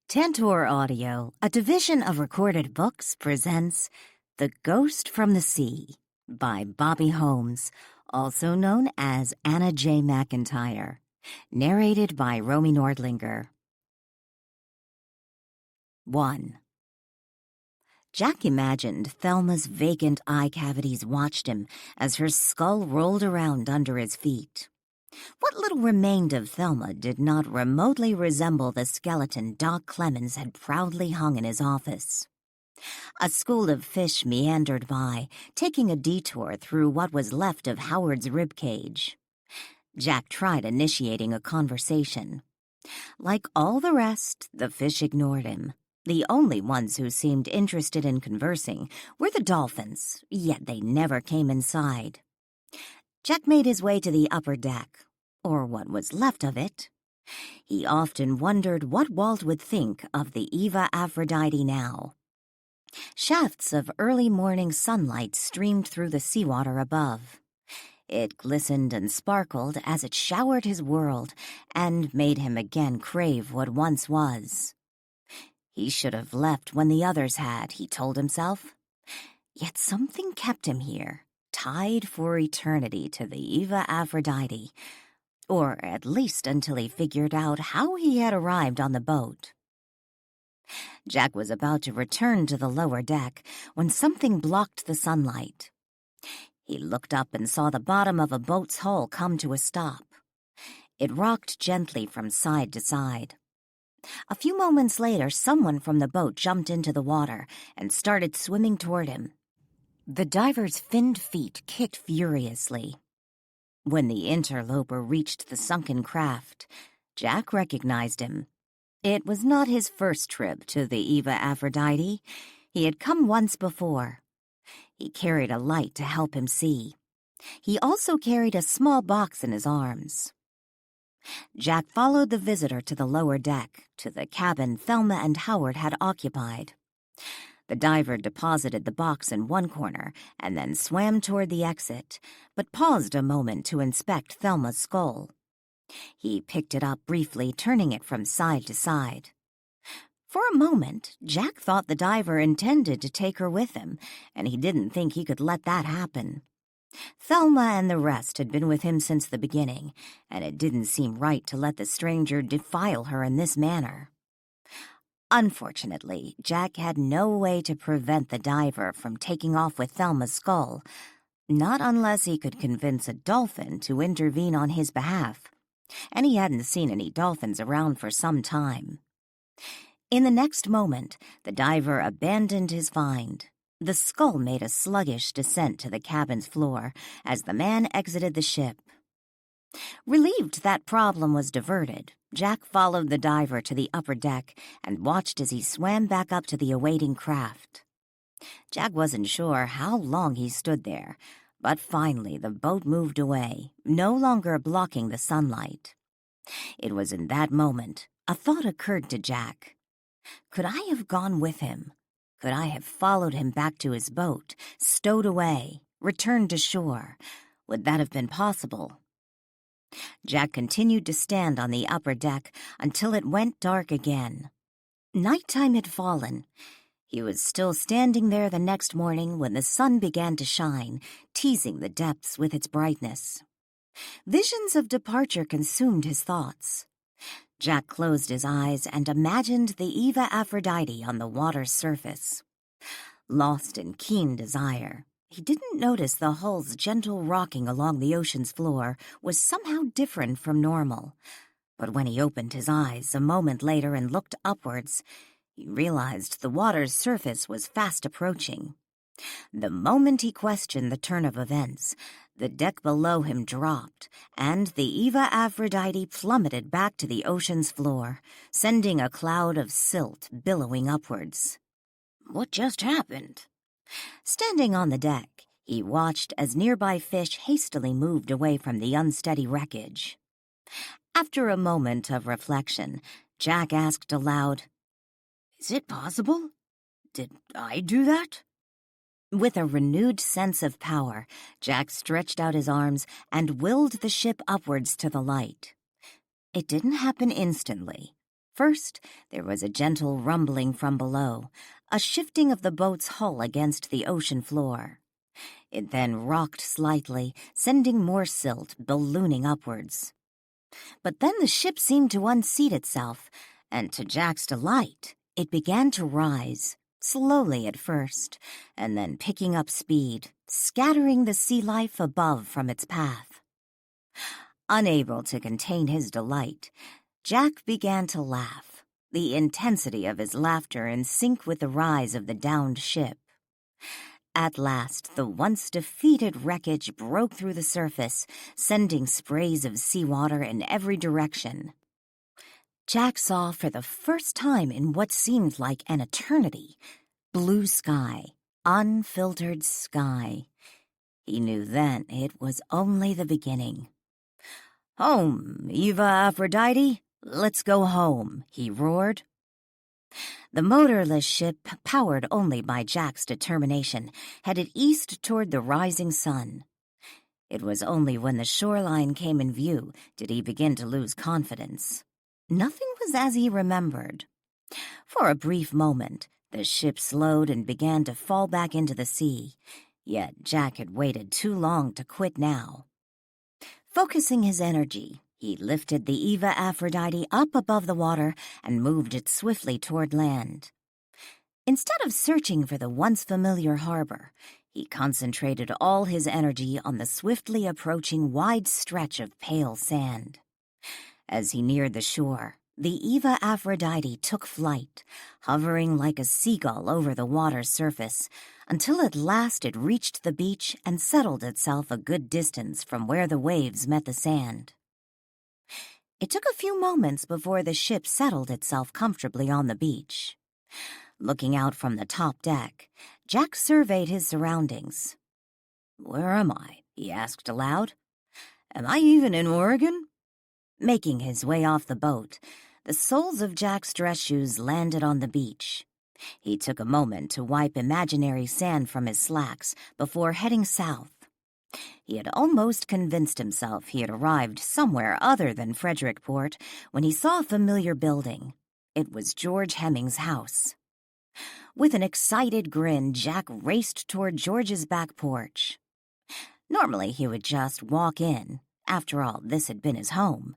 Tantor Audio, a division of Recorded Books, presents The Ghost from the Sea by Bobby Holmes, also known as Anna J. McIntyre, narrated by Romy Nordlinger. 1. Jack imagined Thelma's vacant eye cavities watched him as her skull rolled around under his feet. What little remained of Thelma did not remotely resemble the skeleton Doc Clemens had proudly hung in his office. A school of fish meandered by, taking a detour through what was left of Howard's ribcage. Jack tried initiating a conversation. Like all the rest, the fish ignored him. The only ones who seemed interested in conversing were the dolphins, yet they never came inside. Jack made his way to the upper deck, or what was left of it. He often wondered what Walt would think of the Eva Aphrodite now. Shafts of early morning sunlight streamed through the seawater above. It glistened and sparkled as it showered his world and made him again crave what once was. He should have left when the others had, he told himself. Yet something kept him here, tied for eternity to the Eva Aphrodite, or at least until he figured out how he had arrived on the boat. Jack was about to return to the lower deck when something blocked the sunlight. He looked up and saw the bottom of a boat's hull come to a stop. It rocked gently from side to side. A few moments later, someone from the boat jumped into the water and started swimming toward him. The diver's finned feet kicked furiously. When the interloper reached the sunken craft, Jack recognized him. It was not his first trip to the Eva Aphrodite. He had come once before. He carried a light to help him see. He also carried a small box in his arms. Jack followed the visitor to the lower deck, to the cabin Thelma and Howard had occupied. The diver deposited the box in one corner and then swam toward the exit, but paused a moment to inspect Thelma's skull. He picked it up briefly, turning it from side to side. For a moment, Jack thought the diver intended to take her with him, and he didn't think he could let that happen. Thelma and the rest had been with him since the beginning, and it didn't seem right to let the stranger defile her in this manner. Unfortunately, Jack had no way to prevent the diver from taking off with Thelma's skull, not unless he could convince a dolphin to intervene on his behalf, and he hadn't seen any dolphins around for some time. In the next moment, the diver abandoned his find. The skull made a sluggish descent to the cabin's floor as the man exited the ship. Relieved that problem was diverted, Jack followed the diver to the upper deck and watched as he swam back up to the awaiting craft. Jack wasn't sure how long he stood there, but finally the boat moved away, no longer blocking the sunlight. It was in that moment a thought occurred to Jack. Could I have gone with him? Could I have followed him back to his boat, stowed away, returned to shore? Would that have been possible? Jack continued to stand on the upper deck until it went dark again. Nighttime had fallen. He was still standing there the next morning when the sun began to shine, teasing the depths with its brightness. Visions of departure consumed his thoughts. Jack closed his eyes and imagined the Eva Aphrodite on the water's surface. Lost in keen desire, he didn't notice the hull's gentle rocking along the ocean's floor was somehow different from normal. But when he opened his eyes a moment later and looked upwards, he realized the water's surface was fast approaching. The moment he questioned the turn of events, the deck below him dropped, and the Eva Aphrodite plummeted back to the ocean's floor, sending a cloud of silt billowing upwards. What just happened? Standing on the deck, he watched as nearby fish hastily moved away from the unsteady wreckage. After a moment of reflection, Jack asked aloud, "Is it possible? Did I do that?" With a renewed sense of power, Jack stretched out his arms and willed the ship upwards to the light. It didn't happen instantly. First, there was a gentle rumbling from below, a shifting of the boat's hull against the ocean floor. It then rocked slightly, sending more silt ballooning upwards. But then the ship seemed to unseat itself, and to Jack's delight, it began to rise, slowly at first, and then picking up speed, scattering the sea life above from its path. Unable to contain his delight, Jack began to laugh, the intensity of his laughter in sync with the rise of the downed ship. At last, the once defeated wreckage broke through the surface, sending sprays of seawater in every direction. Jack saw for the first time in what seemed like an eternity, blue sky, unfiltered sky. He knew then it was only the beginning. "Home, Eva Aphrodite! Let's go home," he roared. The motorless ship, powered only by Jack's determination, headed east toward the rising sun. It was only when the shoreline came in view did he begin to lose confidence. Nothing was as he remembered. For a brief moment, the ship slowed and began to fall back into the sea, yet Jack had waited too long to quit now. Focusing his energy, he lifted the Eva Aphrodite up above the water and moved it swiftly toward land. Instead of searching for the once familiar harbor, he concentrated all his energy on the swiftly approaching wide stretch of pale sand. As he neared the shore, the Eva Aphrodite took flight, hovering like a seagull over the water's surface, until at last it reached the beach and settled itself a good distance from where the waves met the sand. It took a few moments before the ship settled itself comfortably on the beach. Looking out from the top deck, Jack surveyed his surroundings. "Where am I?" he asked aloud. "Am I even in Oregon?" Making his way off the boat, the soles of Jack's dress shoes landed on the beach. He took a moment to wipe imaginary sand from his slacks before heading south. He had almost convinced himself he had arrived somewhere other than Frederickport when he saw a familiar building. It was George Hemming's house. With an excited grin, Jack raced toward George's back porch. Normally he would just walk in. After all, this had been his home.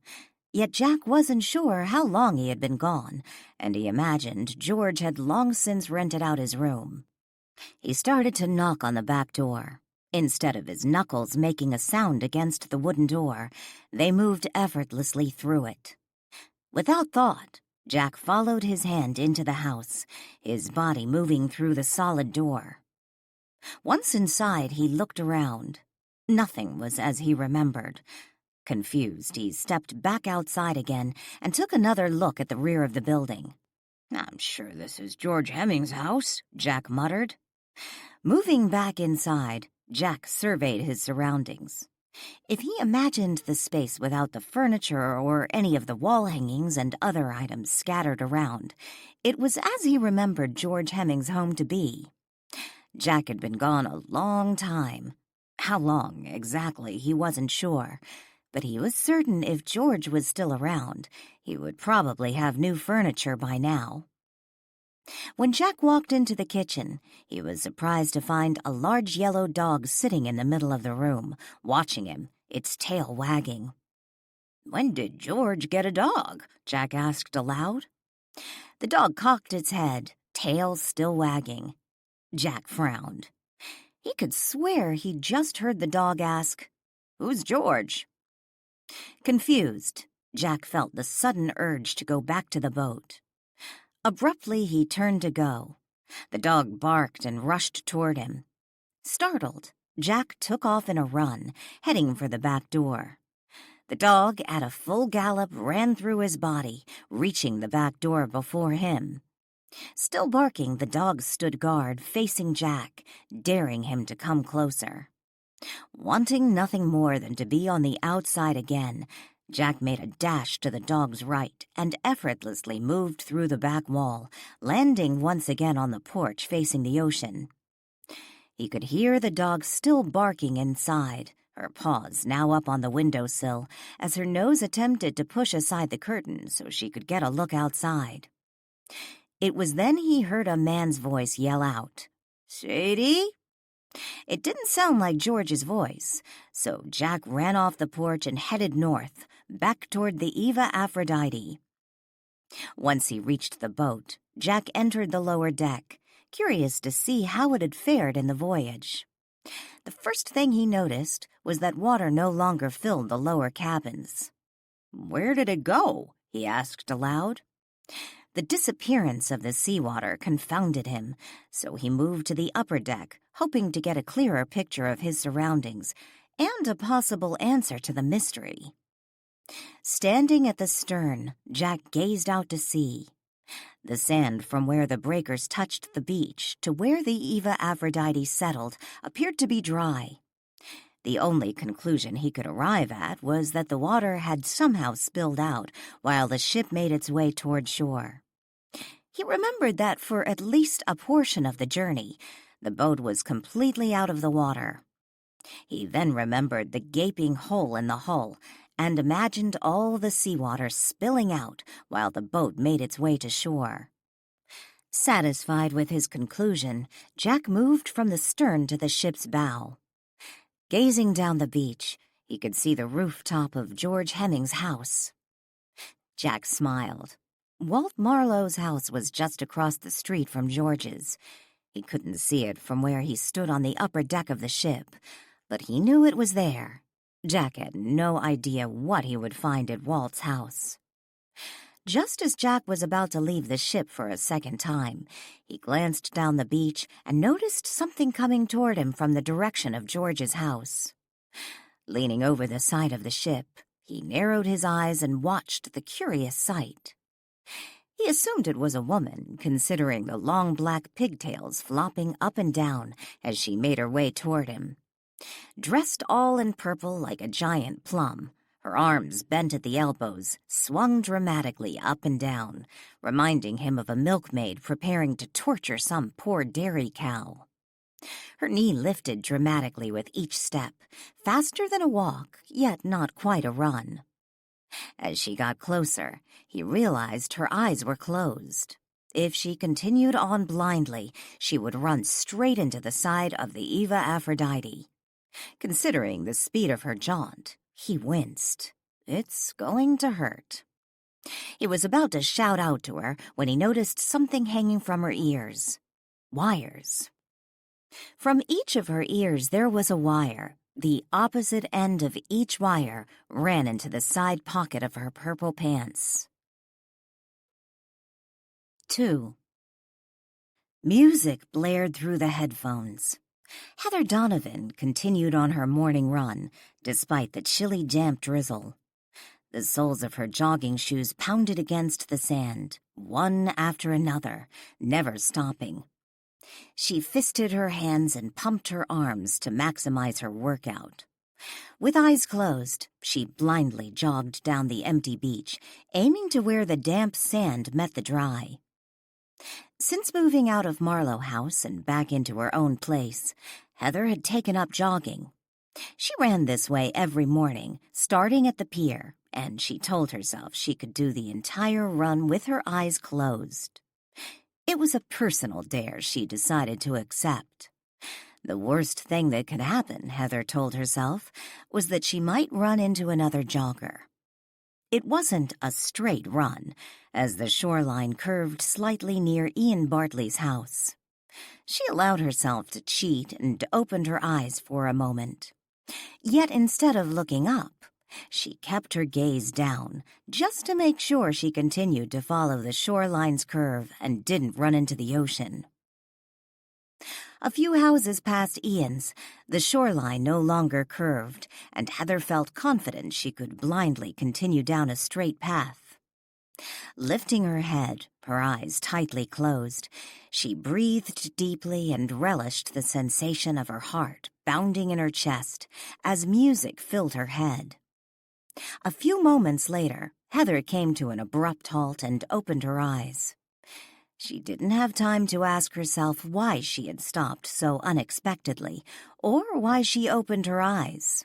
Yet Jack wasn't sure how long he had been gone, and he imagined George had long since rented out his room. He started to knock on the back door. Instead of his knuckles making a sound against the wooden door, they moved effortlessly through it. Without thought, Jack followed his hand into the house, his body moving through the solid door. Once inside, he looked around. Nothing was as he remembered. Confused, he stepped back outside again and took another look at the rear of the building. "I'm sure this is George Hemming's house," Jack muttered. Moving back inside, Jack surveyed his surroundings. If he imagined the space without the furniture or any of the wall hangings and other items scattered around, it was as he remembered George Hemming's home to be. Jack had been gone a long time. How long, exactly, he wasn't sure, but he was certain if George was still around, he would probably have new furniture by now. When Jack walked into the kitchen, he was surprised to find a large yellow dog sitting in the middle of the room, watching him, its tail wagging. "When did George get a dog?" Jack asked aloud. The dog cocked its head, tail still wagging. Jack frowned. He could swear he'd just heard the dog ask, "Who's George?" Confused, Jack felt the sudden urge to go back to the boat. Abruptly, he turned to go. The dog barked and rushed toward him. Startled, Jack took off in a run, heading for the back door. The dog, at a full gallop, ran through his body, reaching the back door before him. Still barking, the dog stood guard, facing Jack, daring him to come closer. Wanting nothing more than to be on the outside again, Jack made a dash to the dog's right and effortlessly moved through the back wall, landing once again on the porch facing the ocean. He could hear the dog still barking inside, her paws now up on the windowsill as her nose attempted to push aside the curtain so she could get a look outside. It was then he heard a man's voice yell out, "Sadie?" It didn't sound like George's voice, so Jack ran off the porch and headed north, back toward the Eva Aphrodite. Once he reached the boat, Jack entered the lower deck, curious to see how it had fared in the voyage. The first thing he noticed was that water no longer filled the lower cabins. "Where did it go?" he asked aloud. The disappearance of the seawater confounded him, so he moved to the upper deck, hoping to get a clearer picture of his surroundings and a possible answer to the mystery. Standing at the stern, Jack gazed out to sea. The sand from where the breakers touched the beach to where the Eva Aphrodite settled appeared to be dry. The only conclusion he could arrive at was that the water had somehow spilled out while the ship made its way toward shore. He remembered that for at least a portion of the journey, the boat was completely out of the water. He then remembered the gaping hole in the hull and imagined all the seawater spilling out while the boat made its way to shore. Satisfied with his conclusion, Jack moved from the stern to the ship's bow. Gazing down the beach, he could see the rooftop of George Hemming's house. Jack smiled. Walt Marlow's house was just across the street from George's. He couldn't see it from where he stood on the upper deck of the ship, but he knew it was there. Jack had no idea what he would find at Walt's house. Just as Jack was about to leave the ship for a second time, he glanced down the beach and noticed something coming toward him from the direction of George's house. Leaning over the side of the ship, he narrowed his eyes and watched the curious sight. He assumed it was a woman, considering the long black pigtails flopping up and down as she made her way toward him. Dressed all in purple like a giant plum, her arms bent at the elbows, swung dramatically up and down, reminding him of a milkmaid preparing to torture some poor dairy cow. Her knee lifted dramatically with each step, faster than a walk, yet not quite a run. As she got closer, he realized her eyes were closed. If she continued on blindly, she would run straight into the side of the Eva Aphrodite. Considering the speed of her jaunt, he winced. It's going to hurt. He was about to shout out to her when he noticed something hanging from her ears. Wires. From each of her ears there was a wire. The opposite end of each wire ran into the side pocket of her purple pants. 2. Music blared through the headphones. Heather Donovan continued on her morning run, despite the chilly, damp drizzle. The soles of her jogging shoes pounded against the sand, one after another, never stopping. She fisted her hands and pumped her arms to maximize her workout. With eyes closed, she blindly jogged down the empty beach, aiming to where the damp sand met the dry. Since moving out of Marlow House and back into her own place, Heather had taken up jogging. She ran this way every morning, starting at the pier, and she told herself she could do the entire run with her eyes closed. It was a personal dare she decided to accept. The worst thing that could happen, Heather told herself, was that she might run into another jogger. It wasn't a straight run, as the shoreline curved slightly near Ian Bartley's house. She allowed herself to cheat and opened her eyes for a moment. Yet instead of looking up, she kept her gaze down, just to make sure she continued to follow the shoreline's curve and didn't run into the ocean. A few houses past Ian's, the shoreline no longer curved, and Heather felt confident she could blindly continue down a straight path. Lifting her head, her eyes tightly closed, she breathed deeply and relished the sensation of her heart bounding in her chest as music filled her head. A few moments later, Heather came to an abrupt halt and opened her eyes. She didn't have time to ask herself why she had stopped so unexpectedly, or why she opened her eyes.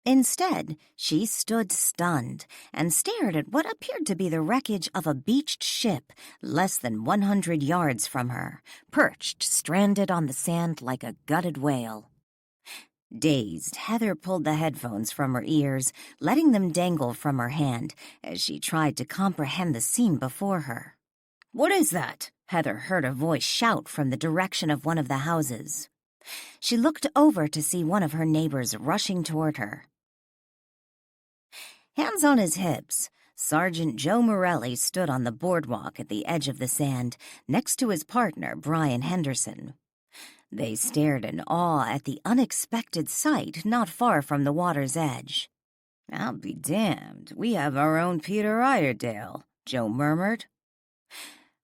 Instead, she stood stunned and stared at what appeared to be the wreckage of a beached ship less than 100 yards from her, perched stranded on the sand like a gutted whale. Dazed, Heather pulled the headphones from her ears, letting them dangle from her hand as she tried to comprehend the scene before her. "What is that?" Heather heard a voice shout from the direction of one of the houses. She looked over to see one of her neighbors rushing toward her. Hands on his hips, Sergeant Joe Morelli stood on the boardwalk at the edge of the sand next to his partner, Brian Henderson. They stared in awe at the unexpected sight not far from the water's edge. "I'll be damned, we have our own Peter Iredale," Joe murmured.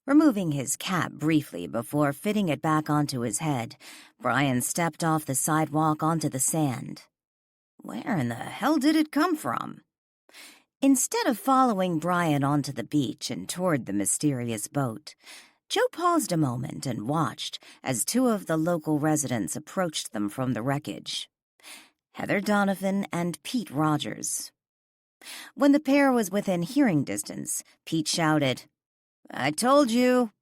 Removing his cap briefly before fitting it back onto his head, Brian stepped off the sidewalk onto the sand. Where in the hell did it come from? Instead of following Brian onto the beach and toward the mysterious boat, Joe paused a moment and watched as two of the local residents approached them from the wreckage. Heather Donovan and Pete Rogers. When the pair was within hearing distance, Pete shouted, "I told you!"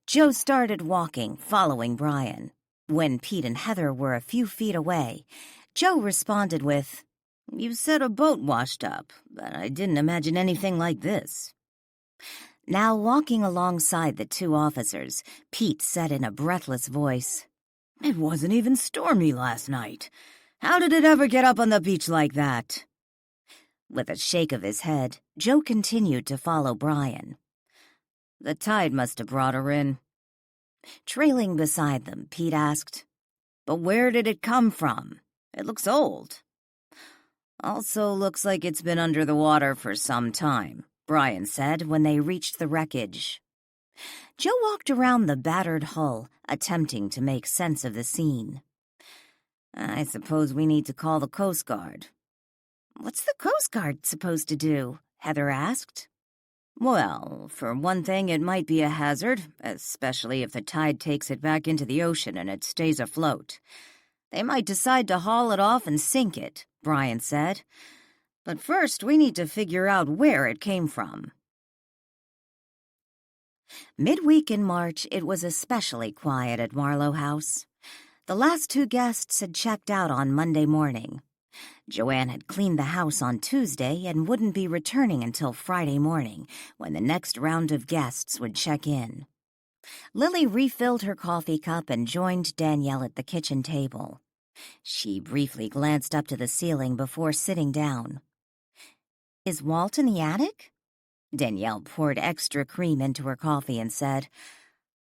Joe started walking, following Brian. When Pete and Heather were a few feet away, Joe responded with, "You said a boat washed up, but I didn't imagine anything like this." Now walking alongside the two officers, Pete said in a breathless voice, "It wasn't even stormy last night. How did it ever get up on the beach like that?" With a shake of his head, Joe continued to follow Brian. "The tide must have brought her in." Trailing beside them, Pete asked, "But where did it come from? It looks old." "Also looks like it's been under the water for some time," Brian said when they reached the wreckage. Joe walked around the battered hull, attempting to make sense of the scene. "I suppose we need to call the Coast Guard." "What's the Coast Guard supposed to do?" Heather asked. "Well, for one thing, it might be a hazard, especially if the tide takes it back into the ocean and it stays afloat. They might decide to haul it off and sink it," Brian said. "But first, we need to figure out where it came from." Midweek in March, it was especially quiet at Marlow House. The last two guests had checked out on Monday morning. Joanne had cleaned the house on Tuesday and wouldn't be returning until Friday morning, when the next round of guests would check in. Lily refilled her coffee cup and joined Danielle at the kitchen table. She briefly glanced up to the ceiling before sitting down. "Is Walt in the attic?" Danielle poured extra cream into her coffee and said,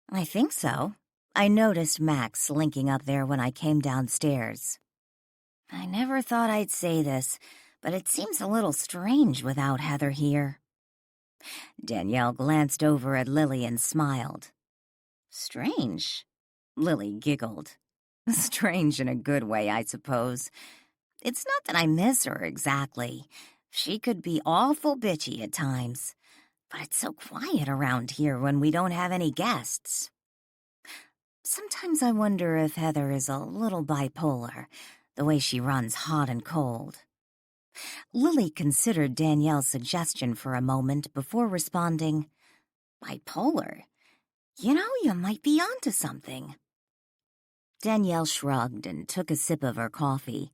"I think so. I noticed Max slinking up there when I came downstairs." "I never thought I'd say this, but it seems a little strange without Heather here." Danielle glanced over at Lily and smiled. "Strange?" Lily giggled. "Strange in a good way, I suppose. It's not that I miss her exactly. She could be awful bitchy at times. But it's so quiet around here when we don't have any guests. Sometimes I wonder if Heather is a little bipolar, the way she runs hot and cold." Lily considered Danielle's suggestion for a moment before responding, "Bipolar? You know, you might be onto something." Danielle shrugged and took a sip of her coffee.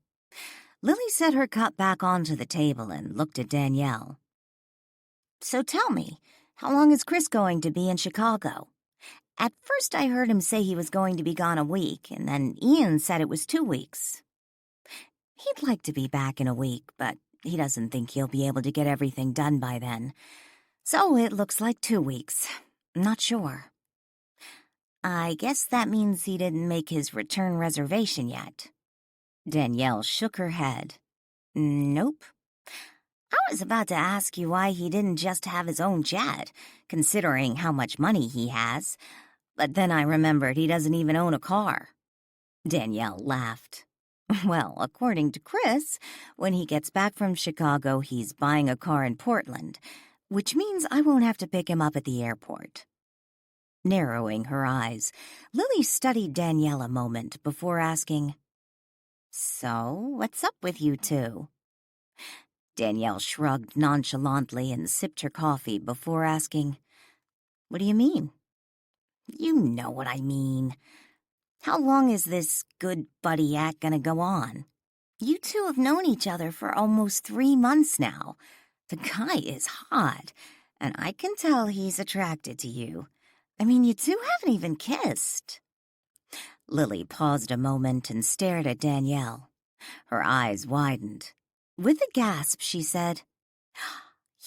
Lily set her cup back onto the table and looked at Danielle. "So tell me, how long is Chris going to be in Chicago? At first I heard him say he was going to be gone a week, and then Ian said it was 2 weeks. He'd like to be back in a week, but he doesn't think he'll be able to get everything done by then. So it looks like 2 weeks. Not sure." "I guess that means he didn't make his return reservation yet." Danielle shook her head. "Nope. I was about to ask you why he didn't just have his own jet, considering how much money he has, but then I remembered he doesn't even own a car." Danielle laughed. "Well, according to Chris, when he gets back from Chicago, he's buying a car in Portland, which means I won't have to pick him up at the airport." Narrowing her eyes, Lily studied Danielle a moment before asking, So, what's up with you two? Danielle shrugged nonchalantly and sipped her coffee before asking, "What do you mean?" "You know what I mean. How long is this good buddy act gonna go on? You two have known each other for almost 3 months now. The guy is hot, and I can tell he's attracted to you. I mean, you two haven't even kissed." Lily paused a moment and stared at Danielle. Her eyes widened. With a gasp, she said,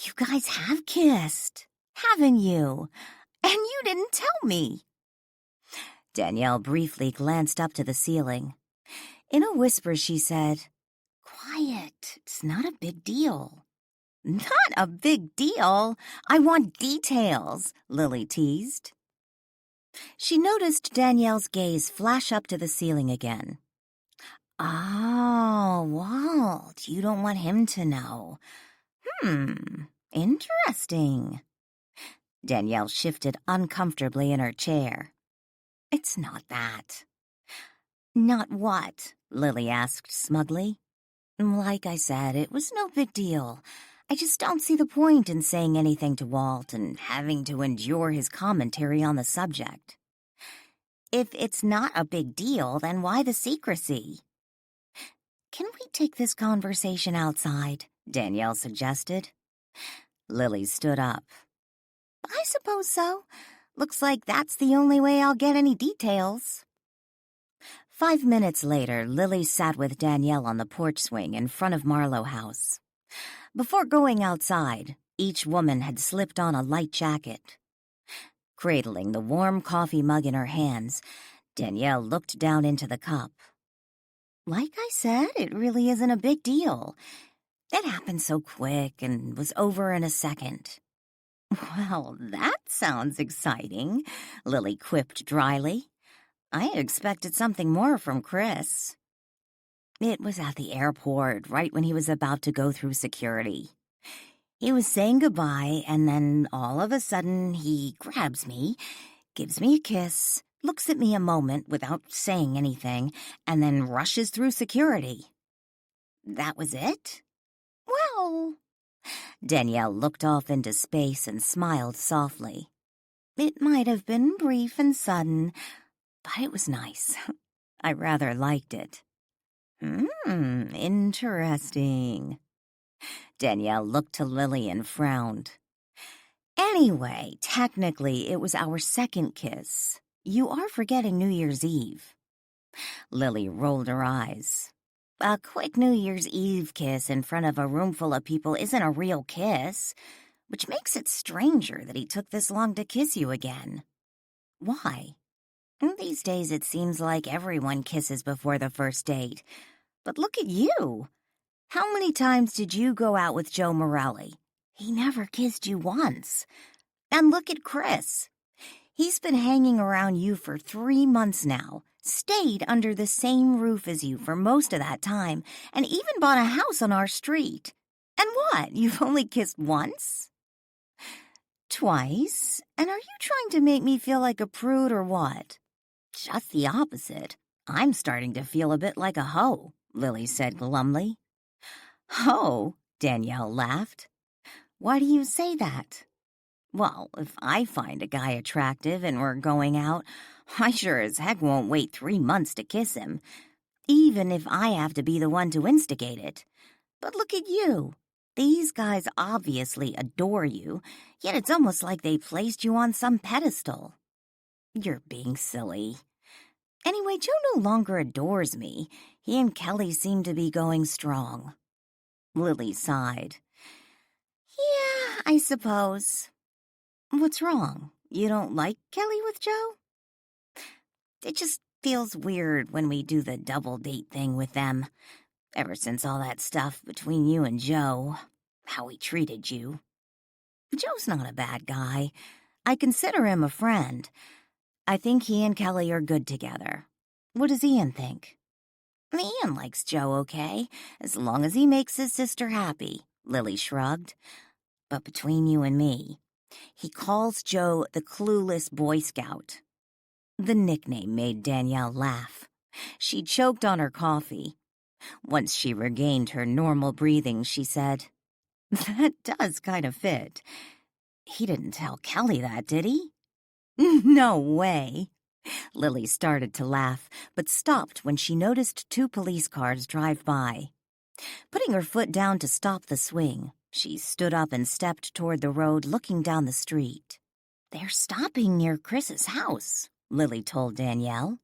"You guys have kissed, haven't you? And you didn't tell me." Danielle briefly glanced up to the ceiling. In a whisper, she said, "Quiet, it's not a big deal." "Not a big deal? I want details," Lily teased. She noticed Danielle's gaze flash up to the ceiling again. "Oh, Walt, you don't want him to know. Interesting." Danielle shifted uncomfortably in her chair. "It's not that." "Not what?" Lily asked smugly. "Like I said, it was no big deal. I just don't see the point in saying anything to Walt and having to endure his commentary on the subject." "If it's not a big deal, then why the secrecy?" "Can we take this conversation outside?" Danielle suggested. Lily stood up. "I suppose so. Looks like that's the only way I'll get any details." 5 minutes later, Lily sat with Danielle on the porch swing in front of Marlow House. Before going outside, each woman had slipped on a light jacket. Cradling the warm coffee mug in her hands, Danielle looked down into the cup. "Like I said, it really isn't a big deal. It happened so quick and was over in a second." "Well, that sounds exciting," Lily quipped dryly. "I expected something more from Chris." "It was at the airport, right when he was about to go through security. He was saying goodbye, and then all of a sudden he grabs me, gives me a kiss, looks at me a moment without saying anything, and then rushes through security." "That was it?" "Well..." Danielle looked off into space and smiled softly. "It might have been brief and sudden, but it was nice. I rather liked it." Interesting." Danielle looked to Lily and frowned. "Anyway, technically, it was our second kiss. You are forgetting New Year's Eve." Lily rolled her eyes. "A quick New Year's Eve kiss in front of a room full of people isn't a real kiss, which makes it stranger that he took this long to kiss you again." "Why?" "These days it seems like everyone kisses before the first date. But look at you. How many times did you go out with Joe Morelli? He never kissed you once. And look at Chris. He's been hanging around you for 3 months now, stayed under the same roof as you for most of that time, and even bought a house on our street. And what, you've only kissed once?" "Twice? And are you trying to make me feel like a prude or what?" "Just the opposite. I'm starting to feel a bit like a hoe," Lily said glumly. "Hoe?" Danielle laughed. "Why do you say that?" "Well, if I find a guy attractive and we're going out, I sure as heck won't wait 3 months to kiss him, even if I have to be the one to instigate it. But look at you. These guys obviously adore you, yet it's almost like they placed you on some pedestal." "You're being silly." "Anyway, Joe no longer adores me. He and Kelly seem to be going strong." Lily sighed. "Yeah, I suppose." "What's wrong? You don't like Kelly with Joe?" "It just feels weird when we do the double date thing with them. Ever since all that stuff between you and Joe, how he treated you. Joe's not a bad guy. I consider him a friend. I think he and Kelly are good together. What does Ian think?" "Ian likes Joe okay, as long as he makes his sister happy," Lily shrugged. "But between you and me, he calls Joe the clueless Boy Scout." The nickname made Danielle laugh. She choked on her coffee. Once she regained her normal breathing, she said, "That does kind of fit. He didn't tell Kelly that, did he?" "No way." Lily started to laugh, but stopped when she noticed two police cars drive by. Putting her foot down to stop the swing, she stood up and stepped toward the road, looking down the street. "They're stopping near Chris's house," Lily told Danielle.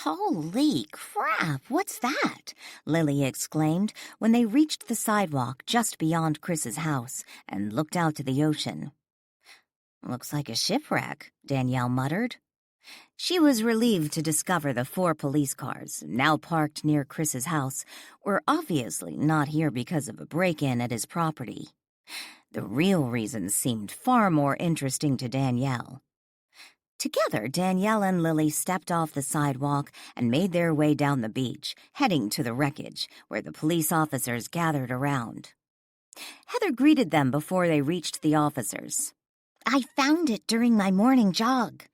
"Holy crap, what's that?" Lily exclaimed when they reached the sidewalk just beyond Chris's house and looked out to the ocean. "Looks like a shipwreck," Danielle muttered. She was relieved to discover the 4 police cars, now parked near Chris's house, were obviously not here because of a break-in at his property. The real reason seemed far more interesting to Danielle. Together, Danielle and Lily stepped off the sidewalk and made their way down the beach, heading to the wreckage, where the police officers gathered around. Heather greeted them before they reached the officers. "I found it during my morning jog."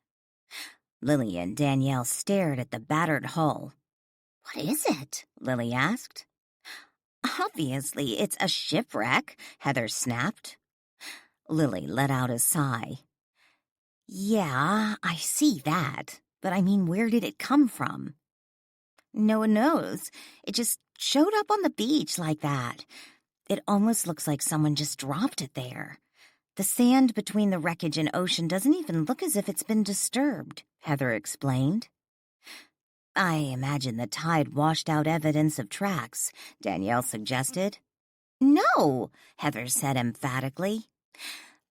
Lily and Danielle stared at the battered hull. "What is it?" Lily asked. "Obviously, it's a shipwreck," Heather snapped. Lily let out a sigh. "Yeah, I see that. But I mean, where did it come from?" "No one knows. It just showed up on the beach like that. It almost looks like someone just dropped it there. The sand between the wreckage and ocean doesn't even look as if it's been disturbed," Heather explained. "I imagine the tide washed out evidence of tracks," Danielle suggested. "No," Heather said emphatically.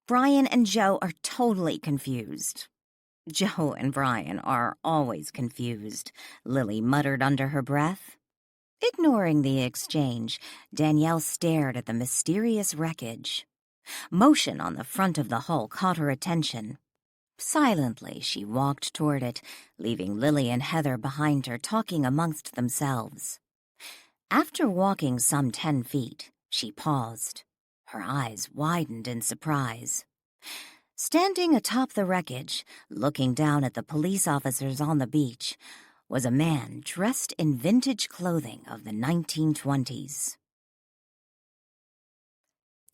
"Brian and Joe are totally confused." "Joe and Brian are always confused," Lily muttered under her breath. Ignoring the exchange, Danielle stared at the mysterious wreckage. Motion on the front of the hull caught her attention. Silently, she walked toward it, leaving Lily and Heather behind her, talking amongst themselves. After walking some 10 feet, she paused. Her eyes widened in surprise. Standing atop the wreckage, looking down at the police officers on the beach, was a man dressed in vintage clothing of the 1920s.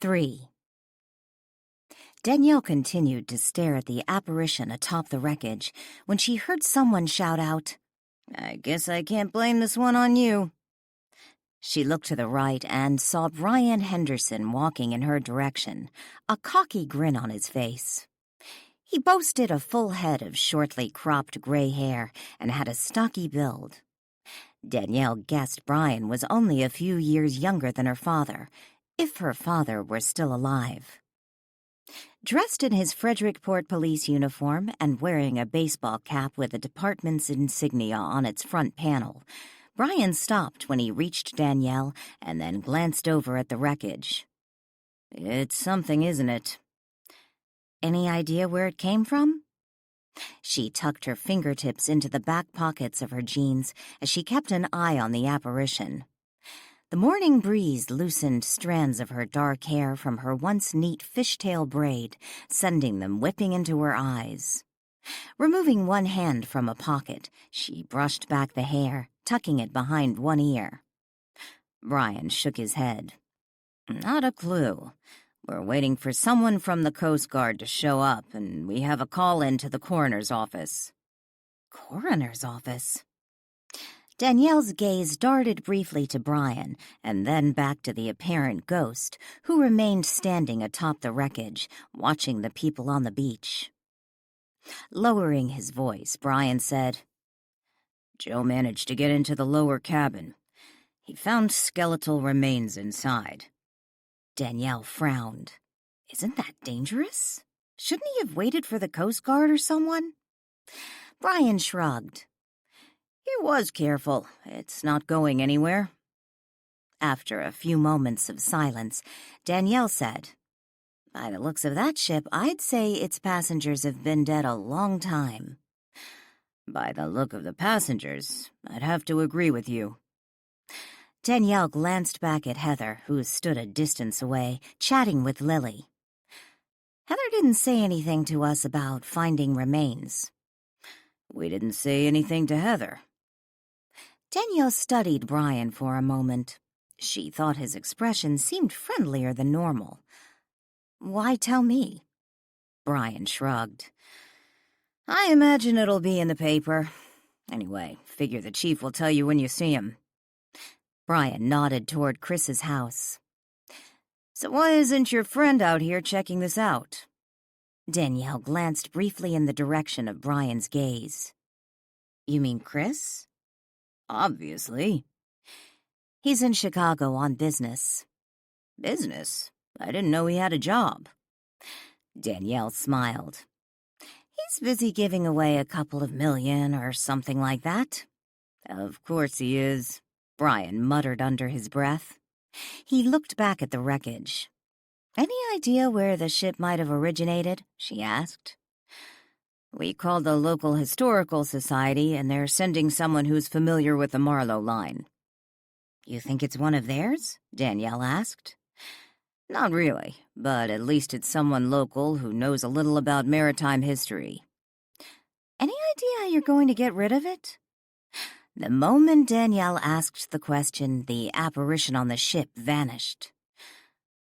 3. Danielle continued to stare at the apparition atop the wreckage when she heard someone shout out, "I guess I can't blame this one on you." She looked to the right and saw Brian Henderson walking in her direction, a cocky grin on his face. He boasted a full head of shortly cropped gray hair and had a stocky build. Danielle guessed Brian was only a few years younger than her father, if her father were still alive. Dressed in his Frederickport police uniform and wearing a baseball cap with the department's insignia on its front panel, Brian stopped when he reached Danielle and then glanced over at the wreckage. "It's something, isn't it?" "Any idea where it came from?" She tucked her fingertips into the back pockets of her jeans as she kept an eye on the apparition. The morning breeze loosened strands of her dark hair from her once neat fishtail braid, sending them whipping into her eyes. Removing one hand from a pocket, she brushed back the hair, tucking it behind one ear. Brian shook his head. "Not a clue. We're waiting for someone from the Coast Guard to show up, and we have a call in to the coroner's office." "Coroner's office?" Danielle's gaze darted briefly to Brian and then back to the apparent ghost, who remained standing atop the wreckage, watching the people on the beach. Lowering his voice, Brian said, "Joe managed to get into the lower cabin. He found skeletal remains inside." Danielle frowned. "Isn't that dangerous? Shouldn't he have waited for the Coast Guard or someone?" Brian shrugged. "He was careful. It's not going anywhere." After a few moments of silence, Danielle said, "By the looks of that ship, I'd say its passengers have been dead a long time." "By the look of the passengers, I'd have to agree with you." Danielle glanced back at Heather, who stood a distance away, chatting with Lily. "Heather didn't say anything to us about finding remains." "We didn't say anything to Heather." Danielle studied Brian for a moment. She thought his expression seemed friendlier than normal. "Why tell me?" Brian shrugged. "I imagine it'll be in the paper. Anyway, figure the chief will tell you when you see him." Brian nodded toward Chris's house. "So why isn't your friend out here checking this out?" Danielle glanced briefly in the direction of Brian's gaze. "You mean Chris?" "Obviously." "He's in Chicago on business." "Business? I didn't know he had a job." Danielle smiled. "He's busy giving away a couple of million or something like that." "Of course he is," Brian muttered under his breath. He looked back at the wreckage. "Any idea where the ship might have originated?" she asked. "We called the local historical society, and they're sending someone who's familiar with the Marlow line." "You think it's one of theirs?" Danielle asked. "Not really, but at least it's someone local who knows a little about maritime history." "Any idea how you're going to get rid of it?" The moment Danielle asked the question, the apparition on the ship vanished.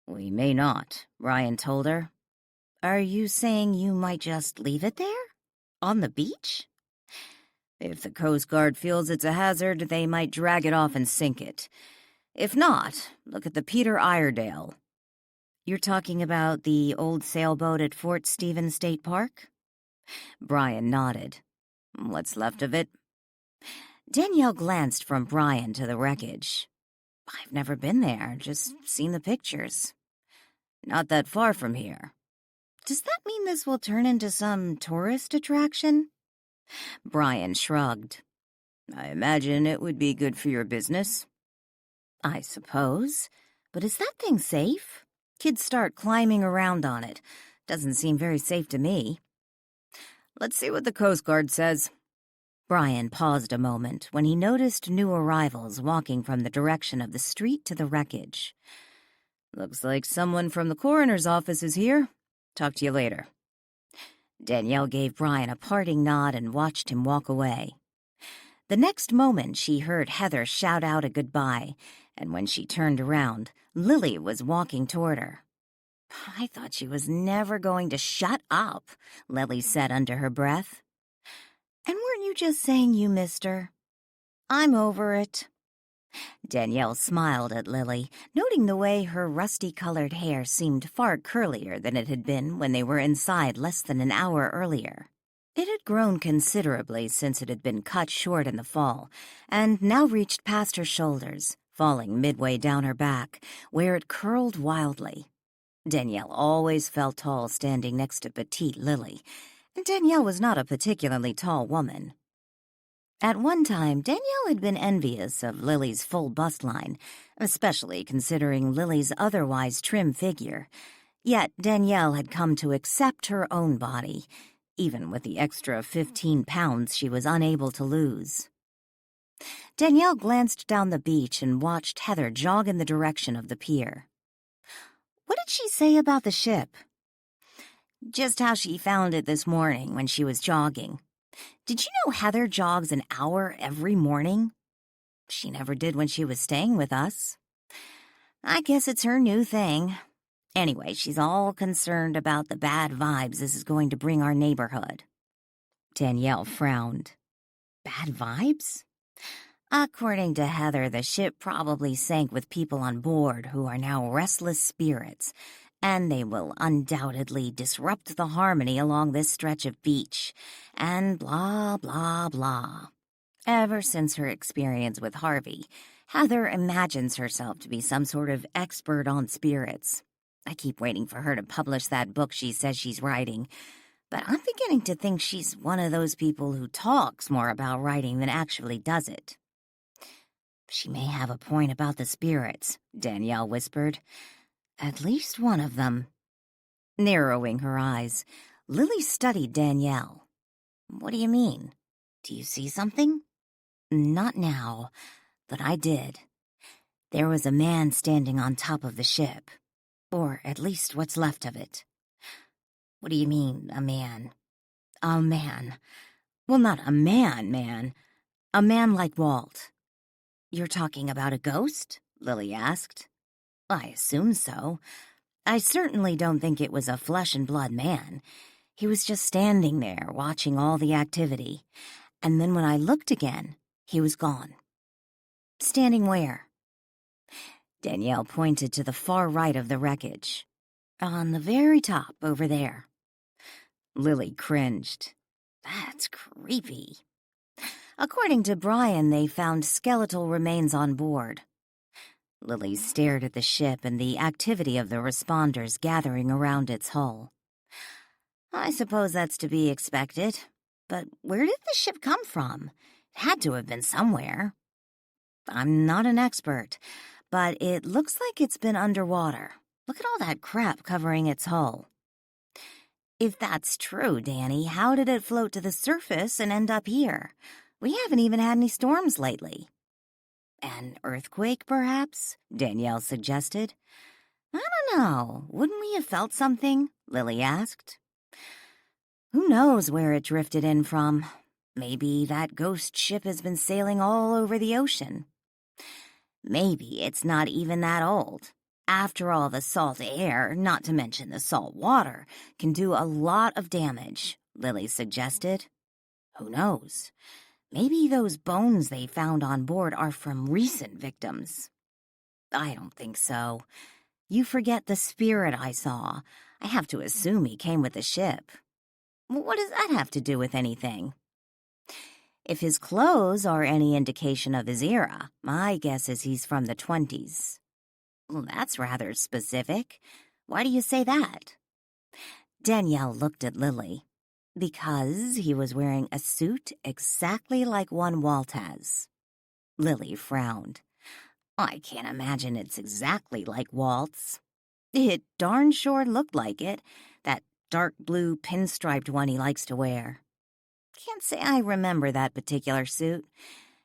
"We may not," Brian told her. "Are you saying you might just leave it there? On the beach?" "If the Coast Guard feels it's a hazard, they might drag it off and sink it. If not, look at the Peter Iredale." "You're talking about the old sailboat at Fort Stevens State Park?" Brian nodded. "What's left of it?" Danielle glanced from Brian to the wreckage. "I've never been there, just seen the pictures." "Not that far from here." "Does that mean this will turn into some tourist attraction?" Brian shrugged. "I imagine it would be good for your business." "I suppose. But is that thing safe? Kids start climbing around on it. Doesn't seem very safe to me." "Let's see what the Coast Guard says." Brian paused a moment when he noticed new arrivals walking from the direction of the street to the wreckage. "Looks like someone from the coroner's office is here. Talk to you later." Danielle gave Brian a parting nod and watched him walk away. The next moment she heard Heather shout out a goodbye, and when she turned around, Lily was walking toward her. "I thought she was never going to shut up," Lily said under her breath. "And weren't you just saying you missed her?" "I'm over it." Danielle smiled at Lily, noting the way her rusty-colored hair seemed far curlier than it had been when they were inside less than an hour earlier. It had grown considerably since it had been cut short in the fall, and now reached past her shoulders, falling midway down her back, where it curled wildly. Danielle always felt tall standing next to petite Lily, and Danielle was not a particularly tall woman. At one time, Danielle had been envious of Lily's full bust line, especially considering Lily's otherwise trim figure. Yet Danielle had come to accept her own body, even with the extra 15 pounds she was unable to lose. Danielle glanced down the beach and watched Heather jog in the direction of the pier. "What did she say about the ship?" "Just how she found it this morning when she was jogging." "Did you know Heather jogs an hour every morning?" "She never did when she was staying with us." "I guess it's her new thing. Anyway, she's all concerned about the bad vibes this is going to bring our neighborhood." Danielle frowned. "Bad vibes?" "According to Heather, the ship probably sank with people on board who are now restless spirits, and they will undoubtedly disrupt the harmony along this stretch of beach, and blah, blah, blah." Ever since her experience with Harvey, Heather imagines herself to be some sort of expert on spirits. I keep waiting for her to publish that book she says she's writing, but I'm beginning to think she's one of those people who talks more about writing than actually does it. "She may have a point about the spirits," Danielle whispered. "At least one of them." Narrowing her eyes, Lily studied Danielle. "What do you mean? Do you see something?" "Not now, but I did. There was a man standing on top of the ship, or at least what's left of it." "What do you mean, a man?" "A man. Well, not a man, man. A man like Walt. "You're talking about a ghost?" Lily asked. "I assume so. I certainly don't think it was a flesh-and-blood man. He was just standing there, watching all the activity. And then when I looked again, he was gone." "Standing where?" Danielle pointed to the far right of the wreckage. "On the very top, over there." Lily cringed. "That's creepy." "According to Brian, they found skeletal remains on board." Lily stared at the ship and the activity of the responders gathering around its hull. "I suppose that's to be expected. But where did the ship come from? It had to have been somewhere." "I'm not an expert, but it looks like it's been underwater. Look at all that crap covering its hull." "If that's true, Danny, how did it float to the surface and end up here? We haven't even had any storms lately." "An earthquake, perhaps?" Danielle suggested. "I don't know. Wouldn't we have felt something?" Lily asked. "Who knows where it drifted in from? Maybe that ghost ship has been sailing all over the ocean. Maybe it's not even that old. After all, the salt air, not to mention the salt water, can do a lot of damage," Lily suggested. "Who knows? Maybe those bones they found on board are from recent victims." "I don't think so. You forget the spirit I saw. I have to assume he came with the ship." "What does that have to do with anything?" "If his clothes are any indication of his era, my guess is he's from the 20s. "Well, that's rather specific. Why do you say that?" Danielle looked at Lily. "Because he was wearing a suit exactly like one Walt has." Lily frowned. "I can't imagine it's exactly like Walt's." "It darn sure looked like it, that dark blue pinstriped one he likes to wear." "Can't say I remember that particular suit.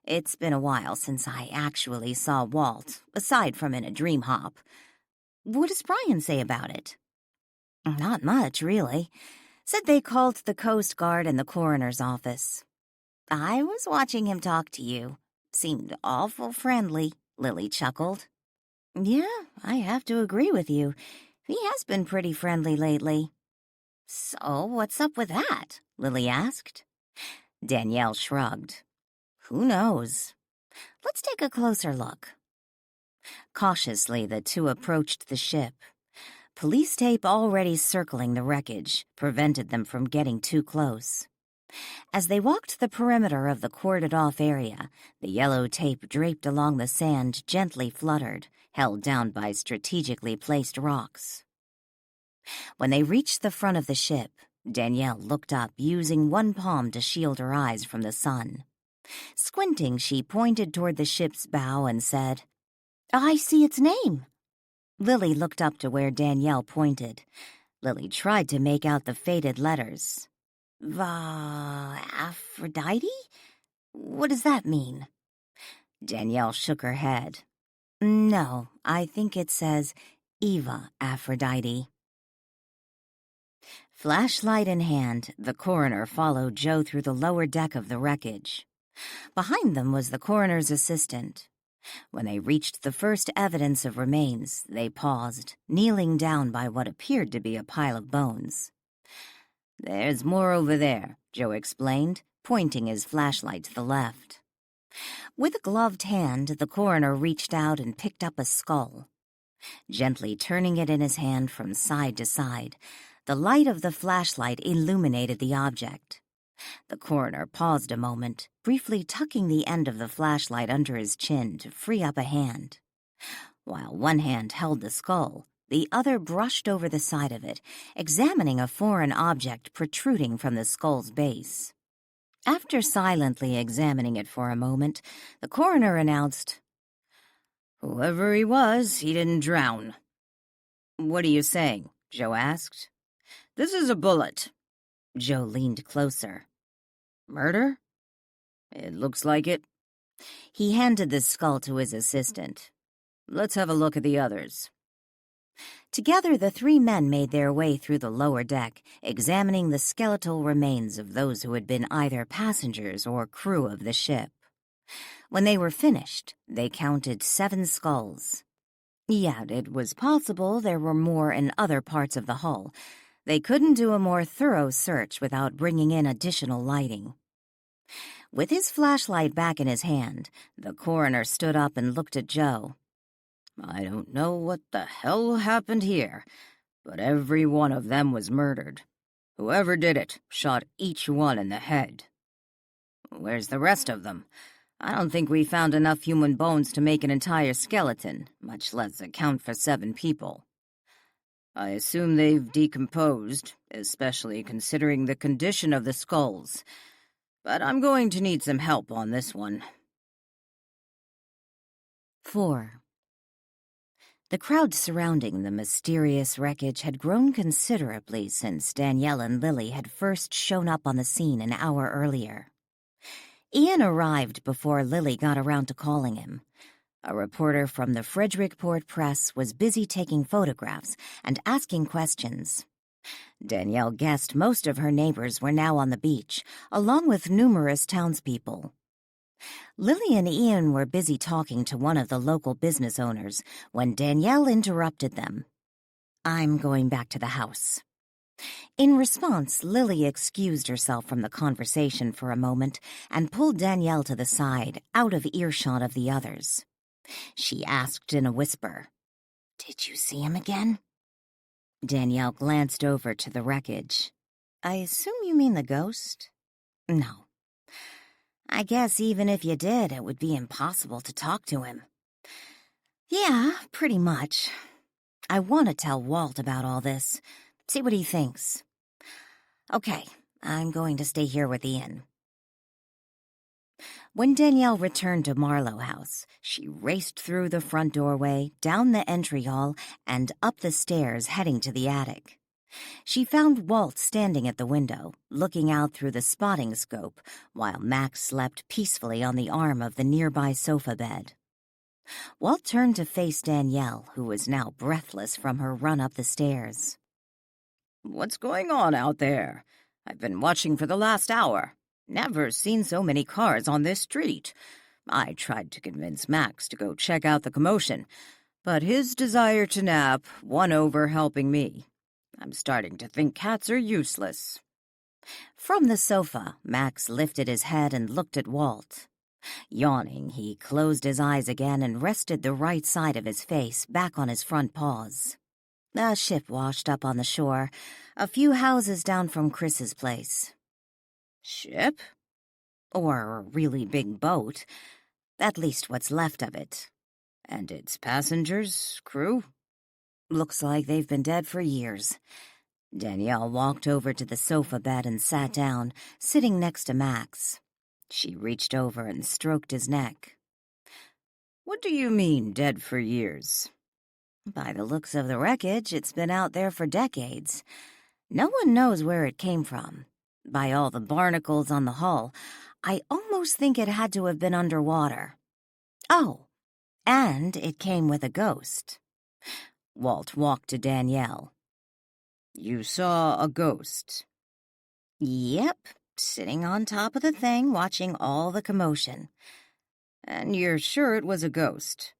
It's been a while since I actually saw Walt, aside from in a dream hop." "What does Brian say about it?" "Not much, really. Said they called the Coast Guard and the coroner's office." "I was watching him talk to you. Seemed awful friendly," Lily chuckled. "Yeah, I have to agree with you. He has been pretty friendly lately." "So what's up with that?" Lily asked. Danielle shrugged. "Who knows? Let's take a closer look." Cautiously, the two approached the ship. Police tape already circling the wreckage prevented them from getting too close. As they walked the perimeter of the corded-off area, the yellow tape draped along the sand gently fluttered, held down by strategically placed rocks. When they reached the front of the ship, Danielle looked up, using one palm to shield her eyes from the sun. Squinting, she pointed toward the ship's bow and said, "I see its name." Lily looked up to where Danielle pointed. Lily tried to make out the faded letters. Aphrodite? What does that mean?" Danielle shook her head. "No, I think it says Eva Aphrodite." Flashlight in hand, the coroner followed Joe through the lower deck of the wreckage. Behind them was the coroner's assistant. When they reached the first evidence of remains, they paused, kneeling down by what appeared to be a pile of bones. "There's more over there," Joe explained, pointing his flashlight to the left. With a gloved hand, the coroner reached out and picked up a skull. Gently turning it in his hand from side to side, the light of the flashlight illuminated the object. The coroner paused a moment, briefly tucking the end of the flashlight under his chin to free up a hand. While one hand held the skull, the other brushed over the side of it, examining a foreign object protruding from the skull's base. After silently examining it for a moment, the coroner announced, "Whoever he was, he didn't drown." "What are you saying?" Joe asked. "This is a bullet." Joe leaned closer. "Murder?" "It looks like it." He handed the skull to his assistant. "Let's have a look at the others." Together, the three men made their way through the lower deck, examining the skeletal remains of those who had been either passengers or crew of the ship. When they were finished, they counted 7 skulls. Yet it was possible there were more in other parts of the hull. They couldn't do a more thorough search without bringing in additional lighting. With his flashlight back in his hand, the coroner stood up and looked at Joe. "I don't know what the hell happened here, but every one of them was murdered. Whoever did it shot each one in the head." "Where's the rest of them? I don't think we found enough human bones to make an entire skeleton, much less account for 7 people." "I assume they've decomposed, especially considering the condition of the skulls. But I'm going to need some help on this one." 4. The crowd surrounding the mysterious wreckage had grown considerably since Danielle and Lily had first shown up on the scene an hour earlier. Ian arrived before Lily got around to calling him. A reporter from the Frederickport Press was busy taking photographs and asking questions. Danielle guessed most of her neighbors were now on the beach, along with numerous townspeople. Lily and Ian were busy talking to one of the local business owners when Danielle interrupted them. "I'm going back to the house." In response, Lily excused herself from the conversation for a moment and pulled Danielle to the side, out of earshot of the others. She asked in a whisper, "Did you see him again?" Danielle glanced over to the wreckage. "I assume you mean the ghost?" "No. I guess even if you did, it would be impossible to talk to him." "Yeah, pretty much. I want to tell Walt about all this. See what he thinks." "Okay, I'm going to stay here with Ian." When Danielle returned to Marlow House, she raced through the front doorway, down the entry hall, and up the stairs heading to the attic. She found Walt standing at the window, looking out through the spotting scope, while Max slept peacefully on the arm of the nearby sofa bed. Walt turned to face Danielle, who was now breathless from her run up the stairs. "What's going on out there? I've been watching for the last hour. Never seen so many cars on this street. I tried to convince Max to go check out the commotion, but his desire to nap won over helping me. I'm starting to think cats are useless." From the sofa, Max lifted his head and looked at Walt. Yawning, he closed his eyes again and rested the right side of his face back on his front paws. A ship washed up on the shore, a few houses down from Chris's place. "Ship?" "Or a really big boat. At least what's left of it." "And its passengers, crew?" "Looks like they've been dead for years." Danielle walked over to the sofa bed and sat down, sitting next to Max. She reached over and stroked his neck. "What do you mean, dead for years?" "By the looks of the wreckage, it's been out there for decades. No one knows where it came from. By all the barnacles on the hull, I almost think it had to have been underwater. Oh, and it came with a ghost." Walt walked to Danielle. "You saw a ghost?" "Yep, sitting on top of the thing, watching all the commotion." "And you're sure it was a ghost?"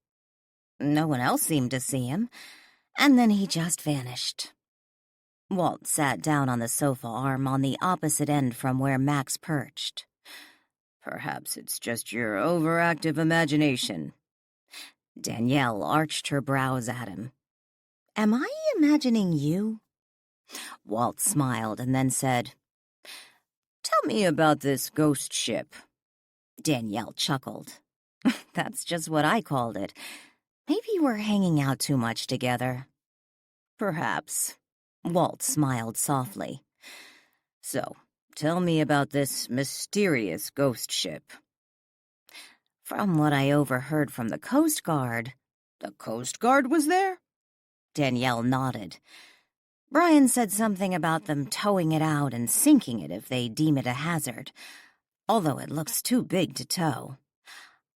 "No one else seemed to see him, and then he just vanished." Walt sat down on the sofa arm on the opposite end from where Max perched. "Perhaps it's just your overactive imagination." Danielle arched her brows at him. "Am I imagining you?" Walt smiled and then said, "Tell me about this ghost ship." Danielle chuckled. "That's just what I called it. Maybe we're hanging out too much together." "Perhaps." Walt smiled softly. "So, tell me about this mysterious ghost ship." "From what I overheard from the Coast Guard—" "The Coast Guard was there?" Danielle nodded. "Brian said something about them towing it out and sinking it if they deem it a hazard, although it looks too big to tow.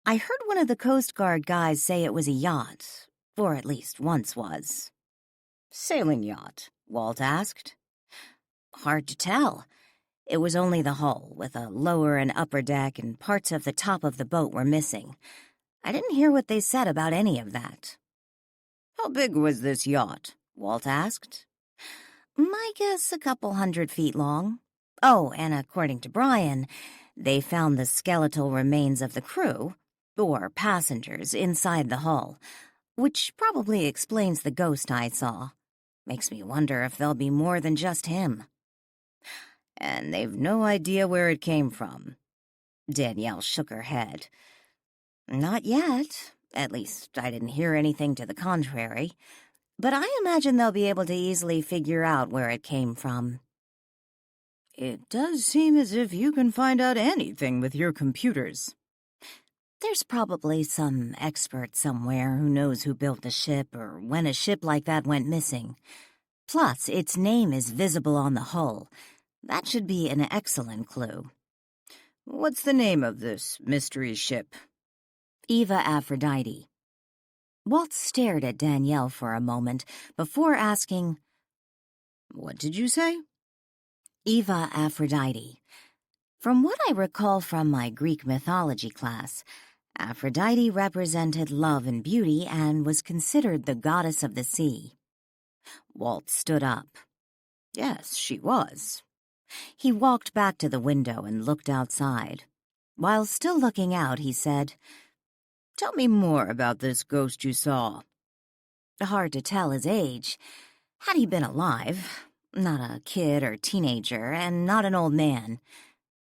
I heard one of the Coast Guard guys say it was a yacht, or at least once was." "Sailing yacht?" Walt asked. "Hard to tell. It was only the hull, with a lower and upper deck, and parts of the top of the boat were missing. I didn't hear what they said about any of that. "How big was this yacht?" Walt asked. "My guess, a couple 100 feet long. Oh, and according to Brian, they found the skeletal remains of the crew, or passengers, inside the hull, which probably explains the ghost I saw. Makes me wonder if there'll be more than just him." "And they've no idea where it came from?" Danielle shook her head. "Not yet. At least, I didn't hear anything to the contrary. But I imagine they'll be able to easily figure out where it came from." "It does seem as if you can find out anything with your computers." "There's probably some expert somewhere who knows who built the ship or when a ship like that went missing. Plus, its name is visible on the hull. That should be an excellent clue." "What's the name of this mystery ship?" "Eva Aphrodite." Walt stared at Danielle for a moment before asking, "What did you say?" "Eva Aphrodite. From what I recall from my Greek mythology class, Aphrodite represented love and beauty and was considered the goddess of the sea." Walt stood up. "Yes, she was." He walked back to the window and looked outside. While still looking out, he said, "Tell me more about this ghost you saw." "Hard to tell his age. Had he been alive, not a kid or teenager, and not an old man.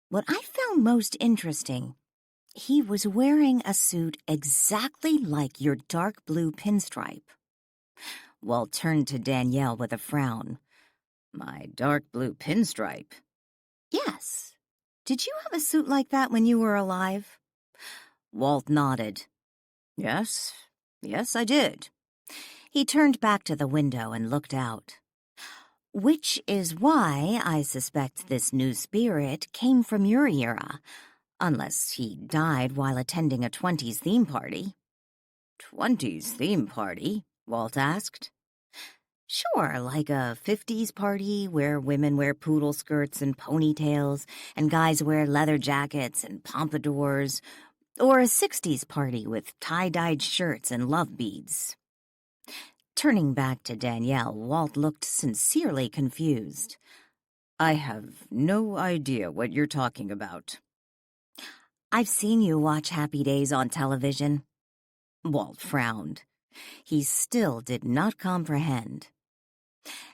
What I found most interesting, he was wearing a suit exactly like your dark blue pinstripe." Walt turned to Danielle with a frown. "My dark blue pinstripe?" "Yes. Did you have a suit like that when you were alive?" Walt nodded. Yes, I did." He turned back to the window and looked out. "Which is why I suspect this new spirit came from your era, unless he died while attending a 20s theme party." "20s theme party?" Walt asked. "Sure, like a 50s party where women wear poodle skirts and ponytails, and guys wear leather jackets and pompadours, or a 60s party with tie-dyed shirts and love beads." Turning back to Danielle, Walt looked sincerely confused. "I have no idea what you're talking about." "I've seen you watch Happy Days on television." Walt frowned. He still did not comprehend.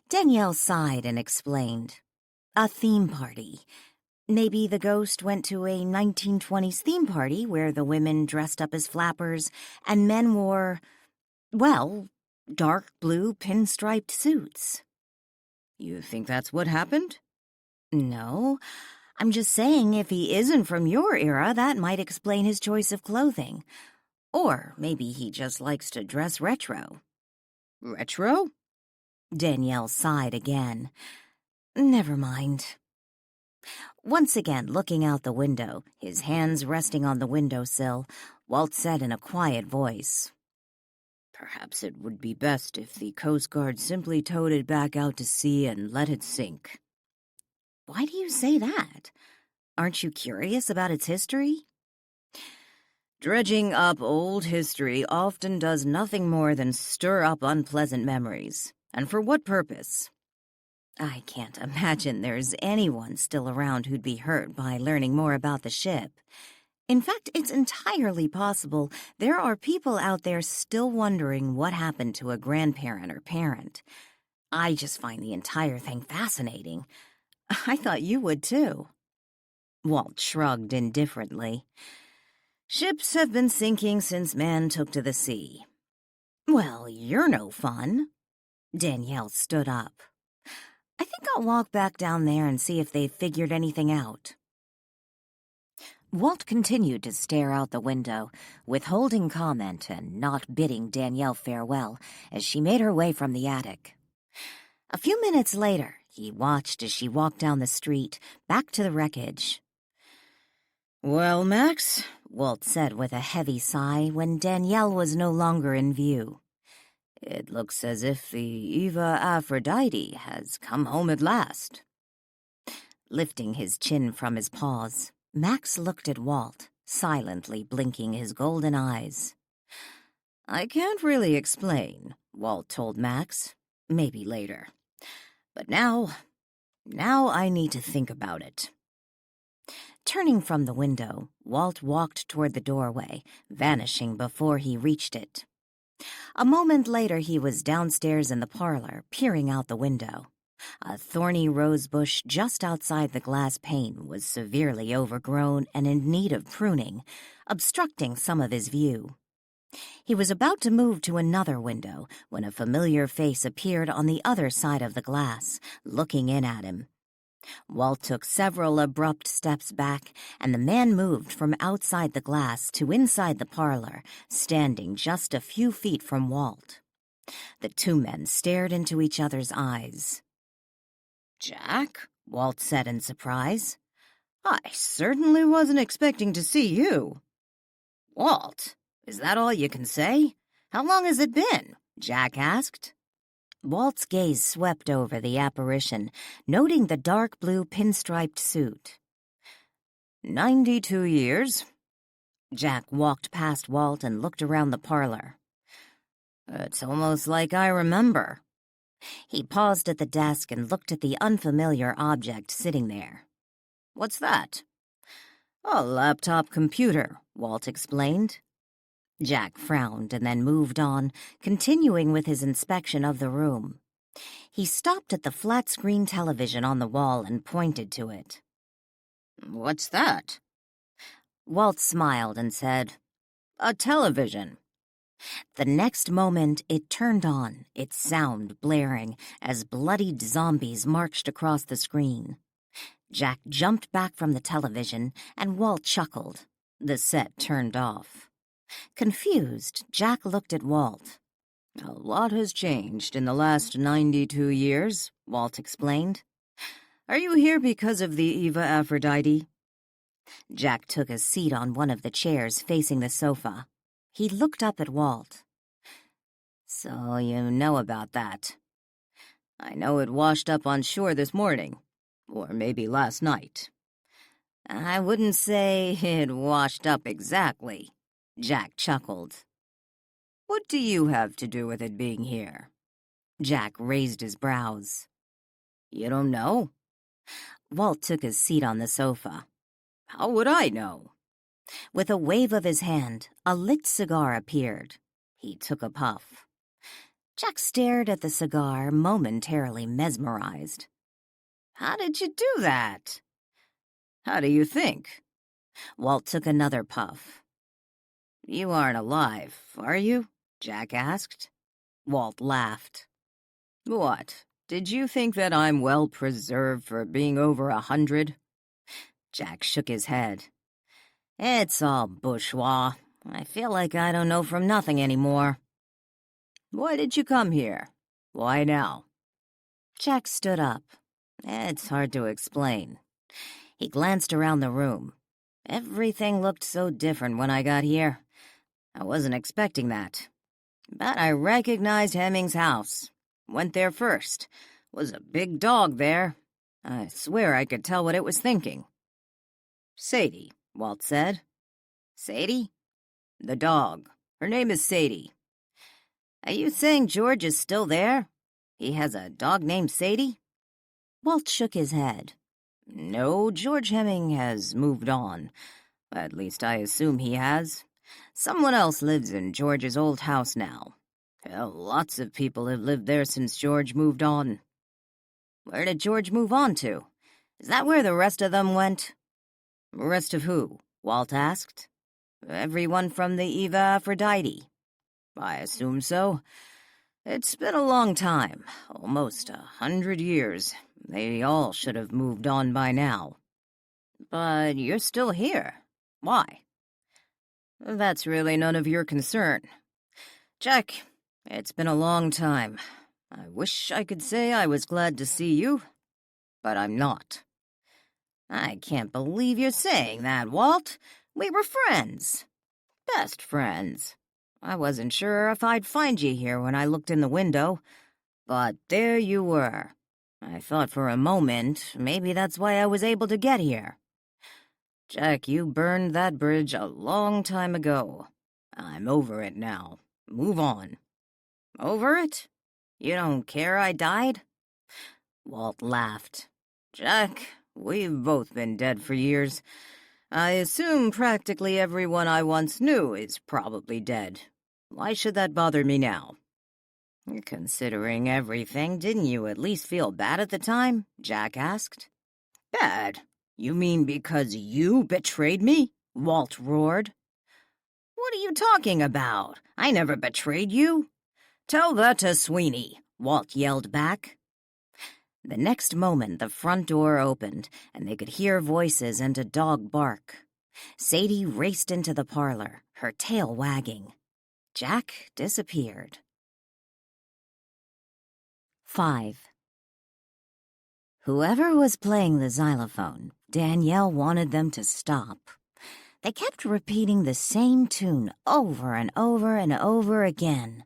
Danielle sighed and explained. "A theme party. Maybe the ghost went to a 1920s theme party where the women dressed up as flappers and men wore, well, dark blue pinstriped suits." "You think that's what happened?" "No. I'm just saying if he isn't from your era, that might explain his choice of clothing. Or maybe he just likes to dress retro." "Retro?" Danielle sighed again. "Never mind." Once again, looking out the window, his hands resting on the windowsill, Walt said in a quiet voice, "Perhaps it would be best if the Coast Guard simply towed it back out to sea and let it sink." "Why do you say that? Aren't you curious about its history?" "Dredging up old history often does nothing more than stir up unpleasant memories. And for what purpose?" "I can't imagine there's anyone still around who'd be hurt by learning more about the ship. In fact, it's entirely possible there are people out there still wondering what happened to a grandparent or parent. I just find the entire thing fascinating. I thought you would too." Walt shrugged indifferently. "Ships have been sinking since man took to the sea." "Well, you're no fun." Danielle stood up. "I think I'll walk back down there and see if they've figured anything out." Walt continued to stare out the window, withholding comment and not bidding Danielle farewell as she made her way from the attic. A few minutes later, he watched as she walked down the street, back to the wreckage. "Well, Max," Walt said with a heavy sigh when Danielle was no longer in view, "it looks as if the Eva Aphrodite has come home at last." Lifting his chin from his paws, Max looked at Walt, silently blinking his golden eyes. "I can't really explain," Walt told Max. "Maybe later. But now I need to think about it." Turning from the window, Walt walked toward the doorway, vanishing before he reached it. A moment later, he was downstairs in the parlor, peering out the window. A thorny rose bush just outside the glass pane was severely overgrown and in need of pruning, obstructing some of his view. He was about to move to another window when a familiar face appeared on the other side of the glass, looking in at him. Walt took several abrupt steps back, and the man moved from outside the glass to inside the parlor, standing just a few feet from Walt. The two men stared into each other's eyes. "Jack?" Walt said in surprise. "I certainly wasn't expecting to see you." "Walt, is that all you can say? How long has it been?" Jack asked. Walt's gaze swept over the apparition, noting the dark blue pinstriped suit. 92 years. Jack walked past Walt and looked around the parlor. "It's almost like I remember." He paused at the desk and looked at the unfamiliar object sitting there. "What's that?" "A laptop computer," Walt explained. Jack frowned and then moved on, continuing with his inspection of the room. He stopped at the flat-screen television on the wall and pointed to it. "What's that?" Walt smiled and said, "A television." The next moment, it turned on, its sound blaring, as bloodied zombies marched across the screen. Jack jumped back from the television, and Walt chuckled. The set turned off. Confused, Jack looked at Walt. "A lot has changed in the last 92 years, Walt explained. "Are you here because of the Eva Aphrodite?" Jack took a seat on one of the chairs facing the sofa. He looked up at Walt. "So you know about that." "I know it washed up on shore this morning, or maybe last night." "I wouldn't say it washed up exactly," Jack chuckled. "What do you have to do with it being here?" Jack raised his brows. "You don't know?" Walt took his seat on the sofa. "How would I know?" With a wave of his hand, a lit cigar appeared. He took a puff. Jack stared at the cigar, momentarily mesmerized. "How did you do that?" "How do you think?" Walt took another puff. "You aren't alive, are you?" Jack asked. Walt laughed. "What, did you think that I'm well preserved for being over 100? Jack shook his head. "It's all bourgeois. I feel like I don't know from nothing anymore." "Why did you come here? Why now?" Jack stood up. It's hard to explain. He glanced around the room. Everything looked so different when I got here. I wasn't expecting that. But I recognized Hemming's house. Went there first. Was a big dog there. I swear I could tell what it was thinking. "Sadie," Walt said. "Sadie?" "The dog. Her name is Sadie." "Are you saying George is still there? He has a dog named Sadie?" Walt shook his head. "No, George Hemming has moved on. At least I assume he has. Someone else lives in George's old house now. Hell, lots of people have lived there since George moved on." "Where did George move on to? Is that where the rest of them went?" "Rest of who?" Walt asked. "Everyone from the Eva Aphrodite." "I assume so. It's been a long time, almost 100 years. They all should have moved on by now." "But you're still here. Why?" "That's really none of your concern. Jack, it's been a long time. I wish I could say I was glad to see you, but I'm not." "I can't believe you're saying that, Walt. We were friends. Best friends. I wasn't sure if I'd find you here when I looked in the window, but there you were. I thought for a moment maybe that's why I was able to get here. Jack, you burned that bridge a long time ago. I'm over it now. Move on. Over it? You don't care I died? Walt laughed. Jack, we've both been dead for years. I assume practically everyone I once knew is probably dead. Why should that bother me now? Considering everything, didn't you at least feel bad at the time? Jack asked. Bad? You mean because you betrayed me? Walt roared. What are you talking about? I never betrayed you. Tell that to Sweeney, Walt yelled back. The next moment, the front door opened, and they could hear voices and a dog bark. Sadie raced into the parlor, her tail wagging. Jack disappeared. 5. Whoever was playing the xylophone, Danielle wanted them to stop. They kept repeating the same tune over and over and over again.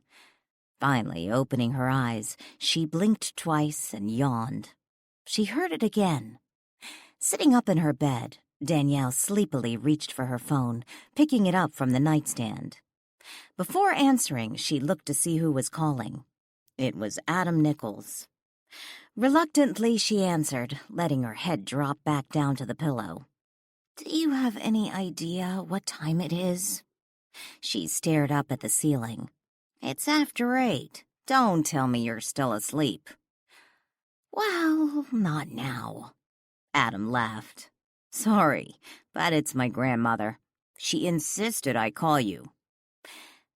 Finally, opening her eyes, she blinked twice and yawned. She heard it again. Sitting up in her bed, Danielle sleepily reached for her phone, picking it up from the nightstand. Before answering, she looked to see who was calling. It was Adam Nichols. Reluctantly, she answered, letting her head drop back down to the pillow. Do you have any idea what time it is? She stared up at the ceiling. It's after 8. Don't tell me you're still asleep. Well, not now. Adam laughed. Sorry, but it's my grandmother. She insisted I call you.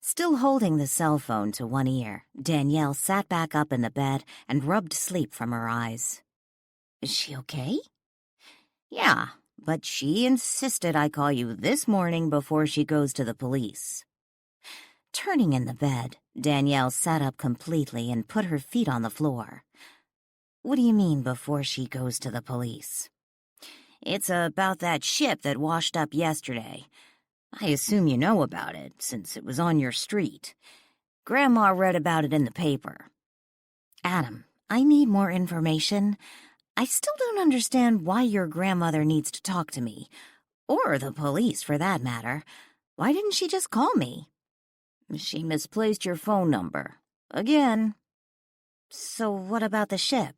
Still holding the cell phone to one ear, Danielle sat back up in the bed and rubbed sleep from her eyes. Is she okay? Yeah, but she insisted I call you this morning before she goes to the police. Turning in the bed, Danielle sat up completely and put her feet on the floor. What do you mean before she goes to the police? It's about that ship that washed up yesterday. I assume you know about it, since it was on your street. Grandma read about it in the paper. Adam, I need more information. I still don't understand why your grandmother needs to talk to me. Or the police, for that matter. Why didn't she just call me? She misplaced your phone number. Again. So what about the ship?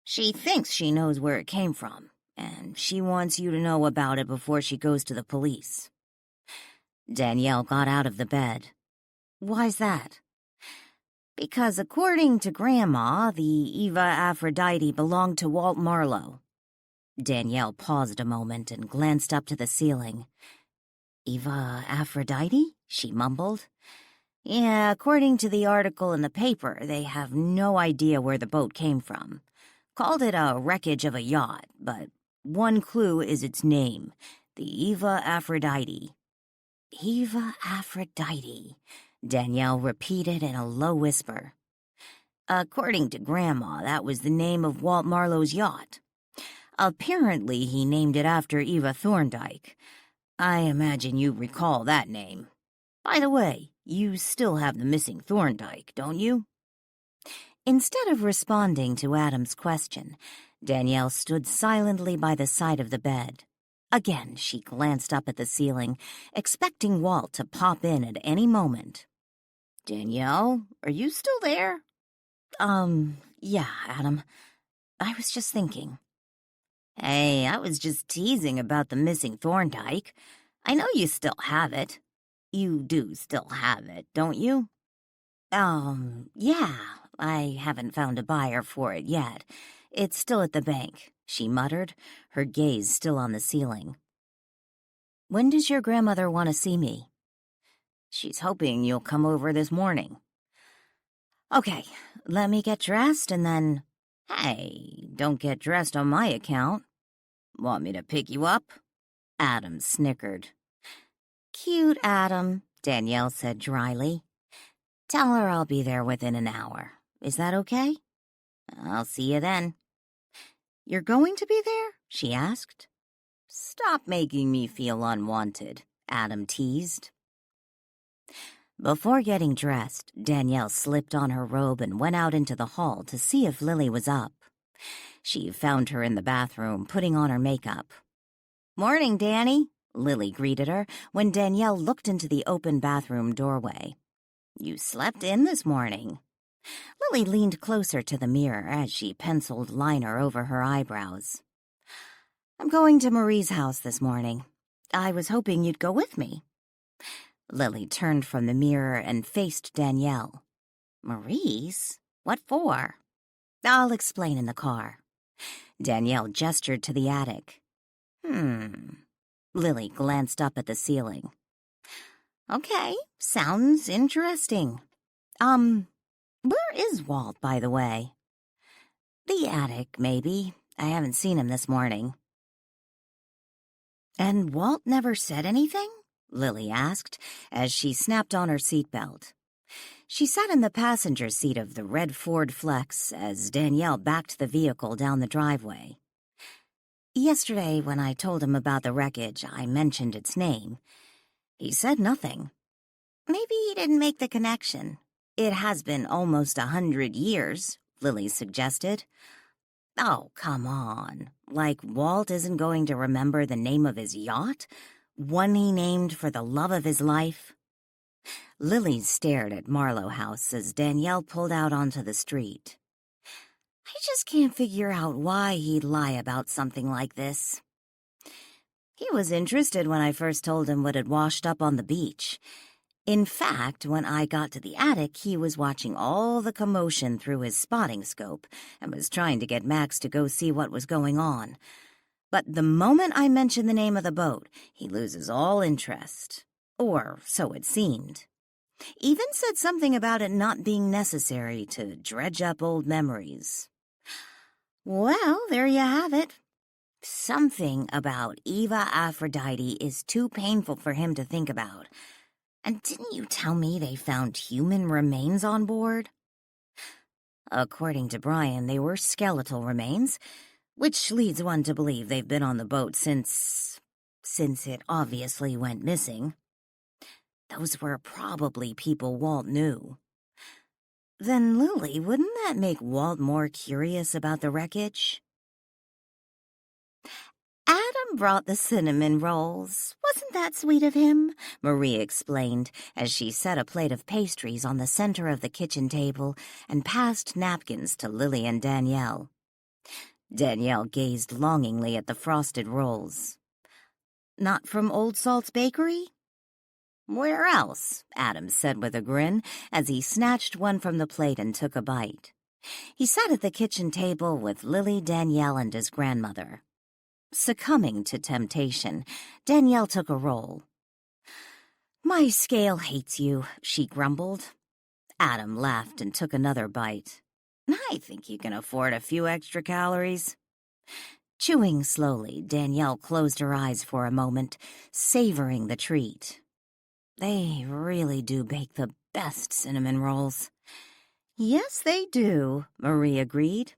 She thinks she knows where it came from, and she wants you to know about it before she goes to the police. Danielle got out of the bed. Why's that? Because according to Grandma, the Eva Aphrodite belonged to Walt Marlow. Danielle paused a moment and glanced up to the ceiling. Eva Aphrodite? She mumbled. Yeah, according to the article in the paper, they have no idea where the boat came from. Called it a wreckage of a yacht, but one clue is its name, the Eva Aphrodite. Eva Aphrodite, Danielle repeated in a low whisper. According to Grandma, that was the name of Walt Marlow's yacht. Apparently, he named it after Eva Thorndyke. I imagine you recall that name. By the way, you still have the missing Thorndyke, don't you? Instead of responding to Adam's question, Danielle stood silently by the side of the bed. Again, she glanced up at the ceiling, expecting Walt to pop in at any moment. Danielle, are you still there? Yeah, Adam. I was just thinking. Hey, I was just teasing about the missing Thorndyke. I know you still have it. You do still have it, don't you? Yeah. I haven't found a buyer for it yet. It's still at the bank, she muttered, her gaze still on the ceiling. When does your grandmother want to see me? She's hoping you'll come over this morning. Okay, let me get dressed and then... Hey, don't get dressed on my account. Want me to pick you up? Adam snickered. Cute, Adam, Danielle said dryly. Tell her I'll be there within an hour. Is that okay? I'll see you then. You're going to be there? She asked. Stop making me feel unwanted, Adam teased. Before getting dressed, Danielle slipped on her robe and went out into the hall to see if Lily was up. She found her in the bathroom, putting on her makeup. "Morning, Danny," Lily greeted her when Danielle looked into the open bathroom doorway. "You slept in this morning." Lily leaned closer to the mirror as she penciled liner over her eyebrows. "I'm going to Marie's house this morning. I was hoping you'd go with me." Lily turned from the mirror and faced Danielle. "Marie's? What for?" "I'll explain in the car." Danielle gestured to the attic. Lily glanced up at the ceiling. "Okay, sounds interesting. Where is Walt, by the way?" "The attic, maybe. I haven't seen him this morning." "And Walt never said anything?" Lily asked as she snapped on her seatbelt. She sat in the passenger seat of the red Ford Flex as Danielle backed the vehicle down the driveway. "Yesterday, when I told him about the wreckage, I mentioned its name. He said nothing. Maybe he didn't make the connection. It has been almost 100 years, Lily suggested. "Oh, come on. Like Walt isn't going to remember the name of his yacht? One he named for the love of his life?" Lily stared at Marlow House as Danielle pulled out onto the street. "I just can't figure out why he'd lie about something like this." "He was interested when I first told him what had washed up on the beach. In fact, when I got to the attic, he was watching all the commotion through his spotting scope and was trying to get Max to go see what was going on. But the moment I mentioned the name of the boat, he loses all interest. Or so it seemed. Even said something about it not being necessary to dredge up old memories." "Well, there you have it. Something about Eva Aphrodite is too painful for him to think about. And didn't you tell me they found human remains on board?" "According to Brian, they were skeletal remains, which leads one to believe they've been on the boat since it obviously went missing. Those were probably people Walt knew." "Then, Lily, wouldn't that make Walt more curious about the wreckage?" "Adam brought the cinnamon rolls. Wasn't that sweet of him?" Marie explained as she set a plate of pastries on the center of the kitchen table and passed napkins to Lily and Danielle. Danielle gazed longingly at the frosted rolls. "Not from Old Salt's bakery?" "Where else?" Adam said with a grin as he snatched one from the plate and took a bite. He sat at the kitchen table with Lily, Danielle, and his grandmother. Succumbing to temptation, Danielle took a roll. "My scale hates you," she grumbled. Adam laughed and took another bite. "I think you can afford a few extra calories." Chewing slowly, Danielle closed her eyes for a moment, savoring the treat. "They really do bake the best cinnamon rolls." "Yes, they do," Marie agreed.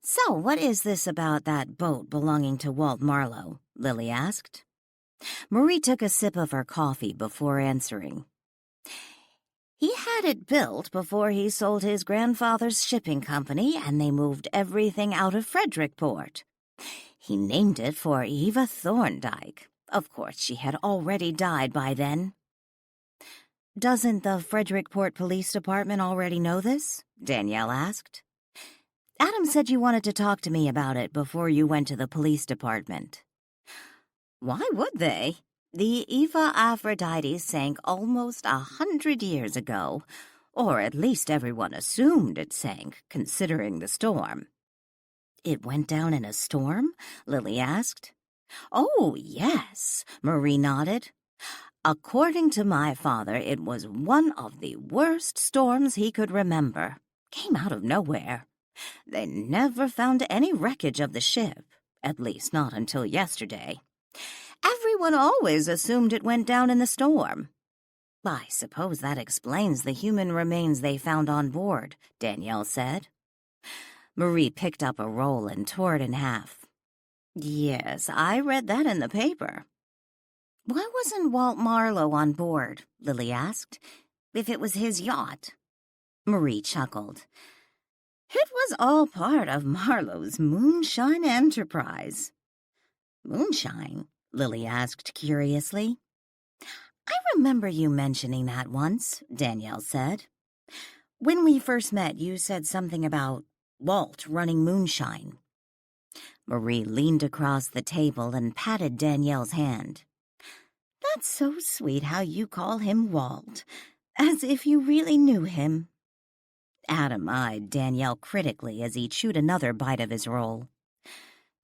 "So what is this about that boat belonging to Walt Marlow?" Lily asked. Marie took a sip of her coffee before answering. "He had it built before he sold his grandfather's shipping company and they moved everything out of Frederickport. He named it for Eva Thorndyke. Of course, she had already died by then." "Doesn't the Frederickport Police Department already know this?" Danielle asked. "Adam said you wanted to talk to me about it before you went to the police department." "Why would they? The Eva Aphrodite sank almost 100 years ago, or at least everyone assumed it sank, considering the storm." "It went down in a storm?" Lily asked. "Oh, yes," Marie nodded. "According to my father, it was one of the worst storms he could remember. Came out of nowhere. They never found any wreckage of the ship, at least not until yesterday. Everyone always assumed it went down in the storm." "I suppose that explains the human remains they found on board," Danielle said. Marie picked up a roll and tore it in half. "Yes, I read that in the paper." Why wasn't Walt Marlow on board? Lily asked. If it was his yacht. Marie chuckled. It was all part of Marlow's moonshine enterprise. Moonshine? Lily asked curiously. I remember you mentioning that once, Danielle said. When we first met, you said something about Walt running moonshine. Marie leaned across the table and patted Danielle's hand. That's so sweet how you call him Walt, as if you really knew him. Adam eyed Danielle critically as he chewed another bite of his roll.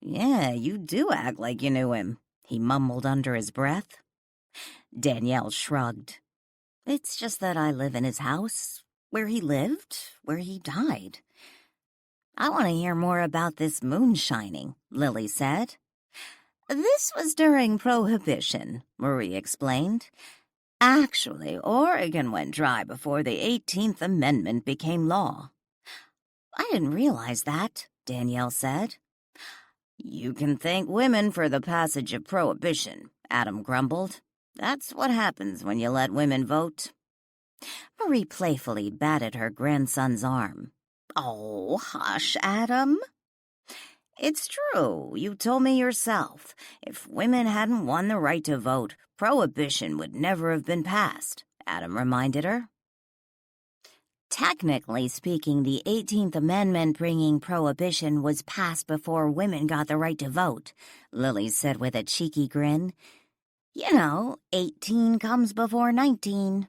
Yeah, you do act like you knew him, he mumbled under his breath. Danielle shrugged. It's just that I live in his house, where he lived, where he died. I want to hear more about this moonshining, Lily said. This was during Prohibition, Marie explained. Actually, Oregon went dry before the 18th Amendment became law. I didn't realize that, Danielle said. You can thank women for the passage of Prohibition, Adam grumbled. That's what happens when you let women vote. Marie playfully batted her grandson's arm. Oh, hush, Adam. It's true. You told me yourself. If women hadn't won the right to vote, Prohibition would never have been passed, Adam reminded her. Technically speaking, the 18th Amendment bringing Prohibition was passed before women got the right to vote, Lily said with a cheeky grin. You know, 18 comes before 19.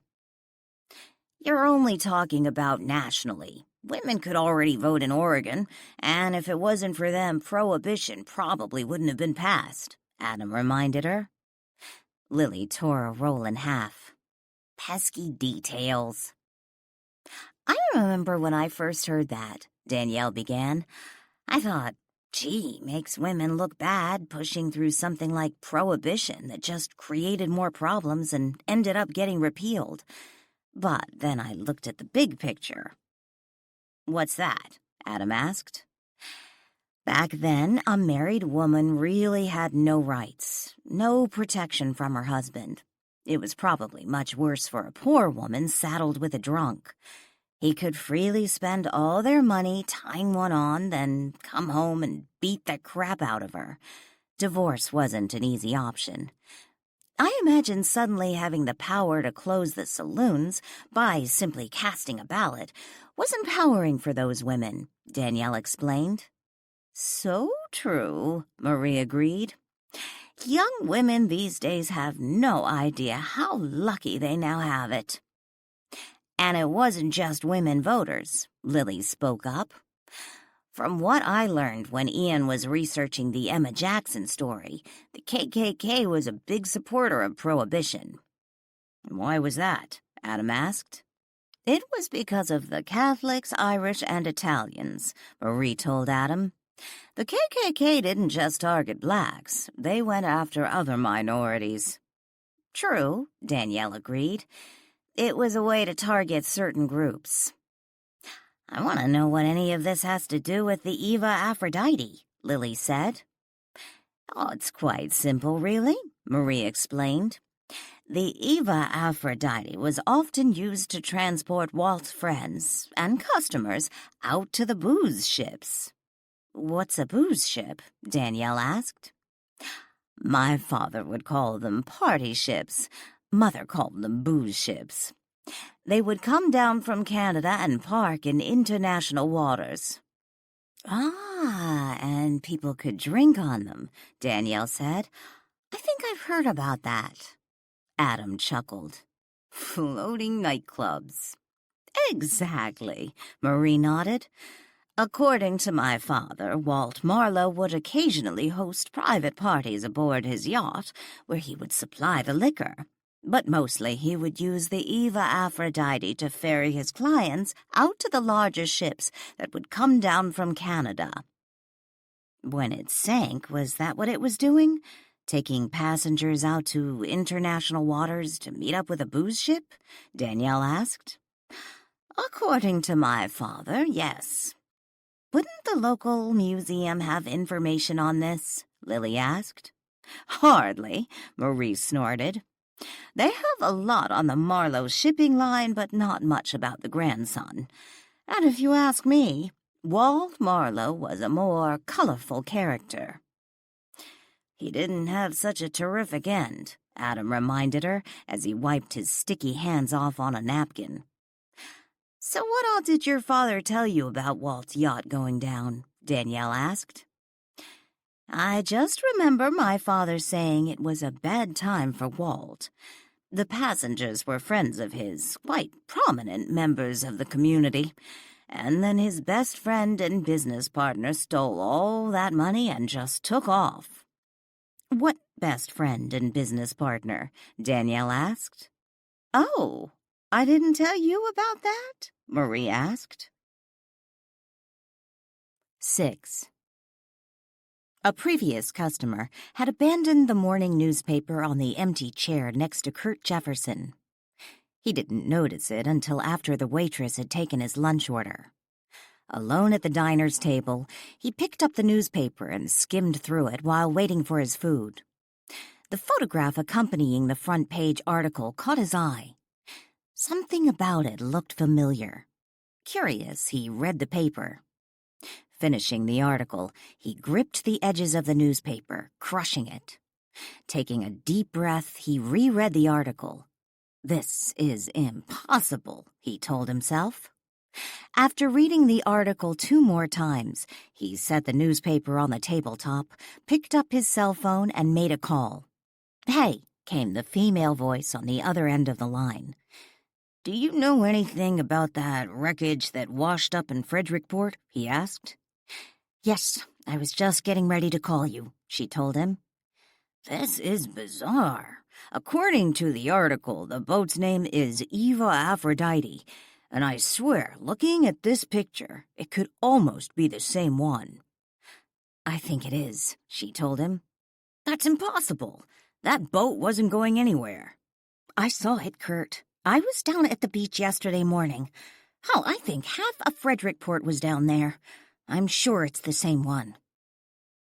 You're only talking about nationally. Women could already vote in Oregon, and if it wasn't for them, Prohibition probably wouldn't have been passed, Adam reminded her. Lily tore a roll in half. Pesky details. I remember when I first heard that, Danielle began. I thought, gee, makes women look bad pushing through something like Prohibition that just created more problems and ended up getting repealed. But then I looked at the big picture. What's that? Adam asked. Back then, a married woman really had no rights, no protection from her husband. It was probably much worse for a poor woman saddled with a drunk. He could freely spend all their money tying one on, then come home and beat the crap out of her. Divorce wasn't an easy option. I imagine suddenly having the power to close the saloons by simply casting a ballot was empowering for those women, Danielle explained. So true, Marie agreed. Young women these days have no idea how lucky they now have it. And it wasn't just women voters, Lily spoke up. From what I learned when Ian was researching the Emma Jackson story, the KKK was a big supporter of Prohibition. Why was that? Adam asked. It was because of the Catholics, Irish, and Italians, Marie told Adam. The KKK didn't just target blacks. They went after other minorities. True, Danielle agreed. It was a way to target certain groups. I want to know what any of this has to do with the Eva Aphrodite, Lily said. Oh, it's quite simple, really, Marie explained. The Eva Aphrodite was often used to transport Walt's friends and customers out to the booze ships. What's a booze ship? Danielle asked. My father would call them party ships. Mother called them booze ships. They would come down from Canada and park in international waters. Ah, and people could drink on them, Danielle said. I think I've heard about that. Adam chuckled. Floating nightclubs. Exactly, Marie nodded. According to my father, Walt Marlow would occasionally host private parties aboard his yacht where he would supply the liquor. But mostly he would use the Eva Aphrodite to ferry his clients out to the larger ships that would come down from Canada. When it sank, was that what it was doing? Taking passengers out to international waters to meet up with a booze ship? Danielle asked. According to my father, yes. Wouldn't the local museum have information on this? Lily asked. "Hardly," Marie snorted. "They have a lot on the Marlow shipping line, but not much about the grandson. And if you ask me, Walt Marlow was a more colorful character." "He didn't have such a terrific end," Adam reminded her as he wiped his sticky hands off on a napkin. "So what all did your father tell you about Walt's yacht going down?" Danielle asked. "I just remember my father saying it was a bad time for Walt. The passengers were friends of his, quite prominent members of the community, and then his best friend and business partner stole all that money and just took off." "What best friend and business partner?" Danielle asked. "Oh, I didn't tell you about that?" Marie asked. 6. A previous customer had abandoned the morning newspaper on the empty chair next to Kurt Jefferson. He didn't notice it until after the waitress had taken his lunch order. Alone at the diner's table, he picked up the newspaper and skimmed through it while waiting for his food. The photograph accompanying the front page article caught his eye. Something about it looked familiar. Curious, he read the paper. Finishing the article, he gripped the edges of the newspaper, crushing it. Taking a deep breath, he reread the article. "This is impossible," he told himself. After reading the article 2 more times, he set the newspaper on the tabletop, picked up his cell phone, and made a call. "Hey," came the female voice on the other end of the line. "Do you know anything about that wreckage that washed up in Frederickport?" he asked. "Yes, I was just getting ready to call you," she told him. "This is bizarre. According to the article, the boat's name is Eva Aphrodite, and I swear, looking at this picture, it could almost be the same one." "I think it is," she told him. "That's impossible. That boat wasn't going anywhere." "I saw it, Kurt. I was down at the beach yesterday morning. Hell, I think half of Frederickport was down there. I'm sure it's the same one."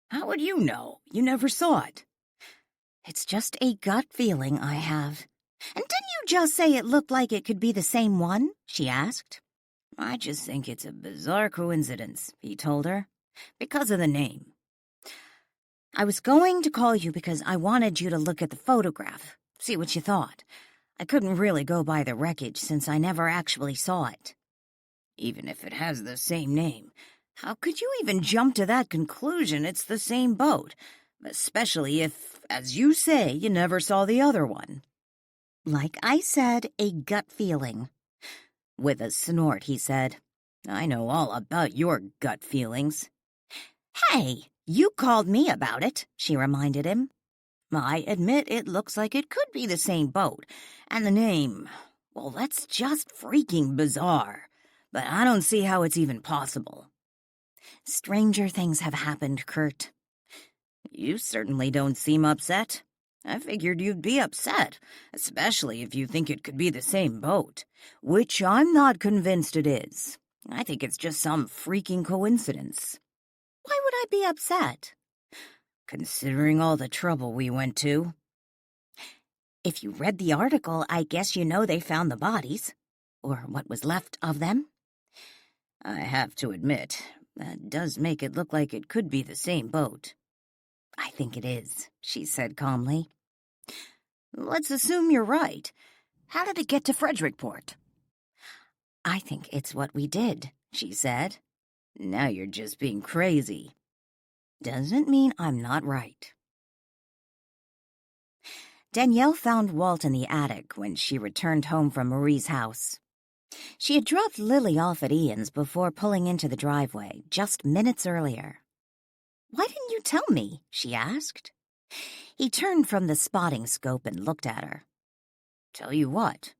"How would you know? You never saw it." "It's just a gut feeling I have." "And didn't you just say it looked like it could be the same one?" she asked. "I just think it's a bizarre coincidence," he told her, "because of the name." "I was going to call you because I wanted you to look at the photograph, see what you thought. I couldn't really go by the wreckage since I never actually saw it." "Even if it has the same name, how could you even jump to that conclusion it's the same boat, especially if, as you say, you never saw the other one?" "Like I said, a gut feeling." With a snort, he said, "I know all about your gut feelings." "Hey, you called me about it," she reminded him. "I admit it looks like it could be the same boat, and the name, well, that's just freaking bizarre. But I don't see how it's even possible." "Stranger things have happened, Kurt." "You certainly don't seem upset. I figured you'd be upset, especially if you think it could be the same boat, which I'm not convinced it is. I think it's just some freaking coincidence." "Why would I be upset?" "Considering all the trouble we went to." "If you read the article, I guess you know they found the bodies, or what was left of them." "I have to admit, that does make it look like it could be the same boat." "I think it is," she said calmly. "Let's assume you're right. How did it get to Frederickport?" "I think it's what we did," she said. "Now you're just being crazy." "Doesn't mean I'm not right." Danielle found Walt in the attic when she returned home from Marie's house. She had dropped Lily off at Ian's before pulling into the driveway just minutes earlier. "Why didn't you tell me?" she asked. He turned from the spotting scope and looked at her. "Tell you what?"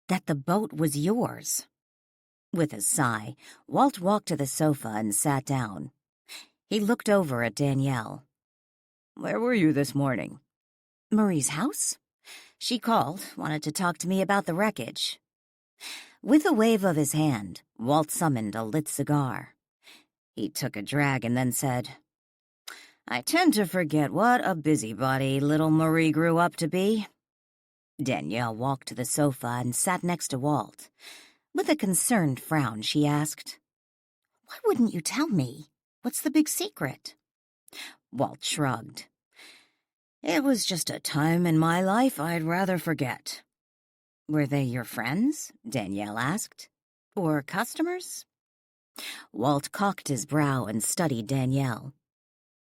"That the boat was yours." With a sigh, Walt walked to the sofa and sat down. He looked over at Danielle. "Where were you this morning?" "Marie's house. She called, wanted to talk to me about the wreckage." With a wave of his hand, Walt summoned a lit cigar. He took a drag and then said, I tend to forget what a busybody little Marie grew up to be. Danielle walked to the sofa and sat next to Walt. With a concerned frown, she asked, "Why wouldn't you tell me? What's the big secret?" Walt shrugged. "It was just a time in my life I'd rather forget." "Were they your friends?" Danielle asked. "Or customers?" Walt cocked his brow and studied Danielle.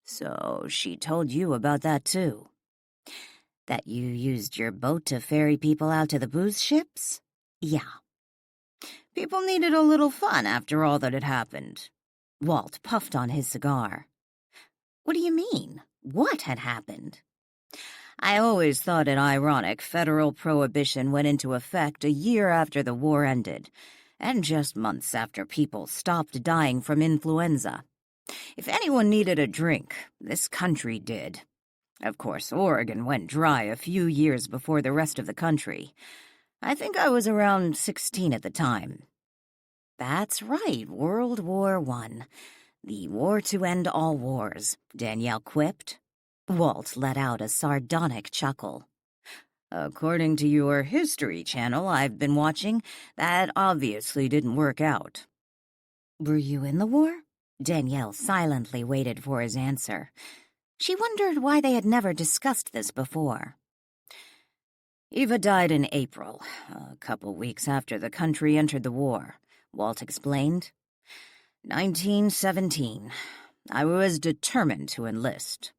"So she told you about that, too? That you used your boat to ferry people out to the booze ships?" "Yeah." "People needed a little fun after all that had happened." Walt puffed on his cigar. "What do you mean? What had happened?" "I always thought it ironic federal prohibition went into effect a year after the war ended, and just months after people stopped dying from influenza. If anyone needed a drink, this country did. Of course, Oregon went dry a few years before the rest of the country. I think I was around 16 at the time." "That's right, World War I. The war to end all wars," Danielle quipped. Walt let out a sardonic chuckle. "According to your History Channel I've been watching, that obviously didn't work out." "Were you in the war?" Danielle silently waited for his answer. She wondered why they had never discussed this before. "Eva died in April, a couple weeks after the country entered the war," Walt explained. 1917. I was determined to enlist.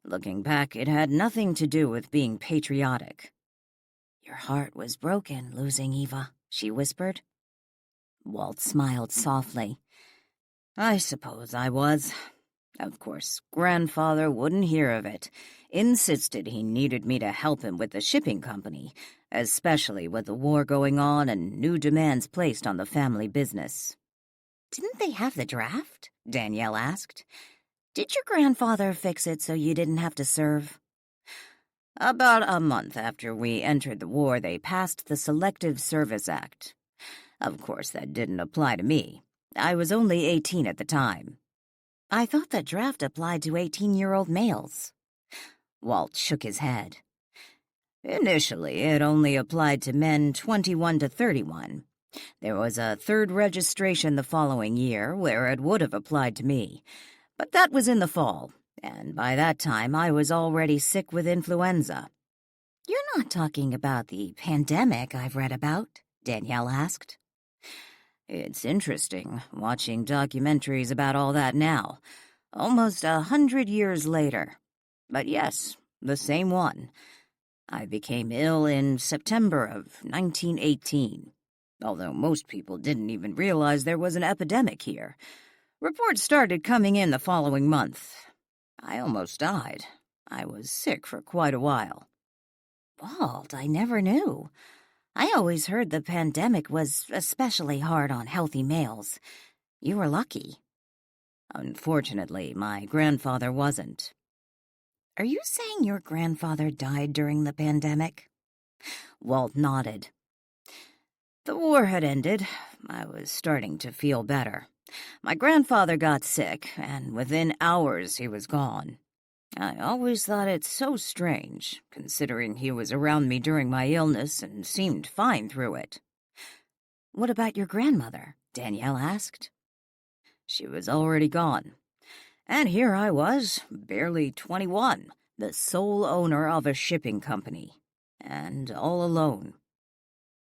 Looking back, it had nothing to do with being patriotic." "Your heart was broken losing Eva," she whispered. Walt smiled softly. "I suppose I was. Of course, Grandfather wouldn't hear of it. Insisted he needed me to help him with the shipping company, especially with the war going on and new demands placed on the family business." "Didn't they have the draft?" Danielle asked. "Did your grandfather fix it so you didn't have to serve?" "About a month after we entered the war, they passed the Selective Service Act. Of course, that didn't apply to me. I was only 18 at the time." "I thought the draft applied to 18-year-old males." Walt shook his head. "Initially, it only applied to men 21 to 31. There was a third registration the following year where it would have applied to me, but that was in the fall, and by that time I was already sick with influenza." "You're not talking about the pandemic I've read about?" Danielle asked. "It's interesting, watching documentaries about all that now, almost 100 years later. But yes, the same one. I became ill in September of 1918. Although most people didn't even realize there was an epidemic here. Reports started coming in the following month. I almost died. I was sick for quite a while." "Walt, I never knew. I always heard the pandemic was especially hard on healthy males. You were lucky." "Unfortunately, my grandfather wasn't." "Are you saying your grandfather died during the pandemic?" Walt nodded. "The war had ended. I was starting to feel better. My grandfather got sick, and within hours he was gone. I always thought it so strange, considering he was around me during my illness and seemed fine through it." "What about your grandmother?" Danielle asked. "She was already gone. And here I was, barely 21, the sole owner of a shipping company, and all alone."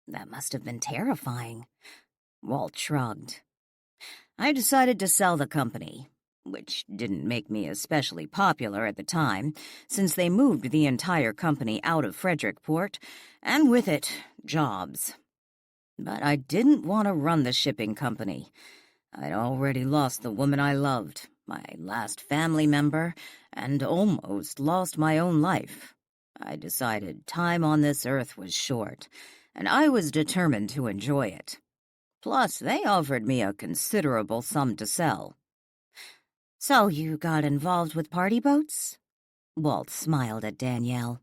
"That must have been terrifying." Walt shrugged. "I decided to sell the company, which didn't make me especially popular at the time, since they moved the entire company out of Frederickport, and with it, jobs. But I didn't want to run the shipping company. I'd already lost the woman I loved, my last family member, and almost lost my own life. I decided time on this earth was short, and I was determined to enjoy it. Plus, they offered me a considerable sum to sell." "So you got involved with party boats?" Walt smiled at Danielle.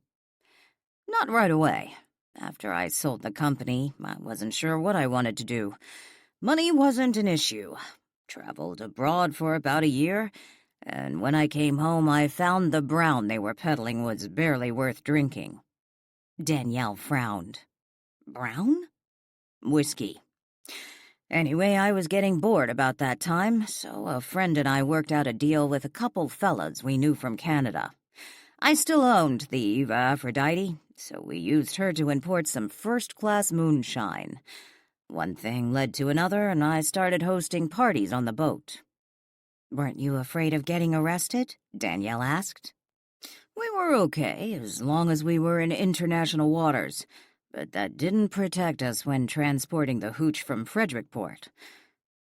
"Not right away. After I sold the company, I wasn't sure what I wanted to do. Money wasn't an issue. Traveled abroad for about a year, And when I came home, I found the brown they were peddling was barely worth drinking." Danielle frowned. "Brown?" "Whiskey. Anyway, I was getting bored about that time, so a friend and I worked out a deal with a couple fellas we knew from Canada. I still owned the Eva Aphrodite, so we used her to import some first-class moonshine. One thing led to another, and I started hosting parties on the boat." "Weren't you afraid of getting arrested?" Danielle asked. "We were okay, as long as we were in international waters, but that didn't protect us when transporting the hooch from Frederickport.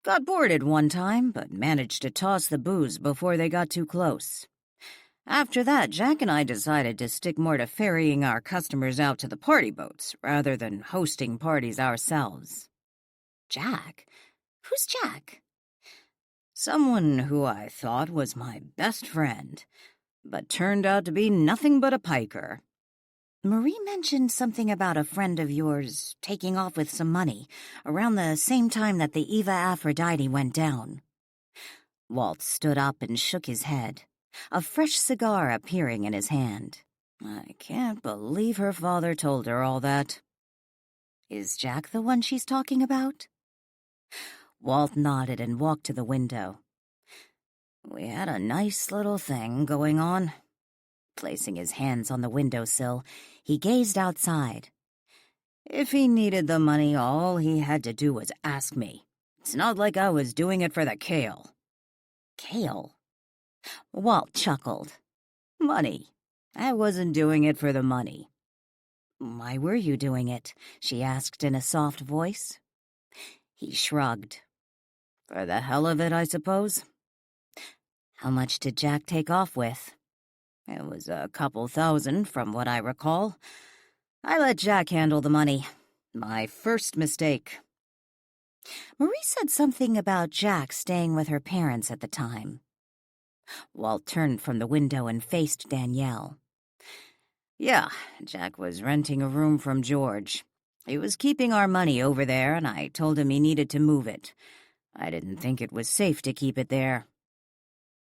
Got boarded one time, but managed to toss the booze before they got too close. After that, Jack and I decided to stick more to ferrying our customers out to the party boats rather than hosting parties ourselves." "Jack? Who's Jack?" "Someone who I thought was my best friend, but turned out to be nothing but a piker." "Marie mentioned something about a friend of yours taking off with some money around the same time that the Eva Aphrodite went down." Walt stood up and shook his head, a fresh cigar appearing in his hand. "I can't believe her father told her all that." "Is Jack the one she's talking about?" Walt nodded and walked to the window. "We had a nice little thing going on." Placing his hands on the windowsill, he gazed outside. "If he needed the money, all he had to do was ask me. It's not like I was doing it for the kale." "Kale?" Walt chuckled. "Money. I wasn't doing it for the money." "Why were you doing it?" she asked in a soft voice. He shrugged. "For the hell of it, I suppose." "How much did Jack take off with?" "It was a couple thousand, from what I recall. I let Jack handle the money. My first mistake." "Marie said something about Jack staying with her parents at the time." Walt turned from the window and faced Danielle. "Yeah, Jack was renting a room from George. He was keeping our money over there, and I told him he needed to move it. I didn't think it was safe to keep it there."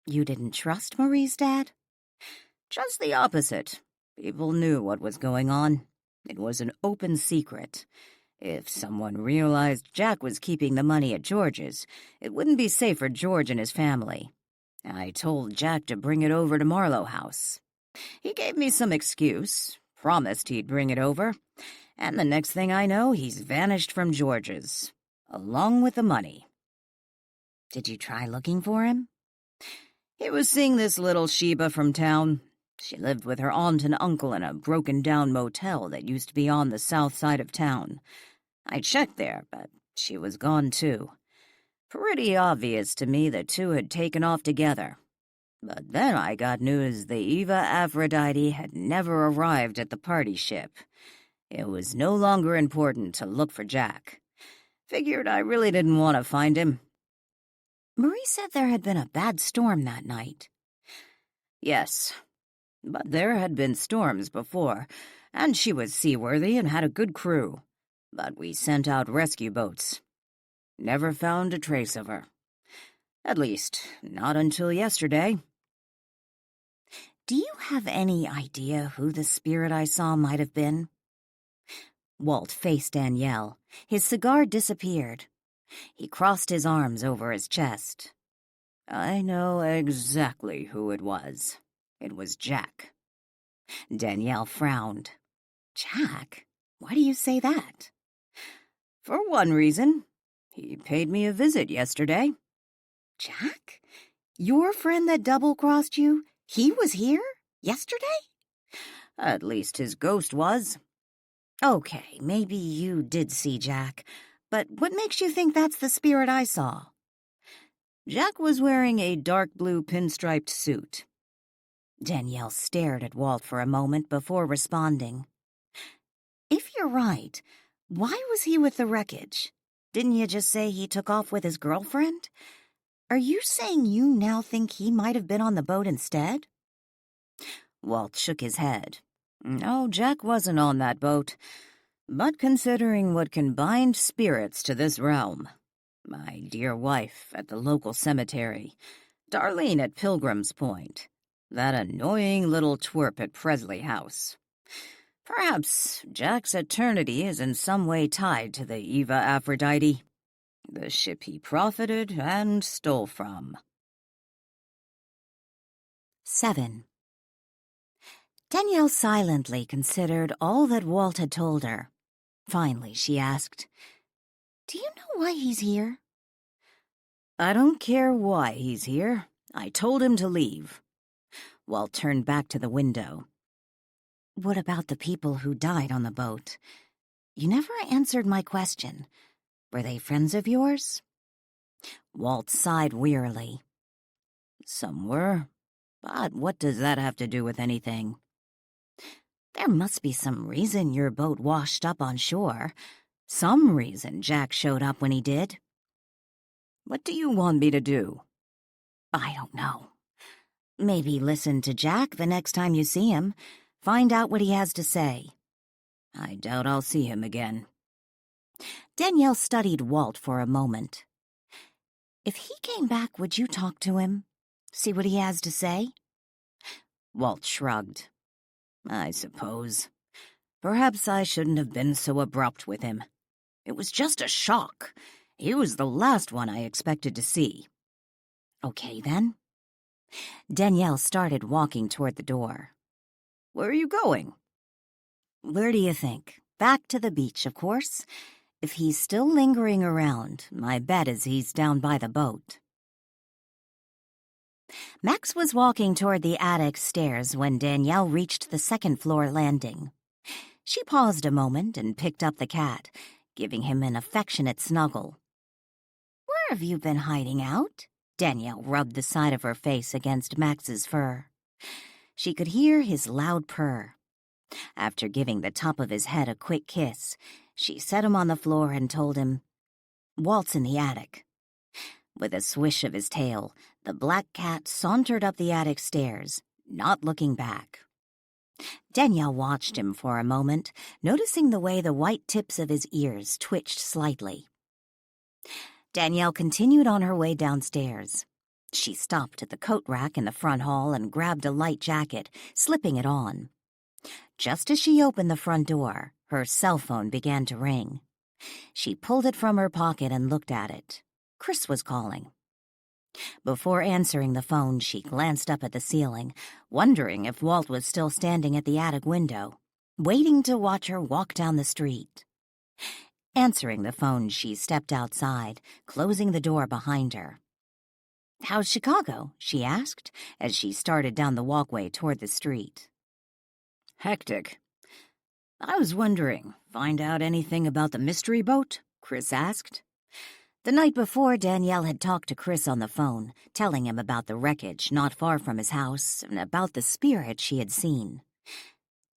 "You didn't trust Marie's dad?" "Just the opposite. People knew what was going on. It was an open secret. If someone realized Jack was keeping the money at George's, it wouldn't be safe for George and his family. I told Jack to bring it over to Marlow House. He gave me some excuse, promised he'd bring it over, and the next thing I know, he's vanished from George's, along with the money." "Did you try looking for him?" "He was seeing this little Sheba from town. She lived with her aunt and uncle in a broken-down motel that used to be on the south side of town. I checked there, but she was gone too. Pretty obvious to me the two had taken off together. But then I got news the Eva Aphrodite had never arrived at the party ship. It was no longer important to look for Jack. Figured I really didn't want to find him." "Marie said there had been a bad storm that night." "Yes, but there had been storms before, and she was seaworthy and had a good crew. But we sent out rescue boats. Never found a trace of her. At least, not until yesterday." "Do you have any idea who the spirit I saw might have been?" Walt faced Danielle. His cigar disappeared. He crossed his arms over his chest. "I know exactly who it was. It was Jack." Danielle frowned. "Jack? Why do you say that?" "For one reason. He paid me a visit yesterday." "Jack? Your friend that double-crossed you? He was here? Yesterday?" At least his ghost was. Okay, maybe you did see Jack, but what makes you think that's the spirit I saw? Jack was wearing a dark blue pinstriped suit. Danielle stared at Walt for a moment before responding. If you're right, why was he with the wreckage? Didn't you just say he took off with his girlfriend? Are you saying you now think he might have been on the boat instead? Walt shook his head. No, Jack wasn't on that boat. But considering what can bind spirits to this realm, my dear wife at the local cemetery, Darlene at Pilgrim's Point. That annoying little twerp at Presley House. Perhaps Jack's eternity is in some way tied to the Eva Aphrodite, the ship he profited and stole from. 7. Danielle silently considered all that Walt had told her. Finally, she asked, "Do you know why he's here?" I don't care why he's here. I told him to leave. Walt turned back to the window. "What about the people who died on the boat? You never answered my question. Were they friends of yours?" Walt sighed wearily. Some were, but what does that have to do with anything? "There must be some reason your boat washed up on shore. Some reason Jack showed up when he did. What do you want me to do?" "I don't know. Maybe listen to Jack the next time you see him. Find out what he has to say." I doubt I'll see him again. Danielle studied Walt for a moment. "If he came back, would you talk to him? See what he has to say?" Walt shrugged. I suppose. Perhaps I shouldn't have been so abrupt with him. It was just a shock. He was the last one I expected to see. "Okay, then." Danielle started walking toward the door. Where are you going? "Where do you think? Back to the beach, of course. If he's still lingering around, my bet is he's down by the boat." Max was walking toward the attic stairs when Danielle reached the second-floor landing. She paused a moment and picked up the cat, giving him an affectionate snuggle. "Where have you been hiding out?" Danielle rubbed the side of her face against Max's fur. She could hear his loud purr. After giving the top of his head a quick kiss, she set him on the floor and told him, "Walt's in the attic." With a swish of his tail, the black cat sauntered up the attic stairs, not looking back. Danielle watched him for a moment, noticing the way the white tips of his ears twitched slightly. Danielle continued on her way downstairs. She stopped at the coat rack in the front hall and grabbed a light jacket, slipping it on. Just as she opened the front door, her cell phone began to ring. She pulled it from her pocket and looked at it. Chris was calling. Before answering the phone, she glanced up at the ceiling, wondering if Walt was still standing at the attic window, waiting to watch her walk down the street. Answering the phone, she stepped outside, closing the door behind her. "How's Chicago?" she asked, as she started down the walkway toward the street. Hectic. I was wondering, find out anything about the mystery boat? Chris asked. The night before, Danielle had talked to Chris on the phone, telling him about the wreckage not far from his house and about the spirit she had seen.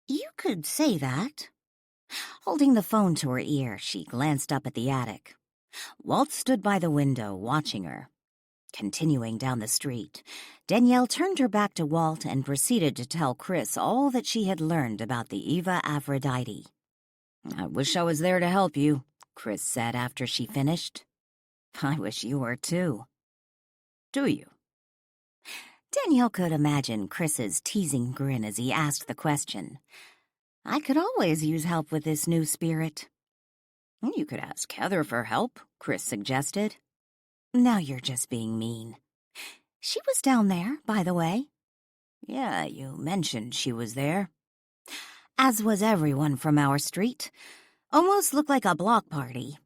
"You could say that." Holding the phone to her ear, she glanced up at the attic. Walt stood by the window, watching her. Continuing down the street, Danielle turned her back to Walt and proceeded to tell Chris all that she had learned about the Eva Aphrodite. I wish I was there to help you, Chris said after she finished. "I wish you were too." Do you? Danielle could imagine Chris's teasing grin as he asked the question. "I could always use help with this new spirit." You could ask Heather for help, Chris suggested. "Now you're just being mean. She was down there, by the way." "Yeah, you mentioned she was there." "As was everyone from our street. Almost looked like a block party."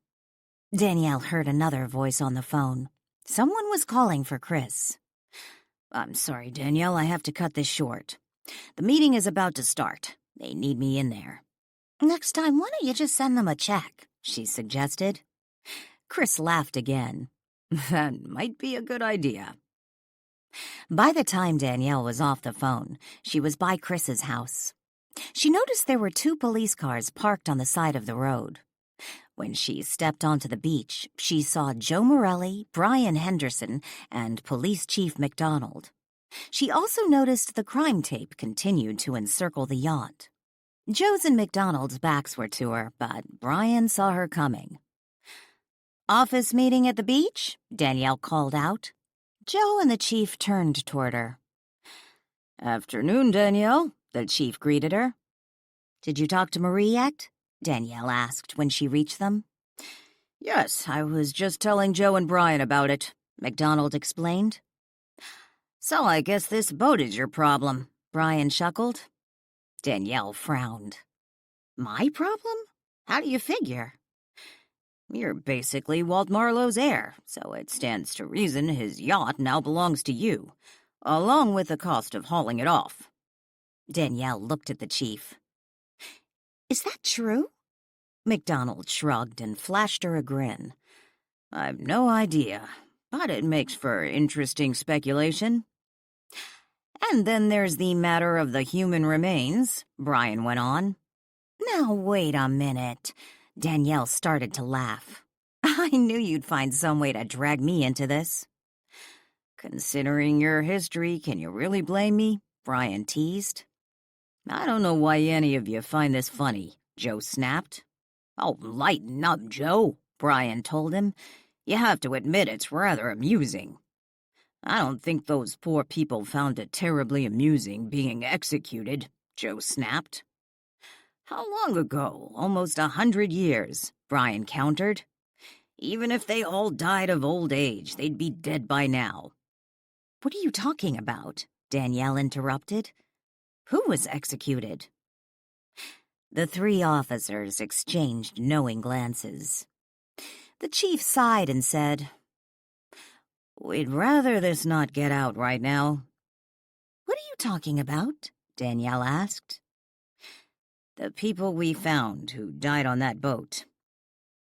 Danielle heard another voice on the phone. Someone was calling for Chris. "I'm sorry, Danielle, I have to cut this short. The meeting is about to start. They need me in there." "Next time, why don't you just send them a check?" she suggested. Chris laughed again. "That might be a good idea." By the time Danielle was off the phone, she was by Chris's house. She noticed there were 2 police cars parked on the side of the road. When she stepped onto the beach, she saw Joe Morelli, Brian Henderson, and Police Chief McDonald. She also noticed the crime tape continued to encircle the yacht. Joe's and McDonald's backs were to her, but Brian saw her coming. "Office meeting at the beach?" Danielle called out. Joe and the chief turned toward her. "Afternoon, Danielle," the chief greeted her. "Did you talk to Marie yet?" Danielle asked when she reached them. "Yes, I was just telling Joe and Brian about it," MacDonald explained. "So I guess this boat is your problem," Brian chuckled. Danielle frowned. "My problem? How do you figure?" "You're basically Walt Marlow's heir, so it stands to reason his yacht now belongs to you, along with the cost of hauling it off." Danielle looked at the chief. "Is that true?" MacDonald shrugged and flashed her a grin. "I've no idea, but it makes for interesting speculation." "And then there's the matter of the human remains," Brian went on. "Now, wait a minute." Danielle started to laugh. "I knew you'd find some way to drag me into this." "Considering your history, can you really blame me?" Brian teased. "I don't know why any of you find this funny," Joe snapped. "Oh, lighten up, Joe," Brian told him. "You have to admit it's rather amusing." "I don't think those poor people found it terribly amusing being executed," Joe snapped. "How long ago? Almost 100 years," Brian countered. "Even if they all died of old age, they'd be dead by now." "What are you talking about?" Danielle interrupted. "Who was executed?" The three officers exchanged knowing glances. The chief sighed and said, "We'd rather this not get out right now." "What are you talking about?" Danielle asked. "The people we found who died on that boat."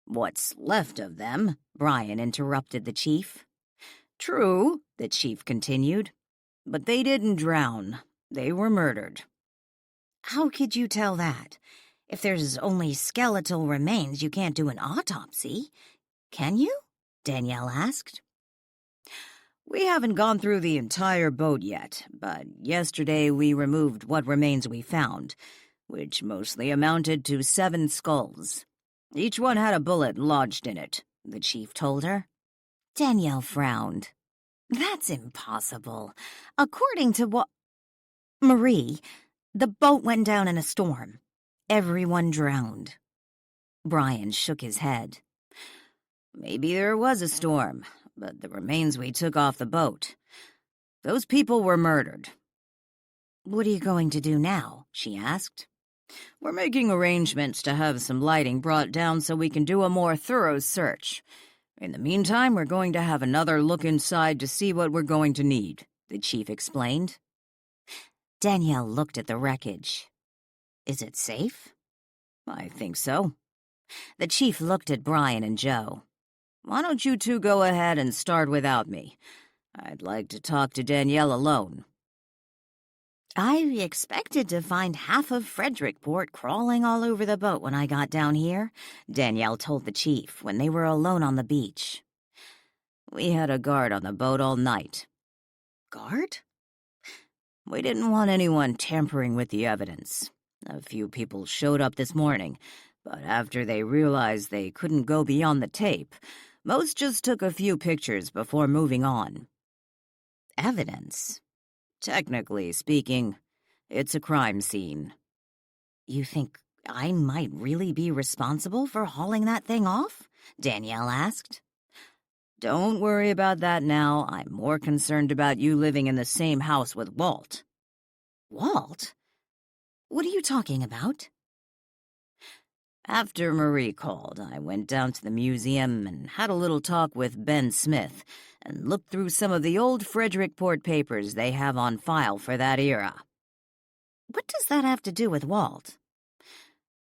"What's left of them," Brian interrupted the chief. "True," the chief continued, "but they didn't drown. They were murdered." "How could you tell that? If there's only skeletal remains, you can't do an autopsy. Can you?" Danielle asked. "We haven't gone through the entire boat yet, but yesterday we removed what remains we found, which mostly amounted to 7 skulls. Each one had a bullet lodged in it," the chief told her. Danielle frowned. "That's impossible. According to what—" "Marie, the boat went down in a storm. Everyone drowned." Brian shook his head. "Maybe there was a storm, but the remains we took off the boat. Those people were murdered." "What are you going to do now?" she asked. "We're making arrangements to have some lighting brought down so we can do a more thorough search. In the meantime, we're going to have another look inside to see what we're going to need," the chief explained. Danielle looked at the wreckage. "Is it safe?" "I think so." The chief looked at Brian and Joe. "Why don't you two go ahead and start without me? I'd like to talk to Danielle alone." "I expected to find half of Frederickport crawling all over the boat when I got down here," Danielle told the chief when they were alone on the beach. "We had a guard on the boat all night." "Guard?" "We didn't want anyone tampering with the evidence. A few people showed up this morning, but after they realized they couldn't go beyond the tape, most just took a few pictures before moving on." "Evidence?" "Technically speaking, it's a crime scene." "You think I might really be responsible for hauling that thing off?" Danielle asked. "Don't worry about that now. I'm more concerned about you living in the same house with Walt." "Walt? What are you talking about?" "After Marie called, I went down to the museum and had a little talk with Ben Smith and looked through some of the old Frederickport papers they have on file for that era." "What does that have to do with Walt?"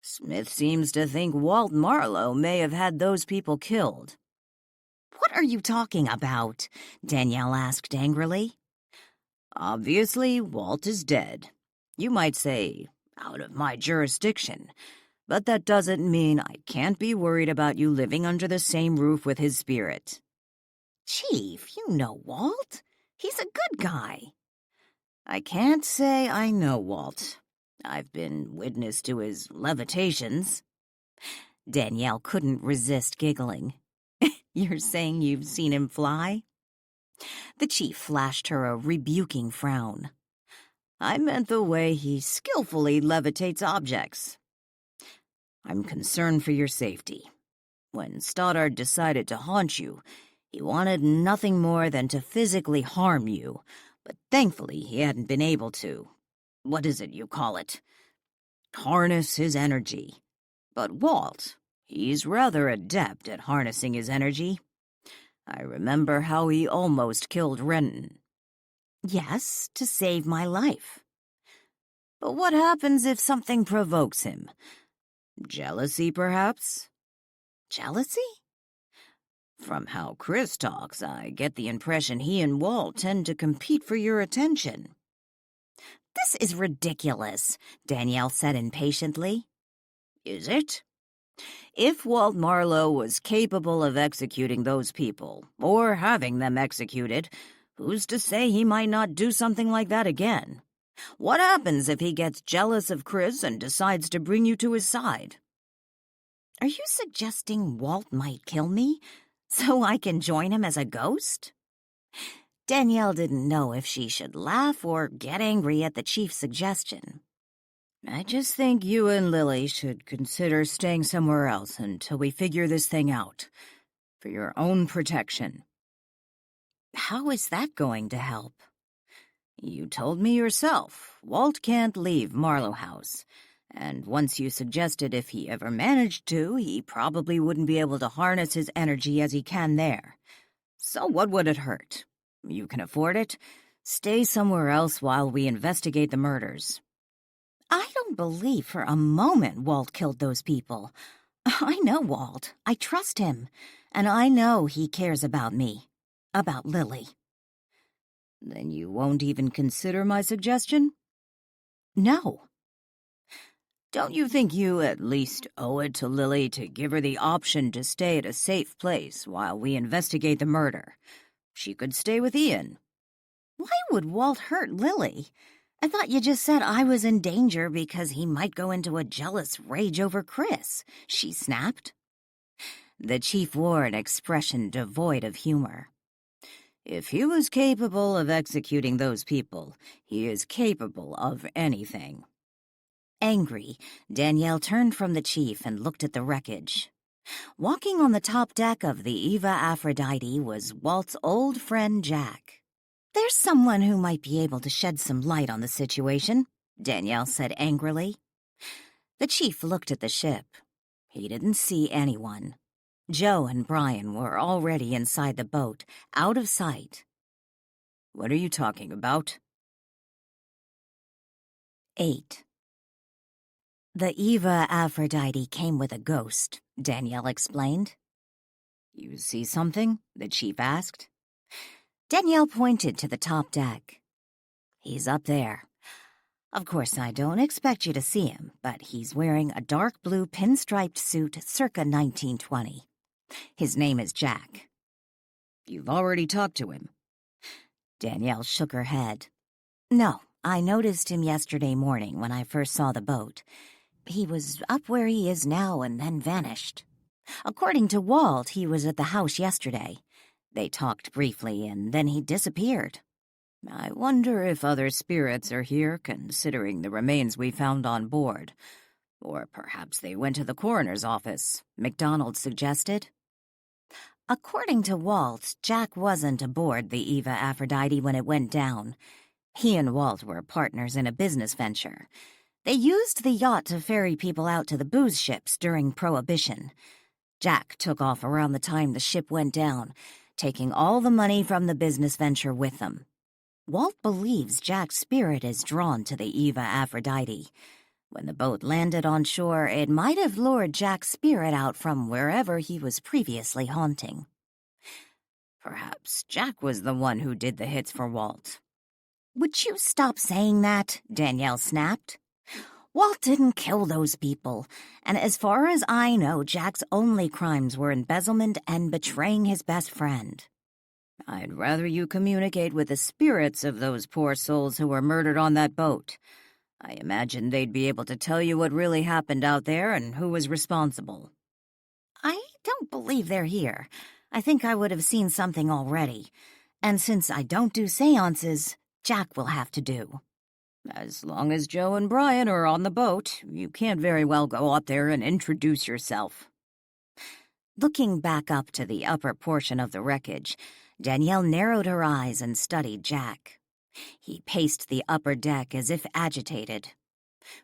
"Smith seems to think Walt Marlow may have had those people killed." "What are you talking about?" Danielle asked angrily. "Obviously, Walt is dead. You might say, out of my jurisdiction. But that doesn't mean I can't be worried about you living under the same roof with his spirit." "Chief, you know Walt. He's a good guy." "I can't say I know Walt. I've been witness to his levitations." Danielle couldn't resist giggling. "You're saying you've seen him fly?" The chief flashed her a rebuking frown. I meant the way he skillfully levitates objects. I'm concerned for your safety. When Stoddard decided to haunt you, he wanted nothing more than to physically harm you, but thankfully he hadn't been able to. What is it you call it? Harness his energy. But Walt, he's rather adept at harnessing his energy. I remember how he almost killed Renton. Yes, to save my life. But what happens if something provokes him? Jealousy, perhaps? Jealousy? From how Chris talks, I get the impression he and Walt tend to compete for your attention. This is ridiculous, Danielle said impatiently. Is it? If Walt Marlow was capable of executing those people, or having them executed, who's to say he might not do something like that again? What happens if he gets jealous of Chris and decides to bring you to his side? Are you suggesting Walt might kill me, so I can join him as a ghost? Danielle didn't know if she should laugh or get angry at the chief's suggestion. I just think you and Lily should consider staying somewhere else until we figure this thing out, for your own protection. How is that going to help? You told me yourself, Walt can't leave Marlow House, and once you suggested if he ever managed to, he probably wouldn't be able to harness his energy as he can there. So what would it hurt? You can afford it. Stay somewhere else while we investigate the murders. I don't believe for a moment Walt killed those people. I know Walt. I trust him. And I know he cares about me. About Lily. Then you won't even consider my suggestion? No. Don't you think you at least owe it to Lily to give her the option to stay at a safe place while we investigate the murder? She could stay with Ian. Why would Walt hurt Lily? I thought you just said I was in danger because he might go into a jealous rage over Chris, she snapped. The chief wore an expression devoid of humor. If he was capable of executing those people, he is capable of anything. Angry, Danielle turned from the chief and looked at the wreckage. Walking on the top deck of the Eva Aphrodite was Walt's old friend Jack. There's someone who might be able to shed some light on the situation, Danielle said angrily. The chief looked at the ship. He didn't see anyone. Joe and Brian were already inside the boat, out of sight. What are you talking about? 8. The Eva Aphrodite came with a ghost, Danielle explained. You see something? The chief asked. Danielle pointed to the top deck. He's up there. Of course, I don't expect you to see him, but he's wearing a dark blue pinstriped suit circa 1920. His name is Jack. You've already talked to him. Danielle shook her head. No, I noticed him yesterday morning when I first saw the boat. He was up where he is now and then vanished. According to Walt, he was at the house yesterday. They talked briefly and then he disappeared. I wonder if other spirits are here, considering the remains we found on board. Or perhaps they went to the coroner's office, MacDonald suggested. According to Walt, Jack wasn't aboard the Eva Aphrodite when it went down. He and Walt were partners in a business venture. They used the yacht to ferry people out to the booze ships during Prohibition. Jack took off around the time the ship went down, taking all the money from the business venture with them. Walt believes Jack's spirit is drawn to the Eva Aphrodite. When the boat landed on shore, it might have lured Jack's spirit out from wherever he was previously haunting. Perhaps Jack was the one who did the hits for Walt. Would you stop saying that? Danielle snapped. Walt didn't kill those people, and as far as I know, Jack's only crimes were embezzlement and betraying his best friend. I'd rather you communicate with the spirits of those poor souls who were murdered on that boat. I imagine they'd be able to tell you what really happened out there and who was responsible. I don't believe they're here. I think I would have seen something already. And since I don't do seances, Jack will have to do. As long as Joe and Brian are on the boat, you can't very well go up there and introduce yourself. Looking back up to the upper portion of the wreckage, Danielle narrowed her eyes and studied Jack. He paced the upper deck as if agitated.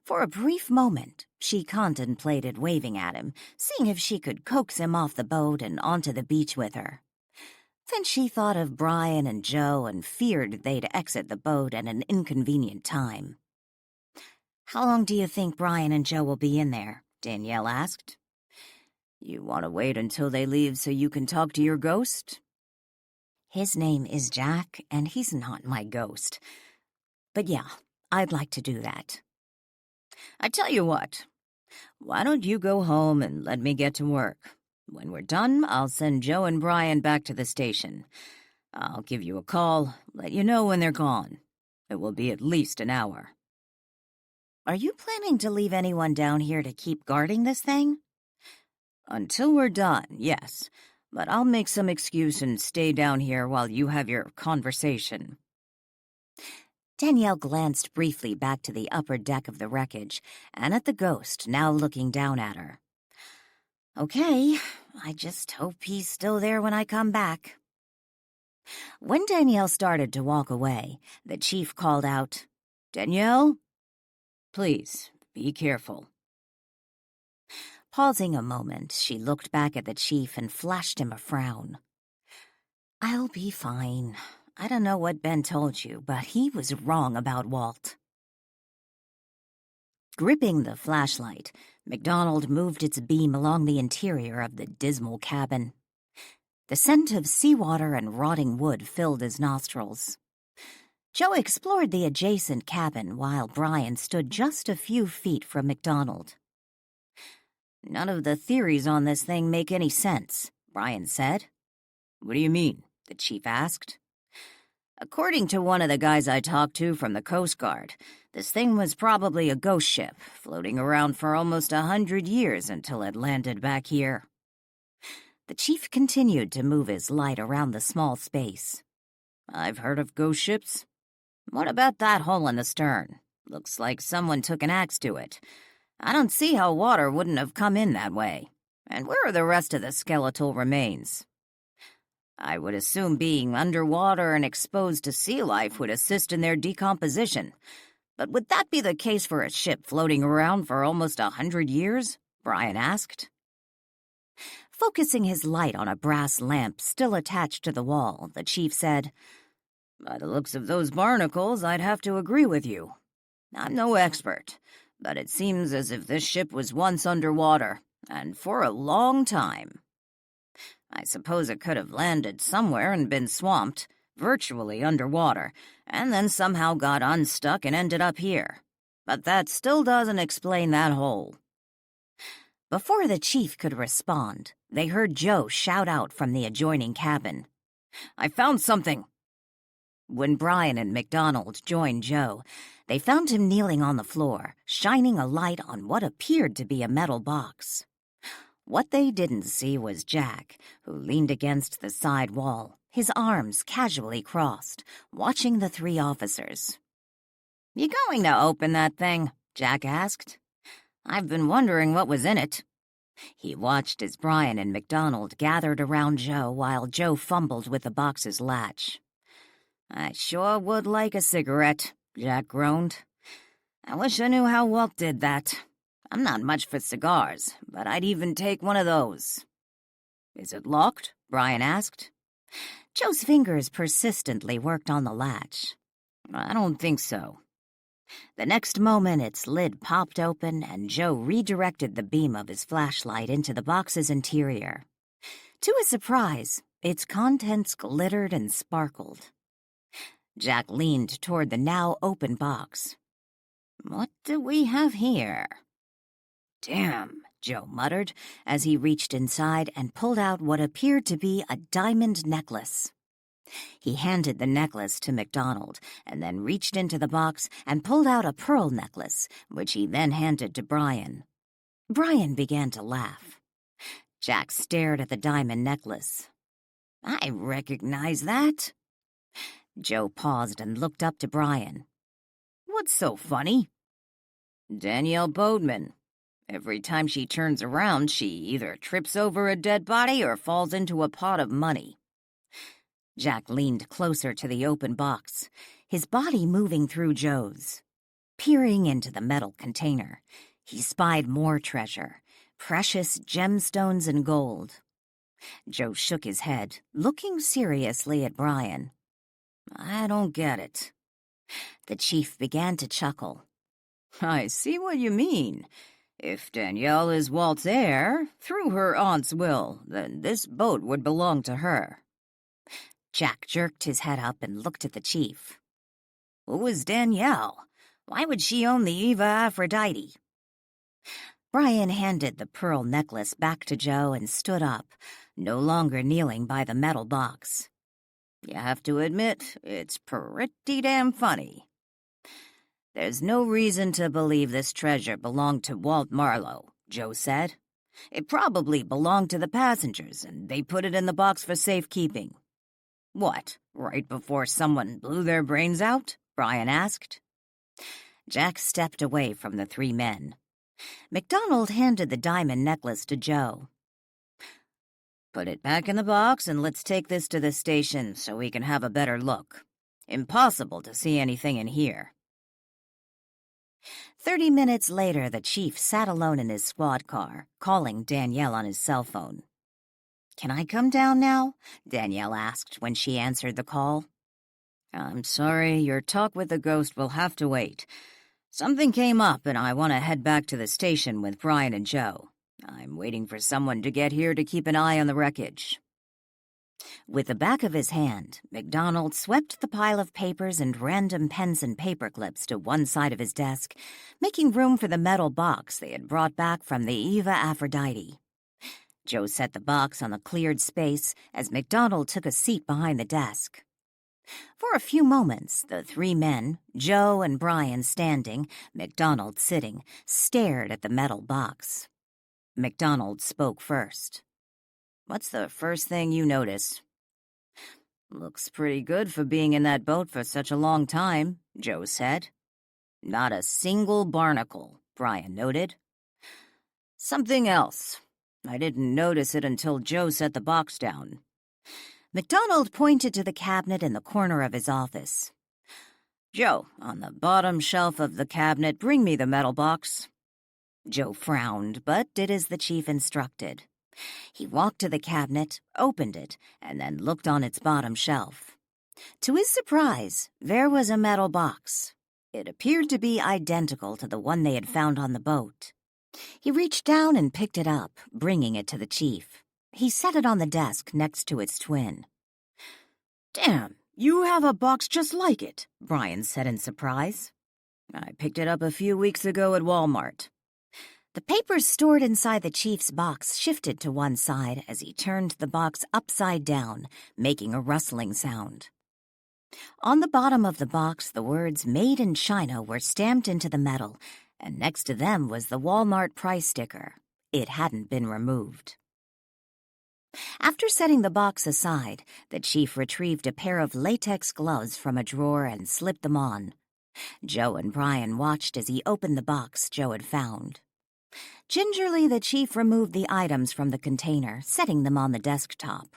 For a brief moment, she contemplated waving at him, seeing if she could coax him off the boat and onto the beach with her. Then she thought of Brian and Joe and feared they'd exit the boat at an inconvenient time. "How long do you think Brian and Joe will be in there?" Danielle asked. You want to wait until they leave so you can talk to your ghost? His name is Jack, and he's not my ghost. But yeah, I'd like to do that. I tell you what, why don't you go home and let me get to work? When we're done, I'll send Joe and Brian back to the station. I'll give you a call, let you know when they're gone. It will be at least an hour. Are you planning to leave anyone down here to keep guarding this thing? Until we're done, yes. But I'll make some excuse and stay down here while you have your conversation. Danielle glanced briefly back to the upper deck of the wreckage and at the ghost now looking down at her. Okay, I just hope he's still there when I come back. When Danielle started to walk away, the chief called out, "Danielle? Please, be careful." Pausing a moment, she looked back at the chief and flashed him a frown. "I'll be fine. I don't know what Ben told you, but he was wrong about Walt." Gripping the flashlight, MacDonald moved its beam along the interior of the dismal cabin. The scent of seawater and rotting wood filled his nostrils. Joe explored the adjacent cabin while Brian stood just a few feet from MacDonald. "None of the theories on this thing make any sense," Brian said. "What do you mean?" the chief asked. "According to one of the guys I talked to from the Coast Guard, this thing was probably a ghost ship floating around for almost 100 years until it landed back here." The chief continued to move his light around the small space. "I've heard of ghost ships. What about that hole in the stern? Looks like someone took an axe to it. I don't see how water wouldn't have come in that way. And where are the rest of the skeletal remains? I would assume being underwater and exposed to sea life would assist in their decomposition. But would that be the case for a ship floating around for almost 100 years?" Brian asked. Focusing his light on a brass lamp still attached to the wall, the chief said, "By the looks of those barnacles, I'd have to agree with you. I'm no expert, but it seems as if this ship was once underwater, and for a long time. I suppose it could have landed somewhere and been swamped, virtually underwater, and then somehow got unstuck and ended up here. But that still doesn't explain that hole." Before the chief could respond, they heard Joe shout out from the adjoining cabin, "I found something!" When Brian and MacDonald joined Joe, they found him kneeling on the floor, shining a light on what appeared to be a metal box. What they didn't see was Jack, who leaned against the side wall, his arms casually crossed, watching the three officers. "You going to open that thing?" Jack asked. "I've been wondering what was in it." He watched as Brian and MacDonald gathered around Joe while Joe fumbled with the box's latch. "I sure would like a cigarette," Jack groaned. "I wish I knew how Walt did that. I'm not much for cigars, but I'd even take one of those." "Is it locked?" Brian asked. Joe's fingers persistently worked on the latch. "I don't think so." The next moment, its lid popped open and Joe redirected the beam of his flashlight into the box's interior. To his surprise, its contents glittered and sparkled. Jack leaned toward the now open box. "What do we have here?" "Damn," Joe muttered as he reached inside and pulled out what appeared to be a diamond necklace. He handed the necklace to MacDonald and then reached into the box and pulled out a pearl necklace, which he then handed to Brian. Brian began to laugh. Jack stared at the diamond necklace. "I recognize that." Joe paused and looked up to Brian. "What's so funny?" "Danielle Bodeman. Every time she turns around, she either trips over a dead body or falls into a pot of money." Jack leaned closer to the open box, his body moving through Joe's. Peering into the metal container, he spied more treasure, precious gemstones and gold. Joe shook his head, looking seriously at Brian. "I don't get it." The chief began to chuckle. "I see what you mean. If Danielle is Walt's heir, through her aunt's will, then this boat would belong to her." Jack jerked his head up and looked at the chief. "Who is Danielle? Why would she own the Eva Aphrodite?" Brian handed the pearl necklace back to Joe and stood up, no longer kneeling by the metal box. "You have to admit, it's pretty damn funny. There's no reason to believe this treasure belonged to Walt Marlow," Joe said. "It probably belonged to the passengers, and they put it in the box for safekeeping." "What, right before someone blew their brains out?" Brian asked. Jack stepped away from the three men. MacDonald handed the diamond necklace to Joe. "Put it back in the box and let's take this to the station so we can have a better look. Impossible to see anything in here." 30 minutes later, the chief sat alone in his squad car, calling Danielle on his cell phone. "Can I come down now?" Danielle asked when she answered the call. "I'm sorry, your talk with the ghost will have to wait. Something came up and I want to head back to the station with Brian and Joe. I'm waiting for someone to get here to keep an eye on the wreckage." With the back of his hand, MacDonald swept the pile of papers and random pens and paper clips to one side of his desk, making room for the metal box they had brought back from the Eva Aphrodite. Joe set the box on the cleared space as MacDonald took a seat behind the desk. For a few moments, the three men, Joe and Brian standing, MacDonald sitting, stared at the metal box. MacDonald spoke first. "What's the first thing you notice?" "Looks pretty good for being in that boat for such a long time," Joe said. "Not a single barnacle," Brian noted. "Something else. I didn't notice it until Joe set the box down." MacDonald pointed to the cabinet in the corner of his office. "Joe, on the bottom shelf of the cabinet, bring me the metal box." Joe frowned, but did as the chief instructed. He walked to the cabinet, opened it, and then looked on its bottom shelf. To his surprise, there was a metal box. It appeared to be identical to the one they had found on the boat. He reached down and picked it up, bringing it to the chief. He set it on the desk next to its twin. "Damn, you have a box just like it," Brian said in surprise. "I picked it up a few weeks ago at Walmart." The papers stored inside the chief's box shifted to one side as he turned the box upside down, making a rustling sound. On the bottom of the box, the words "Made in China" were stamped into the metal, and next to them was the Walmart price sticker. It hadn't been removed. After setting the box aside, the chief retrieved a pair of latex gloves from a drawer and slipped them on. Joe and Brian watched as he opened the box Joe had found. Gingerly, the chief removed the items from the container, setting them on the desktop.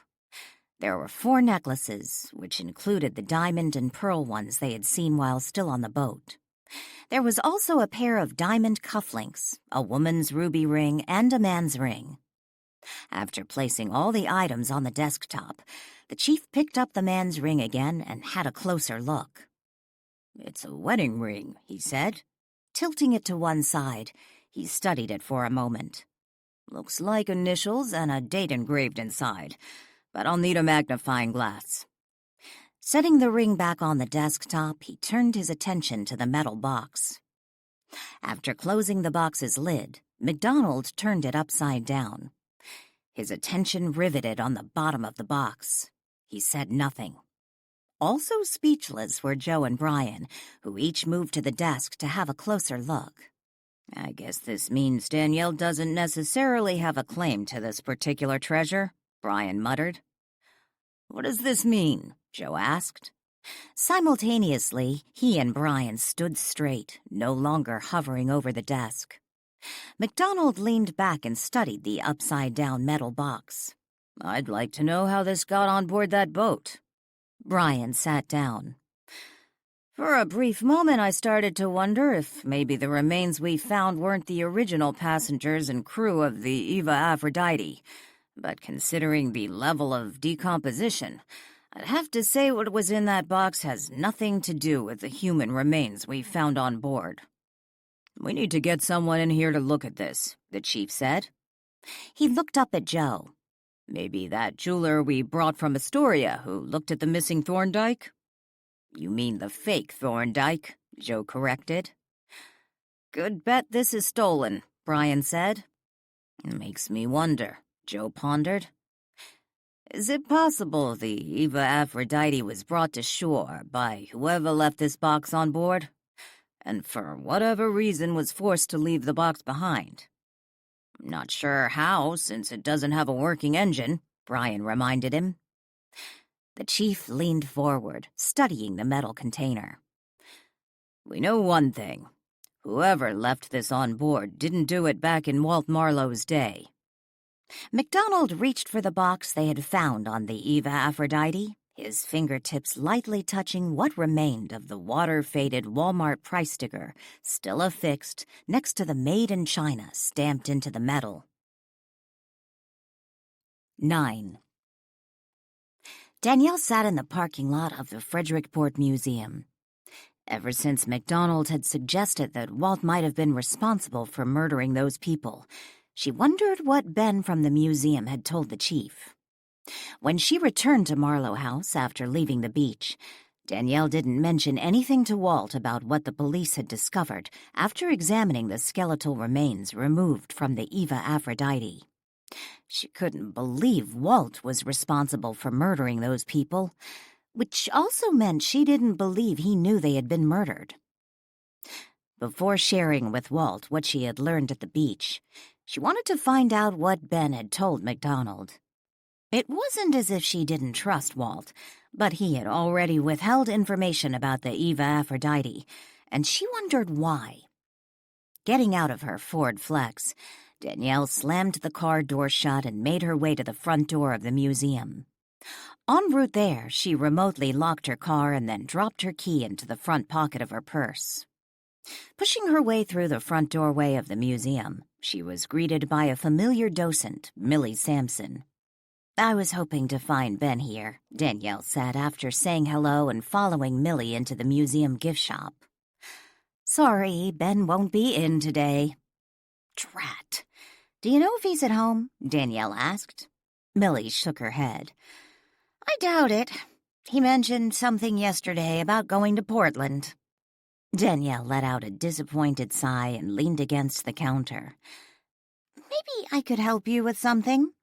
There were 4 necklaces, which included the diamond and pearl ones they had seen while still on the boat. There was also a pair of diamond cufflinks, a woman's ruby ring, and a man's ring. After placing all the items on the desktop, the chief picked up the man's ring again and had a closer look. "It's a wedding ring," he said. Tilting it to one side, he studied it for a moment. "Looks like initials and a date engraved inside, but I'll need a magnifying glass." Setting the ring back on the desktop, he turned his attention to the metal box. After closing the box's lid, MacDonald turned it upside down. His attention riveted on the bottom of the box. He said nothing. Also speechless were Joe and Brian, who each moved to the desk to have a closer look. "I guess this means Danielle doesn't necessarily have a claim to this particular treasure," Brian muttered. "What does this mean?" Joe asked. Simultaneously, he and Brian stood straight, no longer hovering over the desk. MacDonald leaned back and studied the upside-down metal box. "I'd like to know how this got on board that boat." Brian sat down. "For a brief moment I started to wonder if maybe the remains we found weren't the original passengers and crew of the Eva Aphrodite. But considering the level of decomposition, I'd have to say what was in that box has nothing to do with the human remains we found on board." "We need to get someone in here to look at this," the chief said. He looked up at Joe. "Maybe that jeweler we brought from Astoria who looked at the missing Thorndyke?" "You mean the fake Thorndyke," Joe corrected. "Good bet this is stolen," Brian said. "Makes me wonder," Joe pondered. "Is it possible the Eva Aphrodite was brought to shore by whoever left this box on board, and for whatever reason was forced to leave the box behind? I'm not sure how, since it doesn't have a working engine," Brian reminded him. The chief leaned forward, studying the metal container. "We know one thing. Whoever left this on board didn't do it back in Walt Marlow's day." MacDonald reached for the box they had found on the Eva Aphrodite, his fingertips lightly touching what remained of the water-faded Walmart price sticker, still affixed next to the Made in China stamped into the metal. 9. Danielle sat in the parking lot of the Frederickport Museum. Ever since MacDonald had suggested that Walt might have been responsible for murdering those people, she wondered what Ben from the museum had told the chief. When she returned to Marlow House after leaving the beach, Danielle didn't mention anything to Walt about what the police had discovered after examining the skeletal remains removed from the Eva Aphrodite. She couldn't believe Walt was responsible for murdering those people, which also meant she didn't believe he knew they had been murdered. Before sharing with Walt what she had learned at the beach, she wanted to find out what Ben had told MacDonald. It wasn't as if she didn't trust Walt, but he had already withheld information about the Eva Aphrodite, and she wondered why. Getting out of her Ford Flex, Danielle slammed the car door shut and made her way to the front door of the museum. En route there, she remotely locked her car and then dropped her key into the front pocket of her purse. Pushing her way through the front doorway of the museum, she was greeted by a familiar docent, Millie Sampson. "I was hoping to find Ben here," Danielle said after saying hello and following Millie into the museum gift shop. "Sorry, Ben won't be in today." "Drat. Do you know if he's at home?" Danielle asked. Millie shook her head. "I doubt it. He mentioned something yesterday about going to Portland." Danielle let out a disappointed sigh and leaned against the counter. "Maybe I could help you with something."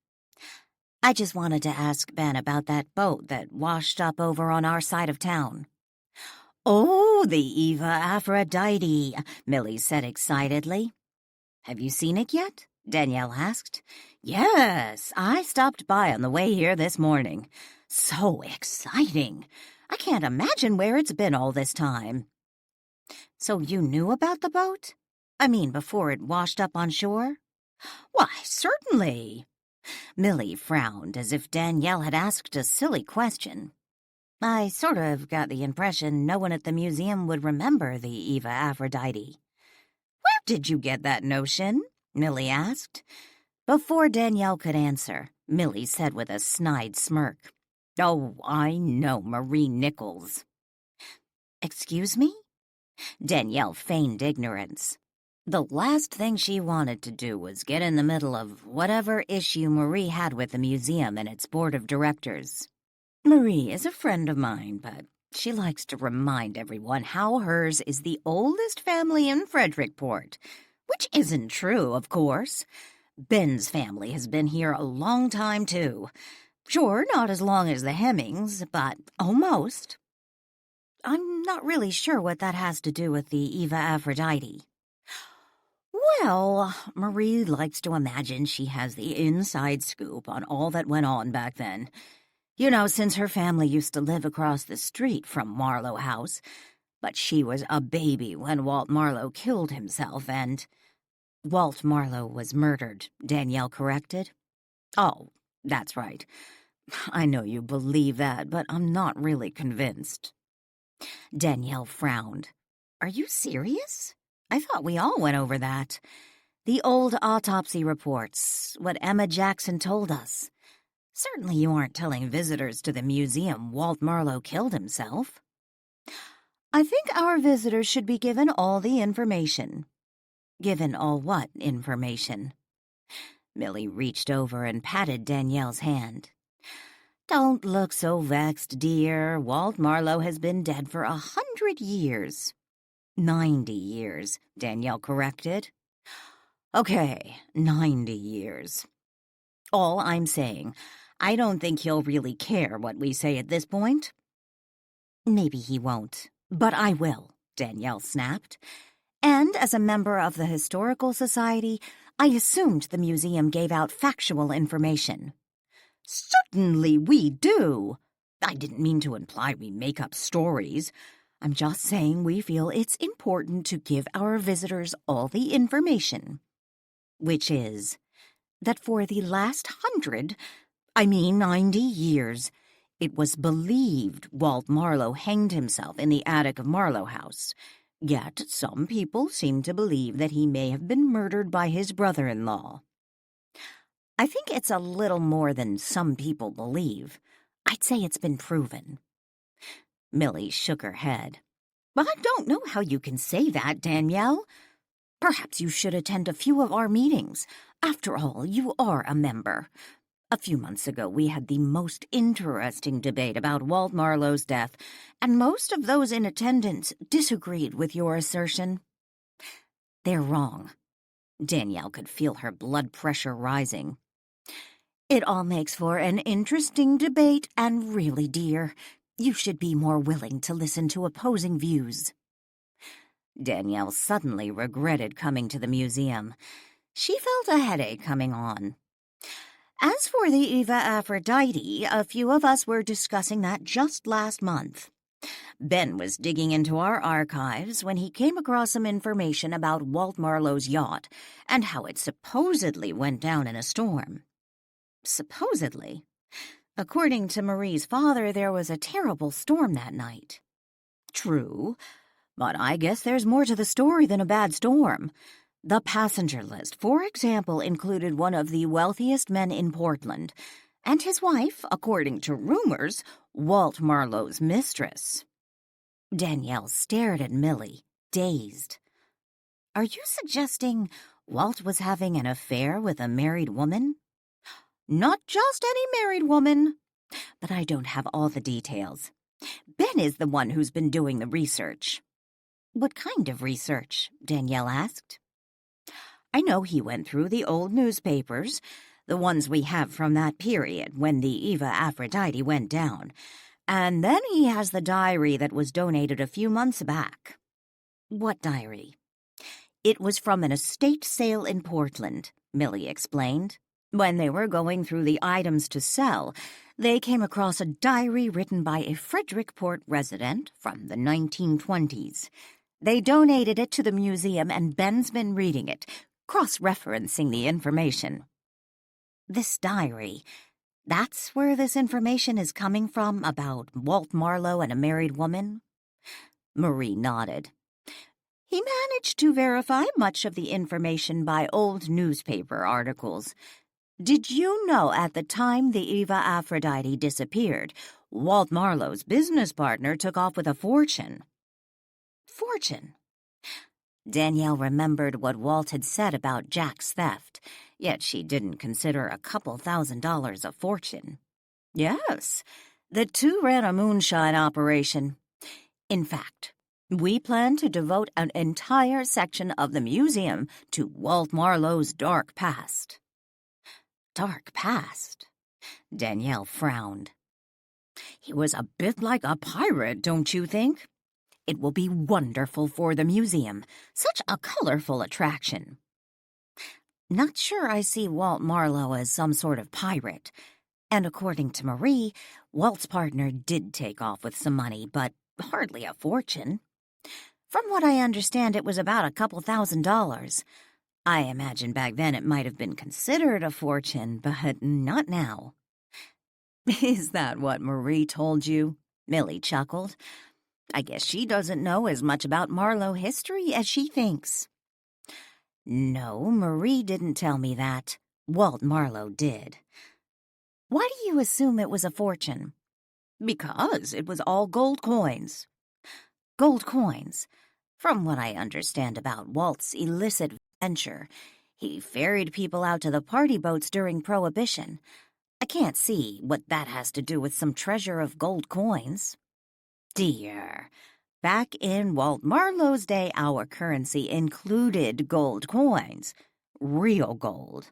"I just wanted to ask Ben about that boat that washed up over on our side of town." "Oh, the Eva Aphrodite," Millie said excitedly. "Have you seen it yet?" Danielle asked. "Yes, I stopped by on the way here this morning. So exciting. I can't imagine where it's been all this time." "So you knew about the boat? I mean, before it washed up on shore?" "Why, certainly." Millie frowned as if Danielle had asked a silly question. "I sort of got the impression no one at the museum would remember the Eva Aphrodite." "Where did you get that notion?" Millie asked. Before Danielle could answer, Millie said with a snide smirk, "Oh, I know Marie Nichols." "Excuse me?" Danielle feigned ignorance. The last thing she wanted to do was get in the middle of whatever issue Marie had with the museum and its board of directors. Marie is a friend of mine, but she likes to remind everyone how hers is the oldest family in Frederickport, which isn't true, of course. Ben's family has been here a long time, too. Sure, not as long as the Hemmings, but almost. I'm not really sure what that has to do with the Eva Aphrodite. Well, Marie likes to imagine she has the inside scoop on all that went on back then. You know, since her family used to live across the street from Marlow House, but she was a baby when Walt Marlow killed himself and— Walt Marlow was murdered, Danielle corrected. Oh, that's right. I know you believe that, but I'm not really convinced. Danielle frowned. Are you serious? I thought we all went over that. The old autopsy reports, what Emma Jackson told us. Certainly you aren't telling visitors to the museum Walt Marlow killed himself. I think our visitors should be given all the information. Given all what information? Millie reached over and patted Danielle's hand. Don't look so vexed, dear. Walt Marlow has been dead for 100 years. 90 years, Danielle corrected. Okay, 90 years. All I'm saying, I don't think he'll really care what we say at this point. Maybe he won't, but I will, Danielle snapped. And as a member of the Historical Society, I assumed the museum gave out factual information. Certainly we do. I didn't mean to imply we make up stories. I'm just saying we feel it's important to give our visitors all the information. Which is that for the last 90 years, it was believed Walt Marlow hanged himself in the attic of Marlow House. Yet some people seem to believe that he may have been murdered by his brother-in-law. I think it's a little more than some people believe. I'd say it's been proven. Millie shook her head. Well, I don't know how you can say that, Danielle. Perhaps you should attend a few of our meetings. After all, you are a member. A few months ago, we had the most interesting debate about Walt Marlow's death, and most of those in attendance disagreed with your assertion. They're wrong. Danielle could feel her blood pressure rising. It all makes for an interesting debate, and really, dear, you should be more willing to listen to opposing views. Danielle suddenly regretted coming to the museum. She felt a headache coming on. As for the Eva Aphrodite, a few of us were discussing that just last month. Ben was digging into our archives when he came across some information about Walt Marlow's yacht and how it supposedly went down in a storm. Supposedly. According to Marie's father, there was a terrible storm that night. True, but I guess there's more to the story than a bad storm. The passenger list, for example, included one of the wealthiest men in Portland, and his wife, according to rumors, Walt Marlow's mistress. Danielle stared at Millie, dazed. Are you suggesting Walt was having an affair with a married woman? Not just any married woman, but I don't have all the details. Ben is the one who's been doing the research. What kind of research? Danielle asked. I know he went through the old newspapers, the ones we have from that period when the Eva Aphrodite went down, and then he has the diary that was donated a few months back. What diary? It was from an estate sale in Portland, Millie explained. When they were going through the items to sell, they came across a diary written by a Frederickport resident from the 1920s. They donated it to the museum, and Ben's been reading it, cross-referencing the information. This diary, that's where this information is coming from about Walt Marlow and a married woman? Marie nodded. He managed to verify much of the information by old newspaper articles. Did you know at the time the Eva Aphrodite disappeared, Walt Marlow's business partner took off with a fortune? Fortune? Danielle remembered what Walt had said about Jack's theft, yet she didn't consider a couple $1,000s a fortune. Yes, the two ran a moonshine operation. In fact, we plan to devote an entire section of the museum to Walt Marlow's dark past. Dark past? Danielle frowned. He was a bit like a pirate, don't you think? It will be wonderful for the museum. Such a colorful attraction. Not sure I see Walt Marlow as some sort of pirate. And according to Marie, Walt's partner did take off with some money, but hardly a fortune. From what I understand, it was about a couple $1,000s. I imagine back then it might have been considered a fortune, but not now. Is that what Marie told you? Millie chuckled. I guess she doesn't know as much about Marlow history as she thinks. No, Marie didn't tell me that. Walt Marlow did. Why do you assume it was a fortune? Because it was all gold coins. Gold coins. From what I understand about Walt's illicit venture, he ferried people out to the party boats during Prohibition. I can't see what that has to do with some treasure of gold coins. Dear, back in Walt Marlow's day, our currency included gold coins. Real gold.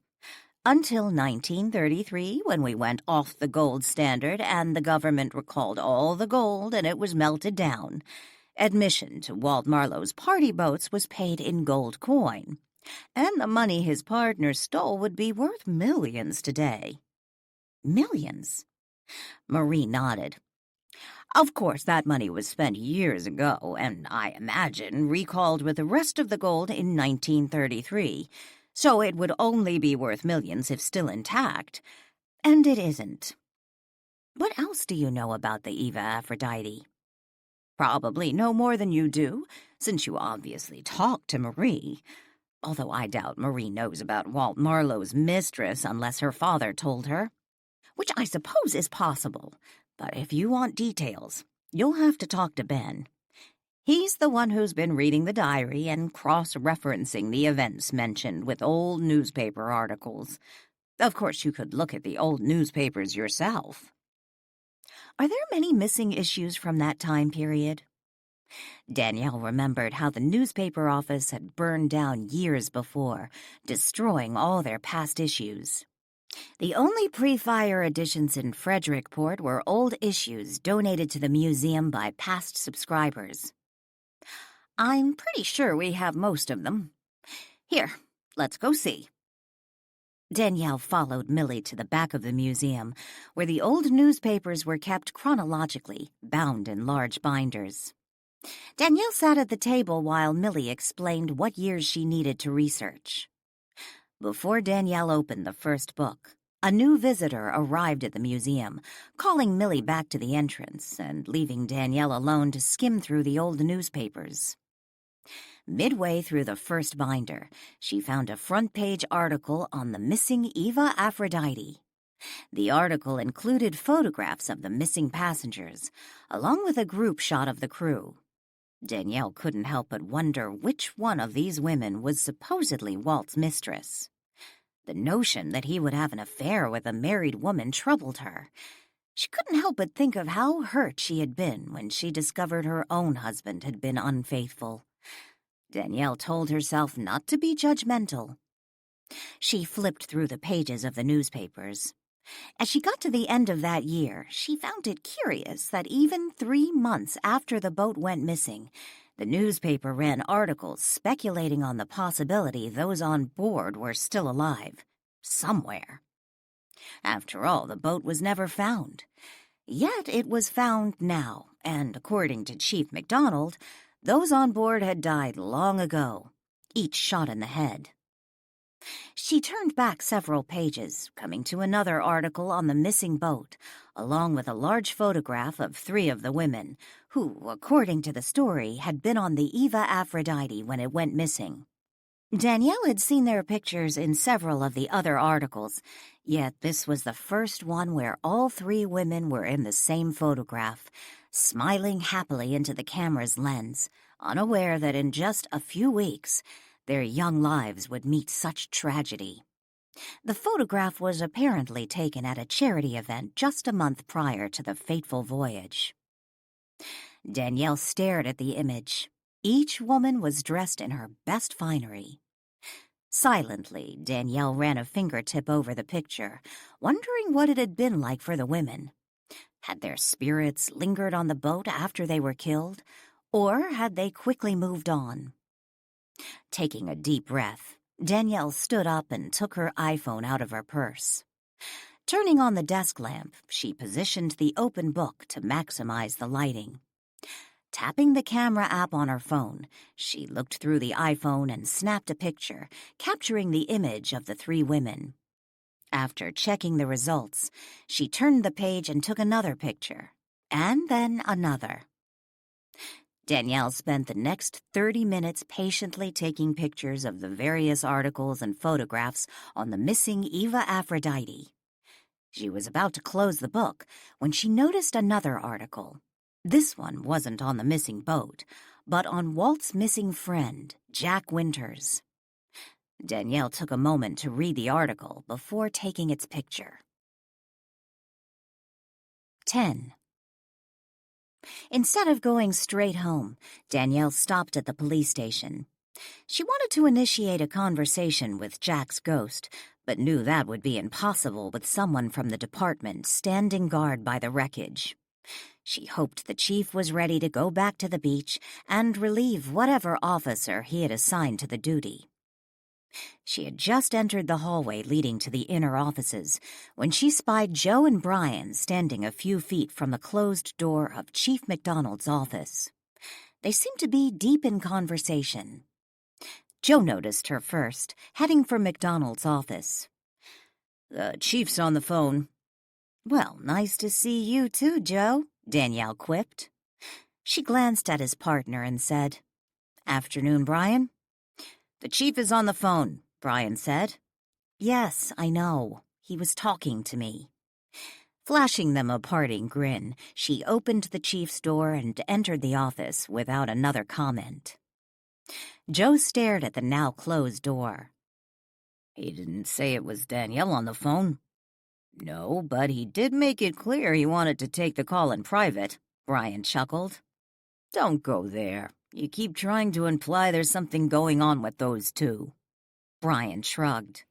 Until 1933, when we went off the gold standard and the government recalled all the gold and it was melted down. Admission to Walt Marlow's party boats was paid in gold coin, and the money his partner stole would be worth millions today. Millions? Marie nodded. Of course, that money was spent years ago, and I imagine recalled with the rest of the gold in 1933, so it would only be worth millions if still intact. And it isn't. What else do you know about the Eva Aphrodite? Probably no more than you do, since you obviously talked to Marie. Although I doubt Marie knows about Walt Marlow's mistress unless her father told her. Which I suppose is possible, but if you want details, you'll have to talk to Ben. He's the one who's been reading the diary and cross-referencing the events mentioned with old newspaper articles. Of course, you could look at the old newspapers yourself. Are there many missing issues from that time period? Danielle remembered how the newspaper office had burned down years before, destroying all their past issues. The only pre-fire editions in Frederickport were old issues donated to the museum by past subscribers. I'm pretty sure we have most of them. Here, let's go see. Danielle followed Millie to the back of the museum, where the old newspapers were kept chronologically, bound in large binders. Danielle sat at the table while Millie explained what years she needed to research. Before Danielle opened the first book, a new visitor arrived at the museum, calling Millie back to the entrance and leaving Danielle alone to skim through the old newspapers. Midway through the first binder, she found a front-page article on the missing Eva Aphrodite. The article included photographs of the missing passengers, along with a group shot of the crew. Danielle couldn't help but wonder which one of these women was supposedly Walt's mistress. The notion that he would have an affair with a married woman troubled her. She couldn't help but think of how hurt she had been when she discovered her own husband had been unfaithful. Danielle told herself not to be judgmental. She flipped through the pages of the newspapers. As she got to the end of that year, she found it curious that even 3 months after the boat went missing, the newspaper ran articles speculating on the possibility those on board were still alive, somewhere. After all, the boat was never found. Yet it was found now, and according to Chief MacDonald, those on board had died long ago, each shot in the head. She turned back several pages, coming to another article on the missing boat, along with a large photograph of 3 of the women, who, according to the story, had been on the Eva Aphrodite when it went missing. Danielle had seen their pictures in several of the other articles, yet this was the first one where all 3 women were in the same photograph, smiling happily into the camera's lens, unaware that in just a few weeks, their young lives would meet such tragedy. The photograph was apparently taken at a charity event just a month prior to the fateful voyage. Danielle stared at the image. Each woman was dressed in her best finery. Silently, Danielle ran a fingertip over the picture, wondering what it had been like for the women. Had their spirits lingered on the boat after they were killed, or had they quickly moved on? Taking a deep breath, Danielle stood up and took her iPhone out of her purse. Turning on the desk lamp, she positioned the open book to maximize the lighting. Tapping the camera app on her phone, she looked through the iPhone and snapped a picture, capturing the image of the three women. After checking the results, she turned the page and took another picture, and then another. Danielle spent the next 30 minutes patiently taking pictures of the various articles and photographs on the missing Eva Aphrodite. She was about to close the book when she noticed another article. This one wasn't on the missing boat, but on Walt's missing friend, Jack Winters. Danielle took a moment to read the article before taking its picture. 10. Instead of going straight home, Danielle stopped at the police station. She wanted to initiate a conversation with Jack's ghost, but knew that would be impossible with someone from the department standing guard by the wreckage. She hoped the chief was ready to go back to the beach and relieve whatever officer he had assigned to the duty. She had just entered the hallway leading to the inner offices when she spied Joe and Brian standing a few feet from the closed door of Chief McDonald's office. They seemed to be deep in conversation. Joe noticed her first, heading for McDonald's office. "The chief's on the phone." "Well, nice to see you too, Joe," Danielle quipped. She glanced at his partner and said, "Afternoon, Brian." "The chief is on the phone," Brian said. "Yes, I know. He was talking to me." Flashing them a parting grin, she opened the chief's door and entered the office without another comment. Joe stared at the now-closed door. "He didn't say it was Danielle on the phone." "No, but he did make it clear he wanted to take the call in private," Brian chuckled. "Don't go there. You keep trying to imply there's something going on with those two." Brian shrugged.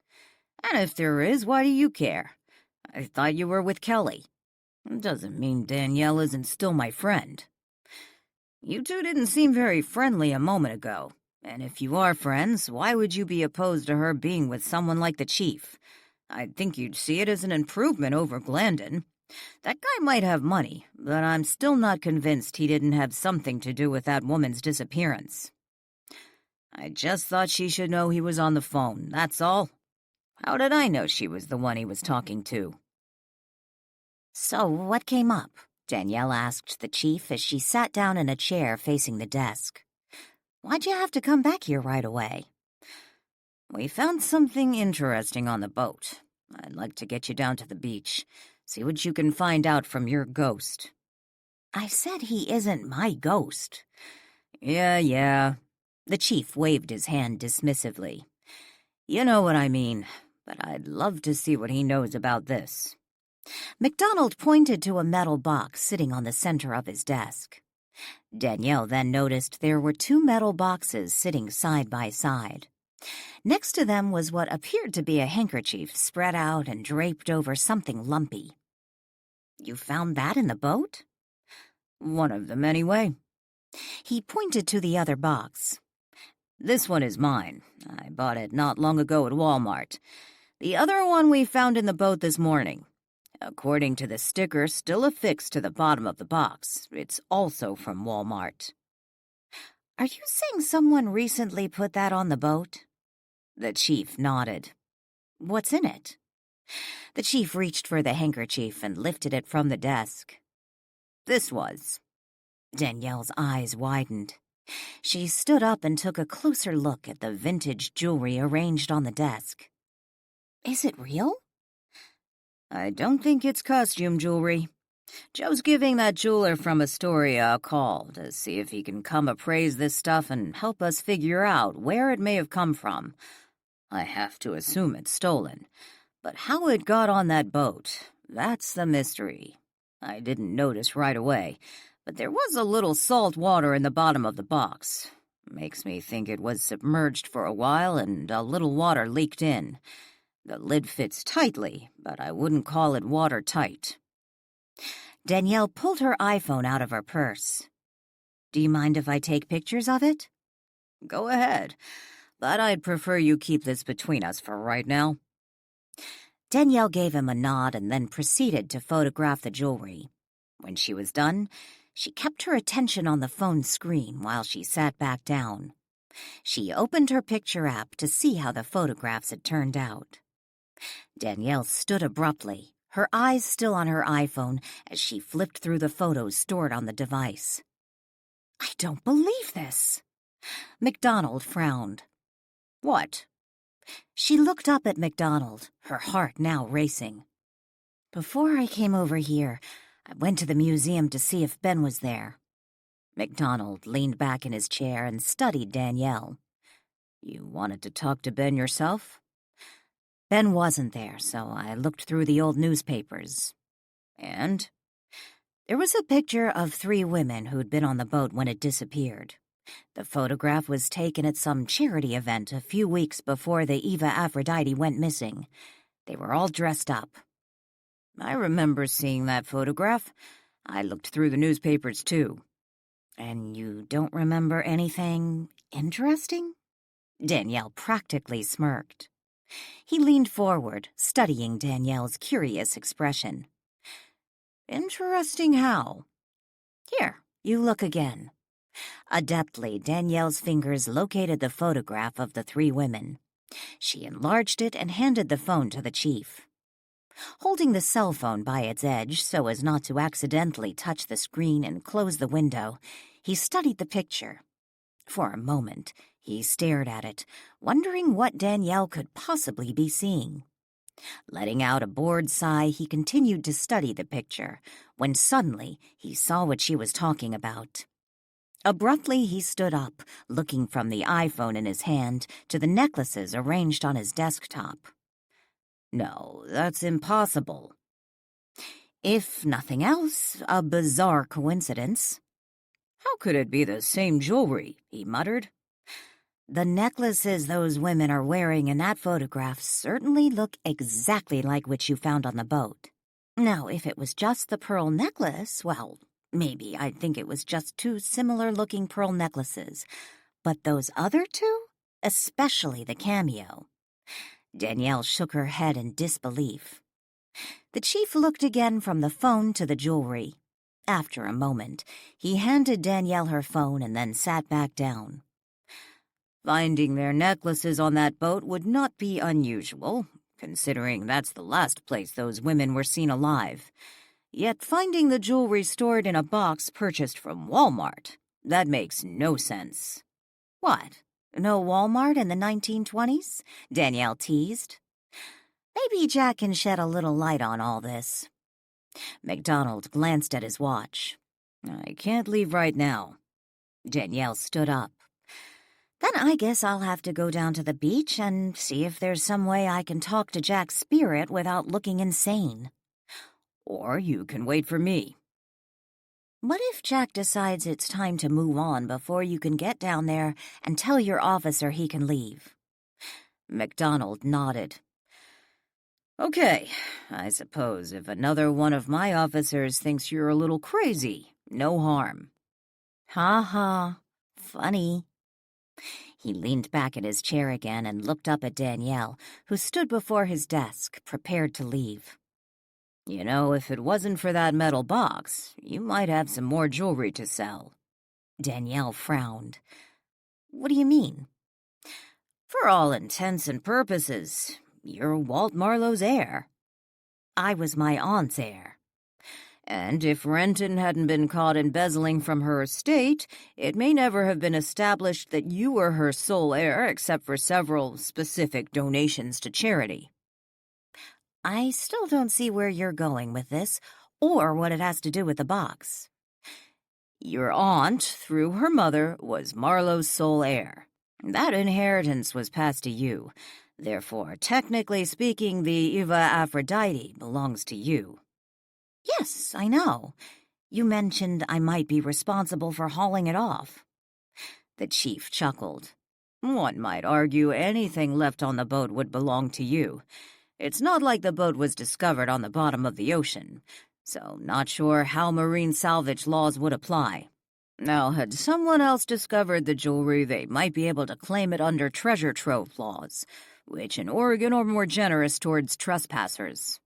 "And if there is, why do you care? I thought you were with Kelly. It doesn't mean Danielle isn't still my friend. You two didn't seem very friendly a moment ago, and if you are friends, why would you be opposed to her being with someone like the chief? I'd think you'd see it as an improvement over Glandon. That guy might have money, but I'm still not convinced he didn't have something to do with that woman's disappearance. I just thought she should know he was on the phone, that's all. How did I know she was the one he was talking to?" "So, what came up?" Danielle asked the chief as she sat down in a chair facing the desk. "Why'd you have to come back here right away?" "We found something interesting on the boat. I'd like to get you down to the beach, see what you can find out from your ghost." "I said he isn't my ghost." Yeah. The chief waved his hand dismissively. "You know what I mean, but I'd love to see what he knows about this." McDonald pointed to a metal box sitting on the center of his desk. Danielle then noticed there were two metal boxes sitting side by side. Next to them was what appeared to be a handkerchief spread out and draped over something lumpy. "You found that in the boat?" "One of them, anyway." He pointed to the other box. "This one is mine. I bought it not long ago at Walmart. The other one we found in the boat this morning. According to the sticker still affixed to the bottom of the box, it's also from Walmart." "Are you saying someone recently put that on the boat?" The chief nodded. "What's in it?" The chief reached for the handkerchief and lifted it from the desk. "This was." Danielle's eyes widened. She stood up and took a closer look at the vintage jewelry arranged on the desk. "Is it real?" "I don't think it's costume jewelry. Joe's giving that jeweler from Astoria a call to see if he can come appraise this stuff and help us figure out where it may have come from. I have to assume it's stolen, but how it got on that boat, that's the mystery. I didn't notice right away, but there was a little salt water in the bottom of the box. Makes me think it was submerged for a while and a little water leaked in. The lid fits tightly, but I wouldn't call it watertight." Danielle pulled her iPhone out of her purse. "Do you mind if I take pictures of it?" "Go ahead, but I'd prefer you keep this between us for right now." Danielle gave him a nod and then proceeded to photograph the jewelry. When she was done, she kept her attention on the phone screen while she sat back down. She opened her picture app to see how the photographs had turned out. Danielle stood abruptly, her eyes still on her iPhone as she flipped through the photos stored on the device. "I don't believe this." MacDonald frowned. "What?" She looked up at MacDonald, her heart now racing. "Before I came over here, I went to the museum to see if Ben was there." MacDonald leaned back in his chair and studied Danielle. "You wanted to talk to Ben yourself?" "Ben wasn't there, so I looked through the old newspapers." "And?" "There was a picture of 3 women who'd been on the boat when it disappeared. The photograph was taken at some charity event a few weeks before the Eva Aphrodite went missing. They were all dressed up." "I remember seeing that photograph. I looked through the newspapers, too." "And you don't remember anything interesting?" Danielle practically smirked. He leaned forward, studying Danielle's curious expression. "Interesting how?" "Here, you look again." Adeptly, Danielle's fingers located the photograph of the 3 women. She enlarged it and handed the phone to the chief. Holding the cell phone by its edge so as not to accidentally touch the screen and close the window, he studied the picture. For a moment, he stared at it, wondering what Danielle could possibly be seeing. Letting out a bored sigh, he continued to study the picture, when suddenly he saw what she was talking about. Abruptly, he stood up, looking from the iPhone in his hand to the necklaces arranged on his desktop. "No, that's impossible." "If nothing else, a bizarre coincidence." "How could it be the same jewelry?" he muttered. "The necklaces those women are wearing in that photograph certainly look exactly like what you found on the boat. Now, if it was just the pearl necklace, well, maybe I'd think it was just 2 similar-looking pearl necklaces. But those other 2? Especially the cameo." Danielle shook her head in disbelief. The chief looked again from the phone to the jewelry. After a moment, he handed Danielle her phone and then sat back down. "Finding their necklaces on that boat would not be unusual, considering that's the last place those women were seen alive. Yet finding the jewelry stored in a box purchased from Walmart, that makes no sense." "What? No Walmart in the 1920s? Danielle teased. "Maybe Jack can shed a little light on all this." MacDonald glanced at his watch. "I can't leave right now." Danielle stood up. "Then I guess I'll have to go down to the beach and see if there's some way I can talk to Jack's spirit without looking insane." "Or you can wait for me." "What if Jack decides it's time to move on before you can get down there and tell your officer he can leave?" MacDonald nodded. "Okay, I suppose if another one of my officers thinks you're a little crazy, no harm." "Ha ha, funny." He leaned back in his chair again and looked up at Danielle, who stood before his desk, prepared to leave. "You know, if it wasn't for that metal box, you might have some more jewelry to sell." Danielle frowned. "What do you mean?" "For all intents and purposes, you're Walt Marlow's heir." "I was my aunt's heir." "And if Renton hadn't been caught embezzling from her estate, it may never have been established that you were her sole heir except for several specific donations to charity." "I still don't see where you're going with this, or what it has to do with the box." "Your aunt, through her mother, was Marlow's sole heir. That inheritance was passed to you. Therefore, technically speaking, the Eva Aphrodite belongs to you." "Yes, I know. You mentioned I might be responsible for hauling it off." The chief chuckled. "One might argue anything left on the boat would belong to you. It's not like the boat was discovered on the bottom of the ocean, so not sure how marine salvage laws would apply. Now, had someone else discovered the jewelry, they might be able to claim it under treasure trove laws, which in Oregon are more generous towards trespassers.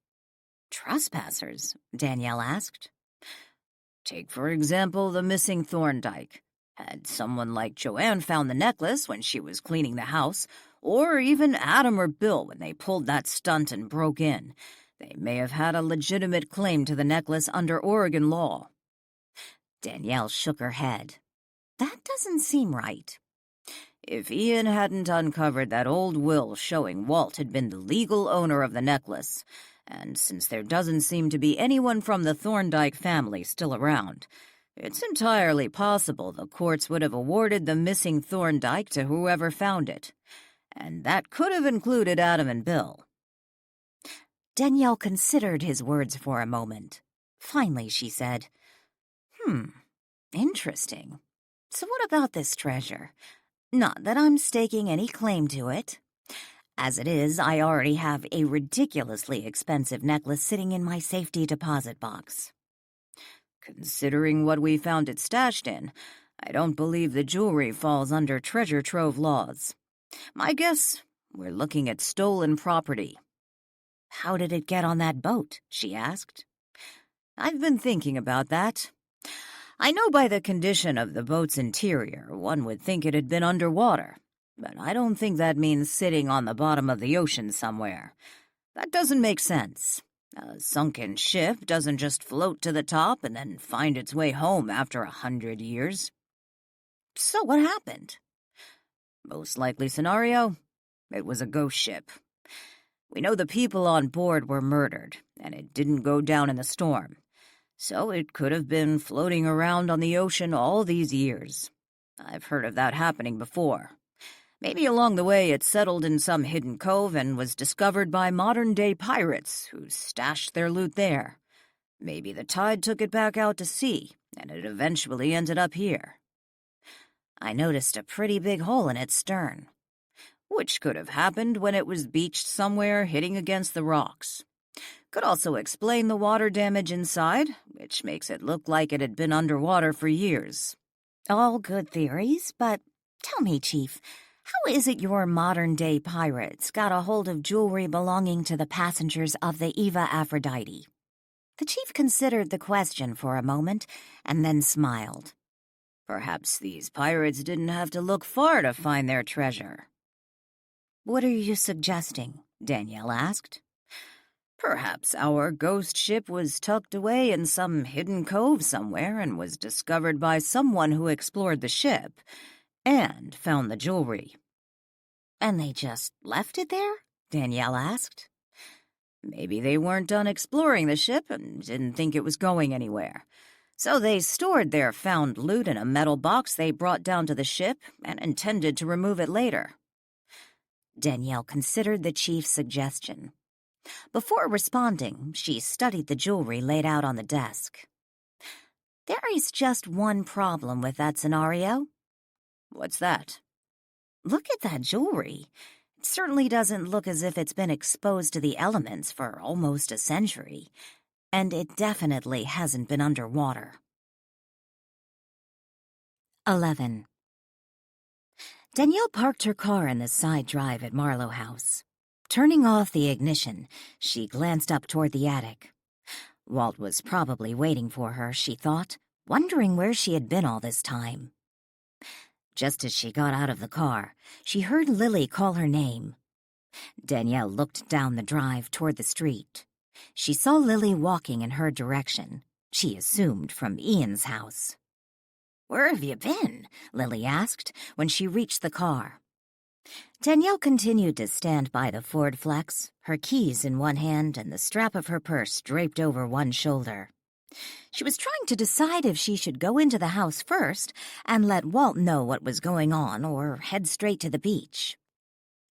Trespassers? Danielle asked. Take, for example, the missing Thorndyke. Had someone like Joanne found the necklace when she was cleaning the house, or even Adam or Bill when they pulled that stunt and broke in, they may have had a legitimate claim to the necklace under Oregon law. Danielle shook her head. That doesn't seem right. If Ian hadn't uncovered that old will showing Walt had been the legal owner of the necklace, and since there doesn't seem to be anyone from the Thorndyke family still around, it's entirely possible the courts would have awarded the missing Thorndyke to whoever found it, and that could have included Adam and Bill. Danielle considered his words for a moment. Finally, she said, Interesting. So what about this treasure? Not that I'm staking any claim to it. As it is, I already have a ridiculously expensive necklace sitting in my safety deposit box. Considering what we found it stashed in, I don't believe the jewelry falls under treasure trove laws. My guess, we're looking at stolen property. How did it get on that boat? She asked. I've been thinking about that. I know by the condition of the boat's interior, one would think it had been underwater, but I don't think that means sitting on the bottom of the ocean somewhere. That doesn't make sense. A sunken ship doesn't just float to the top and then find its way home after 100 years. So what happened? Most likely scenario, it was a ghost ship. We know the people on board were murdered, and it didn't go down in the storm. So it could have been floating around on the ocean all these years. I've heard of that happening before. Maybe along the way it settled in some hidden cove and was discovered by modern-day pirates who stashed their loot there. Maybe the tide took it back out to sea, and it eventually ended up here. I noticed a pretty big hole in its stern. Which could have happened when it was beached somewhere hitting against the rocks. Could also explain the water damage inside, which makes it look like it had been underwater for years. All good theories, but tell me, Chief, how is it your modern-day pirates got a hold of jewelry belonging to the passengers of the Eva Aphrodite? The chief considered the question for a moment and then smiled. Perhaps these pirates didn't have to look far to find their treasure. What are you suggesting? Danielle asked. Perhaps our ghost ship was tucked away in some hidden cove somewhere and was discovered by someone who explored the ship and found the jewelry. And they just left it there? Danielle asked. Maybe they weren't done exploring the ship and didn't think it was going anywhere. So they stored their found loot in a metal box they brought down to the ship and intended to remove it later. Danielle considered the chief's suggestion. Before responding, she studied the jewelry laid out on the desk. There is just one problem with that scenario. What's that? Look at that jewelry. It certainly doesn't look as if it's been exposed to the elements for almost a century. And it definitely hasn't been underwater. 11. Danielle parked her car in the side drive at Marlow House. Turning off the ignition, she glanced up toward the attic. Walt was probably waiting for her, she thought, wondering where she had been all this time. Just as she got out of the car, she heard Lily call her name. Danielle looked down the drive toward the street. She saw Lily walking in her direction, she assumed from Ian's house. "Where have you been?" Lily asked when she reached the car. Danielle continued to stand by the Ford Flex, her keys in one hand and the strap of her purse draped over one shoulder. She was trying to decide if she should go into the house first and let Walt know what was going on or head straight to the beach.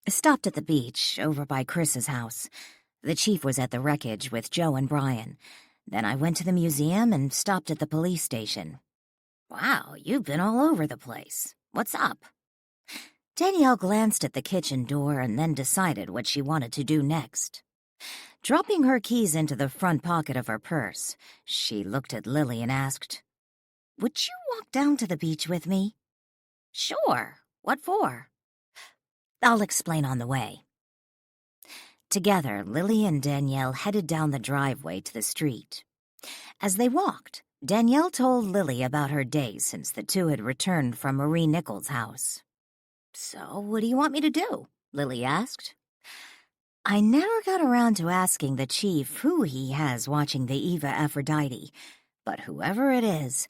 Stopped at the beach, over by Chris's house. The chief was at the wreckage with Joe and Brian. Then I went to the museum and stopped at the police station. "Wow, you've been all over the place. What's up?" Danielle glanced at the kitchen door and then decided what she wanted to do next. Dropping her keys into the front pocket of her purse, she looked at Lily and asked, "Would you walk down to the beach with me?" "Sure. What for?" "I'll explain on the way." Together, Lily and Danielle headed down the driveway to the street. As they walked, Danielle told Lily about her day since the two had returned from Marie Nichols' house. "So, what do you want me to do?" Lily asked. "I never got around to asking the chief who he has watching the Eva Aphrodite, but whoever it is,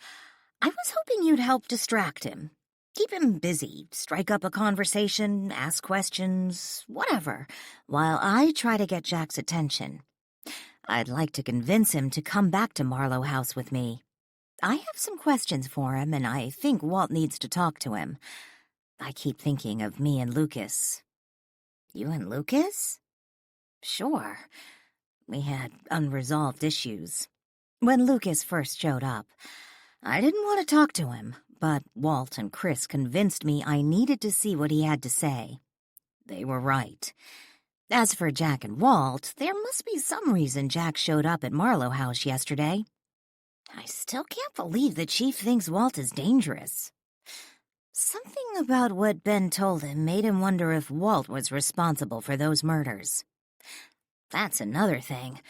I was hoping you'd help distract him. Keep him busy, strike up a conversation, ask questions, whatever, while I try to get Jack's attention. I'd like to convince him to come back to Marlow House with me. I have some questions for him, and I think Walt needs to talk to him. I keep thinking of me and Lucas." "You and Lucas?" "Sure. We had unresolved issues. When Lucas first showed up, I didn't want to talk to him, but Walt and Chris convinced me I needed to see what he had to say. They were right. As for Jack and Walt, there must be some reason Jack showed up at Marlow House yesterday. I still can't believe the chief thinks Walt is dangerous. Something about what Ben told him made him wonder if Walt was responsible for those murders. That's another thing.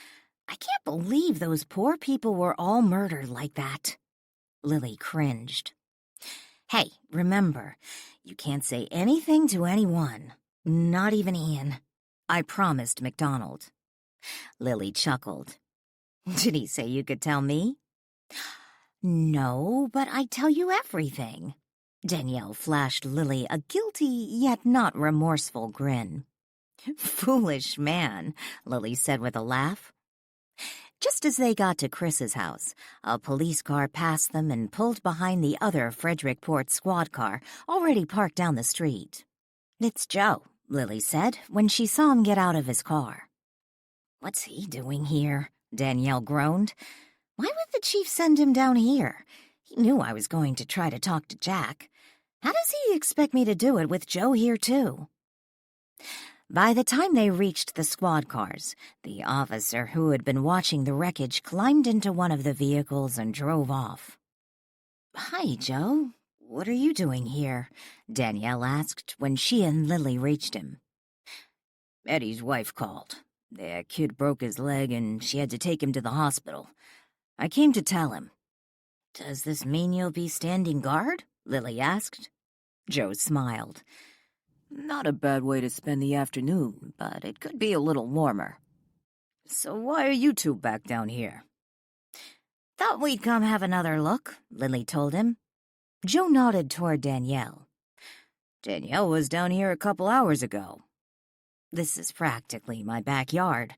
I can't believe those poor people were all murdered like that." Lily cringed. "Hey, remember, you can't say anything to anyone, not even Ian. I promised MacDonald." Lily chuckled. "Did he say you could tell me?" "No, but I'd tell you everything." Danielle flashed Lily a guilty yet not remorseful grin. "Foolish man," Lily said with a laugh. Just as they got to Chris's house, a police car passed them and pulled behind the other Frederickport squad car already parked down the street. "It's Joe," Lily said when she saw him get out of his car. "What's he doing here?" Danielle groaned. "Why would the chief send him down here? He knew I was going to try to talk to Jack. How does he expect me to do it with Joe here, too?" By the time they reached the squad cars, the officer who had been watching the wreckage climbed into one of the vehicles and drove off. "Hi, Joe. What are you doing here?" Danielle asked when she and Lily reached him. "Eddie's wife called. The kid broke his leg and she had to take him to the hospital. I came to tell him." "Does this mean you'll be standing guard?" Lily asked. Joe smiled. "Not a bad way to spend the afternoon, but it could be a little warmer. So why are you two back down here?" "Thought we'd come have another look," Lily told him. Joe nodded toward Danielle. "Danielle was down here a couple hours ago." "This is practically my backyard.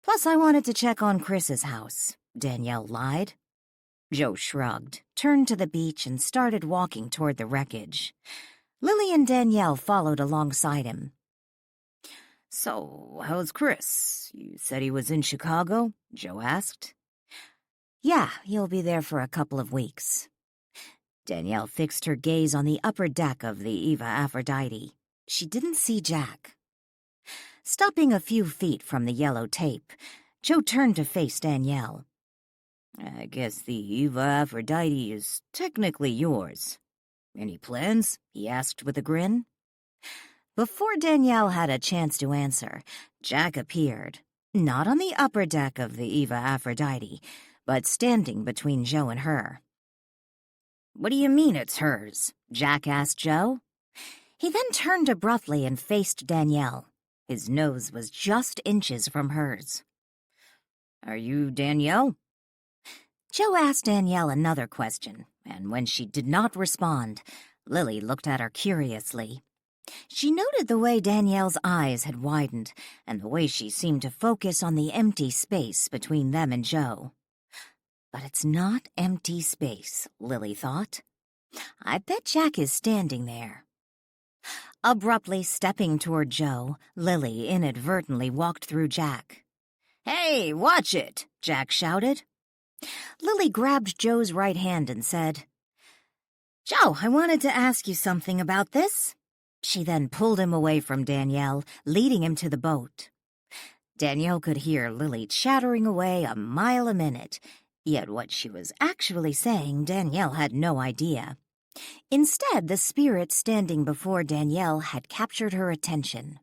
Plus, I wanted to check on Chris's house," Danielle lied. Joe shrugged, turned to the beach, and started walking toward the wreckage. Lily and Danielle followed alongside him. "So, how's Chris? You said he was in Chicago?" Joe asked. "Yeah, he'll be there for a couple of weeks." Danielle fixed her gaze on the upper deck of the Eva Aphrodite. She didn't see Jack. Stopping a few feet from the yellow tape, Joe turned to face Danielle. "I guess the Eva Aphrodite is technically yours. Any plans?" he asked with a grin. Before Danielle had a chance to answer, Jack appeared, not on the upper deck of the Eva Aphrodite, but standing between Joe and her. "What do you mean it's hers?" Jack asked Joe. He then turned abruptly and faced Danielle. His nose was just inches from hers. "Are you Danielle?" Joe asked Danielle another question, and when she did not respond, Lily looked at her curiously. She noted the way Danielle's eyes had widened and the way she seemed to focus on the empty space between them and Joe. But it's not empty space, Lily thought. I bet Jack is standing there. Abruptly stepping toward Joe, Lily inadvertently walked through Jack. "Hey, watch it!" Jack shouted. Lily grabbed Joe's right hand and said, "Joe, I wanted to ask you something about this." She then pulled him away from Danielle, leading him to the boat. Danielle could hear Lily chattering away a mile a minute, Yet what she was actually saying, Danielle had no idea. Instead, the spirit standing before Danielle had captured her attention.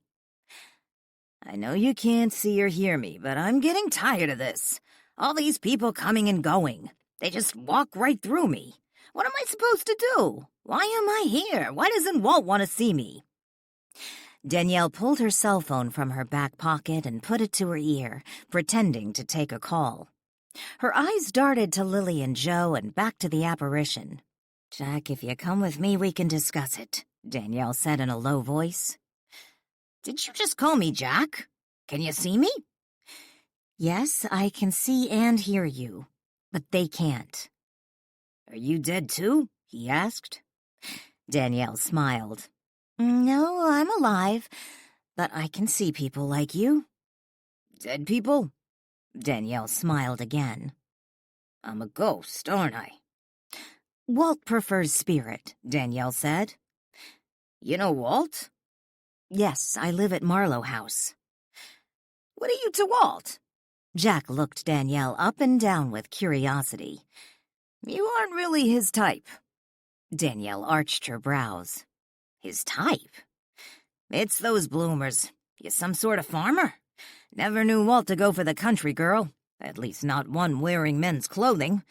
I know you can't see or hear me, but I'm getting tired of this. All these people coming and going. They just walk right through me. What am I supposed to do? Why am I here? Why doesn't Walt want to see me? Danielle pulled her cell phone from her back pocket and put it to her ear, pretending to take a call. Her eyes darted to Lily and Joe and back to the apparition. Jack, if you come with me, we can discuss it, Danielle said in a low voice. Did you just call me Jack? Can you see me? Yes, I can see and hear you, but they can't. Are you dead too? He asked. Danielle smiled. No, I'm alive, but I can see people like you. Dead people? Danielle smiled again. I'm a ghost, aren't I? Walt prefers spirit, Danielle said. You know Walt? Yes, I live at Marlow House. What are you to Walt? Jack looked Danielle up and down with curiosity. You aren't really his type. Danielle arched her brows. His type? It's those bloomers. You some sort of farmer? Never knew Walt to go for the country girl. At least not one wearing men's clothing.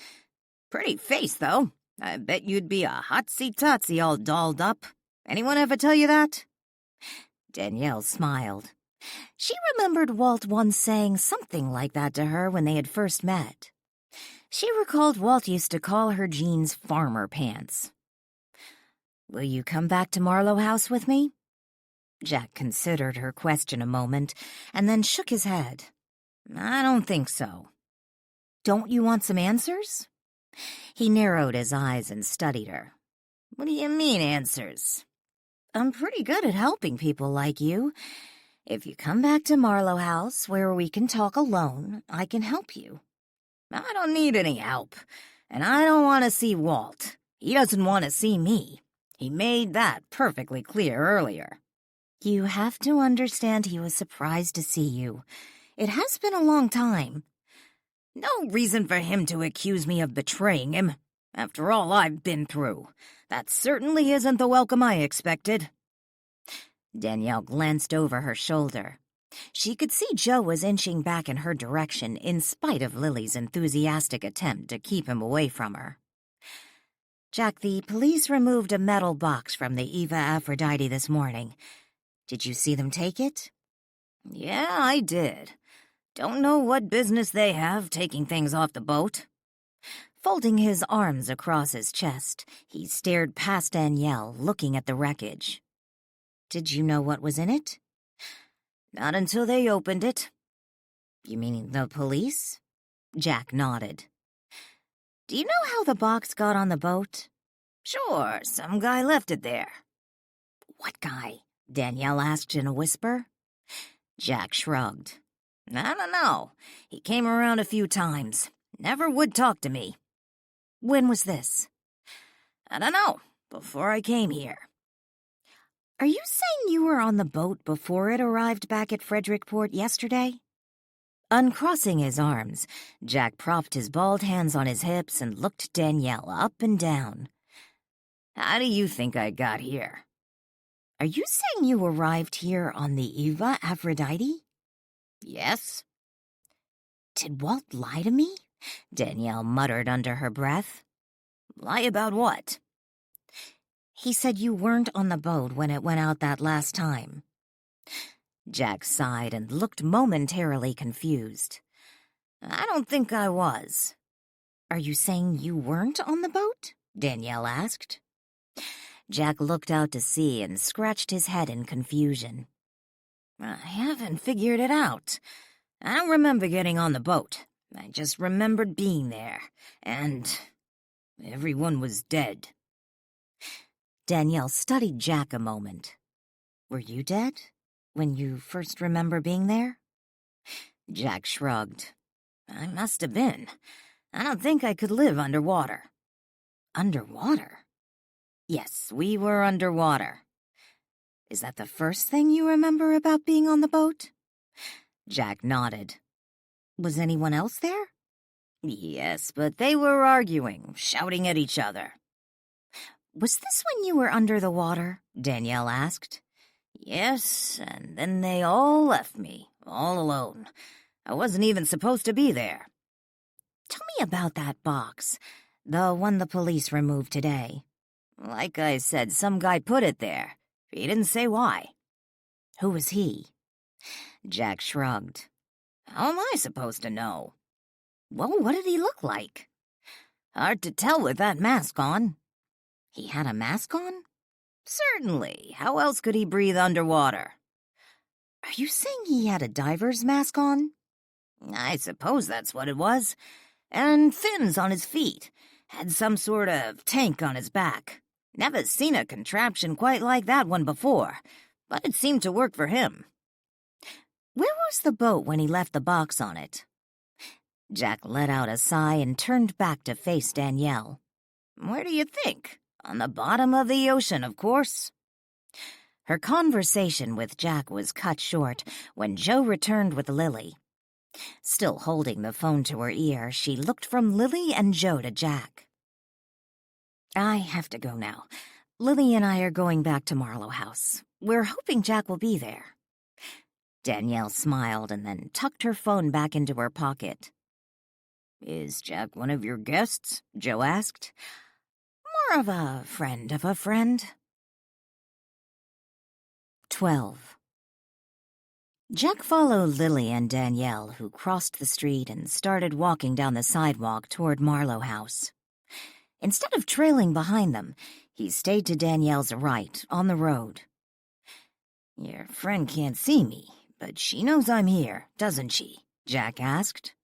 Pretty face, though. I bet you'd be a hotsy-totsy all dolled up. Anyone ever tell you that? Danielle smiled. She remembered Walt once saying something like that to her when they had first met. She recalled Walt used to call her jeans farmer pants. Will you come back to Marlow House with me? Jack considered her question a moment and then shook his head. I don't think so. Don't you want some answers? He narrowed his eyes and studied her. What do you mean, answers? I'm pretty good at helping people like you. If you come back to Marlow House, where we can talk alone, I can help you. I don't need any help, and I don't want to see Walt. He doesn't want to see me. He made that perfectly clear earlier. You have to understand he was surprised to see you. It has been a long time. No reason for him to accuse me of betraying him. After all I've been through, that certainly isn't the welcome I expected. Danielle glanced over her shoulder. She could see Joe was inching back in her direction in spite of Lily's enthusiastic attempt to keep him away from her. Jack, the police removed a metal box from the Eva Aphrodite this morning. Did you see them take it? Yeah, I did. Don't know what business they have taking things off the boat. Folding his arms across his chest, he stared past Danielle, looking at the wreckage. Did you know what was in it? Not until they opened it. You mean the police? Jack nodded. Do you know how the box got on the boat? Sure, some guy left it there. What guy? Danielle asked in a whisper. Jack shrugged. I don't know. He came around a few times. Never would talk to me. When was this? I don't know. Before I came here. Are you saying you were on the boat before it arrived back at Frederickport yesterday? Uncrossing his arms, Jack propped his bald hands on his hips and looked Danielle up and down. How do you think I got here? Are you saying you arrived here on the Eva Aphrodite? Yes. Did Walt lie to me? Danielle muttered under her breath. Lie about what? He said you weren't on the boat when it went out that last time. Jack sighed and looked momentarily confused. I don't think I was. Are you saying you weren't on the boat? Danielle asked. Jack looked out to sea and scratched his head in confusion. I haven't figured it out. I don't remember getting on the boat. I just remembered being there, and everyone was dead. Danielle studied Jack a moment. Were you dead when you first remember being there? Jack shrugged. I must have been. I don't think I could live underwater. Underwater? Yes, we were underwater. Is that the first thing you remember about being on the boat? Jack nodded. Was anyone else there? Yes, but they were arguing, shouting at each other. Was this when you were under the water? Danielle asked. Yes, and then they all left me, all alone. I wasn't even supposed to be there. Tell me about that box, the one the police removed today. Like I said, some guy put it there. He didn't say why. Who was he? Jack shrugged. How am I supposed to know? Well, what did he look like? Hard to tell with that mask on. He had a mask on? Certainly. How else could he breathe underwater? Are you saying he had a diver's mask on? I suppose that's what it was. And fins on his feet. Had some sort of tank on his back. Never seen a contraption quite like that one before, but it seemed to work for him. Where was the boat when he left the box on it? Jack let out a sigh and turned back to face Danielle. Where do you think? On the bottom of the ocean, of course. Her conversation with Jack was cut short when Joe returned with Lily. Still holding the phone to her ear, she looked from Lily and Joe to Jack. I have to go now. Lily and I are going back to Marlow House. We're hoping Jack will be there. Danielle smiled and then tucked her phone back into her pocket. Is Jack one of your guests? Joe asked. More of a friend of a friend. 12. Jack followed Lily and Danielle, who crossed the street and started walking down the sidewalk toward Marlow House. Instead of trailing behind them, he stayed to Danielle's right, on the road. Your friend can't see me, but she knows I'm here, doesn't she? Jack asked.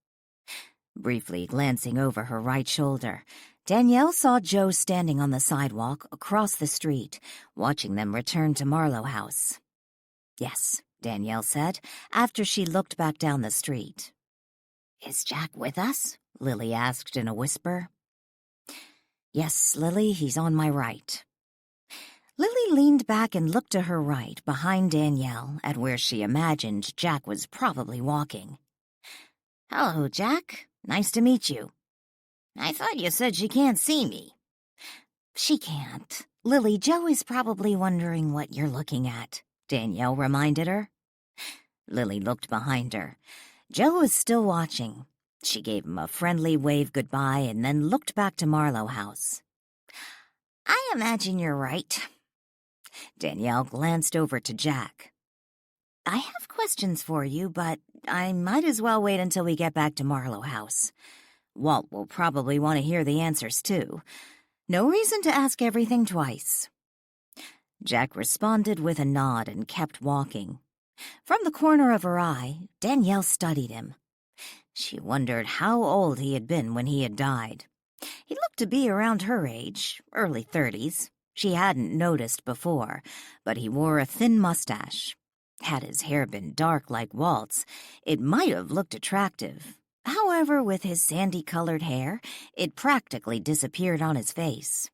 Briefly glancing over her right shoulder, Danielle saw Joe standing on the sidewalk across the street, watching them return to Marlow House. Yes, Danielle said, after she looked back down the street. Is Jack with us? Lily asked in a whisper. Yes, Lily, he's on my right. Lily leaned back and looked to her right, behind Danielle, at where she imagined Jack was probably walking. Hello, Jack. Nice to meet you. I thought you said she can't see me. She can't. Lily, Joe is probably wondering what you're looking at, Danielle reminded her. Lily looked behind her. Joe was still watching. She gave him a friendly wave goodbye and then looked back to Marlow House. I imagine you're right. Danielle glanced over to Jack. I have questions for you, but I might as well wait until we get back to Marlow House. Walt will probably want to hear the answers, too. No reason to ask everything twice. Jack responded with a nod and kept walking. From the corner of her eye, Danielle studied him. She wondered how old he had been when he had died. He looked to be around her age, early 30s. She hadn't noticed before, but he wore a thin mustache. Had his hair been dark like Walt's, it might have looked attractive. However, with his sandy-colored hair, it practically disappeared on his face.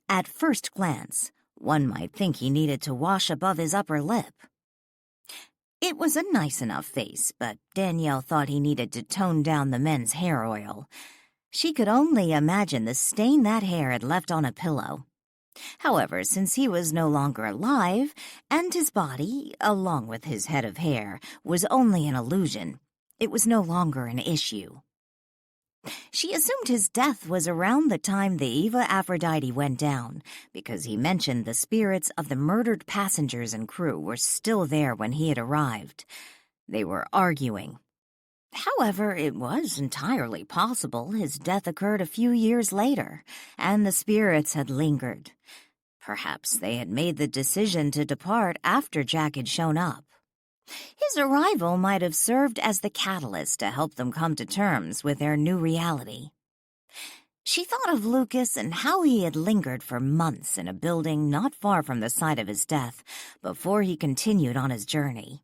At first glance, one might think he needed to wash above his upper lip. It was a nice enough face, but Danielle thought he needed to tone down the men's hair oil. She could only imagine the stain that hair had left on a pillow. However, since he was no longer alive, and his body, along with his head of hair, was only an illusion, it was no longer an issue. She assumed his death was around the time the Eva Aphrodite went down, because he mentioned the spirits of the murdered passengers and crew were still there when he had arrived. They were arguing. However, it was entirely possible his death occurred a few years later, and the spirits had lingered. Perhaps they had made the decision to depart after Jack had shown up. His arrival might have served as the catalyst to help them come to terms with their new reality. She thought of Lucas and how he had lingered for months in a building not far from the site of his death before he continued on his journey.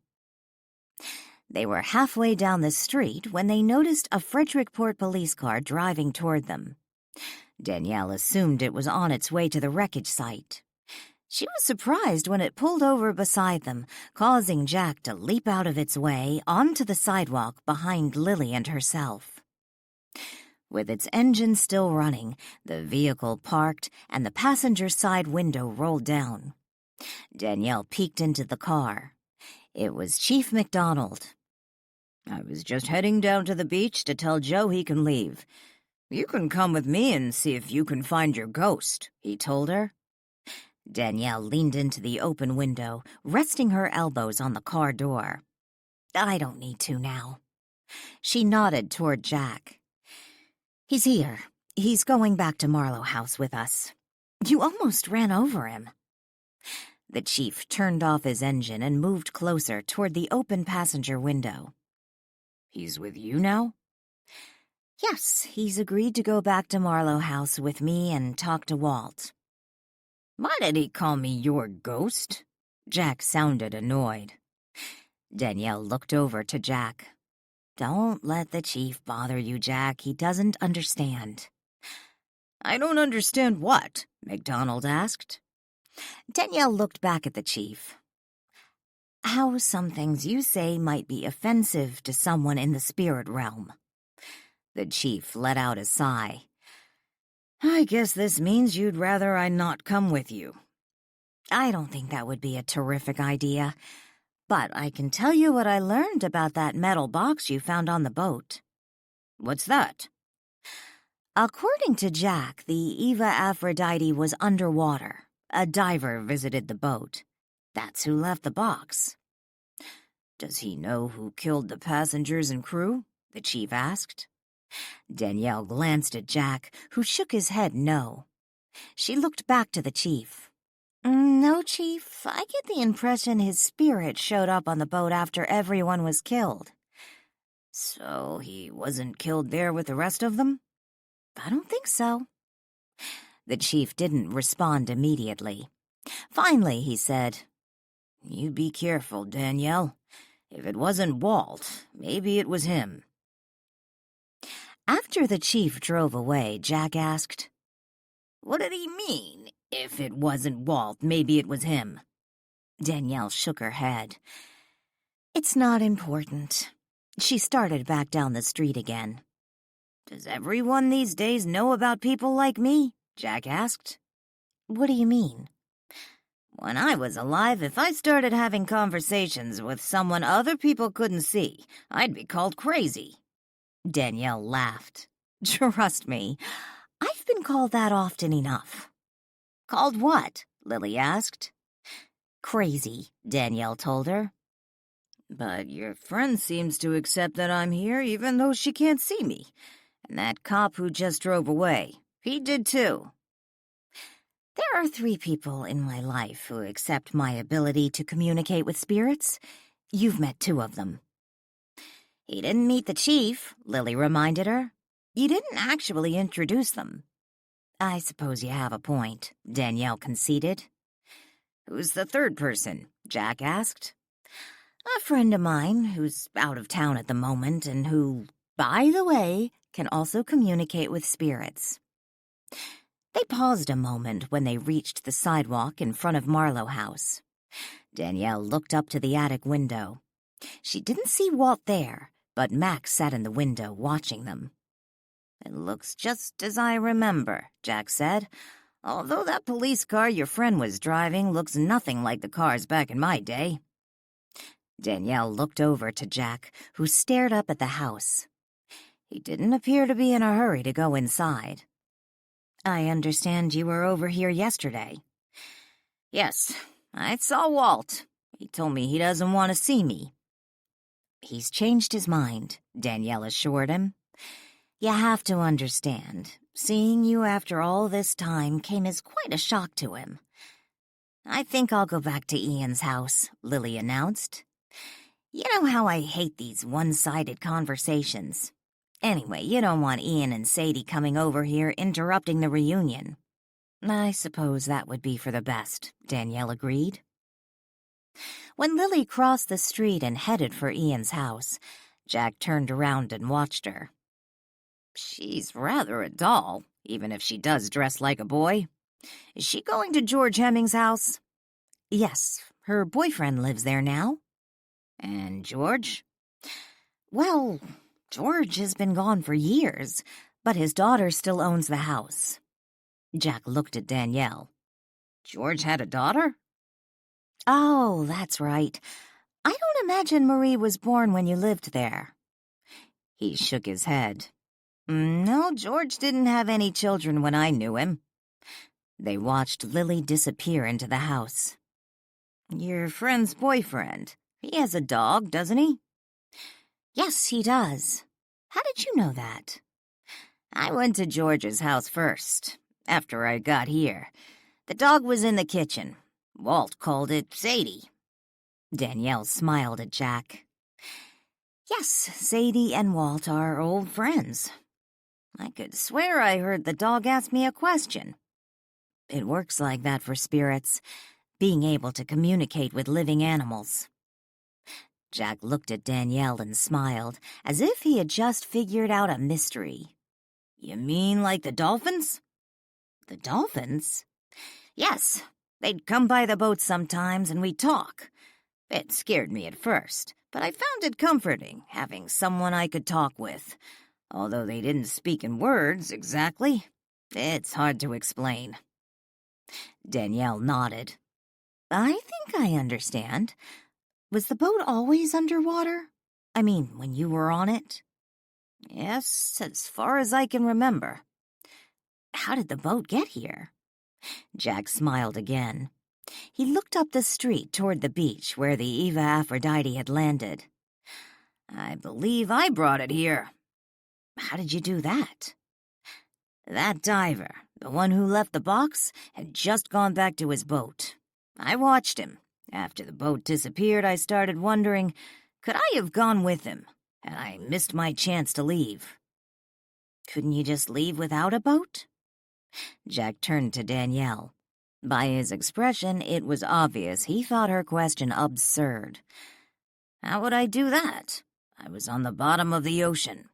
They were halfway down the street when they noticed a Frederickport police car driving toward them. Danielle assumed it was on its way to the wreckage site. She was surprised when it pulled over beside them, causing Jack to leap out of its way onto the sidewalk behind Lily and herself. With its engine still running, the vehicle parked, and the passenger side window rolled down. Danielle peeked into the car. It was Chief McDonald. "I was just heading down to the beach to tell Joe he can leave. You can come with me and see if you can find your ghost," he told her. Danielle leaned into the open window, resting her elbows on the car door. "I don't need to now." She nodded toward Jack. "He's here. He's going back to Marlow House with us. You almost ran over him." The chief turned off his engine and moved closer toward the open passenger window. "He's with you now?" "Yes, he's agreed to go back to Marlow House with me and talk to Walt." "Why did he call me your ghost?" Jack sounded annoyed. Danielle looked over to Jack. "Don't let the chief bother you, Jack. He doesn't understand." "I don't understand what?" McDonald asked. Danielle looked back at the chief. "How some things you say might be offensive to someone in the spirit realm." The chief let out a sigh. "I guess this means you'd rather I not come with you." "I don't think that would be a terrific idea, but I can tell you what I learned about that metal box you found on the boat." "What's that?" "According to Jack, the Eva Aphrodite was underwater. A diver visited the boat. That's who left the box." "Does he know who killed the passengers and crew?" the chief asked. Danielle glanced at Jack, who shook his head no. She looked back to the chief. "No, Chief. I get the impression his spirit showed up on the boat after everyone was killed." "So he wasn't killed there with the rest of them?" "I don't think so." The chief didn't respond immediately. Finally, he said, "You be careful, Danielle. If it wasn't Walt, maybe it was him." After the chief drove away, Jack asked, "What did he mean? If it wasn't Walt, maybe it was him?" Danielle shook her head. "It's not important." She started back down the street again. "Does everyone these days know about people like me?" Jack asked. "What do you mean?" "When I was alive, if I started having conversations with someone other people couldn't see, I'd be called crazy." Danielle laughed. "Trust me, I've been called that often enough." "Called what?" Lily asked. "Crazy," Danielle told her. "But your friend seems to accept that I'm here even though she can't see me. And that cop who just drove away, he did too." "There are 3 people in my life who accept my ability to communicate with spirits. You've met 2 of them." "He didn't meet the chief," Lily reminded her. "You didn't actually introduce them." "I suppose you have a point," Danielle conceded. "Who's the third person?" Jack asked. "A friend of mine who's out of town at the moment and who, by the way, can also communicate with spirits." They paused a moment when they reached the sidewalk in front of Marlow House. Danielle looked up to the attic window. She didn't see Walt there, but Max sat in the window watching them. "It looks just as I remember," Jack said, "although that police car your friend was driving looks nothing like the cars back in my day." Danielle looked over to Jack, who stared up at the house. He didn't appear to be in a hurry to go inside. "I understand you were over here yesterday." "Yes, I saw Walt. He told me he doesn't want to see me." "He's changed his mind," Danielle assured him. "You have to understand, seeing you after all this time came as quite a shock to him." "I think I'll go back to Ian's house," Lily announced. "You know how I hate these one-sided conversations. Anyway, you don't want Ian and Sadie coming over here interrupting the reunion." "I suppose that would be for the best," Danielle agreed. When Lily crossed the street and headed for Ian's house, Jack turned around and watched her. "She's rather a doll, even if she does dress like a boy. Is she going to George Hemming's house?" "Yes, her boyfriend lives there now." "And George?" "Well, George has been gone for years, but his daughter still owns the house. Jack looked at Danielle. George had a daughter? Oh, that's right. I don't imagine Marie was born when you lived there. He shook his head. No, George didn't have any children when I knew him. They watched Lily disappear into the house. Your friend's boyfriend. He has a dog, doesn't he? Yes, he does. How did you know that? I went to George's house first, after I got here. The dog was in the kitchen. Walt called it Sadie. Danielle smiled at Jack. Yes, Sadie and Walt are old friends. I could swear I heard the dog ask me a question. It works like that for spirits, being able to communicate with living animals. Jack looked at Danielle and smiled, as if he had just figured out a mystery. You mean like the dolphins? The dolphins? Yes, they'd come by the boat sometimes and we'd talk. It scared me at first, but I found it comforting having someone I could talk with. Although they didn't speak in words exactly, it's hard to explain. Danielle nodded. I think I understand. Was the boat always underwater? I mean, when you were on it? Yes, as far as I can remember. How did the boat get here? Jack smiled again. He looked up the street toward the beach where the Eva Aphrodite had landed. I believe I brought it here. How did you do that? That diver, the one who left the box, had just gone back to his boat. I watched him. After the boat disappeared, I started wondering, could I have gone with him? And I missed my chance to leave. Couldn't you just leave without a boat? Jack turned to Danielle. By his expression, it was obvious he thought her question absurd. How would I do that? I was on the bottom of the ocean.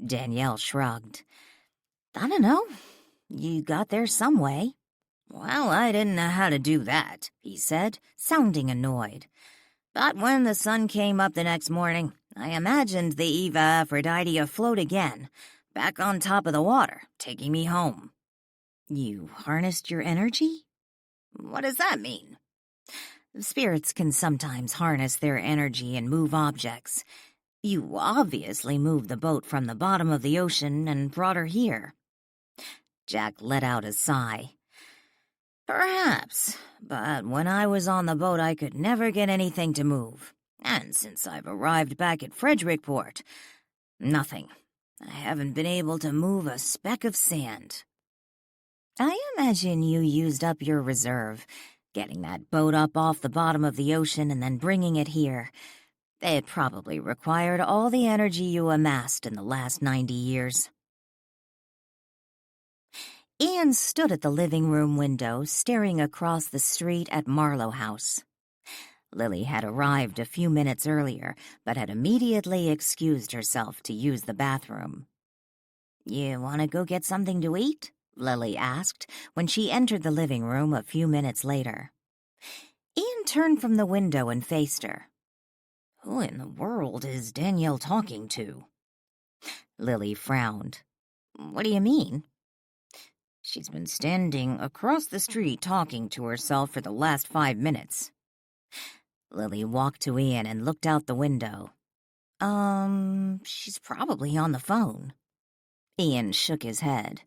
Danielle shrugged. I don't know. You got there some way. Well, I didn't know how to do that, he said, sounding annoyed. But when the sun came up the next morning, I imagined the Eva Aphrodite afloat again, back on top of the water, taking me home. You harnessed your energy? What does that mean? Spirits can sometimes harness their energy and move objects. You obviously moved the boat from the bottom of the ocean and brought her here. Jack let out a sigh. Perhaps, but when I was on the boat I could never get anything to move. And since I've arrived back at Frederickport, nothing. I haven't been able to move a speck of sand. I imagine you used up your reserve, getting that boat up off the bottom of the ocean and then bringing it here. It probably required all the energy you amassed in the last 90 years. Ian stood at the living room window, staring across the street at Marlow House. Lily had arrived a few minutes earlier, but had immediately excused herself to use the bathroom. You want to go get something to eat? Lily asked when she entered the living room a few minutes later. Ian turned from the window and faced her. Who in the world is Danielle talking to? Lily frowned. What do you mean? She's been standing across the street talking to herself for the last 5 minutes. Lily walked to Ian and looked out the window. She's probably on the phone. Ian shook his head.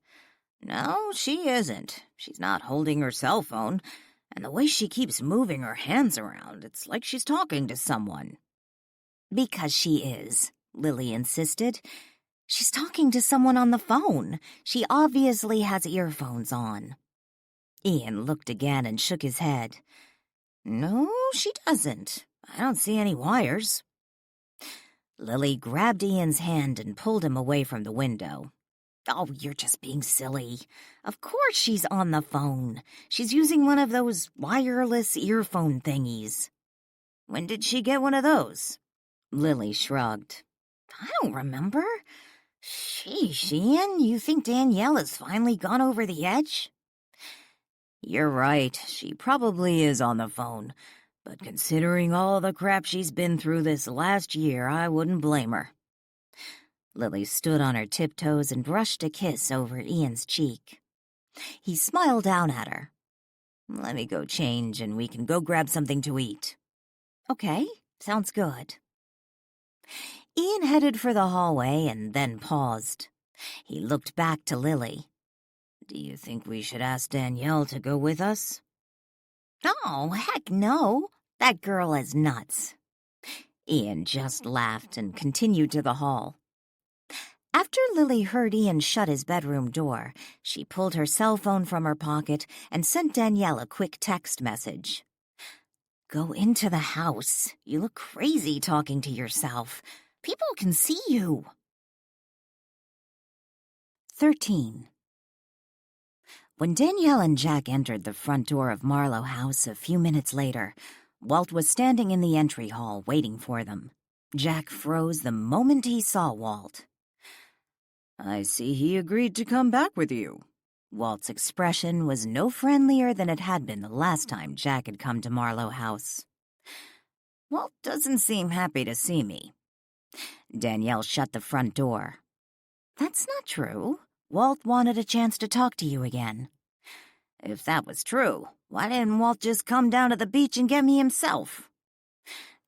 No, she isn't. She's not holding her cell phone, and the way she keeps moving her hands around, it's like she's talking to someone. Because she is, Lily insisted. She's talking to someone on the phone. She obviously has earphones on. Ian looked again and shook his head. No, she doesn't. I don't see any wires. Lily grabbed Ian's hand and pulled him away from the window. Oh, you're just being silly. Of course she's on the phone. She's using one of those wireless earphone thingies. When did she get one of those? Lily shrugged. I don't remember. Sheesh, Ian, you think Danielle has finally gone over the edge? You're right, she probably is on the phone. But considering all the crap she's been through this last year, I wouldn't blame her. Lily stood on her tiptoes and brushed a kiss over Ian's cheek. He smiled down at her. "Let me go change and we can go grab something to eat." "Okay, sounds good." Ian headed for the hallway and then paused. He looked back to Lily. "Do you think we should ask Danielle to go with us?" "Oh, heck no. That girl is nuts." Ian just laughed and continued to the hall. After Lily heard Ian shut his bedroom door, she pulled her cell phone from her pocket and sent Danielle a quick text message. "Go into the house. You look crazy talking to yourself. People can see you." 13. When Danielle and Jack entered the front door of Marlow House a few minutes later, Walt was standing in the entry hall waiting for them. Jack froze the moment he saw Walt. "I see he agreed to come back with you." Walt's expression was no friendlier than it had been the last time Jack had come to Marlow House. "Walt doesn't seem happy to see me." Danielle shut the front door. "That's not true. Walt wanted a chance to talk to you again." "If that was true, why didn't Walt just come down to the beach and get me himself?"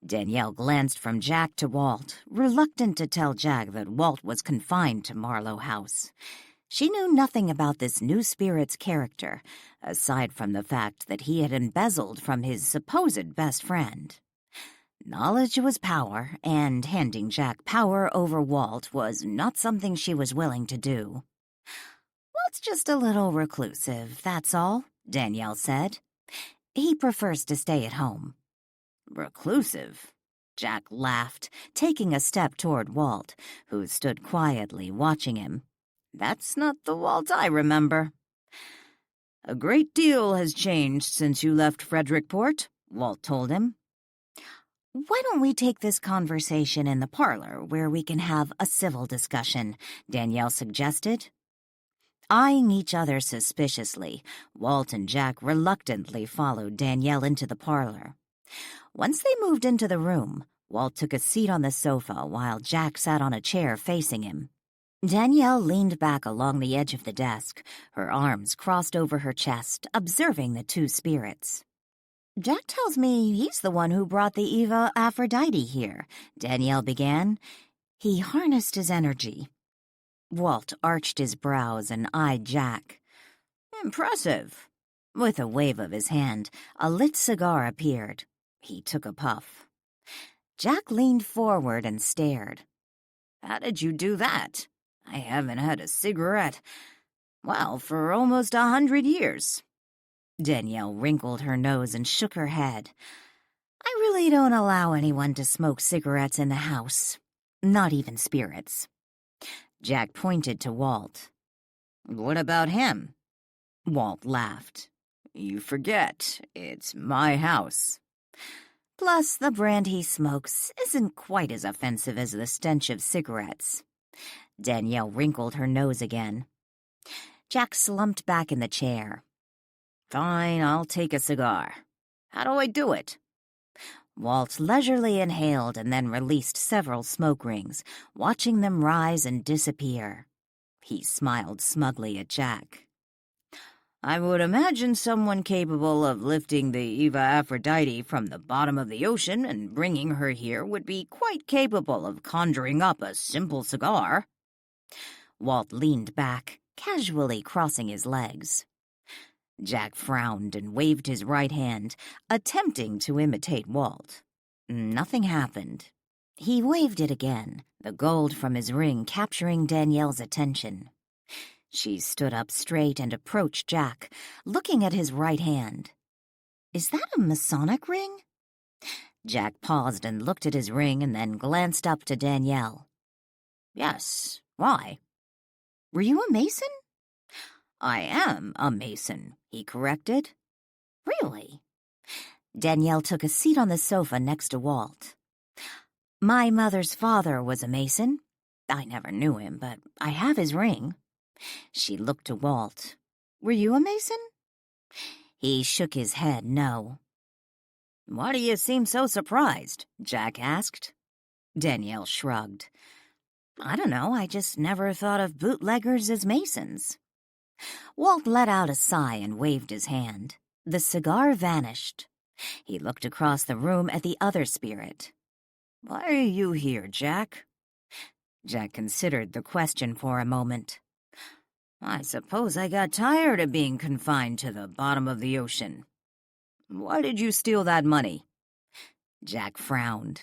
Danielle glanced from Jack to Walt, reluctant to tell Jack that Walt was confined to Marlow House. She knew nothing about this new spirit's character, aside from the fact that he had embezzled from his supposed best friend. Knowledge was power, and handing Jack power over Walt was not something she was willing to do. "Walt's just a little reclusive, that's all," Danielle said. "He prefers to stay at home." "Reclusive?" Jack laughed, taking a step toward Walt, who stood quietly watching him. "That's not the Walt I remember." "A great deal has changed since you left Frederickport," Walt told him. "Why don't we take this conversation in the parlor where we can have a civil discussion?" Danielle suggested. Eyeing each other suspiciously, Walt and Jack reluctantly followed Danielle into the parlor. Once they moved into the room, Walt took a seat on the sofa while Jack sat on a chair facing him. Danielle leaned back along the edge of the desk, her arms crossed over her chest, observing the two spirits. "Jack tells me he's the one who brought the Eva Aphrodite here," Danielle began. "He harnessed his energy." Walt arched his brows and eyed Jack. "Impressive." With a wave of his hand, a lit cigar appeared. He took a puff. Jack leaned forward and stared. "How did you do that? I haven't had a cigarette, well, for almost 100 years. Danielle wrinkled her nose and shook her head. "I really don't allow anyone to smoke cigarettes in the house. Not even spirits." Jack pointed to Walt. "What about him?" Walt laughed. "You forget, it's my house." Plus, the brand he smokes isn't quite as offensive as the stench of cigarettes. Danielle wrinkled her nose again. Jack slumped back in the chair. "Fine, I'll take a cigar. How do I do it?" Walt leisurely inhaled and then released several smoke rings, watching them rise and disappear. He smiled smugly at Jack. "I would imagine someone capable of lifting the Eva Aphrodite from the bottom of the ocean and bringing her here would be quite capable of conjuring up a simple cigar." Walt leaned back, casually crossing his legs. Jack frowned and waved his right hand, attempting to imitate Walt. Nothing happened. He waved it again, the gold from his ring capturing Danielle's attention. She stood up straight and approached Jack, looking at his right hand. "Is that a Masonic ring?" Jack paused and looked at his ring and then glanced up to Danielle. "Yes, why?" "Were you a Mason?" "I am a Mason," he corrected. "Really?" Danielle took a seat on the sofa next to Walt. "My mother's father was a Mason. I never knew him, but I have his ring." She looked to Walt. "Were you a Mason?" He shook his head no. "Why do you seem so surprised?" Jack asked. Danielle shrugged. I don't know, I just never thought of bootleggers as masons. Walt let out a sigh and waved his hand. The cigar vanished. He looked across the room at the other spirit. Why are you here, Jack? Jack considered the question for a moment. I suppose I got tired of being confined to the bottom of the ocean. Why did you steal that money? Jack frowned.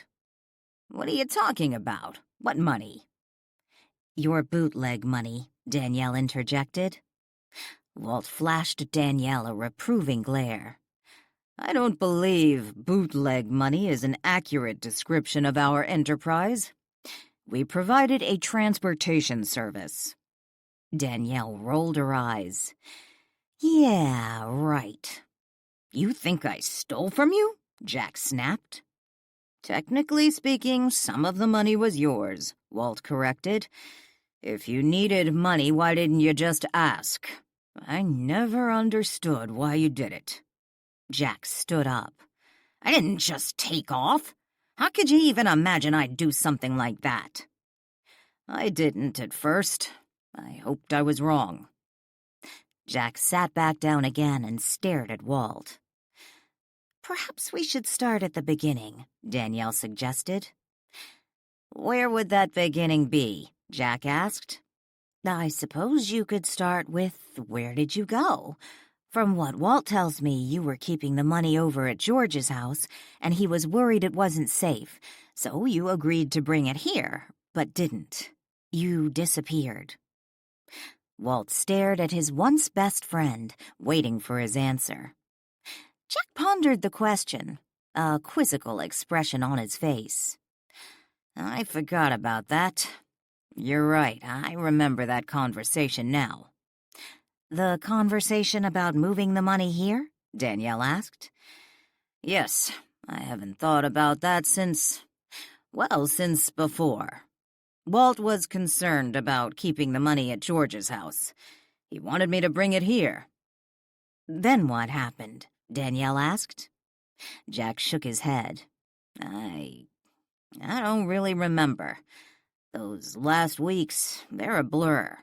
What are you talking about? What money? Your bootleg money, Danielle interjected. Walt flashed Danielle a reproving glare. I don't believe bootleg money is an accurate description of our enterprise. We provided a transportation service. Danielle rolled her eyes. Yeah, right. You think I stole from you? Jack snapped. Technically speaking, some of the money was yours, Walt corrected. If you needed money, why didn't you just ask? I never understood why you did it. Jack stood up. I didn't just take off. How could you even imagine I'd do something like that? I didn't at first. I hoped I was wrong. Jack sat back down again and stared at Walt. Perhaps we should start at the beginning, Danielle suggested. Where would that beginning be? Jack asked. I suppose you could start with, where did you go? From what Walt tells me, you were keeping the money over at George's house, and he was worried it wasn't safe, so you agreed to bring it here, but didn't. You disappeared. Walt stared at his once best friend, waiting for his answer. Jack pondered the question, a quizzical expression on his face. I forgot about that. You're right, I remember that conversation now. The conversation about moving the money here? Danielle asked. Yes, I haven't thought about that since before. Walt was concerned about keeping the money at George's house. He wanted me to bring it here. Then what happened? Danielle asked. Jack shook his head. I don't really remember. Those last weeks, they're a blur.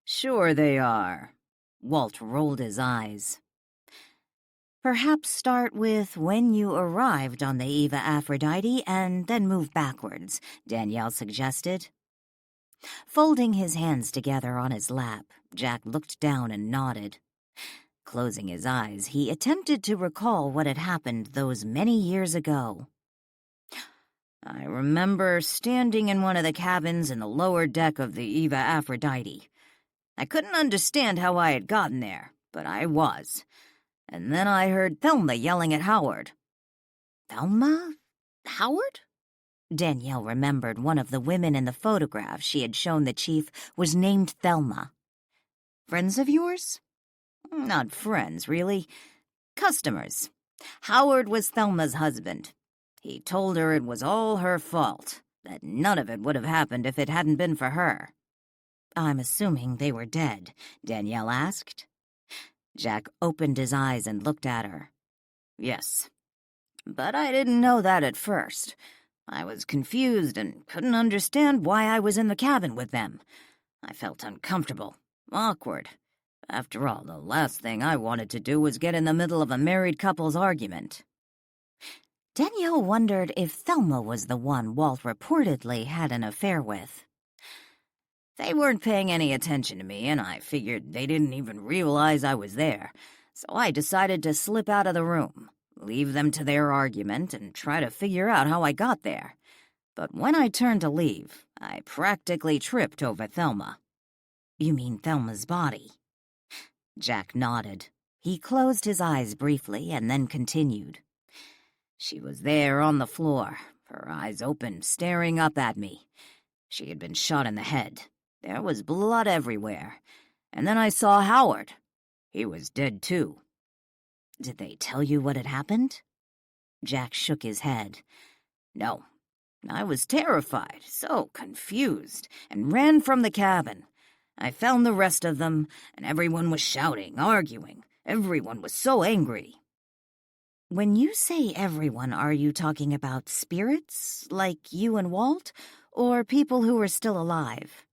Sure they are. Walt rolled his eyes. Perhaps start with when you arrived on the Eva Aphrodite and then move backwards, Danielle suggested. Folding his hands together on his lap, Jack looked down and nodded. Closing his eyes, he attempted to recall what had happened those many years ago. I remember standing in one of the cabins in the lower deck of the Eva Aphrodite. I couldn't understand how I had gotten there, but I was. And then I heard Thelma yelling at Howard. Thelma? Howard? Danielle remembered one of the women in the photograph she had shown the chief was named Thelma. Friends of yours? Not friends, really. Customers. Howard was Thelma's husband. He told her it was all her fault, that none of it would have happened if it hadn't been for her. I'm assuming they were dead, Danielle asked. Jack opened his eyes and looked at her. Yes. But I didn't know that at first. I was confused and couldn't understand why I was in the cabin with them. I felt uncomfortable, awkward. After all, the last thing I wanted to do was get in the middle of a married couple's argument. Danielle wondered if Thelma was the one Walt reportedly had an affair with. They weren't paying any attention to me, and I figured they didn't even realize I was there, so I decided to slip out of the room, leave them to their argument, and try to figure out how I got there. But when I turned to leave, I practically tripped over Thelma. You mean Thelma's body? Jack nodded. He closed his eyes briefly and then continued. She was there on the floor, her eyes open, staring up at me. She had been shot in the head. There was blood everywhere. And then I saw Howard. He was dead, too. Did they tell you what had happened? Jack shook his head. No. I was terrified, so confused, and ran from the cabin. I found the rest of them, and everyone was shouting, arguing. Everyone was so angry. When you say everyone, are you talking about spirits, like you and Walt, or people who were still alive?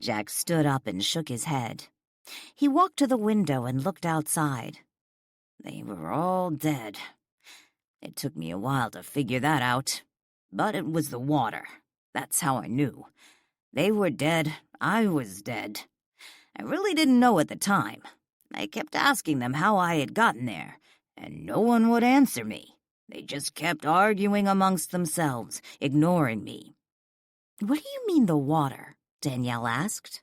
Jack stood up and shook his head. He walked to the window and looked outside. They were all dead. It took me a while to figure that out, but it was the water. That's how I knew. They were dead, I was dead. I really didn't know at the time. I kept asking them how I had gotten there, and no one would answer me. They just kept arguing amongst themselves, ignoring me. "What do you mean the water?" Danielle asked.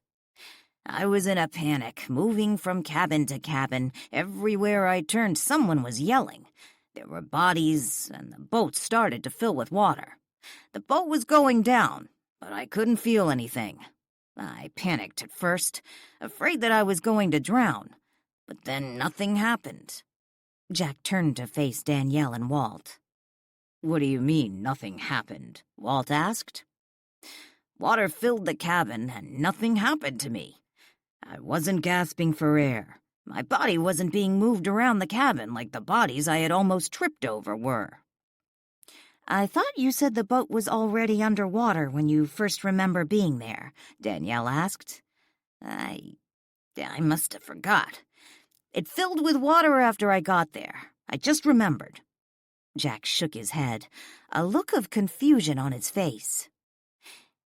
I was in a panic, moving from cabin to cabin. Everywhere I turned, someone was yelling. There were bodies, and the boat started to fill with water. The boat was going down, but I couldn't feel anything. I panicked at first, afraid that I was going to drown, but then nothing happened. Jack turned to face Danielle and Walt. "What do you mean, nothing happened?" Walt asked. "Water filled the cabin, and nothing happened to me. I wasn't gasping for air. My body wasn't being moved around the cabin like the bodies I had almost tripped over were." "I thought you said the boat was already underwater when you first remember being there," Danielle asked. I must have forgot. It filled with water after I got there. I just remembered." Jack shook his head, a look of confusion on his face.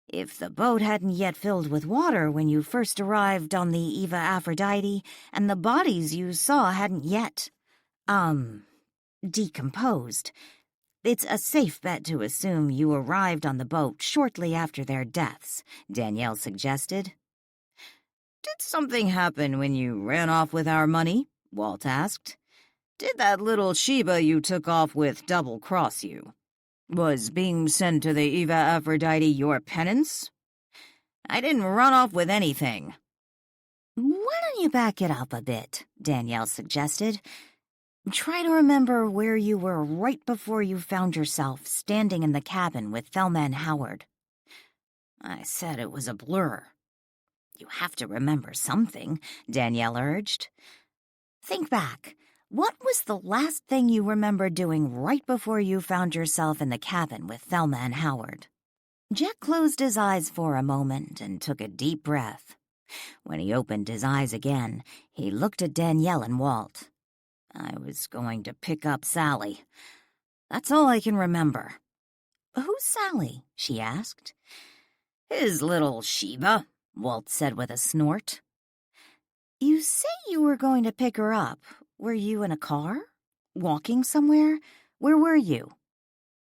"If the boat hadn't yet filled with water when you first arrived on the Eva Aphrodite, and the bodies you saw hadn't yet, decomposed, it's a safe bet to assume you arrived on the boat shortly after their deaths," Danielle suggested. "Did something happen when you ran off with our money?" Walt asked. "Did that little Sheba you took off with double-cross you? Was being sent to the Eva Aphrodite your penance?" "I didn't run off with anything." "Why don't you back it up a bit?" Danielle suggested. "Try to remember where you were right before you found yourself standing in the cabin with Thelma and Howard." I said it was a blur. "You have to remember something," Danielle urged. "Think back. What was the last thing you remember doing right before you found yourself in the cabin with Thelma and Howard?" Jack closed his eyes for a moment and took a deep breath. When he opened his eyes again, he looked at Danielle and Walt. "I was going to pick up Sally. That's all I can remember." "Who's Sally?" she asked. "His little Sheba," Walt said with a snort. "You say you were going to pick her up. Were you in a car? Walking somewhere? Where were you?"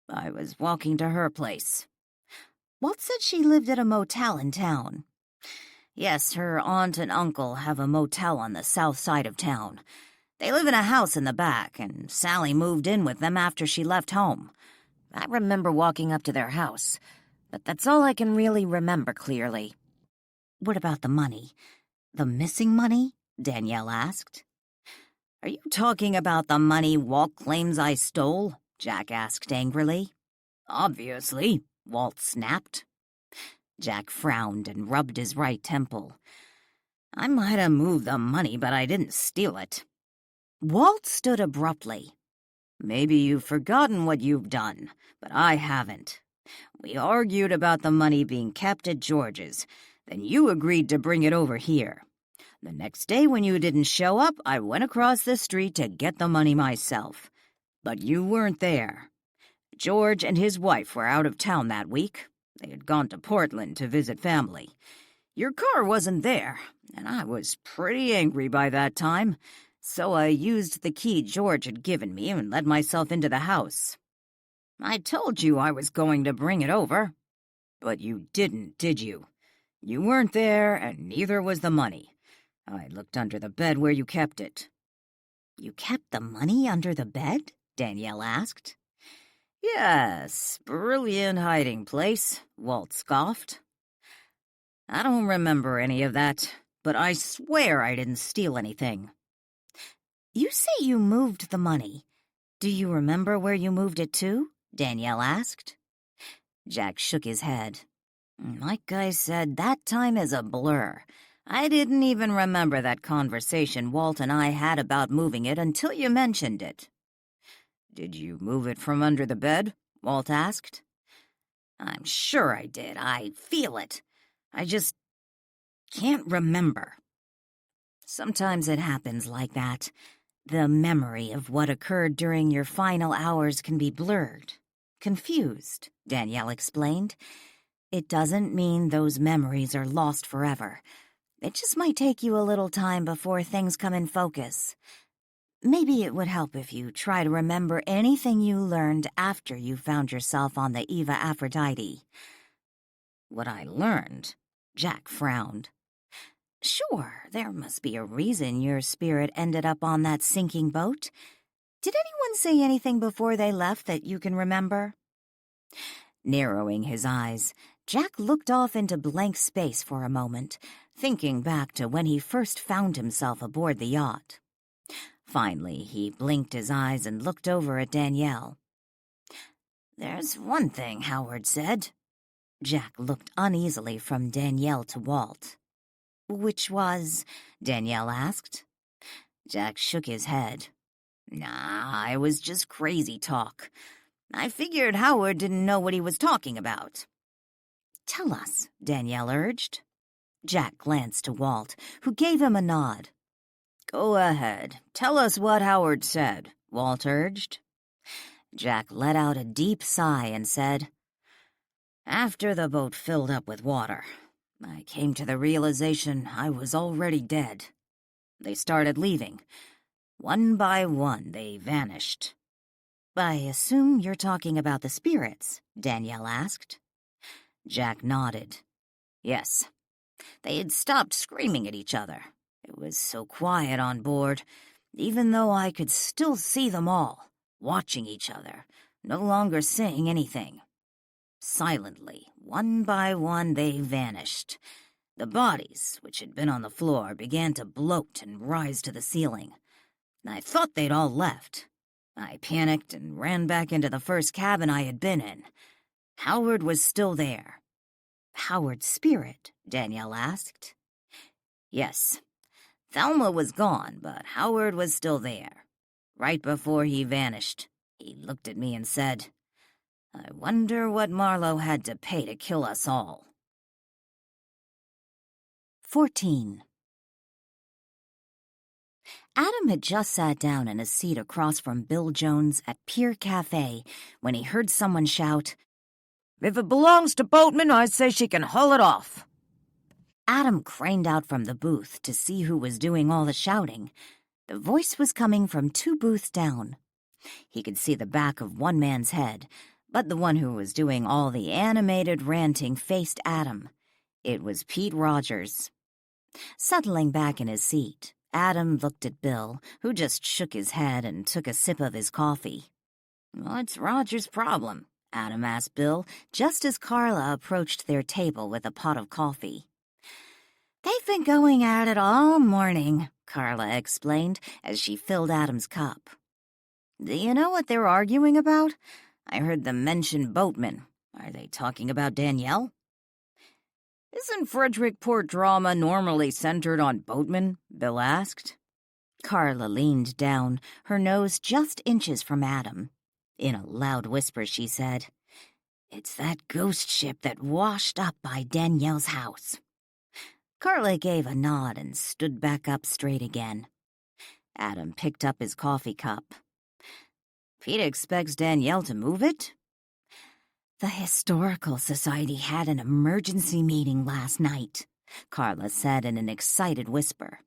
"I was walking to her place." "Walt said she lived at a motel in town." "Yes, her aunt and uncle have a motel on the south side of town. They live in a house in the back, and Sally moved in with them after she left home. I remember walking up to their house, but that's all I can really remember clearly." "What about the money? The missing money?" Danielle asked. "Are you talking about the money Walt claims I stole?" Jack asked angrily. "Obviously," Walt snapped. Jack frowned and rubbed his right temple. "I might have moved the money, but I didn't steal it." Walt stood abruptly. "Maybe you've forgotten what you've done, but I haven't. We argued about the money being kept at George's. Then you agreed to bring it over here. The next day when you didn't show up, I went across the street to get the money myself. But you weren't there. George and his wife were out of town that week. They had gone to Portland to visit family. Your car wasn't there, and I was pretty angry by that time, so I used the key George had given me and let myself into the house. I told you I was going to bring it over. But you didn't, did you? You weren't there, and neither was the money. I looked under the bed where you kept it." "You kept the money under the bed?" Danielle asked. "Yes, brilliant hiding place," Walt scoffed. "I don't remember any of that, but I swear I didn't steal anything." "You say you moved the money. Do you remember where you moved it to?" Danielle asked. Jack shook his head. "Like I said, that time is a blur. I didn't even remember that conversation Walt and I had about moving it until you mentioned it." "Did you move it from under the bed?" Walt asked. I'm sure I did. I feel it. I just can't remember. Sometimes it happens like that. The memory of what occurred during your final hours can be blurred, confused, Danielle explained. It doesn't mean those memories are lost forever. It just might take you a little time before things come in focus. Maybe it would help if you try to remember anything you learned after you found yourself on the Eva Aphrodite. What I learned? Jack frowned. Sure, there must be a reason your spirit ended up on that sinking boat. Did anyone say anything before they left that you can remember? Narrowing his eyes, Jack looked off into blank space for a moment, thinking back to when he first found himself aboard the yacht. Finally, he blinked his eyes and looked over at Danielle. There's one thing Howard said. Jack looked uneasily from Danielle to Walt. Which was? Danielle asked. Jack shook his head. Nah, it was just crazy talk. I figured Howard didn't know what he was talking about. Tell us, Danielle urged. Jack glanced to Walt, who gave him a nod. Go ahead, tell us what Howard said, Walt urged. Jack let out a deep sigh and said, After the boat filled up with water, I came to the realization I was already dead. They started leaving. One by one, they vanished. I assume you're talking about the spirits, Danielle asked. Jack nodded. Yes. They had stopped screaming at each other. It was so quiet on board, even though I could still see them all, watching each other, no longer saying anything. Silently, one by one, they vanished. The bodies, which had been on the floor, began to bloat and rise to the ceiling. I thought they'd all left. I panicked and ran back into the first cabin I had been in. Howard was still there. Howard's spirit? Danielle asked. Yes. Thelma was gone, but Howard was still there. Right before he vanished, he looked at me and said, I wonder what Marlow had to pay to kill us all. 14. Adam had just sat down in a seat across from Bill Jones at Pier Cafe when he heard someone shout, If it belongs to Boatman, I say she can haul it off. Adam craned out from the booth to see who was doing all the shouting. The voice was coming from 2 booths down. He could see the back of one man's head, but the one who was doing all the animated ranting faced Adam. It was Pete Rogers. Settling back in his seat, Adam looked at Bill, who just shook his head and took a sip of his coffee. What's Rogers' problem? Adam asked Bill, just as Carla approached their table with a pot of coffee. They've been going at it all morning, Carla explained as she filled Adam's cup. Do you know what they're arguing about? I heard them mention Boatman. Are they talking about Danielle? Isn't Frederickport drama normally centered on Boatman? Bill asked. Carla leaned down, her nose just inches from Adam. In a loud whisper, she said, It's that ghost ship that washed up by Danielle's house. Carla gave a nod and stood back up straight again. Adam picked up his coffee cup. Pete expects Danielle to move it? The Historical Society had an emergency meeting last night, Carla said in an excited whisper.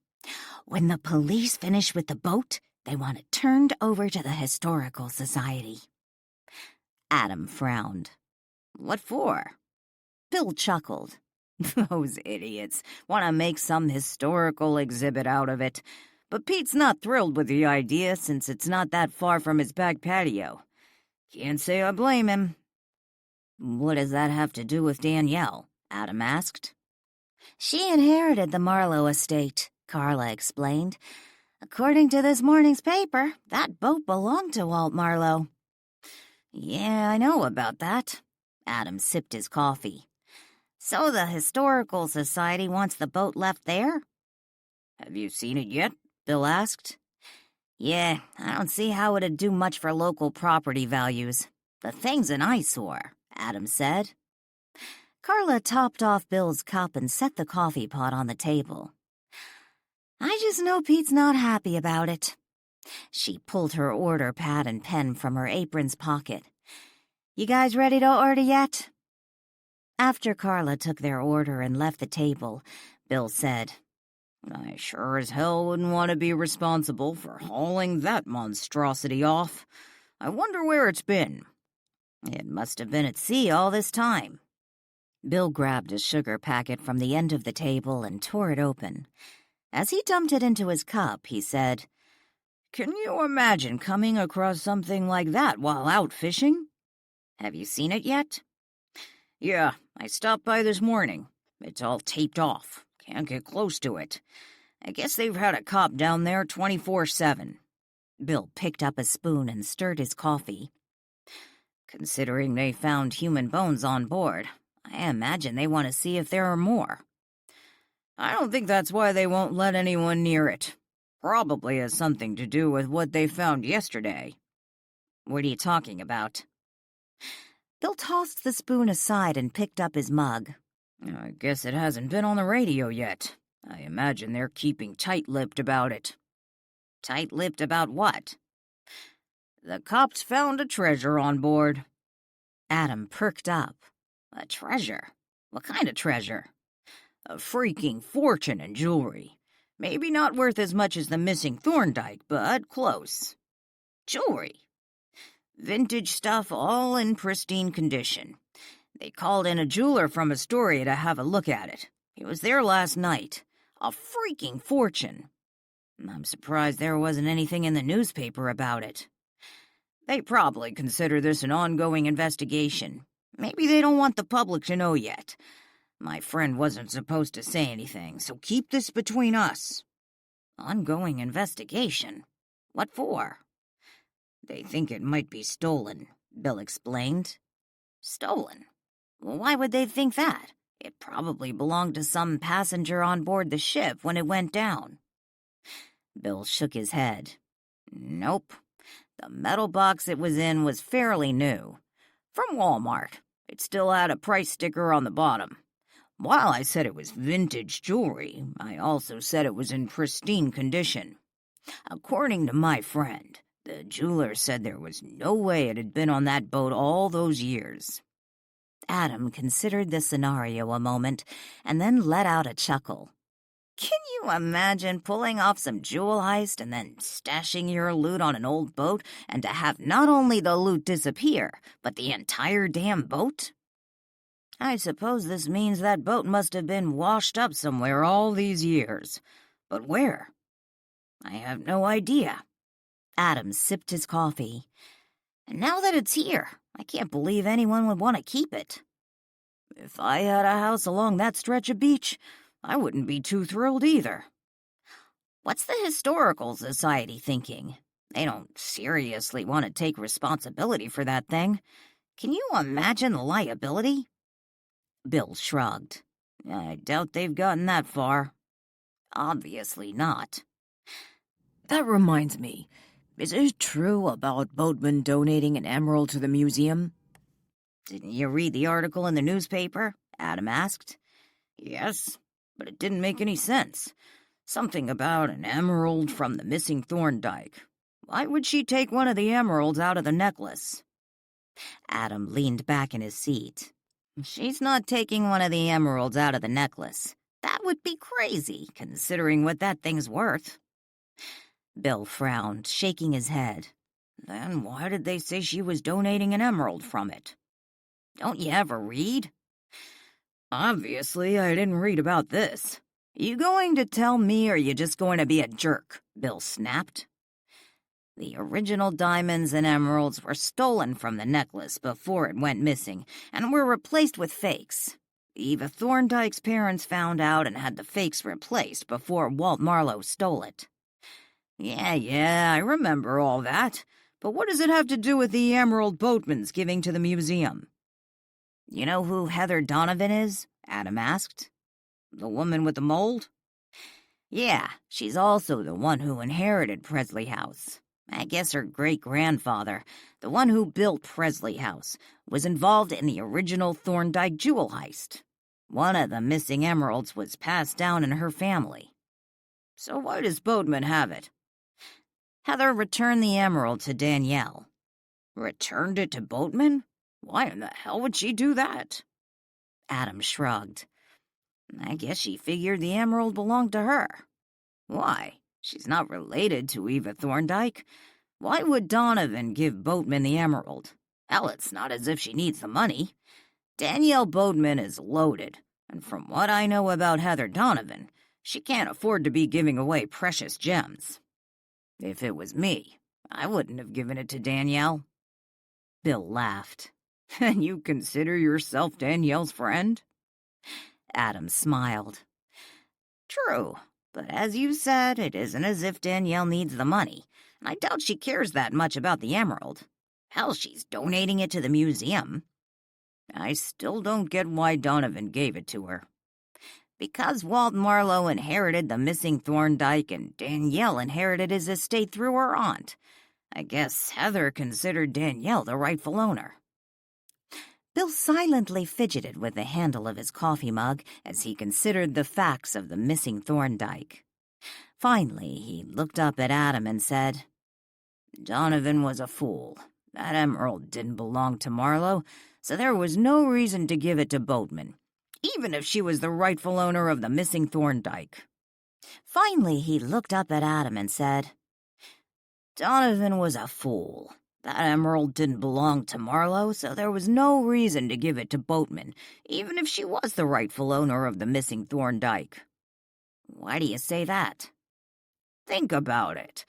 When the police finish with the boat, they want it turned over to the Historical Society. Adam frowned. What for? Bill chuckled. Those idiots want to make some historical exhibit out of it. But Pete's not thrilled with the idea since it's not that far from his back patio. Can't say I blame him. What does that have to do with Danielle? Adam asked. She inherited the Marlow estate, Carla explained. According to this morning's paper, that boat belonged to Walt Marlow. Yeah, I know about that. Adam sipped his coffee. So the Historical Society wants the boat left there? Have you seen it yet? Bill asked. Yeah, I don't see how it'd do much for local property values. The thing's an eyesore, Adam said. Carla topped off Bill's cup and set the coffee pot on the table. I just know Pete's not happy about it. She pulled her order pad and pen from her apron's pocket. You guys ready to order yet? After Carla took their order and left the table, Bill said, I sure as hell wouldn't want to be responsible for hauling that monstrosity off. I wonder where it's been. It must have been at sea all this time. Bill grabbed a sugar packet from the end of the table and tore it open. As he dumped it into his cup, he said, Can you imagine coming across something like that while out fishing? Have you seen it yet? Yeah, I stopped by this morning. It's all taped off. Can't get close to it. I guess they've had a cop down there 24/7. Bill picked up a spoon and stirred his coffee. Considering they found human bones on board, I imagine they want to see if there are more. I don't think that's why they won't let anyone near it. Probably has something to do with what they found yesterday. What are you talking about? Bill tossed the spoon aside and picked up his mug. I guess it hasn't been on the radio yet. I imagine they're keeping tight-lipped about it. Tight-lipped about what? The cops found a treasure on board. Adam perked up. A treasure? What kind of treasure? A freaking fortune in jewelry. Maybe not worth as much as the missing Thorndyke, but close. Jewelry? Vintage stuff, all in pristine condition. They called in a jeweler from Astoria to have a look at it. He was there last night. A freaking fortune. I'm surprised there wasn't anything in the newspaper about it. They probably consider this an ongoing investigation. Maybe they don't want the public to know yet. My friend wasn't supposed to say anything, so keep this between us. Ongoing investigation? What for? They think it might be stolen, Bill explained. Stolen? Well, why would they think that? It probably belonged to some passenger on board the ship when it went down. Bill shook his head. Nope. The metal box it was in was fairly new. From Walmart. It still had a price sticker on the bottom. While I said it was vintage jewelry, I also said it was in pristine condition. According to my friend, the jeweler said there was no way it had been on that boat all those years. Adam considered the scenario a moment and then let out a chuckle. Can you imagine pulling off some jewel heist and then stashing your loot on an old boat and to have not only the loot disappear, but the entire damn boat? I suppose this means that boat must have been washed up somewhere all these years. But where? I have no idea. Adam sipped his coffee. And now that it's here, I can't believe anyone would want to keep it. If I had a house along that stretch of beach, I wouldn't be too thrilled either. What's the Historical Society thinking? They don't seriously want to take responsibility for that thing. Can you imagine the liability? Bill shrugged. I doubt they've gotten that far. Obviously not. That reminds me. Is it true about boatmen donating an emerald to the museum? Didn't you read the article in the newspaper? Adam asked. Yes, but it didn't make any sense. Something about an emerald from the missing Thorndyke. Why would she take one of the emeralds out of the necklace? Adam leaned back in his seat. She's not taking one of the emeralds out of the necklace. That would be crazy, considering what that thing's worth. Bill frowned, shaking his head. Then why did they say she was donating an emerald from it? Don't you ever read? Obviously, I didn't read about this. You going to tell me or you just going to be a jerk? Bill snapped. The original diamonds and emeralds were stolen from the necklace before it went missing and were replaced with fakes. Eva Thorndyke's parents found out and had the fakes replaced before Walt Marlow stole it. Yeah, I remember all that. But what does it have to do with the emerald boatman's giving to the museum? You know who Heather Donovan is? Adam asked. The woman with the mold? Yeah, she's also the one who inherited Presley House. I guess her great-grandfather, the one who built Presley House, was involved in the original Thorndike jewel heist. One of the missing emeralds was passed down in her family. So why does Boatman have it? Heather returned the emerald to Danielle. Returned it to Boatman? Why in the hell would she do that? Adam shrugged. I guess she figured the emerald belonged to her. Why? She's not related to Eva Thorndike. Why would Donovan give Boatman the emerald? Hell, it's not as if she needs the money. Danielle Boatman is loaded, and from what I know about Heather Donovan, she can't afford to be giving away precious gems. If it was me, I wouldn't have given it to Danielle. Bill laughed. And you consider yourself Danielle's friend? Adam smiled. True, but as you said, it isn't as if Danielle needs the money, and I doubt she cares that much about the emerald. Hell, she's donating it to the museum. I still don't get why Donovan gave it to her. Because Walt Marlow inherited the missing Thorndike and Danielle inherited his estate through her aunt. I guess Heather considered Danielle the rightful owner. Bill silently fidgeted with the handle of his coffee mug as he considered the facts of the missing Thorndike. Finally, he looked up at Adam and said, Donovan was a fool. That emerald didn't belong to Marlow, so there was no reason to give it to Boatman, even if she was the rightful owner of the missing Thorndike. Finally, he looked up at Adam and said, Donovan was a fool. That emerald didn't belong to Marlow, so there was no reason to give it to Boatman, even if she was the rightful owner of the missing Thorndike. Why do you say that? Think about it.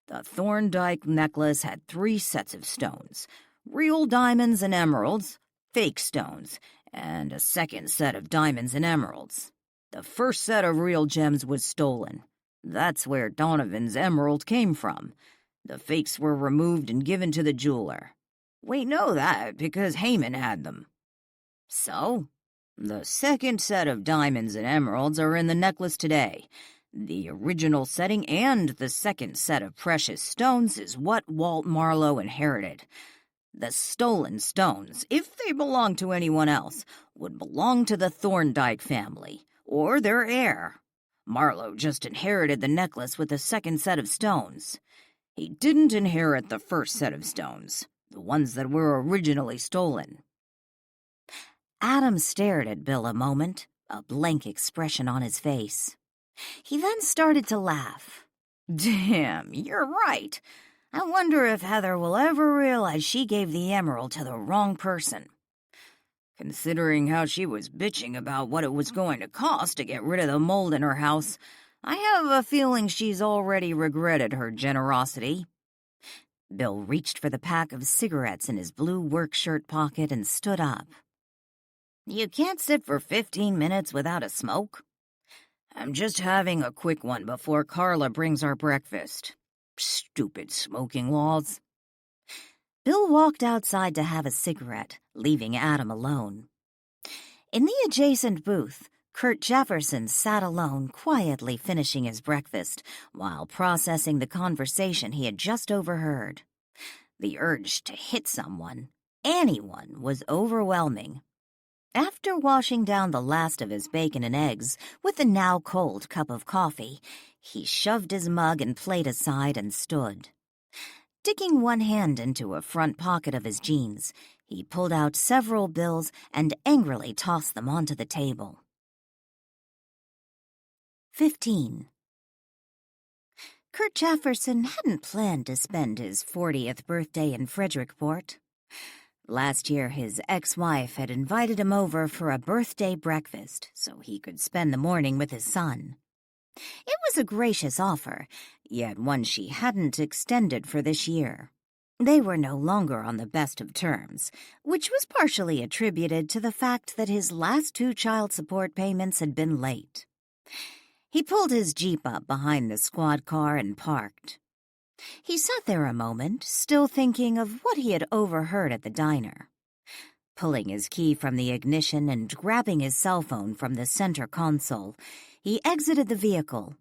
The Thorndike necklace had 3 sets of stones, real diamonds and emeralds, fake stones, and a second set of diamonds and emeralds. The first set of real gems was stolen. That's where Donovan's emerald came from. The fakes were removed and given to the jeweler. We know that because Heyman had them. So, the second set of diamonds and emeralds are in the necklace today. The original setting and the second set of precious stones is what Walt Marlow inherited. The stolen stones, if they belonged to anyone else, would belong to the Thorndike family, or their heir. Marlow just inherited the necklace with the second set of stones. He didn't inherit the first set of stones, the ones that were originally stolen. Adam stared at Bill a moment, a blank expression on his face. He then started to laugh. Damn, you're right. I wonder if Heather will ever realize she gave the emerald to the wrong person. Considering how she was bitching about what it was going to cost to get rid of the mold in her house, I have a feeling she's already regretted her generosity. Bill reached for the pack of cigarettes in his blue work shirt pocket and stood up. You can't sit for 15 minutes without a smoke? I'm just having a quick one before Carla brings our breakfast. Stupid smoking laws. Bill walked outside to have a cigarette, leaving Adam alone. In the adjacent booth, Kurt Jefferson sat alone, quietly finishing his breakfast, while processing the conversation he had just overheard. The urge to hit someone, anyone, was overwhelming. After washing down the last of his bacon and eggs with a now cold cup of coffee, he shoved his mug and plate aside and stood. Digging one hand into a front pocket of his jeans, he pulled out several bills and angrily tossed them onto the table. 15. Kurt Jefferson hadn't planned to spend his 40th birthday in Frederickport. Last year, his ex-wife had invited him over for a birthday breakfast so he could spend the morning with his son. It was a gracious offer, yet one she hadn't extended for this year. They were no longer on the best of terms, which was partially attributed to the fact that his last 2 child support payments had been late. He pulled his Jeep up behind the squad car and parked. He sat there a moment, still thinking of what he had overheard at the diner. Pulling his key from the ignition and grabbing his cell phone from the center console, he exited the vehicle.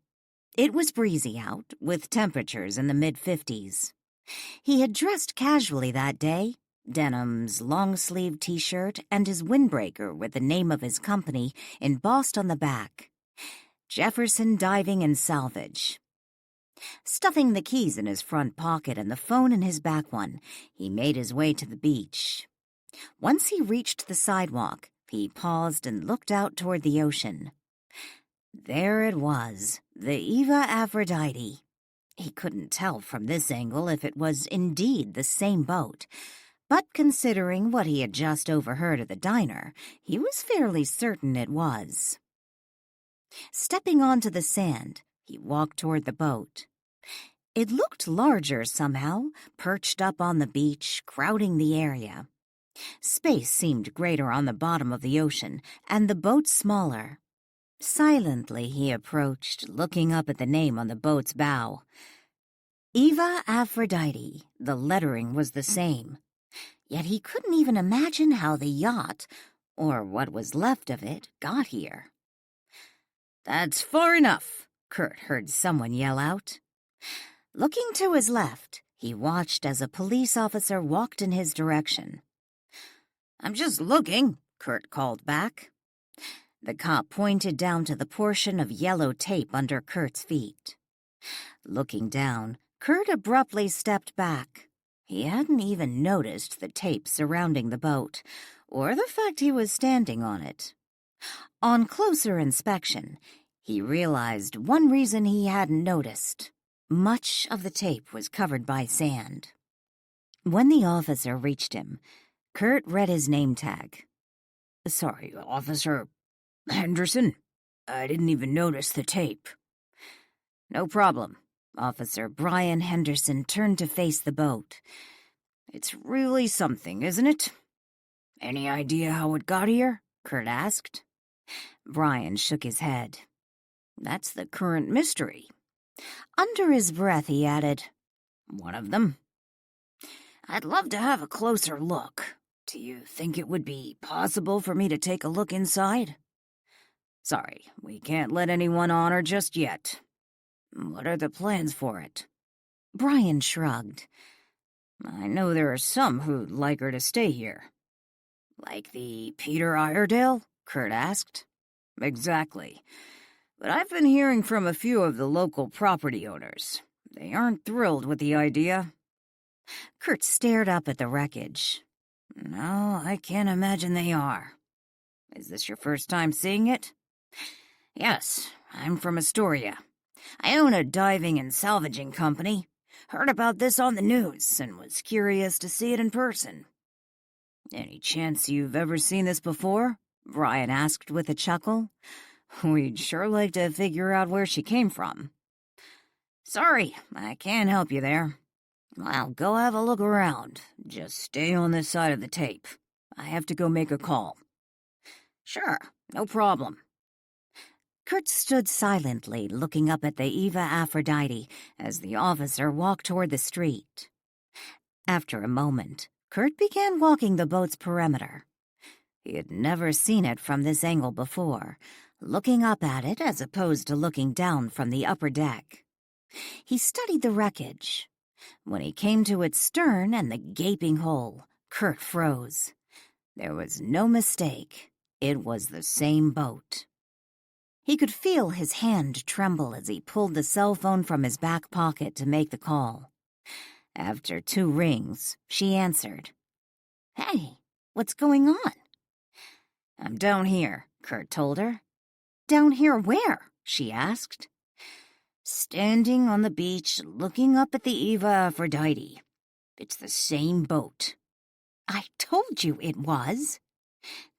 It was breezy out, with temperatures in the mid-50s. He had dressed casually that day, Denham's long-sleeved t-shirt and his windbreaker with the name of his company embossed on the back. Jefferson Diving and Salvage. Stuffing the keys in his front pocket and the phone in his back one, he made his way to the beach. Once he reached the sidewalk, he paused and looked out toward the ocean. There it was, the Eva Aphrodite. He couldn't tell from this angle if it was indeed the same boat, but considering what he had just overheard at the diner, he was fairly certain it was. Stepping onto the sand, he walked toward the boat. It looked larger somehow, perched up on the beach, crowding the area. Space seemed greater on the bottom of the ocean, and the boat smaller. Silently he approached, looking up at the name on the boat's bow. Eva Aphrodite, the lettering was the same. Yet he couldn't even imagine how the yacht, or what was left of it, got here. "That's far enough," Kurt heard someone yell out. Looking to his left, he watched as a police officer walked in his direction. "I'm just looking," Kurt called back. The cop pointed down to the portion of yellow tape under Kurt's feet. Looking down, Kurt abruptly stepped back. He hadn't even noticed the tape surrounding the boat, or the fact he was standing on it. On closer inspection, he realized one reason he hadn't noticed. Much of the tape was covered by sand. When the officer reached him, Kurt read his name tag. "Sorry, Officer Henderson. I didn't even notice the tape." "No problem." Officer Brian Henderson turned to face the boat. "It's really something, isn't it? Any idea how it got here?" Kurt asked. Brian shook his head. "That's the current mystery." Under his breath, he added, "One of them. I'd love to have a closer look. Do you think it would be possible for me to take a look inside? Sorry, we can't let anyone on her just yet. What are the plans for it?" Brian shrugged. "I know there are some who'd like her to stay here." "Like the Peter Iredale?" Kurt asked. "Exactly. But I've been hearing from a few of the local property owners. They aren't thrilled with the idea." Kurt stared up at the wreckage. "No, I can't imagine they are. Is this your first time seeing it?" "Yes, I'm from Astoria. I own a diving and salvaging company. Heard about this on the news and was curious to see it in person." "Any chance you've ever seen this before?" Brian asked with a chuckle. "We'd sure like to figure out where she came from." "Sorry, I can't help you there. Well, go have a look around. Just stay on this side of the tape. I have to go make a call." "Sure, no problem." Kurt stood silently, looking up at the Eva Aphrodite as the officer walked toward the street. After a moment, Kurt began walking the boat's perimeter. He had never seen it from this angle before, looking up at it as opposed to looking down from the upper deck. He studied the wreckage. When he came to its stern and the gaping hole, Kurt froze. There was no mistake. It was the same boat. He could feel his hand tremble as he pulled the cell phone from his back pocket to make the call. After 2 rings, she answered. "Hey, what's going on?" "I'm down here," Kurt told her. "Down here where?" she asked. "Standing on the beach, looking up at the Eva Aphrodite. It's the same boat." "I told you it was."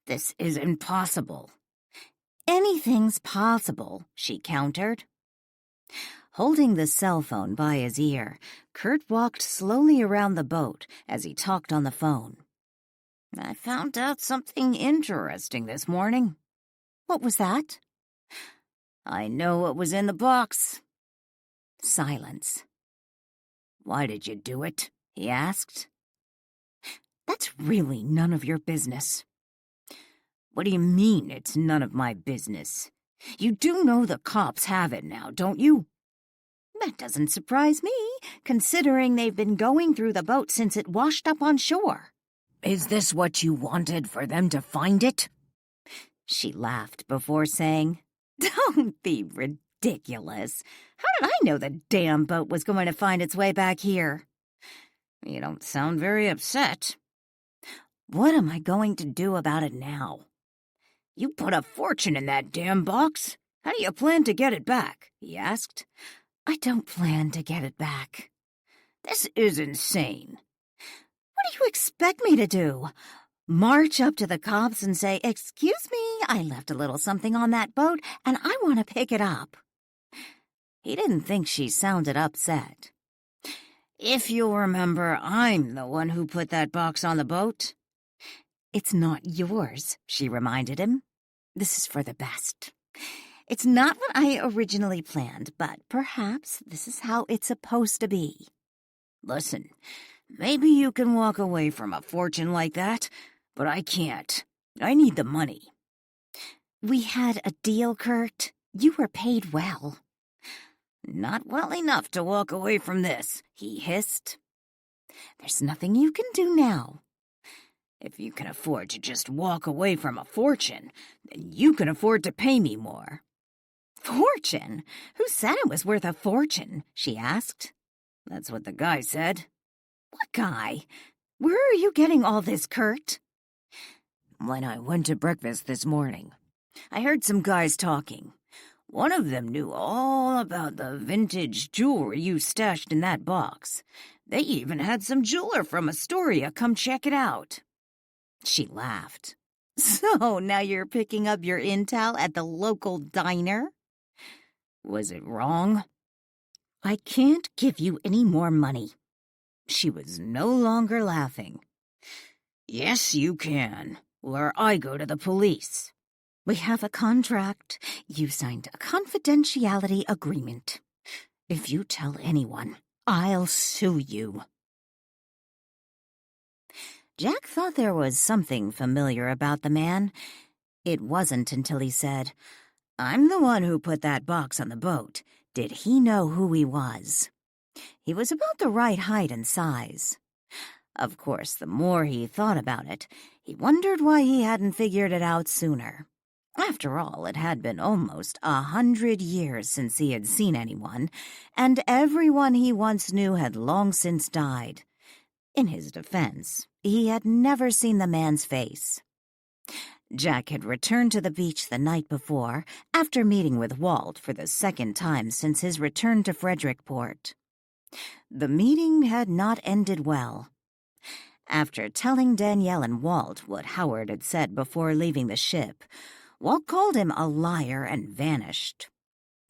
"This is impossible." "Anything's possible," she countered. Holding the cell phone by his ear, Kurt walked slowly around the boat as he talked on the phone. "I found out something interesting this morning." "What was that?" "I know what was in the box." Silence. "Why did you do it?" he asked. "That's really none of your business." "What do you mean it's none of my business? You do know the cops have it now, don't you?" That doesn't surprise me, considering they've been going through the boat since it washed up on shore. Is this what you wanted for them to find it? She laughed before saying, Don't be ridiculous. How did I know the damn boat was going to find its way back here? You don't sound very upset. What am I going to do about it now? You put a fortune in that damn box. How do you plan to get it back? He asked. I don't plan to get it back. This is insane. What do you expect me to do? March up to the cops and say, Excuse me, I left a little something on that boat and I want to pick it up. He didn't think she sounded upset. If you'll remember, I'm the one who put that box on the boat. It's not yours, she reminded him. This is for the best. It's not what I originally planned, but perhaps this is how it's supposed to be. Listen, maybe you can walk away from a fortune like that, but I can't. I need the money. We had a deal, Kurt. You were paid well. Not well enough to walk away from this, he hissed. There's nothing you can do now. If you can afford to just walk away from a fortune, then you can afford to pay me more. Fortune? Who said it was worth a fortune? She asked. That's what the guy said. What guy? Where are you getting all this, Kurt? When I went to breakfast this morning, I heard some guys talking. One of them knew all about the vintage jewelry you stashed in that box. They even had some jeweler from Astoria come check it out. She laughed. So now you're picking up your intel at the local diner? Was it wrong? I can't give you any more money. She was no longer laughing. Yes, you can, or I go to the police. We have a contract. You signed a confidentiality agreement. If you tell anyone, I'll sue you. Jack thought there was something familiar about the man. It wasn't until he said, I'm the one who put that box on the boat. Did he know who he was? He was about the right height and size. Of course, the more he thought about it, he wondered why he hadn't figured it out sooner. After all, it had been almost 100 years since he had seen anyone, and everyone he once knew had long since died. In his defense, he had never seen the man's face. Jack had returned to the beach the night before, after meeting with Walt for the second time since his return to Frederickport. The meeting had not ended well. After telling Danielle and Walt what Howard had said before leaving the ship, Walt called him a liar and vanished.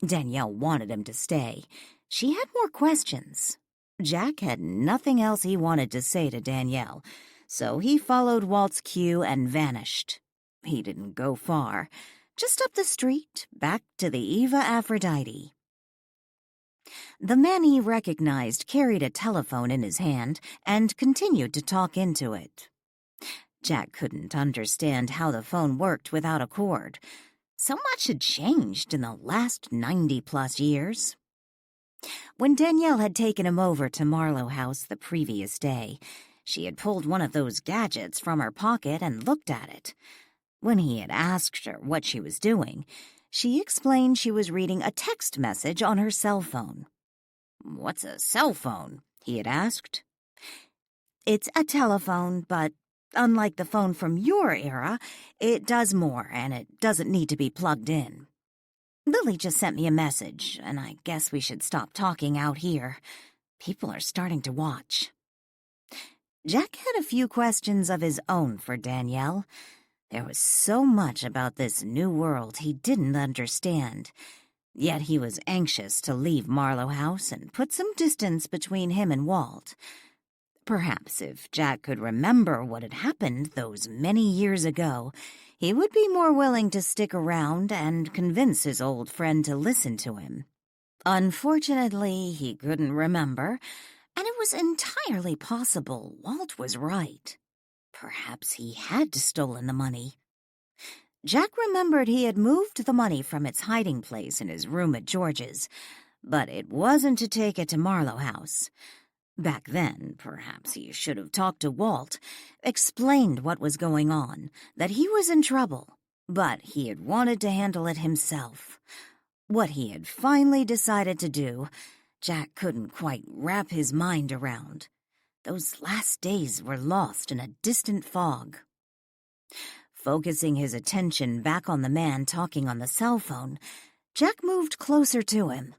Danielle wanted him to stay. She had more questions. Jack had nothing else he wanted to say to Danielle, so he followed Walt's cue and vanished. He didn't go far, just up the street, back to the Eva Aphrodite. The man he recognized carried a telephone in his hand and continued to talk into it. Jack couldn't understand how the phone worked without a cord. So much had changed in the last 90-plus years. When Danielle had taken him over to Marlow House the previous day, she had pulled one of those gadgets from her pocket and looked at it. When he had asked her what she was doing, she explained she was reading a text message on her cell phone. What's a cell phone? He had asked. It's a telephone, but unlike the phone from your era, it does more, and it doesn't need to be plugged in. Lily just sent me a message, and I guess we should stop talking out here. People are starting to watch. Jack had a few questions of his own for Danielle. There was so much about this new world he didn't understand, yet he was anxious to leave Marlow House and put some distance between him and Walt. Perhaps if Jack could remember what had happened those many years ago, he would be more willing to stick around and convince his old friend to listen to him. Unfortunately, he couldn't remember, and it was entirely possible Walt was right. Perhaps he had stolen the money. Jack remembered he had moved the money from its hiding place in his room at George's, But it wasn't to take it to Marlow House. Back then, perhaps he should have talked to Walt, explained what was going on, that he was in trouble, but he had wanted to handle it himself. What he had finally decided to do, Jack couldn't quite wrap his mind around. Those last days were lost in a distant fog. Focusing his attention back on the man talking on the cell phone, Jack moved closer to him.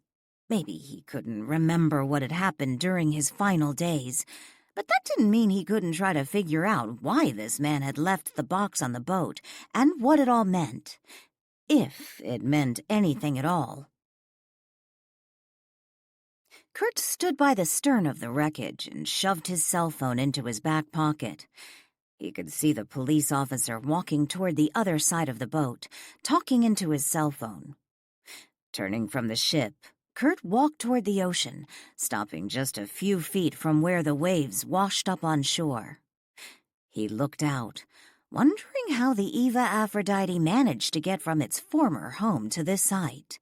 Maybe he couldn't remember what had happened during his final days, but that didn't mean he couldn't try to figure out why this man had left the box on the boat and what it all meant, if it meant anything at all. Kurt stood by the stern of the wreckage and shoved his cell phone into his back pocket. He could see the police officer walking toward the other side of the boat, talking into his cell phone. Turning from the ship, Kurt walked toward the ocean, stopping just a few feet from where the waves washed up on shore. He looked out, wondering how the Eva Aphrodite managed to get from its former home to this site.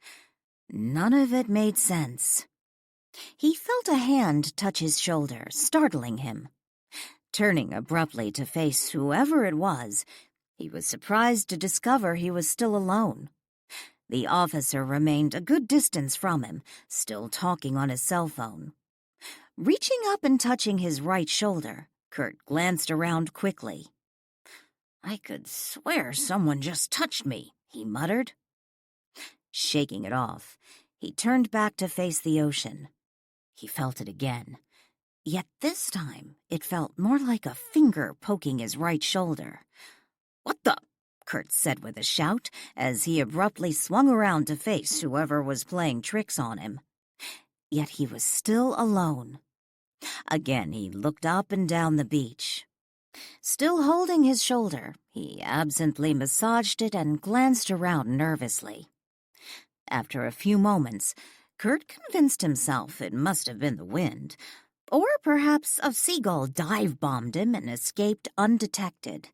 None of it made sense. He felt a hand touch his shoulder, startling him. Turning abruptly to face whoever it was, he was surprised to discover he was still alone. The officer remained a good distance from him, still talking on his cell phone. Reaching up and touching his right shoulder, Kurt glanced around quickly. "I could swear someone just touched me," he muttered. Shaking it off, he turned back to face the ocean. He felt it again. Yet this time, it felt more like a finger poking his right shoulder. "What the?" Kurt said with a shout as he abruptly swung around to face whoever was playing tricks on him. Yet he was still alone. Again he looked up and down the beach. Still holding his shoulder, he absently massaged it and glanced around nervously. After a few moments, Kurt convinced himself it must have been the wind, or perhaps a seagull dive-bombed him and escaped undetected.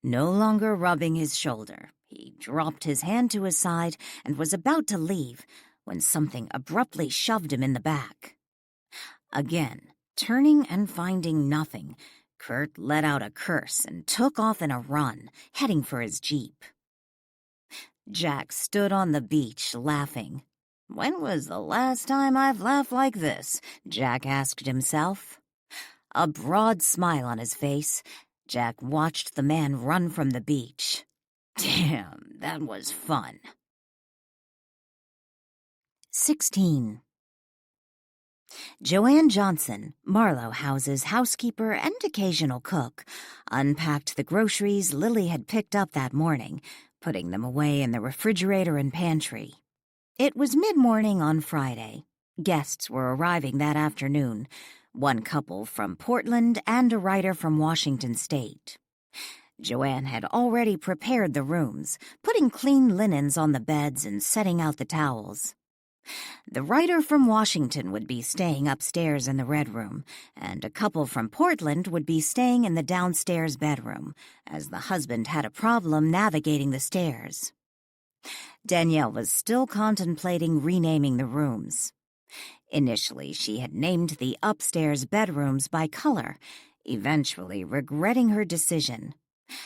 No longer rubbing his shoulder, he dropped his hand to his side and was about to leave when something abruptly shoved him in the back. Again, turning and finding nothing, Kurt let out a curse and took off in a run, heading for his jeep. Jack stood on the beach, laughing. "When was the last time I've laughed like this?" Jack asked himself. A broad smile on his face, Jack watched the man run from the beach. Damn, that was fun. 16. Joanne Johnson, Marlow House's housekeeper and occasional cook, unpacked the groceries Lily had picked up that morning, putting them away in the refrigerator and pantry. It was mid-morning on Friday. Guests were arriving that afternoon, one couple from Portland and a writer from Washington State. Joanne had already prepared the rooms, putting clean linens on the beds and setting out the towels. The writer from Washington would be staying upstairs in the Red Room, and a couple from Portland would be staying in the downstairs bedroom, as the husband had a problem navigating the stairs. Danielle was still contemplating renaming the rooms. Initially, she had named the upstairs bedrooms by color, eventually regretting her decision.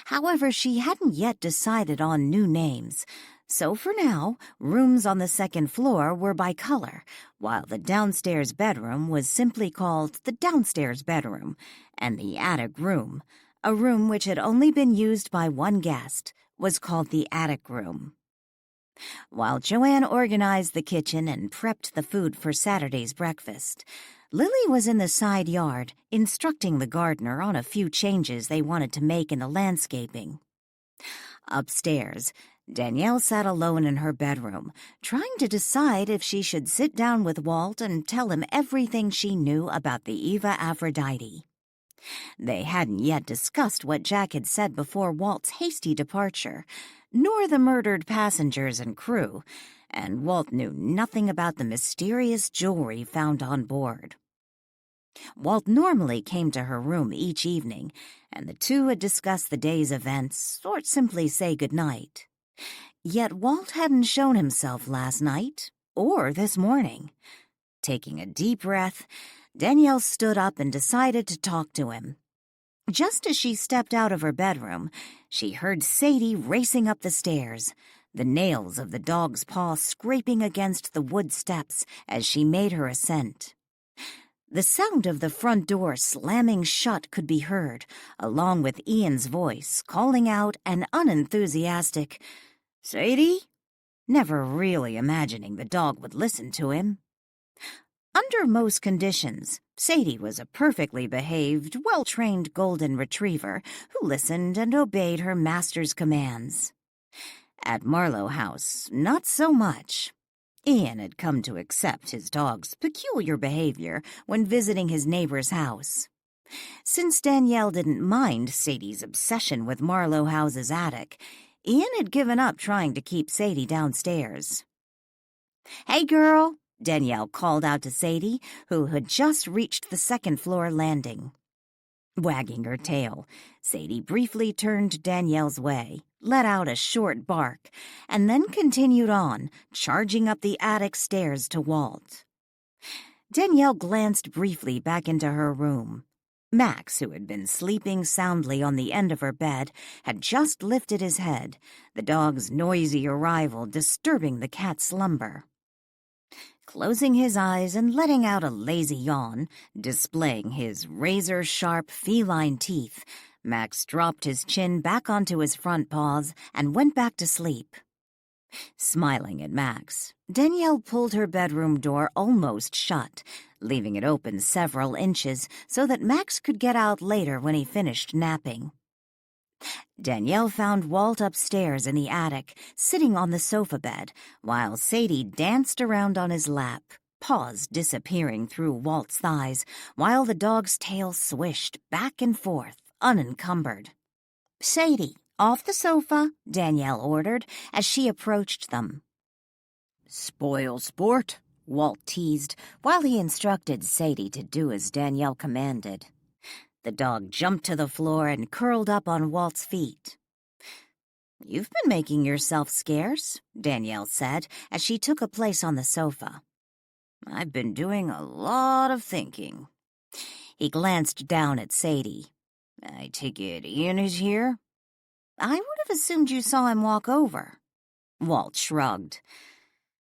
However, she hadn't yet decided on new names, so for now, rooms on the second floor were by color, while the downstairs bedroom was simply called the downstairs bedroom, and the attic room, a room which had only been used by one guest, was called the attic room. While Joanne organized the kitchen and prepped the food for Saturday's breakfast, Lily was in the side yard, instructing the gardener on a few changes they wanted to make in the landscaping. Upstairs, Danielle sat alone in her bedroom, trying to decide if she should sit down with Walt and tell him everything she knew about the Eva Aphrodite. They hadn't yet discussed what Jack had said before Walt's hasty departure, nor the murdered passengers and crew, and Walt knew nothing about the mysterious jewelry found on board. Walt normally came to her room each evening, and the two would discuss the day's events or simply say goodnight. Yet Walt hadn't shown himself last night, or this morning. Taking a deep breath, Danielle stood up and decided to talk to him. Just as she stepped out of her bedroom, she heard Sadie racing up the stairs, the nails of the dog's paw scraping against the wood steps as she made her ascent. The sound of the front door slamming shut could be heard, along with Ian's voice calling out an unenthusiastic, "Sadie?" never really imagining the dog would listen to him. Under most conditions, Sadie was a perfectly behaved, well-trained golden retriever who listened and obeyed her master's commands. At Marlow House, not so much. Ian had come to accept his dog's peculiar behavior when visiting his neighbor's house. Since Danielle didn't mind Sadie's obsession with Marlow House's attic, Ian had given up trying to keep Sadie downstairs. "Hey, girl," Danielle called out to Sadie, who had just reached the second-floor landing. Wagging her tail, Sadie briefly turned Danielle's way, let out a short bark, and then continued on, charging up the attic stairs to Walt. Danielle glanced briefly back into her room. Max, who had been sleeping soundly on the end of her bed, had just lifted his head, the dog's noisy arrival disturbing the cat's slumber. Closing his eyes and letting out a lazy yawn, displaying his razor-sharp feline teeth, Max dropped his chin back onto his front paws and went back to sleep. Smiling at Max, Danielle pulled her bedroom door almost shut, leaving it open several inches so that Max could get out later when he finished napping. Danielle found Walt upstairs in the attic, sitting on the sofa bed, while Sadie danced around on his lap, paws disappearing through Walt's thighs, while the dog's tail swished back and forth, unencumbered. "Sadie, off the sofa," Danielle ordered as she approached them. "Spoil sport," Walt teased, while he instructed Sadie to do as Danielle commanded. The dog jumped to the floor and curled up on Walt's feet. "You've been making yourself scarce," Danielle said as she took a place on the sofa. "I've been doing a lot of thinking." He glanced down at Sadie. "I take it Ian is here?" "I would have assumed you saw him walk over." Walt shrugged.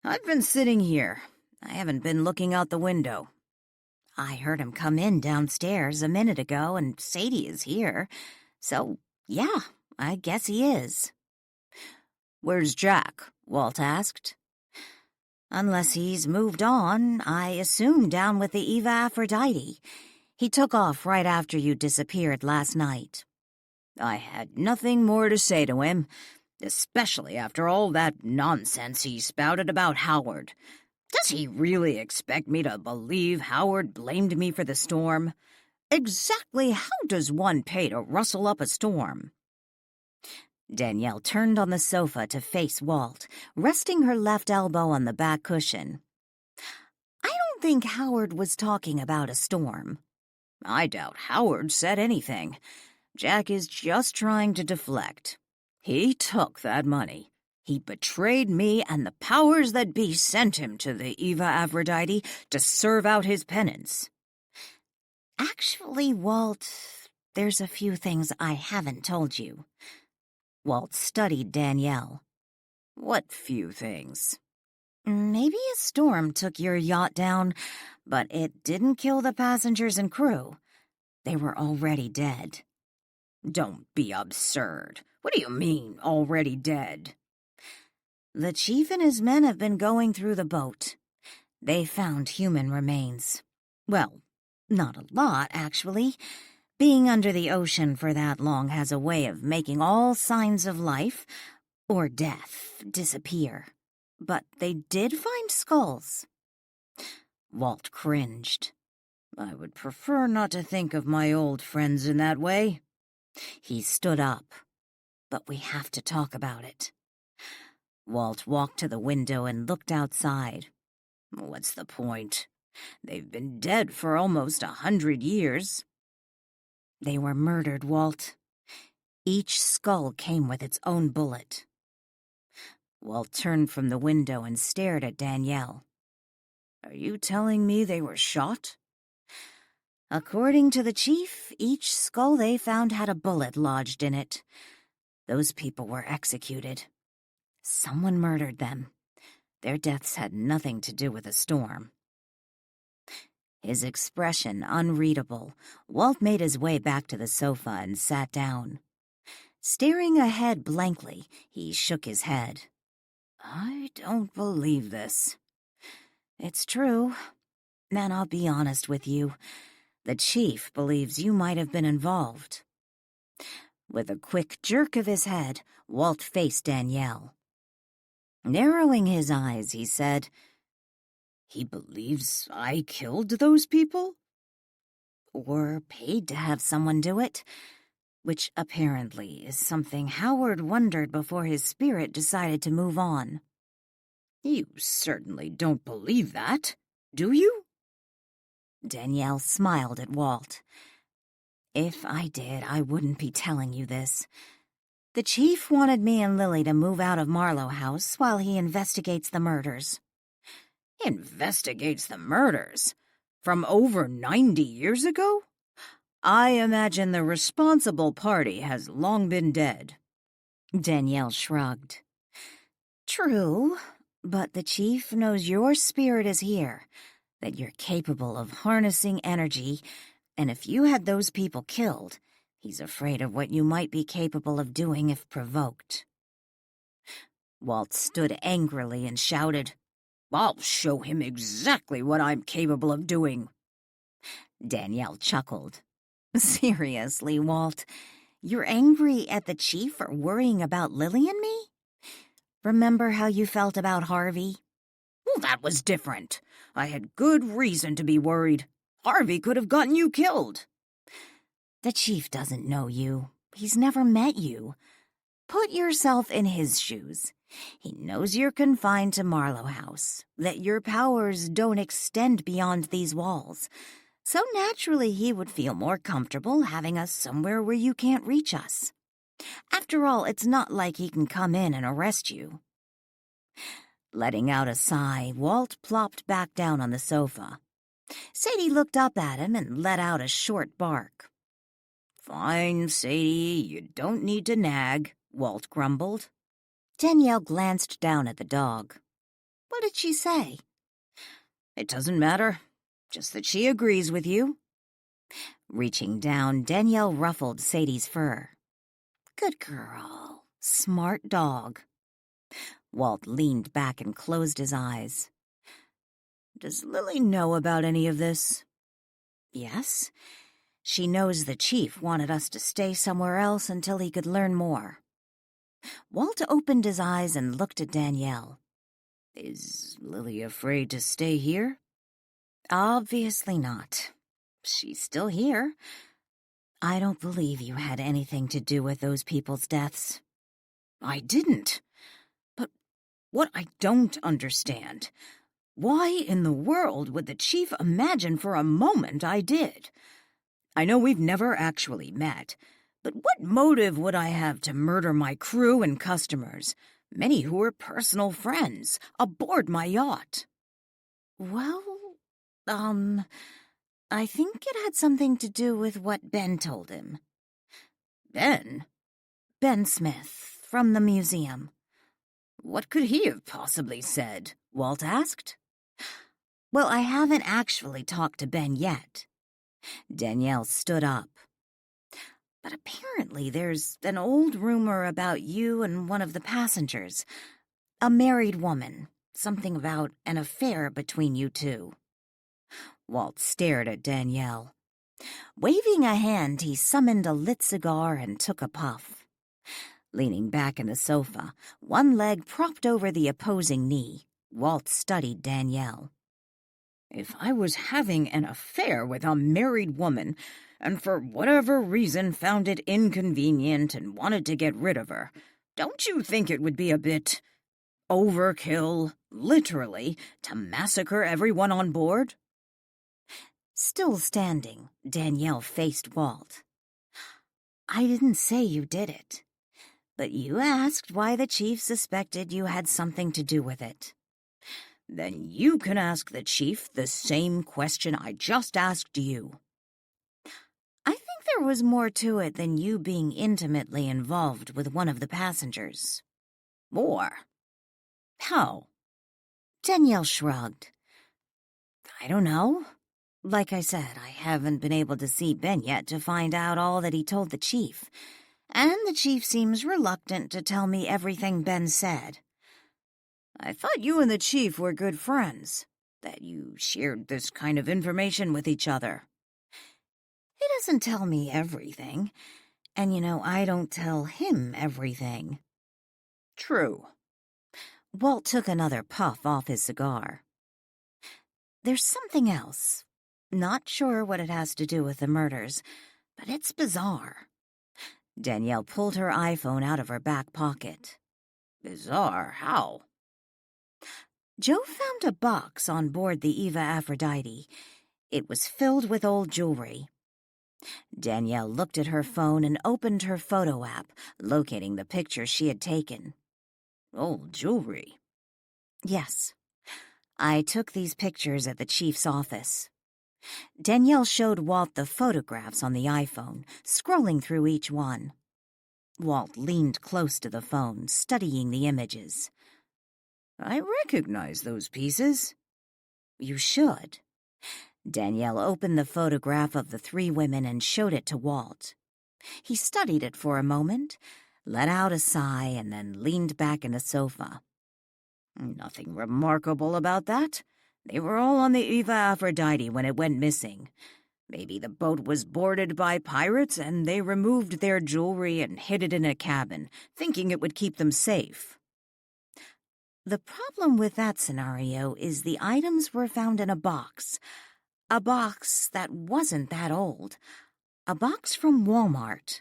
"I've been sitting here. I haven't been looking out the window." "I heard him come in downstairs a minute ago, and Sadie is here. So, yeah, I guess he is." "Where's Jack?" Walt asked. "Unless he's moved on, I assume down with the Eva Aphrodite. He took off right after you disappeared last night." "I had nothing more to say to him, especially after all that nonsense he spouted about Howard. Does he really expect me to believe Howard blamed me for the storm? Exactly how does one pay to rustle up a storm?" Danielle turned on the sofa to face Walt, resting her left elbow on the back cushion. "I don't think Howard was talking about a storm." "I doubt Howard said anything. Jack is just trying to deflect. He took that money. He betrayed me, and the powers that be sent him to the Eva Aphrodite to serve out his penance." "Actually, Walt, there's a few things I haven't told you." Walt studied Danielle. "What few things?" "Maybe a storm took your yacht down, but it didn't kill the passengers and crew. They were already dead." "Don't be absurd. What do you mean, already dead?" "The chief and his men have been going through the boat. They found human remains. Well, not a lot, actually. Being under the ocean for that long has a way of making all signs of life, or death, disappear. But they did find skulls." Walt cringed. "I would prefer not to think of my old friends in that way." He stood up. "But we have to talk about it." Walt walked to the window and looked outside. "What's the point? They've been dead for almost 100 years. "They were murdered, Walt. Each skull came with its own bullet." Walt turned from the window and stared at Danielle. "Are you telling me they were shot?" "According to the chief, each skull they found had a bullet lodged in it. Those people were executed. Someone murdered them. Their deaths had nothing to do with the storm." His expression unreadable, Walt made his way back to the sofa and sat down. Staring ahead blankly, he shook his head. "I don't believe this." "It's true. And I'll be honest with you. The chief believes you might have been involved." With a quick jerk of his head, Walt faced Danielle. Narrowing his eyes, he said, "He believes I killed those people?" "Or paid to have someone do it, which apparently is something Howard wondered before his spirit decided to move on." "You certainly don't believe that, do you?" Danielle smiled at Walt. "If I did, I wouldn't be telling you this. The chief wanted me and Lily to move out of Marlow House while he investigates the murders." "Investigates the murders? From over 90 years ago? I imagine the responsible party has long been dead." Danielle shrugged. "True, but the chief knows your spirit is here, that you're capable of harnessing energy, and if you had those people killed, he's afraid of what you might be capable of doing if provoked." Walt stood angrily and shouted, "I'll show him exactly what I'm capable of doing." Danielle chuckled. "Seriously, Walt, you're angry at the chief for worrying about Lily and me? Remember how you felt about Harvey?" "Well, that was different. I had good reason to be worried. Harvey could have gotten you killed." "The chief doesn't know you. He's never met you. Put yourself in his shoes. He knows you're confined to Marlow House, that your powers don't extend beyond these walls. So naturally he would feel more comfortable having us somewhere where you can't reach us. After all, it's not like he can come in and arrest you." Letting out a sigh, Walt plopped back down on the sofa. Sadie looked up at him and let out a short bark. "Fine, Sadie, you don't need to nag," Walt grumbled. Danielle glanced down at the dog. "What did she say?" "It doesn't matter. Just that she agrees with you." Reaching down, Danielle ruffled Sadie's fur. "Good girl. Smart dog." Walt leaned back and closed his eyes. "Does Lily know about any of this?" "Yes. She knows the chief wanted us to stay somewhere else until he could learn more." Walt opened his eyes and looked at Danielle. "Is Lily afraid to stay here?" "Obviously not. She's still here. I don't believe you had anything to do with those people's deaths." "I didn't. But what I don't understand, why in the world would the chief imagine for a moment I did? I know we've never actually met, but what motive would I have to murder my crew and customers, many who were personal friends, aboard my yacht?" "Well, I think it had something to do with what Ben told him." "Ben? Ben Smith, from the museum." What could he have possibly said?" Walt asked. "Well, I haven't actually talked to Ben yet." Danielle stood up. "But apparently there's an old rumor about you and one of the passengers. A married woman. Something about an affair between you two." Walt stared at Danielle. Waving a hand, he summoned a lit cigar and took a puff. Leaning back in the sofa, one leg propped over the opposing knee, Walt studied Danielle. "If I was having an affair with a married woman, and for whatever reason found it inconvenient and wanted to get rid of her, don't you think it would be a bit overkill, literally, to massacre everyone on board?" Still standing, Danielle faced Walt. "I didn't say you did it. But you asked why the chief suspected you had something to do with it. Then you can ask the chief the same question I just asked you. I think there was more to it than you being intimately involved with one of the passengers. More? How? Danielle shrugged. I don't know. Like I said, I haven't been able to see Ben yet to find out all that he told the chief, and the chief seems reluctant to tell me everything Ben said. I thought you and the chief were good friends, that you shared this kind of information with each other. He doesn't tell me everything, and I don't tell him everything. True. Walt took another puff off his cigar. There's something else. Not sure what it has to do with the murders, but it's bizarre. Danielle pulled her iPhone out of her back pocket. Bizarre? How? Joe found a box on board the Eva Aphrodite. It was filled with old jewelry. Danielle looked at her phone and opened her photo app, locating the picture she had taken. Old jewelry? Yes. I took these pictures at the chief's office. Danielle showed Walt the photographs on the iPhone, scrolling through each one. Walt leaned close to the phone, studying the images. I recognize those pieces. You should. Danielle opened the photograph of the three women and showed it to Walt. He studied it for a moment, let out a sigh, and then leaned back in the sofa. Nothing remarkable about that. They were all on the Eva Aphrodite when it went missing. Maybe the boat was boarded by pirates and they removed their jewelry and hid it in a cabin, thinking it would keep them safe. The problem with that scenario is the items were found in a box that wasn't that old. A box from Walmart.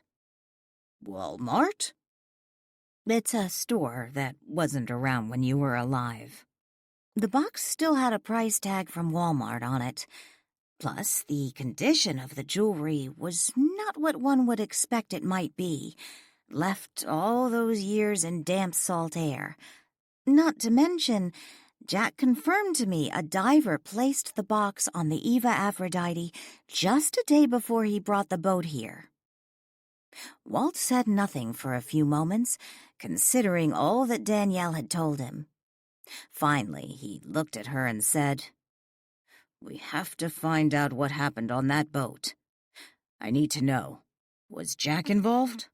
Walmart? It's a store that wasn't around when you were alive. The box still had a price tag from Walmart on it. Plus, the condition of the jewelry was not what one would expect it might be. Left all those years in damp salt air. Not to mention, Jack confirmed to me a diver placed the box on the Eva Aphrodite just a day before he brought the boat here. Walt said nothing for a few moments, considering all that Danielle had told him. Finally, he looked at her and said, We have to find out what happened on that boat. I need to know. Was Jack involved?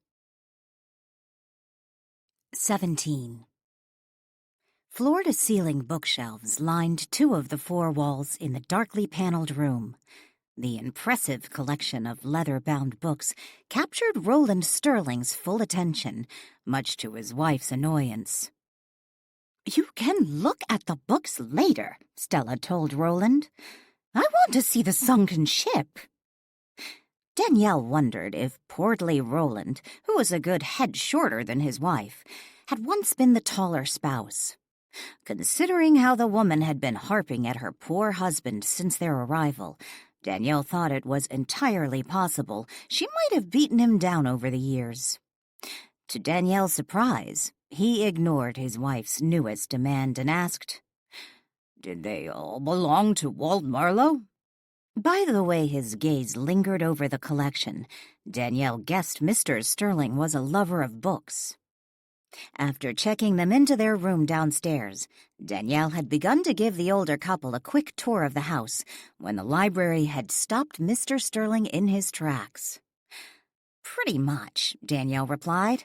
17. Floor-to-ceiling bookshelves lined 2 of the 4 walls in the darkly paneled room. The impressive collection of leather-bound books captured Roland Sterling's full attention, much to his wife's annoyance. "You can look at the books later," Stella told Roland. "I want to see the sunken ship." Danielle wondered if portly Roland, who was a good head shorter than his wife, had once been the taller spouse. Considering how the woman had been harping at her poor husband since their arrival, Danielle thought it was entirely possible she might have beaten him down over the years. To Danielle's surprise, he ignored his wife's newest demand and asked, Did they all belong to Walt Marlow? By the way his gaze lingered over the collection, Danielle guessed Mr. Sterling was a lover of books. After checking them into their room downstairs, Danielle had begun to give the older couple a quick tour of the house when the library had stopped Mr. Sterling in his tracks. "Pretty much," Danielle replied.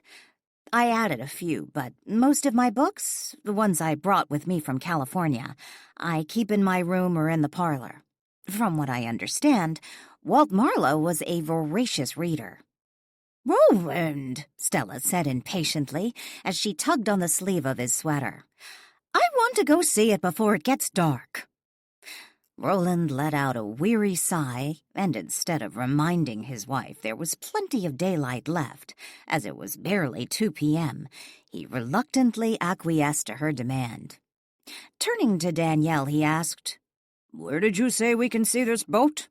"I added a few, but most of my books, the ones I brought with me from California, I keep in my room or in the parlor. From what I understand, Walt Marlow was a voracious reader." "Roland," Stella said impatiently as she tugged on the sleeve of his sweater. "I want to go see it before it gets dark." Roland let out a weary sigh, and instead of reminding his wife there was plenty of daylight left, as it was barely 2 p.m., he reluctantly acquiesced to her demand. Turning to Danielle, he asked, Where did you say we can see this boat?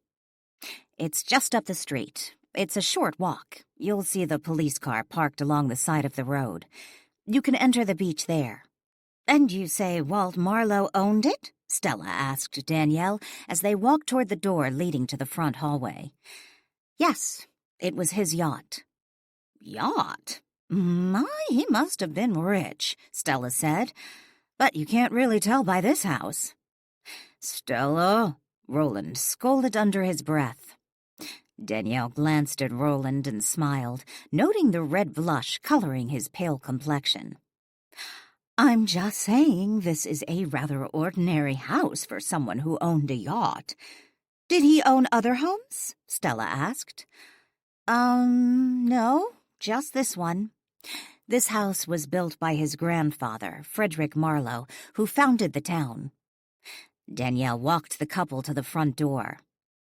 "It's just up the street. It's a short walk. You'll see the police car parked along the side of the road. You can enter the beach there." "And you say Walt Marlow owned it?" Stella asked Danielle as they walked toward the door leading to the front hallway. "Yes, it was his yacht." "Yacht? My, he must have been rich," Stella said. "But you can't really tell by this house." "Stella," Roland scolded under his breath. Danielle glanced at Roland and smiled, noting the red blush coloring his pale complexion. "I'm just saying this is a rather ordinary house for someone who owned a yacht." "Did he own other homes?" Stella asked. No, just this one. This house was built by his grandfather, Frederick Marlow, who founded the town." Danielle walked the couple to the front door.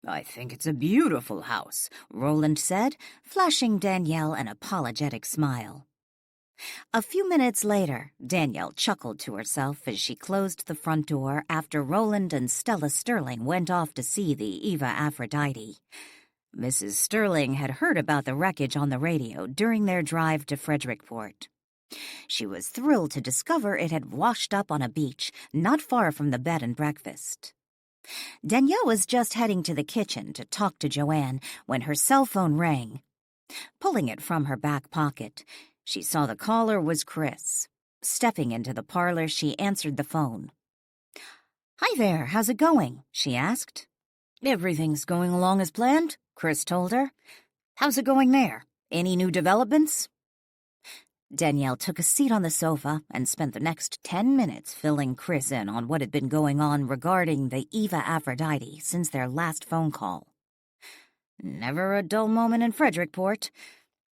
"I think it's a beautiful house," Roland said, flashing Danielle an apologetic smile. A few minutes later, Danielle chuckled to herself as she closed the front door after Roland and Stella Sterling went off to see the Eva Aphrodite. Mrs. Sterling had heard about the wreckage on the radio during their drive to Frederickport. She was thrilled to discover it had washed up on a beach not far from the bed and breakfast. Danielle was just heading to the kitchen to talk to Joanne when her cell phone rang. Pulling it from her back pocket, she saw the caller was Chris. Stepping into the parlor, she answered the phone. "Hi there, how's it going?" she asked. "Everything's going along as planned," Chris told her. "How's it going there? Any new developments?" Danielle took a seat on the sofa and spent the next 10 minutes filling Chris in on what had been going on regarding the Eva Aphrodite since their last phone call. "Never a dull moment in Frederickport.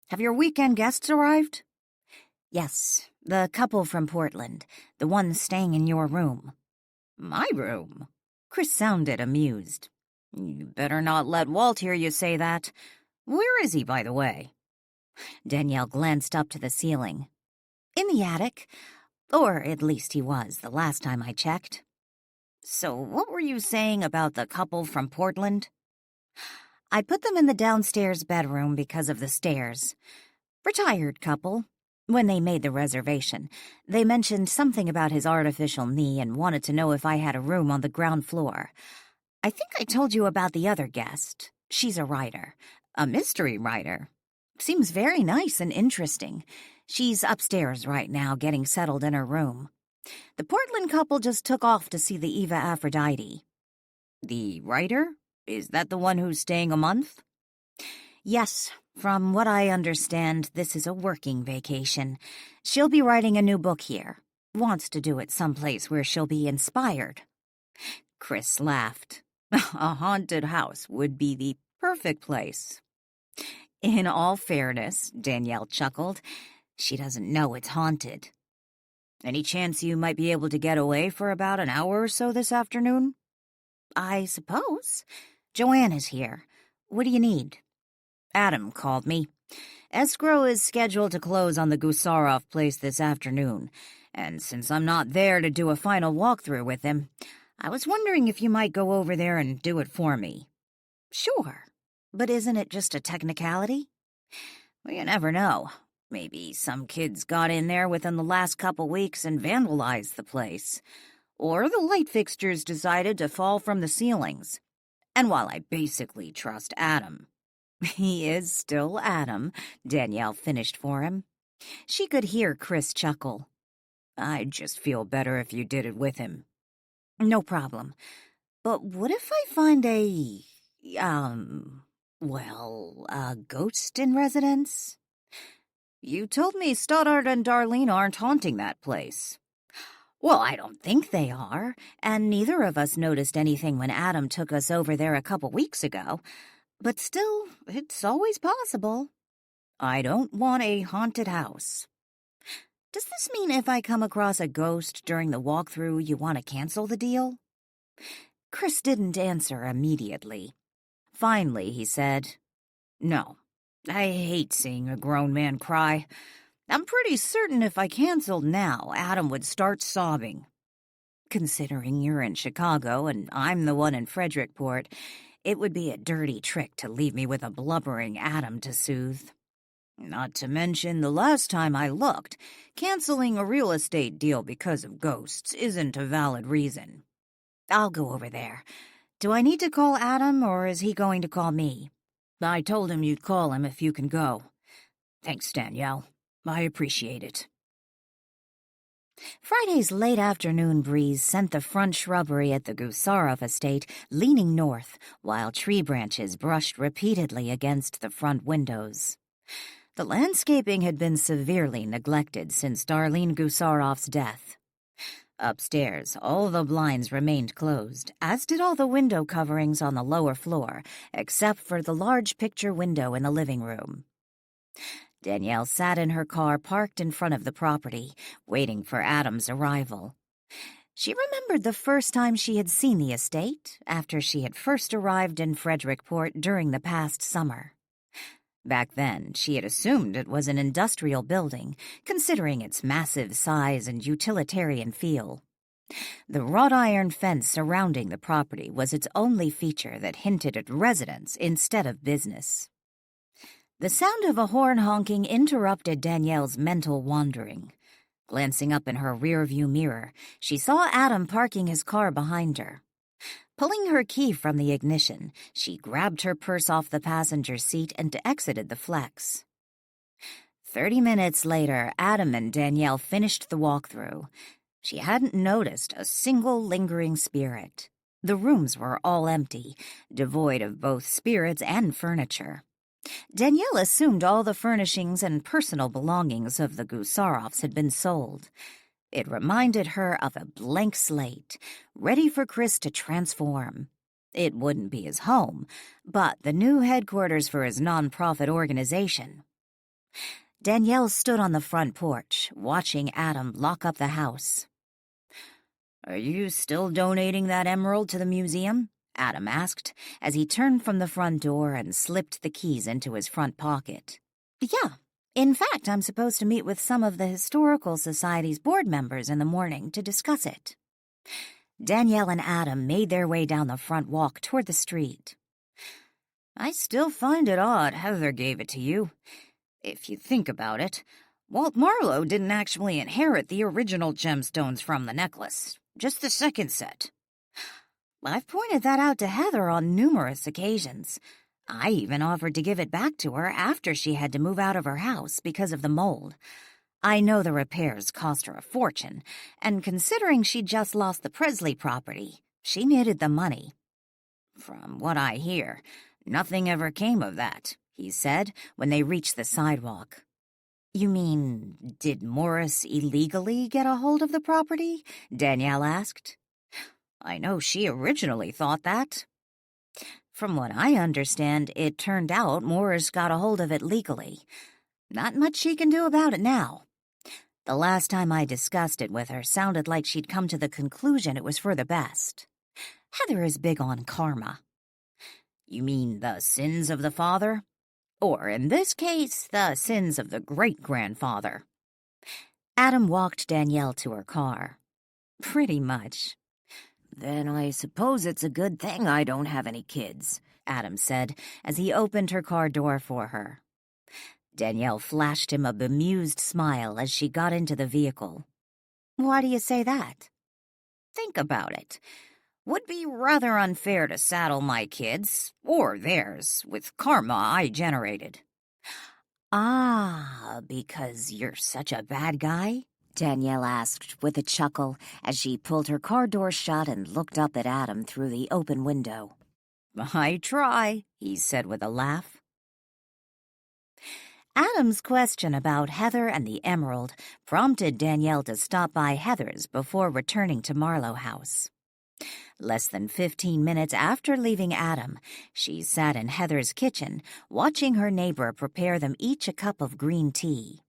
Have your weekend guests arrived?" "Yes, the couple from Portland, the one staying in your room." "My room?" Chris sounded amused. "You better not let Walt hear you say that. Where is he, by the way?" Danielle glanced up to the ceiling. "In the attic. Or at least he was the last time I checked." "So what were you saying about the couple from Portland?" "I put them in the downstairs bedroom because of the stairs. Retired couple. When they made the reservation, they mentioned something about his artificial knee and wanted to know if I had a room on the ground floor. I think I told you about the other guest. She's a writer. A mystery writer. Seems very nice and interesting. She's upstairs right now getting settled in her room. The Portland couple just took off to see the Eva Aphrodite." "The writer? Is that the one who's staying a month?" "Yes. From what I understand, this is a working vacation. She'll be writing a new book here. Wants to do it someplace where she'll be inspired." Chris laughed. "A haunted house would be the perfect place." "In all fairness," Danielle chuckled, "she doesn't know it's haunted." "Any chance you might be able to get away for about an hour or so this afternoon?" "I suppose. Joanne is here. What do you need?" "Adam called me. Escrow is scheduled to close on the Gusarov place this afternoon, and since I'm not there to do a final walkthrough with him, I was wondering if you might go over there and do it for me." "Sure. But isn't it just a technicality?" "Well, you never know. Maybe some kids got in there within the last couple weeks and vandalized the place. Or the light fixtures decided to fall from the ceilings. And while I basically trust Adam—" "He is still Adam," Danielle finished for him. She could hear Chris chuckle. "I'd just feel better if you did it with him." "No problem. But what if I find a ghost in residence?" "You told me Stoddard and Darlene aren't haunting that place." "Well, I don't think they are, and neither of us noticed anything when Adam took us over there a couple weeks ago. But still, it's always possible." "I don't want a haunted house." "Does this mean if I come across a ghost during the walkthrough, you want to cancel the deal?" Chris didn't answer immediately. Finally, he said, "No. I hate seeing a grown man cry. I'm pretty certain if I canceled now, Adam would start sobbing. Considering you're in Chicago and I'm the one in Frederickport, It would be a dirty trick to leave me with a blubbering Adam to soothe. Not to mention, the last time I looked, canceling a real estate deal because of ghosts isn't a valid reason. I'll go over there. Do I need to call Adam, or is he going to call me? I told him you'd call him if you can go. Thanks, Danielle. I appreciate it. Friday's late afternoon breeze sent the front shrubbery at the Gusarov estate leaning north, while tree branches brushed repeatedly against the front windows. The landscaping had been severely neglected since Darlene Gusarov's death. Upstairs, all the blinds remained closed, as did all the window coverings on the lower floor, except for the large picture window in the living room. Danielle sat in her car parked in front of the property, waiting for Adam's arrival. She remembered the first time she had seen the estate, after she had first arrived in Frederickport during the past summer. Back then, she had assumed it was an industrial building, considering its massive size and utilitarian feel. The wrought iron fence surrounding the property was its only feature that hinted at residence instead of business. The sound of a horn honking interrupted Danielle's mental wandering. Glancing up in her rearview mirror, she saw Adam parking his car behind her. Pulling her key from the ignition, she grabbed her purse off the passenger seat and exited the flex. 30 minutes later, Adam and Danielle finished the walkthrough. She hadn't noticed a single lingering spirit. The rooms were all empty, devoid of both spirits and furniture. Danielle assumed all the furnishings and personal belongings of the Gusarovs had been sold. It reminded her of a blank slate, ready for Chris to transform. It wouldn't be his home, but the new headquarters for his nonprofit organization. Danielle stood on the front porch, watching Adam lock up the house. "Are you still donating that emerald to the museum?" Adam asked, as he turned from the front door and slipped the keys into his front pocket. "Yeah. In fact, I'm supposed to meet with some of the Historical Society's board members in the morning to discuss it." Danielle and Adam made their way down the front walk toward the street. "I still find it odd Heather gave it to you. If you think about it, Walt Marlow didn't actually inherit the original gemstones from the necklace, just the second set." "I've pointed that out to Heather on numerous occasions. I even offered to give it back to her after she had to move out of her house because of the mold. I know the repairs cost her a fortune, and considering she just lost the Presley property, she needed the money." "From what I hear, nothing ever came of that," he said when they reached the sidewalk. "You mean, did Morris illegally get a hold of the property?" Danielle asked. "I know she originally thought that. From what I understand, it turned out Morris got a hold of it legally. Not much she can do about it now. The last time I discussed it with her sounded like she'd come to the conclusion it was for the best. Heather is big on karma." "You mean the sins of the father? Or, in this case, the sins of the great-grandfather?" Adam walked Danielle to her car. "Pretty much." "Then I suppose it's a good thing I don't have any kids," Adam said as he opened her car door for her. Danielle flashed him a bemused smile as she got into the vehicle. "Why do you say that?" "Think about it. Would be rather unfair to saddle my kids, or theirs, with karma I generated." "Ah, because you're such a bad guy?" Danielle asked with a chuckle as she pulled her car door shut and looked up at Adam through the open window. "I try," he said with a laugh. Adam's question about Heather and the emerald prompted Danielle to stop by Heather's before returning to Marlow House. Less than 15 minutes after leaving Adam, she sat in Heather's kitchen, watching her neighbor prepare them each a cup of green tea.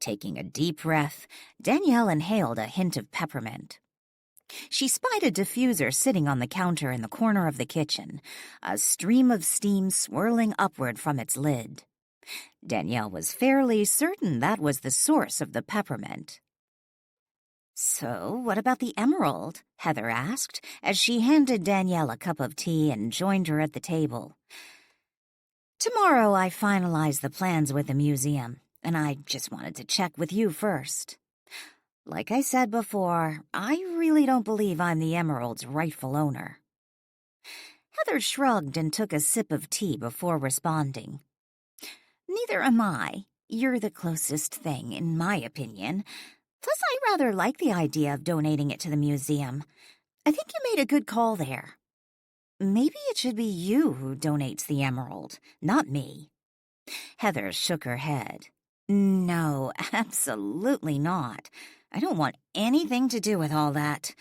Taking a deep breath, Danielle inhaled a hint of peppermint. She spied a diffuser sitting on the counter in the corner of the kitchen, a stream of steam swirling upward from its lid. Danielle was fairly certain that was the source of the peppermint. So, what about the emerald? Heather asked, as she handed Danielle a cup of tea and joined her at the table. Tomorrow I finalize the plans with the museum, and I just wanted to check with you first. Like I said before, I really don't believe I'm the emerald's rightful owner. Heather shrugged and took a sip of tea before responding. Neither am I. You're the closest thing, in my opinion. Plus, I rather like the idea of donating it to the museum. I think you made a good call there. Maybe it should be you who donates the emerald, not me. Heather shook her head. No, absolutely not. I don't want anything to do with all that.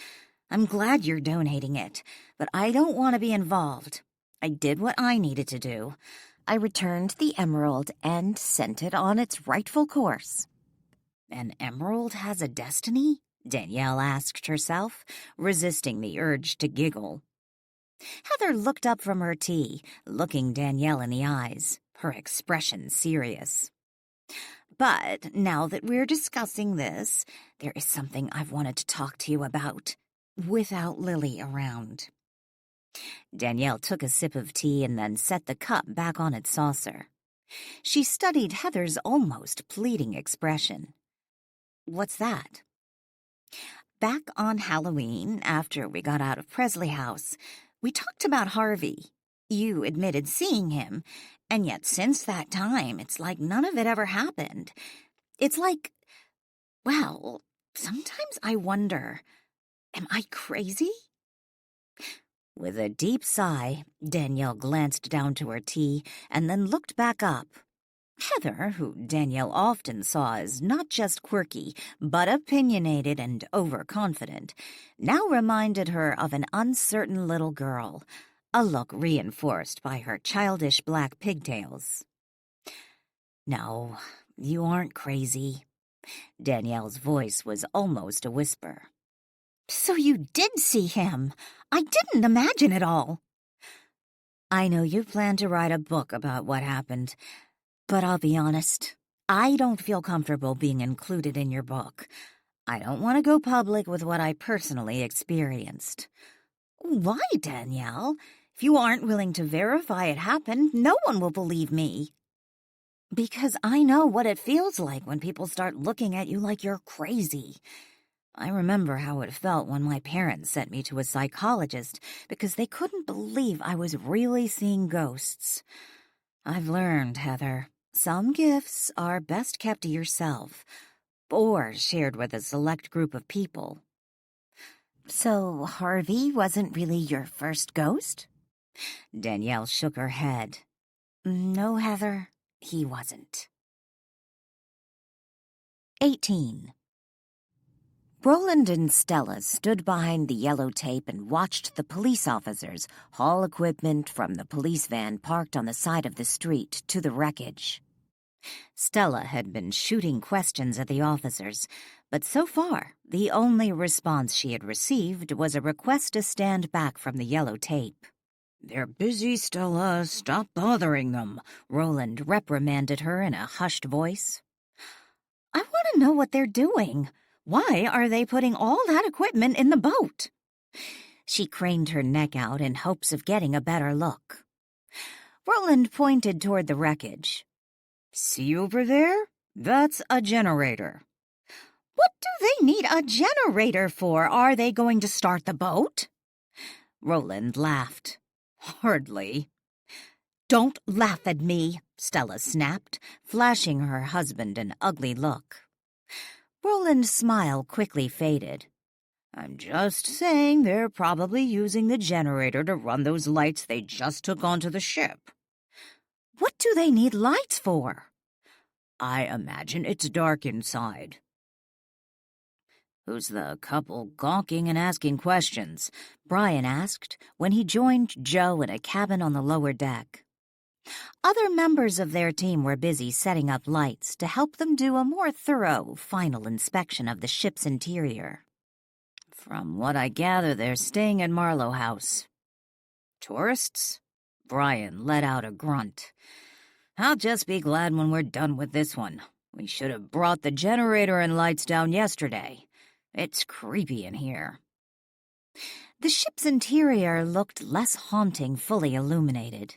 I'm glad you're donating it, but I don't want to be involved. I did what I needed to do. I returned the emerald and sent it on its rightful course. An emerald has a destiny? Danielle asked herself, resisting the urge to giggle. Heather looked up from her tea, looking Danielle in the eyes, her expression serious. But now that we're discussing this, there is something I've wanted to talk to you about, without Lily around. Danielle took a sip of tea and then set the cup back on its saucer. She studied Heather's almost pleading expression. What's that? Back on Halloween, after we got out of Presley House, we talked about Harvey. You admitted seeing him, and yet since that time, it's like none of it ever happened. It's like, well, sometimes I wonder, am I crazy? With a deep sigh, Danielle glanced down to her tea and then looked back up. Heather, who Danielle often saw as not just quirky, but opinionated and overconfident, now reminded her of an uncertain little girl, a look reinforced by her childish black pigtails. No, you aren't crazy. Danielle's voice was almost a whisper. So you did see him. I didn't imagine it all. I know you plan to write a book about what happened, but I'll be honest, I don't feel comfortable being included in your book. I don't want to go public with what I personally experienced. Why, Danielle? If you aren't willing to verify it happened, no one will believe me. Because I know what it feels like when people start looking at you like you're crazy. I remember how it felt when my parents sent me to a psychologist because they couldn't believe I was really seeing ghosts. I've learned, Heather, some gifts are best kept to yourself or shared with a select group of people. So Harvey wasn't really your first ghost? Danielle shook her head. No, Heather, he wasn't. 18. Roland and Stella stood behind the yellow tape and watched the police officers haul equipment from the police van parked on the side of the street to the wreckage. Stella had been shooting questions at the officers, but so far, the only response she had received was a request to stand back from the yellow tape. They're busy, Stella. Stop bothering them, Roland reprimanded her in a hushed voice. I want to know what they're doing. Why are they putting all that equipment in the boat? She craned her neck out in hopes of getting a better look. Roland pointed toward the wreckage. See over there? That's a generator. What do they need a generator for? Are they going to start the boat? Roland laughed. Hardly. Don't laugh at me, Stella snapped, flashing her husband an ugly look. Roland's smile quickly faded. I'm just saying they're probably using the generator to run those lights they just took onto the ship. What do they need lights for? I imagine it's dark inside. Who's the couple gawking and asking questions? Brian asked when he joined Joe in a cabin on the lower deck. Other members of their team were busy setting up lights to help them do a more thorough final inspection of the ship's interior. From what I gather, they're staying at Marlow House. Tourists? Brian let out a grunt. I'll just be glad when we're done with this one. We should have brought the generator and lights down yesterday. It's creepy in here. The ship's interior looked less haunting fully illuminated.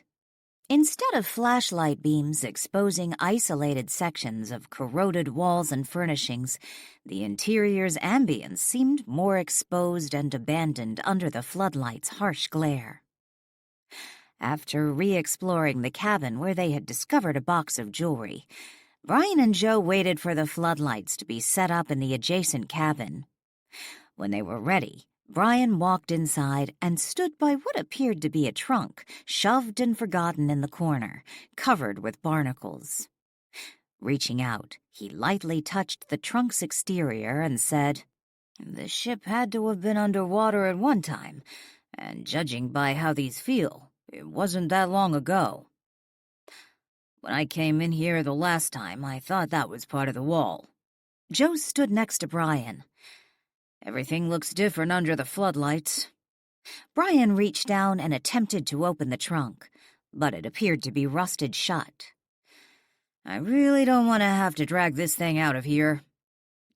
Instead of flashlight beams exposing isolated sections of corroded walls and furnishings, the interior's ambience seemed more exposed and abandoned under the floodlight's harsh glare. After re-exploring the cabin where they had discovered a box of jewelry, Brian and Joe waited for the floodlights to be set up in the adjacent cabin. When they were ready, Brian walked inside and stood by what appeared to be a trunk, shoved and forgotten in the corner, covered with barnacles. Reaching out, he lightly touched the trunk's exterior and said, "The ship had to have been underwater at one time, and judging by how these feel, it wasn't that long ago. When I came in here the last time, I thought that was part of the wall." Joe stood next to Brian. "Everything looks different under the floodlights." Brian reached down and attempted to open the trunk, but it appeared to be rusted shut. "I really don't want to have to drag this thing out of here."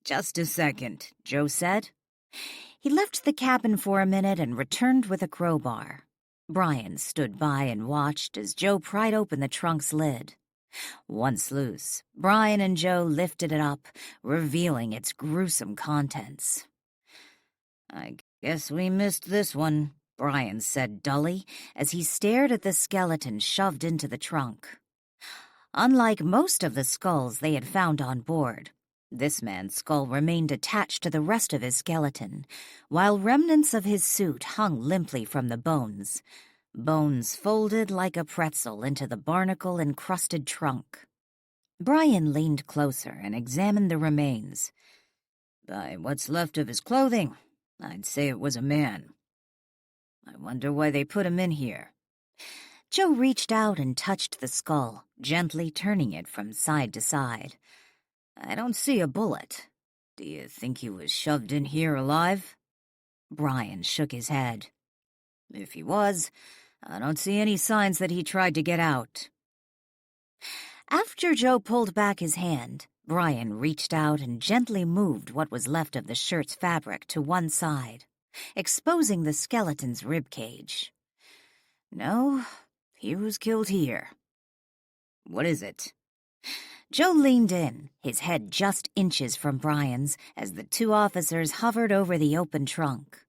"Just a second," Joe said. He left the cabin for a minute and returned with a crowbar. Brian stood by and watched as Joe pried open the trunk's lid. Once loose, Brian and Joe lifted it up, revealing its gruesome contents. "I guess we missed this one," Brian said dully as he stared at the skeleton shoved into the trunk. Unlike most of the skulls they had found on board, this man's skull remained attached to the rest of his skeleton, while remnants of his suit hung limply from the bones folded like a pretzel into the barnacle-encrusted trunk. Brian leaned closer and examined the remains. "By what's left of his clothing, I'd say it was a man. I wonder why they put him in here." Joe reached out and touched the skull, gently turning it from side to side. "I don't see a bullet. Do you think he was shoved in here alive?" Brian shook his head. "If he was, I don't see any signs that he tried to get out." After Joe pulled back his hand, Brian reached out and gently moved what was left of the shirt's fabric to one side, exposing the skeleton's ribcage. "No, he was killed here." "What is it?" Joe leaned in, his head just inches from Brian's, as the two officers hovered over the open trunk.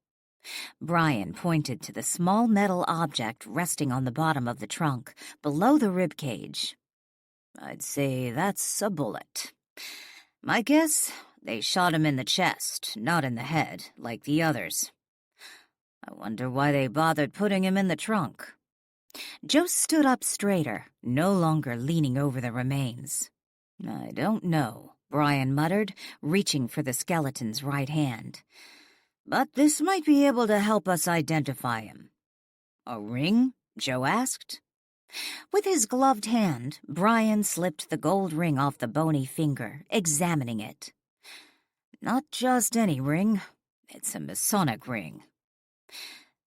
Brian pointed to the small metal object resting on the bottom of the trunk, below the ribcage. "I'd say that's a bullet. My guess, they shot him in the chest, not in the head, like the others. I wonder why they bothered putting him in the trunk." Joe stood up straighter, no longer leaning over the remains. "I don't know," Brian muttered, reaching for the skeleton's right hand. "But this might be able to help us identify him." "A ring?" Joe asked. With his gloved hand, Brian slipped the gold ring off the bony finger, examining it. "Not just any ring. It's a Masonic ring."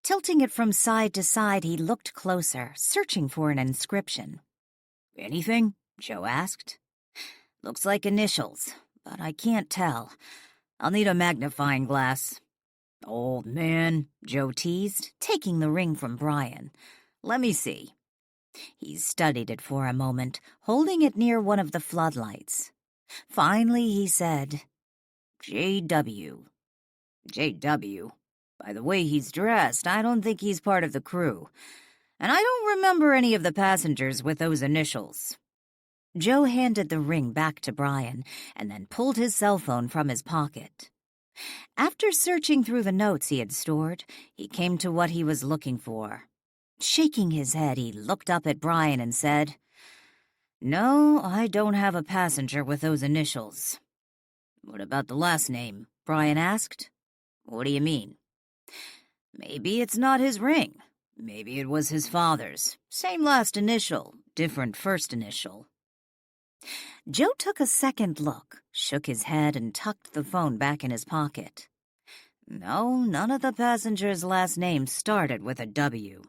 Tilting it from side to side, he looked closer, searching for an inscription. "Anything?" Joe asked. "Looks like initials, but I can't tell. I'll need a magnifying glass." "Old man," Joe teased, taking the ring from Brian. "Let me see." He studied it for a moment, holding it near one of the floodlights. Finally, he said, "J.W. J.W. By the way he's dressed, I don't think he's part of the crew. And I don't remember any of the passengers with those initials." Joe handed the ring back to Brian and then pulled his cell phone from his pocket. After searching through the notes he had stored, he came to what he was looking for. Shaking his head, he looked up at Brian and said, "No, I don't have a passenger with those initials." "What about the last name?" Brian asked. "What do you mean?" "Maybe it's not his ring. Maybe it was his father's. Same last initial, different first initial." Joe took a second look, shook his head, and tucked the phone back in his pocket. "No, none of the passengers' last names started with a W."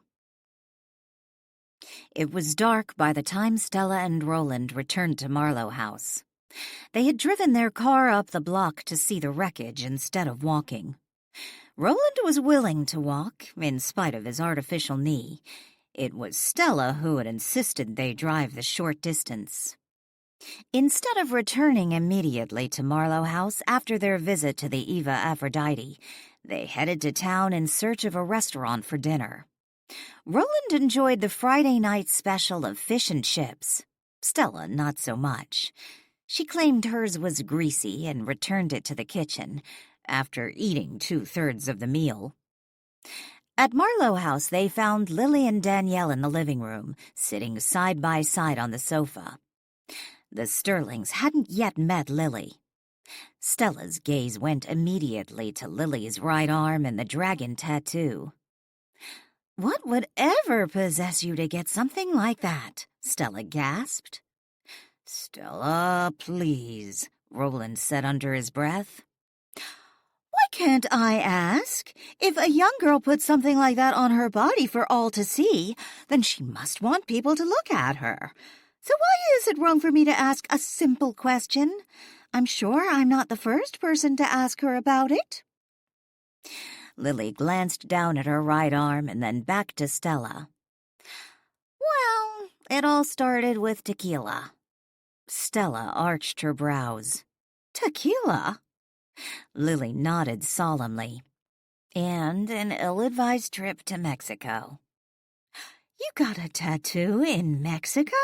It was dark by the time Stella and Roland returned to Marlow House. They had driven their car up the block to see the wreckage instead of walking. Roland was willing to walk, in spite of his artificial knee. It was Stella who had insisted they drive the short distance. Instead of returning immediately to Marlow House after their visit to the Eva Aphrodite, they headed to town in search of a restaurant for dinner. Roland enjoyed the Friday night special of fish and chips. Stella not so much. She claimed hers was greasy and returned it to the kitchen after eating 2/3 of the meal. At Marlow House, they found Lily and Danielle in the living room, sitting side by side on the sofa. The Sterlings hadn't yet met Lily. Stella's gaze went immediately to Lily's right arm and the dragon tattoo. "What would ever possess you to get something like that?" Stella gasped. "Stella, please," Roland said under his breath. "Why can't I ask? If a young girl puts something like that on her body for all to see, then she must want people to look at her. So why is it wrong for me to ask a simple question? I'm sure I'm not the first person to ask her about it." Lily glanced down at her right arm and then back to Stella. "Well, it all started with tequila." Stella arched her brows. "Tequila?" Lily nodded solemnly. "And an ill-advised trip to Mexico." "You got a tattoo in Mexico?"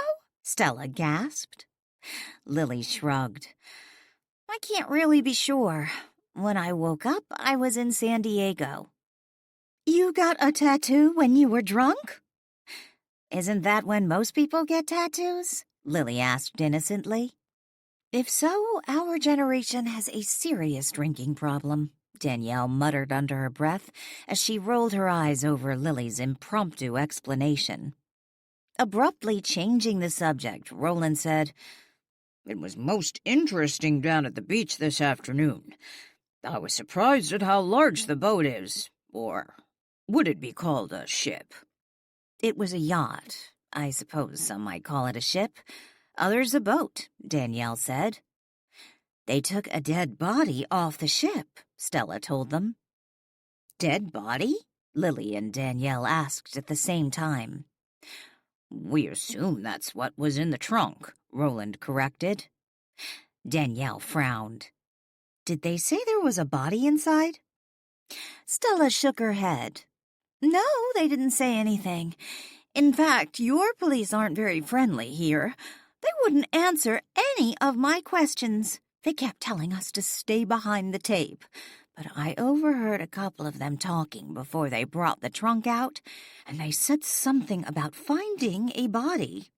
Stella gasped. Lily shrugged. "I can't really be sure. When I woke up, I was in San Diego." "You got a tattoo when you were drunk?" "Isn't that when most people get tattoos?" Lily asked innocently. "If so, our generation has a serious drinking problem," Danielle muttered under her breath as she rolled her eyes over Lily's impromptu explanation. Abruptly changing the subject, Roland said, "It was most interesting down at the beach this afternoon. I was surprised at how large the boat is, or would it be called a ship?" "It was a yacht. I suppose some might call it a ship. Others a boat," Danielle said. "They took a dead body off the ship," Stella told them. "Dead body?" Lily and Danielle asked at the same time. "We assume that's what was in the trunk," Roland corrected. Danielle frowned. "Did they say there was a body inside?" Stella shook her head. "No, they didn't say anything. In fact, your police aren't very friendly here. They wouldn't answer any of my questions. They kept telling us to stay behind the tape. But I overheard a couple of them talking before they brought the trunk out, and they said something about finding a body."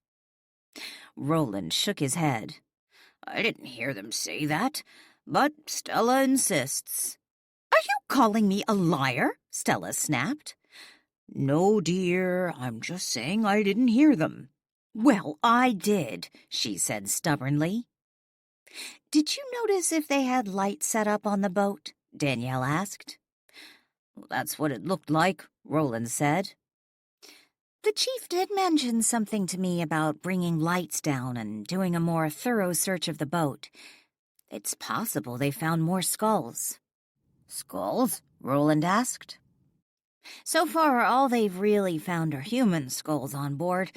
Roland shook his head. "I didn't hear them say that, but Stella insists." "Are you calling me a liar?" Stella snapped. "No, dear, I'm just saying I didn't hear them." "Well, I did," she said stubbornly. "Did you notice if they had lights set up on the boat?" Danielle asked. "Well, that's what it looked like," Roland said. "The chief did mention something to me about bringing lights down and doing a more thorough search of the boat. It's possible they found more skulls." "Skulls?" Roland asked. "So far, all they've really found are human skulls on board,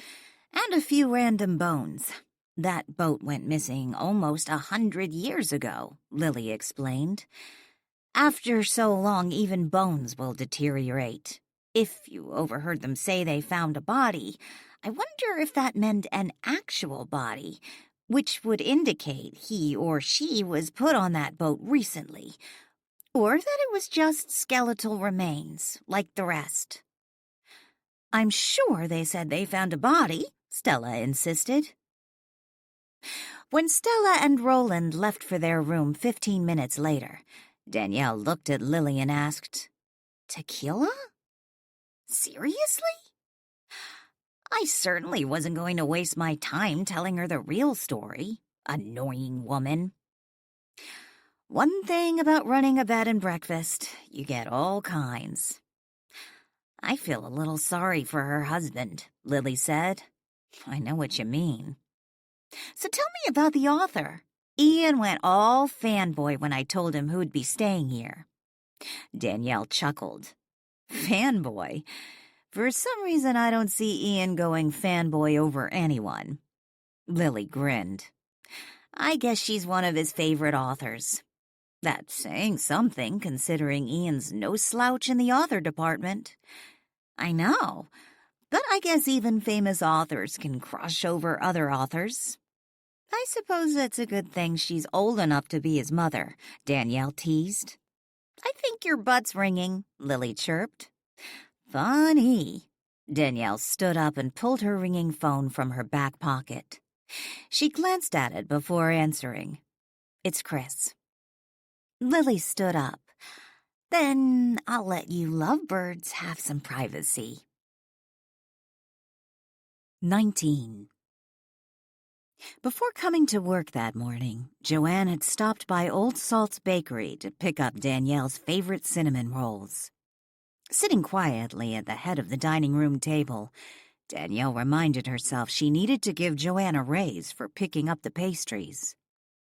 and a few random bones. That boat went missing almost 100 years ago," Lily explained. "After so long, even bones will deteriorate. If you overheard them say they found a body, I wonder if that meant an actual body, which would indicate he or she was put on that boat recently, or that it was just skeletal remains, like the rest." "I'm sure they said they found a body," Stella insisted. When Stella and Roland left for their room 15 minutes later, Danielle looked at Lily and asked, "Tequila? Seriously?" I certainly wasn't going to waste my time telling her the real story. Annoying woman. One thing about running a bed and breakfast, you get all kinds. "I feel a little sorry for her husband," Lily said. "I know what you mean." "So tell me about the author." Ian went all fanboy when I told him who'd be staying here. Danielle chuckled. Fanboy? For some reason, I don't see Ian going fanboy over anyone. Lily grinned. I guess she's one of his favorite authors. That's saying something, considering Ian's no slouch in the author department. I know, but I guess even famous authors can crush over other authors. I suppose it's a good thing she's old enough to be his mother, Danielle teased. I think your butt's ringing, Lily chirped. Funny. Danielle stood up and pulled her ringing phone from her back pocket. She glanced at it before answering. It's Chris. Lily stood up. Then I'll let you lovebirds have some privacy. 19. Before coming to work that morning, Joanne had stopped by Old Salt's Bakery to pick up Danielle's favorite cinnamon rolls. Sitting quietly at the head of the dining room table, Danielle reminded herself she needed to give Joanne a raise for picking up the pastries.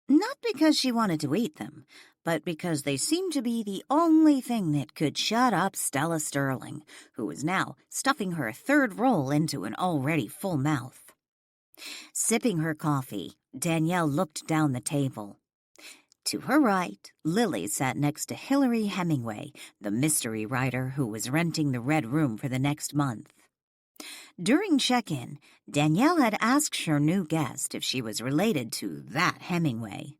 Not because she wanted to eat them, but because they seemed to be the only thing that could shut up Stella Sterling, who was now stuffing her third roll into an already full mouth. Sipping her coffee, Danielle looked down the table. To her right, Lily sat next to Hilary Hemingway, the mystery writer who was renting the Red Room for the next month. During check-in, Danielle had asked her new guest if she was related to that Hemingway.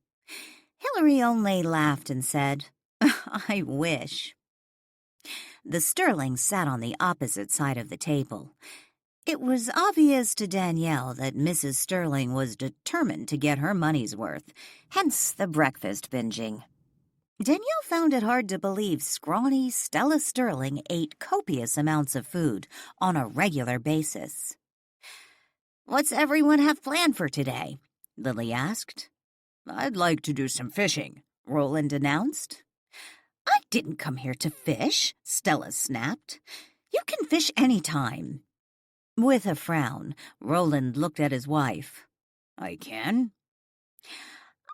Hilary only laughed and said, I wish. The Sterlings sat on the opposite side of the table. It was obvious to Danielle that Mrs. Sterling was determined to get her money's worth, hence the breakfast binging. Danielle found it hard to believe scrawny Stella Sterling ate copious amounts of food on a regular basis. What's everyone have planned for today? Lily asked. I'd like to do some fishing, Roland announced. I didn't come here to fish, Stella snapped. You can fish any time. With a frown, Roland looked at his wife. I can?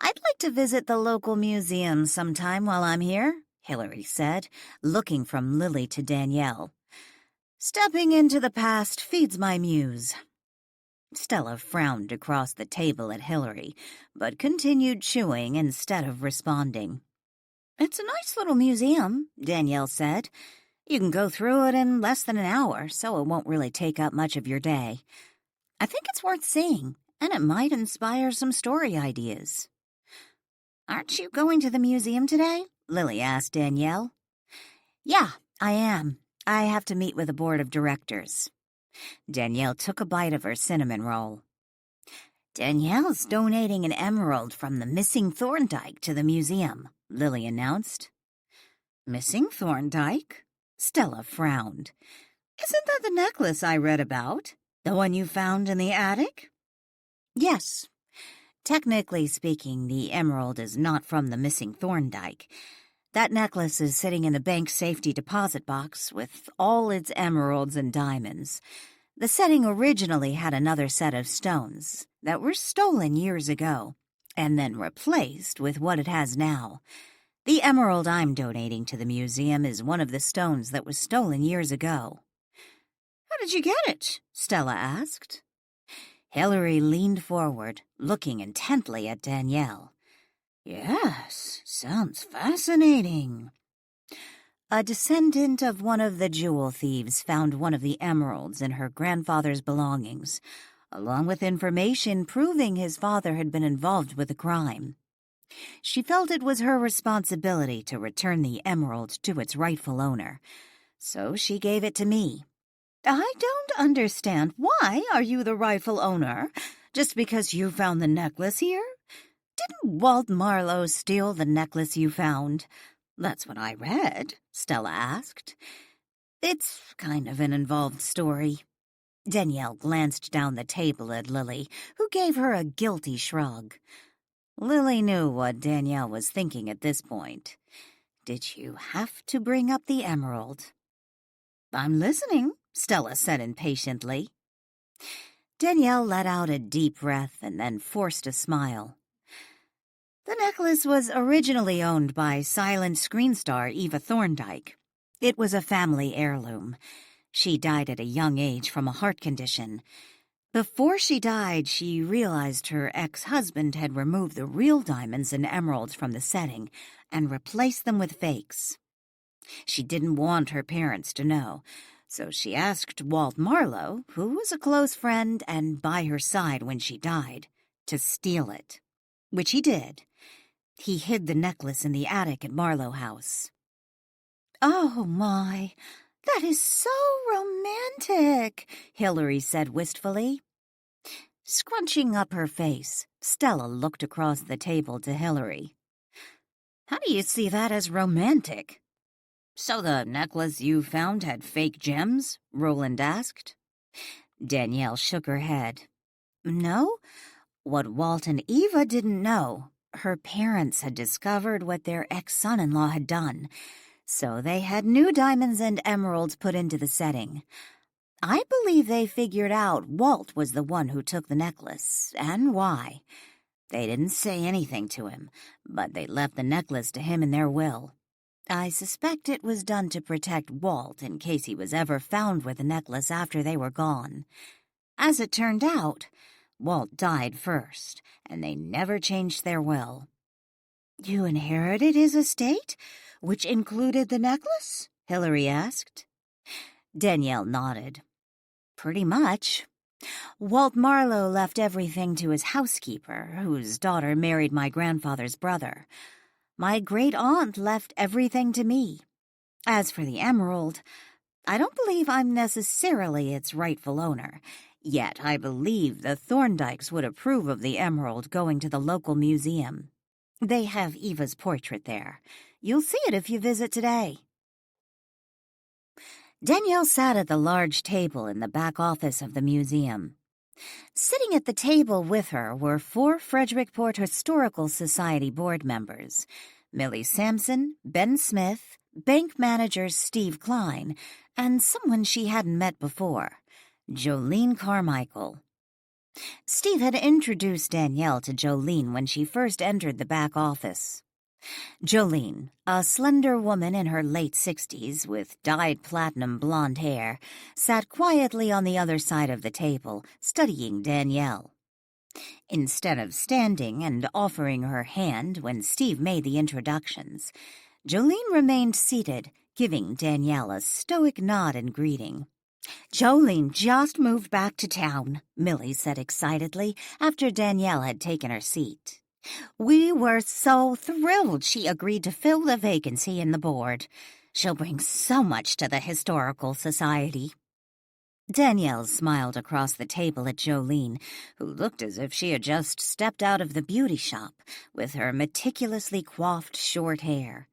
I'd like to visit the local museum sometime while I'm here, Hilary said, looking from Lily to Danielle. Stepping into the past feeds my muse. Stella frowned across the table at Hilary, but continued chewing instead of responding. It's a nice little museum, Danielle said. You can go through it in less than an hour, so it won't really take up much of your day. I think it's worth seeing, and it might inspire some story ideas. Aren't you going to the museum today? Lily asked Danielle. Yeah, I am. I have to meet with the board of directors. Danielle took a bite of her cinnamon roll. Danielle's donating an emerald from the missing Thorndyke to the museum, Lily announced. Missing Thorndyke? Stella frowned. Isn't that the necklace I read about? The one you found in the attic? Yes. Technically speaking, the emerald is not from the missing Thorndyke. That necklace is sitting in the bank safety deposit box with all its emeralds and diamonds. The setting originally had another set of stones that were stolen years ago, and then replaced with what it has now. The emerald I'm donating to the museum is one of the stones that was stolen years ago. How did you get it? Stella asked. Hilary leaned forward, looking intently at Danielle. Yes, sounds fascinating. A descendant of one of the jewel thieves found one of the emeralds in her grandfather's belongings, along with information proving his father had been involved with the crime. She felt it was her responsibility to return the emerald to its rightful owner, so she gave it to me. I don't understand. Why are you the rightful owner? Just because you found the necklace here? Didn't Walt Marlow steal the necklace you found? That's what I read, Stella asked. It's kind of an involved story. Danielle glanced down the table at Lily, who gave her a guilty shrug. Lily knew what Danielle was thinking at this point. Did you have to bring up the emerald? I'm listening, Stella said impatiently. Danielle let out a deep breath and then forced a smile. The necklace was originally owned by silent screen star Eva Thorndike. It was a family heirloom. She died at a young age from a heart condition. Before she died, she realized her ex-husband had removed the real diamonds and emeralds from the setting and replaced them with fakes. She didn't want her parents to know, so she asked Walt Marlow, who was a close friend and by her side when she died, to steal it, which he did. He hid the necklace in the attic at Marlow House. "Oh, my, that is so romantic," Hillary said wistfully. Scrunching up her face, Stella looked across the table to Hillary. "How do you see that as romantic?" "So the necklace you found had fake gems?" Roland asked. Danielle shook her head. "No, what Walt and Eva didn't know, her parents had discovered what their ex-son-in-law had done, so they had new diamonds and emeralds put into the setting. I believe they figured out Walt was the one who took the necklace, and why. They didn't say anything to him, but they left the necklace to him in their will. I suspect it was done to protect Walt in case he was ever found with the necklace after they were gone. As it turned out, Walt died first, and they never changed their will." "You inherited his estate, which included the necklace?" Hillary asked. Danielle nodded. "Pretty much. Walt Marlow left everything to his housekeeper, whose daughter married my grandfather's brother. My great-aunt left everything to me. As for the emerald, I don't believe I'm necessarily its rightful owner, yet I believe the Thorndikes would approve of the emerald going to the local museum. They have Eva's portrait there. You'll see it if you visit today." Danielle sat at the large table in the back office of the museum. Sitting at the table with her were 4 Frederickport Historical Society board members: Millie Sampson, Ben Smith, bank manager Steve Klein, and someone she hadn't met before, Jolene Carmichael. Steve had introduced Danielle to Jolene when she first entered the back office. Jolene, a slender woman in her late 60s with dyed platinum blonde hair, sat quietly on the other side of the table, studying Danielle. Instead of standing and offering her hand when Steve made the introductions, Jolene remained seated, giving Danielle a stoic nod in greeting. "Jolene just moved back to town," Millie said excitedly after Danielle had taken her seat. "We were so thrilled she agreed to fill the vacancy in the board. She'll bring so much to the Historical Society." Danielle smiled across the table at Jolene, who looked as if she had just stepped out of the beauty shop with her meticulously coiffed short hair.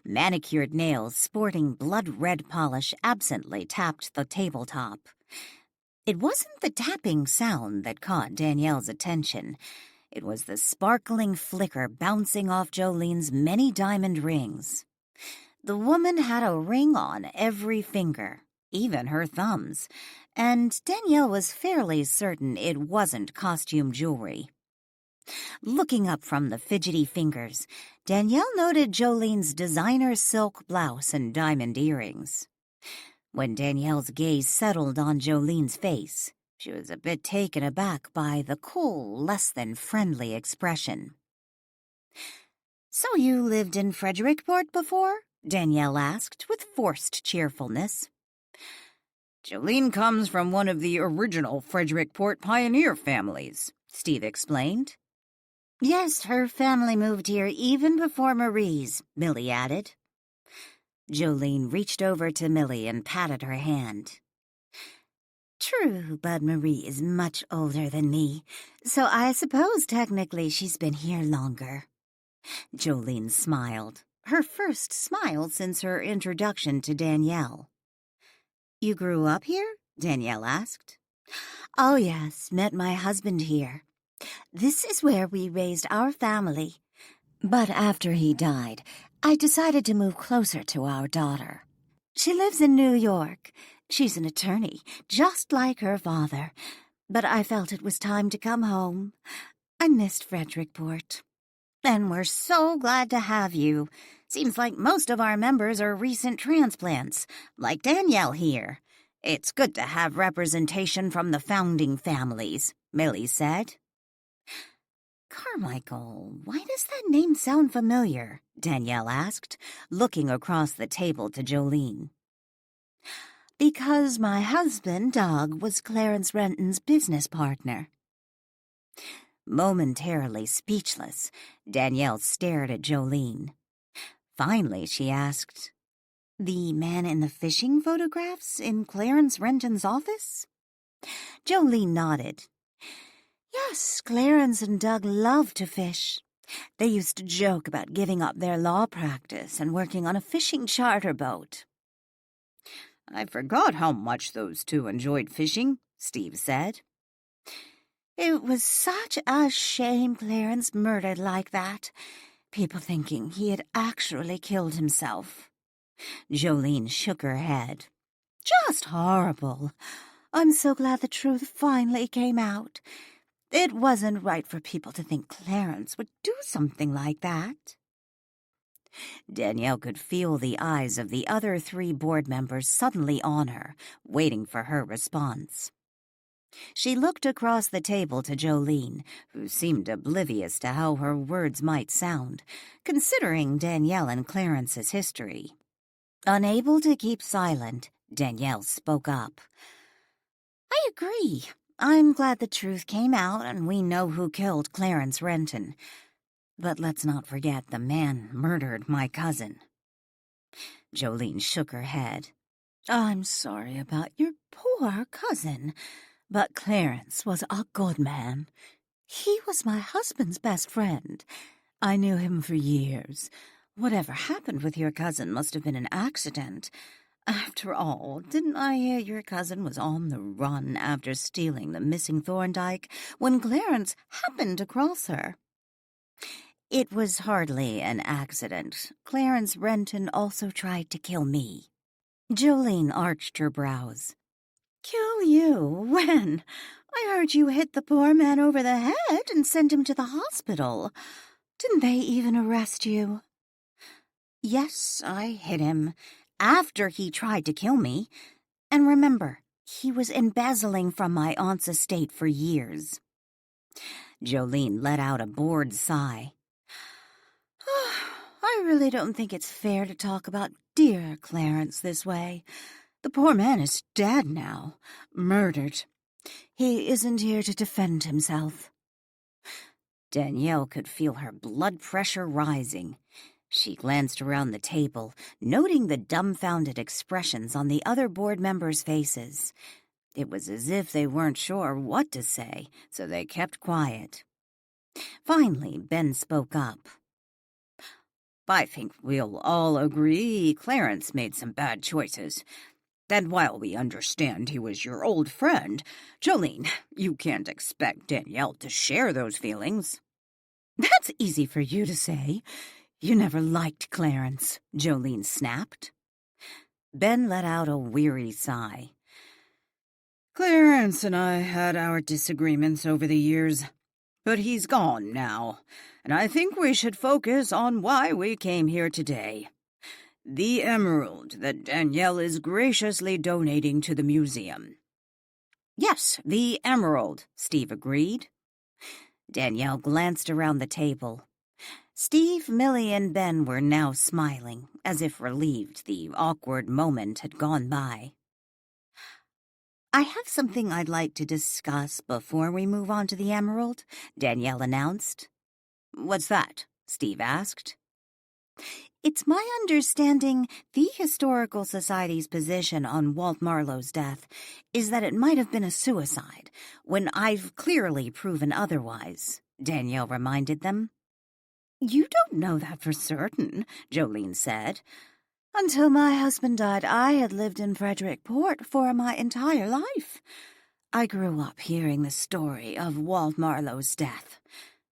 Manicured nails sporting blood-red polish absently tapped the tabletop. It wasn't the tapping sound that caught Danielle's attention. It was the sparkling flicker bouncing off Jolene's many diamond rings. The woman had a ring on every finger, even her thumbs, and Danielle was fairly certain it wasn't costume jewelry. Looking up from the fidgety fingers, Danielle noted Jolene's designer silk blouse and diamond earrings. When Danielle's gaze settled on Jolene's face, she was a bit taken aback by the cool, less-than-friendly expression. "So you lived in Frederickport before?" Danielle asked with forced cheerfulness. "Jolene comes from one of the original Frederickport pioneer families," Steve explained. "Yes, her family moved here even before Marie's," Millie added. Jolene reached over to Millie and patted her hand. "True, but Marie is much older than me, so I suppose technically she's been here longer." Jolene smiled, her first smile since her introduction to Danielle. "You grew up here?" Danielle asked. "Oh yes, met my husband here. This is where we raised our family. But after he died, I decided to move closer to our daughter. She lives in New York. She's an attorney, just like her father. But I felt it was time to come home. I missed Frederickport." And we're so glad to have you. Seems like most of our members are recent transplants, like Danielle here. It's good to have representation from the founding families, Millie said. Carmichael, why does that name sound familiar? Danielle asked, looking across the table to Jolene. Because my husband, Doug, was Clarence Renton's business partner. Momentarily speechless, Danielle stared at Jolene. Finally, she asked, "The man in the fishing photographs in Clarence Renton's office?" Jolene nodded. Yes, Clarence and Doug loved to fish. They used to joke about giving up their law practice and working on a fishing charter boat. I forgot how much those two enjoyed fishing, Steve said. It was such a shame Clarence murdered like that, people thinking he had actually killed himself. Jolene shook her head. Just horrible. I'm so glad the truth finally came out. It wasn't right for people to think Clarence would do something like that. Danielle could feel the eyes of the other 3 board members suddenly on her, waiting for her response. She looked across the table to Jolene, who seemed oblivious to how her words might sound, considering Danielle and Clarence's history. Unable to keep silent, Danielle spoke up. I agree. I'm glad the truth came out and we know who killed Clarence Renton. But let's not forget the man murdered my cousin. Jolene shook her head. I'm sorry about your poor cousin, but Clarence was a good man. He was my husband's best friend. I knew him for years. Whatever happened with your cousin must have been an accident. After all, didn't I hear your cousin was on the run after stealing the missing Thorndyke when Clarence happened to cross her? It was hardly an accident. Clarence Renton also tried to kill me. Jolene arched her brows. Kill you? When? I heard you hit the poor man over the head and sent him to the hospital. Didn't they even arrest you? Yes, I hit him after he tried to kill me. And remember, he was embezzling from my aunt's estate for years. Jolene let out a bored sigh. I really don't think it's fair to talk about dear Clarence this way. The poor man is dead now, murdered. He isn't here to defend himself. Danielle could feel her blood pressure rising. She glanced around the table, noting the dumbfounded expressions on the other board members' faces. It was as if they weren't sure what to say, so they kept quiet. Finally, Ben spoke up. I think we'll all agree Clarence made some bad choices. And while we understand he was your old friend, Jolene, you can't expect Danielle to share those feelings. That's easy for you to say. You never liked Clarence, Jolene snapped. Ben let out a weary sigh. Clarence and I had our disagreements over the years, but he's gone now, and I think we should focus on why we came here today. The emerald that Danielle is graciously donating to the museum. Yes, the emerald, Steve agreed. Danielle glanced around the table. Steve, Millie, and Ben were now smiling, as if relieved the awkward moment had gone by. I have something I'd like to discuss before we move on to the emerald, Danielle announced. What's that? Steve asked. It's my understanding the Historical Society's position on Walt Marlow's death is that it might have been a suicide, when I've clearly proven otherwise, Danielle reminded them. You don't know that for certain, Jolene said. Until my husband died, I had lived in Frederickport for my entire life. I grew up hearing the story of Walt Marlow's death.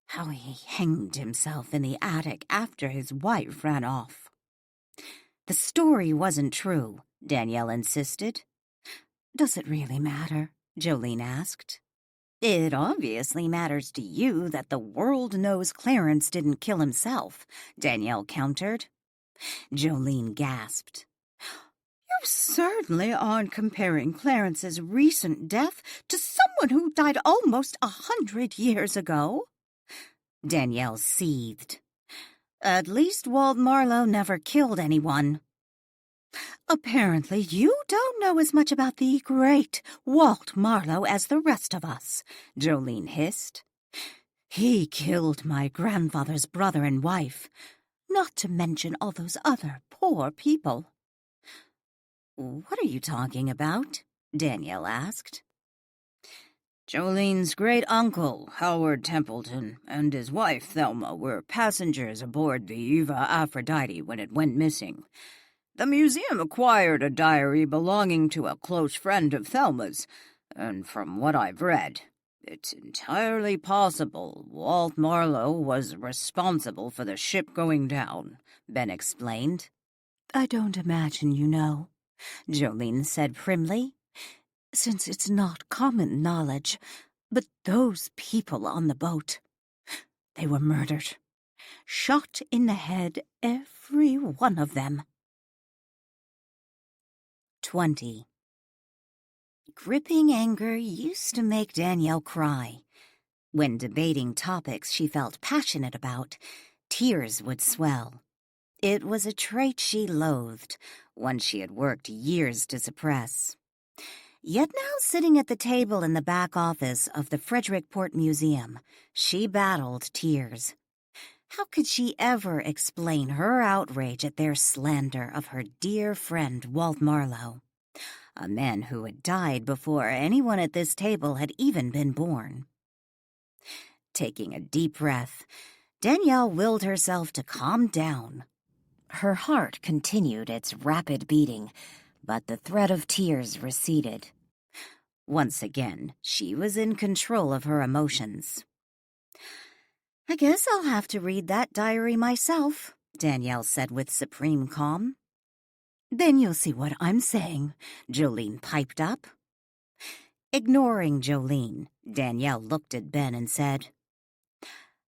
How he hanged himself in the attic after his wife ran off. The story wasn't true, Danielle insisted. Does it really matter? Jolene asked. It obviously matters to you that the world knows Clarence didn't kill himself, Danielle countered. Jolene gasped. You certainly aren't comparing Clarence's recent death to someone who died almost 100 years ago. Danielle seethed. At least Walt Marlow never killed anyone. Apparently you don't know as much about the great Walt Marlow as the rest of us, Jolene hissed. He killed my grandfather's brother and wife, not to mention all those other poor people. What are you talking about? Danielle asked. Jolene's great-uncle, Howard Templeton, and his wife, Thelma, were passengers aboard the Eva Aphrodite when it went missing. The museum acquired a diary belonging to a close friend of Thelma's, and from what I've read, it's entirely possible Walt Marlow was responsible for the ship going down, Ben explained. I don't imagine you know, Jolene said primly, since it's not common knowledge, but those people on the boat, they were murdered. Shot in the head, every one of them. 20. Gripping anger used to make Danielle cry. When debating topics she felt passionate about, tears would swell. It was a trait she loathed, one she had worked years to suppress. Yet now sitting at the table in the back office of the Frederickport Museum, she battled tears. How could she ever explain her outrage at their slander of her dear friend Walt Marlow, a man who had died before anyone at this table had even been born? Taking a deep breath, Danielle willed herself to calm down. Her heart continued its rapid beating, but the threat of tears receded. Once again, she was in control of her emotions. I guess I'll have to read that diary myself, Danielle said with supreme calm. Then you'll see what I'm saying, Jolene piped up. Ignoring Jolene, Danielle looked at Ben and said,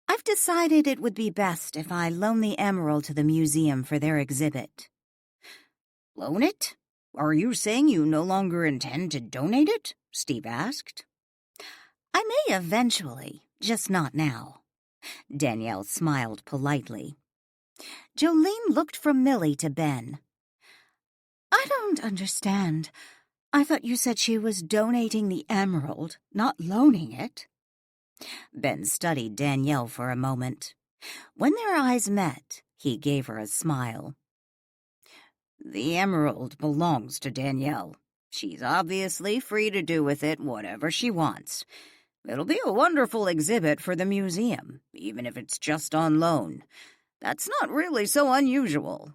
I've decided it would be best if I loan the emerald to the museum for their exhibit. Loan it? Are you saying you no longer intend to donate it? Steve asked. I may eventually, just not now. Danielle smiled politely. Jolene looked from Millie to Ben. I don't understand. I thought you said she was donating the emerald, not loaning it. Ben studied Danielle for a moment. When their eyes met, he gave her a smile. The emerald belongs to Danielle. She's obviously free to do with it whatever she wants. It'll be a wonderful exhibit for the museum, even if it's just on loan. That's not really so unusual.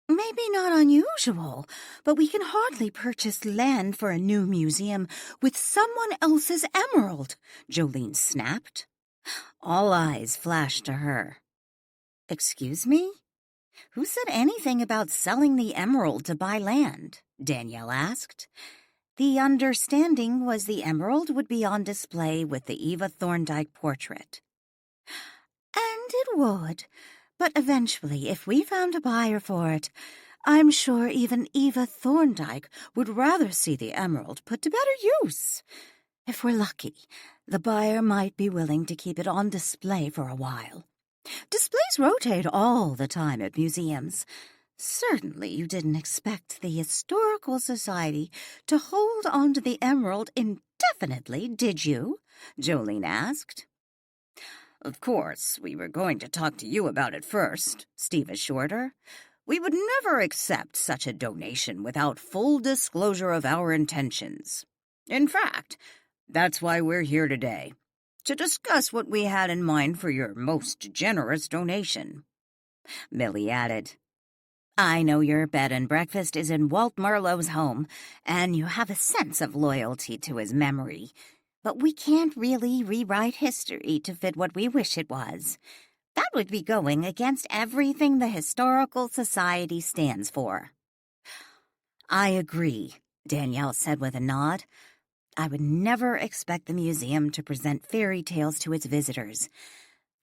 Maybe not unusual, but we can hardly purchase land for a new museum with someone else's emerald, Jolene snapped. All eyes flashed to her. Excuse me? Who said anything about selling the emerald to buy land? Danielle asked. The understanding was the emerald would be on display with the Eva Thorndike portrait. And it would, but eventually, if we found a buyer for it, I'm sure even Eva Thorndike would rather see the emerald put to better use. If we're lucky, the buyer might be willing to keep it on display for a while. Displays rotate all the time at museums. Certainly you didn't expect the Historical Society to hold on to the emerald indefinitely, did you? Jolene asked. Of course, we were going to talk to you about it first, Steve assured her. We would never accept such a donation without full disclosure of our intentions. In fact, that's why we're here today, to discuss what we had in mind for your most generous donation. Millie added, I know your bed and breakfast is in Walt Marlow's home, and you have a sense of loyalty to his memory, but we can't really rewrite history to fit what we wish it was. That would be going against everything the Historical Society stands for. I agree, Danielle said with a nod. I would never expect the museum to present fairy tales to its visitors.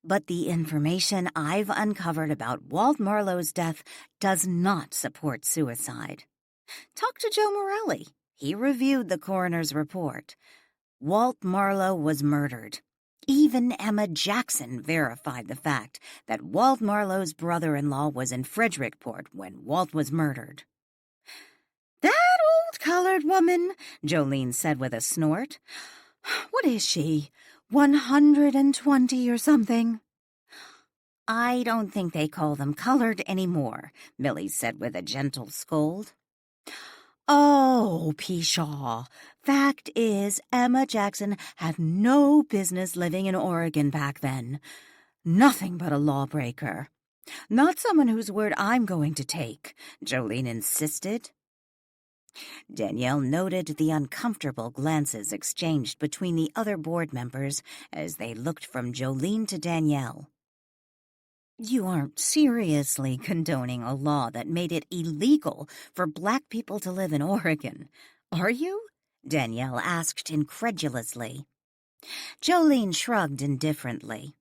But the information I've uncovered about Walt Marlow's death does not support suicide. Talk to Joe Morelli. He reviewed the coroner's report. Walt Marlow was murdered. Even Emma Jackson verified the fact that Walt Marlow's brother-in-law was in Frederickport when Walt was murdered. "That old colored woman," Jolene said with a snort. "What is she, 120 or something?" "I don't think they call them colored anymore," Millie said with a gentle scold. "Oh, pshaw. Fact is, Emma Jackson had no business living in Oregon back then. Nothing but a lawbreaker. Not someone whose word I'm going to take," Jolene insisted. Danielle noted the uncomfortable glances exchanged between the other board members as they looked from Jolene to Danielle. "You aren't seriously condoning a law that made it illegal for Black people to live in Oregon, are you?" Danielle asked incredulously. Jolene shrugged indifferently.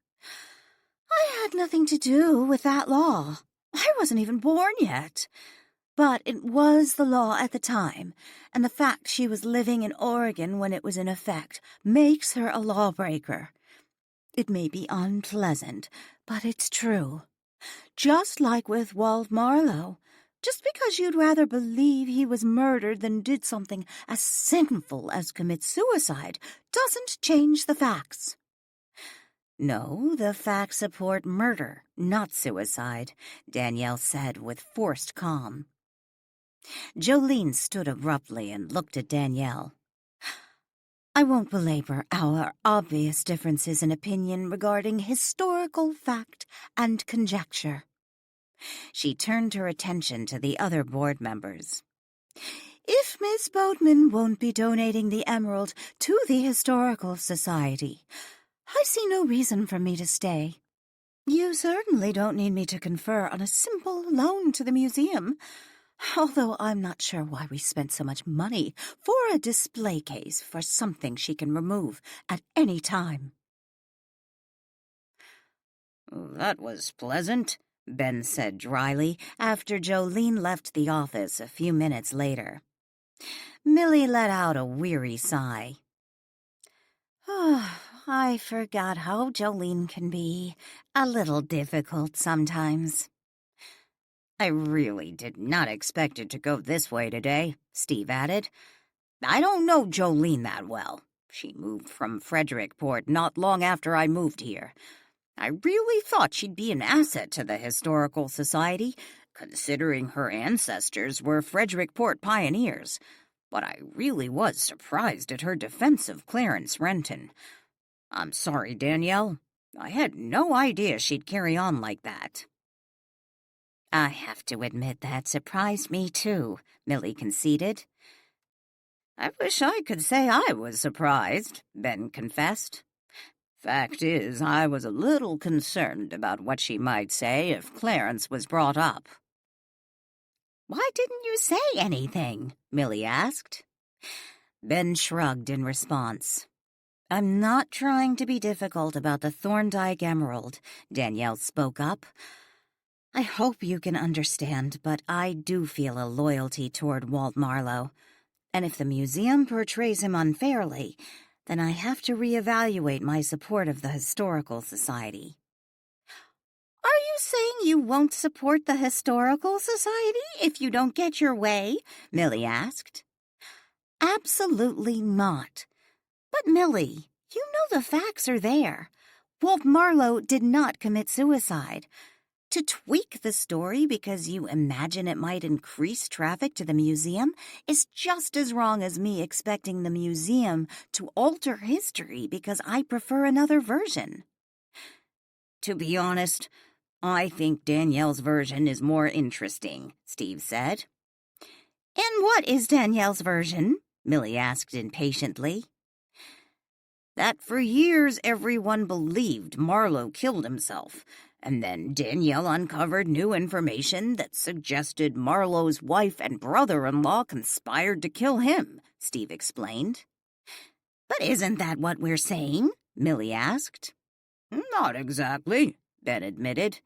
"I had nothing to do with that law. I wasn't even born yet. But it was the law at the time, and the fact she was living in Oregon when it was in effect makes her a lawbreaker. It may be unpleasant, but it's true. Just like with Walt Marlow. Just because you'd rather believe he was murdered than did something as sinful as commit suicide doesn't change the facts." "No, the facts support murder, not suicide," Danielle said with forced calm. Jolene stood abruptly and looked at Danielle. "I won't belabor our obvious differences in opinion regarding historical fact and conjecture." She turned her attention to the other board members. "If Miss Boatman won't be donating the emerald to the Historical Society, I see no reason for me to stay. You certainly don't need me to confer on a simple loan to the museum, although I'm not sure why we spent so much money for a display case for something she can remove at any time." "That was pleasant," Ben said dryly after Jolene left the office a few minutes later. Millie let out a weary sigh. I forgot how Jolene can be a little difficult sometimes. "I really did not expect it to go this way today," Steve added. "I don't know Jolene that well. She moved from Frederickport not long after I moved here. I really thought she'd be an asset to the Historical Society, considering her ancestors were Frederickport pioneers. But I really was surprised at her defense of Clarence Renton. I'm sorry, Danielle. I had no idea she'd carry on like that." "I have to admit that surprised me too," Millie conceded. "I wish I could say I was surprised," Ben confessed. "Fact is, I was a little concerned about what she might say if Clarence was brought up." "Why didn't you say anything?" Millie asked. Ben shrugged in response. "I'm not trying to be difficult about the Thorndyke Emerald," Danielle spoke up. "I hope you can understand, but I do feel a loyalty toward Walt Marlow. And if the museum portrays him unfairly, then I have to reevaluate my support of the Historical Society." "Are you saying you won't support the Historical Society if you don't get your way?" Millie asked. "Absolutely not. But Millie, you know the facts are there. Walt Marlow did not commit suicide. To tweak the story because you imagine it might increase traffic to the museum is just as wrong as me expecting the museum to alter history because I prefer another version." "To be honest, I think Danielle's version is more interesting," Steve said. "And what is Danielle's version?" Millie asked impatiently. "That for years everyone believed Marlow killed himself, and then Danielle uncovered new information that suggested Marlow's wife and brother-in-law conspired to kill him," Steve explained. But isn't that what we're saying? Millie asked. Not exactly, Ben admitted.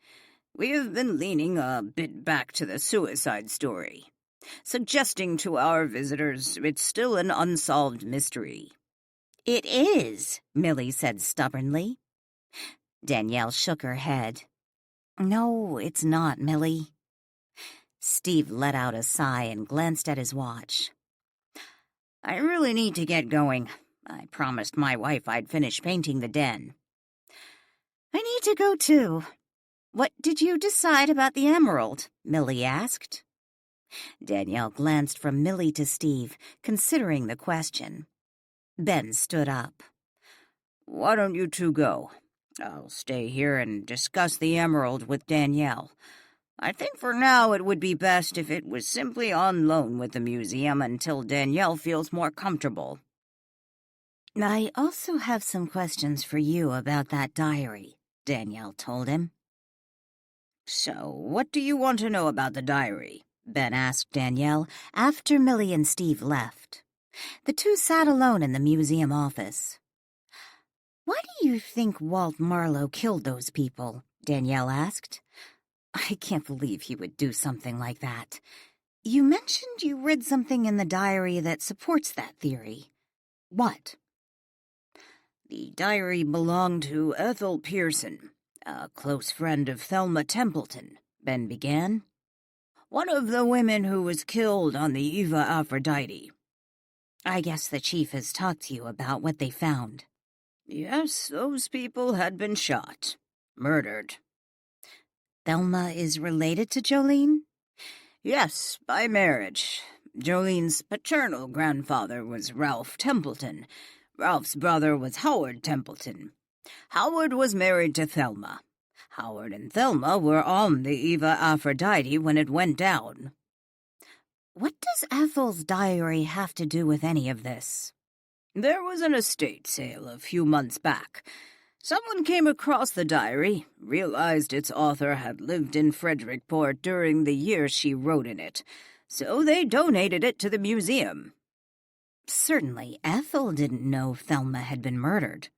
We have been leaning a bit back to the suicide story, suggesting to our visitors it's still an unsolved mystery. It is, Millie said stubbornly. Danielle shook her head. No, it's not, Millie. Steve let out a sigh and glanced at his watch. I really need to get going. I promised my wife I'd finish painting the den. I need to go too. What did you decide about the emerald? Millie asked. Danielle glanced from Millie to Steve, considering the question. Ben stood up. Why don't you two go? I'll stay here and discuss the emerald with Danielle. I think for now it would be best if it was simply on loan with the museum until Danielle feels more comfortable. I also have some questions for you about that diary, Danielle told him. So, what do you want to know about the diary? Ben asked Danielle after Millie and Steve left. The two sat alone in the museum office. Why do you think Walt Marlow killed those people? Danielle asked. I can't believe he would do something like that. You mentioned you read something in the diary that supports that theory. What? The diary belonged to Ethel Pearson, a close friend of Thelma Templeton, Ben began. One of the women who was killed on the Eva Aphrodite. I guess the chief has talked to you about what they found. Yes, those people had been shot. Murdered. Thelma is related to Jolene? Yes, by marriage. Jolene's paternal grandfather was Ralph Templeton. Ralph's brother was Howard Templeton. Howard was married to Thelma. Howard and Thelma were on the Eva Aphrodite when it went down. What does Ethel's diary have to do with any of this? There was an estate sale a few months back. Someone came across the diary, realized its author had lived in Frederickport during the year she wrote in it, so they donated it to the museum. Certainly, Ethel didn't know Thelma had been murdered.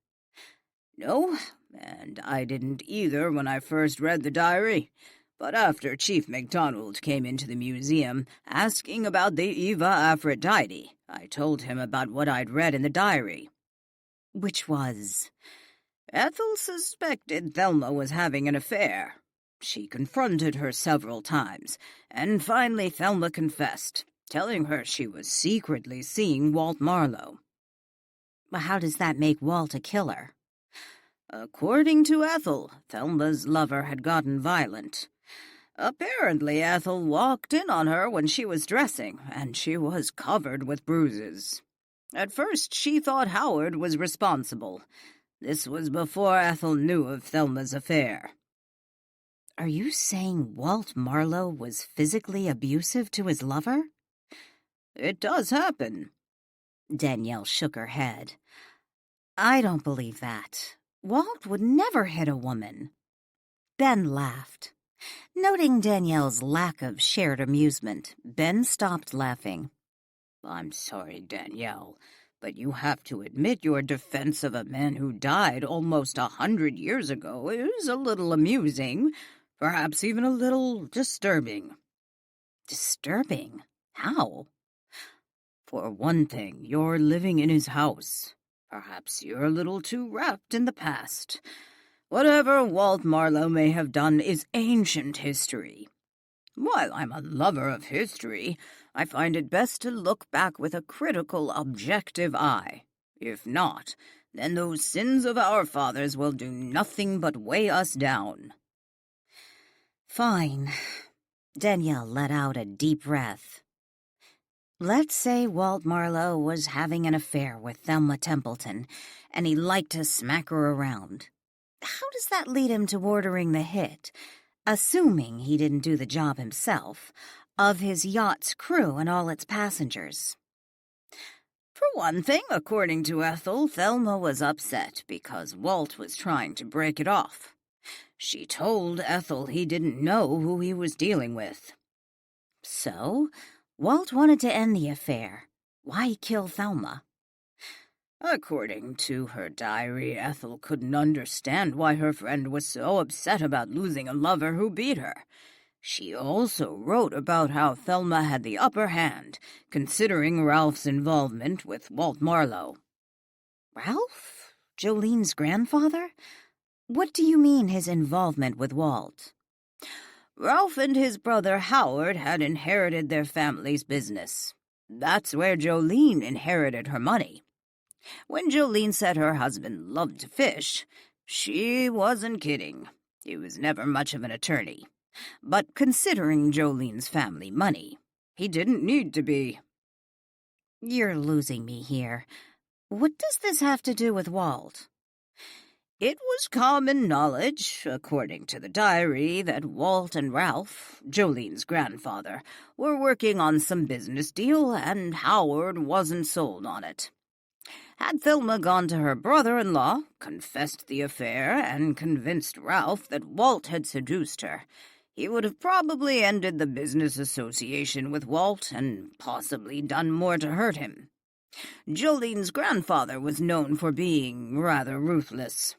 No, and I didn't either when I first read the diary. But after Chief MacDonald came into the museum asking about the Eva Aphrodite, I told him about what I'd read in the diary. Which was? Ethel suspected Thelma was having an affair. She confronted her several times, and finally Thelma confessed, telling her she was secretly seeing Walt Marlow. How does that make Walt a killer? According to Ethel, Thelma's lover had gotten violent. Apparently, Ethel walked in on her when she was dressing, and she was covered with bruises. At first, she thought Howard was responsible. This was before Ethel knew of Thelma's affair. Are you saying Walt Marlow was physically abusive to his lover? It does happen. Danielle shook her head. I don't believe that. Walt would never hit a woman. Ben laughed. Noting Danielle's lack of shared amusement, Ben stopped laughing. I'm sorry, Danielle, but you have to admit your defense of a man who died almost 100 years ago is a little amusing, perhaps even a little disturbing. Disturbing? How? For one thing, you're living in his house. Perhaps you're a little too wrapped in the past. Whatever Walt Marlow may have done is ancient history. While I'm a lover of history, I find it best to look back with a critical, objective eye. If not, then those sins of our fathers will do nothing but weigh us down. Fine. Danielle let out a deep breath. Let's say Walt Marlow was having an affair with Thelma Templeton, and he liked to smack her around. How does that lead him to ordering the hit, assuming he didn't do the job himself, of his yacht's crew and all its passengers? For one thing, according to Ethel, Thelma was upset because Walt was trying to break it off. She told Ethel he didn't know who he was dealing with. So, Walt wanted to end the affair. Why kill Thelma? According to her diary, Ethel couldn't understand why her friend was so upset about losing a lover who beat her. She also wrote about how Thelma had the upper hand, considering Ralph's involvement with Walt Marlow. Ralph? Jolene's grandfather? What do you mean, his involvement with Walt? Ralph and his brother Howard had inherited their family's business. That's where Jolene inherited her money. When Jolene said her husband loved to fish, she wasn't kidding. He was never much of an attorney. But considering Jolene's family money, he didn't need to be. You're losing me here. What does this have to do with Walt? It was common knowledge, according to the diary, that Walt and Ralph, Jolene's grandfather, were working on some business deal, and Howard wasn't sold on it. Had Thelma gone to her brother-in-law, confessed the affair, and convinced Ralph that Walt had seduced her, he would have probably ended the business association with Walt and possibly done more to hurt him. Jolene's grandfather was known for being rather ruthless.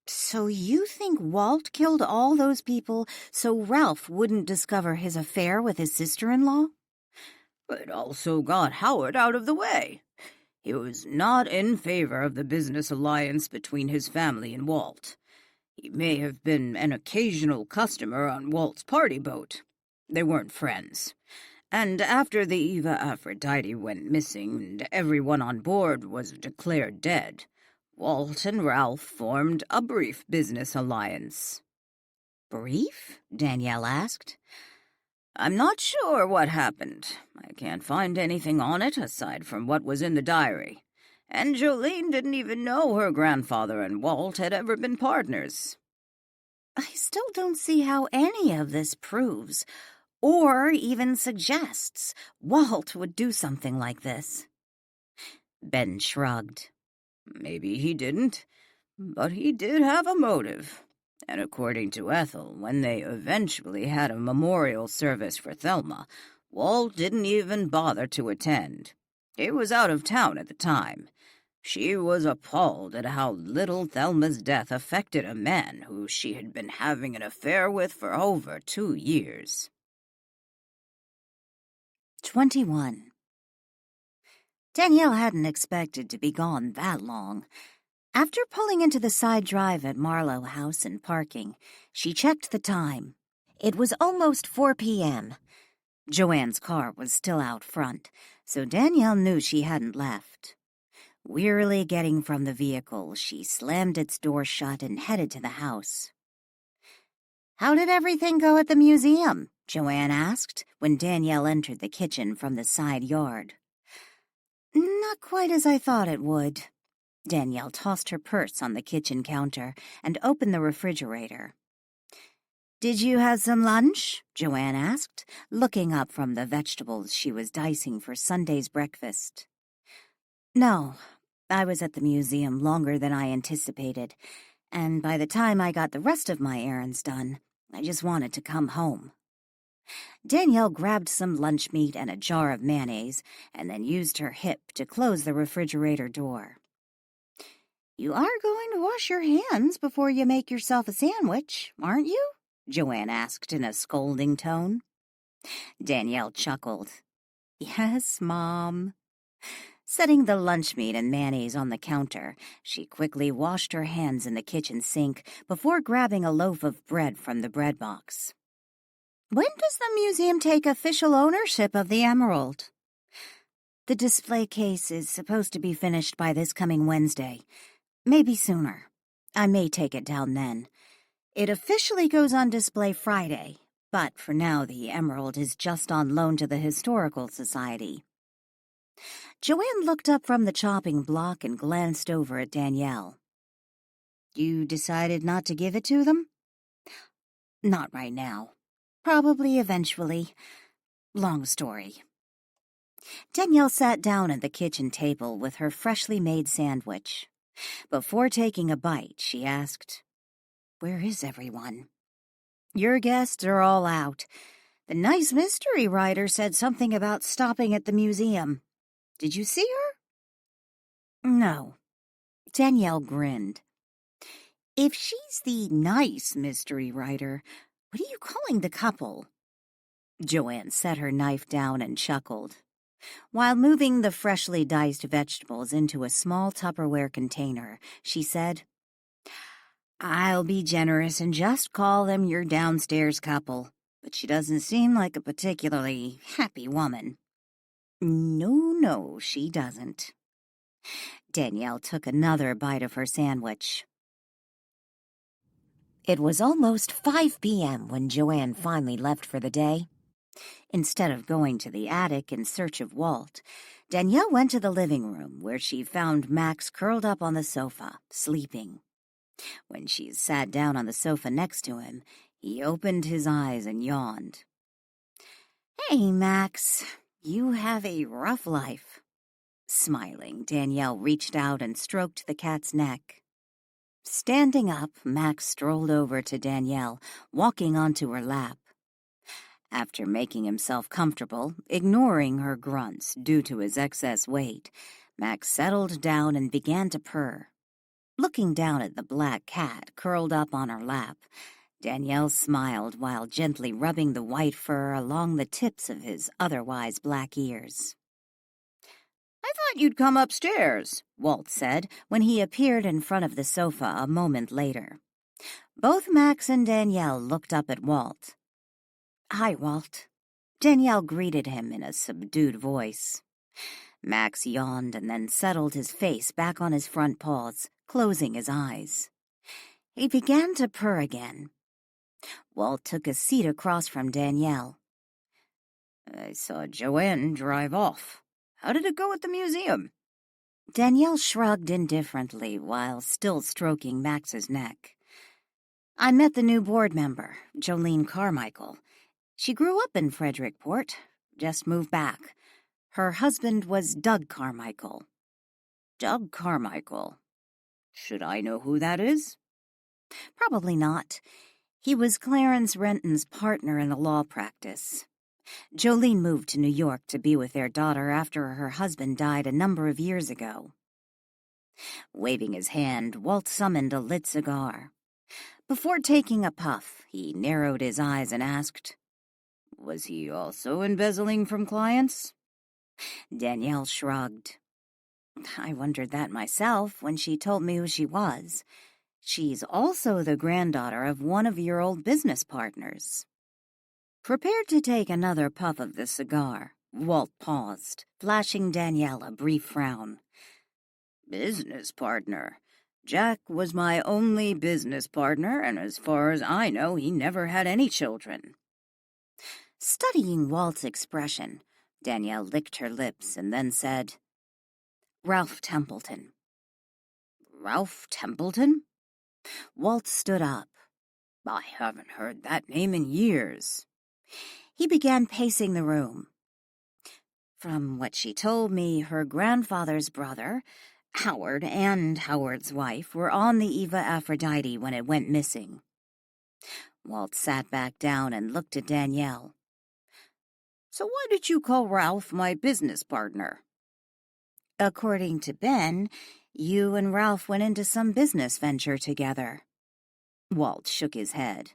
So you think Walt killed all those people so Ralph wouldn't discover his affair with his sister-in-law? It also got Howard out of the way. He was not in favor of the business alliance between his family and Walt. He may have been an occasional customer on Walt's party boat. They weren't friends. And after the Eva Aphrodite went missing and everyone on board was declared dead, Walt and Ralph formed a brief business alliance. Brief? Danielle asked. I'm not sure what happened. I can't find anything on it aside from what was in the diary. And Jolene didn't even know her grandfather and Walt had ever been partners. I still don't see how any of this proves, or even suggests, Walt would do something like this. Ben shrugged. Maybe he didn't, but he did have a motive. And according to Ethel, when they eventually had a memorial service for Thelma, Walt didn't even bother to attend. He was out of town at the time. She was appalled at how little Thelma's death affected a man who she had been having an affair with for over 2 years. 21. Danielle hadn't expected to be gone that long. After pulling into the side drive at Marlow House and parking, she checked the time. It was almost 4 p.m. Joanne's car was still out front, so Danielle knew she hadn't left. Wearily getting from the vehicle, she slammed its door shut and headed to the house. "How did everything go at the museum?" Joanne asked when Danielle entered the kitchen from the side yard. "Not quite as I thought it would." Danielle tossed her purse on the kitchen counter and opened the refrigerator. "Did you have some lunch?" Joanne asked, looking up from the vegetables she was dicing for Sunday's breakfast. "No, I was at the museum longer than I anticipated, and by the time I got the rest of my errands done, I just wanted to come home." Danielle grabbed some lunch meat and a jar of mayonnaise and then used her hip to close the refrigerator door. "You are going to wash your hands before you make yourself a sandwich, aren't you?" Joanne asked in a scolding tone. Danielle chuckled. "Yes, Mom." Setting the lunch meat and mayonnaise on the counter, she quickly washed her hands in the kitchen sink before grabbing a loaf of bread from the bread box. "When does the museum take official ownership of the emerald?" "The display case is supposed to be finished by this coming Wednesday. Maybe sooner. I may take it down then. It officially goes on display Friday, but for now the emerald is just on loan to the Historical Society." Joanne looked up from the chopping block and glanced over at Danielle. "You decided not to give it to them?" "Not right now. Probably eventually. Long story." Danielle sat down at the kitchen table with her freshly made sandwich. Before taking a bite, she asked, "Where is everyone?" "Your guests are all out. The nice mystery writer said something about stopping at the museum. Did you see her?" No. Danielle grinned. If she's the nice mystery writer, what are you calling the couple? Joanne set her knife down and chuckled. While moving the freshly diced vegetables into a small Tupperware container, she said, I'll be generous and just call them your downstairs couple, but she doesn't seem like a particularly happy woman. No, she doesn't. Danielle took another bite of her sandwich. It was almost 5 p.m. when Joanne finally left for the day. Instead of going to the attic in search of Walt, Danielle went to the living room where she found Max curled up on the sofa, sleeping. When she sat down on the sofa next to him, he opened his eyes and yawned. Hey, Max, you have a rough life. Smiling, Danielle reached out and stroked the cat's neck. Standing up, Max strolled over to Danielle, walking onto her lap. After making himself comfortable, ignoring her grunts due to his excess weight, Max settled down and began to purr. Looking down at the black cat curled up on her lap, Danielle smiled while gently rubbing the white fur along the tips of his otherwise black ears. I thought you'd come upstairs, Walt said when he appeared in front of the sofa a moment later. Both Max and Danielle looked up at Walt. Hi, Walt. Danielle greeted him in a subdued voice. Max yawned and then settled his face back on his front paws, closing his eyes. He began to purr again. Walt took a seat across from Danielle. I saw Joanne drive off. How did it go at the museum? Danielle shrugged indifferently while still stroking Max's neck. I met the new board member, Jolene Carmichael. She grew up in Frederickport, just moved back. Her husband was Doug Carmichael. Doug Carmichael. Should I know who that is? Probably not. He was Clarence Renton's partner in the law practice. Jolene moved to New York to be with their daughter after her husband died a number of years ago. Waving his hand, Walt summoned a lit cigar. Before taking a puff, he narrowed his eyes and asked, Was he also embezzling from clients? Danielle shrugged. I wondered that myself when she told me who she was. She's also the granddaughter of one of your old business partners. Prepared to take another puff of the cigar, Walt paused, flashing Danielle a brief frown. Business partner? Jack was my only business partner, and as far as I know, he never had any children. Studying Walt's expression, Danielle licked her lips and then said, Ralph Templeton. Ralph Templeton? Walt stood up. I haven't heard that name in years. He began pacing the room. From what she told me, her grandfather's brother, Howard, and Howard's wife were on the Eva Aphrodite when it went missing. Walt sat back down and looked at Danielle. So why did you call Ralph my business partner? According to Ben, you and Ralph went into some business venture together. Walt shook his head.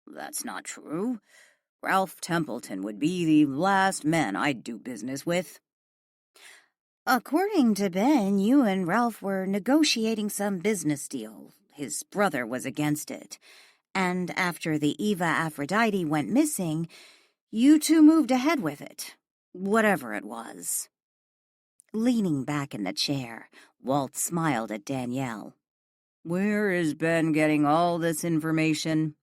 That's not true. Ralph Templeton would be the last man I'd do business with. According to Ben, you and Ralph were negotiating some business deal. His brother was against it. And after the Eva Aphrodite went missing, you two moved ahead with it, whatever it was. Leaning back in the chair, Walt smiled at Danielle. Where is Ben getting all this information?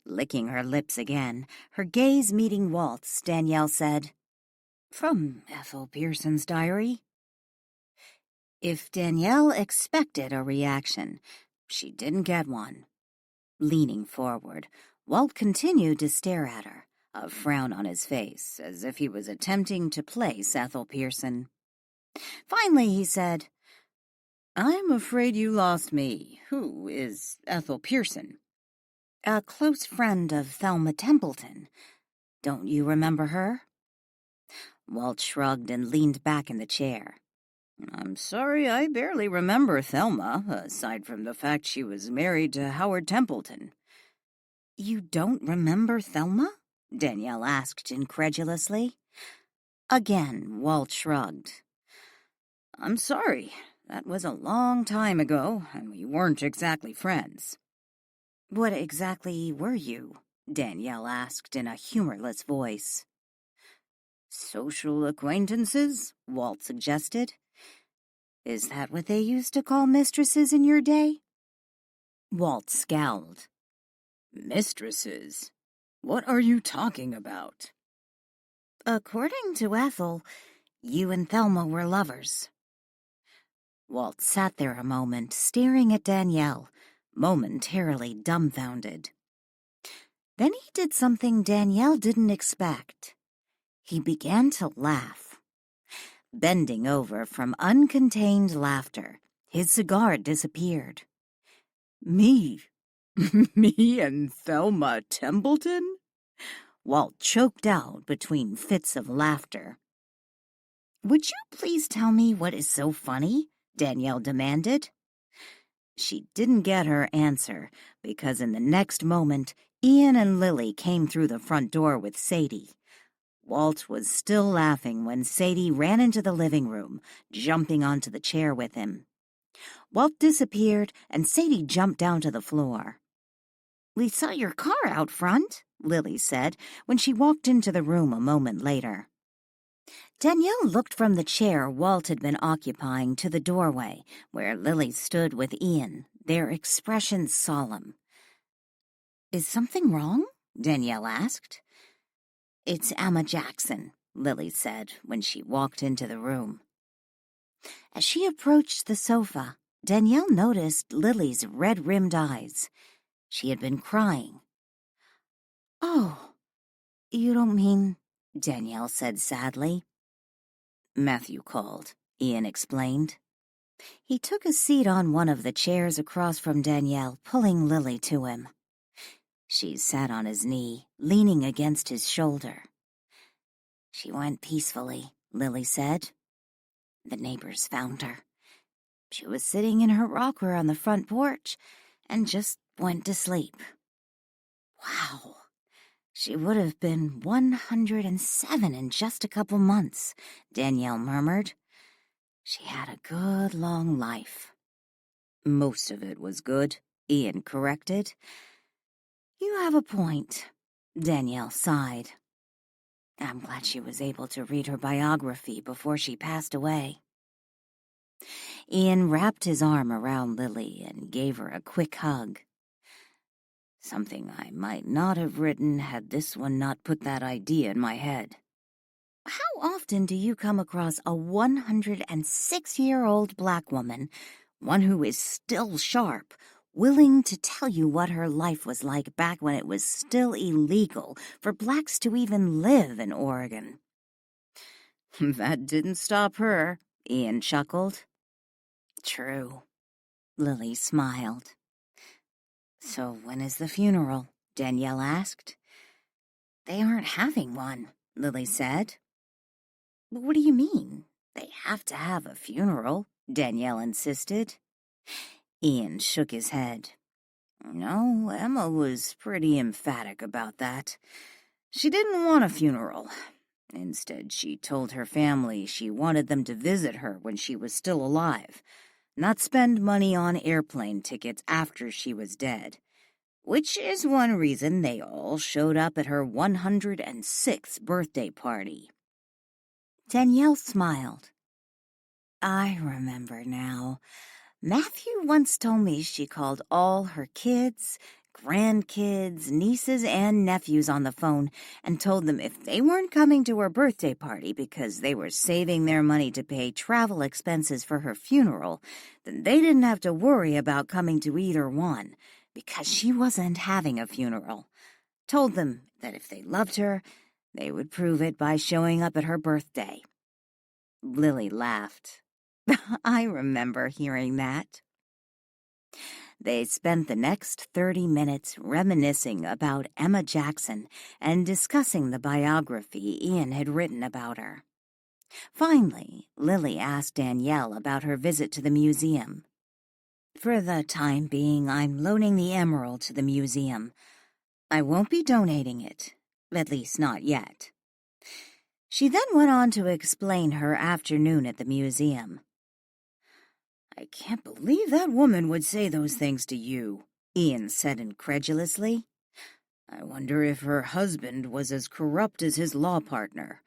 Licking her lips again, her gaze meeting Walt's, Danielle said, From Ethel Pearson's diary. If Danielle expected a reaction, she didn't get one. Leaning forward, Walt continued to stare at her, a frown on his face, as if he was attempting to place Ethel Pearson. Finally, he said, I'm afraid you lost me. Who is Ethel Pearson? A close friend of Thelma Templeton. Don't you remember her? Walt shrugged and leaned back in the chair. I'm sorry, I barely remember Thelma, aside from the fact she was married to Howard Templeton. You don't remember Thelma? Danielle asked incredulously. Again, Walt shrugged. I'm sorry. That was a long time ago, and we weren't exactly friends. What exactly were you? Danielle asked in a humorless voice. Social acquaintances, Walt suggested. Is that what they used to call mistresses in your day? Walt scowled. Mistresses? What are you talking about? According to Ethel, you and Thelma were lovers. Walt sat there a moment, staring at Danielle, momentarily dumbfounded. Then he did something Danielle didn't expect. He began to laugh. Bending over from uncontained laughter, his cigar disappeared. Me? Me and Thelma Templeton? Walt choked out between fits of laughter. Would you please tell me what is so funny? Danielle demanded. She didn't get her answer because in the next moment, Ian and Lily came through the front door with Sadie. Walt was still laughing when Sadie ran into the living room, jumping onto the chair with him. Walt disappeared and Sadie jumped down to the floor. We saw your car out front, Lily said when she walked into the room a moment later. Danielle looked from the chair Walt had been occupying to the doorway, where Lily stood with Ian, their expressions solemn. Is something wrong? Danielle asked. It's Emma Jackson, Lily said when she walked into the room. As she approached the sofa, Danielle noticed Lily's red-rimmed eyes. She had been crying. Oh, you don't mean, Danielle said sadly. Matthew called, Ian explained. He took a seat on one of the chairs across from Danielle, pulling Lily to him. She sat on his knee, leaning against his shoulder. She went peacefully, Lily said. The neighbors found her. She was sitting in her rocker on the front porch and just went to sleep. Wow. She would have been 107 in just a couple months, Danielle murmured. She had a good long life. Most of it was good, Ian corrected. You have a point, Danielle sighed. I'm glad she was able to read her biography before she passed away. Ian wrapped his arm around Lily and gave her a quick hug. Something I might not have written had this one not put that idea in my head. How often do you come across a 106-year-old black woman, one who is still sharp, willing to tell you what her life was like back when it was still illegal for blacks to even live in Oregon? That didn't stop her, Ian chuckled. True. Lily smiled. So when is the funeral? Danielle asked. They aren't having one, Lily said. What do you mean? They have to have a funeral, Danielle insisted. Ian shook his head. No, Emma was pretty emphatic about that. She didn't want a funeral. Instead, she told her family she wanted them to visit her when she was still alive, not spend money on airplane tickets after she was dead, which is one reason they all showed up at her 106th birthday party. Danielle smiled. I remember now. Matthew once told me she called all her kids, grandkids, nieces, and nephews on the phone and told them if they weren't coming to her birthday party because they were saving their money to pay travel expenses for her funeral, then they didn't have to worry about coming to either one because she wasn't having a funeral. Told them that if they loved her, they would prove it by showing up at her birthday. Lily laughed. I remember hearing that. They spent the next 30 minutes reminiscing about Emma Jackson and discussing the biography Ian had written about her. Finally, Lily asked Danielle about her visit to the museum. "For the time being, I'm loaning the emerald to the museum. I won't be donating it, at least not yet." She then went on to explain her afternoon at the museum. "I can't believe that woman would say those things to you," Ian said incredulously. "I wonder if her husband was as corrupt as his law partner.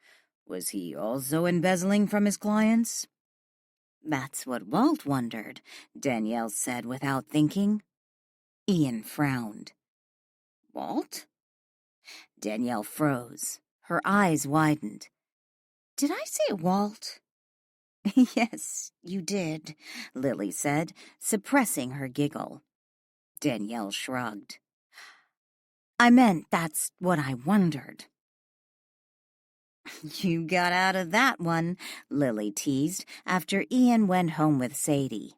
Was he also embezzling from his clients?" "That's what Walt wondered," Danielle said without thinking. Ian frowned. "Walt?" Danielle froze. Her eyes widened. "Did I say Walt?" "Yes, you did," Lily said, suppressing her giggle. Danielle shrugged. "I meant that's what I wondered." "You got out of that one," Lily teased after Ian went home with Sadie.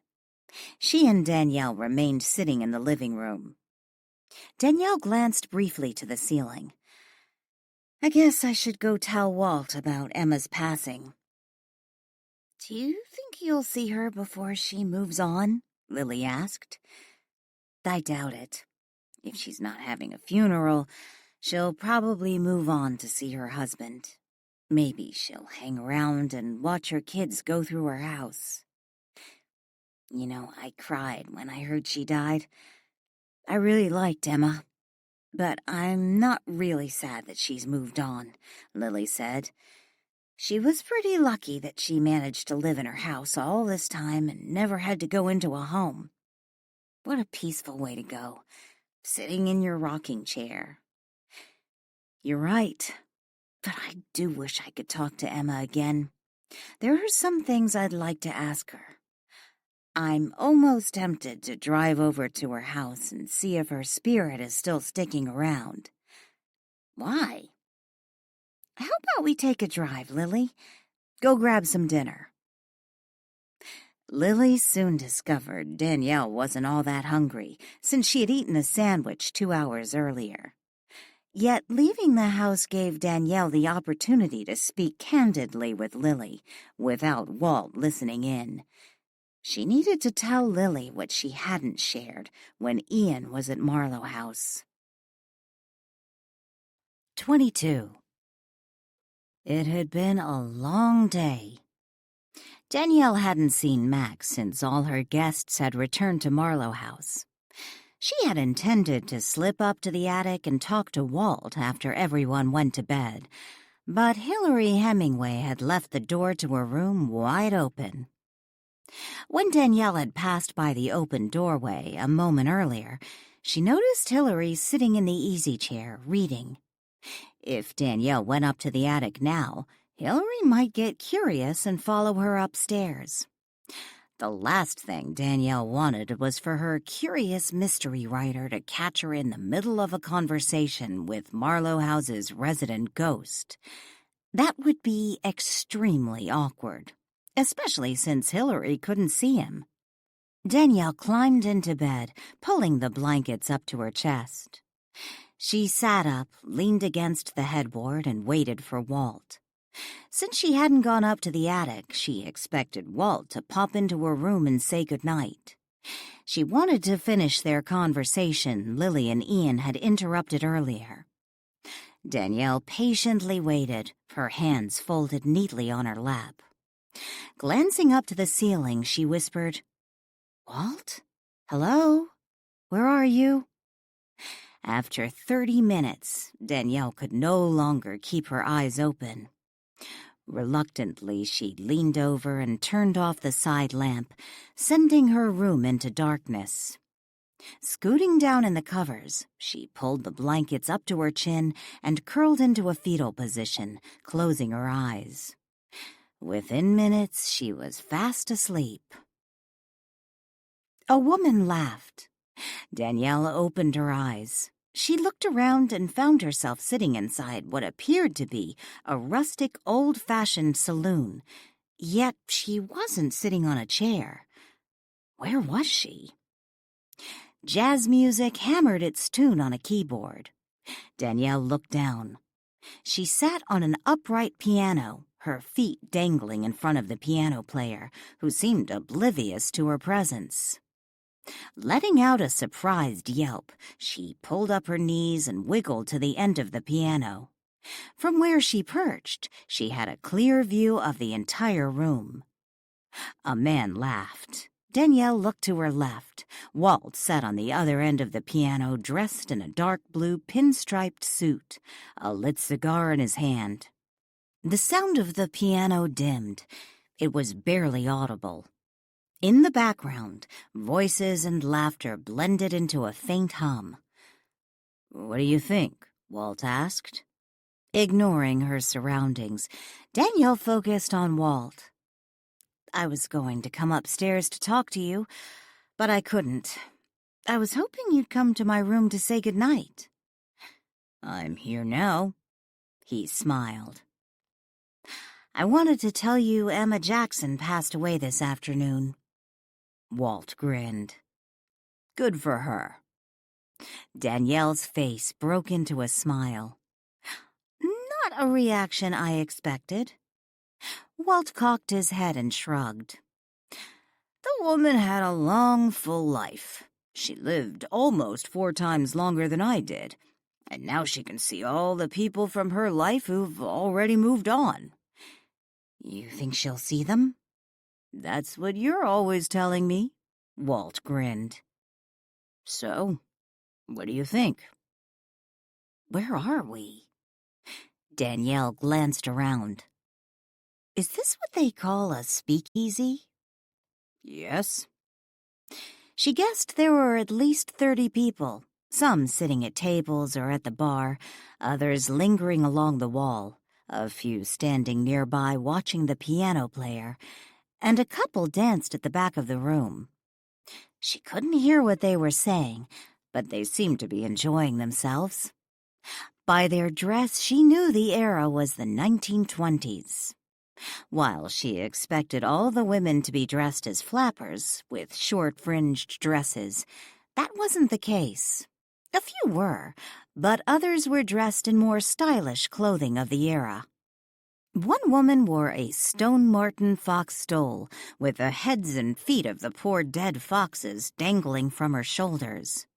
She and Danielle remained sitting in the living room. Danielle glanced briefly to the ceiling. "I guess I should go tell Walt about Emma's passing." "Do you think you'll see her before she moves on?" Lily asked. "I doubt it. If she's not having a funeral, she'll probably move on to see her husband. Maybe she'll hang around and watch her kids go through her house. You know, I cried when I heard she died. I really liked Emma. But I'm not really sad that she's moved on," Lily said. "She was pretty lucky that she managed to live in her house all this time and never had to go into a home. What a peaceful way to go, sitting in your rocking chair." "You're right, but I do wish I could talk to Emma again. There are some things I'd like to ask her. I'm almost tempted to drive over to her house and see if her spirit is still sticking around." "Why?" "How about we take a drive, Lily? Go grab some dinner." Lily soon discovered Danielle wasn't all that hungry, since she had eaten a sandwich 2 hours earlier. Yet leaving the house gave Danielle the opportunity to speak candidly with Lily, without Walt listening in. She needed to tell Lily what she hadn't shared when Ian was at Marlow House. 22. It had been a long day. Danielle hadn't seen Max since all her guests had returned to Marlow House. She had intended to slip up to the attic and talk to Walt after everyone went to bed, but Hilary Hemingway had left the door to her room wide open. When Danielle had passed by the open doorway a moment earlier, she noticed Hilary sitting in the easy chair, reading. If Danielle went up to the attic now, Hilary might get curious and follow her upstairs. The last thing Danielle wanted was for her curious mystery writer to catch her in the middle of a conversation with Marlow House's resident ghost. That would be extremely awkward, especially since Hilary couldn't see him. Danielle climbed into bed, pulling the blankets up to her chest. She sat up, leaned against the headboard, and waited for Walt. Since she hadn't gone up to the attic, she expected Walt to pop into her room and say goodnight. She wanted to finish their conversation Lily and Ian had interrupted earlier. Danielle patiently waited, her hands folded neatly on her lap. Glancing up to the ceiling, she whispered, "Walt? Hello? Where are you?" After 30 minutes, Danielle could no longer keep her eyes open. Reluctantly, she leaned over and turned off the side lamp, sending her room into darkness. Scooting down in the covers, she pulled the blankets up to her chin and curled into a fetal position, closing her eyes. Within minutes, she was fast asleep. A woman laughed. Danielle opened her eyes. She looked around and found herself sitting inside what appeared to be a rustic, old-fashioned saloon. Yet she wasn't sitting on a chair. Where was she? Jazz music hammered its tune on a keyboard. Danielle looked down. She sat on an upright piano, her feet dangling in front of the piano player, who seemed oblivious to her presence. Letting out a surprised yelp, she pulled up her knees and wiggled to the end of the piano. From where she perched, she had a clear view of the entire room. A man laughed. Danielle looked to her left. Walt sat on the other end of the piano, dressed in a dark blue pinstriped suit, a lit cigar in his hand. The sound of the piano dimmed. It was barely audible. In the background, voices and laughter blended into a faint hum. "What do you think?" Walt asked. Ignoring her surroundings, Danielle focused on Walt. "I was going to come upstairs to talk to you, but I couldn't. I was hoping you'd come to my room to say goodnight." "I'm here now." He smiled. "I wanted to tell you Emma Jackson passed away this afternoon." Walt grinned. "Good for her." Danielle's face broke into a smile. "Not a reaction I expected." Walt cocked his head and shrugged. "The woman had a long, full life. She lived almost 4 times longer than I did, and now she can see all the people from her life who've already moved on." "You think she'll see them?" "That's what you're always telling me." Walt grinned. "So, what do you think?" "Where are we?" Danielle glanced around. "Is this what they call a speakeasy?" "Yes." She guessed there were at least 30 people, some sitting at tables or at the bar, others lingering along the wall, a few standing nearby watching the piano player, and a couple danced at the back of the room. She couldn't hear what they were saying, but they seemed to be enjoying themselves. By their dress, she knew the era was the 1920s. While she expected all the women to be dressed as flappers, with short-fringed dresses, that wasn't the case. A few were, but others were dressed in more stylish clothing of the era. One woman wore a stone marten fox stole, with the heads and feet of the poor dead foxes dangling from her shoulders.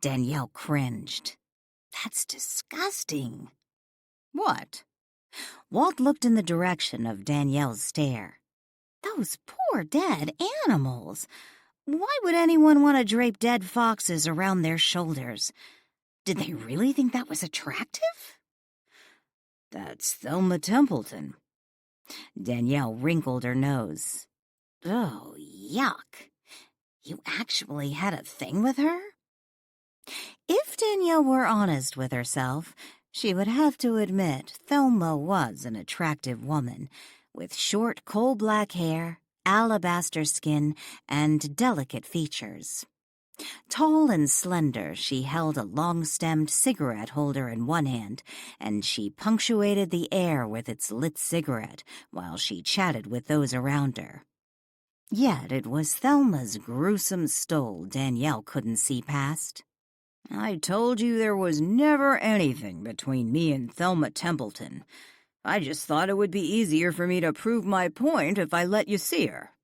Danielle cringed. "That's disgusting." "What?" Walt looked in the direction of Danielle's stare. "Those poor dead animals! Why would anyone want to drape dead foxes around their shoulders? Did they really think that was attractive?" "That's Thelma Templeton." Danielle wrinkled her nose. "Oh, yuck. You actually had a thing with her?" If Danielle were honest with herself, she would have to admit Thelma was an attractive woman, with short coal-black hair, alabaster skin, and delicate features. Tall and slender, she held a long-stemmed cigarette holder in one hand, and she punctuated the air with its lit cigarette while she chatted with those around her. Yet it was Thelma's gruesome stole Danielle couldn't see past. "I told you there was never anything between me and Thelma Templeton. I just thought it would be easier for me to prove my point if I let you see her."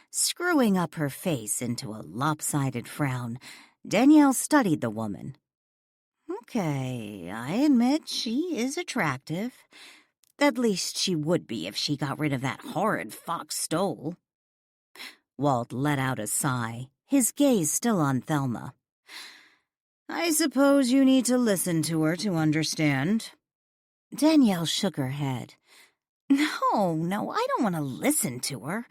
Screwing up her face into a lopsided frown, Danielle studied the woman. "Okay, I admit she is attractive. At least she would be if she got rid of that horrid fox stole." Walt let out a sigh, his gaze still on Thelma. "I suppose you need to listen to her to understand." Danielle shook her head. No, I don't want to listen to her.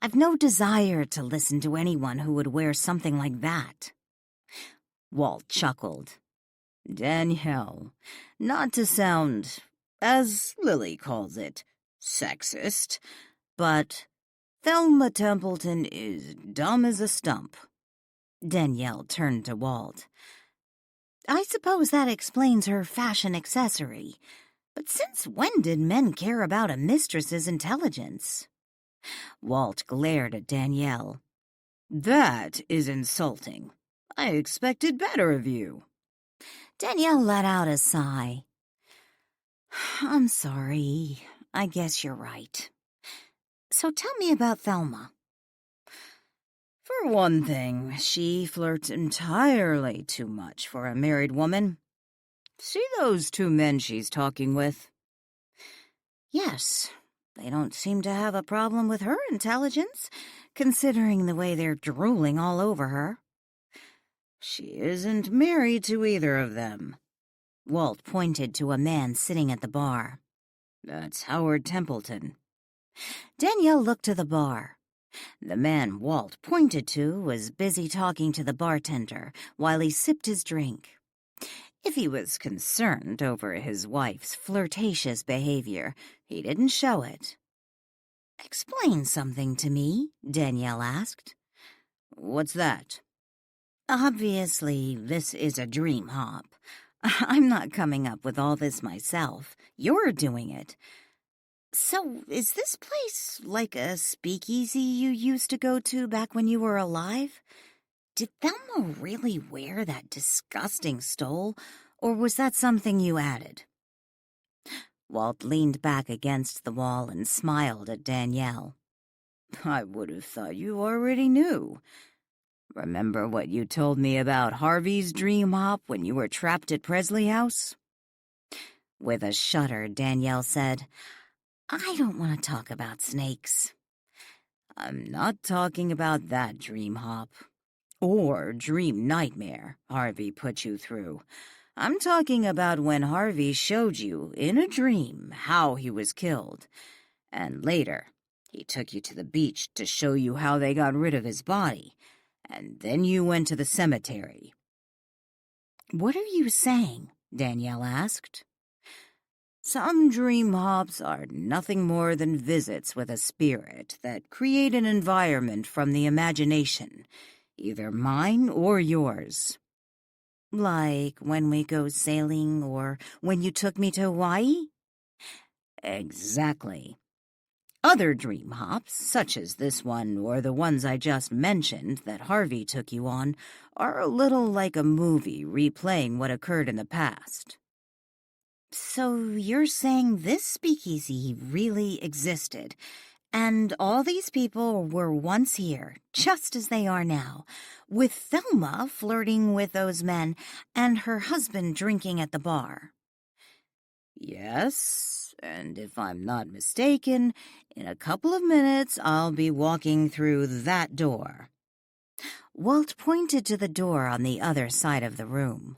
I've no desire to listen to anyone who would wear something like that." Walt chuckled. "Danielle, not to sound, as Lily calls it, sexist, but Thelma Templeton is dumb as a stump." Danielle turned to Walt. "I suppose that explains her fashion accessory. But since when did men care about a mistress's intelligence?" Walt glared at Danielle. "That is insulting. I expected better of you." Danielle let out a sigh. "I'm sorry. I guess you're right. So tell me about Thelma. For one thing, she flirts entirely too much for a married woman. See those two men she's talking with? Yes, they don't seem to have a problem with her intelligence, considering the way they're drooling all over her. She isn't married to either of them. Walt pointed to a man sitting at the bar. That's Howard Templeton. Danielle looked to the bar. The man Walt pointed to was busy talking to the bartender while he sipped his drink. If he was concerned over his wife's flirtatious behavior, he didn't show it. "Explain something to me," Danielle asked. What's that? Obviously, this is a dream hop. I'm not coming up with all this myself. You're doing it. So, is this place like a speakeasy you used to go to back when you were alive? Did Thelma really wear that disgusting stole, or was that something you added? Walt leaned back against the wall and smiled at Danielle. I would have thought you already knew. Remember what you told me about Harvey's dream hop when you were trapped at Presley House? With a shudder, Danielle said, "I don't want to talk about snakes." I'm not talking about that dream hop. Or dream nightmare Harvey put you through. I'm talking about when Harvey showed you, in a dream, how he was killed. And later, he took you to the beach to show you how they got rid of his body. And then you went to the cemetery. "What are you saying?" Danielle asked. Some dream hops are nothing more than visits with a spirit that create an environment from the imagination, either mine or yours. Like when we go sailing or when you took me to Hawaii? Exactly. Other dream hops, such as this one or the ones I just mentioned that Harvey took you on, are a little like a movie replaying what occurred in the past. So you're saying this speakeasy really existed, and all these people were once here, just as they are now, with Thelma flirting with those men and her husband drinking at the bar? Yes, and if I'm not mistaken, in a couple of minutes I'll be walking through that door. Walt pointed to the door on the other side of the room.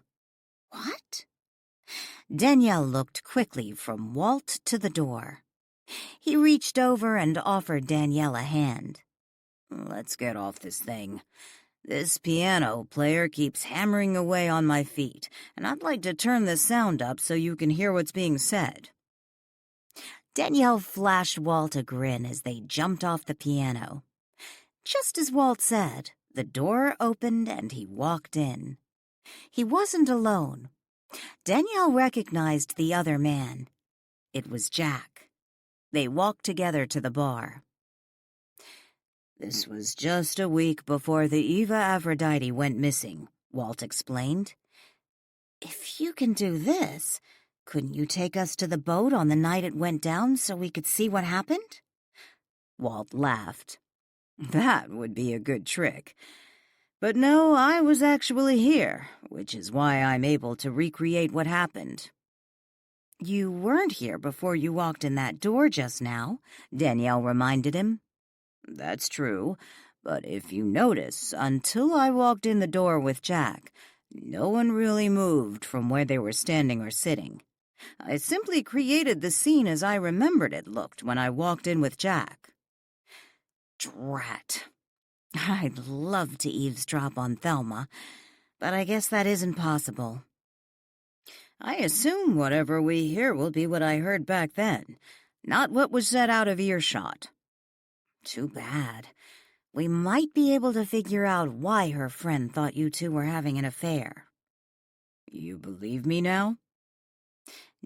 What? Danielle looked quickly from Walt to the door. He reached over and offered Danielle a hand. Let's get off this thing. This piano player keeps hammering away on my feet, and I'd like to turn the sound up so you can hear what's being said. Danielle flashed Walt a grin as they jumped off the piano. Just as Walt said, the door opened and he walked in. He wasn't alone. Danielle recognized the other man. It was Jack. They walked together to the bar. This was just a week before the Eva Aphrodite went missing, Walt explained. If you can do this, couldn't you take us to the boat on the night it went down so we could see what happened? Walt laughed. That would be a good trick. But no, I was actually here, which is why I'm able to recreate what happened. You weren't here before you walked in that door just now, Danielle reminded him. That's true, but if you notice, until I walked in the door with Jack, no one really moved from where they were standing or sitting. I simply created the scene as I remembered it looked when I walked in with Jack. Drat. I'd love to eavesdrop on Thelma, but I guess that isn't possible. I assume whatever we hear will be what I heard back then, not what was said out of earshot. Too bad. We might be able to figure out why her friend thought you two were having an affair. You believe me now?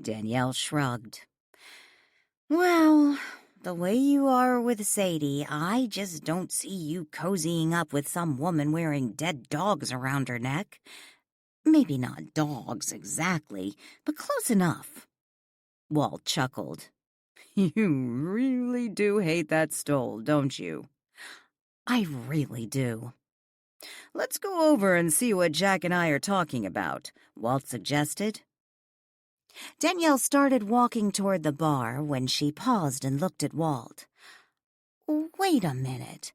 Danielle shrugged. Well, the way you are with Sadie, I just don't see you cozying up with some woman wearing dead dogs around her neck. Maybe not dogs exactly, but close enough. Walt chuckled. You really do hate that stole, don't you? I really do. Let's go over and see what Jack and I are talking about, Walt suggested. Danielle started walking toward the bar when she paused and looked at Walt. Wait a minute.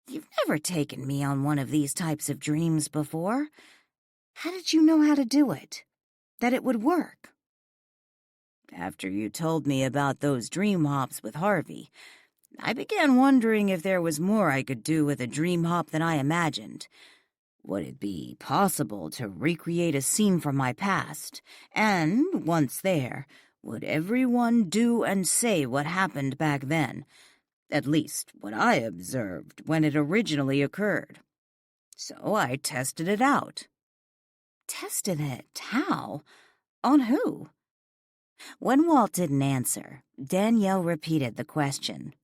You've never taken me on one of these types of dreams before. How did you know how to do it? That it would work? After you told me about those dream hops with Harvey, I began wondering if there was more I could do with a dream hop than I imagined. Would it be possible to recreate a scene from my past? And, once there, would everyone do and say what happened back then? At least what I observed when it originally occurred. So I tested it out. Tested it? How? On who? When Walt didn't answer, Danielle repeated the question.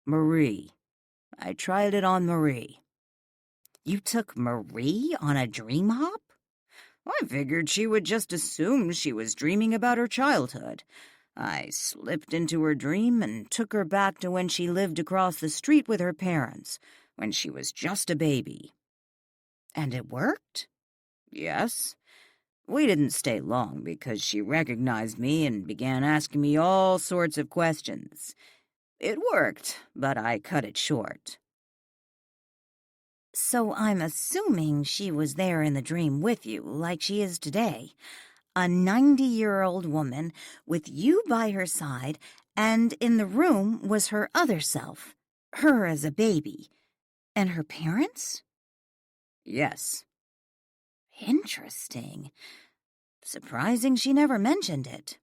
Marie. I tried it on Marie. You took Marie on a dream hop? I figured she would just assume she was dreaming about her childhood. I slipped into her dream and took her back to when she lived across the street with her parents, when she was just a baby. And it worked? Yes. We didn't stay long because she recognized me and began asking me all sorts of questions. It worked, but I cut it short. So I'm assuming she was there in the dream with you, like she is today. A 90-year-old woman with you by her side, and in the room was her other self, her as a baby. And her parents? Yes. Interesting. Surprising she never mentioned it.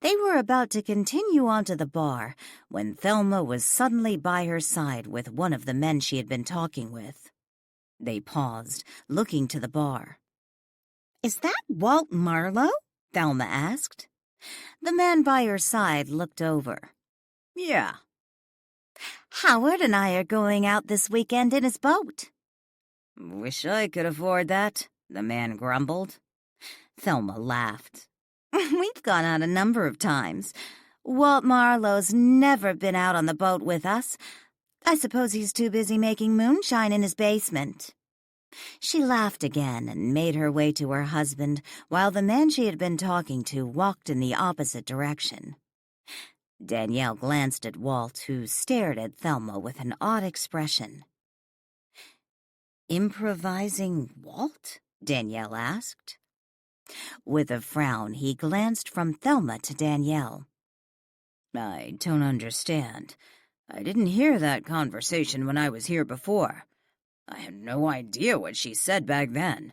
They were about to continue on to the bar when Thelma was suddenly by her side with one of the men she had been talking with. They paused, looking to the bar. "Is that Walt Marlow?" Thelma asked. The man by her side looked over. Yeah. "Howard and I are going out this weekend in his boat." Wish I could afford that, the man grumbled. Thelma laughed. "We've gone out a number of times. Walt Marlow's never been out on the boat with us. I suppose he's too busy making moonshine in his basement." She laughed again and made her way to her husband, while the man she had been talking to walked in the opposite direction. Danielle glanced at Walt, who stared at Thelma with an odd expression. "Improvising Walt?" Danielle asked. With a frown, he glanced from Thelma to Danielle. I don't understand. I didn't hear that conversation when I was here before. I had no idea what she said back then.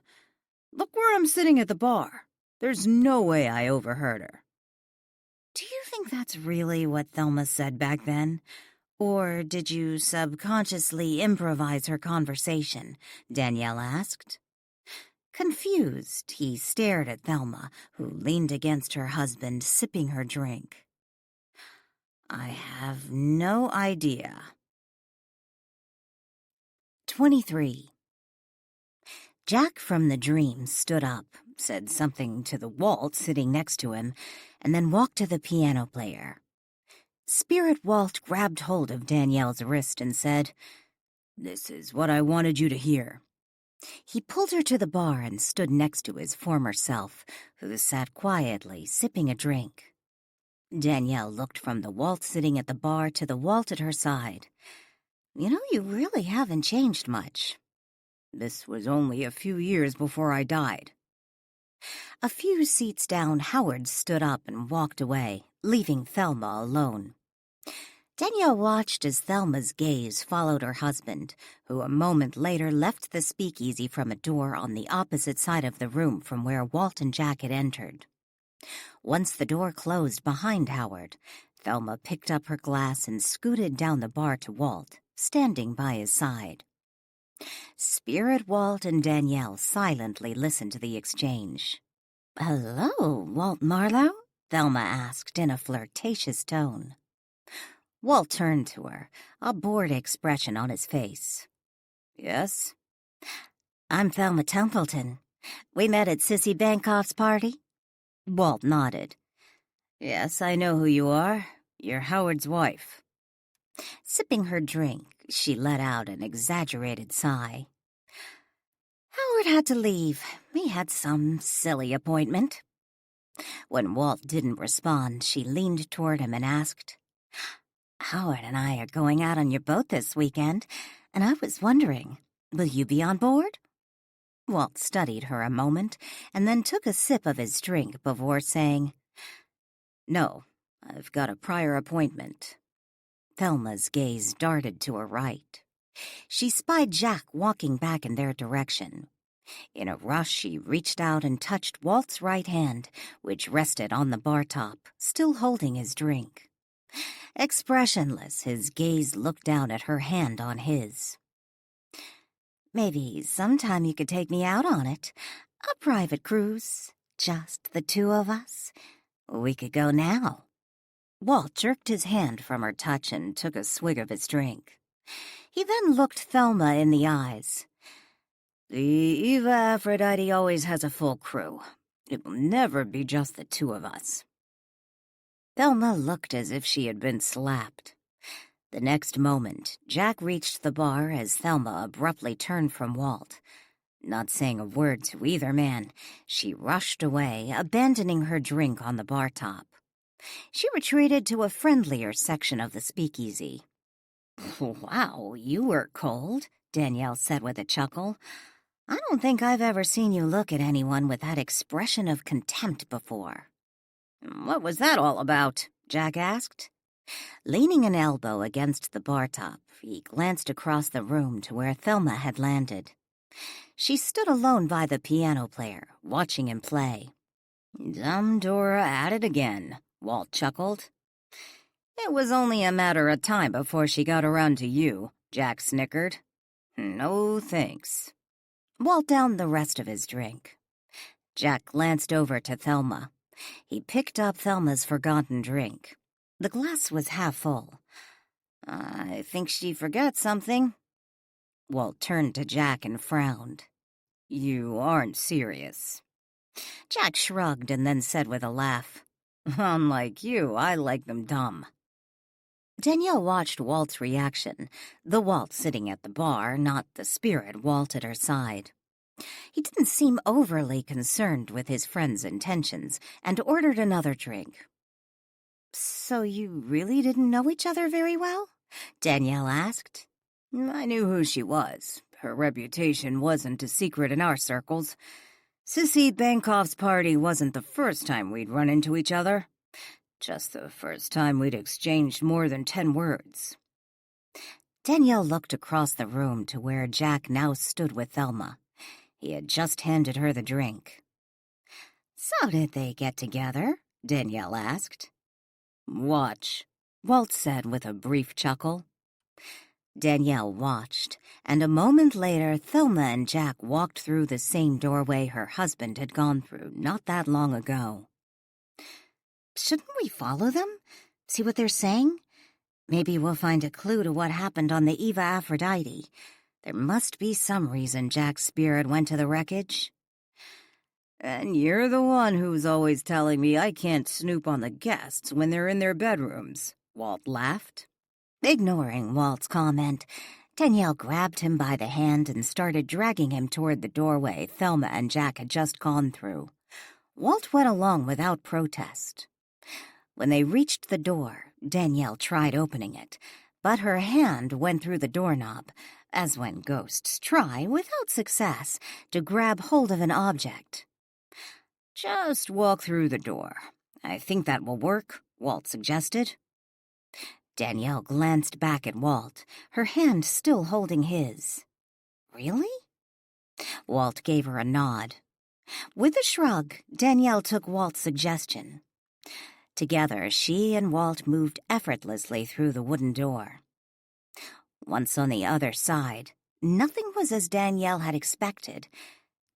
Look where I'm sitting at the bar. There's no way I overheard her. Do you think that's really what Thelma said back then? Or did you subconsciously improvise her conversation? Danielle asked. Confused, he stared at Thelma, who leaned against her husband, sipping her drink. I have no idea. 23. Jack from the dream stood up, said something to the Walt sitting next to him, and then walked to the piano player. Spirit Walt grabbed hold of Danielle's wrist and said, "This is what I wanted you to hear." He pulled her to the bar and stood next to his former self, who sat quietly, sipping a drink. Danielle looked from the Walt sitting at the bar to the Walt at her side. You know, you really haven't changed much. This was only a few years before I died. A few seats down, Howard stood up and walked away, leaving Thelma alone. Danielle watched as Thelma's gaze followed her husband, who a moment later left the speakeasy from a door on the opposite side of the room from where Walt and Jack had entered. Once the door closed behind Howard, Thelma picked up her glass and scooted down the bar to Walt, standing by his side. Spirit Walt and Danielle silently listened to the exchange. "Hello, Walt Marlow?" Thelma asked in a flirtatious tone. Walt turned to her, a bored expression on his face. "Yes?" "I'm Thelma Templeton. We met at Sissy Bankoff's party?" Walt nodded. Yes, I know who you are. You're Howard's wife. Sipping her drink, she let out an exaggerated sigh. Howard had to leave. He had some silly appointment. When Walt didn't respond, she leaned toward him and asked, Howard and I are going out on your boat this weekend, and I was wondering, will you be on board? Walt studied her a moment and then took a sip of his drink before saying, No, I've got a prior appointment. Thelma's gaze darted to her right. She spied Jack walking back in their direction. In a rush, she reached out and touched Walt's right hand, which rested on the bar top, still holding his drink. Expressionless, his gaze looked down at her hand on his. Maybe sometime you could take me out on it. A private cruise. Just the two of us. We could go now. Walt jerked his hand from her touch and took a swig of his drink. He then looked Thelma in the eyes. The Eva Aphrodite always has a full crew. It will never be just the two of us. Thelma looked as if she had been slapped. The next moment, Jack reached the bar as Thelma abruptly turned from Walt. Not saying a word to either man, she rushed away, abandoning her drink on the bar top. She retreated to a friendlier section of the speakeasy. Wow, you were cold, Danielle said with a chuckle. I don't think I've ever seen you look at anyone with that expression of contempt before. What was that all about? Jack asked. Leaning an elbow against the bar top, he glanced across the room to where Thelma had landed. She stood alone by the piano player, watching him play. Dumb Dora at it again, Walt chuckled. It was only a matter of time before she got around to you, Jack snickered. No thanks. Walt downed the rest of his drink. Jack glanced over to Thelma. He picked up Thelma's forgotten drink. The glass was half full. I think she forgot something. Walt turned to Jack and frowned. You aren't serious. Jack shrugged and then said with a laugh, Unlike you, I like them dumb. Danielle watched Walt's reaction, the Walt sitting at the bar, not the spirit Walt at her side. He didn't seem overly concerned with his friend's intentions and ordered another drink. So you really didn't know each other very well? Danielle asked. I knew who she was. Her reputation wasn't a secret in our circles. Sissy Bankoff's party wasn't the first time we'd run into each other. Just the first time we'd exchanged more than 10 words. Danielle looked across the room to where Jack now stood with Thelma. He had just handed her the drink. So did they get together? Danielle asked. Watch, Walt said with a brief chuckle. Danielle watched, and a moment later Thelma and Jack walked through the same doorway her husband had gone through not that long ago. Shouldn't we follow them? See what they're saying? Maybe we'll find a clue to what happened on the Eva Aphrodite. There must be some reason Jack's spirit went to the wreckage. And you're the one who's always telling me I can't snoop on the guests when they're in their bedrooms, Walt laughed. Ignoring Walt's comment, Danielle grabbed him by the hand and started dragging him toward the doorway Thelma and Jack had just gone through. Walt went along without protest. When they reached the door, Danielle tried opening it, but her hand went through the doorknob, as when ghosts try, without success, to grab hold of an object. Just walk through the door. I think that will work, Walt suggested. Danielle glanced back at Walt, her hand still holding his. Really? Walt gave her a nod. With a shrug, Danielle took Walt's suggestion. Together, she and Walt moved effortlessly through the wooden door. Once on the other side, nothing was as Danielle had expected.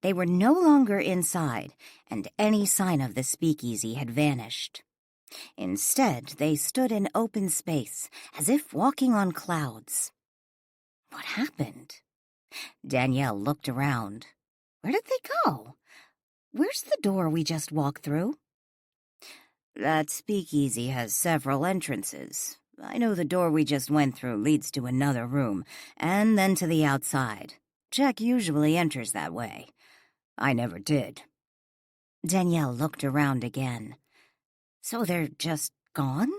They were no longer inside, and any sign of the speakeasy had vanished. Instead, they stood in open space, as if walking on clouds. What happened? Danielle looked around. Where did they go? Where's the door we just walked through? That speakeasy has several entrances. I know the door we just went through leads to another room, and then to the outside. Jack usually enters that way. I never did. Danielle looked around again. So they're just gone?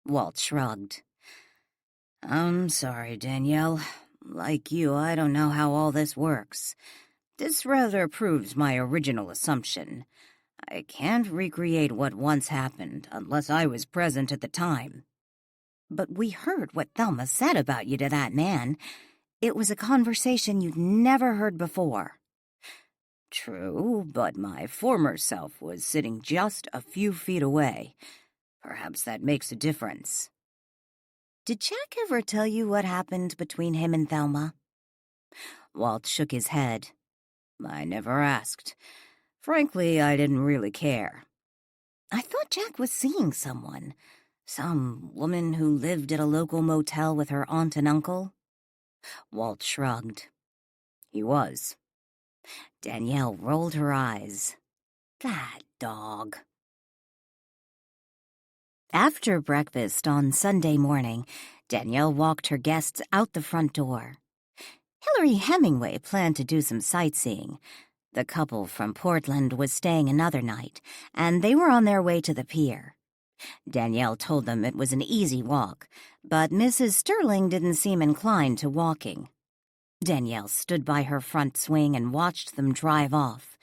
Walt shrugged. I'm sorry, Danielle. Like you, I don't know how all this works. This rather proves my original assumption. I can't recreate what once happened unless I was present at the time. But we heard what Thelma said about you to that man. It was a conversation you'd never heard before. True, but my former self was sitting just a few feet away. Perhaps that makes a difference. Did Jack ever tell you what happened between him and Thelma? Walt shook his head. I never asked. Frankly, I didn't really care. I thought Jack was seeing someone. Some woman who lived at a local motel with her aunt and uncle. Walt shrugged. He was. Danielle rolled her eyes. That dog. After breakfast on Sunday morning, Danielle walked her guests out the front door. Hillary Hemingway planned to do some sightseeing. The couple from Portland was staying another night, and they were on their way to the pier. Danielle told them it was an easy walk, but Mrs. Sterling didn't seem inclined to walking. Danielle stood by her front swing and watched them drive off.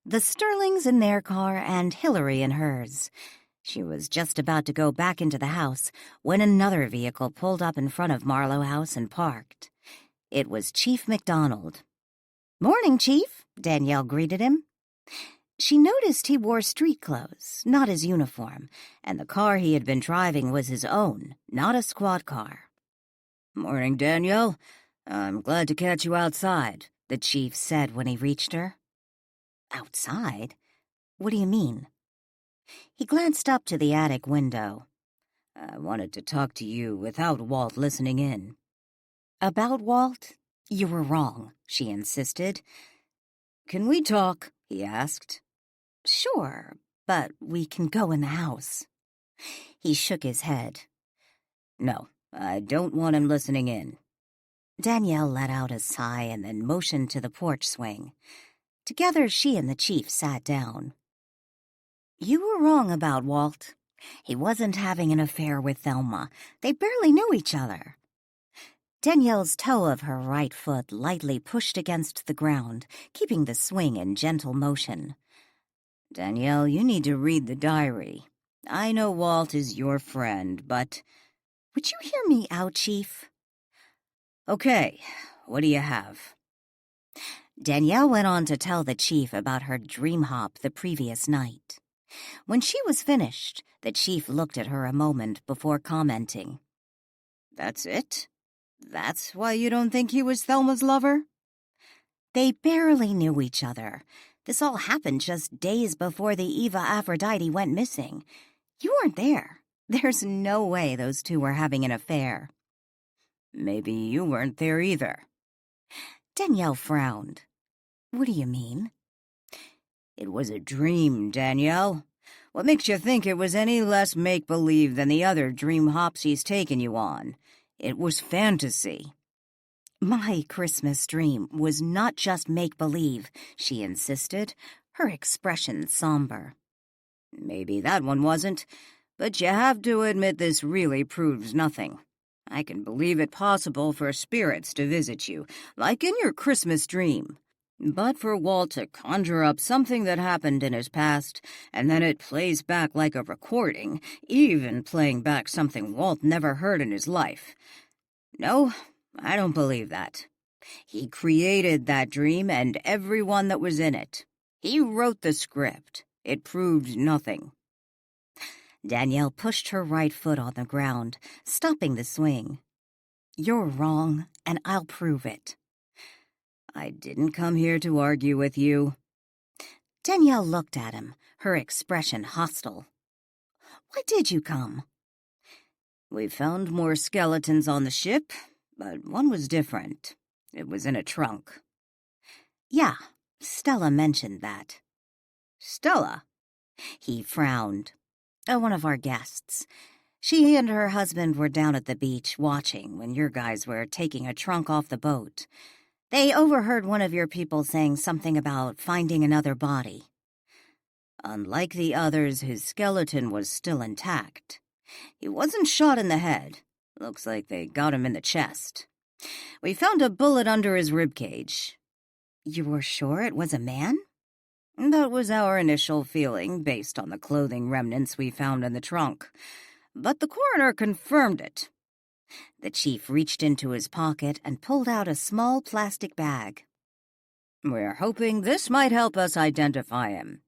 The Sterlings in their car and Hillary in hers. She was just about to go back into the house when another vehicle pulled up in front of Marlow House and parked. It was Chief McDonald. "Morning, Chief," Danielle greeted him. She noticed he wore street clothes, not his uniform, and the car he had been driving was his own, not a squad car. "Morning, Danielle. I'm glad to catch you outside," the chief said when he reached her. "Outside? What do you mean?" He glanced up to the attic window. "I wanted to talk to you without Walt listening in." "About Walt? You were wrong," she insisted. "Can we talk?" he asked. "Sure, but we can go in the house." He shook his head. "No, I don't want him listening in." Danielle let out a sigh and then motioned to the porch swing. Together, she and the chief sat down. "You were wrong about Walt. He wasn't having an affair with Thelma. They barely knew each other." Danielle's toe of her right foot lightly pushed against the ground, keeping the swing in gentle motion. "Danielle, you need to read the diary. I know Walt is your friend, but—" "Would you hear me out, Chief?" "Okay, what do you have?" Danielle went on to tell the chief about her dream hop the previous night. When she was finished, the chief looked at her a moment before commenting. "That's it? That's why you don't think he was Thelma's lover?" "They barely knew each other. This all happened just days before the Eva Aphrodite went missing. You weren't there. There's no way those two were having an affair." "Maybe you weren't there either." Danielle frowned. "What do you mean?" "It was a dream, Danielle. What makes you think it was any less make-believe than the other dream hops he's taken you on? It was fantasy." "My Christmas dream was not just make-believe," she insisted, her expression somber. "Maybe that one wasn't, but you have to admit this really proves nothing. I can believe it possible for spirits to visit you, like in your Christmas dream. But for Walt to conjure up something that happened in his past, and then it plays back like a recording, even playing back something Walt never heard in his life. No, I don't believe that. He created that dream and everyone that was in it. He wrote the script. It proved nothing." Danielle pushed her right foot on the ground, stopping the swing. "You're wrong, and I'll prove it." "I didn't come here to argue with you." Danielle looked at him, her expression hostile. "Why did you come?" "We found more skeletons on the ship, but one was different. It was in a trunk." "Yeah, Stella mentioned that." "Stella?" He frowned. One of our guests. She and her husband were down at the beach watching when your guys were taking a trunk off the boat. They overheard one of your people saying something about finding another body. Unlike the others, his skeleton was still intact. He wasn't shot in the head. Looks like they got him in the chest. We found a bullet under his ribcage. You were sure it was a man? That was our initial feeling, based on the clothing remnants we found in the trunk. But the coroner confirmed it. The chief reached into his pocket and pulled out a small plastic bag. We're hoping this might help us identify him.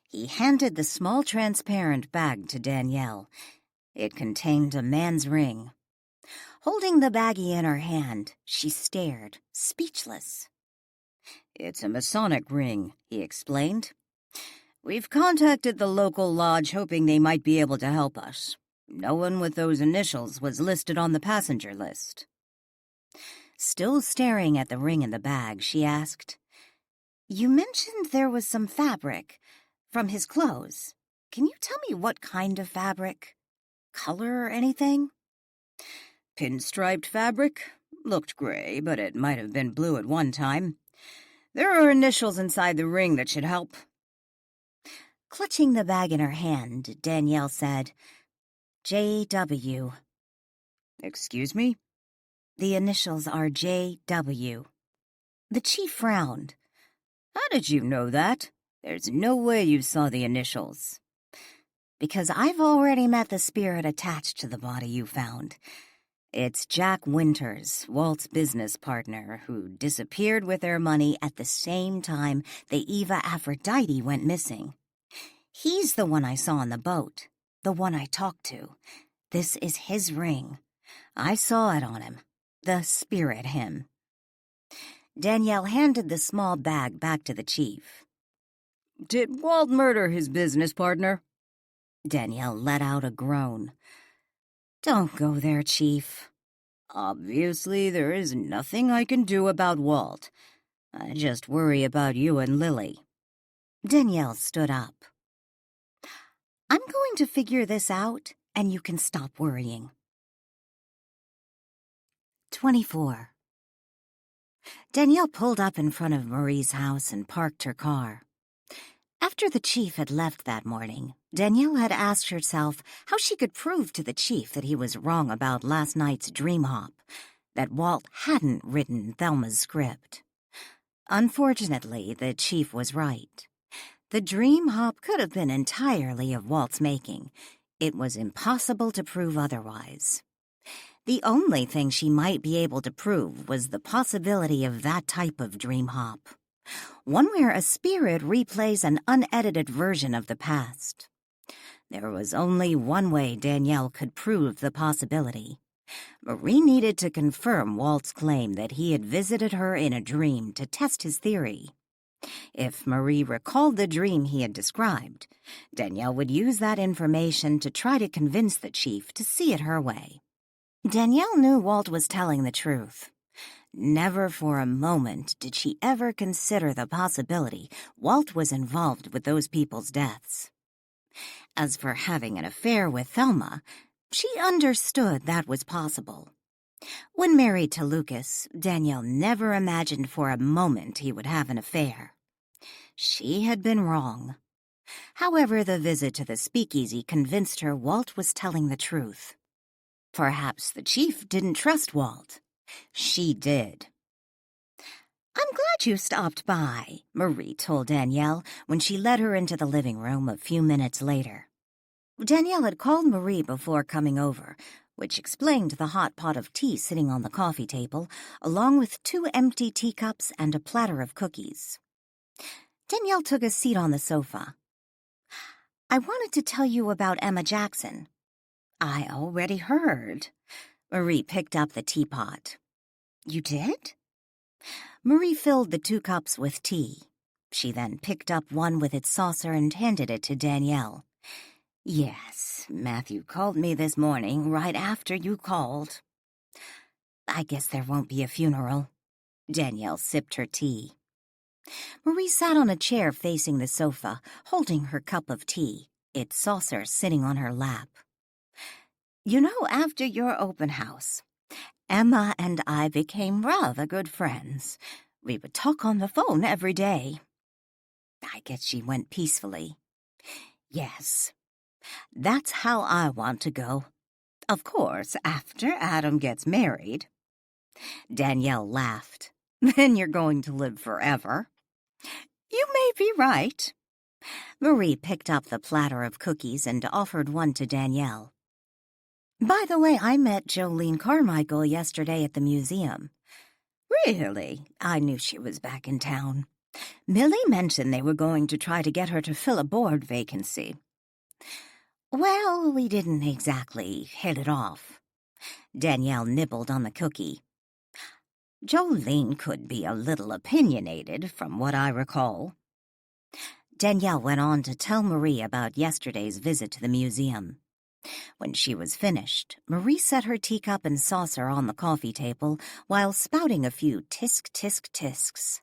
He handed the small transparent bag to Danielle. It contained a man's ring. Holding the baggie in her hand, she stared, speechless. It's a Masonic ring, he explained. We've contacted the local lodge hoping they might be able to help us. No one with those initials was listed on the passenger list. Still staring at the ring in the bag, she asked, "You mentioned there was some fabric from his clothes. Can you tell me what kind of fabric? Color or anything?" Pinstriped fabric. Looked gray, but it might have been blue at one time. There are initials inside the ring that should help. Clutching the bag in her hand, Danielle said, "J.W." Excuse me? The initials are J.W. The chief frowned. How did you know that? There's no way you saw the initials. Because I've already met the spirit attached to the body you found. It's Jack Winters, Walt's business partner, who disappeared with their money at the same time the Eva Aphrodite went missing. He's the one I saw on the boat, the one I talked to. This is his ring. I saw it on him, the spirit him. Danielle handed the small bag back to the chief. Did Walt murder his business partner? Danielle let out a groan. Don't go there, Chief. Obviously, there is nothing I can do about Walt. I just worry about you and Lily. Danielle stood up. I'm going to figure this out, and you can stop worrying. 24. Danielle pulled up in front of Marie's house and parked her car. After the chief had left that morning, Danielle had asked herself how she could prove to the chief that he was wrong about last night's dream hop, that Walt hadn't written Thelma's script. Unfortunately, the chief was right. The dream hop could have been entirely of Walt's making. It was impossible to prove otherwise. The only thing she might be able to prove was the possibility of that type of dream hop. One where a spirit replays an unedited version of the past. There was only one way Danielle could prove the possibility. Marie needed to confirm Walt's claim that he had visited her in a dream to test his theory. If Marie recalled the dream he had described, Danielle would use that information to try to convince the chief to see it her way. Danielle knew Walt was telling the truth. Never for a moment did she ever consider the possibility Walt was involved with those people's deaths. As for having an affair with Thelma, she understood that was possible. When married to Lucas, Danielle never imagined for a moment he would have an affair. She had been wrong. However, the visit to the speakeasy convinced her Walt was telling the truth. Perhaps the chief didn't trust Walt. She did. I'm glad you stopped by, Marie told Danielle when she led her into the living room a few minutes later. Danielle had called Marie before coming over, which explained the hot pot of tea sitting on the coffee table, along with 2 empty teacups and a platter of cookies. Danielle took a seat on the sofa. I wanted to tell you about Emma Jackson. I already heard. Marie picked up the teapot. You did? Marie filled the 2 cups with tea. She then picked up one with its saucer and handed it to Danielle. Yes, Matthew called me this morning right after you called. I guess there won't be a funeral. Danielle sipped her tea. Marie sat on a chair facing the sofa, holding her cup of tea. its saucer sitting on her lap. After your open house, Emma and I became rather good friends. We would talk on the phone every day. I guess she went peacefully. Yes, that's how I want to go. Of course, after Adam gets married. Danielle laughed. Then you're going to live forever. You may be right. Marie picked up the platter of cookies and offered one to Danielle. By the way, I met Jolene Carmichael yesterday at the museum. Really? I knew she was back in town. Millie mentioned they were going to try to get her to fill a board vacancy. Well, we didn't exactly hit it off. Danielle nibbled on the cookie. Jolene could be a little opinionated, from what I recall. Danielle went on to tell Marie about yesterday's visit to the museum. When she was finished, Marie set her teacup and saucer on the coffee table while spouting a few tisk-tisk-tisks.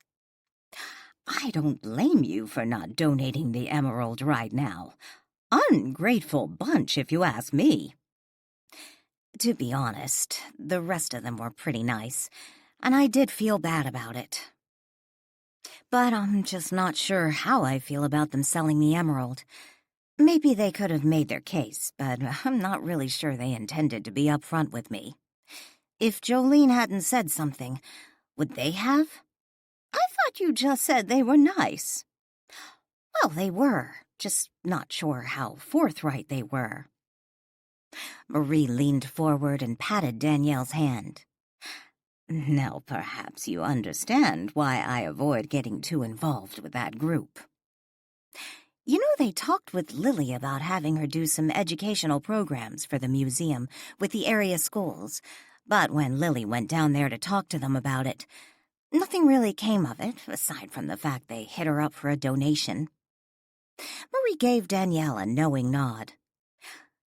I don't blame you for not donating the emerald right now. Ungrateful bunch, if you ask me. To be honest, the rest of them were pretty nice, and I did feel bad about it. But I'm just not sure how I feel about them selling the emerald. Maybe they could have made their case, but I'm not really sure they intended to be upfront with me. If Jolene hadn't said something, would they have? I thought you just said they were nice. Well, they were, just not sure how forthright they were. Marie leaned forward and patted Danielle's hand. Now perhaps you understand why I avoid getting too involved with that group. They talked with Lily about having her do some educational programs for the museum with the area schools, but when Lily went down there to talk to them about it, nothing really came of it, aside from the fact they hit her up for a donation. Marie gave Danielle a knowing nod.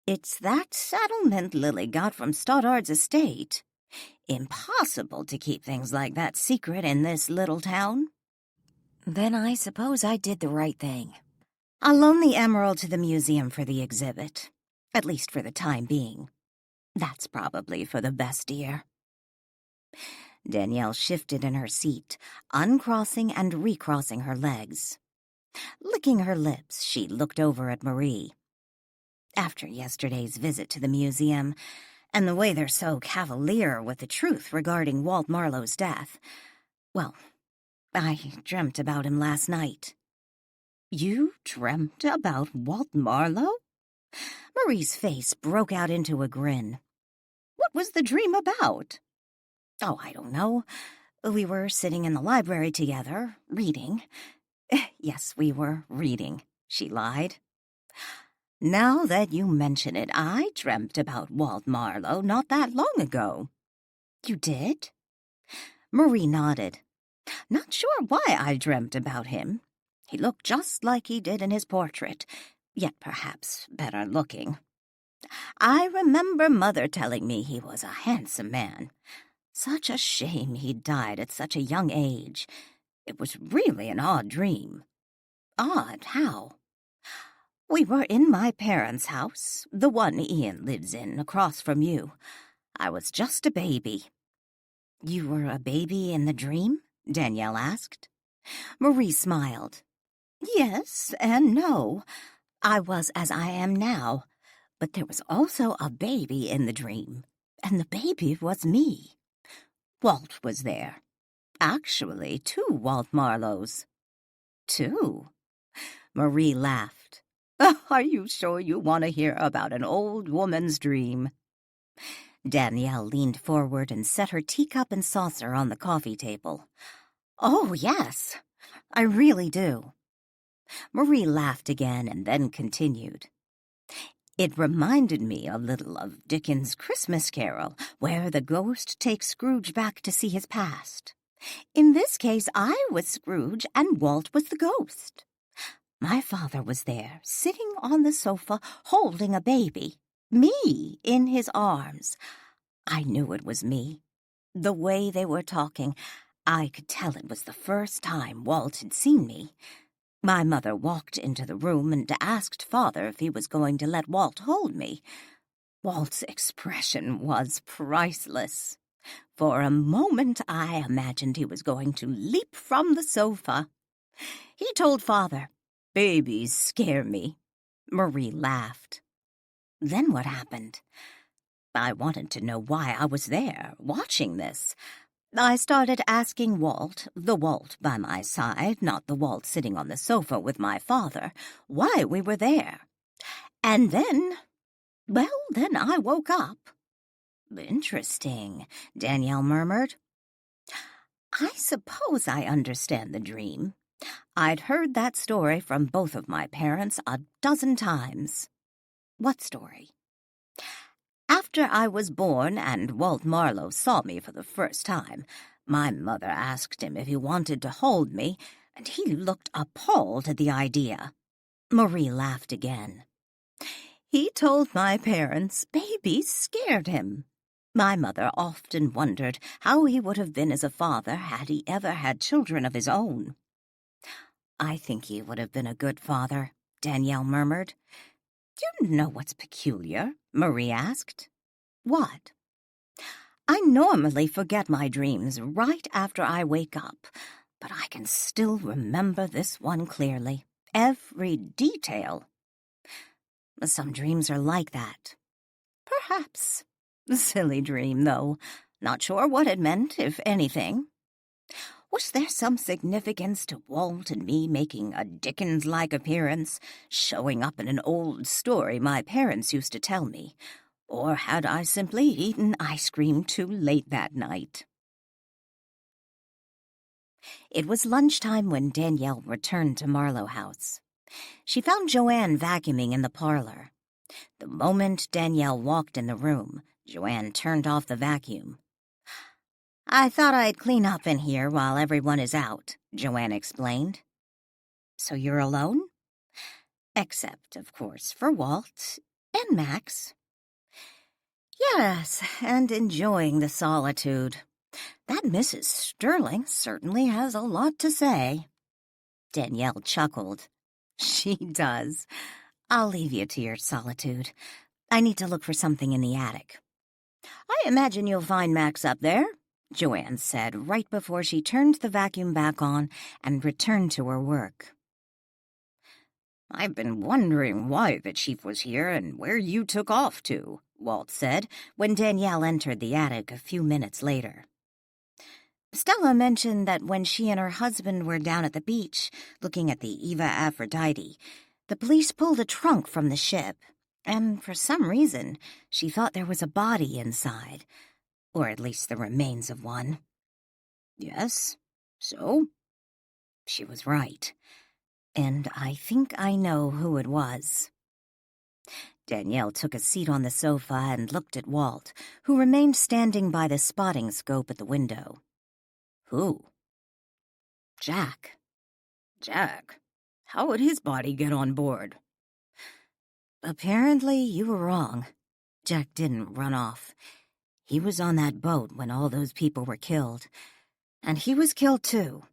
It's that settlement Lily got from Stoddard's estate. Impossible to keep things like that secret in this little town. Then I suppose I did the right thing. I'll loan the emerald to the museum for the exhibit, at least for the time being. That's probably for the best, dear. Danielle shifted in her seat, uncrossing and recrossing her legs. Licking her lips, she looked over at Marie. After yesterday's visit to the museum, and the way they're so cavalier with the truth regarding Walt Marlow's death, well, I dreamt about him last night. You dreamt about Walt Marlow? Marie's face broke out into a grin. What was the dream about? Oh, I don't know. We were sitting in the library together, reading. Yes, we were reading, she lied. Now that you mention it, I dreamt about Walt Marlow not that long ago. You did? Marie nodded. Not sure why I dreamt about him. He looked just like he did in his portrait, yet perhaps better looking. I remember Mother telling me he was a handsome man. Such a shame he died at such a young age. It was really an odd dream. Odd how? We were in my parents' house, the one Ian lives in, across from you. I was just a baby. You were a baby in the dream? Danielle asked. Marie smiled. Yes and no. I was as I am now, but there was also a baby in the dream, and the baby was me. Walt was there. Actually, 2 Walt Marlows. 2? Marie laughed. Are you sure you want to hear about an old woman's dream? Danielle leaned forward and set her teacup and saucer on the coffee table. Oh, yes, I really do. Marie laughed again and then continued. It reminded me a little of Dickens' Christmas Carol, where the ghost takes Scrooge back to see his past. In this case, I was Scrooge and Walt was the ghost. My father was there, sitting on the sofa, holding a baby, me in his arms. I knew it was me. The way they were talking, I could tell it was the first time Walt had seen me. My mother walked into the room and asked Father if he was going to let Walt hold me. Walt's expression was priceless. For a moment, I imagined he was going to leap from the sofa. He told Father, "Babies scare me." Marie laughed. Then what happened? I wanted to know why I was there, watching this. I started asking Walt, the Walt by my side, not the Walt sitting on the sofa with my father, why we were there. And then I woke up. Interesting, Danielle murmured. I suppose I understand the dream. I'd heard that story from both of my parents a dozen times. What story? After I was born and Walt Marlow saw me for the first time, my mother asked him if he wanted to hold me, and he looked appalled at the idea. Marie laughed again. He told my parents babies scared him. My mother often wondered how he would have been as a father had he ever had children of his own. I think he would have been a good father, Danielle murmured. You know what's peculiar? Marie asked. What? I normally forget my dreams right after I wake up, but I can still remember this one clearly, every detail. Some dreams are like that. Perhaps. Silly dream, though. Not sure what it meant, if anything. Was there some significance to Walt and me making a Dickens-like appearance, showing up in an old story my parents used to tell me? Or had I simply eaten ice cream too late that night? It was lunchtime when Danielle returned to Marlow House. She found Joanne vacuuming in the parlor. The moment Danielle walked in the room, Joanne turned off the vacuum. I thought I'd clean up in here while everyone is out, Joanne explained. So you're alone? Except, of course, for Walt and Max. Yes, and enjoying the solitude. That Mrs. Sterling certainly has a lot to say. Danielle chuckled. She does. I'll leave you to your solitude. I need to look for something in the attic. I imagine you'll find Max up there, Joanne said right before she turned the vacuum back on and returned to her work. I've been wondering why the chief was here and where you took off to, Walt said when Danielle entered the attic a few minutes later. Stella mentioned that when she and her husband were down at the beach looking at the Eva Aphrodite, the police pulled a trunk from the ship, and for some reason she thought there was a body inside, or at least the remains of one. Yes, so? She was right, and I think I know who it was. Danielle took a seat on the sofa and looked at Walt, who remained standing by the spotting scope at the window. Who? Jack. Jack? How would his body get on board? Apparently you were wrong. Jack didn't run off. He was on that boat when all those people were killed, and he was killed too.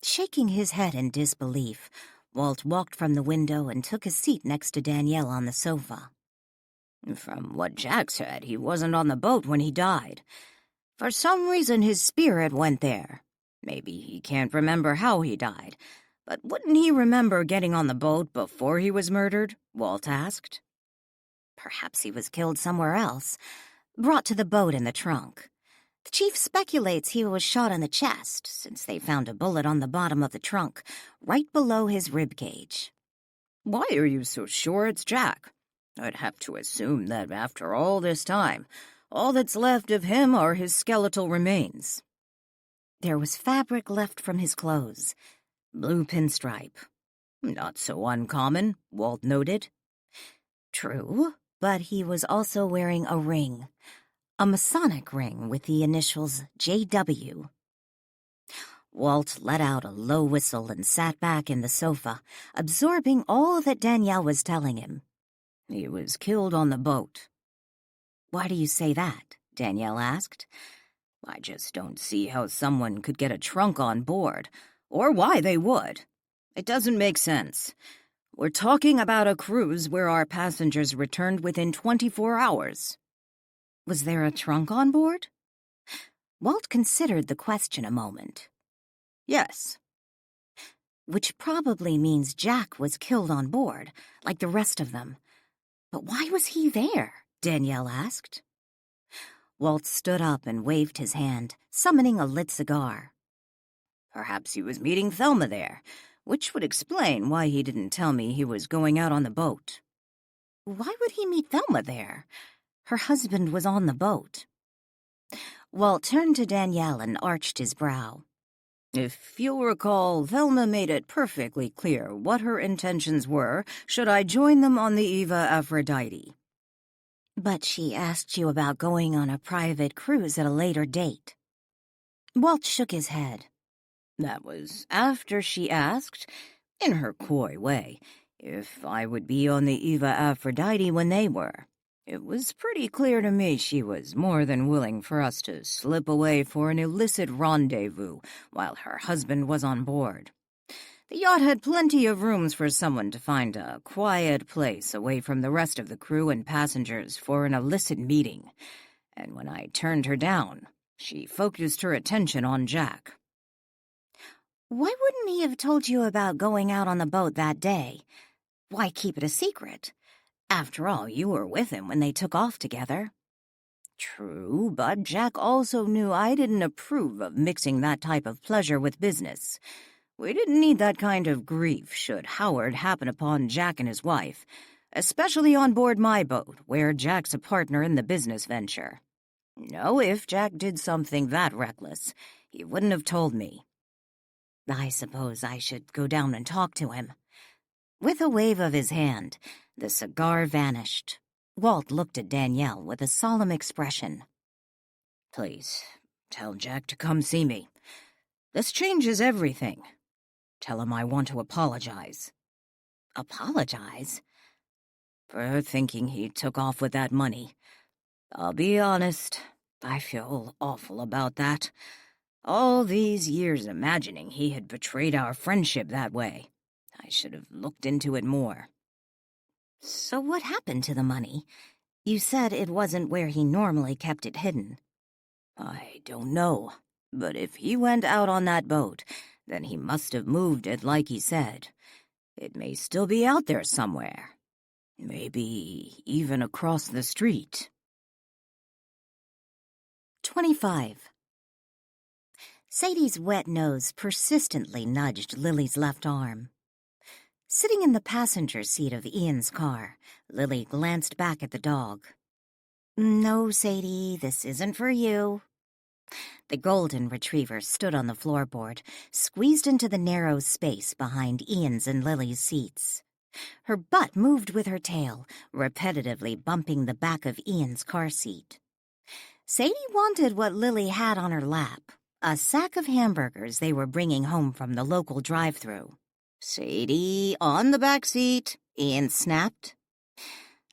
Shaking his head in disbelief, Walt walked from the window and took a seat next to Danielle on the sofa. From what Jack said, he wasn't on the boat when he died. For some reason, his spirit went there. Maybe he can't remember how he died, but wouldn't he remember getting on the boat before he was murdered? Walt asked. Perhaps he was killed somewhere else, brought to the boat in the trunk. The chief speculates he was shot in the chest, since they found a bullet on the bottom of the trunk, right below his rib cage. Why are you so sure it's Jack? I'd have to assume that after all this time, all that's left of him are his skeletal remains. There was fabric left from his clothes. Blue pinstripe. Not so uncommon, Walt noted. True, but he was also wearing a ring. A Masonic ring with the initials JW. Walt let out a low whistle and sat back in the sofa, absorbing all that Danielle was telling him. He was killed on the boat. Why do you say that? Danielle asked. I just don't see how someone could get a trunk on board, or why they would. It doesn't make sense. We're talking about a cruise where our passengers returned within 24 hours. Was there a trunk on board? Walt considered the question a moment. Yes. Which probably means Jack was killed on board, like the rest of them. But why was he there? Danielle asked. Walt stood up and waved his hand, summoning a lit cigar. Perhaps he was meeting Thelma there, which would explain why he didn't tell me he was going out on the boat. Why would he meet Thelma there? Her husband was on the boat. Walt turned to Danielle and arched his brow. If you'll recall, Thelma made it perfectly clear what her intentions were should I join them on the Eva Aphrodite. But she asked you about going on a private cruise at a later date. Walt shook his head. That was after she asked, in her coy way, if I would be on the Eva Aphrodite when they were. It was pretty clear to me she was more than willing for us to slip away for an illicit rendezvous while her husband was on board. The yacht had plenty of rooms for someone to find a quiet place away from the rest of the crew and passengers for an illicit meeting, and when I turned her down, she focused her attention on Jack. Why wouldn't he have told you about going out on the boat that day? Why keep it a secret? After all, you were with him when they took off together. True, but Jack also knew I didn't approve of mixing that type of pleasure with business. We didn't need that kind of grief should Howard happen upon Jack and his wife, especially on board my boat, where Jack's a partner in the business venture. No, if Jack did something that reckless, he wouldn't have told me. I suppose I should go down and talk to him. With a wave of his hand, the cigar vanished. Walt looked at Danielle with a solemn expression. Please, tell Jack to come see me. This changes everything. Tell him I want to apologize. Apologize? For thinking he took off with that money. I'll be honest, I feel awful about that. All these years imagining he had betrayed our friendship that way. I should have looked into it more. So what happened to the money? You said it wasn't where he normally kept it hidden. I don't know, but if he went out on that boat, then he must have moved it like he said. It may still be out there somewhere. Maybe even across the street. 25. Sadie's wet nose persistently nudged Lily's left arm. Sitting in the passenger seat of Ian's car, Lily glanced back at the dog. No, Sadie, this isn't for you. The golden retriever stood on the floorboard, squeezed into the narrow space behind Ian's and Lily's seats. Her butt moved with her tail, repetitively bumping the back of Ian's car seat. Sadie wanted what Lily had on her lap, a sack of hamburgers they were bringing home from the local drive-thru. Sadie, on the back seat, Ian snapped.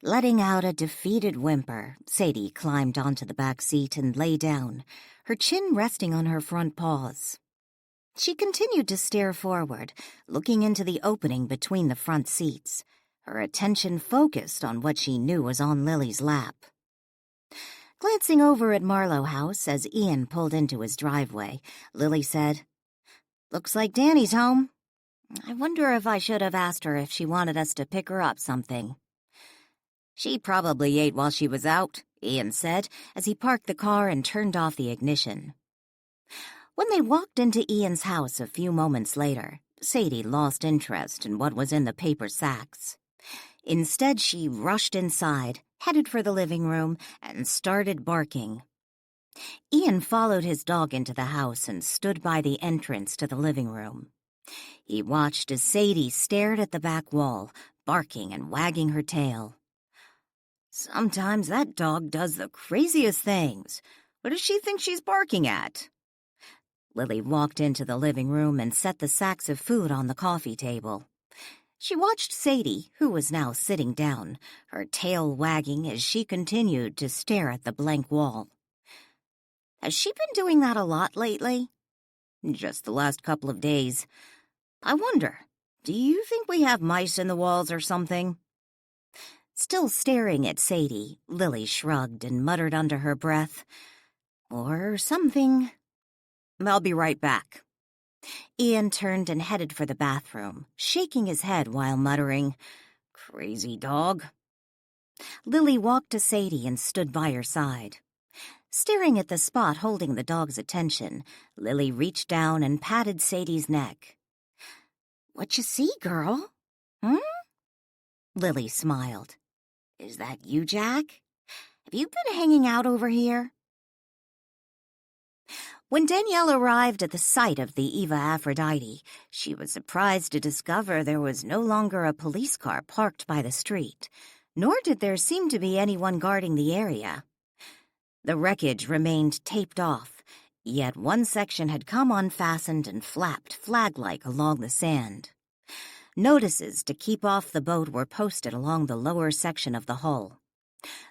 Letting out a defeated whimper, Sadie climbed onto the back seat and lay down, her chin resting on her front paws. She continued to stare forward, looking into the opening between the front seats, her attention focused on what she knew was on Lily's lap. Glancing over at Marlow House as Ian pulled into his driveway, Lily said, "Looks like Danny's home. I wonder if I should have asked her if she wanted us to pick her up something." "She probably ate while she was out," Ian said, as he parked the car and turned off the ignition. When they walked into Ian's house a few moments later, Sadie lost interest in what was in the paper sacks. Instead, she rushed inside, headed for the living room, and started barking. Ian followed his dog into the house and stood by the entrance to the living room. He watched as Sadie stared at the back wall, barking and wagging her tail. Sometimes that dog does the craziest things. What does she think she's barking at? Lily walked into the living room and set the sacks of food on the coffee table. She watched Sadie, who was now sitting down, her tail wagging as she continued to stare at the blank wall. "Has she been doing that a lot lately?" "Just the last couple of days. I wonder, Do you think we have mice in the walls or something?" Still staring at Sadie, Lily shrugged and muttered under her breath, "Or something." "I'll be right back." Ian turned and headed for the bathroom, shaking his head while muttering, "Crazy dog." Lily walked to Sadie and stood by her side. Staring at the spot holding the dog's attention, Lily reached down and patted Sadie's neck. "What you see, girl? Hmm?" Lily smiled. "Is that you, Jack? Have you been hanging out over here?" When Danielle arrived at the site of the Eva Aphrodite, she was surprised to discover there was no longer a police car parked by the street, nor did there seem to be anyone guarding the area. The wreckage remained taped off, yet one section had come unfastened and flapped flag-like along the sand. Notices to keep off the boat were posted along the lower section of the hull.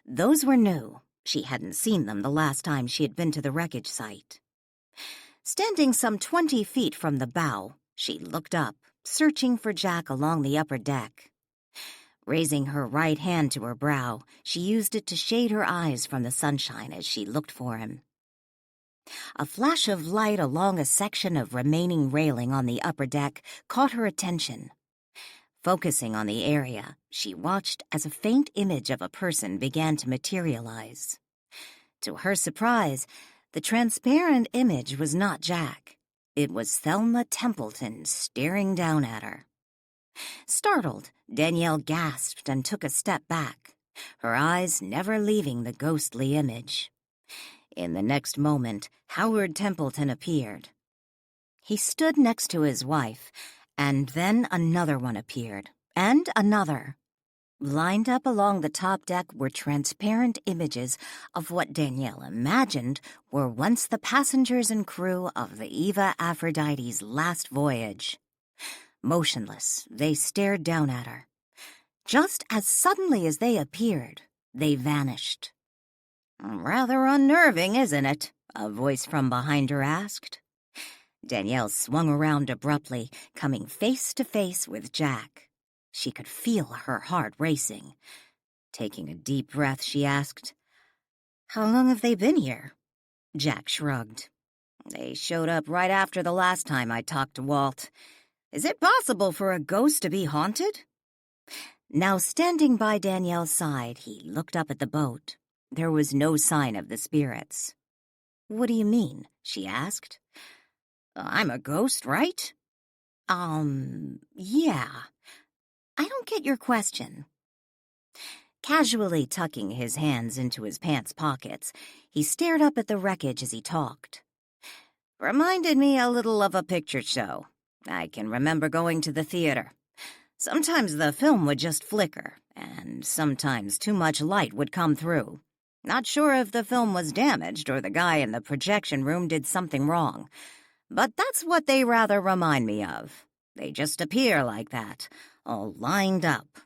Those were new. She hadn't seen them the last time she had been to the wreckage site. Standing some 20 feet from the bow, she looked up, searching for Jack along the upper deck. Raising her right hand to her brow, she used it to shade her eyes from the sunshine as she looked for him. A flash of light along a section of remaining railing on the upper deck caught her attention. Focusing on the area, she watched as a faint image of a person began to materialize. To her surprise, the transparent image was not Jack. It was Thelma Templeton staring down at her. Startled, Danielle gasped and took a step back, her eyes never leaving the ghostly image. In the next moment, Howard Templeton appeared. He stood next to his wife, and then another one appeared, and another. Lined up along the top deck were transparent images of what Danielle imagined were once the passengers and crew of the Eva Aphrodite's last voyage. Motionless, they stared down at her. Just as suddenly as they appeared, they vanished. "Rather unnerving, isn't it?" a voice from behind her asked. Danielle swung around abruptly, coming face to face with Jack. She could feel her heart racing. Taking a deep breath, she asked, "How long have they been here?" Jack shrugged. "They showed up right after the last time I talked to Walt. Is it possible for a ghost to be haunted?" Now standing by Danielle's side, he looked up at the boat. There was no sign of the spirits. "What do you mean?" she asked. "I'm a ghost, right?" Yeah. I don't get your question." Casually tucking his hands into his pants pockets, he stared up at the wreckage as he talked. "Reminded me a little of a picture show. I can remember going to the theater. Sometimes the film would just flicker, and sometimes too much light would come through. Not sure if the film was damaged or the guy in the projection room did something wrong. But that's what they rather remind me of. They just appear like that, all lined up,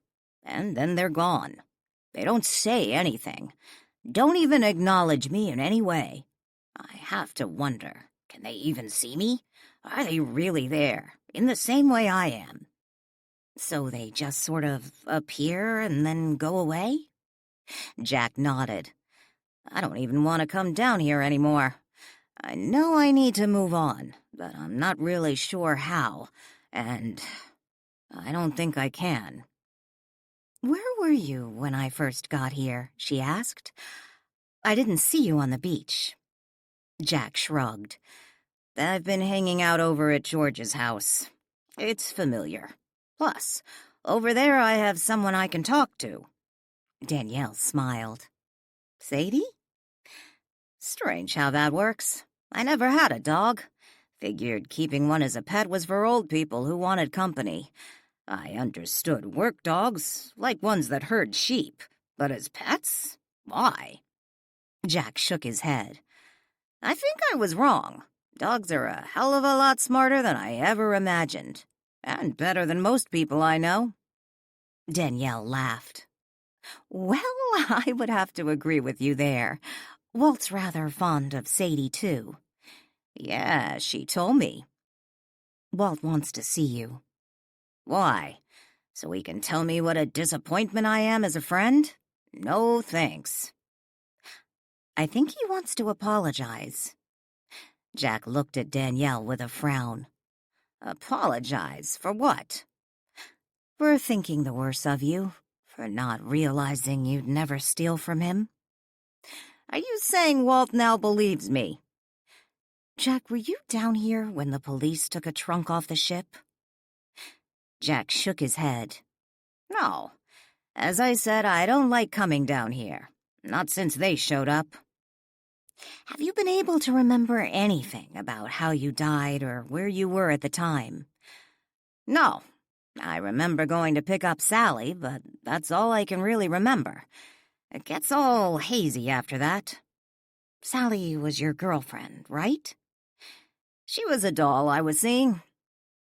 and then they're gone. They don't say anything, don't even acknowledge me in any way. I have to wonder, can they even see me? Are they really there, in the same way I am?" "So they just sort of appear and then go away?" Jack nodded. "I don't even want to come down here anymore. I know I need to move on, but I'm not really sure how, and I don't think I can." "Where were you when I first got here?" she asked. "I didn't see you on the beach." Jack shrugged. "I've been hanging out over at George's house. It's familiar. Plus, over there I have someone I can talk to." Danielle smiled. "Sadie?" "Strange how that works. I never had a dog. Figured keeping one as a pet was for old people who wanted company. I understood work dogs, like ones that herd sheep. But as pets? Why?" Jack shook his head. "I think I was wrong. Dogs are a hell of a lot smarter than I ever imagined. And better than most people I know." Danielle laughed. "Well, I would have to agree with you there. Walt's rather fond of Sadie, too." "Yeah, she told me." "Walt wants to see you." Why? So he can tell me what a disappointment I am as a friend? No thanks. I think he wants to apologize. Jack looked at Danielle with a frown. Apologize for what? For thinking the worse of you, for not realizing you'd never steal from him. Are you saying Walt now believes me? Jack, were you down here when the police took a trunk off the ship? Jack shook his head. No. As I said, I don't like coming down here. Not since they showed up. Have you been able to remember anything about how you died or where you were at the time? No. I remember going to pick up Sally, but that's all I can really remember. It gets all hazy after that. Sally was your girlfriend, right? She was a doll I was seeing.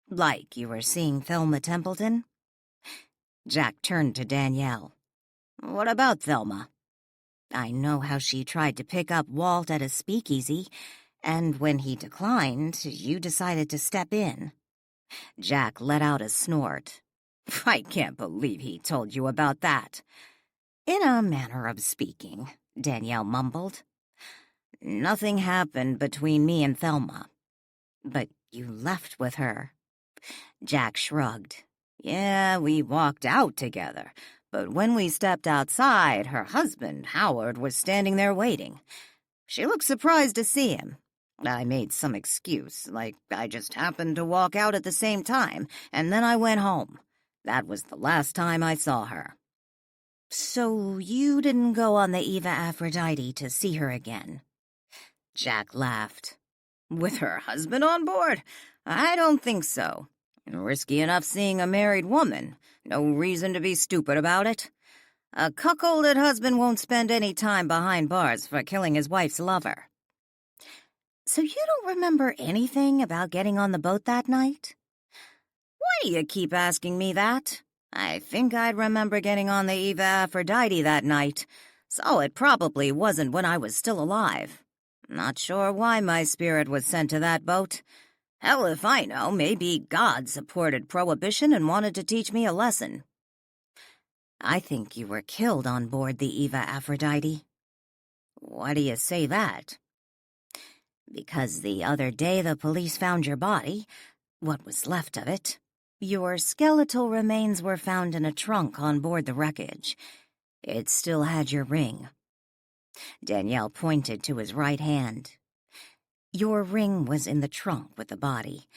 Like you were seeing Thelma Templeton? Jack turned to Danielle. What about Thelma? I know how she tried to pick up Walt at a speakeasy, and when he declined, you decided to step in. Jack let out a snort. I can't believe he told you about that. In a manner of speaking, Danielle mumbled. Nothing happened between me and Thelma. But you left with her. Jack shrugged. Yeah, we walked out together. But when we stepped outside, her husband, Howard, was standing there waiting. She looked surprised to see him. I made some excuse, like I just happened to walk out at the same time, and then I went home. That was the last time I saw her. So you didn't go on the Eva Aphrodite to see her again? Jack laughed. With her husband on board? I don't think so. Risky enough seeing a married woman. No reason to be stupid about it. A cuckolded husband won't spend any time behind bars for killing his wife's lover. So you don't remember anything about getting on the boat that night? Why do you keep asking me that? I think I'd remember getting on the Eva Aphrodite that night, so it probably wasn't when I was still alive. Not sure why my spirit was sent to that boat. Hell if I know, maybe God supported Prohibition and wanted to teach me a lesson. I think you were killed on board the Eva Aphrodite. Why do you say that? Because the other day the police found your body, what was left of it. Your skeletal remains were found in a trunk on board the wreckage. It still had your ring. Danielle pointed to his right hand. Your ring was in the trunk with the body,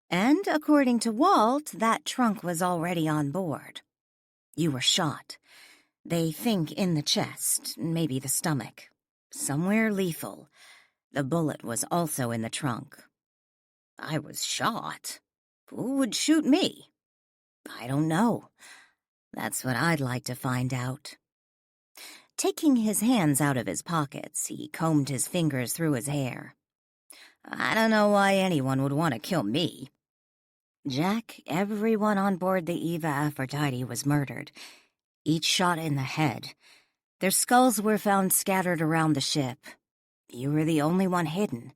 and according to Walt, that trunk was already on board. You were shot. They think in the chest, maybe the stomach. Somewhere lethal. The bullet was also in the trunk. I was shot? Who would shoot me? I don't know. That's what I'd like to find out. Taking his hands out of his pockets, he combed his fingers through his hair. I don't know why anyone would want to kill me. Jack, everyone on board the Eva Aphrodite was murdered, each shot in the head. Their skulls were found scattered around the ship. You were the only one hidden,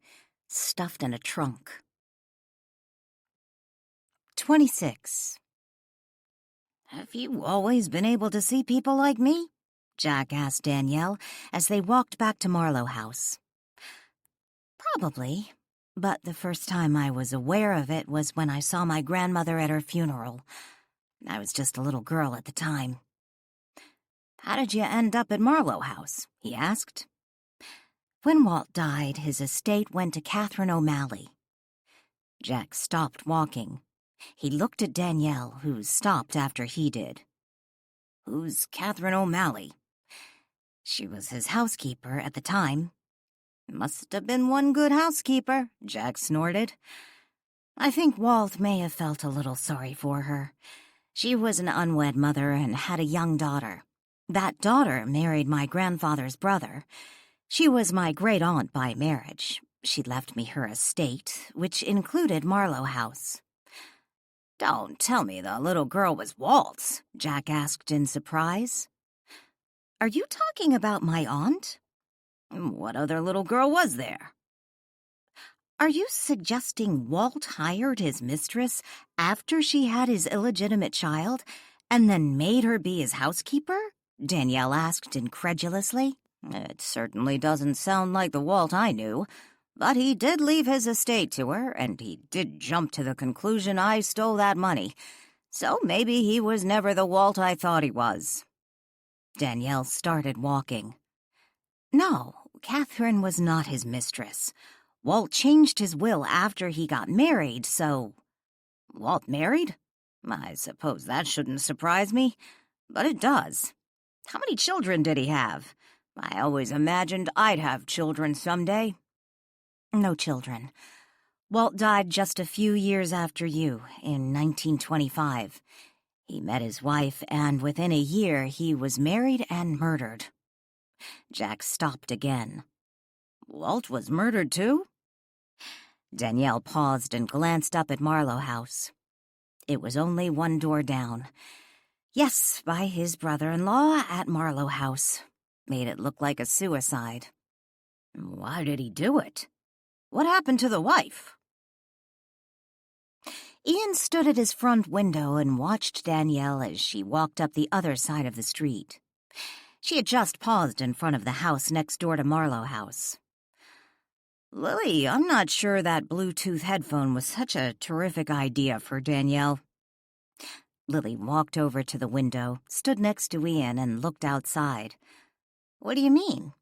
stuffed in a trunk. 26. Have you always been able to see people like me? Jack asked Danielle as they walked back to Marlow House. Probably, but the first time I was aware of it was when I saw my grandmother at her funeral. I was just a little girl at the time. How did you end up at Marlow House? He asked. When Walt died, his estate went to Catherine O'Malley. Jack stopped walking. He looked at Danielle, who stopped after he did. Who's Catherine O'Malley? She was his housekeeper at the time. Must have been one good housekeeper, Jack snorted. I think Walt may have felt a little sorry for her. She was an unwed mother and had a young daughter. That daughter married my grandfather's brother. She was my great-aunt by marriage. She left me her estate, which included Marlow House. Don't tell me the little girl was Walt's, Jack asked in surprise. Are you talking about my aunt? What other little girl was there? Are you suggesting Walt hired his mistress after she had his illegitimate child and then made her be his housekeeper? Danielle asked incredulously. It certainly doesn't sound like the Walt I knew, but he did leave his estate to her, and he did jump to the conclusion I stole that money. So maybe he was never the Walt I thought he was. Danielle started walking. No, Catherine was not his mistress. Walt changed his will after he got married, so... Walt married? I suppose that shouldn't surprise me, but it does. How many children did he have? I always imagined I'd have children someday. No children. Walt died just a few years after you, in 1925. He met his wife, and within a year he was married and murdered. Jack stopped again. Walt was murdered too? Danielle paused and glanced up at Marlow House. It was only one door down. Yes, by his brother-in-law at Marlow House. Made it look like a suicide. Why did he do it? What happened to the wife? Ian stood at his front window and watched Danielle as she walked up the other side of the street. She had just paused in front of the house next door to Marlow House. Lily, I'm not sure that Bluetooth headphone was such a terrific idea for Danielle. Lily walked over to the window, stood next to Ian, and looked outside. What do you mean?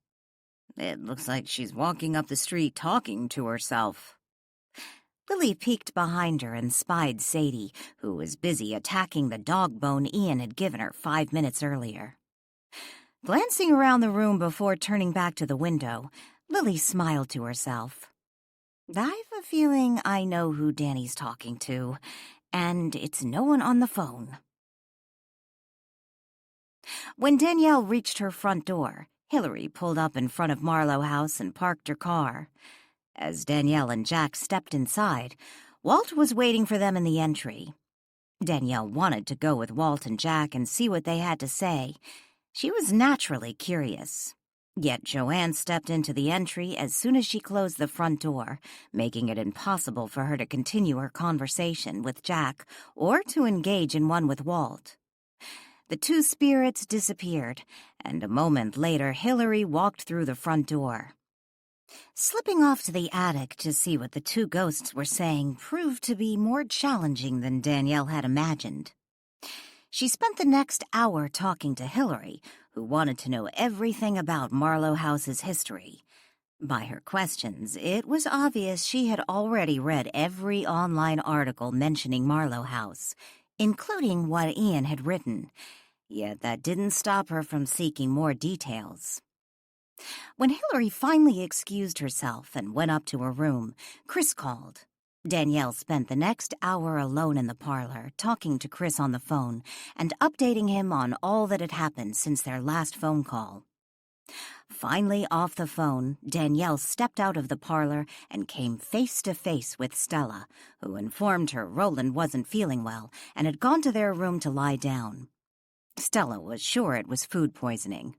It looks like she's walking up the street talking to herself. Lily peeked behind her and spied Sadie, who was busy attacking the dog bone Ian had given her 5 minutes earlier. Glancing around the room before turning back to the window, Lily smiled to herself. I've a feeling I know who Danny's talking to, and it's no one on the phone. When Danielle reached her front door, Hillary pulled up in front of Marlow House and parked her car. As Danielle and Jack stepped inside, Walt was waiting for them in the entry. Danielle wanted to go with Walt and Jack and see what they had to say. She was naturally curious. Yet Joanne stepped into the entry as soon as she closed the front door, making it impossible for her to continue her conversation with Jack or to engage in one with Walt. The two spirits disappeared, and a moment later Hillary walked through the front door. Slipping off to the attic to see what the two ghosts were saying proved to be more challenging than Danielle had imagined. She spent the next hour talking to Hillary, who wanted to know everything about Marlow House's history. By her questions, it was obvious she had already read every online article mentioning Marlow House, including what Ian had written, yet that didn't stop her from seeking more details. When Hillary finally excused herself and went up to her room, Chris called. Danielle spent the next hour alone in the parlor, talking to Chris on the phone and updating him on all that had happened since their last phone call. Finally off the phone, Danielle stepped out of the parlor and came face to face with Stella, who informed her Roland wasn't feeling well and had gone to their room to lie down. Stella was sure it was food poisoning.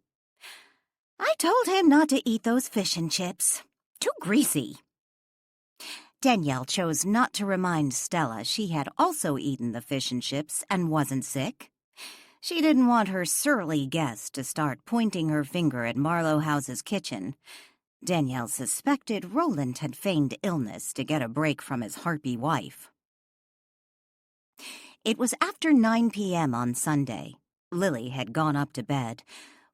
I told him not to eat those fish and chips. Too greasy. Danielle chose not to remind Stella she had also eaten the fish and chips and wasn't sick. She didn't want her surly guest to start pointing her finger at Marlow House's kitchen. Danielle suspected Roland had feigned illness to get a break from his harpy wife. It was after 9 p.m. on Sunday. Lily had gone up to bed.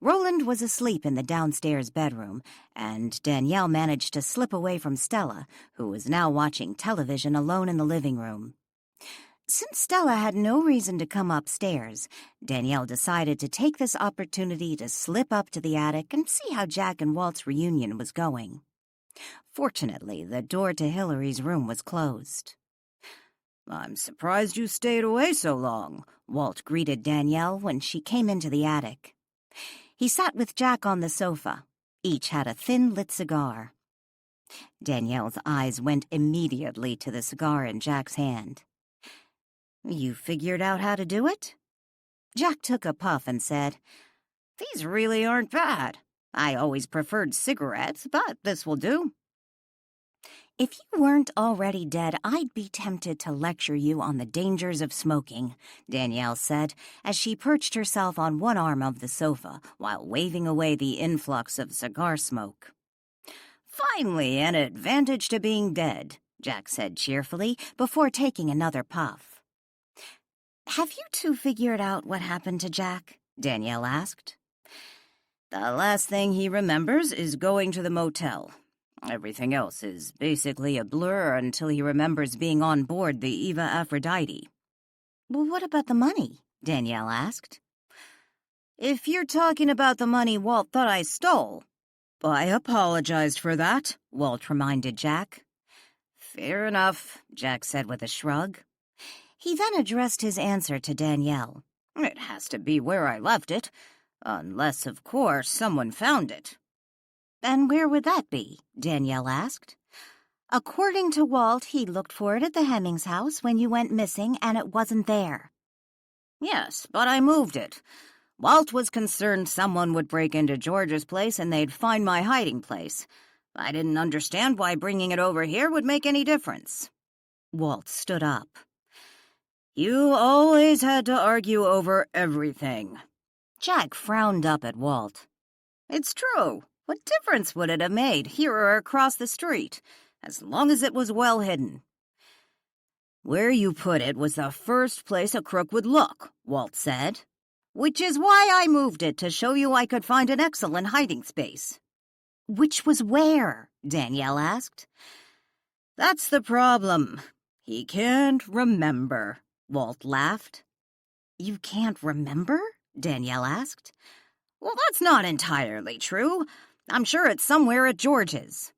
Roland was asleep in the downstairs bedroom, and Danielle managed to slip away from Stella, who was now watching television alone in the living room. Since Stella had no reason to come upstairs, Danielle decided to take this opportunity to slip up to the attic and see how Jack and Walt's reunion was going. Fortunately, the door to Hillary's room was closed. I'm surprised you stayed away so long, Walt greeted Danielle when she came into the attic. He sat with Jack on the sofa. Each had a thin-lit cigar. Danielle's eyes went immediately to the cigar in Jack's hand. You figured out how to do it? Jack took a puff and said, These really aren't bad. I always preferred cigarettes, but this will do. If you weren't already dead, I'd be tempted to lecture you on the dangers of smoking, Danielle said, as she perched herself on one arm of the sofa while waving away the influx of cigar smoke. Finally, an advantage to being dead, Jack said cheerfully before taking another puff. Have you two figured out what happened to Jack? Danielle asked. The last thing he remembers is going to the motel. Everything else is basically a blur until he remembers being on board the Eva Aphrodite. Well, what about the money? Danielle asked. If you're talking about the money Walt thought I stole, I apologized for that, Walt reminded Jack. Fair enough, Jack said with a shrug. He then addressed his answer to Danielle. It has to be where I left it, unless, of course, someone found it. And where would that be? Danielle asked. According to Walt, he looked for it at the Hemmings' house when you went missing, and it wasn't there. Yes, but I moved it. Walt was concerned someone would break into George's place and they'd find my hiding place. I didn't understand why bringing it over here would make any difference. Walt stood up. You always had to argue over everything. Jack frowned up at Walt. It's true. What difference would it have made, here or across the street, as long as it was well hidden? Where you put it was the first place a crook would look, Walt said. Which is why I moved it, to show you I could find an excellent hiding space. Which was where? Danielle asked. That's the problem. He can't remember, Walt laughed. You can't remember? Danielle asked. Well, that's not entirely true. I'm sure it's somewhere at George's.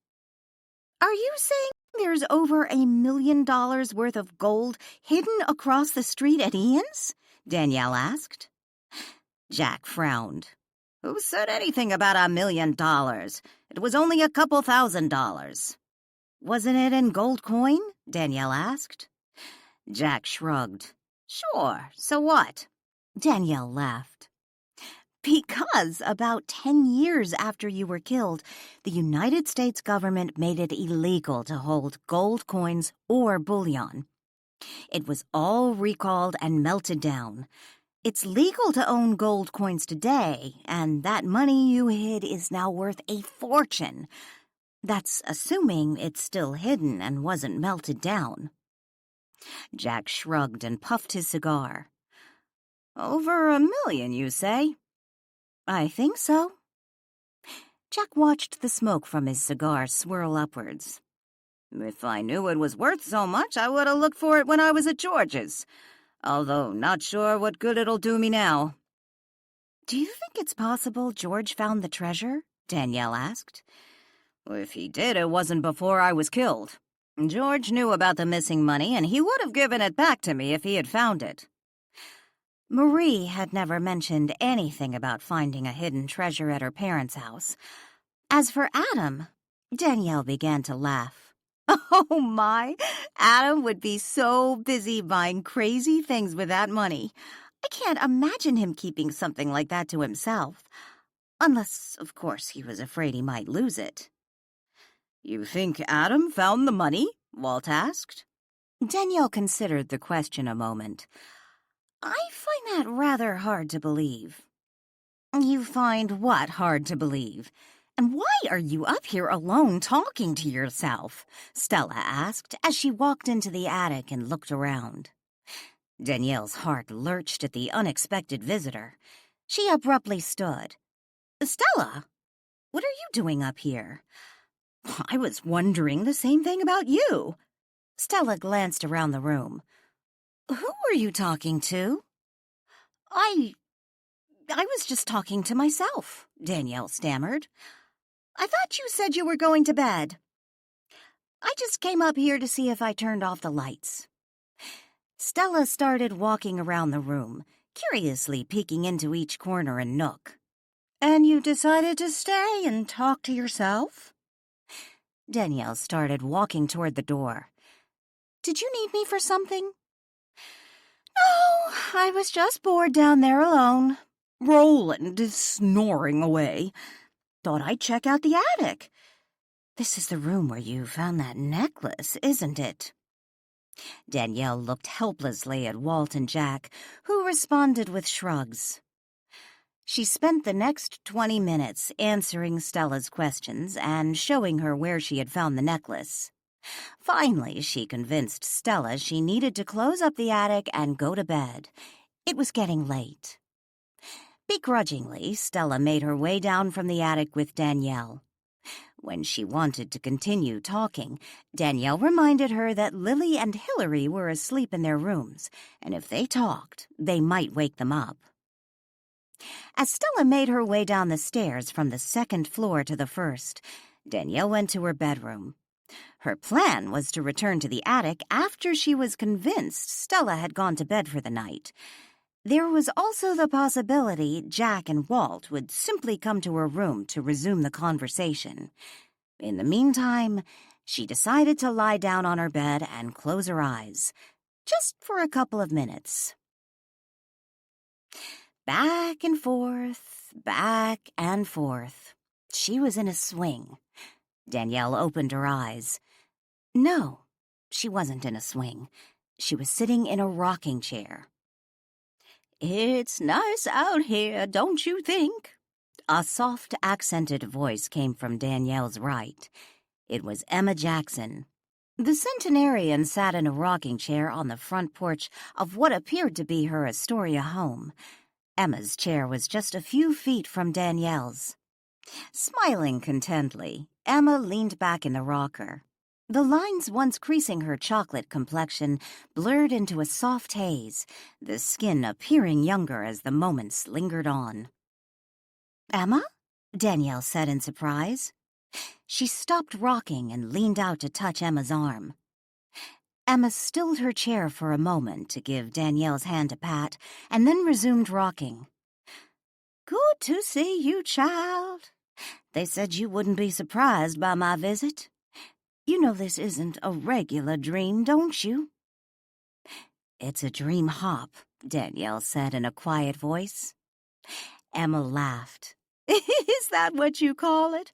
Are you saying there's over $1 million worth of gold hidden across the street at Ian's? Danielle asked. Jack frowned. Who said anything about $1 million? It was only a couple $1,000s. Wasn't it in gold coin? Danielle asked. Jack shrugged. Sure, so what? Danielle laughed. Because about 10 years after you were killed, the United States government made it illegal to hold gold coins or bullion. It was all recalled and melted down. It's legal to own gold coins today, and that money you hid is now worth a fortune. That's assuming it's still hidden and wasn't melted down. Jack shrugged and puffed his cigar. Over $1 million, you say? I think so. Jack watched the smoke from his cigar swirl upwards. If I knew it was worth so much, I would have looked for it when I was at George's. Although not sure what good it'll do me now. Do you think it's possible George found the treasure? Danielle asked. If he did, it wasn't before I was killed. George knew about the missing money, and he would have given it back to me if he had found it. Marie had never mentioned anything about finding a hidden treasure at her parents' house. As for Adam, Danielle began to laugh. Oh my, Adam would be so busy buying crazy things with that money. I can't imagine him keeping something like that to himself. Unless, of course, he was afraid he might lose it. You think Adam found the money? Walt asked. Danielle considered the question a moment. I find that rather hard to believe. You find what hard to believe? And why are you up here alone talking to yourself? Stella asked as she walked into the attic and looked around. Danielle's heart lurched at the unexpected visitor. She abruptly stood. Stella, what are you doing up here? I was wondering the same thing about you. Stella glanced around the room. Who were you talking to? I was just talking to myself, Danielle stammered. I thought you said you were going to bed. I just came up here to see if I turned off the lights. Stella started walking around the room, curiously peeking into each corner and nook. And you decided to stay and talk to yourself? Danielle started walking toward the door. Did you need me for something? No, I was just bored down there alone. Roland is snoring away. Thought I'd check out the attic. This is the room where you found that necklace, isn't it? Danielle looked helplessly at Walt and Jack, who responded with shrugs. She spent the next 20 minutes answering Stella's questions and showing her where she had found the necklace. Finally, she convinced Stella she needed to close up the attic and go to bed. It was getting late. Begrudgingly, Stella made her way down from the attic with Danielle. When she wanted to continue talking, Danielle reminded her that Lily and Hillary were asleep in their rooms, and if they talked, they might wake them up. As Stella made her way down the stairs from the second floor to the first, Danielle went to her bedroom. Her plan was to return to the attic after she was convinced Stella had gone to bed for the night. There was also the possibility Jack and Walt would simply come to her room to resume the conversation. In the meantime, she decided to lie down on her bed and close her eyes, just for a couple of minutes. Back and forth, back and forth. She was in a swing. Danielle opened her eyes. No, she wasn't in a swing. She was sitting in a rocking chair. "It's nice out here, don't you think?" A soft, accented voice came from Danielle's right. It was Emma Jackson. The centenarian sat in a rocking chair on the front porch of what appeared to be her Astoria home. Emma's chair was just a few feet from Danielle's. Smiling contently, Emma leaned back in the rocker. The lines once creasing her chocolate complexion blurred into a soft haze, the skin appearing younger as the moments lingered on. "Emma?" Danielle said in surprise. She stopped rocking and leaned out to touch Emma's arm. Emma stilled her chair for a moment to give Danielle's hand a pat, and then resumed rocking. "Good to see you, child. They said you wouldn't be surprised by my visit. You know this isn't a regular dream, don't you?" "It's a dream hop," Danielle said in a quiet voice. Emma laughed. "Is that what you call it?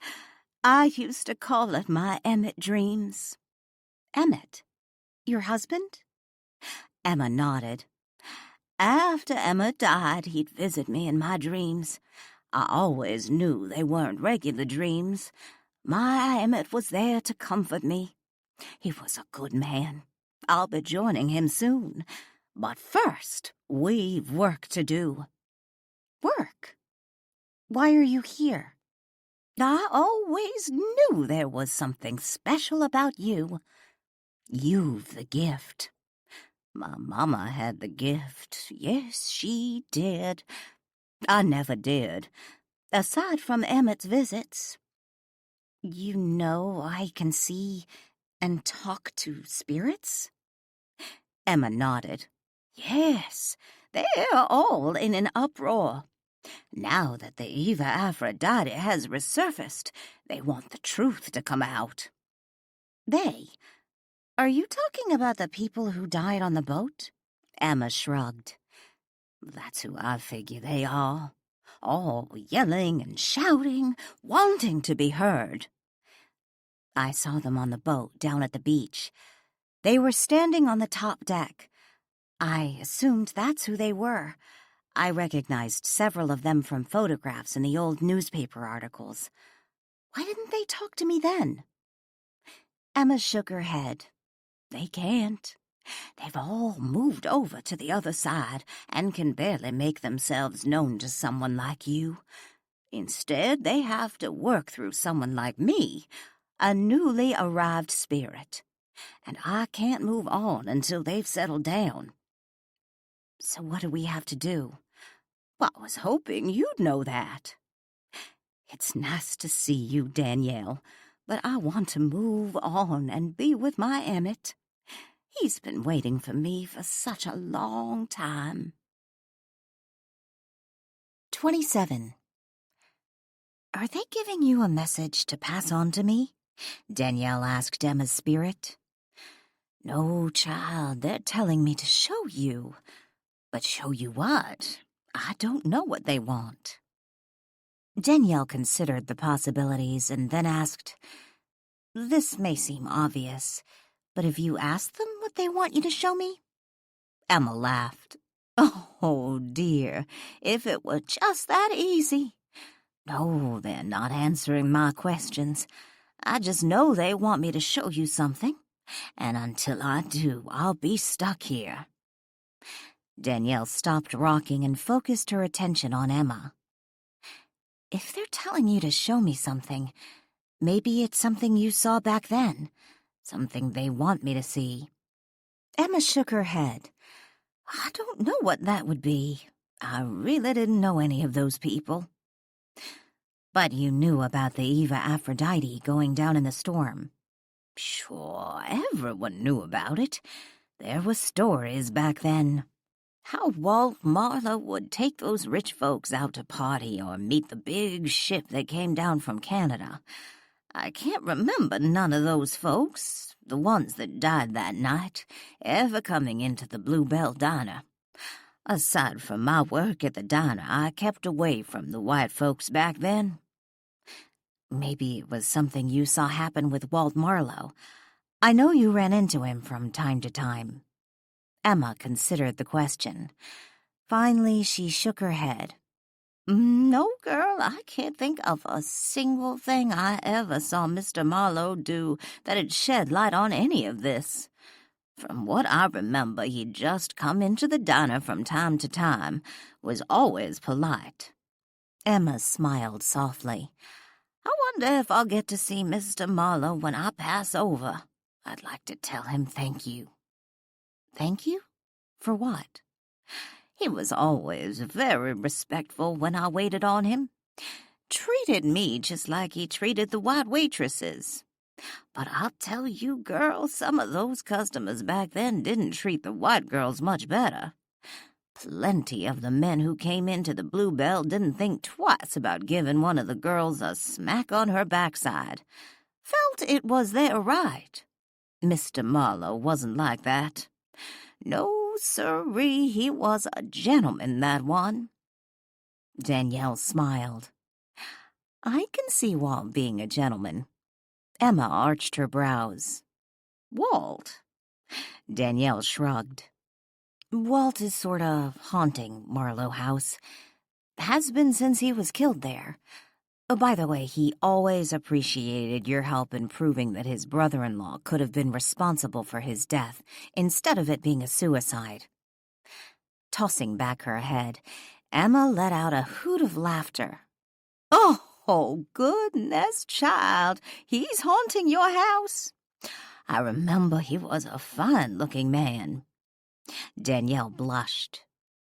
I used to call it my Emmett dreams." "Emmett? Your husband?" Emma nodded. "After Emmett died, he'd visit me in my dreams. I always knew they weren't regular dreams. My Emmett was there to comfort me. He was a good man. I'll be joining him soon. But first, we've work to do." "Work? Why are you here?" "I always knew there was something special about you. You've the gift. My mama had the gift. Yes, she did. I never did, aside from Emmett's visits." "You know I can see and talk to spirits?" Emma nodded. "Yes, they're all in an uproar. Now that the Eva Aphrodite has resurfaced, they want the truth to come out." "They? Are you talking about the people who died on the boat?" Emma shrugged. "That's who I figure they are. All yelling and shouting, wanting to be heard." "I saw them on the boat down at the beach. They were standing on the top deck. I assumed that's who they were. I recognized several of them from photographs in the old newspaper articles. Why didn't they talk to me then?" Emma shook her head. "They can't. They've all moved over to the other side and can barely make themselves known to someone like you. Instead, they have to work through someone like me, a newly arrived spirit. And I can't move on until they've settled down." "So what do we have to do?" "Well, I was hoping you'd know that." "It's nice to see you, Danielle, but I want to move on and be with my Emmett. He's been waiting for me for such a long time." 27. "Are they giving you a message to pass on to me?" Danielle asked Emma's spirit. "No, child, they're telling me to show you. But show you what? I don't know what they want." Danielle considered the possibilities and then asked, This may seem obvious, but have you asked them what they want you to show me?" Emma laughed. "Oh, dear, if it were just that easy. No, they're not answering my questions. I just know they want me to show you something, and until I do, I'll be stuck here." Danielle stopped rocking and focused her attention on Emma. "If they're telling you to show me something, maybe it's something you saw back then, something they want me to see." Emma shook her head. "I don't know what that would be. I really didn't know any of those people." "But you knew about the Eva Aphrodite going down in the storm." "Sure, everyone knew about it. There were stories back then. How Walt Marlow would take those rich folks out to party or meet the big ship that came down from Canada. I can't remember none of those folks, the ones that died that night, ever coming into the Bluebell Diner. Aside from my work at the diner, I kept away from the white folks back then." "Maybe it was something you saw happen with Walt Marlow. I know you ran into him from time to time." Emma considered the question. Finally, she shook her head. "No, girl, I can't think of a single thing I ever saw Mr. Marlowe do that'd shed light on any of this. From what I remember, he'd just come into the diner from time to time, was always polite." Emma smiled softly. "I wonder if I'll get to see Mr. Marlowe when I pass over. I'd like to tell him thank you." "Thank you? For what?" "He was always very respectful when I waited on him. Treated me just like he treated the white waitresses. But I'll tell you, girl, some of those customers back then didn't treat the white girls much better. Plenty of the men who came into the Bluebell didn't think twice about giving one of the girls a smack on her backside. Felt it was their right. Mr. Marlowe wasn't like that. No, sirree, he was a gentleman, that one." Danielle smiled. "I can see Walt being a gentleman." Emma arched her brows. "Walt?" Danielle shrugged. "Walt is sort of haunting Marlow House. Has been since he was killed there. Oh, by the way, he always appreciated your help in proving that his brother-in-law could have been responsible for his death, instead of it being a suicide." Tossing back her head, Emma let out a hoot of laughter. Oh, goodness, child, he's haunting your house? I remember he was a fine-looking man." Danielle blushed.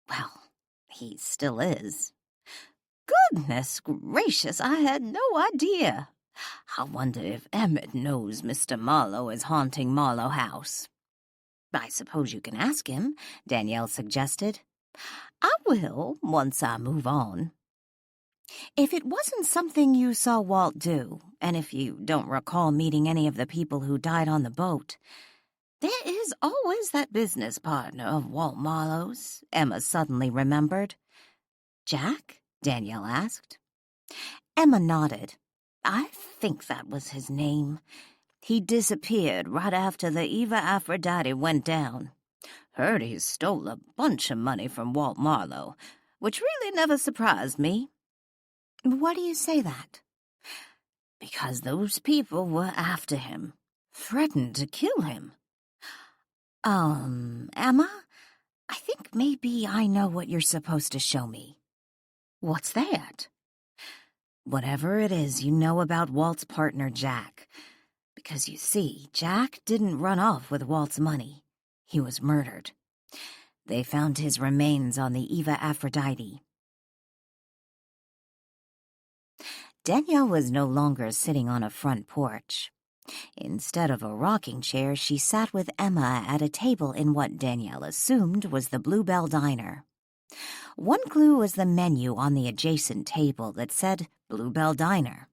"Well, he still is." "Goodness gracious, I had no idea. I wonder if Emmett knows Mr. Marlowe is haunting Marlow House." "I suppose you can ask him," Danielle suggested. "I will, once I move on." "If it wasn't something you saw Walt do, and if you don't recall meeting any of the people who died on the boat, there is always that business partner of Walt Marlowe's," Emma suddenly remembered. "Jack?" Danielle asked. Emma nodded. "I think that was his name. He disappeared right after the Eva Aphrodite went down. Heard he stole a bunch of money from Walt Marlowe, which really never surprised me." "Why do you say that?" "Because those people were after him, threatened to kill him." Emma, I think maybe I know what you're supposed to show me." "What's that?" "Whatever it is you know about Walt's partner, Jack. Because you see, Jack didn't run off with Walt's money. He was murdered. They found his remains on the Eva Aphrodite." Danielle was no longer sitting on a front porch. Instead of a rocking chair, she sat with Emma at a table in what Danielle assumed was the Bluebell Diner. One clue was the menu on the adjacent table that said Bluebell Diner.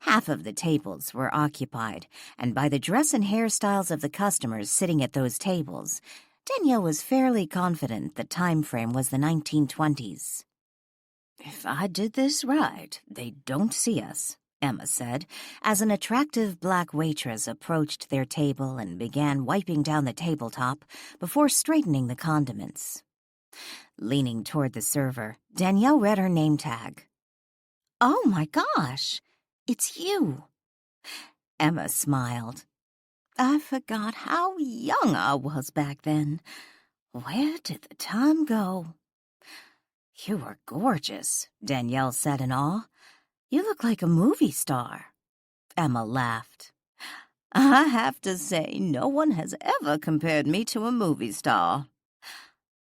Half of the tables were occupied, and by the dress and hairstyles of the customers sitting at those tables, Danielle was fairly confident the time frame was the 1920s. "If I did this right, they don't see us," Emma said, as an attractive black waitress approached their table and began wiping down the tabletop before straightening the condiments. Leaning toward the server, Danielle read her name tag. "Oh my gosh, it's you." Emma smiled. "I forgot how young I was back then. Where did the time go?" "You are gorgeous," Danielle said in awe. "You look like a movie star." Emma laughed. "I have to say, no one has ever compared me to a movie star."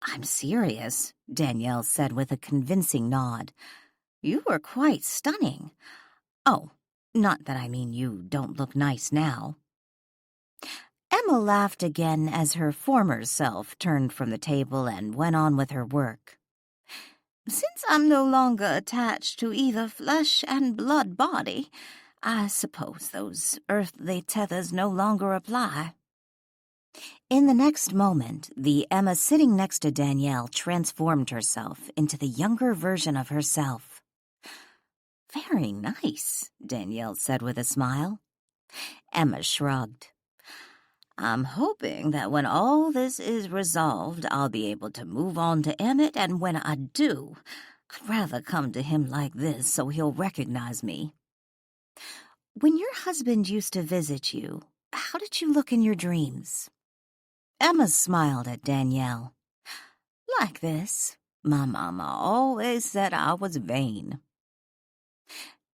"I'm serious," Danielle said with a convincing nod. "You are quite stunning. Oh, not that I mean you don't look nice now." Emma laughed again as her former self turned from the table and went on with her work. "Since I'm no longer attached to either flesh and blood body, I suppose those earthly tethers no longer apply." In the next moment, the Emma sitting next to Danielle transformed herself into the younger version of herself. "Very nice," Danielle said with a smile. Emma shrugged. "I'm hoping that when all this is resolved, I'll be able to move on to Emmett, and when I do, I'd rather come to him like this so he'll recognize me." "When your husband used to visit you, how did you look in your dreams?" Emma smiled at Danielle. "Like this. My mama always said I was vain."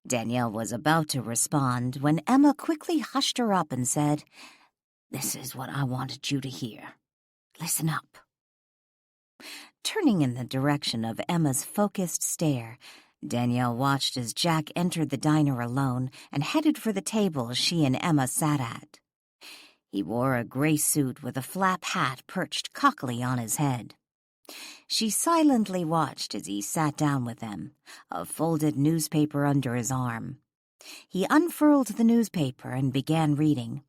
Danielle was about to respond when Emma quickly hushed her up and said, "This is what I wanted you to hear. Listen up." Turning in the direction of Emma's focused stare, Danielle watched as Jack entered the diner alone and headed for the table she and Emma sat at. He wore a gray suit with a flap hat perched cockily on his head. She silently watched as he sat down with them, a folded newspaper under his arm. He unfurled the newspaper and began reading.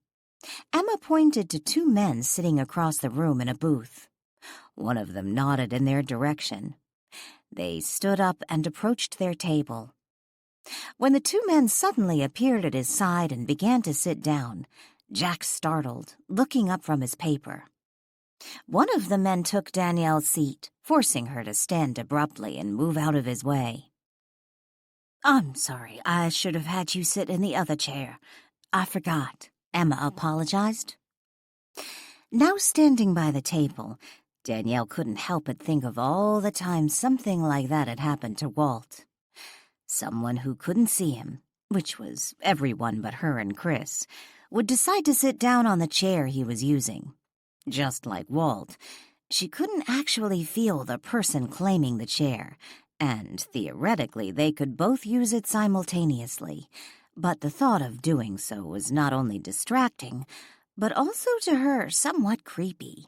Emma pointed to two men sitting across the room in a booth. One of them nodded in their direction. They stood up and approached their table. When the two men suddenly appeared at his side and began to sit down, Jack startled, looking up from his paper. One of the men took Danielle's seat, forcing her to stand abruptly and move out of his way. "I'm sorry, I should have had you sit in the other chair. I forgot," Emma apologized. Now standing by the table, Danielle couldn't help but think of all the times something like that had happened to Walt. Someone who couldn't see him, which was everyone but her and Chris, would decide to sit down on the chair he was using. Just like Walt, she couldn't actually feel the person claiming the chair, and theoretically they could both use it simultaneously. But the thought of doing so was not only distracting, but also to her somewhat creepy.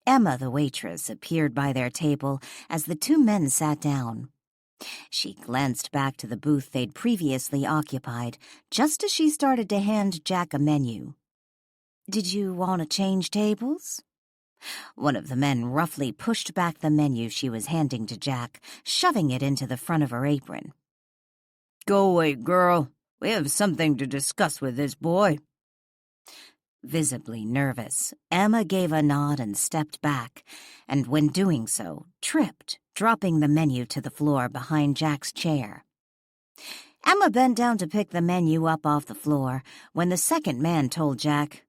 Emma, the waitress, appeared by their table as the two men sat down. She glanced back to the booth they'd previously occupied, just as she started to hand Jack a menu. "Did you want to change tables?" One of the men roughly pushed back the menu she was handing to Jack, shoving it into the front of her apron. "Go away, girl. We have something to discuss with this boy." Visibly nervous, Emma gave a nod and stepped back, and when doing so, tripped, dropping the menu to the floor behind Jack's chair. Emma bent down to pick the menu up off the floor when the second man told Jack,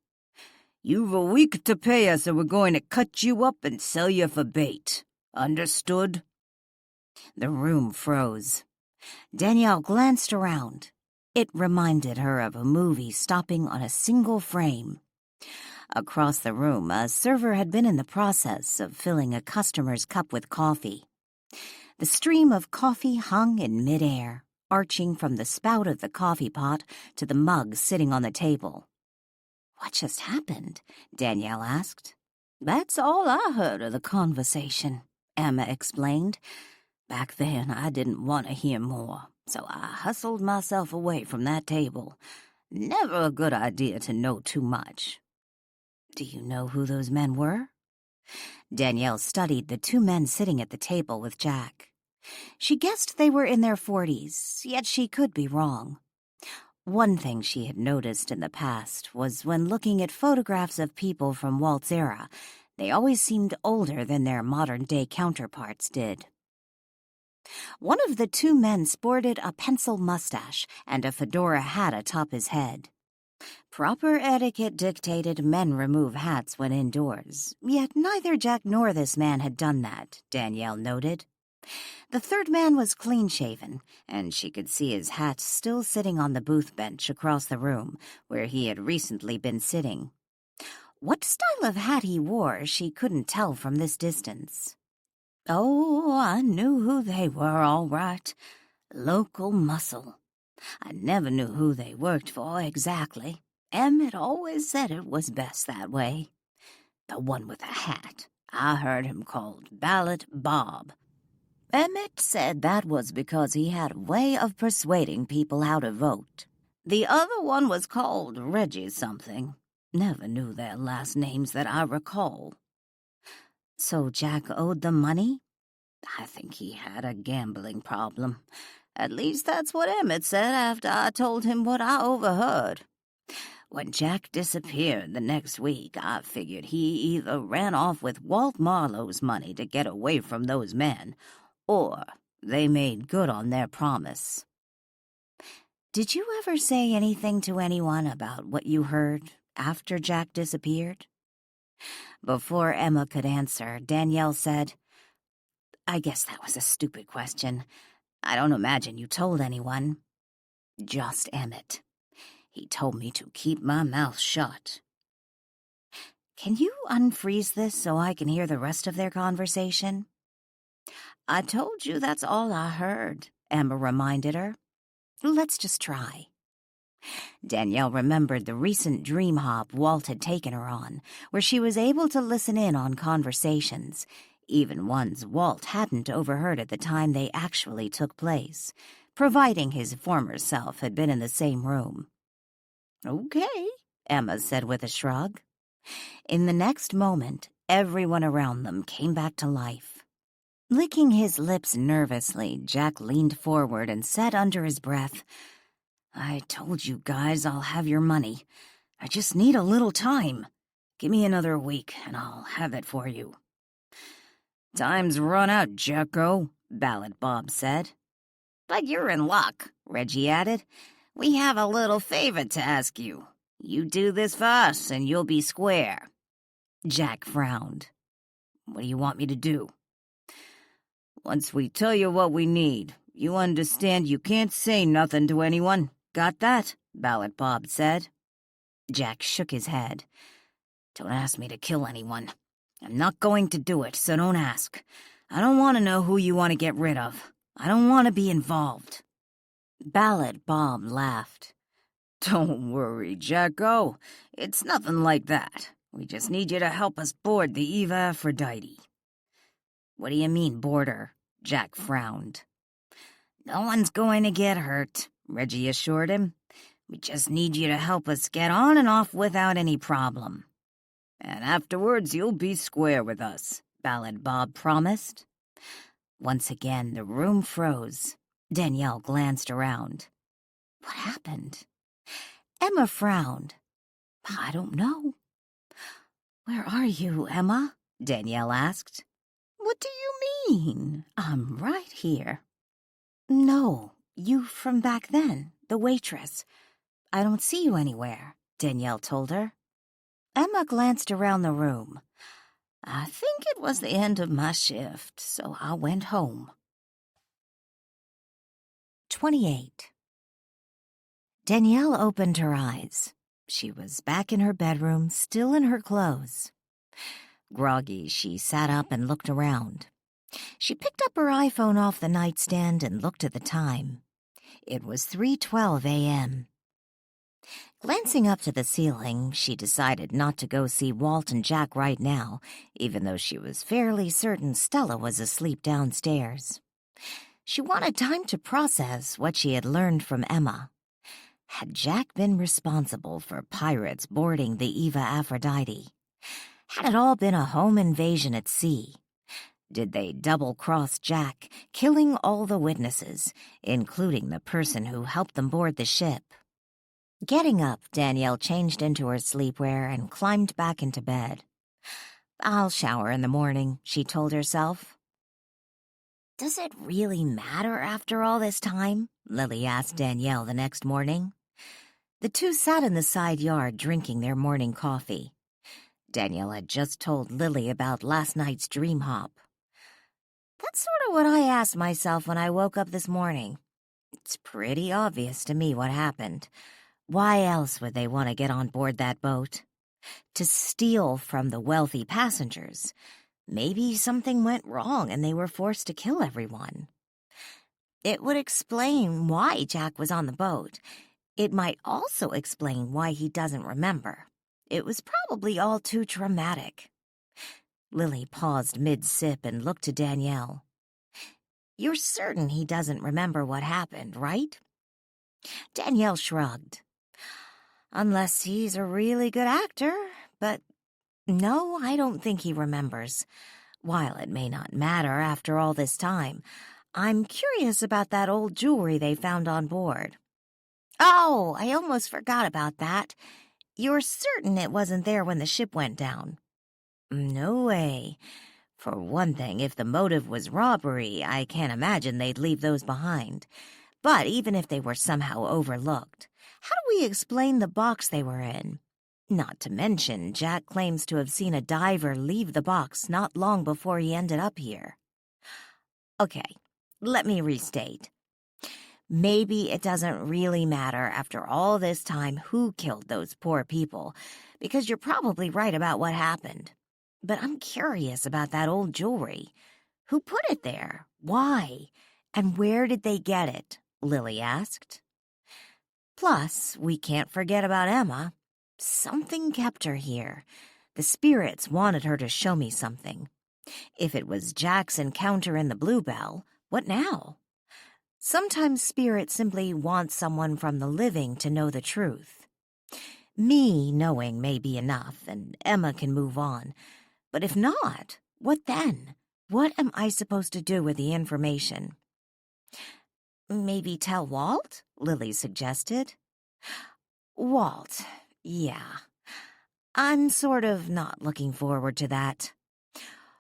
"You've a week to pay us or we're going to cut you up and sell you for bait. Understood?" The room froze. Danielle glanced around. It reminded her of a movie stopping on a single frame. Across the room, a server had been in the process of filling a customer's cup with coffee. The stream of coffee hung in midair, arching from the spout of the coffee pot to the mug sitting on the table. "What just happened?" Danielle asked. "That's all I heard of the conversation," Emma explained. "Back then, I didn't want to hear more, so I hustled myself away from that table. Never a good idea to know too much." "Do you know who those men were?" Danielle studied the two men sitting at the table with Jack. She guessed they were in their 40s, yet she could be wrong. One thing she had noticed in the past was when looking at photographs of people from Walt's era, they always seemed older than their modern-day counterparts did. One of the two men sported a pencil mustache and a fedora hat atop his head. Proper etiquette dictated men remove hats when indoors, yet neither Jack nor this man had done that, Danielle noted. The third man was clean-shaven, and she could see his hat still sitting on the booth bench across the room, where he had recently been sitting. What style of hat he wore, she couldn't tell from this distance. Oh, I knew who they were, all right. Local muscle. I never knew who they worked for exactly. Emmett always said it was best that way. The one with the hat, I heard him called Ballot Bob. Emmett said that was because he had a way of persuading people how to vote. The other one was called Reggie something. Never knew their last names that I recall. So Jack owed them money? I think he had a gambling problem. At least that's what Emmett said after I told him what I overheard. When Jack disappeared the next week, I figured he either ran off with Walt Marlow's money to get away from those men, or they made good on their promise. Did you ever say anything to anyone about what you heard after Jack disappeared? Before Emma could answer, Danielle said, I guess that was a stupid question. I don't imagine you told anyone. Just Emmett. He told me to keep my mouth shut. Can you unfreeze this so I can hear the rest of their conversation? I told you that's all I heard, Emma reminded her. Let's just try. Danielle remembered the recent dream hop Walt had taken her on, where she was able to listen in on conversations, even ones Walt hadn't overheard at the time they actually took place, providing his former self had been in the same room. Okay, Emma said with a shrug. In the next moment, everyone around them came back to life. Licking his lips nervously, Jack leaned forward and said under his breath, I told you guys I'll have your money. I just need a little time. Give me another week and I'll have it for you. Time's run out, Jacko, Ballot Bob said. But you're in luck, Reggie added. We have a little favor to ask you. You do this for us and you'll be square. Jack frowned. What do you want me to do? Once we tell you what we need, you understand you can't say nothing to anyone. Got that? Ballot Bob said. Jack shook his head. Don't ask me to kill anyone. I'm not going to do it, so don't ask. I don't want to know who you want to get rid of. I don't want to be involved. Ballot Bob laughed. Don't worry, Jacko. It's nothing like that. We just need you to help us board the Eva Aphrodite. What do you mean, board her? Jack frowned. No one's going to get hurt, Reggie assured him. We just need you to help us get on and off without any problem. And afterwards you'll be square with us, Ballot Bob promised. Once again, the room froze. Danielle glanced around. What happened? Emma frowned. I don't know. Where are you, Emma? Danielle asked. What do you mean? I'm right here. No, you from back then, the waitress. I don't see you anywhere, Danielle told her. Emma glanced around the room. I think it was the end of my shift, so I went home. 28. Danielle opened her eyes. She was back in her bedroom, still in her clothes. Groggy, she sat up and looked around. She picked up her iPhone off the nightstand and looked at the time. It was 3:12 a.m. Glancing up to the ceiling, she decided not to go see Walt and Jack right now, even though she was fairly certain Stella was asleep downstairs. She wanted time to process what she had learned from Emma. Had Jack been responsible for pirates boarding the Eva Aphrodite? Had it all been a home invasion at sea? Did they double-cross Jack, killing all the witnesses, including the person who helped them board the ship? Getting up, Danielle changed into her sleepwear and climbed back into bed. "I'll shower in the morning," she told herself. "Does it really matter after all this time?" Lily asked Danielle the next morning. The two sat in the side yard drinking their morning coffee. Danielle had just told Lily about last night's dream hop. "That's sort of what I asked myself when I woke up this morning. It's pretty obvious to me what happened. Why else would they want to get on board that boat? To steal from the wealthy passengers. Maybe something went wrong and they were forced to kill everyone. It would explain why Jack was on the boat. It might also explain why he doesn't remember. It was probably all too traumatic." Lily paused mid-sip and looked to Danielle. "You're certain he doesn't remember what happened, right?" Danielle shrugged. "Unless he's a really good actor, but no, I don't think he remembers. While it may not matter after all this time, I'm curious about that old jewelry they found on board." "Oh, I almost forgot about that. You're certain it wasn't there when the ship went down?" "No way. For one thing, if the motive was robbery, I can't imagine they'd leave those behind. But even if they were somehow overlooked, how do we explain the box they were in? Not to mention, Jack claims to have seen a diver leave the box not long before he ended up here." "Okay, let me restate. Maybe it doesn't really matter after all this time who killed those poor people, because you're probably right about what happened. But I'm curious about that old jewelry. Who put it there? Why? And where did they get it?" Lily asked. "Plus, we can't forget about Emma. Something kept her here. The spirits wanted her to show me something. If it was Jack's encounter in the Bluebell, what now? Sometimes spirits simply want someone from the living to know the truth. Me knowing may be enough, and Emma can move on. But if not, what then? What am I supposed to do with the information?" "Maybe tell Walt?" Lily suggested. "Walt, yeah. I'm sort of not looking forward to that.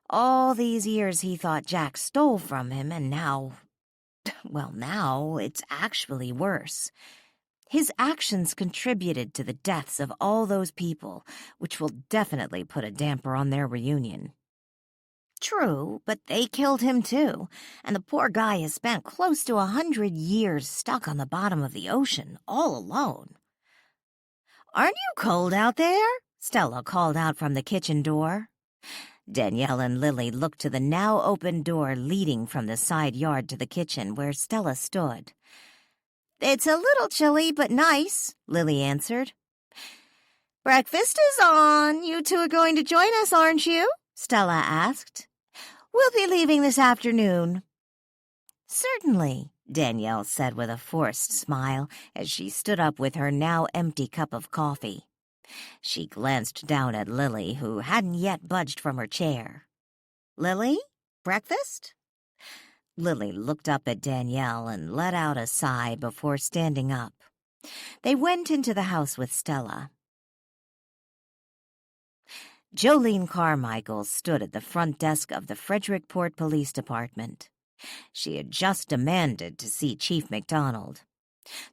All these years he thought Jack stole from him, and now it's actually worse. His actions contributed to the deaths of all those people, which will definitely put a damper on their reunion." "True, but they killed him too, and the poor guy has spent close to 100 years stuck on the bottom of the ocean, all alone." "Aren't you cold out there?" Stella called out from the kitchen door. Danielle and Lily looked to the now open door leading from the side yard to the kitchen where Stella stood. "It's a little chilly, but nice," Lily answered. "Breakfast is on. You two are going to join us, aren't you?" Stella asked. "We'll be leaving this afternoon." "Certainly," Danielle said with a forced smile as she stood up with her now empty cup of coffee. She glanced down at Lily, who hadn't yet budged from her chair. "Lily, breakfast?" Lily looked up at Danielle and let out a sigh before standing up. They went into the house with Stella. Jolene Carmichael stood at the front desk of the Frederickport Police Department. She had just demanded to see Chief McDonald.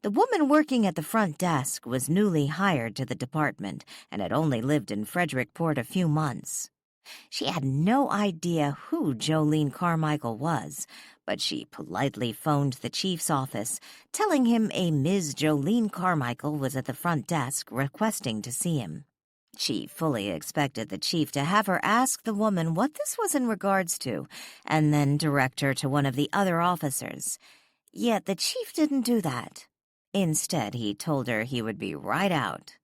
The woman working at the front desk was newly hired to the department and had only lived in Frederickport a few months. She had no idea who Jolene Carmichael was, but she politely phoned the chief's office, telling him a Ms. Jolene Carmichael was at the front desk requesting to see him. She fully expected the chief to have her ask the woman what this was in regards to, and then direct her to one of the other officers. Yet the chief didn't do that. Instead, he told her he would be right out.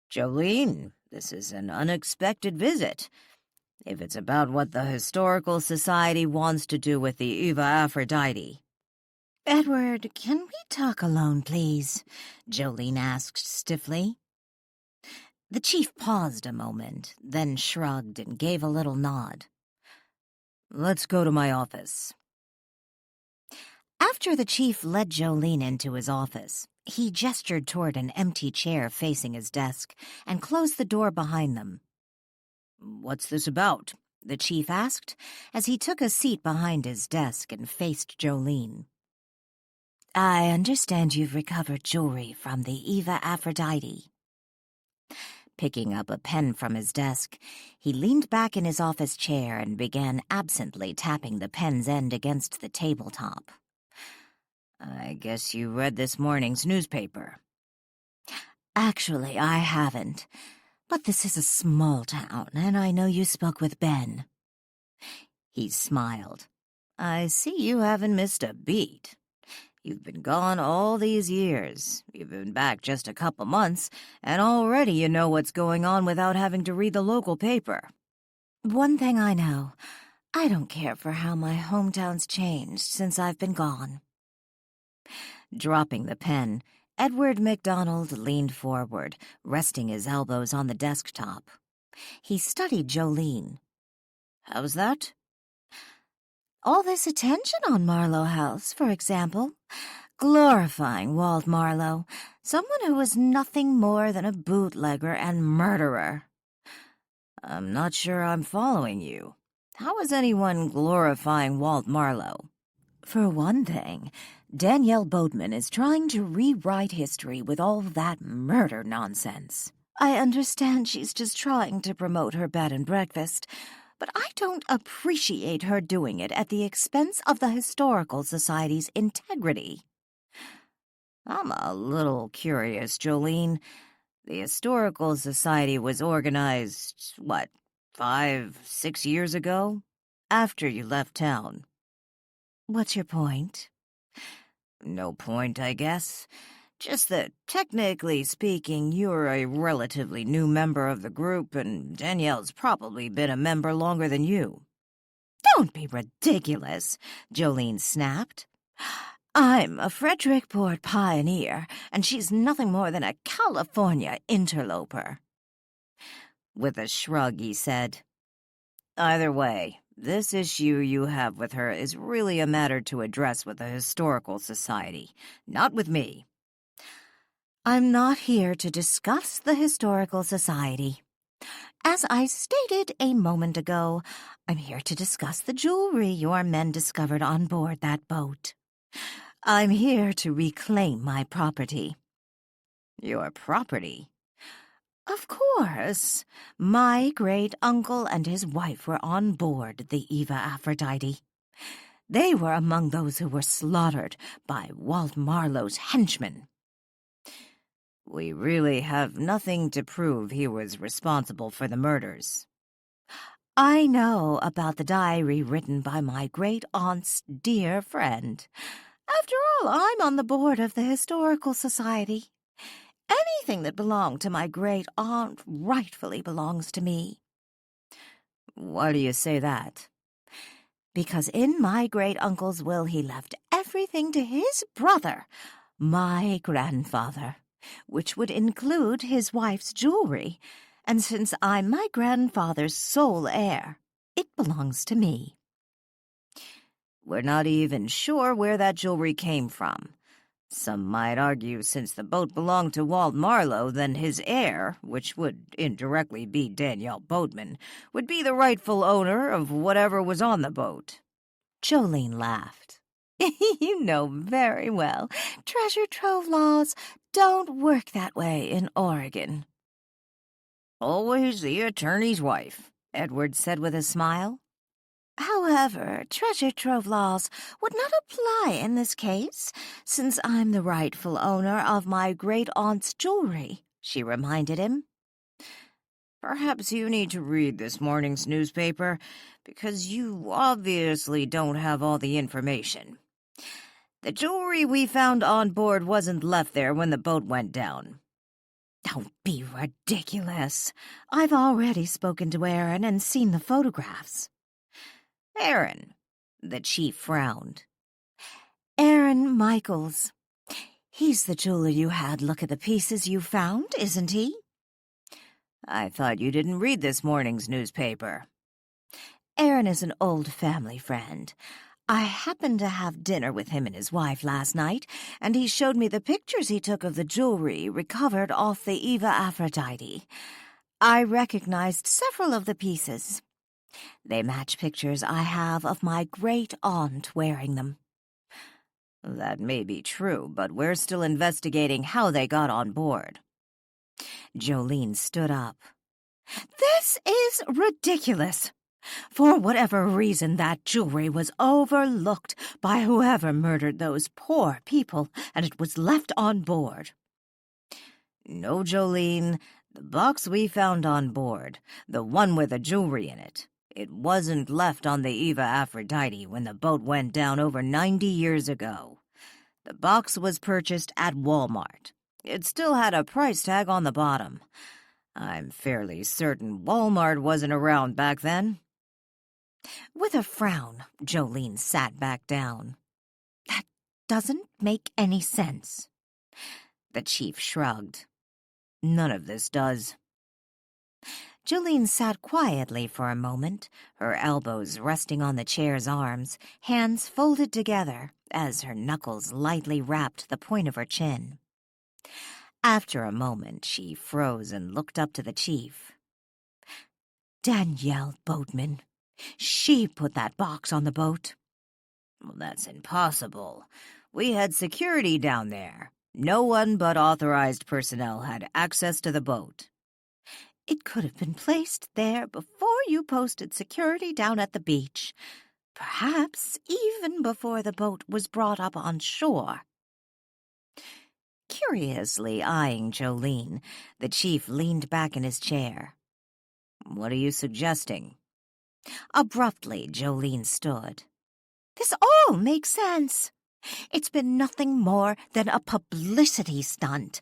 "Jolene, this is an unexpected visit. If it's about what the Historical Society wants to do with the Eva Aphrodite." "Edward, can we talk alone, please?" Jolene asked stiffly. The chief paused a moment, then shrugged and gave a little nod. Let's go to my office. After the chief led Jolene into his office, he gestured toward an empty chair facing his desk and closed the door behind them. What's this about? The chief asked as he took a seat behind his desk and faced Jolene. I understand you've recovered jewelry from the Eva Aphrodite. Picking up a pen from his desk, he leaned back in his office chair and began absently tapping the pen's end against the tabletop. I guess you read this morning's newspaper. Actually, I haven't. But this is a small town, and I know you spoke with Ben. He smiled. I see you haven't missed a beat. You've been gone all these years. You've been back just a couple months, and already you know what's going on without having to read the local paper. One thing I know, I don't care for how my hometown's changed since I've been gone. Dropping the pen, Edward MacDonald leaned forward, resting his elbows on the desktop. He studied Jolene. How's that? All this attention on Marlow House, for example, glorifying Walt Marlow, someone who was nothing more than a bootlegger and murderer. I'm not sure I'm following you. How is anyone glorifying Walt Marlow? For one thing, Danielle Boatman is trying to rewrite history with all that murder nonsense. I understand she's just trying to promote her bed and breakfast, but I don't appreciate her doing it at the expense of the Historical Society's integrity. I'm a little curious, Jolene. The Historical Society was organized, 5, 6 years ago? After you left town. What's your point? No point, I guess. Just that, technically speaking, you're a relatively new member of the group, and Danielle's probably been a member longer than you. Don't be ridiculous, Jolene snapped. I'm a Frederickport pioneer, and she's nothing more than a California interloper. With a shrug, he said, Either way, this issue you have with her is really a matter to address with the Historical Society, not with me. I'm not here to discuss the Historical Society. As I stated a moment ago, I'm here to discuss the jewelry your men discovered on board that boat. I'm here to reclaim my property. Your property? Of course. My great-uncle and his wife were on board the Eva Aphrodite. They were among those who were slaughtered by Walt Marlow's henchmen. We really have nothing to prove he was responsible for the murders. I know about the diary written by my great-aunt's dear friend. After all, I'm on the board of the Historical Society. Anything that belonged to my great-aunt rightfully belongs to me. Why do you say that? Because in my great-uncle's will he left everything to his brother, my grandfather, which would include his wife's jewelry, and since I'm my grandfather's sole heir, it belongs to me. We're not even sure where that jewelry came from. Some might argue since the boat belonged to Walt Marlow, then his heir, which would indirectly be Danielle Boatman, would be the rightful owner of whatever was on the boat. Jolene laughed. You know very well, treasure trove laws don't work that way in Oregon. Always the attorney's wife, Edward said with a smile. However, treasure trove laws would not apply in this case, since I'm the rightful owner of my great-aunt's jewelry, she reminded him. Perhaps you need to read this morning's newspaper, because you obviously don't have all the information. The jewelry we found on board wasn't left there when the boat went down. Don't be ridiculous. I've already spoken to Aaron and seen the photographs. Aaron, the chief frowned. Aaron Michaels. He's the jeweler you had look at the pieces you found, isn't he? I thought you didn't read this morning's newspaper. Aaron is an old family friend. I happened to have dinner with him and his wife last night, and he showed me the pictures he took of the jewelry recovered off the Eva Aphrodite. I recognized several of the pieces. They match pictures I have of my great-aunt wearing them. That may be true, but we're still investigating how they got on board. Jolene stood up. This is ridiculous. For whatever reason, that jewelry was overlooked by whoever murdered those poor people, and it was left on board. No, Jolene. The box we found on board, the one with the jewelry in it, it wasn't left on the Eva Aphrodite when the boat went down over 90 years ago. The box was purchased at Walmart. It still had a price tag on the bottom. I'm fairly certain Walmart wasn't around back then. With a frown, Jolene sat back down. That doesn't make any sense. The chief shrugged. None of this does. Jolene sat quietly for a moment, her elbows resting on the chair's arms, hands folded together as her knuckles lightly rapped the point of her chin. After a moment, she froze and looked up to the chief. Danielle Boatman. She put that box on the boat. Well, that's impossible. We had security down there. No one but authorized personnel had access to the boat. It could have been placed there before you posted security down at the beach. Perhaps even before the boat was brought up on shore. Curiously eyeing Jolene, the chief leaned back in his chair. What are you suggesting? Abruptly, Jolene stood. This all makes sense. It's been nothing more than a publicity stunt.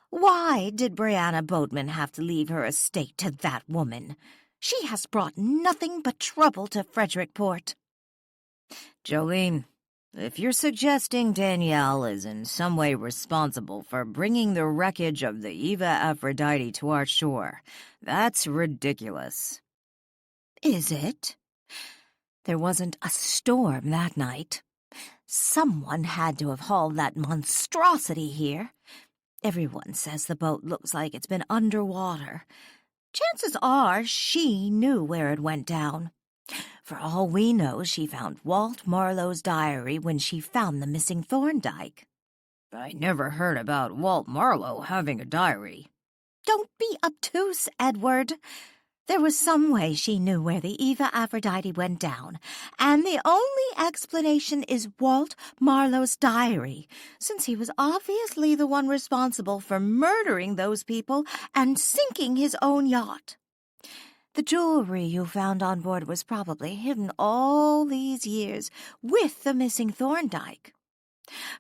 Why did Brianna Boatman have to leave her estate to that woman? She has brought nothing but trouble to Frederickport. Jolene, if you're suggesting Danielle is in some way responsible for bringing the wreckage of the Eva Aphrodite to our shore, that's ridiculous. Is it? There wasn't a storm that night. Someone had to have hauled that monstrosity here. Everyone says the boat looks like it's been underwater. Chances are she knew where it went down. For all we know, she found Walt Marlow's diary when she found the missing Thorndyke. I never heard about Walt Marlow having a diary. Don't be obtuse, Edward. There was some way she knew where the Eva Aphrodite went down, and the only explanation is Walt Marlow's diary, since he was obviously the one responsible for murdering those people and sinking his own yacht. The jewelry you found on board was probably hidden all these years with the missing Thorndyke.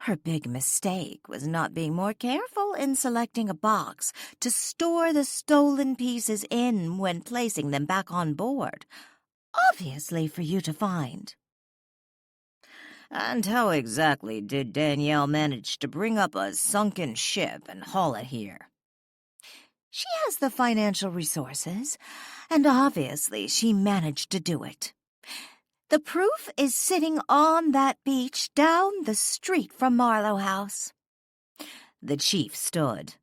Her big mistake was not being more careful in selecting a box to store the stolen pieces in when placing them back on board, obviously for you to find. And how exactly did Danielle manage to bring up a sunken ship and haul it here? She has the financial resources, and obviously she managed to do it. The proof is sitting on that beach down the street from Marlow House. The chief stood.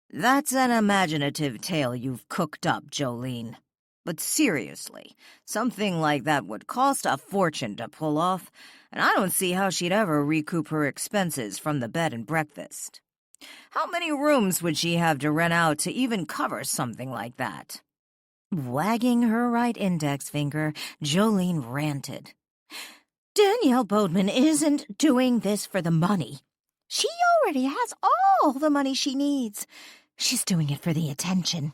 That's an imaginative tale you've cooked up, Jolene. But seriously, something like that would cost a fortune to pull off, and I don't see how she'd ever recoup her expenses from the bed and breakfast. How many rooms would she have to rent out to even cover something like that? Wagging her right index finger, Jolene ranted. Danielle Boatman isn't doing this for the money. She already has all the money she needs. She's doing it for the attention.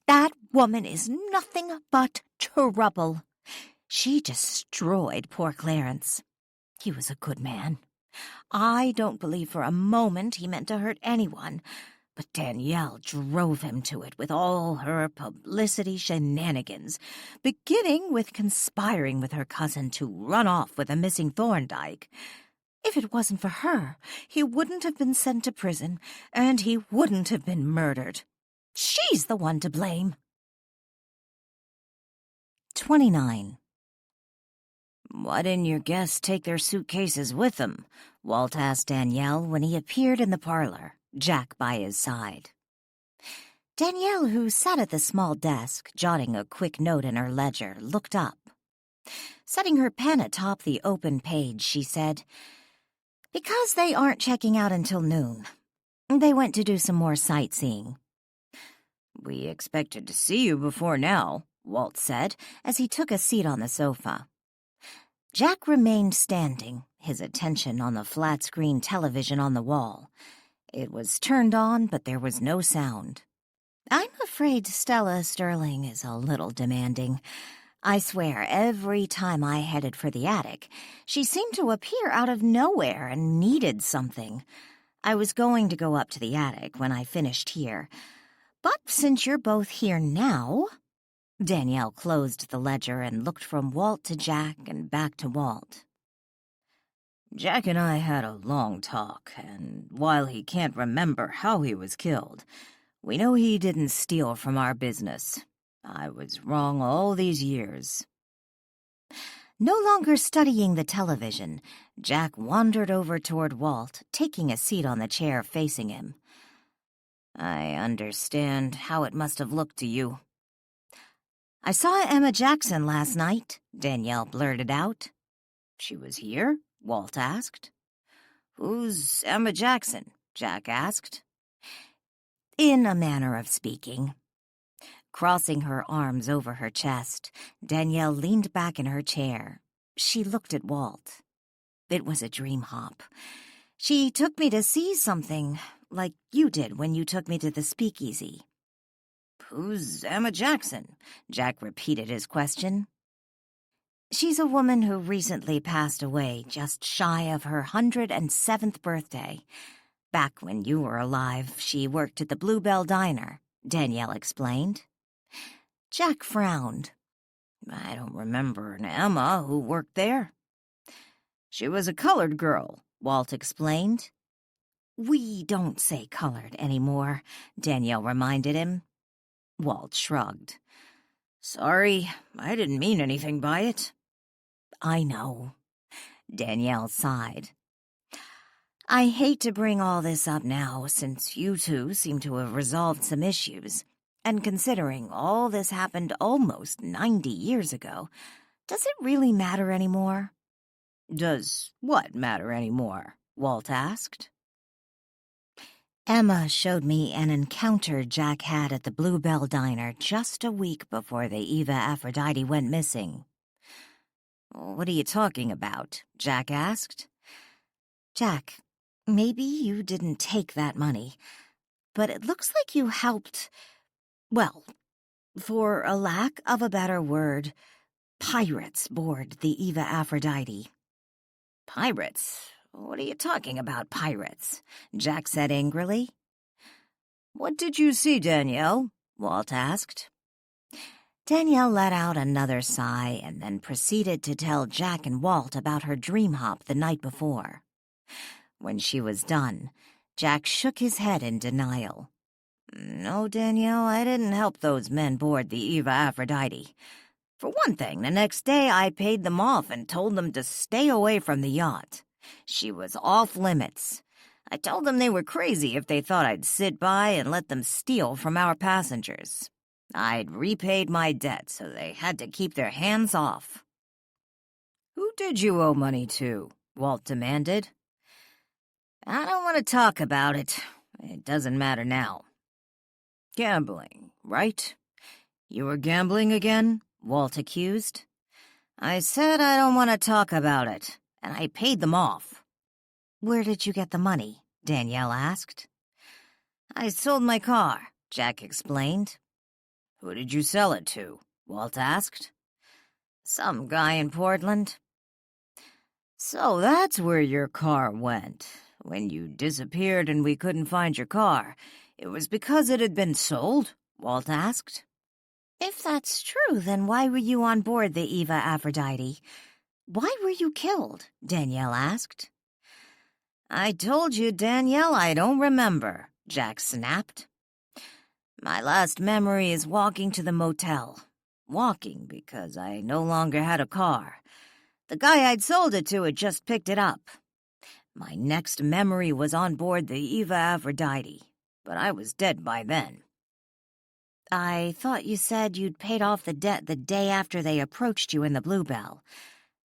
That woman is nothing but trouble. She destroyed poor Clarence. He was a good man. I don't believe for a moment he meant to hurt anyone, but Danielle drove him to it with all her publicity shenanigans, beginning with conspiring with her cousin to run off with a missing Thorndyke. If it wasn't for her, he wouldn't have been sent to prison, and he wouldn't have been murdered. She's the one to blame. 29. "Why didn't your guests take their suitcases with them?" Walt asked Danielle when he appeared in the parlor, Jack by his side. Danielle, who sat at the small desk, jotting a quick note in her ledger, looked up. Setting her pen atop the open page, she said, "Because they aren't checking out until noon. They went to do some more sightseeing." "We expected to see you before now," Walt said as he took a seat on the sofa. Jack remained standing, his attention on the flat-screen television on the wall. It was turned on, but there was no sound. I'm afraid Stella Sterling is a little demanding. I swear, every time I headed for the attic, she seemed to appear out of nowhere and needed something. I was going to go up to the attic when I finished here. But since you're both here now... Danielle closed the ledger and looked from Walt to Jack and back to Walt. "Jack and I had a long talk, and while he can't remember how he was killed, we know he didn't steal from our business. I was wrong all these years." No longer studying the television, Jack wandered over toward Walt, taking a seat on the chair facing him. "I understand how it must have looked to you." "I saw Emma Jackson last night," Danielle blurted out. "She was here?" Walt asked. "Who's Emma Jackson?" Jack asked. In a manner of speaking. Crossing her arms over her chest, Danielle leaned back in her chair. She looked at Walt. It was a dream hop. She took me to see something, like you did when you took me to the speakeasy. "Who's Emma Jackson?" Jack repeated his question. She's a woman who recently passed away, just shy of her 107th birthday. Back when you were alive, she worked at the Bluebell Diner, Danielle explained. Jack frowned. "I don't remember an Emma who worked there." "She was a colored girl," Walt explained. "We don't say colored anymore," Danielle reminded him. Walt shrugged. "Sorry, I didn't mean anything by it." "I know." Danielle sighed. "I hate to bring all this up now, since you two seem to have resolved some issues. And considering all this happened almost 90 years ago, does it really matter anymore?" "Does what matter anymore?" Walt asked. "Emma showed me an encounter Jack had at the Bluebell Diner just a week before the Eva Aphrodite went missing." "What are you talking about?" Jack asked. "Jack, maybe you didn't take that money, but it looks like you helped, well, for a lack of a better word, pirates board the Eva Aphrodite." "Pirates? What are you talking about, pirates?" Jack said angrily. "What did you see, Danielle?" Walt asked. Danielle let out another sigh and then proceeded to tell Jack and Walt about her dream hop the night before. When she was done, Jack shook his head in denial. "No, Danielle, I didn't help those men board the Eva Aphrodite. For one thing, the next day I paid them off and told them to stay away from the yacht. She was off limits. I told them they were crazy if they thought I'd sit by and let them steal from our passengers. I'd repaid my debt, so they had to keep their hands off." "Who did you owe money to?" Walt demanded. "I don't want to talk about it. It doesn't matter now." "Gambling, right? You were gambling again?" Walt accused. "I said I don't want to talk about it, and I paid them off." "Where did you get the money?" Danielle asked. "I sold my car," Jack explained. "Who did you sell it to?" Walt asked. "Some guy in Portland." "So that's where your car went. When you disappeared and we couldn't find your car, it was because it had been sold?" Walt asked. "If that's true, then why were you on board the Eva Aphrodite? Why were you killed?" Danielle asked. "I told you, Danielle, I don't remember," Jack snapped. "My last memory is walking to the motel. walking because I no longer had a car. The guy I'd sold it to had just picked it up. My next memory was on board the Eva Aphrodite, but I was dead by then. I thought you said you'd paid off the debt the day after they approached you in the Bluebell.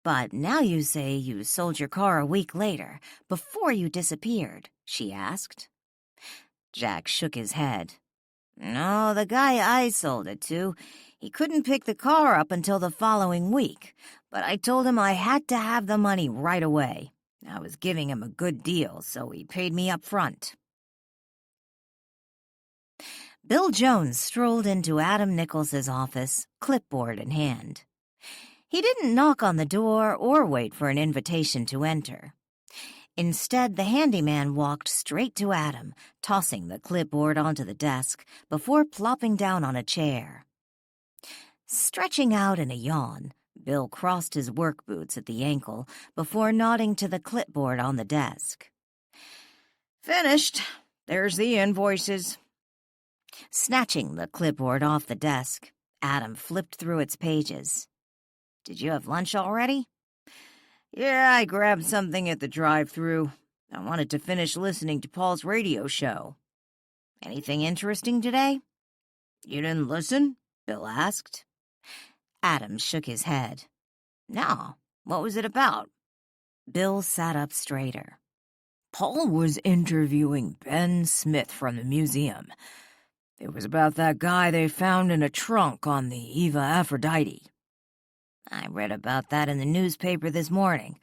But now you say you sold your car a week later, before you disappeared, she asked. Jack shook his head. No, the guy I sold it to, he couldn't pick the car up until the following week, but I told him I had to have the money right away. I was giving him a good deal, so he paid me up front. Bill Jones strolled into Adam Nichols's office, clipboard in hand. He didn't knock on the door or wait for an invitation to enter. Instead, the handyman walked straight to Adam, tossing the clipboard onto the desk before plopping down on a chair. Stretching out in a yawn, Bill crossed his work boots at the ankle before nodding to the clipboard on the desk. Finished. There's the invoices. Snatching the clipboard off the desk, Adam flipped through its pages. Did you have lunch already? Yeah, I grabbed something at the drive-thru. I wanted to finish listening to Paul's radio show. Anything interesting today? You didn't listen? Bill asked. Adam shook his head. No. What was it about? Bill sat up straighter. Paul was interviewing Ben Smith from the museum. It was about that guy they found in a trunk on the Eva Aphrodite. I read about that in the newspaper this morning.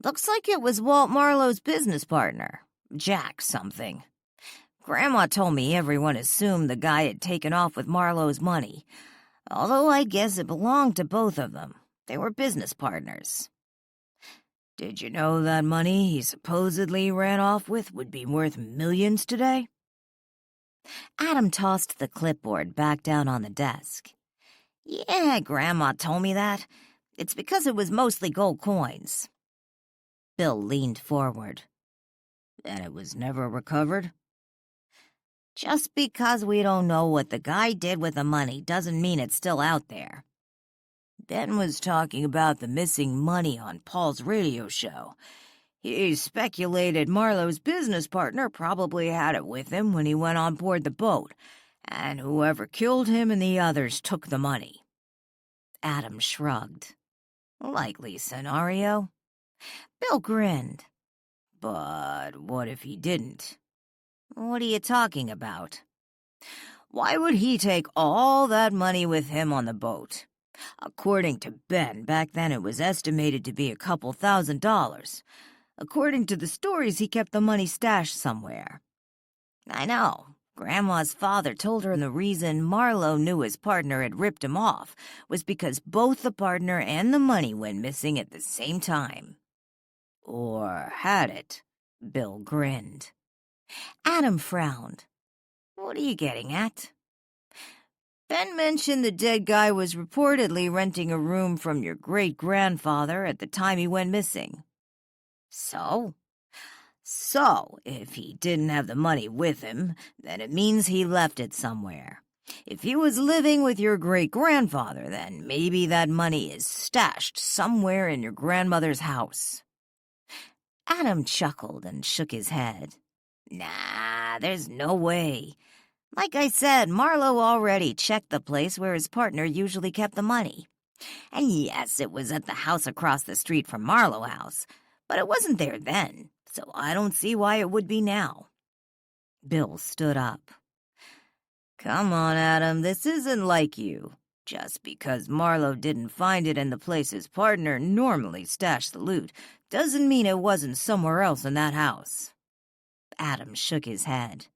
Looks like it was Walt Marlow's business partner, Jack something. Grandma told me everyone assumed the guy had taken off with Marlow's money, although I guess it belonged to both of them. They were business partners. Did you know that money he supposedly ran off with would be worth millions today? Adam tossed the clipboard back down on the desk. Yeah, Grandma told me that. It's because it was mostly gold coins. Bill leaned forward. And it was never recovered? Just because we don't know what the guy did with the money doesn't mean it's still out there. Ben was talking about the missing money on Paul's radio show. He speculated Marlow's business partner probably had it with him when he went on board the boat, and whoever killed him and the others took the money. Adam shrugged. Likely scenario. Bill grinned. But what if he didn't? What are you talking about? Why would he take all that money with him on the boat? According to Ben, back then it was estimated to be a couple $1,000. According to the stories, he kept the money stashed somewhere. I know. Grandma's father told her the reason Marlow knew his partner had ripped him off was because both the partner and the money went missing at the same time. Or had it? Bill grinned. Adam frowned. What are you getting at? Ben mentioned the dead guy was reportedly renting a room from your great-grandfather at the time he went missing. So? So, if he didn't have the money with him, then it means he left it somewhere. If he was living with your great-grandfather, then maybe that money is stashed somewhere in your grandmother's house. Adam chuckled and shook his head. Nah, there's no way. Like I said, Marlow already checked the place where his partner usually kept the money. And yes, it was at the house across the street from Marlow House, but it wasn't there then, so I don't see why it would be now. Bill stood up. Come on, Adam, this isn't like you. Just because Marlow didn't find it in the place his partner normally stashed the loot doesn't mean it wasn't somewhere else in that house. Adam shook his head.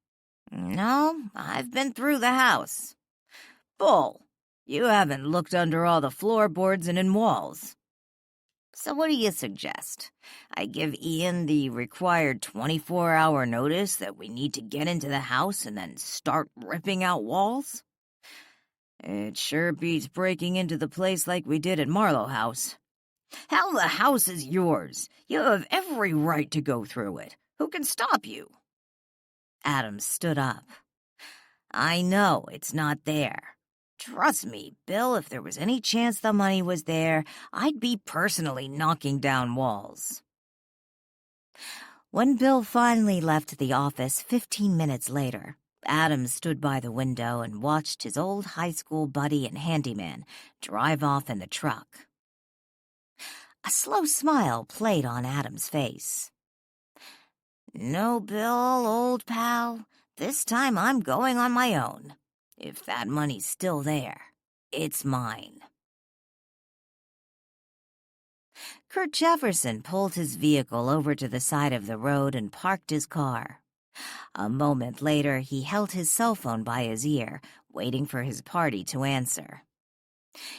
No, I've been through the house. Bull, you haven't looked under all the floorboards and in walls. So what do you suggest? I give Ian the required 24-hour notice that we need to get into the house and then start ripping out walls? It sure beats breaking into the place like we did at Marlow House. Hell, the house is yours. You have every right to go through it. Who can stop you? Adam stood up. I know it's not there. Trust me, Bill, if there was any chance the money was there, I'd be personally knocking down walls. When Bill finally left the office 15 minutes later, Adam stood by the window and watched his old high school buddy and handyman drive off in the truck. A slow smile played on Adam's face. "No, Bill, old pal, this time I'm going on my own. If that money's still there, it's mine." Kurt Jefferson pulled his vehicle over to the side of the road and parked his car. A moment later, he held his cell phone by his ear, waiting for his party to answer.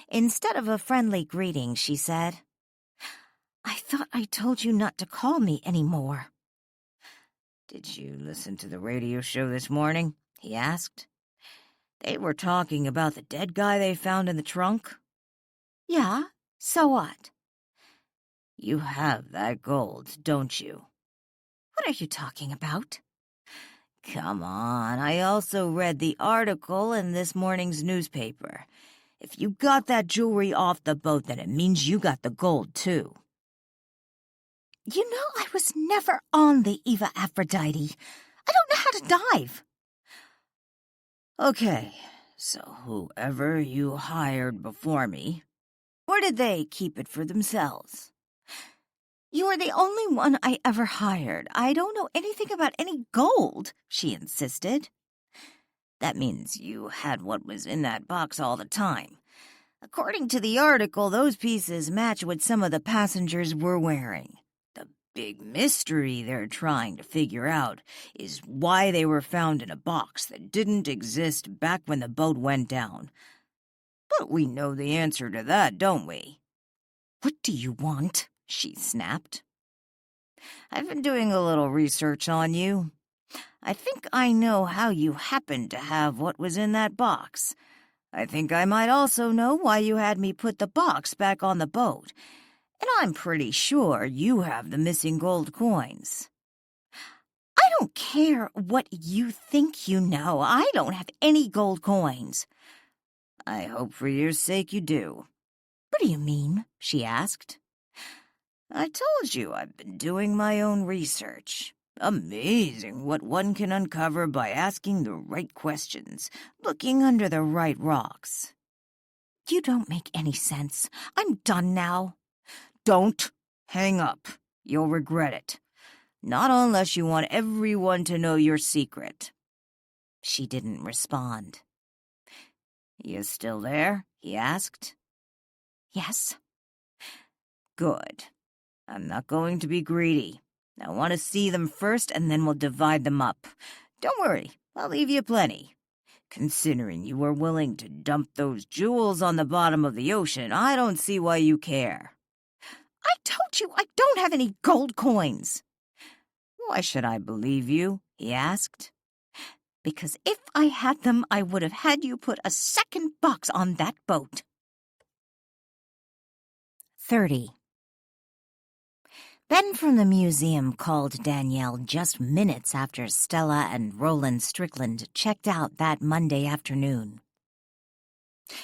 Instead of a friendly greeting, she said, "I thought I told you not to call me anymore." "Did you listen to the radio show this morning?" he asked. "They were talking about the dead guy they found in the trunk." "Yeah, so what?" "You have that gold, don't you?" "What are you talking about?" "Come on, I also read the article in this morning's newspaper. If you got that jewelry off the boat, then it means you got the gold, too." "You know I was never on the Eva Aphrodite. I don't know how to dive." "Okay, so whoever you hired before me, or did they keep it for themselves?" "You are the only one I ever hired. I don't know anything about any gold," she insisted. "That means you had what was in that box all the time. According to the article, those pieces match what some of the passengers were wearing. The big mystery they're trying to figure out is why they were found in a box that didn't exist back when the boat went down. But we know the answer to that, don't we?" "What do you want?" she snapped. "I've been doing a little research on you. I think I know how you happened to have what was in that box. I think I might also know why you had me put the box back on the boat. And I'm pretty sure you have the missing gold coins." "I don't care what you think you know. I don't have any gold coins." "I hope for your sake you do." "What do you mean?" she asked. "I told you I've been doing my own research. Amazing what one can uncover by asking the right questions, looking under the right rocks." "You don't make any sense. I'm done now." "Don't hang up. You'll regret it. Not unless you want everyone to know your secret." She didn't respond. "You still there?" he asked. "Yes." "Good. I'm not going to be greedy. I want to see them first, and then we'll divide them up. Don't worry, I'll leave you plenty. Considering you were willing to dump those jewels on the bottom of the ocean, I don't see why you care." "I told you I don't have any gold coins." "Why should I believe you?" he asked. "Because if I had them, I would have had you put a second box on that boat." 30. Ben from the museum called Danielle just minutes after Stella and Roland Strickland checked out that Monday afternoon.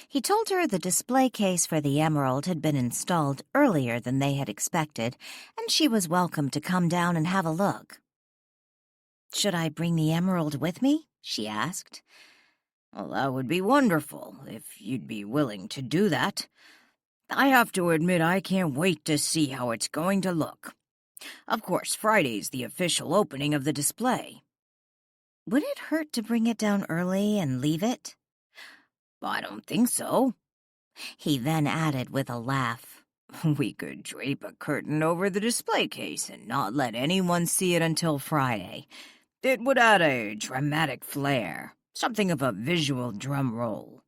He told her the display case for the emerald had been installed earlier than they had expected, and she was welcome to come down and have a look. "Should I bring the emerald with me?" she asked. "Well, that would be wonderful, if you'd be willing to do that. I have to admit I can't wait to see how it's going to look. Of course, Friday's the official opening of the display." "Would it hurt to bring it down early and leave it?" "I don't think so." He then added with a laugh, "We could drape a curtain over the display case and not let anyone see it until Friday. It would add a dramatic flair, something of a visual drum roll."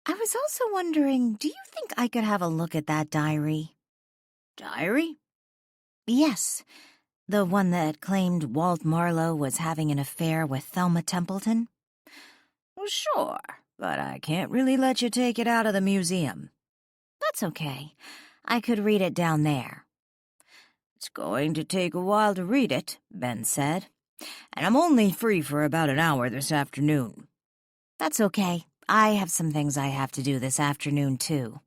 "I was also wondering, do you think I could have a look at that diary?" "Diary?" "Yes, the one that claimed Walt Marlow was having an affair with Thelma Templeton." "Well, sure, but I can't really let you take it out of the museum." "That's okay. I could read it down there." "It's going to take a while to read it," Ben said, "and I'm only free for about an hour this afternoon." "That's okay. I have some things I have to do this afternoon, too.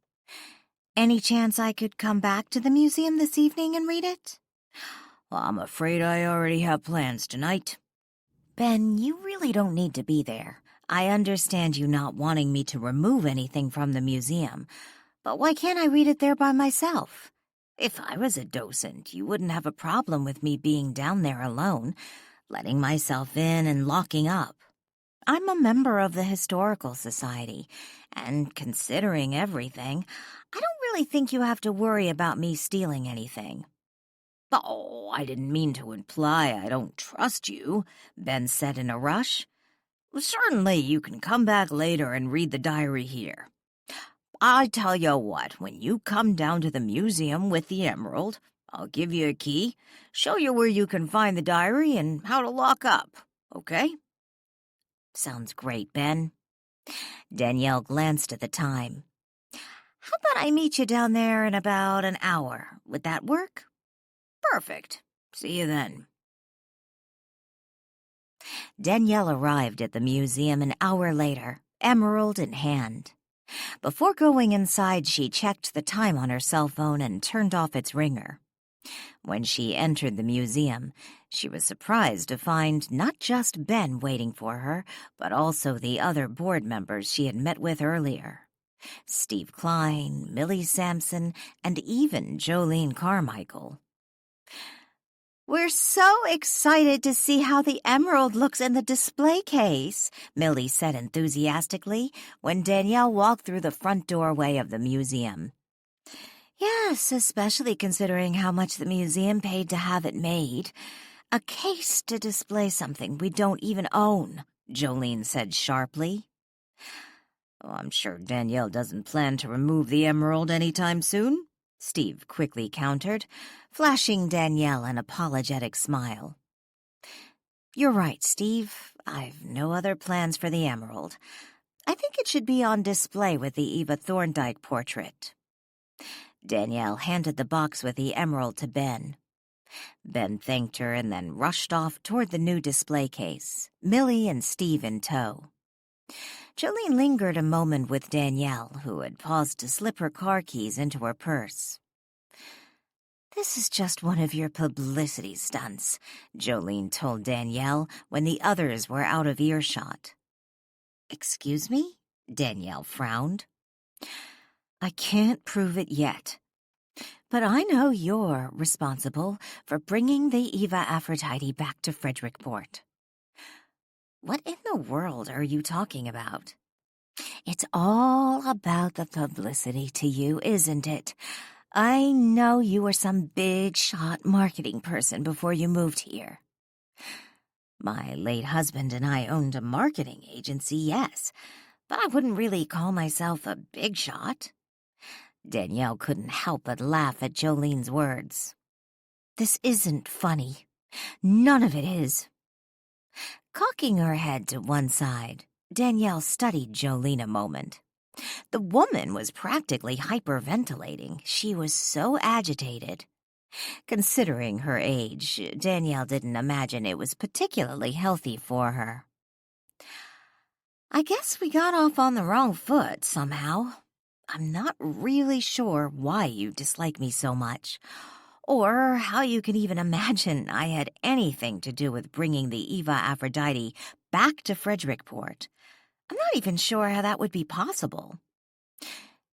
Any chance I could come back to the museum this evening and read it? Well, I'm afraid I already have plans tonight. Ben, you really don't need to be there. I understand you not wanting me to remove anything from the museum, but why can't I read it there by myself? If I was a docent, you wouldn't have a problem with me being down there alone, letting myself in and locking up. I'm a member of the Historical Society, and considering everything, I don't really think you have to worry about me stealing anything. Oh, I didn't mean to imply I don't trust you, Ben said in a rush. Certainly you can come back later and read the diary here. I tell you what, when you come down to the museum with the emerald, I'll give you a key, show you where you can find the diary and how to lock up, okay? Sounds great, Ben. Danielle glanced at the time. How about I meet you down there in about an hour? Would that work? Perfect. See you then. Danielle arrived at the museum an hour later, emerald in hand. Before going inside, she checked the time on her cell phone and turned off its ringer. When she entered the museum, she was surprised to find not just Ben waiting for her, but also the other board members she had met with earlier. Steve Klein, Millie Sampson, and even Jolene Carmichael. "We're so excited to see how the emerald looks in the display case," Millie said enthusiastically when Danielle walked through the front doorway of the museum. "Yes, especially considering how much the museum paid to have it made. A case to display something we don't even own," Jolene said sharply. Oh, I'm sure Danielle doesn't plan to remove the emerald anytime soon, Steve quickly countered, flashing Danielle an apologetic smile. "You're right, Steve. I've no other plans for the emerald. I think it should be on display with the Eva Thorndike portrait." Danielle handed the box with the emerald to Ben. Ben thanked her and then rushed off toward the new display case, Millie and Steve in tow. Jolene lingered a moment with Danielle, who had paused to slip her car keys into her purse. "This is just one of your publicity stunts," Jolene told Danielle when the others were out of earshot. "Excuse me?" Danielle frowned. "I can't prove it yet, but I know you're responsible for bringing the Eva Aphrodite back to Frederickport." "What in the world are you talking about?" "It's all about the publicity to you, isn't it? I know you were some big-shot marketing person before you moved here." "My late husband and I owned a marketing agency, yes, but I wouldn't really call myself a big shot." Danielle couldn't help but laugh at Jolene's words. "This isn't funny. None of it is." Cocking her head to one side, Danielle studied Jolene a moment. The woman was practically hyperventilating. She was so agitated. Considering her age, Danielle didn't imagine it was particularly healthy for her. "I guess we got off on the wrong foot somehow. I'm not really sure why you dislike me so much, or how you can even imagine I had anything to do with bringing the Eva Aphrodite back to Frederickport. I'm not even sure how that would be possible.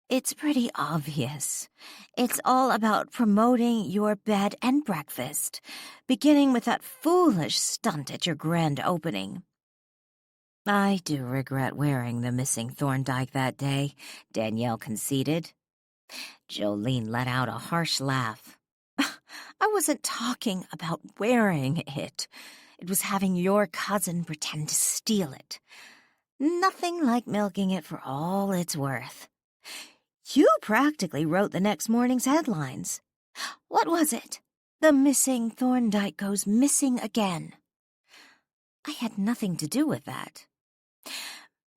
It's pretty obvious. It's all about promoting your bed and breakfast, beginning with that foolish stunt at your grand opening." "I do regret wearing the missing Thorndike that day," Danielle conceded. Jolene let out a harsh laugh. "I wasn't talking about wearing it. It was having your cousin pretend to steal it. Nothing like milking it for all it's worth. You practically wrote the next morning's headlines. What was it? The missing Thorndike goes missing again." "I had nothing to do with that."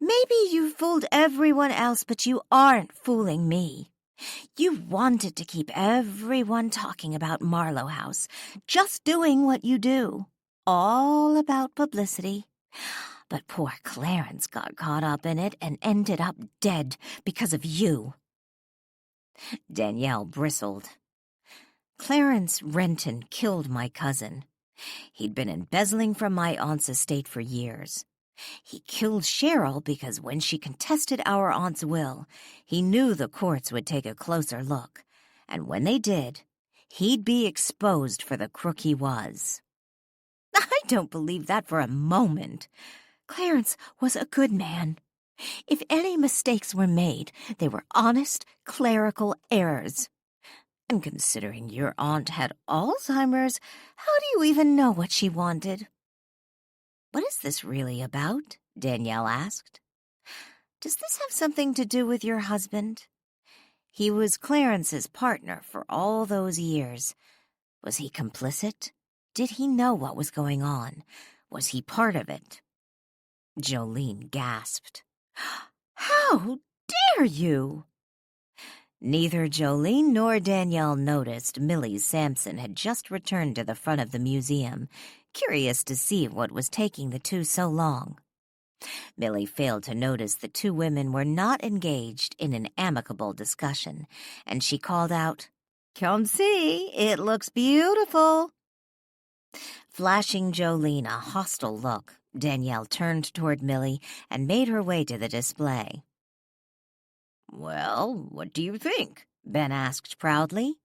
"Maybe you fooled everyone else, but you aren't fooling me. You wanted to keep everyone talking about Marlow House, just doing what you do. All about publicity. But poor Clarence got caught up in it and ended up dead because of you." Danielle bristled. "Clarence Renton killed my cousin. He'd been embezzling from my aunt's estate for years. He killed Cheryl because when she contested our aunt's will, he knew the courts would take a closer look, and when they did, he'd be exposed for the crook he was." "I don't believe that for a moment. Clarence was a good man. If any mistakes were made, they were honest, clerical errors. And considering your aunt had Alzheimer's, how do you even know what she wanted?" "What is this really about?" Danielle asked. "Does this have something to do with your husband? He was Clarence's partner for all those years. Was he complicit? Did he know what was going on? Was he part of it?" Jolene gasped. "How dare you?" Neither Jolene nor Danielle noticed Millie Sampson had just returned to the front of the museum, curious to see what was taking the two so long. Millie failed to notice the two women were not engaged in an amicable discussion, and she called out, "Come see, it looks beautiful." Flashing Jolene a hostile look, Danielle turned toward Millie and made her way to the display. "Well, what do you think?" Ben asked proudly.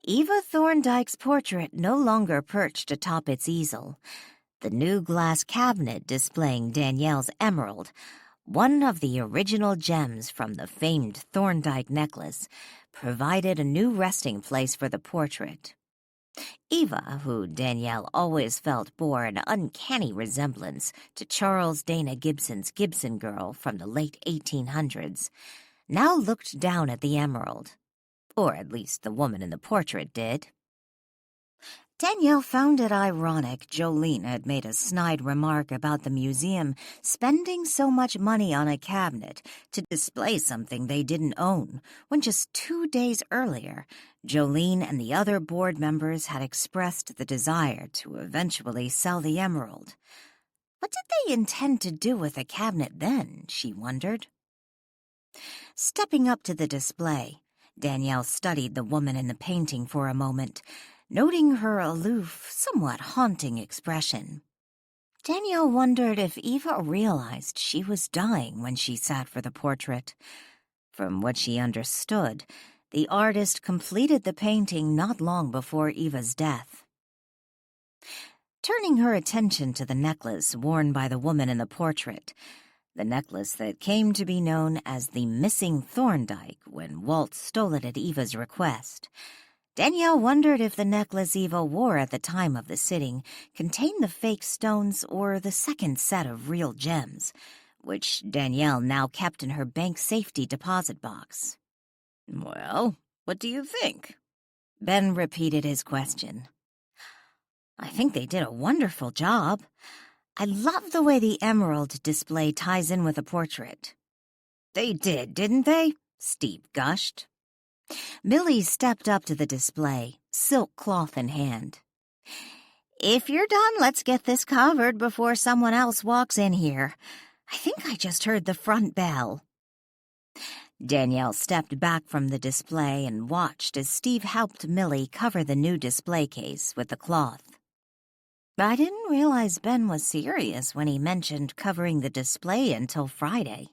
Eva Thorndyke's portrait no longer perched atop its easel. The new glass cabinet displaying Danielle's emerald, one of the original gems from the famed Thorndyke necklace, provided a new resting place for the portrait. Eva, who Danielle always felt bore an uncanny resemblance to Charles Dana Gibson's Gibson girl from the late 1800s, now looked down at the emerald. Or at least the woman in the portrait did. Danielle found it ironic Jolene had made a snide remark about the museum spending so much money on a cabinet to display something they didn't own, when just 2 days earlier, Jolene and the other board members had expressed the desire to eventually sell the emerald. What did they intend to do with the cabinet then, she wondered. Stepping up to the display, Danielle studied the woman in the painting for a moment, noting her aloof, somewhat haunting expression. Danielle wondered if Eva realized she was dying when she sat for the portrait. From what she understood, the artist completed the painting not long before Eva's death. Turning her attention to the necklace worn by the woman in the portrait, the necklace that came to be known as the missing Thorndyke when Walt stole it at Eva's request, Danielle wondered if the necklace Eva wore at the time of the sitting contained the fake stones or the second set of real gems, which Danielle now kept in her bank safety deposit box. "Well, what do you think?" Ben repeated his question. "I think they did a wonderful job. I love the way the emerald display ties in with the portrait." "They did, didn't they?" Steve gushed. Millie stepped up to the display, silk cloth in hand. "If you're done, let's get this covered before someone else walks in here. I think I just heard the front bell." Danielle stepped back from the display and watched as Steve helped Millie cover the new display case with the cloth. "I didn't realize Ben was serious when he mentioned covering the display until Friday."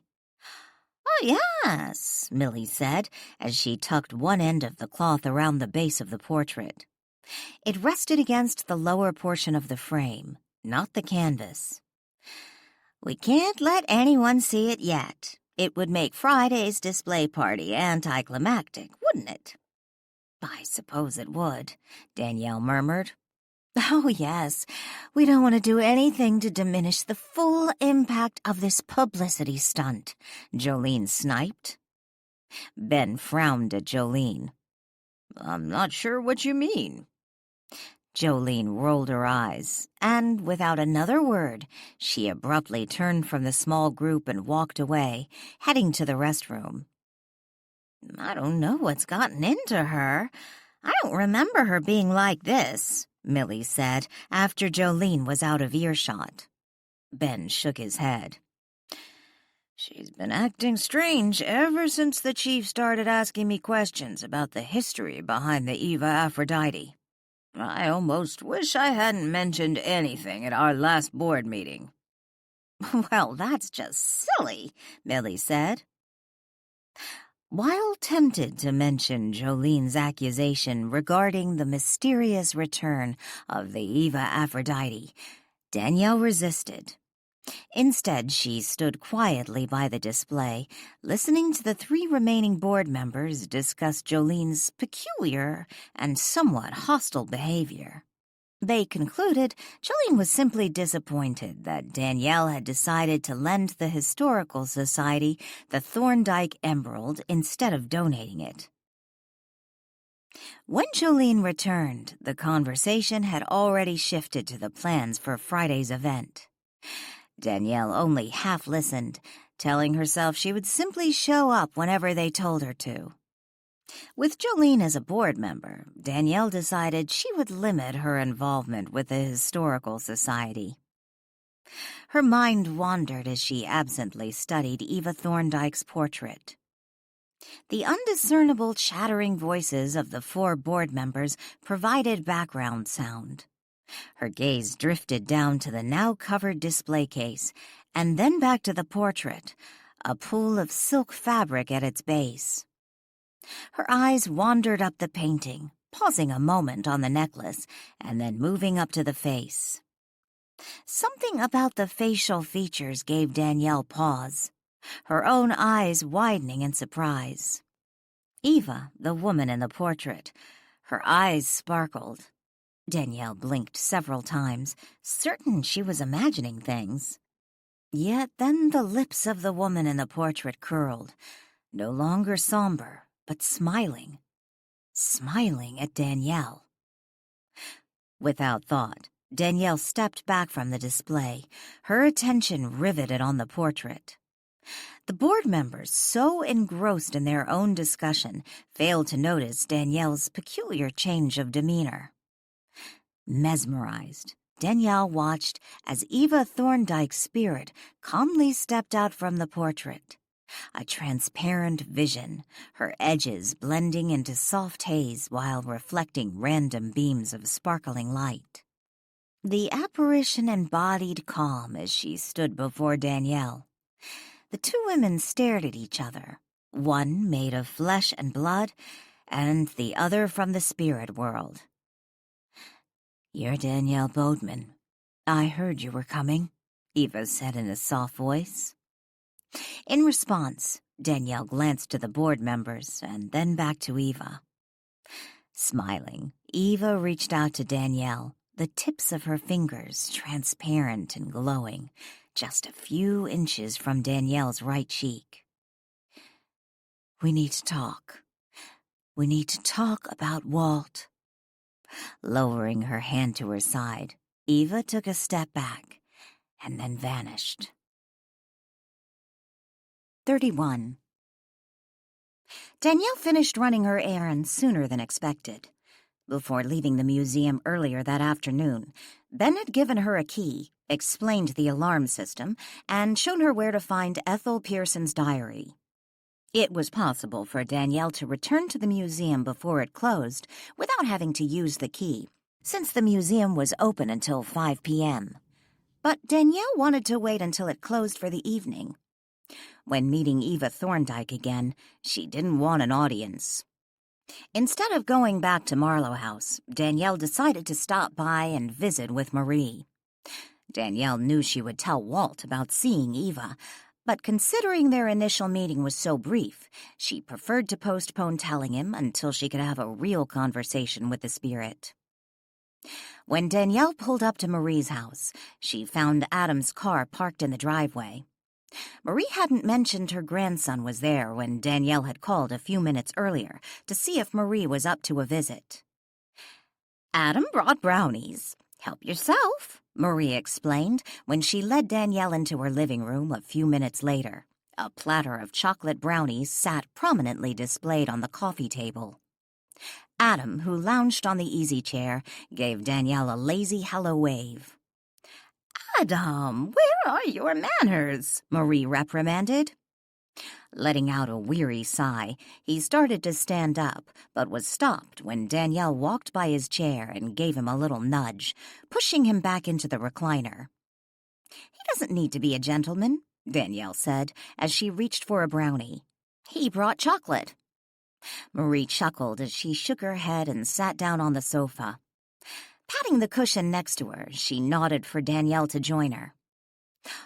"Oh, yes," Millie said, as she tucked one end of the cloth around the base of the portrait. It rested against the lower portion of the frame, not the canvas. "We can't let anyone see it yet. It would make Friday's display party anticlimactic, wouldn't it?" "I suppose it would," Danielle murmured. "Oh, yes. We don't want to do anything to diminish the full impact of this publicity stunt," Jolene sniped. Ben frowned at Jolene. "I'm not sure what you mean." Jolene rolled her eyes, and without another word, she abruptly turned from the small group and walked away, heading to the restroom. "I don't know what's gotten into her. I don't remember her being like this," Millie said after Jolene was out of earshot. Ben shook his head. She's been acting strange ever since the chief started asking me questions about the history behind the Eva Aphrodite. I almost wish I hadn't mentioned anything at our last board meeting. Well, that's just silly, Millie said. While tempted to mention Jolene's accusation regarding the mysterious return of the Eva Aphrodite, Danielle resisted. Instead, she stood quietly by the display, listening to the 3 remaining board members discuss Jolene's peculiar and somewhat hostile behavior. They concluded Jolene was simply disappointed that Danielle had decided to lend the Historical Society the Thorndyke Emerald instead of donating it. When Jolene returned, the conversation had already shifted to the plans for Friday's event. Danielle only half listened, telling herself she would simply show up whenever they told her to. With Jolene as a board member, Danielle decided she would limit her involvement with the Historical Society. Her mind wandered as she absently studied Eva Thorndyke's portrait. The undiscernible chattering voices of the 4 board members provided background sound. Her gaze drifted down to the now-covered display case, and then back to the portrait, a pool of silk fabric at its base. Her eyes wandered up the painting, pausing a moment on the necklace, and then moving up to the face. Something about the facial features gave Danielle pause, her own eyes widening in surprise. Eva, the woman in the portrait, her eyes sparkled. Danielle blinked several times, certain she was imagining things. Yet then the lips of the woman in the portrait curled, no longer somber, but smiling at Danielle. Without thought, Danielle stepped back from the display, her attention riveted on the portrait. The board members, so engrossed in their own discussion, failed to notice Danielle's peculiar change of demeanor. Mesmerized, Danielle watched as Eva Thorndyke's spirit calmly stepped out from the portrait. A transparent vision, her edges blending into soft haze while reflecting random beams of sparkling light. The apparition embodied calm as she stood before Danielle. The 2 women stared at each other, one made of flesh and blood, and the other from the spirit world. "You're Danielle Boatman. I heard you were coming," Eva said in a soft voice. In response, Danielle glanced to the board members and then back to Eva. Smiling, Eva reached out to Danielle, the tips of her fingers transparent and glowing, just a few inches from Danielle's right cheek. "We need to talk. We need to talk about Walt." Lowering her hand to her side, Eva took a step back and then vanished. 31. Danielle finished running her errands sooner than expected. Before leaving the museum earlier that afternoon, Ben had given her a key, explained the alarm system, and shown her where to find Ethel Pearson's diary. It was possible for Danielle to return to the museum before it closed without having to use the key, since the museum was open until 5 p.m. But Danielle wanted to wait until it closed for the evening. When meeting Eva Thorndyke again, she didn't want an audience. Instead of going back to Marlow House, Danielle decided to stop by and visit with Marie. Danielle knew she would tell Walt about seeing Eva, but considering their initial meeting was so brief, she preferred to postpone telling him until she could have a real conversation with the spirit. When Danielle pulled up to Marie's house, she found Adam's car parked in the driveway. Marie hadn't mentioned her grandson was there when Danielle had called a few minutes earlier to see if Marie was up to a visit. "Adam brought brownies. Help yourself," Marie explained when she led Danielle into her living room a few minutes later. A platter of chocolate brownies sat prominently displayed on the coffee table. Adam, who lounged on the easy chair, gave Danielle a lazy hello wave. Adam, where are your manners? Marie reprimanded. Letting out a weary sigh, he started to stand up, but was stopped when Danielle walked by his chair and gave him a little nudge, pushing him back into the recliner. He doesn't need to be a gentleman, Danielle said, as she reached for a brownie. He brought chocolate. Marie chuckled as she shook her head and sat down on the sofa. Patting the cushion next to her, she nodded for Danielle to join her.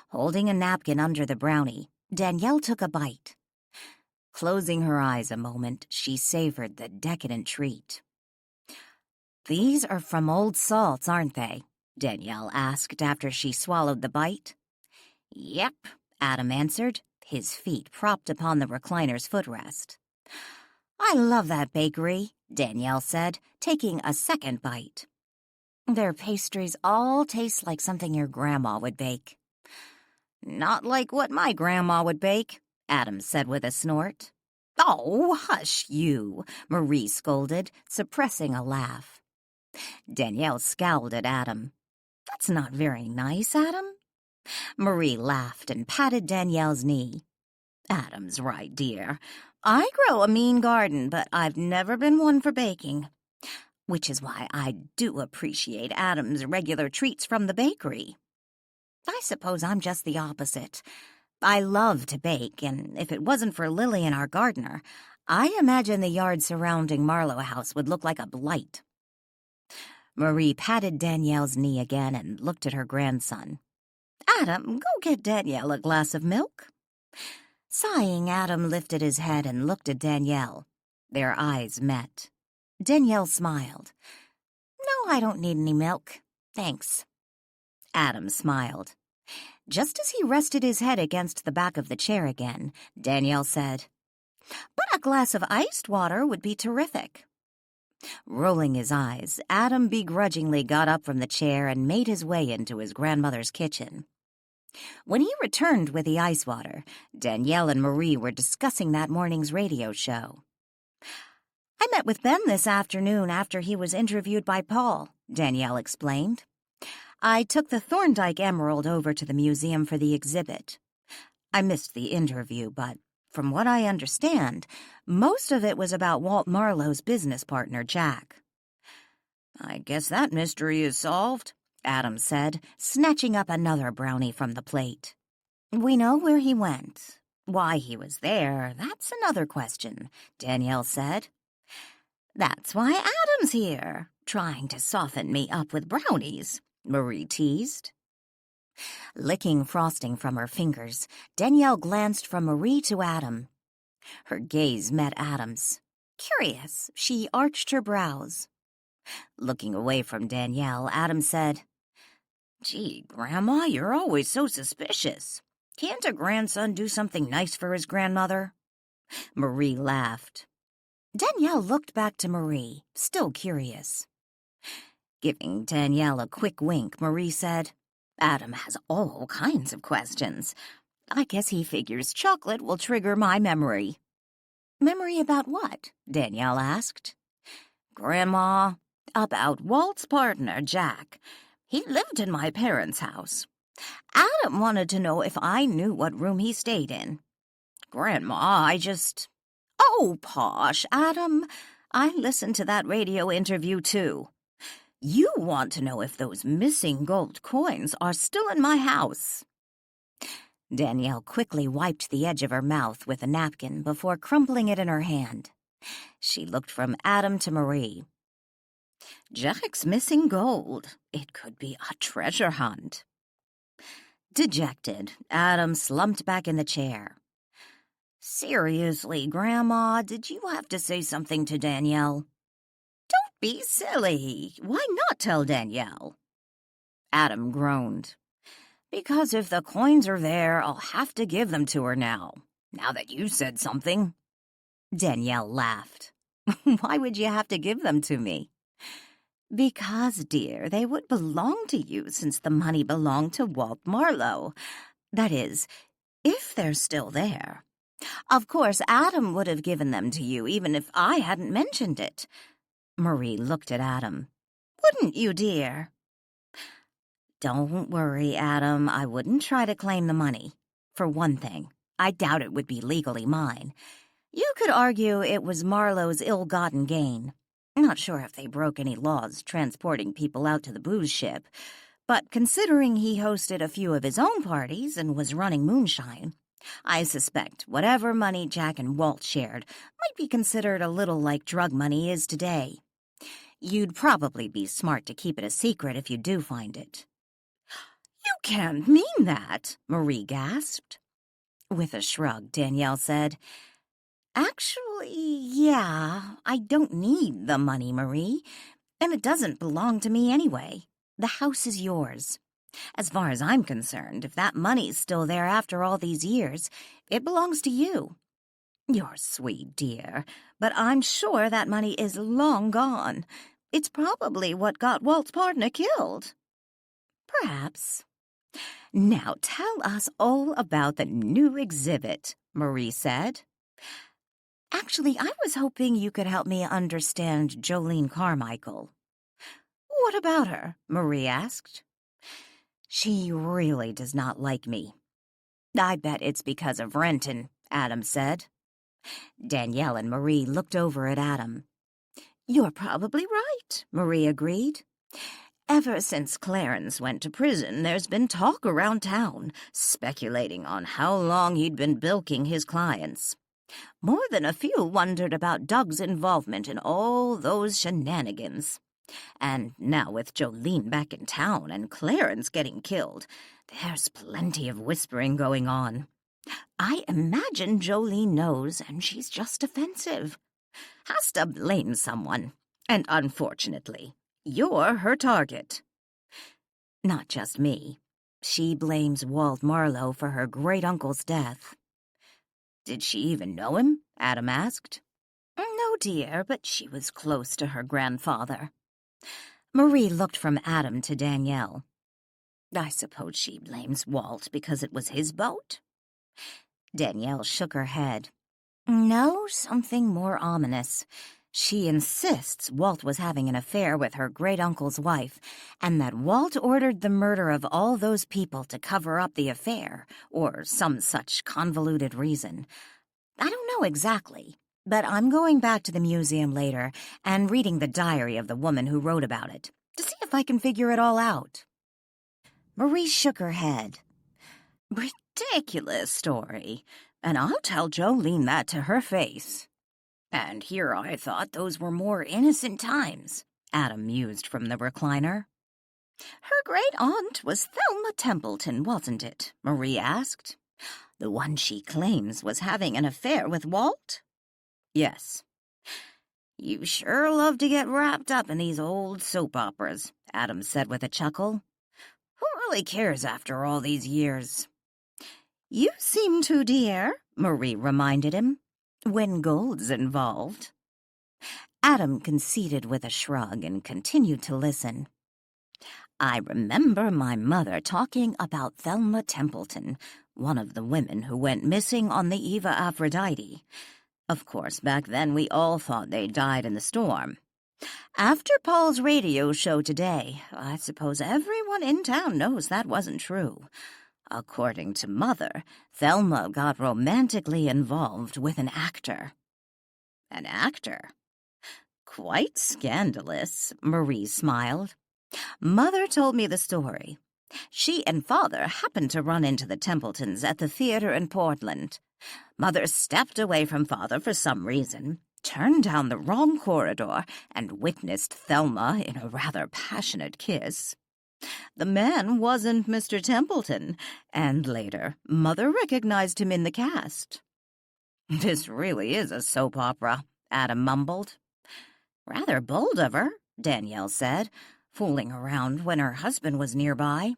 Holding a napkin under the brownie, Danielle took a bite. Closing her eyes a moment, she savored the decadent treat. "These are from Old Salts, aren't they?" Danielle asked after she swallowed the bite. "Yep," Adam answered, his feet propped upon the recliner's footrest. "I love that bakery," Danielle said, taking a second bite. "Their pastries all taste like something your grandma would bake." "Not like what my grandma would bake," Adam said with a snort. "Oh, hush you," Marie scolded, suppressing a laugh. Danielle scowled at Adam. "That's not very nice, Adam." Marie laughed and patted Danielle's knee. "Adam's right, dear. I grow a mean garden, but I've never been one for baking. Which is why I do appreciate Adam's regular treats from the bakery. I suppose I'm just the opposite. I love to bake, and if it wasn't for Lillian, our gardener, I imagine the yard surrounding Marlow House would look like a blight." Marie patted Danielle's knee again and looked at her grandson. "Adam, go get Danielle a glass of milk." Sighing, Adam lifted his head and looked at Danielle. Their eyes met. Danielle smiled. "No, I don't need any milk. Thanks." Adam smiled. Just as he rested his head against the back of the chair again, Danielle said, "But a glass of iced water would be terrific." Rolling his eyes, Adam begrudgingly got up from the chair and made his way into his grandmother's kitchen. When he returned with the ice water, Danielle and Marie were discussing that morning's radio show. "I met with Ben this afternoon after he was interviewed by Paul," Danielle explained. "I took the Thorndike Emerald over to the museum for the exhibit. I missed the interview, but from what I understand, most of it was about Walt Marlow's business partner, Jack." "I guess that mystery is solved," Adam said, snatching up another brownie from the plate. "We know where he went. Why he was there, that's another question," Danielle said. "That's why Adam's here, trying to soften me up with brownies," Marie teased. Licking frosting from her fingers, Danielle glanced from Marie to Adam. Her gaze met Adam's. Curious, she arched her brows. Looking away from Danielle, Adam said, "Gee, Grandma, you're always so suspicious. Can't a grandson do something nice for his grandmother?" Marie laughed. Danielle looked back to Marie, still curious. Giving Danielle a quick wink, Marie said, "Adam has all kinds of questions. I guess he figures chocolate will trigger my memory." "Memory about what?" Danielle asked. "Grandma, about Walt's partner, Jack. He lived in my parents' house. Adam wanted to know if I knew what room he stayed in. Grandma, I just—" "Oh, posh, Adam. I listened to that radio interview, too. You want to know if those missing gold coins are still in my house." Danielle quickly wiped the edge of her mouth with a napkin before crumpling it in her hand. She looked from Adam to Marie. "Jack's missing gold. It could be a treasure hunt." Dejected, Adam slumped back in the chair. "Seriously, Grandma, did you have to say something to Danielle?" "Don't be silly. Why not tell Danielle?" Adam groaned. "Because if the coins are there, I'll have to give them to her now that you said something." Danielle laughed. "Why would you have to give them to me?" "Because, dear, they would belong to you since the money belonged to Walt Marlow. That is, if they're still there. Of course, Adam would have given them to you even if I hadn't mentioned it." Marie looked at Adam. "Wouldn't you, dear?" Don't worry, Adam. I wouldn't try to claim the money. For one thing, I doubt it would be legally mine. You could argue it was Marlow's ill-gotten gain. Not sure if they broke any laws transporting people out to the booze ship, but considering he hosted a few of his own parties and was running moonshine, I suspect whatever money Jack and Walt shared might be considered a little like drug money is today. You'd probably be smart to keep it a secret if you do find it. You can't mean that, Marie gasped. With a shrug, Danielle said, Actually, yeah, I don't need the money, Marie, and it doesn't belong to me anyway. The house is yours. As far as I'm concerned, if that money's still there after all these years, it belongs to you. You're sweet, dear, but I'm sure that money is long gone. It's probably what got Walt's partner killed. Perhaps. Now tell us all about the new exhibit, Marie said. Actually, I was hoping you could help me understand Jolene Carmichael. What about her? Marie asked. She really does not like me. I bet it's because of Renton, Adam said. Danielle and Marie looked over at Adam. You're probably right, Marie agreed. Ever since Clarence went to prison, there's been talk around town, speculating on how long he'd been bilking his clients. More than a few wondered about Doug's involvement in all those shenanigans. And now with Jolene back in town and Clarence getting killed, there's plenty of whispering going on. I imagine Jolene knows, and she's just defensive. Has to blame someone, and unfortunately, you're her target. Not just me. She blames Walt Marlow for her great-uncle's death. Did she even know him? Adam asked. No, dear, but she was close to her grandfather. Marie looked from Adam to Danielle. I suppose she blames Walt because it was his boat? Danielle shook her head. No, something more ominous. She insists Walt was having an affair with her great-uncle's wife, and that Walt ordered the murder of all those people to cover up the affair, or some such convoluted reason. I don't know exactly, but I'm going back to the museum later and reading the diary of the woman who wrote about it, to see if I can figure it all out. Marie shook her head. Ridiculous story, and I'll tell Jolene that to her face. And here I thought those were more innocent times, Adam mused from the recliner. Her great-aunt was Thelma Templeton, wasn't it? Marie asked. The one she claims was having an affair with Walt? Yes. You sure love to get wrapped up in these old soap operas, Adam said with a chuckle. Who really cares after all these years? You seem to, dear, Marie reminded him. When gold's involved. Adam conceded with a shrug and continued to listen. I remember my mother talking about Thelma Templeton, one of the women who went missing on the Eva Aphrodite. Of course, back then we all thought they died in the storm. After Paul's radio show today, I suppose everyone in town knows that wasn't true. According to Mother, Thelma got romantically involved with an actor. An actor? Quite scandalous, Marie smiled. Mother told me the story. She and Father happened to run into the Templetons at the theater in Portland. Mother stepped away from Father for some reason, turned down the wrong corridor, and witnessed Thelma in a rather passionate kiss. The man wasn't Mr. Templeton, and later, Mother recognized him in the cast. This really is a soap opera, Adam mumbled. Rather bold of her, Danielle said, fooling around when her husband was nearby.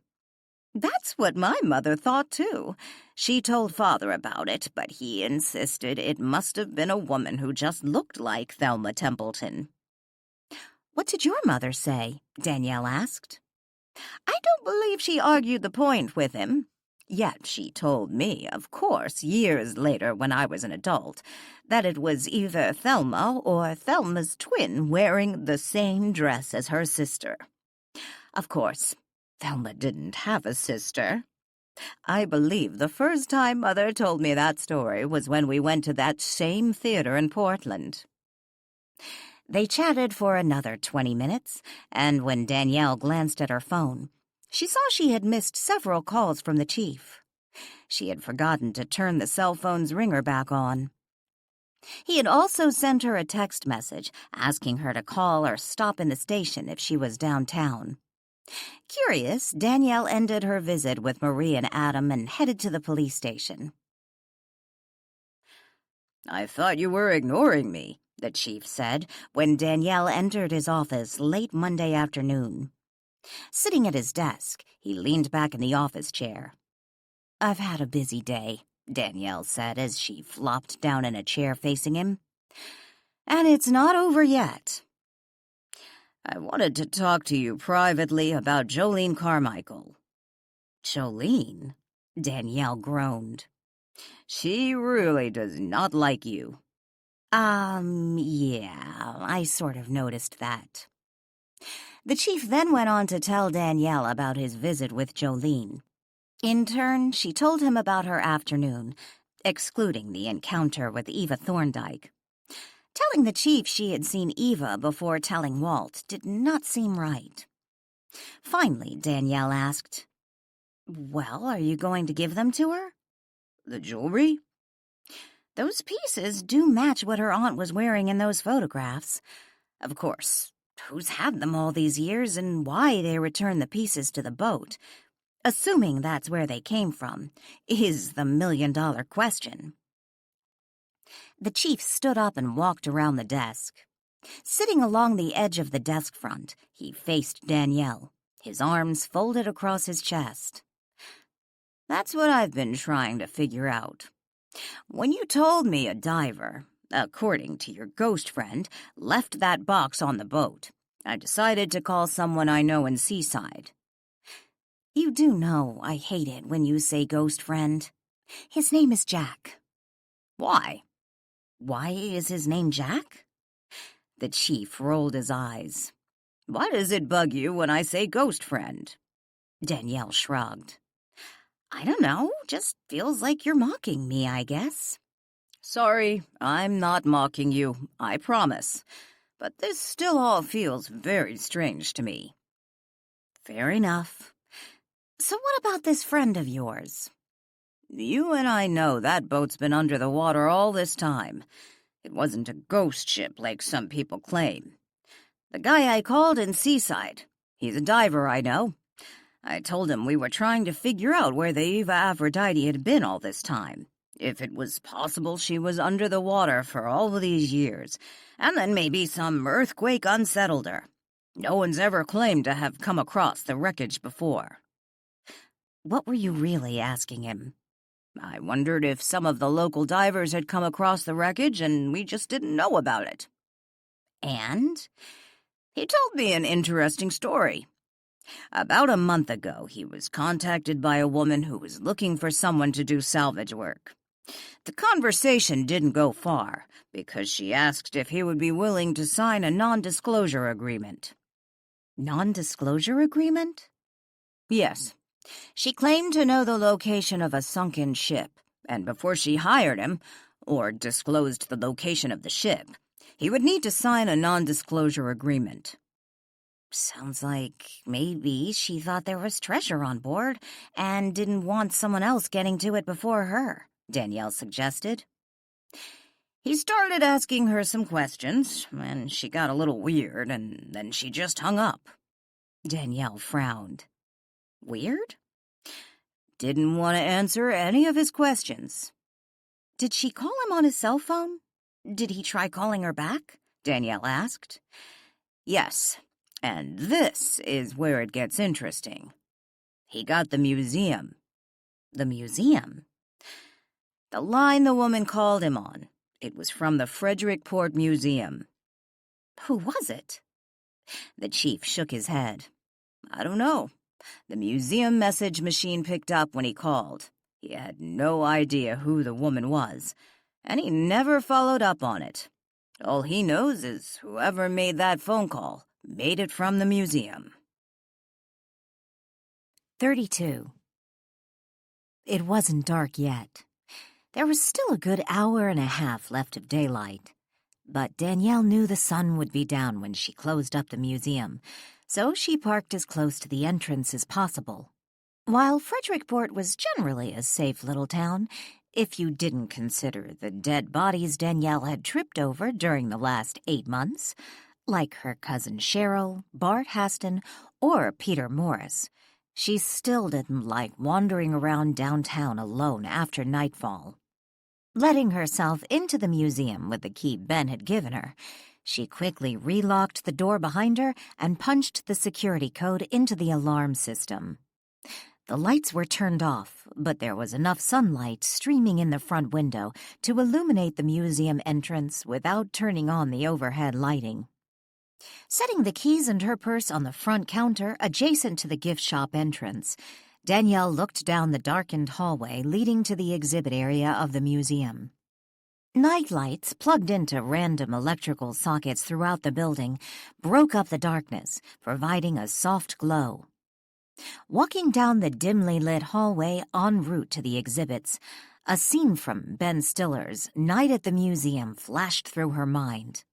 That's what my mother thought, too. She told Father about it, but he insisted it must have been a woman who just looked like Thelma Templeton. What did your mother say? Danielle asked. I don't believe she argued the point with him. Yet she told me, of course, years later when I was an adult, that it was either Thelma or Thelma's twin wearing the same dress as her sister. Of course, Thelma didn't have a sister. I believe the first time Mother told me that story was when we went to that same theater in Portland. They chatted for another 20 minutes, and when Danielle glanced at her phone, she saw she had missed several calls from the chief. She had forgotten to turn the cell phone's ringer back on. He had also sent her a text message asking her to call or stop in the station if she was downtown. Curious, Danielle ended her visit with Marie and Adam and headed to the police station. "I thought you were ignoring me," the chief said when Danielle entered his office late Monday afternoon. Sitting at his desk, he leaned back in the office chair. "I've had a busy day," Danielle said as she flopped down in a chair facing him. "And it's not over yet. I wanted to talk to you privately about Jolene Carmichael." "Jolene?" Danielle groaned. "She really does not like you." Yeah, I sort of noticed that." The chief then went on to tell Danielle about his visit with Jolene. In turn, she told him about her afternoon, excluding the encounter with Eva Thorndike. Telling the chief she had seen Eva before telling Walt did not seem right. Finally, Danielle asked, "Well, are you going to give them to her?" "The jewelry?" "Those pieces do match what her aunt was wearing in those photographs. Of course, who's had them all these years and why they returned the pieces to the boat, assuming that's where they came from, is the million-dollar question." The chief stood up and walked around the desk. Sitting along the edge of the desk front, he faced Danielle, his arms folded across his chest. "That's what I've been trying to figure out. When you told me a diver, according to your ghost friend, left that box on the boat, I decided to call someone I know in Seaside." "You do know I hate it when you say ghost friend. His name is Jack." "Why?" "Why is his name Jack?" The chief rolled his eyes. "Why does it bug you when I say ghost friend?" Danielle shrugged. "I don't know, just feels like you're mocking me, I guess." "Sorry, I'm not mocking you, I promise. But this still all feels very strange to me." "Fair enough. So what about this friend of yours?" "You and I know that boat's been under the water all this time. It wasn't a ghost ship like some people claim. The guy I called in Seaside, he's a diver I know. I told him we were trying to figure out where the Eva Aphrodite had been all this time, if it was possible she was under the water for all of these years, and then maybe some earthquake unsettled her. No one's ever claimed to have come across the wreckage before." "What were you really asking him?" "I wondered if some of the local divers had come across the wreckage and we just didn't know about it." "And?" "He told me an interesting story. About a month ago, he was contacted by a woman who was looking for someone to do salvage work. The conversation didn't go far because she asked if he would be willing to sign a non-disclosure agreement." "Non-disclosure agreement?" "Yes. She claimed to know the location of a sunken ship, and before she hired him, or disclosed the location of the ship, he would need to sign a non-disclosure agreement." "Sounds like maybe she thought there was treasure on board and didn't want someone else getting to it before her," Danielle suggested. "He started asking her some questions, and she got a little weird, and then she just hung up." Danielle frowned. "Weird?" "Didn't want to answer any of his questions." "Did she call him on his cell phone? Did he try calling her back?" Danielle asked. "Yes. And this is where it gets interesting. He got the museum." "The museum?" "The line the woman called him on. It was from the Frederickport Museum." "Who was it?" The chief shook his head. "I don't know. The museum message machine picked up when he called. He had no idea who the woman was, and he never followed up on it. All he knows is whoever made that phone call made it from the museum." 32. It wasn't dark yet. There was still a good hour and a half left of daylight. But Danielle knew the sun would be down when she closed up the museum, so she parked as close to the entrance as possible. While Frederickport was generally a safe little town, if you didn't consider the dead bodies Danielle had tripped over during the last 8 months, like her cousin Cheryl, Bart Haston, or Peter Morris, she still didn't like wandering around downtown alone after nightfall. Letting herself into the museum with the key Ben had given her, she quickly relocked the door behind her and punched the security code into the alarm system. The lights were turned off, but there was enough sunlight streaming in the front window to illuminate the museum entrance without turning on the overhead lighting. Setting the keys and her purse on the front counter adjacent to the gift shop entrance, Danielle looked down the darkened hallway leading to the exhibit area of the museum. Night lights plugged into random electrical sockets throughout the building broke up the darkness, providing a soft glow. Walking down the dimly lit hallway en route to the exhibits, a scene from Ben Stiller's Night at the Museum flashed through her mind.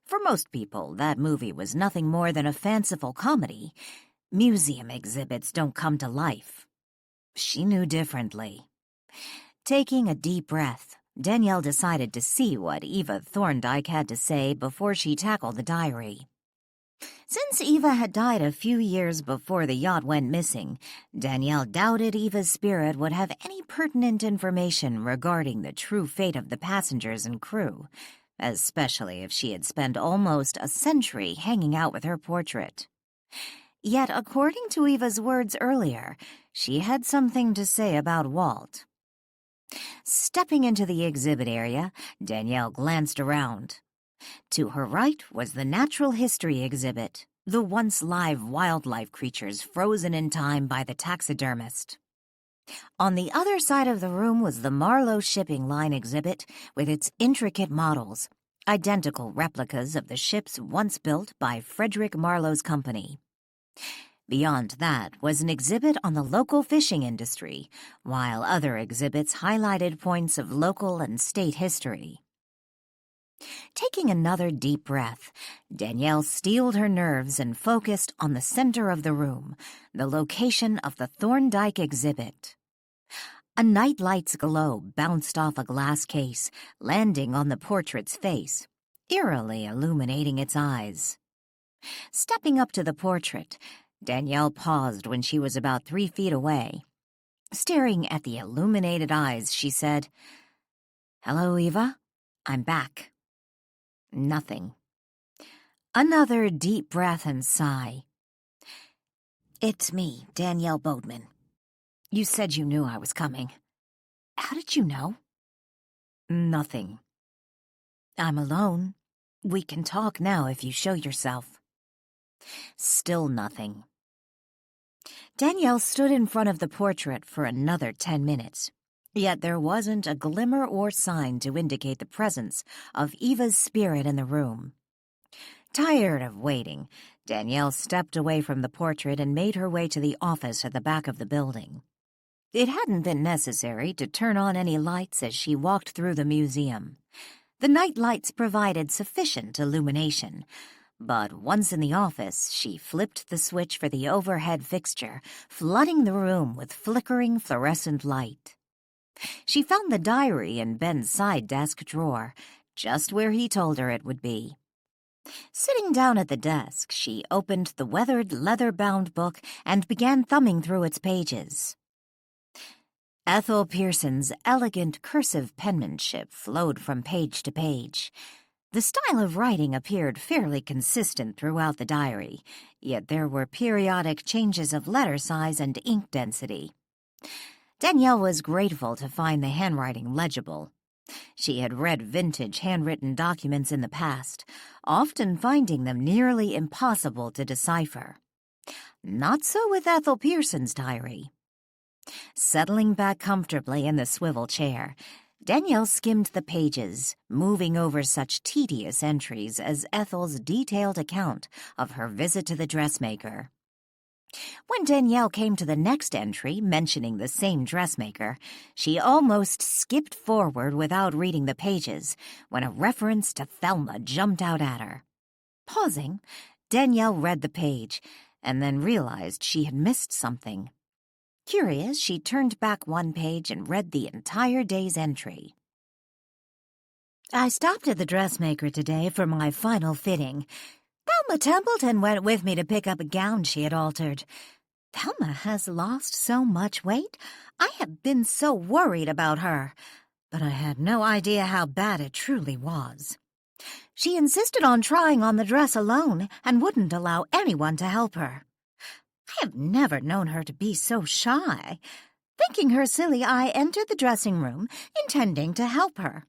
For most people, that movie was nothing more than a fanciful comedy. Museum exhibits don't come to life. She knew differently. Taking a deep breath, Danielle decided to see what Eva Thorndike had to say before she tackled the diary. Since Eva had died a few years before the yacht went missing, Danielle doubted Eva's spirit would have any pertinent information regarding the true fate of the passengers and crew, especially if she had spent almost a century hanging out with her portrait. Yet, according to Eva's words earlier, she had something to say about Walt. Stepping into the exhibit area, Danielle glanced around. To her right was the natural history exhibit, the once live wildlife creatures frozen in time by the taxidermist. On the other side of the room was the Marlow shipping line exhibit with its intricate models, identical replicas of the ships once built by Frederick Marlow's company. Beyond that was an exhibit on the local fishing industry, while other exhibits highlighted points of local and state history. Taking another deep breath, Danielle steeled her nerves and focused on the center of the room, the location of the Thorndike exhibit. A nightlight's glow bounced off a glass case, landing on the portrait's face, eerily illuminating its eyes. Stepping up to the portrait, Danielle paused when she was about 3 feet away. Staring at the illuminated eyes, she said, "Hello, Eva. I'm back." Nothing. Another deep breath and sigh. "It's me, Danielle Bodeman. You said you knew I was coming. How did you know?" "Nothing. I'm alone. We can talk now if you show yourself." Still nothing. Danielle stood in front of the portrait for another 10 minutes. Yet there wasn't a glimmer or sign to indicate the presence of Eva's spirit in the room. Tired of waiting, Danielle stepped away from the portrait and made her way to the office at the back of the building. It hadn't been necessary to turn on any lights as she walked through the museum. The night lights provided sufficient illumination, but once in the office, she flipped the switch for the overhead fixture, flooding the room with flickering fluorescent light. She found the diary in Ben's side desk drawer, just where he told her it would be. Sitting down at the desk, she opened the weathered, leather-bound book and began thumbing through its pages. Ethel Pearson's elegant cursive penmanship flowed from page to page. The style of writing appeared fairly consistent throughout the diary, yet there were periodic changes of letter size and ink density. Danielle was grateful to find the handwriting legible. She had read vintage handwritten documents in the past, often finding them nearly impossible to decipher. Not so with Ethel Pearson's diary. Settling back comfortably in the swivel chair, Danielle skimmed the pages, moving over such tedious entries as Ethel's detailed account of her visit to the dressmaker. When Danielle came to the next entry mentioning the same dressmaker, she almost skipped forward without reading the pages when a reference to Thelma jumped out at her. Pausing, Danielle read the page and then realized she had missed something. Curious, she turned back one page and read the entire day's entry. I stopped at the dressmaker today for my final fitting. Thelma Templeton went with me to pick up a gown she had altered. Thelma has lost so much weight. I have been so worried about her, but I had no idea how bad it truly was. She insisted on trying on the dress alone and wouldn't allow anyone to help her. I have never known her to be so shy. Thinking her silly, I entered the dressing room, intending to help her.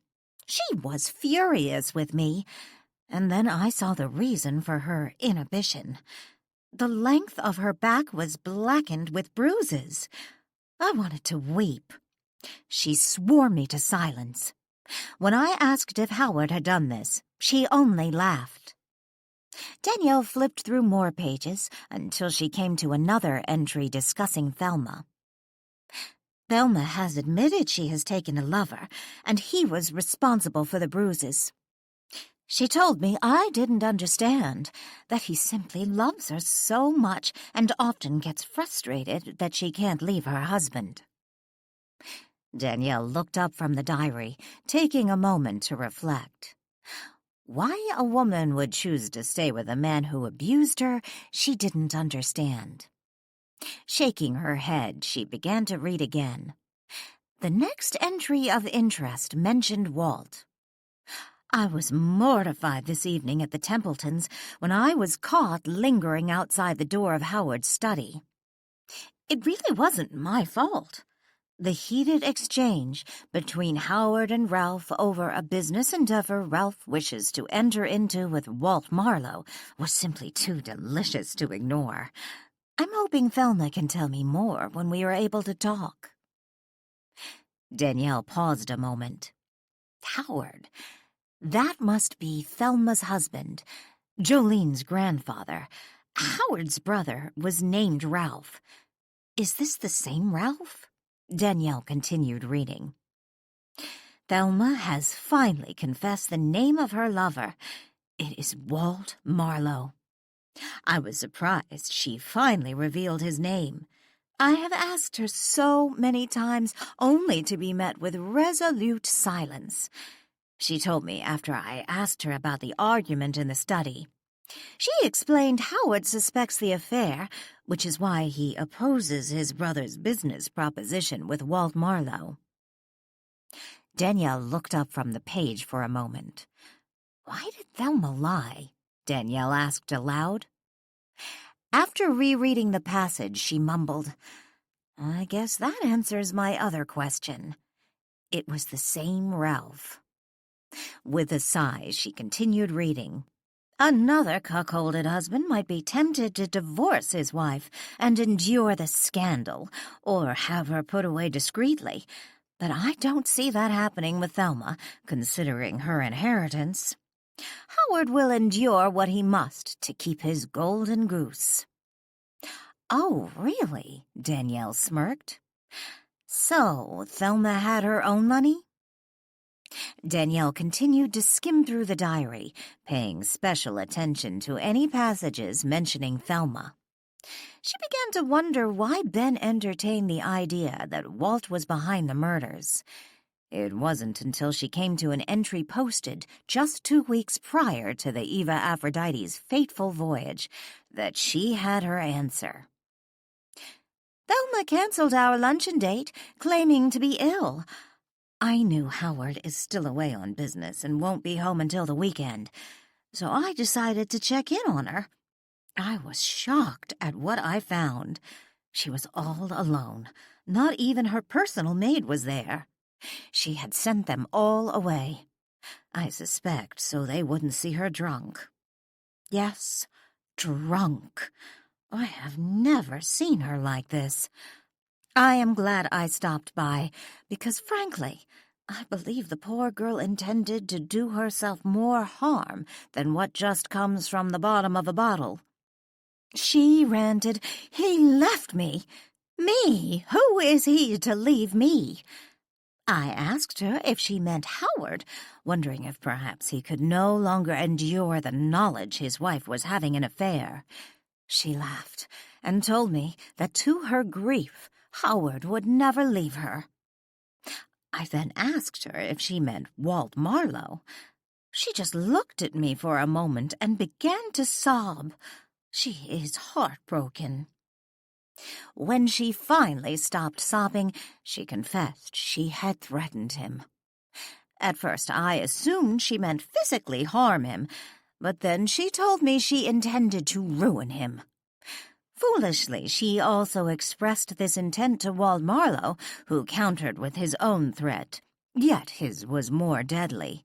She was furious with me, and then I saw the reason for her inhibition. The length of her back was blackened with bruises. I wanted to weep. She swore me to silence. When I asked if Howard had done this, she only laughed. Danielle flipped through more pages until she came to another entry discussing Thelma. Thelma has admitted she has taken a lover, and he was responsible for the bruises. She told me I didn't understand, that he simply loves her so much and often gets frustrated that she can't leave her husband. Danielle looked up from the diary, taking a moment to reflect. Why a woman would choose to stay with a man who abused her, she didn't understand. Shaking her head, she began to read again. The next entry of interest mentioned Walt. I was mortified this evening at the Templetons when I was caught lingering outside the door of Howard's study. It really wasn't my fault. The heated exchange between Howard and Ralph over a business endeavor Ralph wishes to enter into with Walt Marlow was simply too delicious to ignore. I'm hoping Thelma can tell me more when we are able to talk. Danielle paused a moment. Howard. That must be Thelma's husband, Jolene's grandfather. Howard's brother was named Ralph. Is this the same Ralph? Danielle continued reading. Thelma has finally confessed the name of her lover. It is Walt Marlow. I was surprised she finally revealed his name. I have asked her so many times, only to be met with resolute silence. She told me after I asked her about the argument in the study. She explained Howard suspects the affair, which is why he opposes his brother's business proposition with Walt Marlow. Danielle looked up from the page for a moment. Why did Thelma lie? Danielle asked aloud. After rereading the passage, she mumbled, I guess that answers my other question. It was the same Ralph. With a sigh, she continued reading. Another cuckolded husband might be tempted to divorce his wife and endure the scandal, or have her put away discreetly, but I don't see that happening with Thelma, considering her inheritance. Howard will endure what he must to keep his golden goose. Oh, really? Danielle smirked. So, Thelma had her own money? Danielle continued to skim through the diary, paying special attention to any passages mentioning Thelma. She began to wonder why Ben entertained the idea that Walt was behind the murders. It wasn't until she came to an entry posted just 2 weeks prior to the Eva Aphrodite's fateful voyage that she had her answer. Thelma canceled our luncheon date, claiming to be ill. I knew Howard is still away on business and won't be home until the weekend, so I decided to check in on her. I was shocked at what I found. She was all alone. Not even her personal maid was there. She had sent them all away. I suspect so they wouldn't see her drunk. Yes, drunk. I have never seen her like this. I am glad I stopped by, because frankly, I believe the poor girl intended to do herself more harm than what just comes from the bottom of a bottle. She ranted, "He left me. Me? Who is he to leave me?" I asked her if she meant Howard, wondering if perhaps he could no longer endure the knowledge his wife was having an affair. She laughed and told me that to her grief, Howard would never leave her. I then asked her if she meant Walt Marlow. She just looked at me for a moment and began to sob. She is heartbroken. When she finally stopped sobbing, she confessed she had threatened him. At first, I assumed she meant physically harm him, but then she told me she intended to ruin him. Foolishly, she also expressed this intent to Walt Marlow, who countered with his own threat, yet his was more deadly.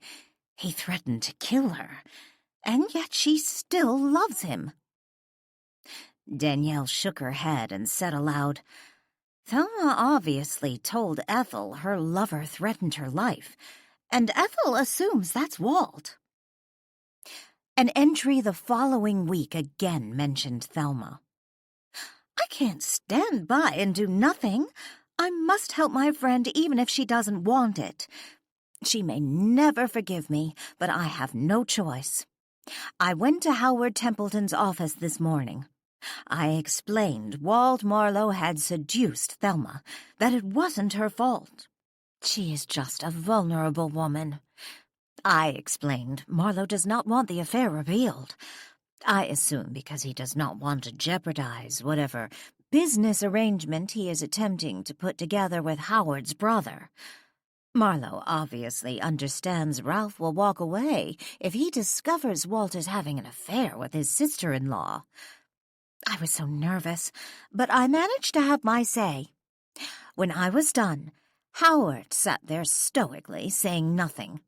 He threatened to kill her, and yet she still loves him. Danielle shook her head and said aloud, "Thelma obviously told Ethel her lover threatened her life, and Ethel assumes that's Walt." An entry the following week again mentioned Thelma. "I can't stand by and do nothing. I must help my friend even if she doesn't want it. She may never forgive me, but I have no choice. I went to Howard Templeton's office this morning. I explained Walt Marlow had seduced Thelma, that it wasn't her fault. She is just a vulnerable woman. I explained Marlow does not want the affair revealed. I assume because he does not want to jeopardize whatever business arrangement he is attempting to put together with Howard's brother. Marlow obviously understands Ralph will walk away if he discovers Walt is having an affair with his sister-in-law. I was so nervous, but I managed to have my say. When I was done, Howard sat there stoically, saying nothing.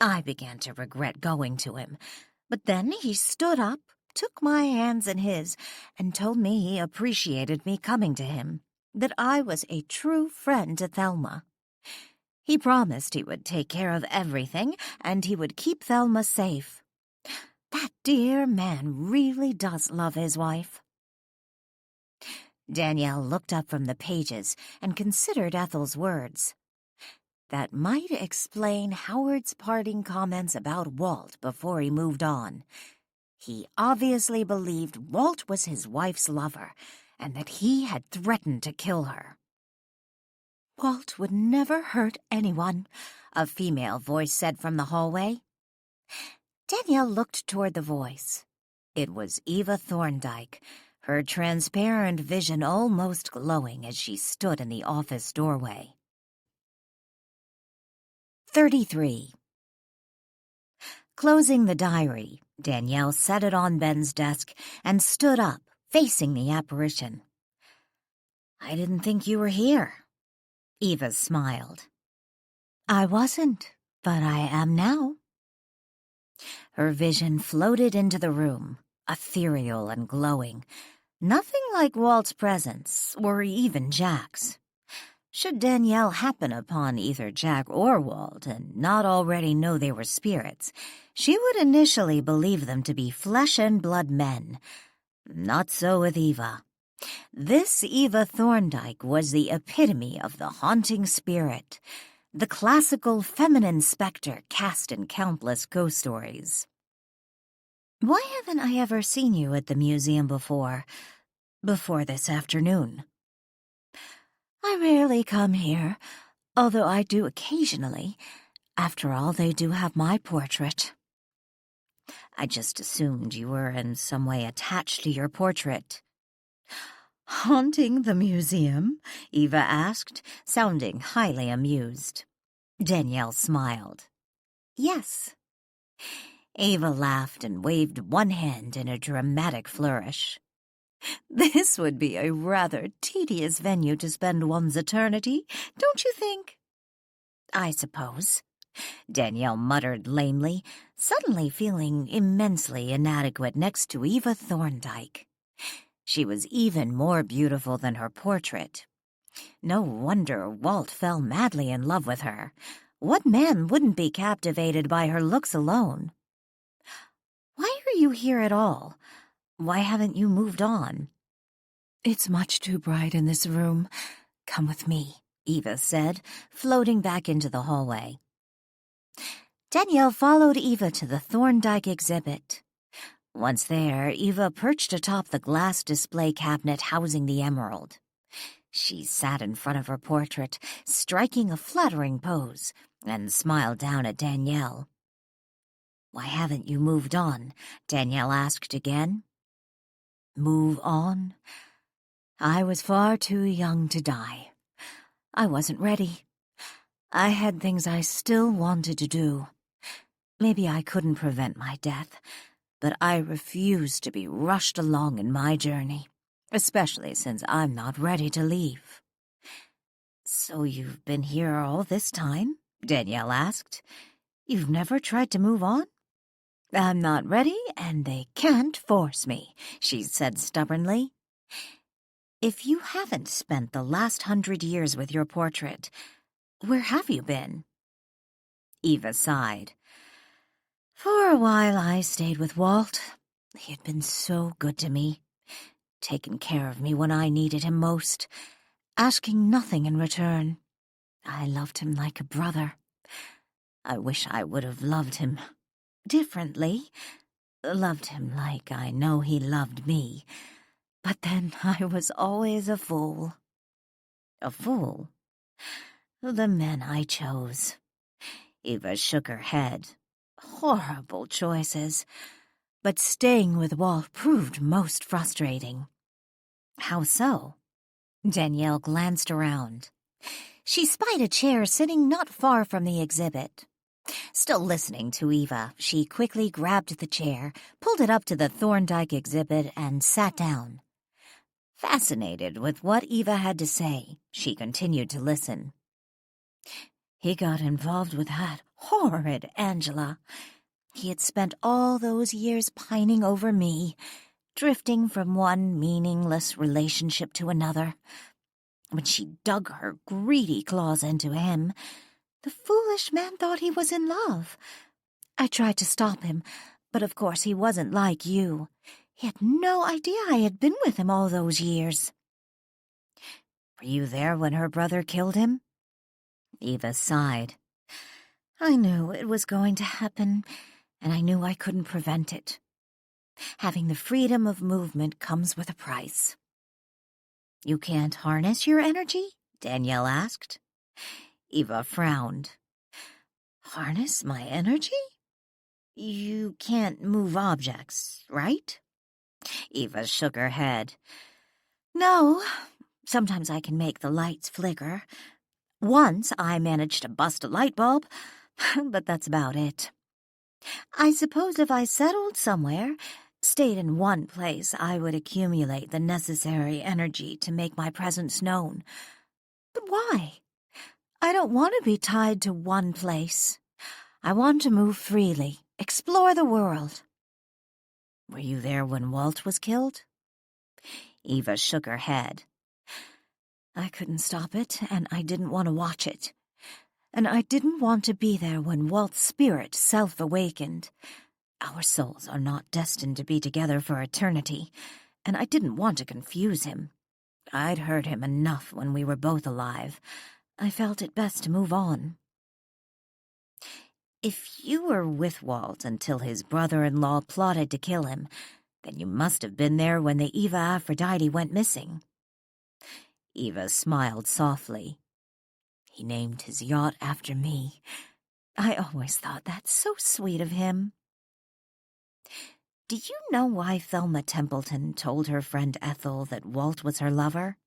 I began to regret going to him, but then he stood up, took my hands in his, and told me he appreciated me coming to him, that I was a true friend to Thelma. He promised he would take care of everything, and he would keep Thelma safe. That dear man really does love his wife." Danielle looked up from the pages and considered Ethel's words. That might explain Howard's parting comments about Walt before he moved on. He obviously believed Walt was his wife's lover, and that he had threatened to kill her. "Walt would never hurt anyone," a female voice said from the hallway. Danielle looked toward the voice. It was Eva Thorndyke, her transparent vision almost glowing as she stood in the office doorway. 33. Closing the diary, Danielle set it on Ben's desk and stood up, facing the apparition. "I didn't think you were here." Eva smiled. "I wasn't, but I am now." Her vision floated into the room, ethereal and glowing. Nothing like Walt's presence, or even Jack's. Should Danielle happen upon either Jack or Walt and not already know they were spirits, she would initially believe them to be flesh and blood men. Not so with Eva. This Eva Thorndyke was the epitome of the haunting spirit, the classical feminine specter cast in countless ghost stories. "Why haven't I ever seen you at the museum before this afternoon?" "I rarely come here, although I do occasionally. After all, they do have my portrait." "I just assumed you were in some way attached to your portrait." "Haunting the museum?" Eva asked, sounding highly amused. Danielle smiled. "Yes." Eva laughed and waved one hand in a dramatic flourish. "This would be a rather tedious venue to spend one's eternity, don't you think?" "I suppose," Danielle muttered lamely, suddenly feeling immensely inadequate next to Eva Thorndyke. She was even more beautiful than her portrait. No wonder Walt fell madly in love with her. What man wouldn't be captivated by her looks alone? "Why are you here at all? Why haven't you moved on? It's much too bright in this room. Come with me, Eva said, floating back into the hallway. Danielle followed Eva to the Thorndike exhibit. Once there, Eva perched atop the glass display cabinet housing the emerald. She sat in front of her portrait, striking a flattering pose, and smiled down at Danielle. Why haven't you moved on? Danielle asked again. Move on? I was far too young to die. I wasn't ready. I had things I still wanted to do. Maybe I couldn't prevent my death, but I refused to be rushed along in my journey, especially since I'm not ready to leave. So you've been here all this time? Danielle asked. You've never tried to move on? I'm not ready, and they can't force me, she said stubbornly. If you haven't spent the last 100 years with your portrait, where have you been? Eva sighed. For a while I stayed with Walt. He had been so good to me, taking care of me when I needed him most, asking nothing in return. I loved him like a brother. I wish I would have loved him differently, loved him like I know he loved me. But then I was always a fool. A fool? The men I chose. Eva shook her head. Horrible choices. But staying with Walt proved most frustrating. How so? Danielle glanced around. She spied a chair sitting not far from the exhibit. Still listening to Eva, she quickly grabbed the chair, pulled it up to the Thorndike exhibit, and sat down. Fascinated with what Eva had to say, she continued to listen. He got involved with that horrid Angela. He had spent all those years pining over me, drifting from one meaningless relationship to another. When she dug her greedy claws into him, the foolish man thought he was in love. I tried to stop him, but of course he wasn't like you. He had no idea I had been with him all those years. Were you there when her brother killed him? Eva sighed. I knew it was going to happen, and I knew I couldn't prevent it. Having the freedom of movement comes with a price. You can't harness your energy? Danielle asked. Eva frowned. Harness my energy? You can't move objects, right? Eva shook her head. No, sometimes I can make the lights flicker. Once I managed to bust a light bulb, but that's about it. I suppose if I settled somewhere, stayed in one place, I would accumulate the necessary energy to make my presence known. But why? I don't want to be tied to one place. I want to move freely, explore the world. Were you there when Walt was killed? Eva shook her head. I couldn't stop it, and I didn't want to watch it. And I didn't want to be there when Walt's spirit self-awakened. Our souls are not destined to be together for eternity, and I didn't want to confuse him. I'd hurt him enough when we were both alive. I felt it best to move on. If you were with Walt until his brother-in-law plotted to kill him, then you must have been there when the Eva Aphrodite went missing. Eva smiled softly. He named his yacht after me. I always thought that so sweet of him. Do you know why Thelma Templeton told her friend Ethel that Walt was her lover?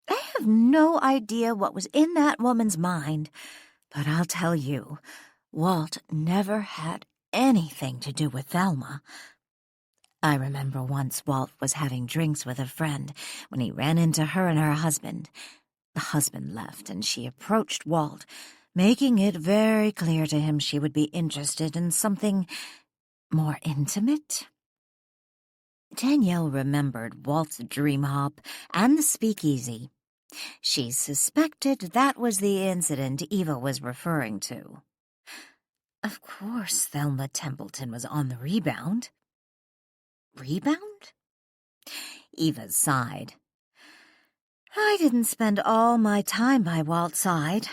I have no idea what was in that woman's mind, but I'll tell you, Walt never had anything to do with Thelma. I remember once Walt was having drinks with a friend when he ran into her and her husband. The husband left, and she approached Walt, making it very clear to him she would be interested in something more intimate. Danielle remembered Walt's dream hop and the speakeasy. She suspected that was the incident Eva was referring to. Of course Thelma Templeton was on the rebound. Rebound? Eva sighed. I didn't spend all my time by Walt's side.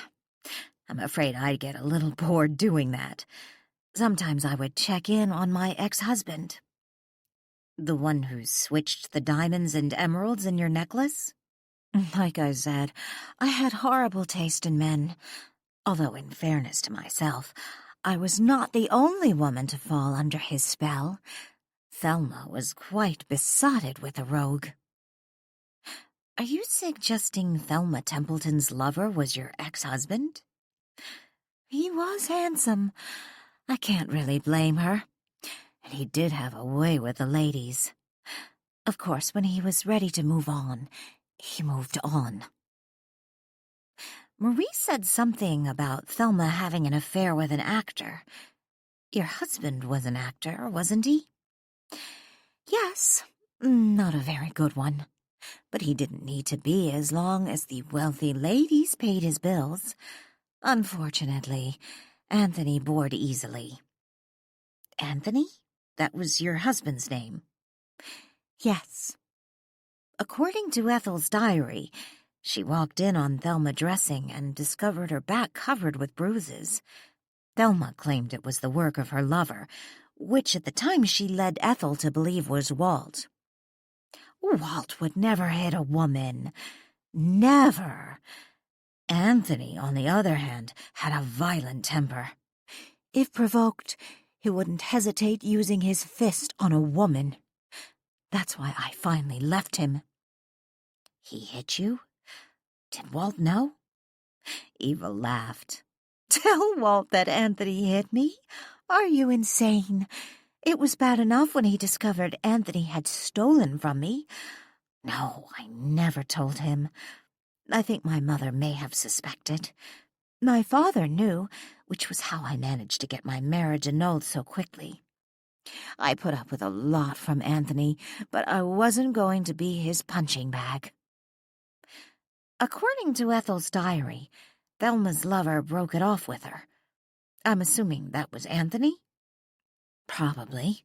I'm afraid I'd get a little bored doing that. Sometimes I would check in on my ex-husband. The one who switched the diamonds and emeralds in your necklace? Like I said, I had horrible taste in men. Although, in fairness to myself, I was not the only woman to fall under his spell. Thelma was quite besotted with the rogue. Are you suggesting Thelma Templeton's lover was your ex-husband? He was handsome. I can't really blame her. And he did have a way with the ladies. Of course, when he was ready to move on, he moved on. Marie said something about Thelma having an affair with an actor. Your husband was an actor, wasn't he? Yes, not a very good one. But he didn't need to be as long as the wealthy ladies paid his bills. Unfortunately, Anthony bored easily. Anthony? That was your husband's name? Yes. According to Ethel's diary, she walked in on Thelma dressing and discovered her back covered with bruises. Thelma claimed it was the work of her lover, which at the time she led Ethel to believe was Walt. Walt would never hit a woman. Never. Anthony, on the other hand, had a violent temper. If provoked, he wouldn't hesitate using his fist on a woman. That's why I finally left him. He hit you? Did Walt know? Eva laughed. Tell Walt that Anthony hit me? Are you insane? It was bad enough when he discovered Anthony had stolen from me. No, I never told him. I think my mother may have suspected. My father knew, which was how I managed to get my marriage annulled so quickly. I put up with a lot from Anthony, but I wasn't going to be his punching bag. According to Ethel's diary, Thelma's lover broke it off with her. I'm assuming that was Anthony? Probably.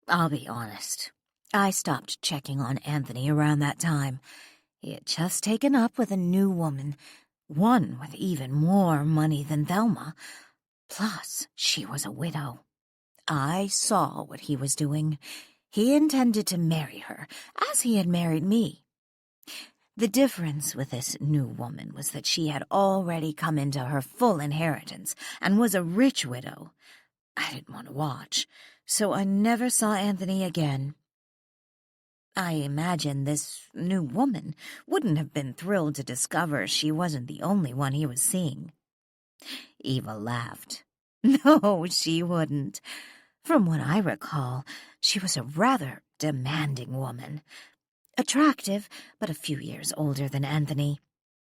I'll be honest. I stopped checking on Anthony around that time. He had just taken up with a new woman, one with even more money than Thelma. Plus, she was a widow. I saw what he was doing. He intended to marry her, as he had married me. The difference with this new woman was that she had already come into her full inheritance and was a rich widow. I didn't want to watch, so I never saw Anthony again. I imagine this new woman wouldn't have been thrilled to discover she wasn't the only one he was seeing. Eva laughed. No, she wouldn't. From what I recall, she was a rather demanding woman. Attractive, but a few years older than Anthony.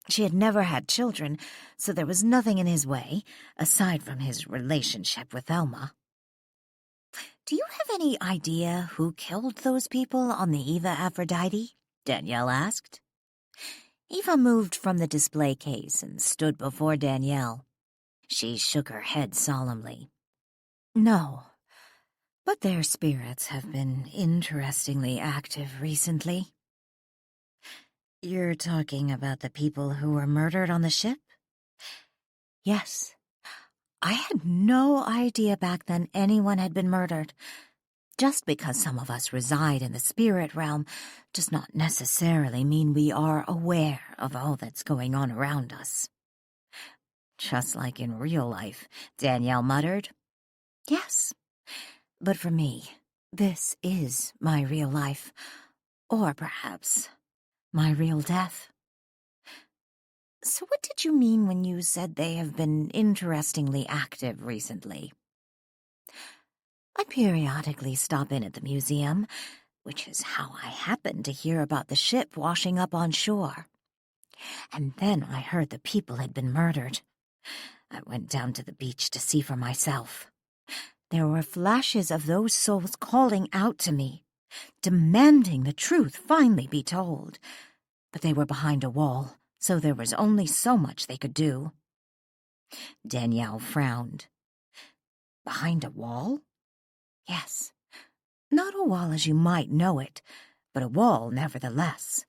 She had never had children, so there was nothing in his way, aside from his relationship with Thelma. Do you have any idea who killed those people on the Eva Aphrodite? Danielle asked. Eva moved from the display case and stood before Danielle. She shook her head solemnly. No, but their spirits have been interestingly active recently. You're talking about the people who were murdered on the ship? Yes. I had no idea back then anyone had been murdered. Just because some of us reside in the spirit realm does not necessarily mean we are aware of all that's going on around us. Just like in real life, Danielle muttered. Yes, but for me, this is my real life, or perhaps my real death. So what did you mean when you said they have been interestingly active recently? I periodically stop in at the museum, which is how I happened to hear about the ship washing up on shore. And then I heard the people had been murdered. I went down to the beach to see for myself. There were flashes of those souls calling out to me, demanding the truth finally be told. But they were behind a wall, so there was only so much they could do. Danielle frowned. Behind a wall? Yes. Not a wall as you might know it, but a wall nevertheless.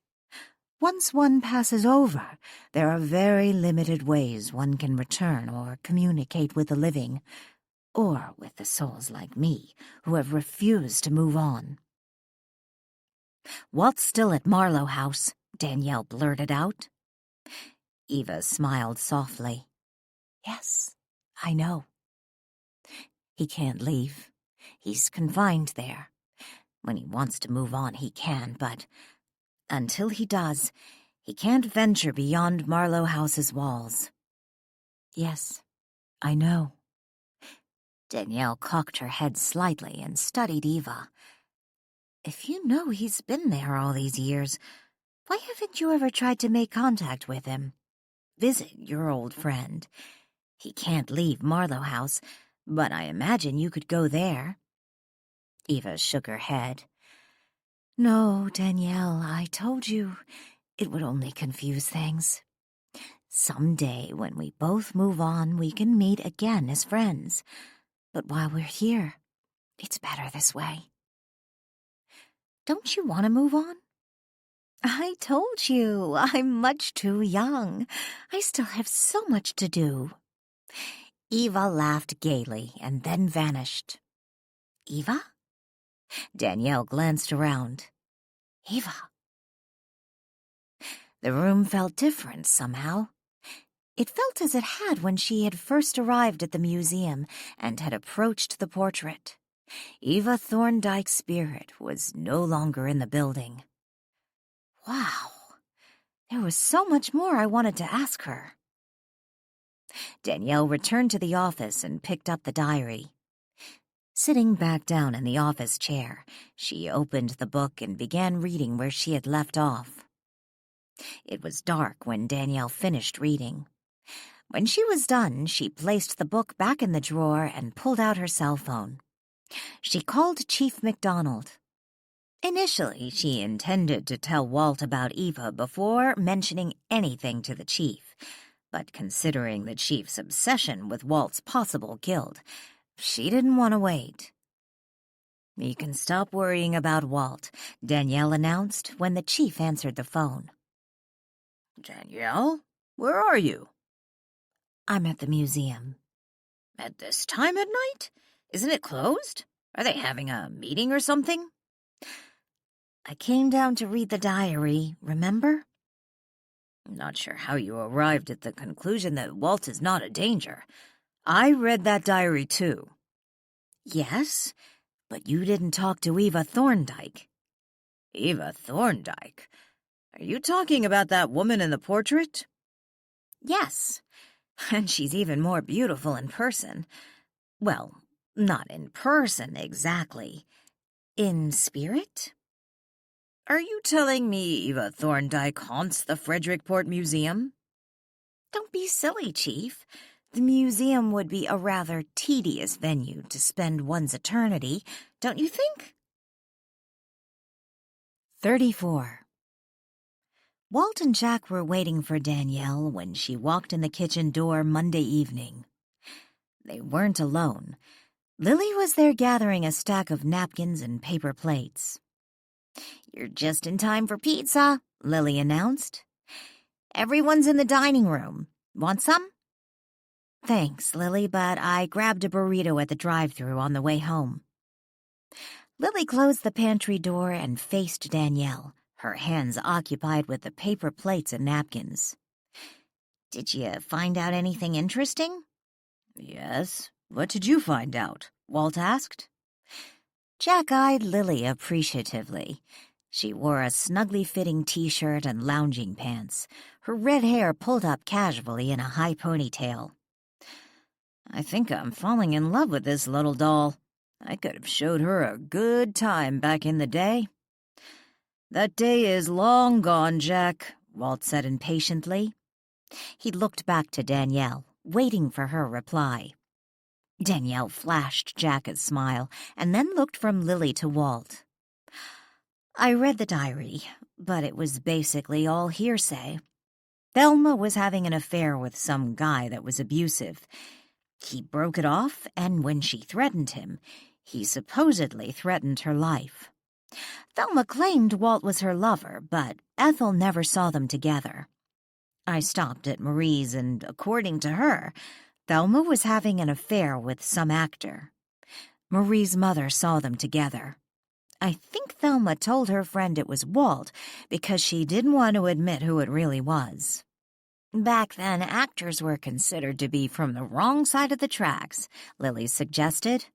Once one passes over, there are very limited ways one can return or communicate with the living, or with the souls like me who have refused to move on. "Walt's still at Marlow House," Danielle blurted out. Eva smiled softly. "Yes, I know. He can't leave. He's confined there. When he wants to move on, he can, but until he does, he can't venture beyond Marlow House's walls." "Yes, I know." Danielle cocked her head slightly and studied Eva. "If you know he's been there all these years, why haven't you ever tried to make contact with him? Visit your old friend. He can't leave Marlow House, but I imagine you could go there." Eva shook her head. "No, Danielle, I told you it would only confuse things. Someday, when we both move on, we can meet again as friends. But while we're here, it's better this way." "Don't you want to move on?" "I told you, I'm much too young. I still have so much to do." Eva laughed gaily and then vanished. "Eva?" Danielle glanced around. "Eva." The room felt different somehow. It felt as it had when she had first arrived at the museum and had approached the portrait. Eva Thorndyke's spirit was no longer in the building. Wow, there was so much more I wanted to ask her. Danielle returned to the office and picked up the diary. Sitting back down in the office chair, she opened the book and began reading where she had left off. It was dark when Danielle finished reading. When she was done, she placed the book back in the drawer and pulled out her cell phone. She called Chief MacDonald. Initially, she intended to tell Walt about Eva before mentioning anything to the chief, but considering the chief's obsession with Walt's possible guilt, she didn't want to wait. "You can stop worrying about Walt," Danielle announced when the chief answered the phone. "Danielle, where are you?" "I'm at the museum." "At this time at night? Isn't it closed? Are they having a meeting or something?" "I came down to read the diary, remember?" "Not sure how you arrived at the conclusion that Walt is not a danger. I read that diary too." "Yes, but you didn't talk to Eva Thorndyke." "Eva Thorndyke? Are you talking about that woman in the portrait?" "Yes, and she's even more beautiful in person. Well, not in person exactly. In spirit?" "Are you telling me Eva Thorndyke haunts the Frederickport Museum?" "Don't be silly, Chief. The museum would be a rather tedious venue to spend one's eternity, don't you think?" 34. Walt and Jack were waiting for Danielle when she walked in the kitchen door Monday evening. They weren't alone. Lily was there gathering a stack of napkins and paper plates. "You're just in time for pizza," Lily announced. "Everyone's in the dining room. Want some?" "Thanks, Lily, but I grabbed a burrito at the drive-thru on the way home." Lily closed the pantry door and faced Danielle, her hands occupied with the paper plates and napkins. "Did you find out anything interesting?" "Yes. What did you find out?" Walt asked. Jack eyed Lily appreciatively. She wore a snugly fitting t-shirt and lounging pants, her red hair pulled up casually in a high ponytail. "I think I'm falling in love with this little doll. I could have showed her a good time back in the day." "That day is long gone, Jack," Walt said impatiently. He looked back to Danielle, waiting for her reply. Danielle flashed Jack a smile and then looked from Lily to Walt. "I read the diary, but it was basically all hearsay. Thelma was having an affair with some guy that was abusive. He broke it off, and when she threatened him, He supposedly threatened her life. Thelma claimed Walt was her lover, but Ethel never saw them together. I stopped at Marie's, and according to her, Thelma was having an affair with some actor. Marie's mother saw them together. I think Thelma told her friend it was Walt because she didn't want to admit who it really was. Back then, actors were considered to be from the wrong side of the tracks, Lily suggested.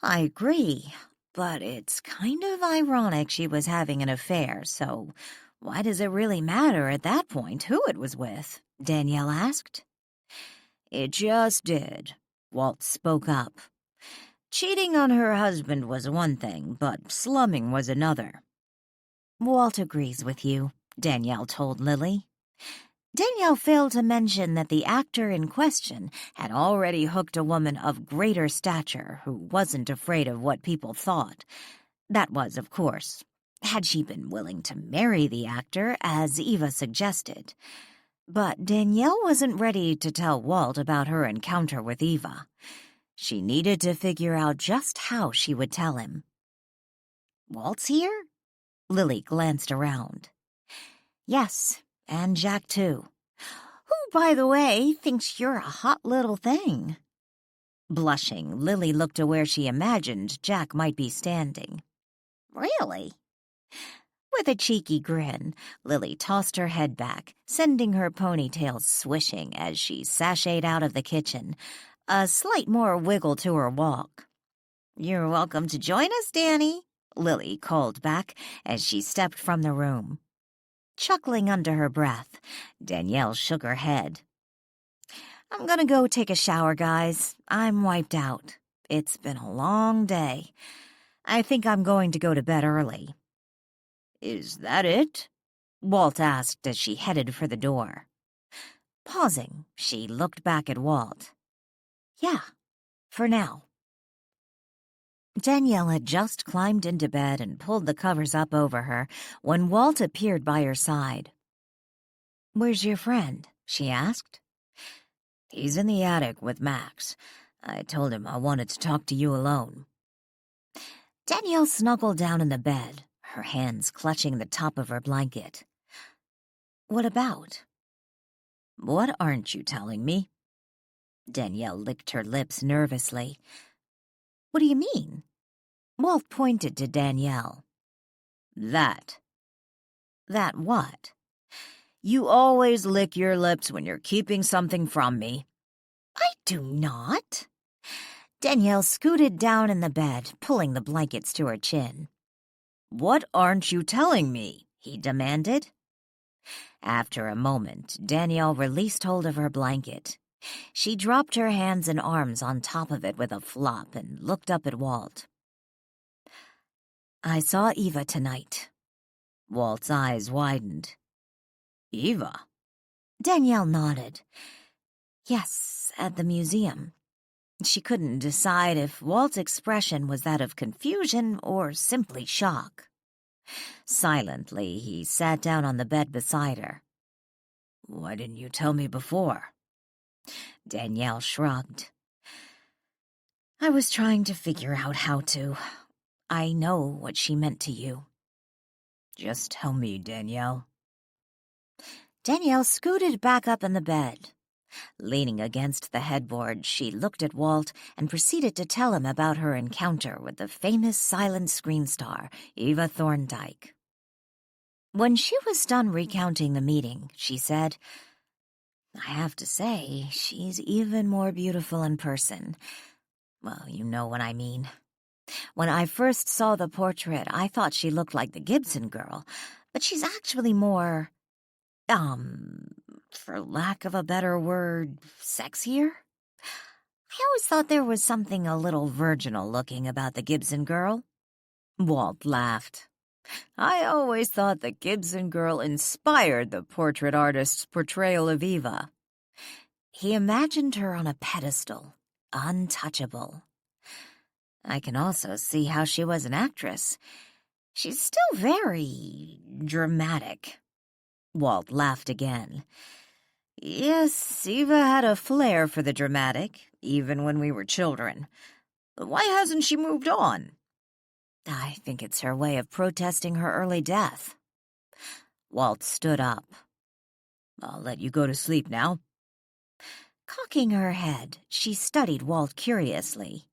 I agree, but it's kind of ironic she was having an affair, so why does it really matter at that point who it was with? Danielle asked. It just did, Walt spoke up. Cheating on her husband was one thing, but slumming was another. Walt agrees with you, Danielle told Lily. Danielle failed to mention that the actor in question had already hooked a woman of greater stature who wasn't afraid of what people thought. That was, of course, had she been willing to marry the actor, as Eva suggested. But Danielle wasn't ready to tell Walt about her encounter with Eva. She needed to figure out just how she would tell him. Walt's here? Lily glanced around. Yes, and Jack too. Who, by the way, thinks you're a hot little thing. Blushing, Lily looked to where she imagined Jack might be standing. Really? With a cheeky grin, Lily tossed her head back, sending her ponytail swishing as she sashayed out of the kitchen, a slight more wiggle to her walk. You're welcome to join us, Danny, Lily called back as she stepped from the room. Chuckling under her breath, Danielle shook her head. I'm gonna go take a shower, guys. I'm wiped out. It's been a long day. I think I'm going to go to bed early. Is that it? Walt asked as she headed for the door. Pausing, she looked back at Walt. Yeah, for now. Danielle had just climbed into bed and pulled the covers up over her when Walt appeared by her side. Where's your friend? She asked. He's in the attic with Max. I told him I wanted to talk to you alone. Danielle snuggled down in the bed, her hands clutching the top of her blanket. What about? What aren't you telling me? Danielle licked her lips nervously. What do you mean? Walt pointed to Danielle. That. That what? You always lick your lips when you're keeping something from me. I do not. Danielle scooted down in the bed, pulling the blankets to her chin. What aren't you telling me? He demanded. After a moment, Danielle released hold of her blanket. She dropped her hands and arms on top of it with a flop and looked up at Walt. I saw Eva tonight. Walt's eyes widened. Eva? Danielle nodded. Yes, at the museum. She couldn't decide if Walt's expression was that of confusion or simply shock. Silently, he sat down on the bed beside her. Why didn't you tell me before? Danielle shrugged. I was trying to figure out how to. I know what she meant to you. Just tell me, Danielle. Danielle scooted back up in the bed. Leaning against the headboard, she looked at Walt and proceeded to tell him about her encounter with the famous silent screen star, Eva Thorndike. When she was done recounting the meeting, she said, I have to say, she's even more beautiful in person. Well, you know what I mean. When I first saw the portrait, I thought she looked like the Gibson girl, but she's actually more, for lack of a better word, sexier? I always thought there was something a little virginal looking about the Gibson girl. Walt laughed. I always thought the Gibson girl inspired the portrait artist's portrayal of Eva. He imagined her on a pedestal, untouchable. I can also see how she was an actress. She's still very dramatic. Walt laughed again. Yes, Eva had a flair for the dramatic, even when we were children. Why hasn't she moved on? I think it's her way of protesting her early death. Walt stood up. I'll let you go to sleep now. Cocking her head, she studied Walt curiously.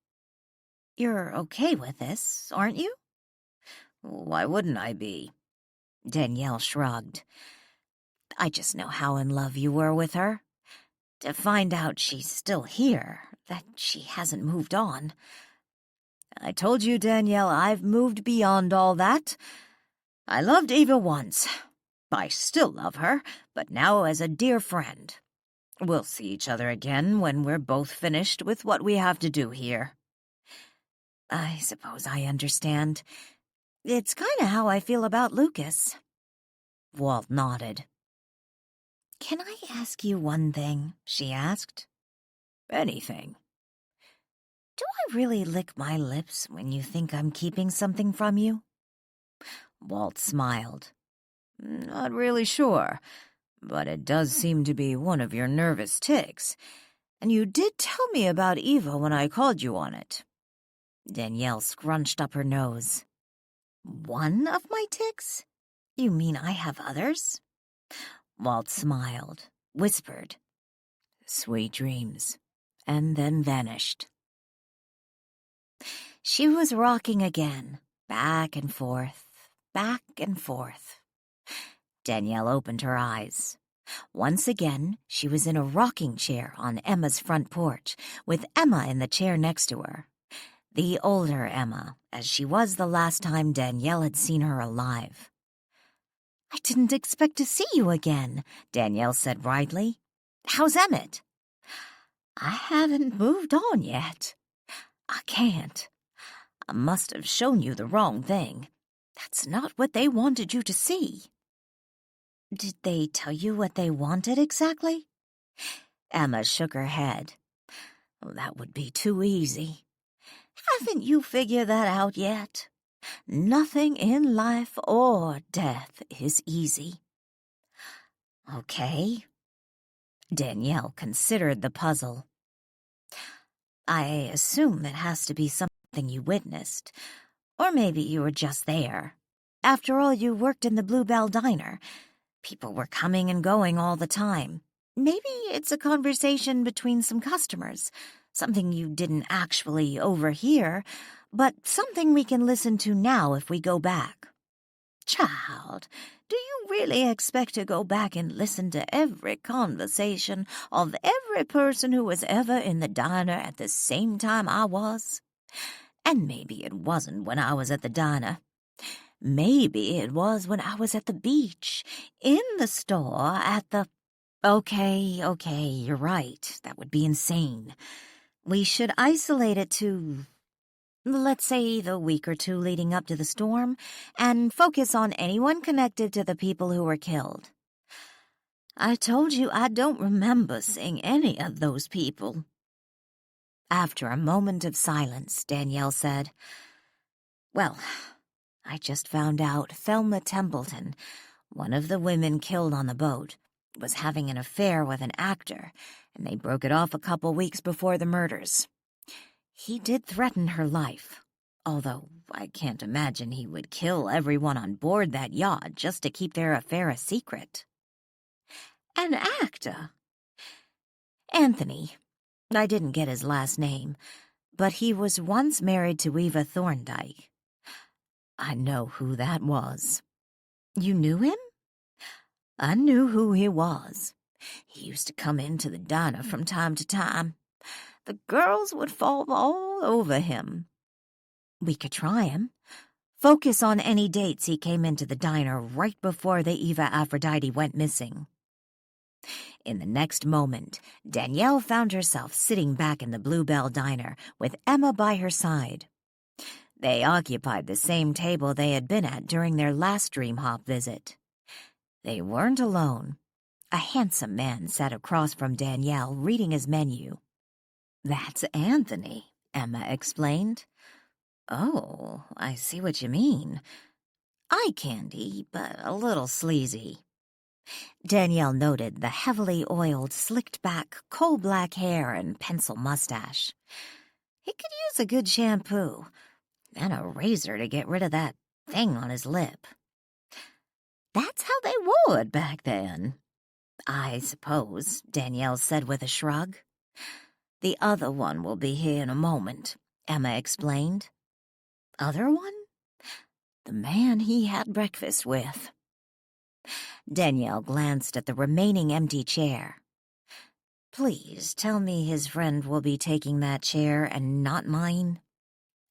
You're okay with this, aren't you? Why wouldn't I be? Danielle shrugged. I just know how in love you were with her. To find out she's still here, that she hasn't moved on. I told you, Danielle, I've moved beyond all that. I loved Eva once. I still love her, but now as a dear friend. We'll see each other again when we're both finished with what we have to do here. I suppose I understand. It's kind of how I feel about Lucas. Walt nodded. Can I ask you one thing? She asked. Anything. Do I really lick my lips when you think I'm keeping something from you? Walt smiled. Not really sure, but it does seem to be one of your nervous tics, and you did tell me about Eva when I called you on it. Danielle scrunched up her nose. One of my tics? You mean I have others? Walt smiled, whispered, "Sweet dreams," and then vanished. She was rocking again, back and forth, back and forth. Danielle opened her eyes. Once again, she was in a rocking chair on Emma's front porch, with Emma in the chair next to her. The older Emma, as she was the last time Danielle had seen her alive. I didn't expect to see you again, Danielle said brightly. How's Emmett? I haven't moved on yet. I can't. I must have shown you the wrong thing. That's not what they wanted you to see. Did they tell you what they wanted exactly? Emma shook her head. That would be too easy. Haven't you figured that out yet? Nothing in life or death is easy. Okay. Danielle considered the puzzle. I assume it has to be something you witnessed. Or maybe you were just there. After all, you worked in the Bluebell Diner. People were coming and going all the time. Maybe it's a conversation between some customers. Something you didn't actually overhear, but something we can listen to now if we go back. Child, do you really expect to go back and listen to every conversation of every person who was ever in the diner at the same time I was? And maybe it wasn't when I was at the diner. Maybe it was when I was at the beach, in the store, at the... Okay, you're right. That would be insane. We should isolate it to, let's say, the week or two leading up to the storm, and focus on anyone connected to the people who were killed. I told you I don't remember seeing any of those people. After a moment of silence, Danielle said, Well, I just found out Thelma Templeton, one of the women killed on the boat, was having an affair with an actor, and they broke it off a couple weeks before the murders. He did threaten her life, although I can't imagine he would kill everyone on board that yacht just to keep their affair a secret. An actor? Anthony. I didn't get his last name, but he was once married to Eva Thorndike. I know who that was. You knew him? I knew who he was. He used to come into the diner from time to time. The girls would fall all over him. We could try him. Focus on any dates he came into the diner right before the Eva Aphrodite went missing. In the next moment, Danielle found herself sitting back in the Bluebell Diner with Emma by her side. They occupied the same table they had been at during their last Dream Hop visit. They weren't alone. A handsome man sat across from Danielle, reading his menu. That's Anthony, Emma explained. Oh, I see what you mean. Eye candy, but a little sleazy. Danielle noted the heavily oiled, slicked-back, coal-black hair and pencil mustache. He could use a good shampoo, and a razor to get rid of that thing on his lip. That's how they would back then, I suppose, Danielle said with a shrug. The other one will be here in a moment, Emma explained. Other one? The man he had breakfast with. Danielle glanced at the remaining empty chair. Please tell me his friend will be taking that chair and not mine.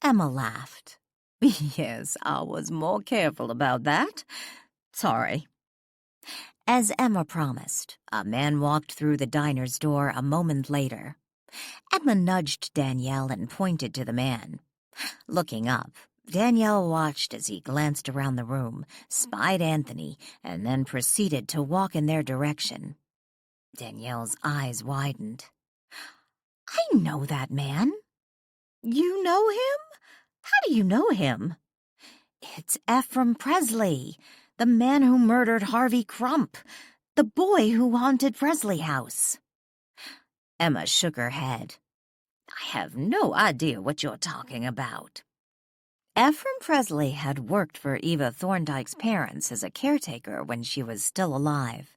Emma laughed. Yes, I was more careful about that. Sorry. As Emma promised, a man walked through the diner's door a moment later. Emma nudged Danielle and pointed to the man. Looking up, Danielle watched as he glanced around the room, spied Anthony, and then proceeded to walk in their direction. Danielle's eyes widened. I know that man. You know him? How do you know him? It's Ephraim Presley, the man who murdered Harvey Crump, the boy who haunted Presley House. Emma shook her head. I have no idea what you're talking about. Ephraim Presley had worked for Eva Thorndyke's parents as a caretaker when she was still alive.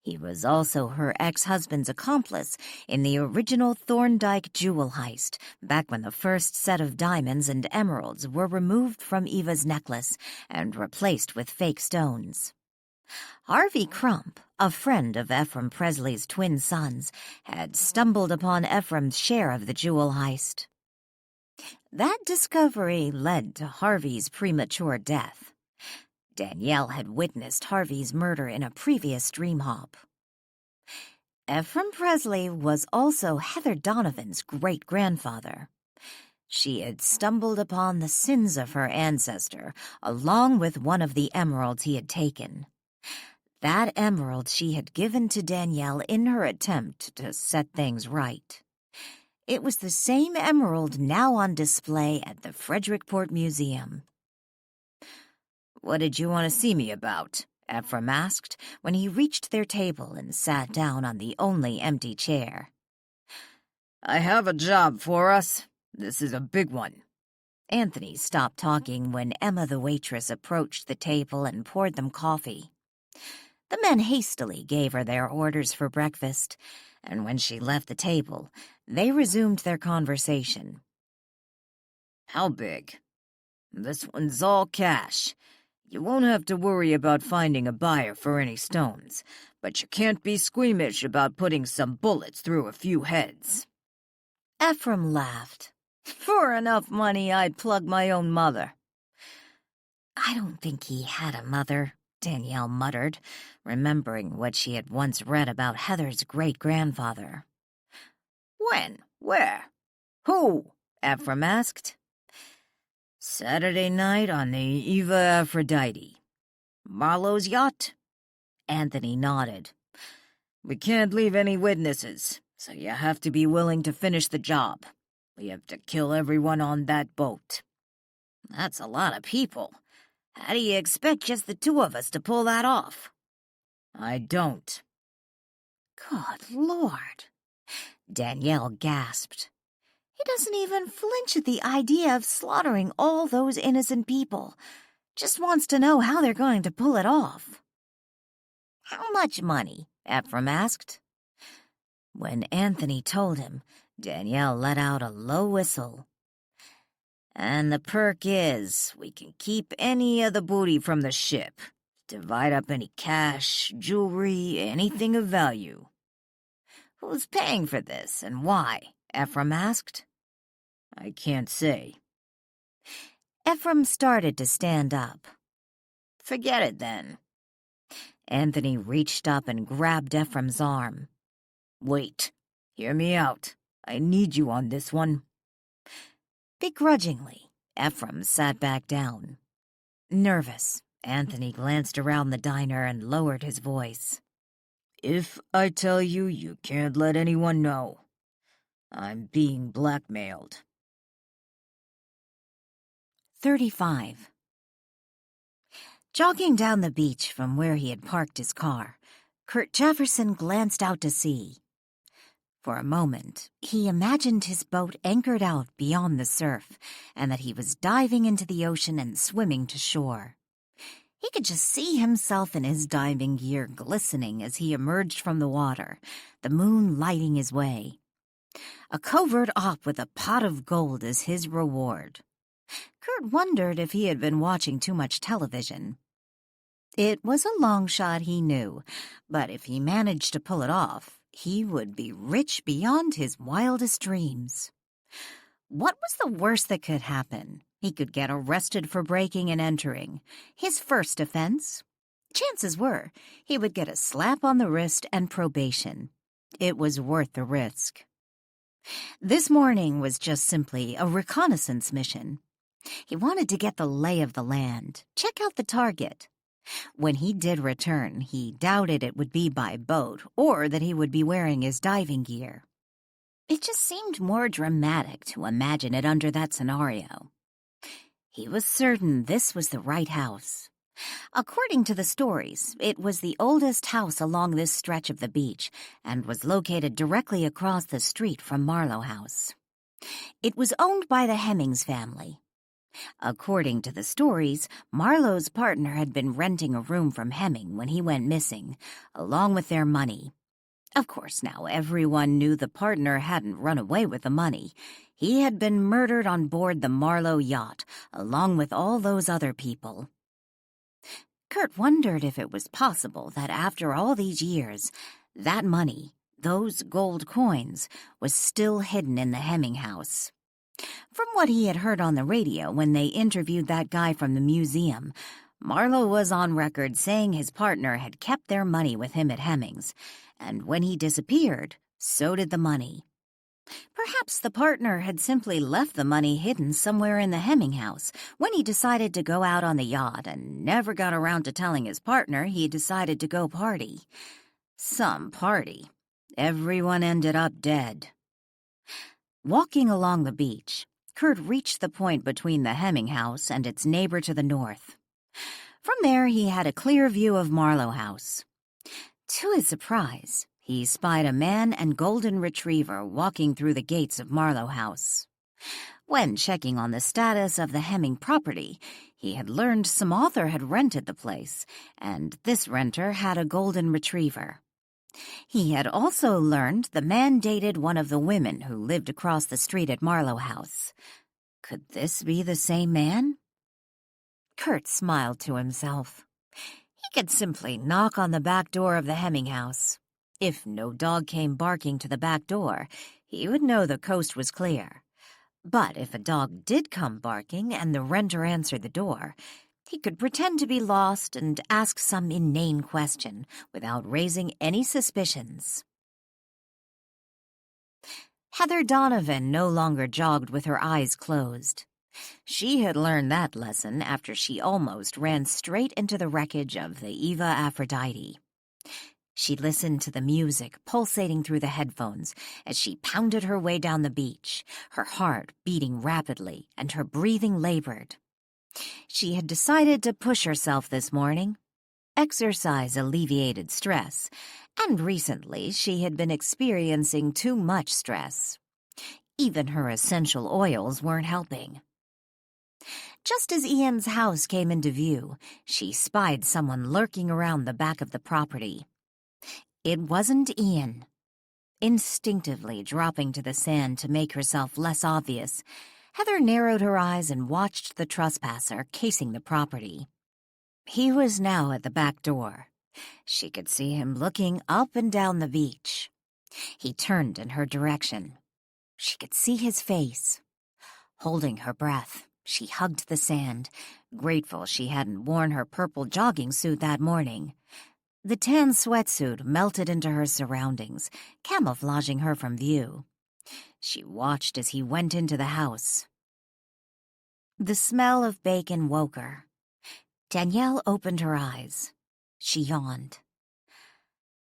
He was also her ex-husband's accomplice in the original Thorndyke jewel heist, back when the first set of diamonds and emeralds were removed from Eva's necklace and replaced with fake stones. Harvey Crump, a friend of Ephraim Presley's twin sons, had stumbled upon Ephraim's share of the jewel heist. That discovery led to Harvey's premature death. Danielle had witnessed Harvey's murder in a previous dream hop. Ephraim Presley was also Heather Donovan's great-grandfather. She had stumbled upon the sins of her ancestor, along with one of the emeralds he had taken. That emerald she had given to Danielle in her attempt to set things right. It was the same emerald now on display at the Frederickport Museum. What did you want to see me about? Ephraim asked when he reached their table and sat down on the only empty chair. I have a job for us. This is a big one. Anthony stopped talking when Emma the waitress approached the table and poured them coffee. The men hastily gave her their orders for breakfast, and when she left the table, they resumed their conversation. How big? This one's all cash. You won't have to worry about finding a buyer for any stones, but you can't be squeamish about putting some bullets through a few heads. Ephraim laughed. For enough money, I'd plug my own mother. I don't think he had a mother, Danielle muttered, remembering what she had once read about Heather's great-grandfather. When? Where? Who? Ephraim asked. Saturday night on the Eva Aphrodite. Marlow's yacht? Anthony nodded. We can't leave any witnesses, so you have to be willing to finish the job. We have to kill everyone on that boat. That's a lot of people. How do you expect just the two of us to pull that off? I don't. Good Lord. Danielle gasped. He doesn't even flinch at the idea of slaughtering all those innocent people. Just wants to know how they're going to pull it off. How much money? Ephraim asked. When Anthony told him, Danielle let out a low whistle. And the perk is, we can keep any of the booty from the ship. Divide up any cash, jewelry, anything of value. Who's paying for this, and why? Ephraim asked. I can't say. Ephraim started to stand up. Forget it, then. Anthony reached up and grabbed Ephraim's arm. Wait. Hear me out. I need you on this one. Begrudgingly, Ephraim sat back down. Nervous, Anthony glanced around the diner and lowered his voice. If I tell you, you can't let anyone know. I'm being blackmailed. 35. Jogging down the beach from where he had parked his car, Kurt Jefferson glanced out to sea. For a moment, he imagined his boat anchored out beyond the surf and that he was diving into the ocean and swimming to shore. He could just see himself in his diving gear glistening as he emerged from the water, the moon lighting his way. A covert op with a pot of gold as his reward. Kurt wondered if he had been watching too much television. It was a long shot, he knew, but if he managed to pull it off, he would be rich beyond his wildest dreams. What was the worst that could happen? He could get arrested for breaking and entering. His first offense? Chances were he would get a slap on the wrist and probation. It was worth the risk. This morning was just simply a reconnaissance mission. He wanted to get the lay of the land, check out the target. When he did return, he doubted it would be by boat or that he would be wearing his diving gear. It just seemed more dramatic to imagine it under that scenario. He was certain this was the right house. According to the stories, it was the oldest house along this stretch of the beach and was located directly across the street from Marlow House. It was owned by the Hemmings family. According to the stories, Marlow's partner had been renting a room from Hemming when he went missing, along with their money. Of course, now everyone knew the partner hadn't run away with the money. He had been murdered on board the Marlow yacht, along with all those other people. Kurt wondered if it was possible that after all these years, that money, those gold coins, was still hidden in the Hemming house. From what he had heard on the radio when they interviewed that guy from the museum, Marlow was on record saying his partner had kept their money with him at Hemmings, and when he disappeared, so did the money. Perhaps the partner had simply left the money hidden somewhere in the Hemming house when he decided to go out on the yacht and never got around to telling his partner he decided to go party. Some party. Everyone ended up dead. Walking along the beach, Kurt reached the point between the Hemming house and its neighbor to the north. From there, he had a clear view of Marlow House. To his surprise, he spied a man and golden retriever walking through the gates of Marlow House. When checking on the status of the Hemming property, he had learned some author had rented the place, and this renter had a golden retriever. He had also learned the man dated one of the women who lived across the street at Marlow House. Could this be the same man? Kurt smiled to himself. He could simply knock on the back door of the Hemming house. If no dog came barking to the back door, he would know the coast was clear. But if a dog did come barking and the renter answered the door, he could pretend to be lost and ask some inane question without raising any suspicions. Heather Donovan no longer jogged with her eyes closed. She had learned that lesson after she almost ran straight into the wreckage of the Eva Aphrodite. She listened to the music pulsating through the headphones as she pounded her way down the beach, her heart beating rapidly and her breathing labored. She had decided to push herself this morning. Exercise alleviated stress, and recently she had been experiencing too much stress. Even her essential oils weren't helping. Just as Ian's house came into view, she spied someone lurking around the back of the property. It wasn't Ian. Instinctively dropping to the sand to make herself less obvious, Heather narrowed her eyes and watched the trespasser casing the property. He was now at the back door. She could see him looking up and down the beach. He turned in her direction. She could see his face. Holding her breath, she hugged the sand, grateful she hadn't worn her purple jogging suit that morning. The tan sweatsuit melted into her surroundings, camouflaging her from view. She watched as he went into the house. The smell of bacon woke her. Danielle opened her eyes. She yawned.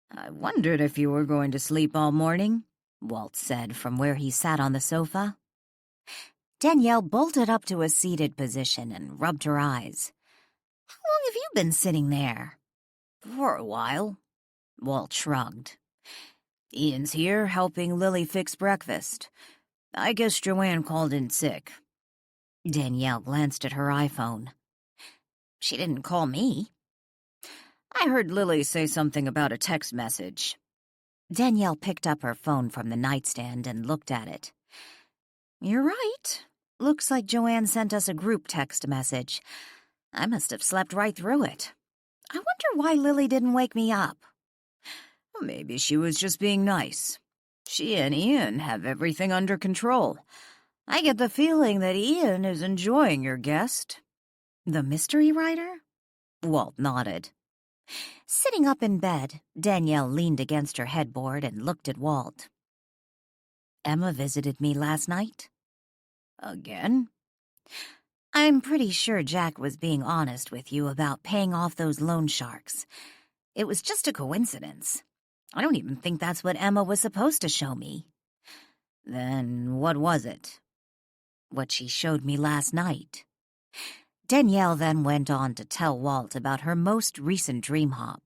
"I wondered if you were going to sleep all morning," Walt said from where he sat on the sofa. Danielle bolted up to a seated position and rubbed her eyes. "How long have you been sitting there?" "For a while," Walt shrugged. Ian's here helping Lily fix breakfast. I guess Joanne called in sick. Danielle glanced at her iPhone. She didn't call me. I heard Lily say something about a text message. Danielle picked up her phone from the nightstand and looked at it. You're right. Looks like Joanne sent us a group text message. I must have slept right through it. I wonder why Lily didn't wake me up. Maybe she was just being nice. She and Ian have everything under control. I get the feeling that Ian is enjoying your guest. The mystery writer? Walt nodded. Sitting up in bed, Danielle leaned against her headboard and looked at Walt. Emma visited me last night. Again? I'm pretty sure Jack was being honest with you about paying off those loan sharks. It was just a coincidence. I don't even think that's what Emma was supposed to show me. Then what was it? What she showed me last night. Danielle then went on to tell Walt about her most recent dream hop.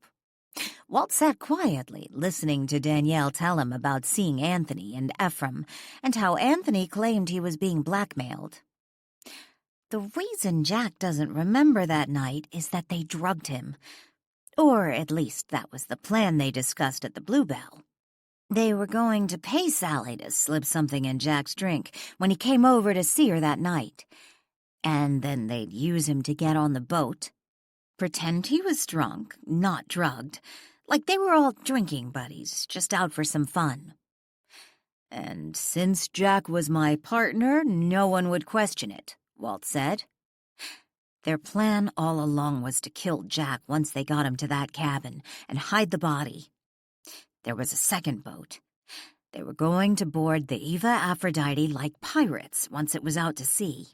Walt sat quietly, listening to Danielle tell him about seeing Anthony and Ephraim, and how Anthony claimed he was being blackmailed. The reason Jack doesn't remember that night is that they drugged him. Or at least that was the plan they discussed at the Bluebell. They were going to pay Sally to slip something in Jack's drink when he came over to see her that night. And then they'd use him to get on the boat, pretend he was drunk, not drugged, like they were all drinking buddies, just out for some fun. And since Jack was my partner, no one would question it, Walt said. Their plan all along was to kill Jack once they got him to that cabin and hide the body. There was a second boat. They were going to board the Eva Aphrodite like pirates once it was out to sea.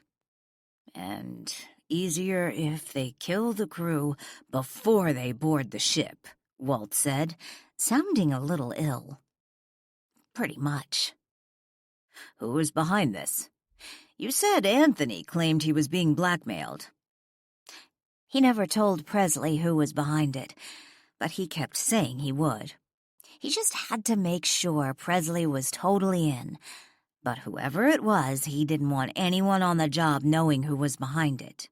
And easier if they kill the crew before they board the ship, Walt said, sounding a little ill. Pretty much. Who was behind this? You said Anthony claimed he was being blackmailed. He never told Presley who was behind it, but he kept saying he would. He just had to make sure Presley was totally in. But whoever it was, he didn't want anyone on the job knowing who was behind it.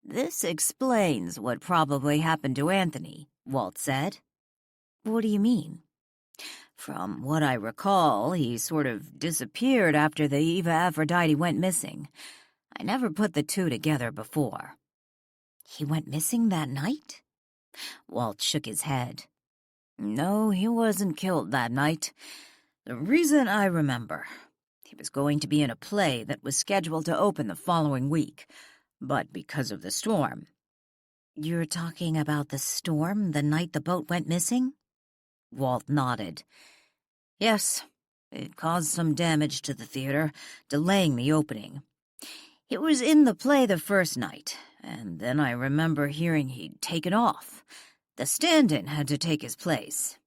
This explains what probably happened to Anthony, Walt said. What do you mean? From what I recall, he sort of disappeared after the Eva Aphrodite went missing. I never put the two together before. He went missing that night? Walt shook his head. No, he wasn't killed that night. The reason I remember, he was going to be in a play that was scheduled to open the following week, but because of the storm. You're talking about the storm the night the boat went missing? Walt nodded. Yes, it caused some damage to the theater, delaying the opening. It was in the play the first night, and then I remember hearing he'd taken off. The stand-in had to take his place.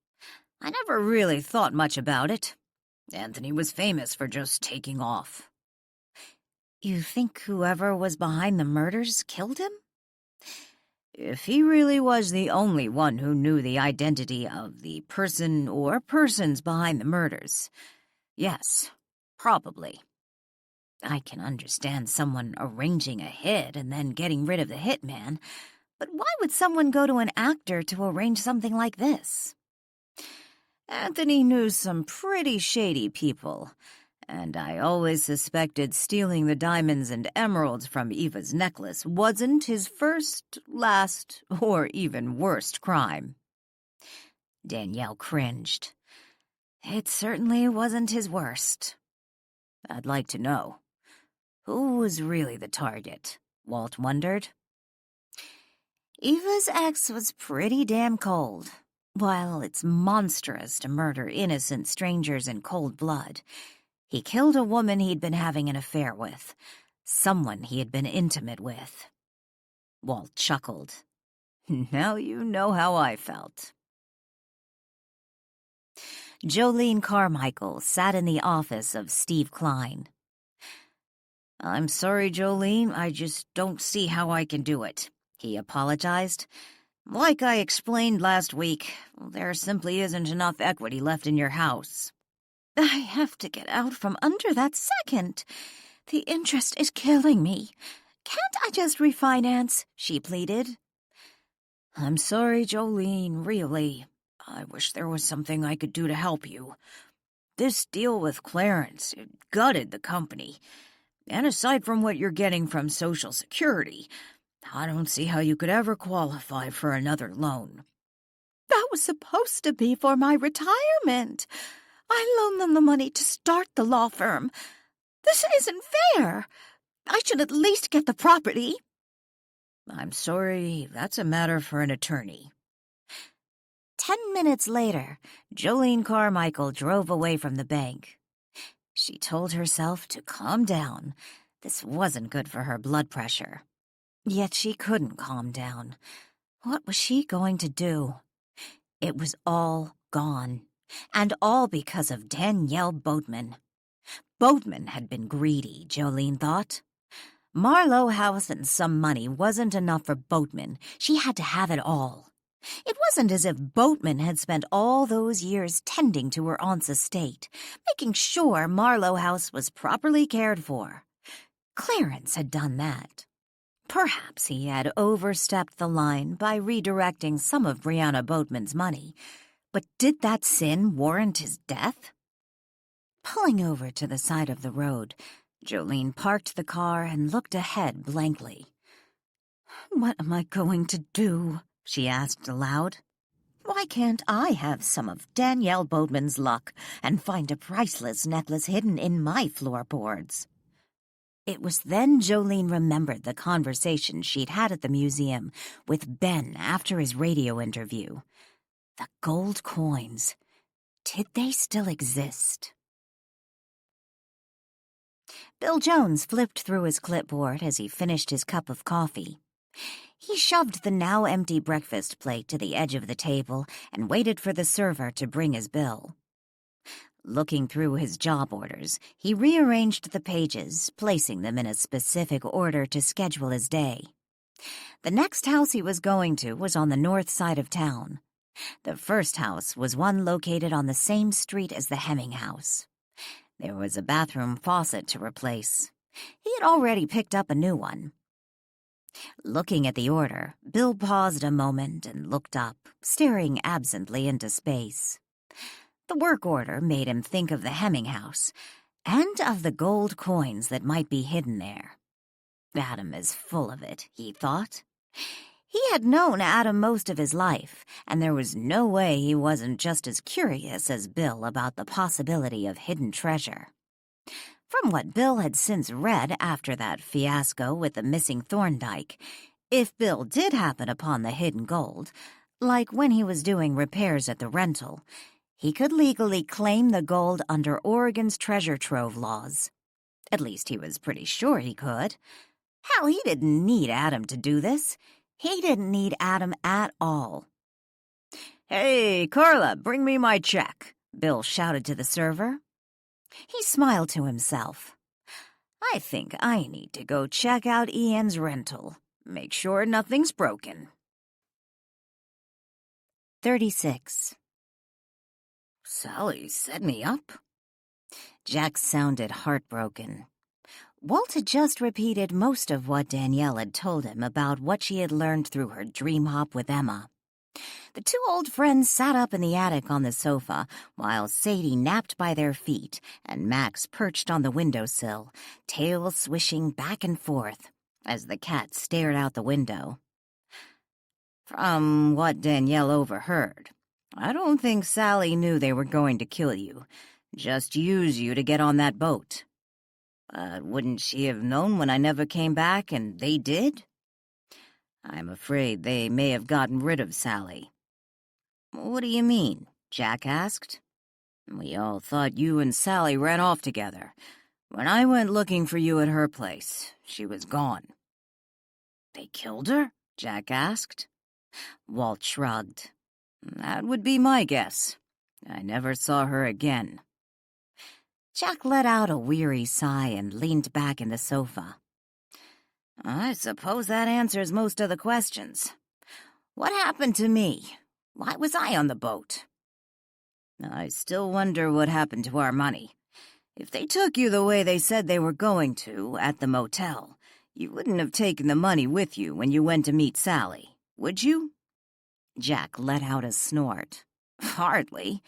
I never really thought much about it. Anthony was famous for just taking off. You think whoever was behind the murders killed him? If he really was the only one who knew the identity of the person or persons behind the murders, yes, probably. I can understand someone arranging a hit and then getting rid of the hitman, but why would someone go to an actor to arrange something like this? Anthony knew some pretty shady people, and I always suspected stealing the diamonds and emeralds from Eva's necklace wasn't his first, last, or even worst crime. Danielle cringed. It certainly wasn't his worst. I'd like to know. Who was really the target? Walt wondered. Eva's ex was pretty damn cold. While it's monstrous to murder innocent strangers in cold blood, he killed a woman he'd been having an affair with, someone he had been intimate with. Walt chuckled. Now you know how I felt. Jolene Carmichael sat in the office of Steve Klein. I'm sorry, Jolene, I just don't see how I can do it, he apologized. Like I explained last week, there simply isn't enough equity left in your house. I have to get out from under that second. The interest is killing me. Can't I just refinance? She pleaded. I'm sorry, Jolene, really. I wish there was something I could do to help you. This deal with Clarence, it gutted the company. And aside from what you're getting from Social Security, I don't see how you could ever qualify for another loan. That was supposed to be for my retirement. I loaned them the money to start the law firm. This isn't fair. I should at least get the property. I'm sorry, that's a matter for an attorney. 10 minutes later, Jolene Carmichael drove away from the bank. She told herself to calm down. This wasn't good for her blood pressure. Yet she couldn't calm down. What was she going to do? It was all gone, and all because of Danielle Boatman. Boatman had been greedy, Jolene thought. Marlow House and some money wasn't enough for Boatman. She had to have it all. It wasn't as if Boatman had spent all those years tending to her aunt's estate, making sure Marlow House was properly cared for. Clarence had done that. Perhaps he had overstepped the line by redirecting some of Brianna Boatman's money, but did that sin warrant his death? Pulling over to the side of the road, Jolene parked the car and looked ahead blankly. "What am I going to do?" she asked aloud. "Why can't I have some of Danielle Boatman's luck and find a priceless necklace hidden in my floorboards?" It was then Jolene remembered the conversation she'd had at the museum with Ben after his radio interview. The gold coins. Did they still exist? Bill Jones flipped through his clipboard as he finished his cup of coffee. He shoved the now empty breakfast plate to the edge of the table and waited for the server to bring his bill. Looking through his job orders, he rearranged the pages, placing them in a specific order to schedule his day. The next house he was going to was on the north side of town. The first house was one located on the same street as the Hemming house. There was a bathroom faucet to replace. He had already picked up a new one. Looking at the order, Bill paused a moment and looked up, staring absently into space. The work order made him think of the Hemming house, and of the gold coins that might be hidden there. Adam is full of it, he thought. He had known Adam most of his life, and there was no way he wasn't just as curious as Bill about the possibility of hidden treasure. From what Bill had since read after that fiasco with the missing Thorndyke, if Bill did happen upon the hidden gold, like when he was doing repairs at the rental, he could legally claim the gold under Oregon's treasure trove laws. At least he was pretty sure he could. Hell, he didn't need Adam to do this. He didn't need Adam at all. "Hey, Carla, bring me my check," Bill shouted to the server. He smiled to himself. "I think I need to go check out Ian's rental. Make sure nothing's broken." 36. "Sally set me up?" Jack sounded heartbroken. Walt had just repeated most of what Danielle had told him about what she had learned through her dream hop with Emma. The two old friends sat up in the attic on the sofa while Sadie napped by their feet and Max perched on the windowsill, tail swishing back and forth as the cat stared out the window. "From what Danielle overheard, I don't think Sally knew they were going to kill you, just use you to get on that boat. But wouldn't she have known when I never came back and they did? I'm afraid they may have gotten rid of Sally." "What do you mean?" Jack asked. "We all thought you and Sally ran off together. When I went looking for you at her place, she was gone." "They killed her?" Jack asked. Walt shrugged. "That would be my guess. I never saw her again." Jack let out a weary sigh and leaned back in the sofa. "I suppose that answers most of the questions. What happened to me? Why was I on the boat? I still wonder what happened to our money. If they took you the way they said they were going to at the motel, you wouldn't have taken the money with you when you went to meet Sally, would you? Jack let out a snort. Hardly.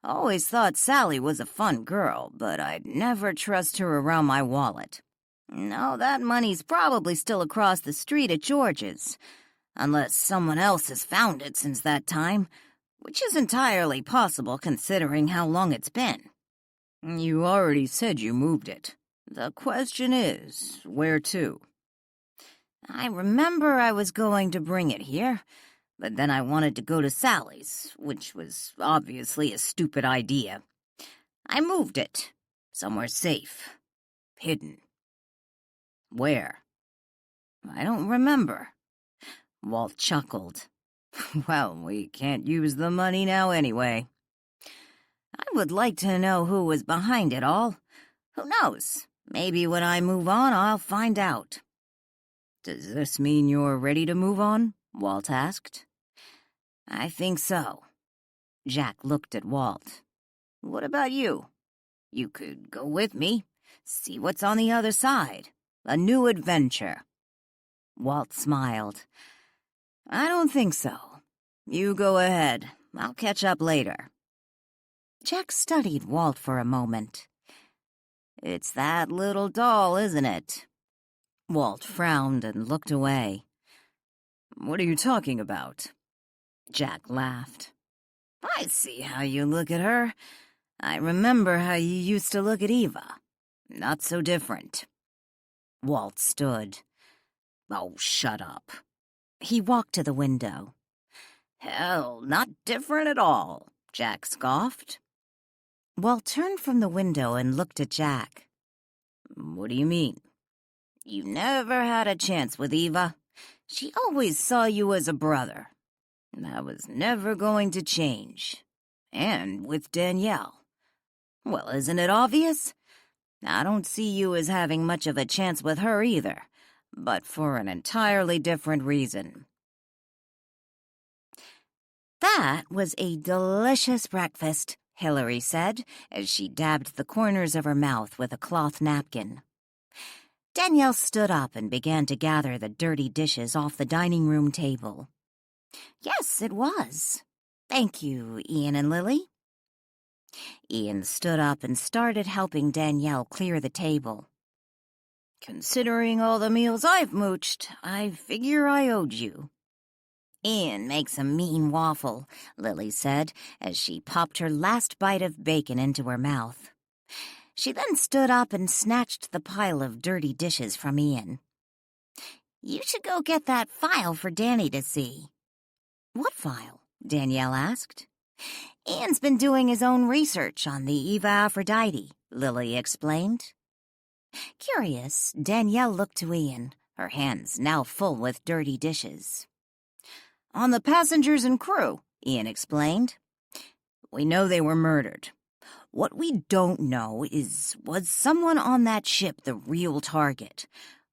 Always thought Sally was a fun girl, but I'd never trust her around my wallet. No, that money's probably still across the street at George's, unless someone else has found it since that time, which is entirely possible considering how long it's been. You already said you moved it. The question is, where to? I remember I was going to bring it here, but then I wanted to go to Sally's, which was obviously a stupid idea. I moved it. Somewhere safe. Hidden. Where? I don't remember. Walt chuckled. Well, we can't use the money now anyway. I would like to know who was behind it all. Who knows? Maybe when I move on, I'll find out. Does this mean you're ready to move on? Walt asked. I think so. Jack looked at Walt. What about you? You could go with me, see what's on the other side. A new adventure. Walt smiled. I don't think so. You go ahead. I'll catch up later. Jack studied Walt for a moment. It's that little doll, isn't it? Walt frowned and looked away. What are you talking about? Jack laughed. I see how you look at her. I remember how you used to look at Eva. Not so different. Walt stood. Oh, shut up. He walked to the window. Hell, not different at all, Jack scoffed. Walt turned from the window and looked at Jack. What do you mean? You never had a chance with Eva. She always saw you as a brother. That was never going to change. And with Danielle. Well, isn't it obvious? I don't see you as having much of a chance with her either, but for an entirely different reason. That was a delicious breakfast, Hillary said, as she dabbed the corners of her mouth with a cloth napkin. Danielle stood up and began to gather the dirty dishes off the dining room table. Yes, it was. Thank you, Ian and Lily. Ian stood up and started helping Danielle clear the table. Considering all the meals I've mooched, I figure I owed you. Ian makes a mean waffle, Lily said, as she popped her last bite of bacon into her mouth. She then stood up and snatched the pile of dirty dishes from Ian. You should go get that file for Danny to see. What file? Danielle asked. Ian's been doing his own research on the Eva Aphrodite, Lily explained. Curious, Danielle looked to Ian, her hands now full with dirty dishes. On the passengers and crew, Ian explained. We know they were murdered. What we don't know is, was someone on that ship the real target?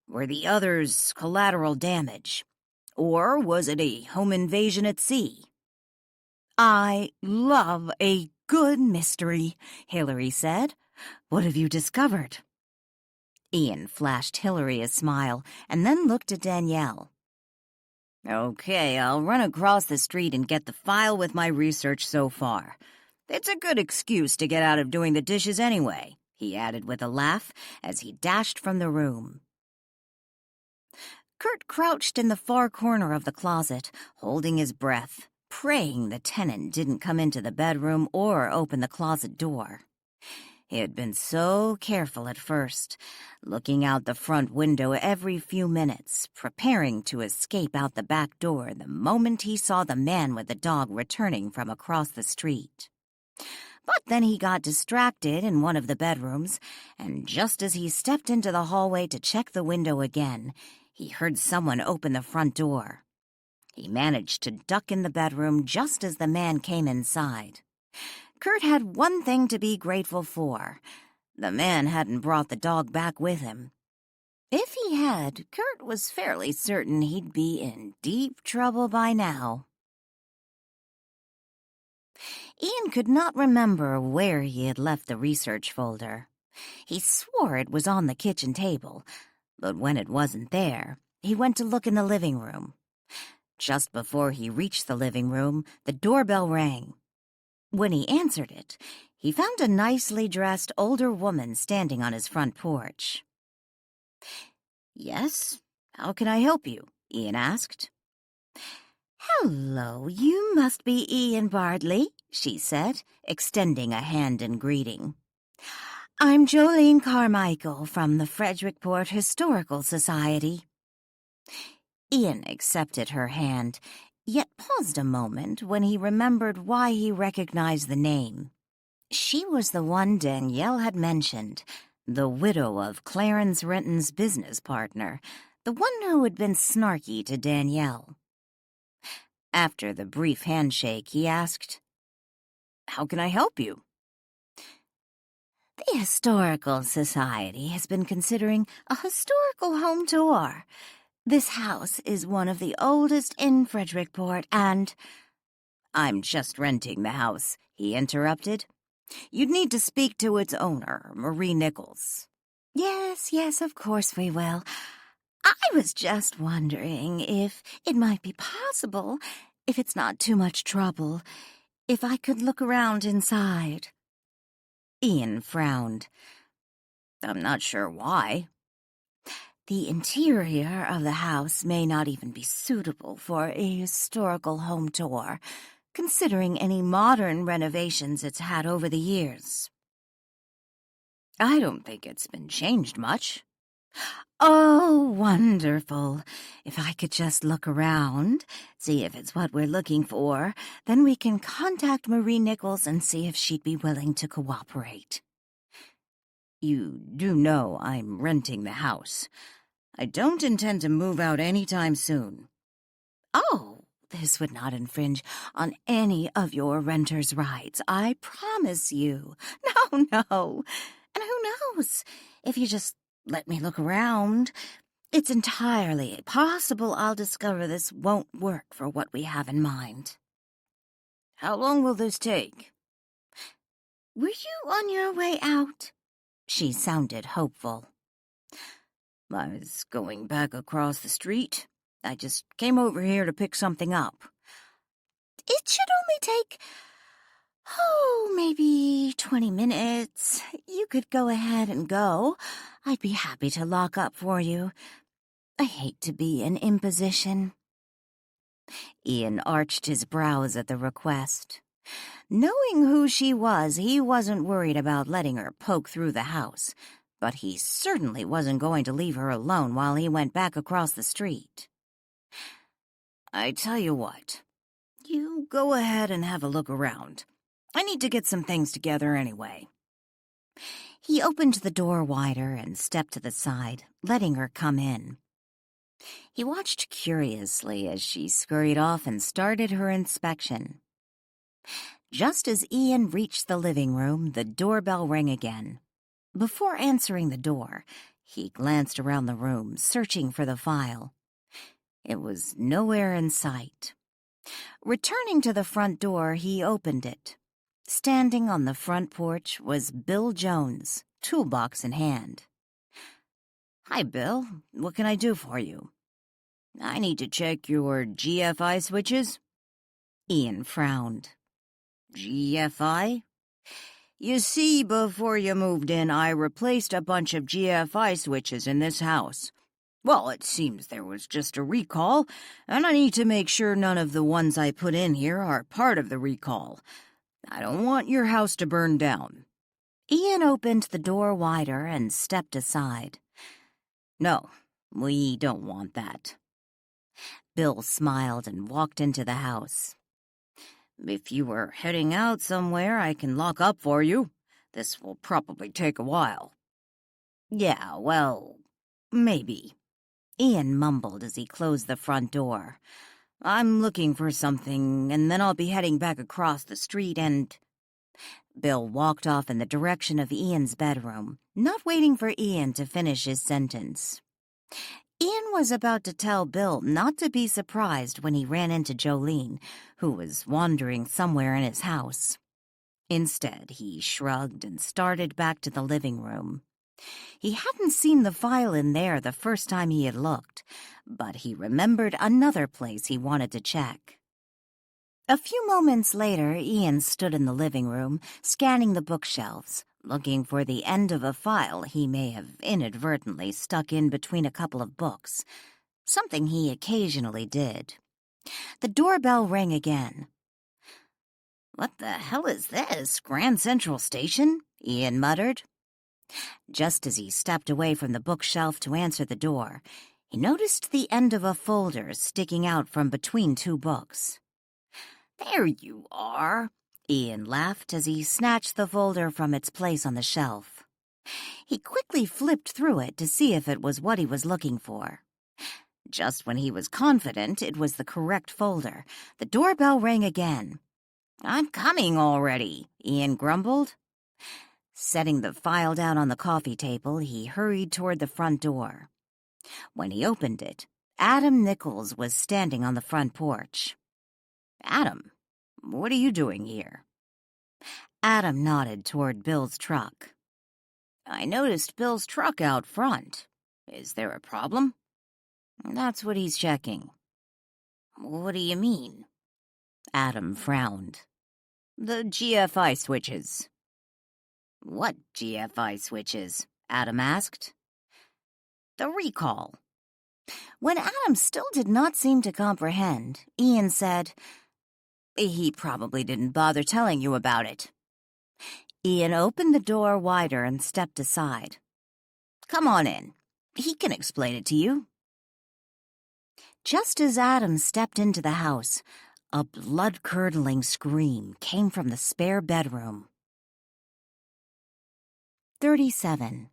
Were the others collateral damage? Or was it a home invasion at sea? I love a good mystery, Hillary said. What have you discovered? Ian flashed Hillary a smile and then looked at Danielle. Okay, I'll run across the street and get the file with my research so far. It's a good excuse to get out of doing the dishes anyway, he added with a laugh as he dashed from the room. Kurt crouched in the far corner of the closet, holding his breath, praying the tenant didn't come into the bedroom or open the closet door. He had been so careful at first, looking out the front window every few minutes, preparing to escape out the back door the moment he saw the man with the dog returning from across the street. But then he got distracted in one of the bedrooms, and just as he stepped into the hallway to check the window again, he heard someone open the front door. He managed to duck in the bedroom just as the man came inside. Kurt had one thing to be grateful for. The man hadn't brought the dog back with him. If he had, Kurt was fairly certain he'd be in deep trouble by now. Ian could not remember where he had left the research folder. He swore it was on the kitchen table, but when it wasn't there, he went to look in the living room. Just before he reached the living room, the doorbell rang. When he answered it, he found a nicely dressed older woman standing on his front porch. "Yes, how can I help you?" Ian asked. "Hello, you must be Ian Bardley," she said, extending a hand in greeting. "I'm Jolene Carmichael from the Frederickport Historical Society." Ian accepted her hand, yet paused a moment when he remembered why he recognized the name. She was the one Danielle had mentioned, the widow of Clarence Renton's business partner, the one who had been snarky to Danielle. After the brief handshake, he asked, "How can I help you?" "The Historical Society has been considering a historical home tour. This house is one of the oldest in Frederickport, and—" "I'm just renting the house," he interrupted. "You'd need to speak to its owner, Marie Nichols." Yes, of course we will. I was just wondering if it might be possible, if it's not too much trouble, if I could look around inside." Ian frowned. "I'm not sure why." "The interior of the house may not even be suitable for a historical home tour, considering any modern renovations it's had over the years." "I don't think it's been changed much." "Oh, wonderful. If I could just look around, see if it's what we're looking for, then we can contact Marie Nichols and see if she'd be willing to cooperate." "You do know I'm renting the house. I don't intend to move out anytime soon." "Oh, this would not infringe on any of your renter's rights, I promise you. No. And who knows, if you just let me look around, it's entirely possible I'll discover this won't work for what we have in mind." "How long will this take?" "Were you on your way out?" She sounded hopeful. "I was going back across the street. I just came over here to pick something up." "It should only take, maybe 20 minutes. You could go ahead and go. I'd be happy to lock up for you. I hate to be an imposition." Ian arched his brows at the request. Knowing who she was, he wasn't worried about letting her poke through the house, but he certainly wasn't going to leave her alone while he went back across the street. "I tell you what, you go ahead and have a look around. I need to get some things together anyway." He opened the door wider and stepped to the side, letting her come in. He watched curiously as she scurried off and started her inspection. Just as Ian reached the living room, the doorbell rang again. Before answering the door, he glanced around the room, searching for the file. It was nowhere in sight. Returning to the front door, he opened it. Standing on the front porch was Bill Jones, toolbox in hand. "Hi, Bill. What can I do for you?" "I need to check your GFI switches." Ian frowned. "GFI? You see, before you moved in, I replaced a bunch of GFI switches in this house. Well, it seems there was just a recall, and I need to make sure none of the ones I put in here are part of the recall. I don't want your house to burn down." Ian opened the door wider and stepped aside. "No, we don't want that." Bill smiled and walked into the house. "If you were heading out somewhere, I can lock up for you. This will probably take a while." "Yeah, well, maybe," Ian mumbled as he closed the front door. "I'm looking for something, and then I'll be heading back across the street and—" Bill walked off in the direction of Ian's bedroom, not waiting for Ian to finish his sentence. Ian was about to tell Bill not to be surprised when he ran into Jolene, who was wandering somewhere in his house. Instead, he shrugged and started back to the living room. He hadn't seen the file in there the first time he had looked, but he remembered another place he wanted to check. A few moments later, Ian stood in the living room, scanning the bookshelves, looking for the end of a file he may have inadvertently stuck in between a couple of books, something he occasionally did. The doorbell rang again. "What the hell is this, Grand Central Station?" Ian muttered. Just as he stepped away from the bookshelf to answer the door, he noticed the end of a folder sticking out from between two books. "There you are," Ian laughed as he snatched the folder from its place on the shelf. He quickly flipped through it to see if it was what he was looking for. Just when he was confident it was the correct folder, the doorbell rang again. "I'm coming already," Ian grumbled. Setting the file down on the coffee table, he hurried toward the front door. When he opened it, Adam Nichols was standing on the front porch. "Adam, what are you doing here?" Adam nodded toward Bill's truck. "I noticed Bill's truck out front. Is there a problem?" "That's what he's checking." "What do you mean?" Adam frowned. "The GFI switches." "What GFI switches?" Adam asked. "The recall." When Adam still did not seem to comprehend, Ian said, "He probably didn't bother telling you about it." Ian opened the door wider and stepped aside. "Come on in. He can explain it to you." Just as Adam stepped into the house, a blood-curdling scream came from the spare bedroom. 37.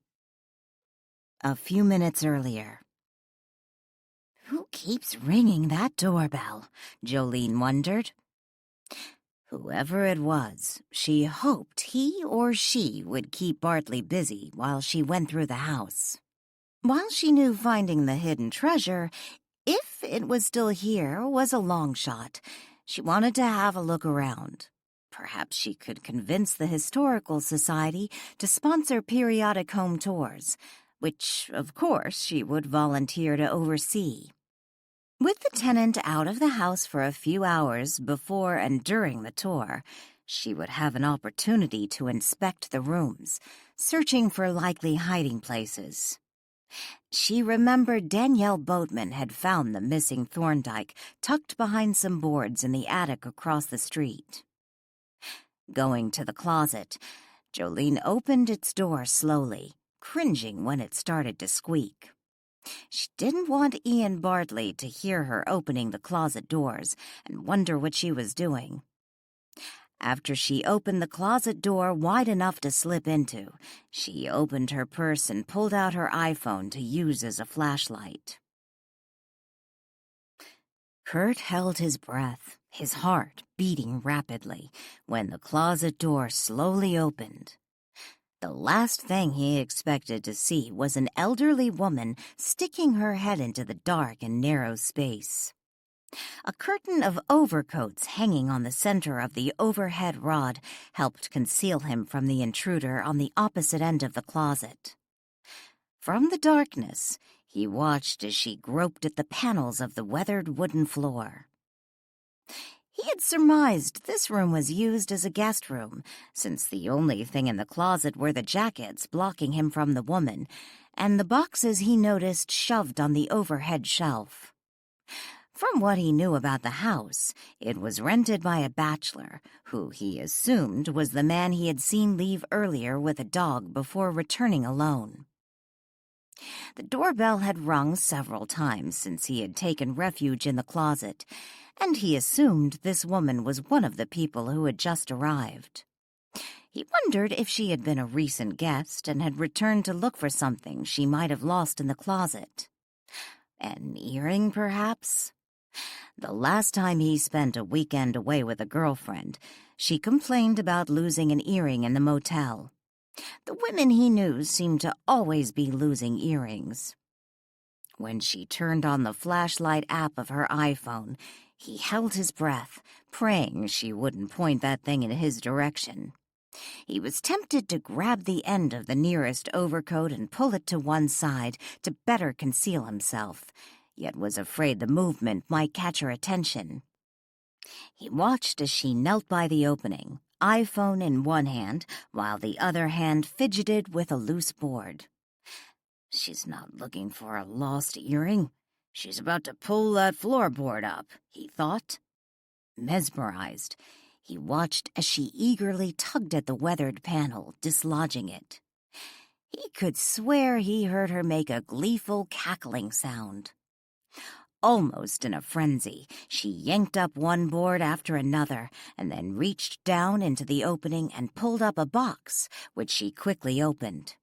A few minutes earlier. Who keeps ringing that doorbell? Jolene wondered. Whoever it was, she hoped he or she would keep Bartley busy while she went through the house. While she knew finding the hidden treasure, if it was still here, was a long shot, she wanted to have a look around. Perhaps she could convince the Historical Society to sponsor periodic home tours, which, of course, she would volunteer to oversee. With the tenant out of the house for a few hours before and during the tour, she would have an opportunity to inspect the rooms, searching for likely hiding places. She remembered Danielle Boatman had found the missing Thorndyke tucked behind some boards in the attic across the street. Going to the closet, Jolene opened its door slowly, cringing when it started to squeak. She didn't want Ian Bartley to hear her opening the closet doors and wonder what she was doing. After she opened the closet door wide enough to slip into, she opened her purse and pulled out her iPhone to use as a flashlight. Kurt held his breath, his heart beating rapidly, when the closet door slowly opened. The last thing he expected to see was an elderly woman sticking her head into the dark and narrow space. A curtain of overcoats hanging on the center of the overhead rod helped conceal him from the intruder on the opposite end of the closet. From the darkness, he watched as she groped at the panels of the weathered wooden floor. He had surmised this room was used as a guest room, since the only thing in the closet were the jackets blocking him from the woman, and the boxes he noticed shoved on the overhead shelf. From what he knew about the house, it was rented by a bachelor, who he assumed was the man he had seen leave earlier with a dog before returning alone. The doorbell had rung several times since he had taken refuge in the closet, and he assumed this woman was one of the people who had just arrived. He wondered if she had been a recent guest and had returned to look for something she might have lost in the closet. An earring, perhaps? The last time he spent a weekend away with a girlfriend, she complained about losing an earring in the motel. The women he knew seemed to always be losing earrings. When she turned on the flashlight app of her iPhone, he held his breath, praying she wouldn't point that thing in his direction. He was tempted to grab the end of the nearest overcoat and pull it to one side to better conceal himself, yet was afraid the movement might catch her attention. He watched as she knelt by the opening, iPhone in one hand, while the other hand fidgeted with a loose board. She's not looking for a lost earring. She's about to pull that floorboard up, he thought. Mesmerized, he watched as she eagerly tugged at the weathered panel, dislodging it. He could swear he heard her make a gleeful cackling sound. Almost in a frenzy, she yanked up one board after another and then reached down into the opening and pulled up a box, which she quickly opened.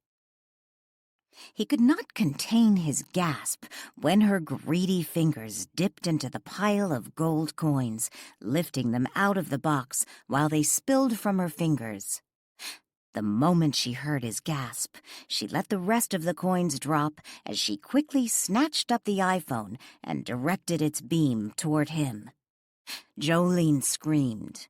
He could not contain his gasp when her greedy fingers dipped into the pile of gold coins, lifting them out of the box while they spilled from her fingers. The moment she heard his gasp, she let the rest of the coins drop as she quickly snatched up the iPhone and directed its beam toward him. Jolene screamed.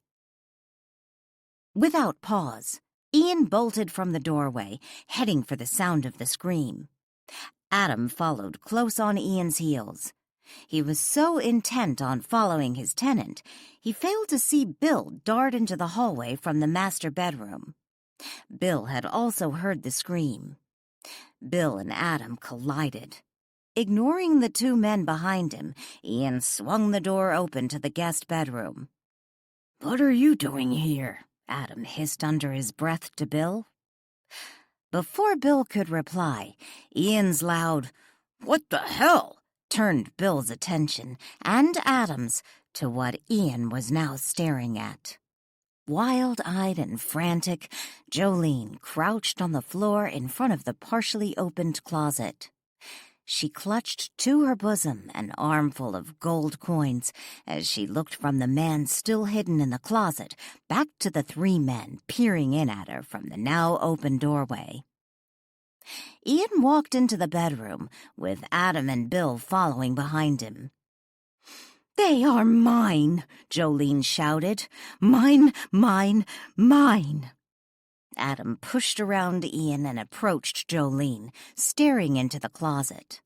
Without pause, Ian bolted from the doorway, heading for the sound of the scream. Adam followed close on Ian's heels. He was so intent on following his tenant, he failed to see Bill dart into the hallway from the master bedroom. Bill had also heard the scream. Bill and Adam collided. Ignoring the two men behind him, Ian swung the door open to the guest bedroom. "What are you doing here?" Adam hissed under his breath to Bill. Before Bill could reply, Ian's loud, "What the hell?" turned Bill's attention, and Adam's, to what Ian was now staring at. Wild-eyed and frantic, Jolene crouched on the floor in front of the partially opened closet. She clutched to her bosom an armful of gold coins as she looked from the man still hidden in the closet back to the three men peering in at her from the now open doorway. Ian walked into the bedroom, with Adam and Bill following behind him. "They are mine," Jolene shouted. "Mine, mine, mine." Adam pushed around Ian and approached Jolene, staring into the closet.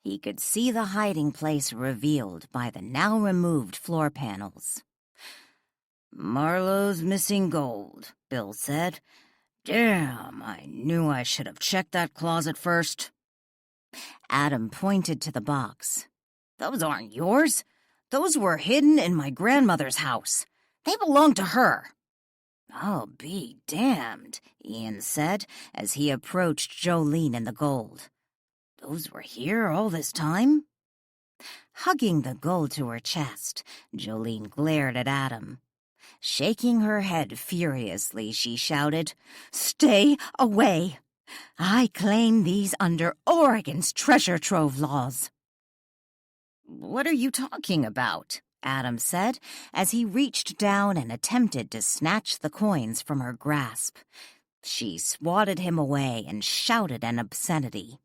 He could see the hiding place revealed by the now removed floor panels. "Marlow's missing gold," Bill said. "Damn, I knew I should have checked that closet first." Adam pointed to the box. "Those aren't yours. Those were hidden in my grandmother's house. They belong to her." "I'll be damned," Ian said as he approached Jolene and the gold. "Those were here all this time?" Hugging the gold to her chest, Jolene glared at Adam. Shaking her head furiously, she shouted, "Stay away! I claim these under Oregon's treasure trove laws." "What are you talking about?" Adam said, as he reached down and attempted to snatch the coins from her grasp. She swatted him away and shouted an obscenity.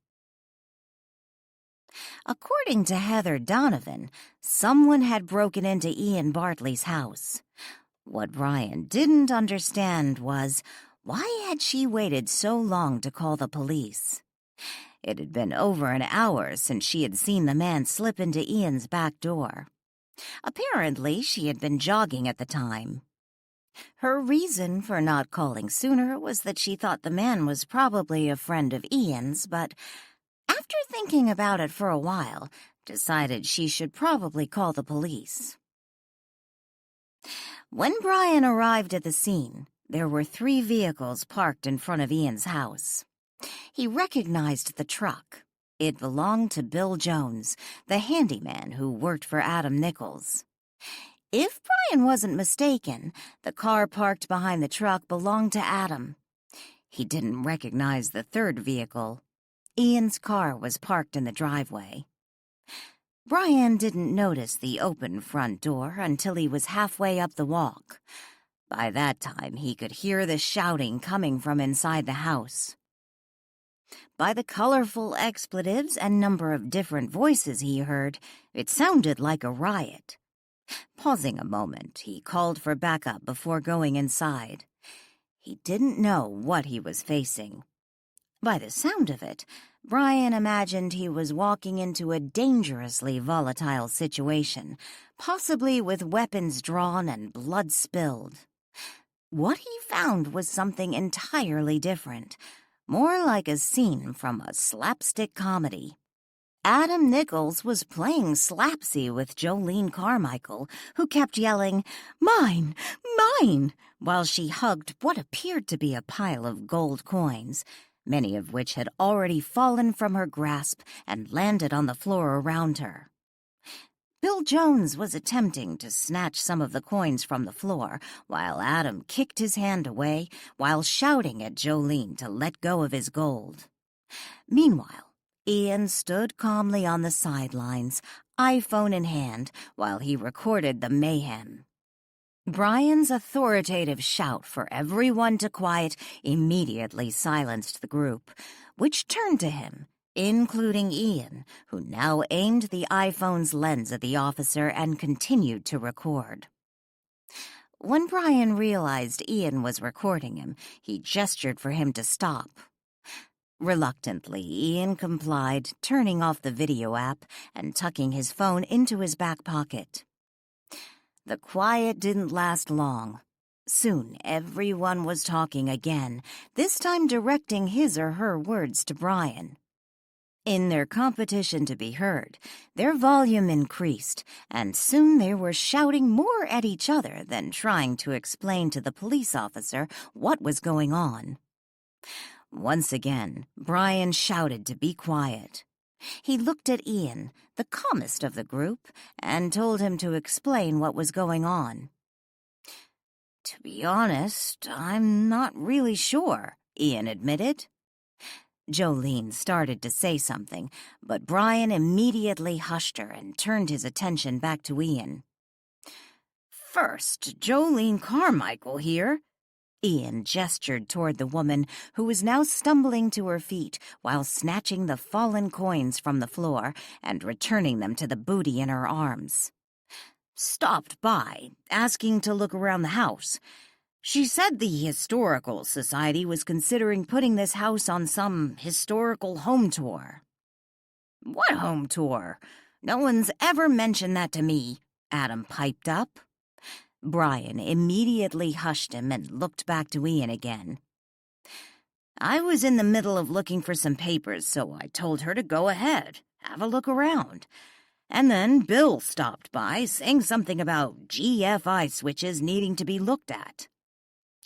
According to Heather Donovan, someone had broken into Ian Bartley's house. What Brian didn't understand was, why had she waited so long to call the police? It had been over an hour since she had seen the man slip into Ian's back door. Apparently, she had been jogging at the time. Her reason for not calling sooner was that she thought the man was probably a friend of Ian's, but after thinking about it for a while, decided she should probably call the police. When Brian arrived at the scene, there were 3 vehicles parked in front of Ian's house. He recognized the truck. It belonged to Bill Jones, the handyman who worked for Adam Nichols. If Brian wasn't mistaken, the car parked behind the truck belonged to Adam. He didn't recognize the 3rd vehicle. Ian's car was parked in the driveway. Brian didn't notice the open front door until he was halfway up the walk. By that time, he could hear the shouting coming from inside the house. By the colorful expletives and number of different voices he heard, it sounded like a riot. Pausing a moment, he called for backup before going inside. He didn't know what he was facing. By the sound of it, Brian imagined he was walking into a dangerously volatile situation, possibly with weapons drawn and blood spilled. What he found was something entirely different, more like a scene from a slapstick comedy. Adam Nichols was playing slapsy with Jolene Carmichael, who kept yelling, "Mine! Mine!" while she hugged what appeared to be a pile of gold coins, many of which had already fallen from her grasp and landed on the floor around her. Bill Jones was attempting to snatch some of the coins from the floor, while Adam kicked his hand away while shouting at Jolene to let go of his gold. Meanwhile, Ian stood calmly on the sidelines, iPhone in hand, while he recorded the mayhem. Brian's authoritative shout for everyone to quiet immediately silenced the group, which turned to him, including Ian, who now aimed the iPhone's lens at the officer and continued to record. When Brian realized Ian was recording him, he gestured for him to stop. Reluctantly, Ian complied, turning off the video app and tucking his phone into his back pocket. The quiet didn't last long. Soon, everyone was talking again, this time directing his or her words to Brian. In their competition to be heard, their volume increased, and soon they were shouting more at each other than trying to explain to the police officer what was going on. Once again, Brian shouted to be quiet. He looked at Ian, the calmest of the group, and told him to explain what was going on. "To be honest, I'm not really sure," Ian admitted. Jolene started to say something, but Brian immediately hushed her and turned his attention back to Ian. "First, Jolene Carmichael here." Ian gestured toward the woman, who was now stumbling to her feet while snatching the fallen coins from the floor and returning them to the booty in her arms. "Stopped by, asking to look around the house. She said the Historical Society was considering putting this house on some historical home tour." "What home tour? No one's ever mentioned that to me," Adam piped up. Brian immediately hushed him and looked back to Ian again. "I was in the middle of looking for some papers, so I told her to go ahead, have a look around. And then Bill stopped by, saying something about GFI switches needing to be looked at."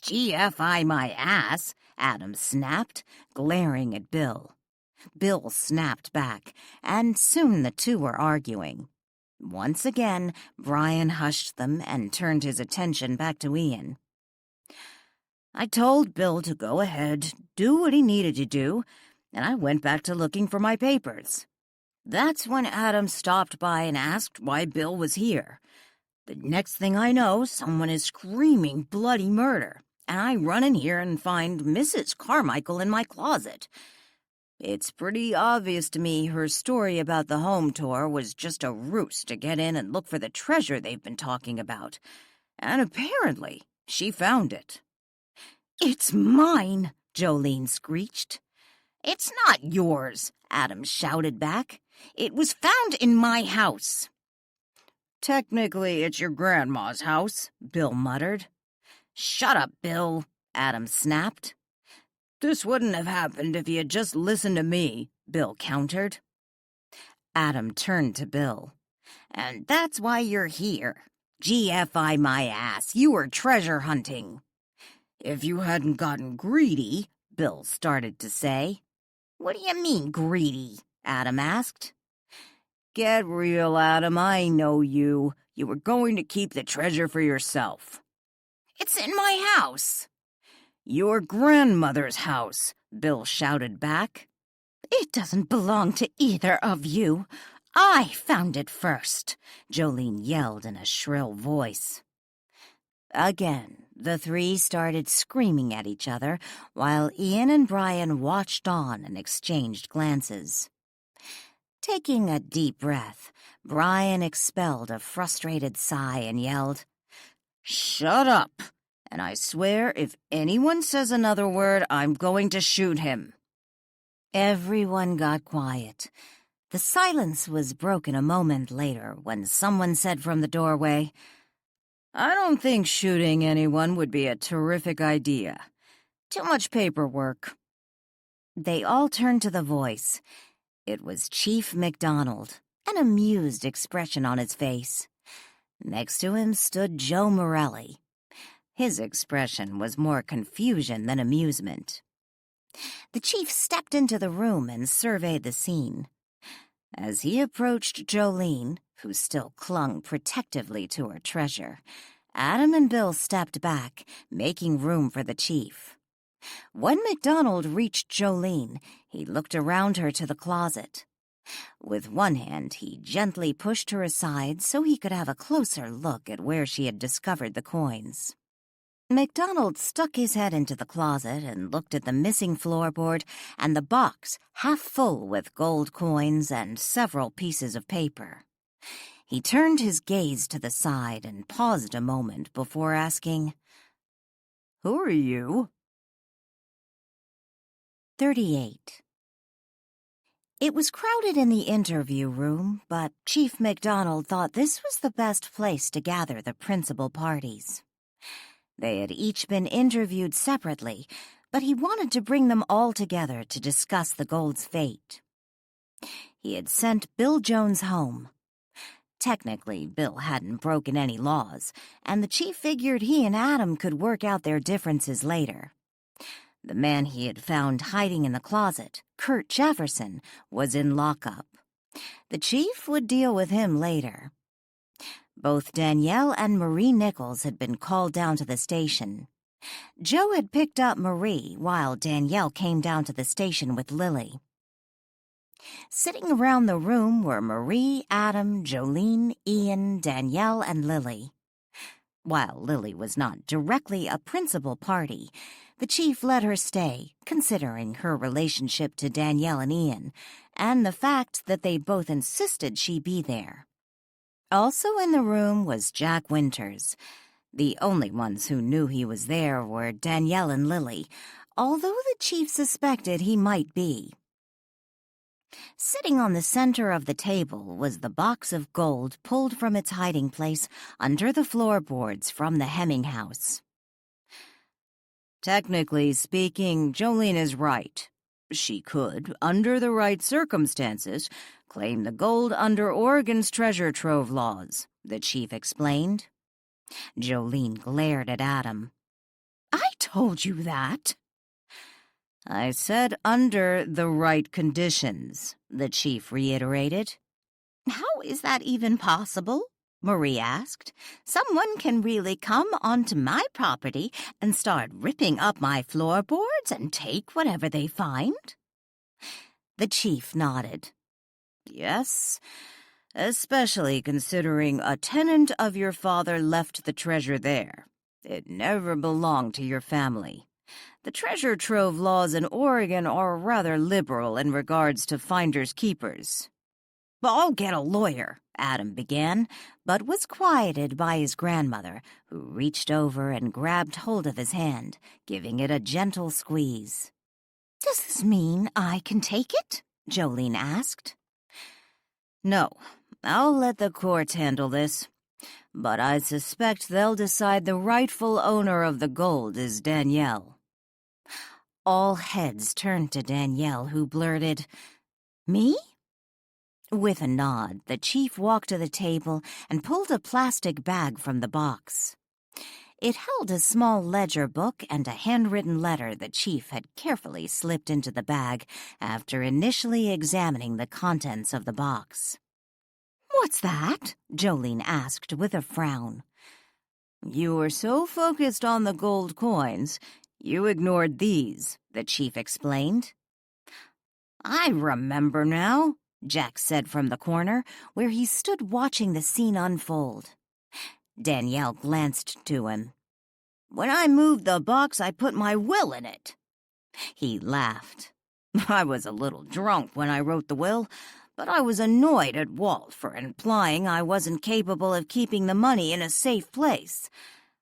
"GFI my ass," Adam snapped, glaring at Bill. Bill snapped back, and soon the two were arguing. Once again, Brian hushed them and turned his attention back to Ian. "I told Bill to go ahead, do what he needed to do, and I went back to looking for my papers. That's when Adam stopped by and asked why Bill was here. The next thing I know, someone is screaming bloody murder, and I run in here and find Mrs. Carmichael in my closet. It's pretty obvious to me her story about the home tour was just a ruse to get in and look for the treasure they've been talking about. And apparently, she found it." "It's mine," Jolene screeched. "It's not yours," Adam shouted back. "It was found in my house." "Technically, it's your grandma's house," Bill muttered. "Shut up, Bill," Adam snapped. "This wouldn't have happened if you had just listened to me," Bill countered. Adam turned to Bill. "And that's why you're here. GFI my ass, you were treasure hunting." "If you hadn't gotten greedy," Bill started to say. "What do you mean, greedy?" Adam asked. "Get real, Adam, I know you. You were going to keep the treasure for yourself." "It's in my house." "Your grandmother's house," Bill shouted back. "It doesn't belong to either of you. I found it first," Jolene yelled in a shrill voice. Again, the three started screaming at each other while Ian and Brian watched on and exchanged glances. Taking a deep breath, Brian expelled a frustrated sigh and yelled, "Shut up! And I swear if anyone says another word, I'm going to shoot him." Everyone got quiet. The silence was broken a moment later when someone said from the doorway, "I don't think shooting anyone would be a terrific idea. Too much paperwork." They all turned to the voice. It was Chief MacDonald, an amused expression on his face. Next to him stood Joe Morelli. His expression was more confusion than amusement. The chief stepped into the room and surveyed the scene. As he approached Jolene, who still clung protectively to her treasure, Adam and Bill stepped back, making room for the chief. When MacDonald reached Jolene, he looked around her to the closet. With one hand, he gently pushed her aside so he could have a closer look at where she had discovered the coins. MacDonald stuck his head into the closet and looked at the missing floorboard and the box half full with gold coins and several pieces of paper. He turned his gaze to the side and paused a moment before asking, "Who are you?" 38. It was crowded in the interview room, but Chief MacDonald thought this was the best place to gather the principal parties. They had each been interviewed separately, but he wanted to bring them all together to discuss the gold's fate. He had sent Bill Jones home. Technically, Bill hadn't broken any laws, and the chief figured he and Adam could work out their differences later. The man he had found hiding in the closet, Kurt Jefferson, was in lockup. The chief would deal with him later. Both Danielle and Marie Nichols had been called down to the station. Joe had picked up Marie while Danielle came down to the station with Lily. Sitting around the room were Marie, Adam, Jolene, Ian, Danielle, and Lily. While Lily was not directly a principal party, the chief let her stay, considering her relationship to Danielle and Ian, and the fact that they both insisted she be there. Also in the room was Jack Winters. The only ones who knew he was there were Danielle and Lily, although the chief suspected he might be. Sitting on the center of the table was the box of gold pulled from its hiding place under the floorboards from the Hemming house. Technically speaking, Jolene is right. She could, under the right circumstances, claim the gold under Oregon's treasure trove laws, the chief explained. Jolene glared at Adam. "I told you that." "I said under the right conditions," the chief reiterated. "How is that even possible?" Marie asked. "Someone can really come onto my property and start ripping up my floorboards and take whatever they find?" The chief nodded. "Yes, especially considering a tenant of your father left the treasure there. It never belonged to your family. The treasure trove laws in Oregon are rather liberal in regards to finders keepers." "I'll get a lawyer," Adam began, but was quieted by his grandmother, who reached over and grabbed hold of his hand, giving it a gentle squeeze. "Does this mean I can take it?" Jolene asked. "No, I'll let the courts handle this. But I suspect they'll decide the rightful owner of the gold is Danielle." All heads turned to Danielle, who blurted, "Me?" With a nod, the chief walked to the table and pulled a plastic bag from the box. It held a small ledger book and a handwritten letter the chief had carefully slipped into the bag after initially examining the contents of the box. "What's that?" Jolene asked with a frown. "You were so focused on the gold coins, you ignored these," the chief explained. "I remember now," Jack said from the corner, where he stood watching the scene unfold. Danielle glanced to him. When I moved the box, I put my will in it." He laughed. "I was a little drunk when I wrote the will, but I was annoyed at Walt for implying I wasn't capable of keeping the money in a safe place.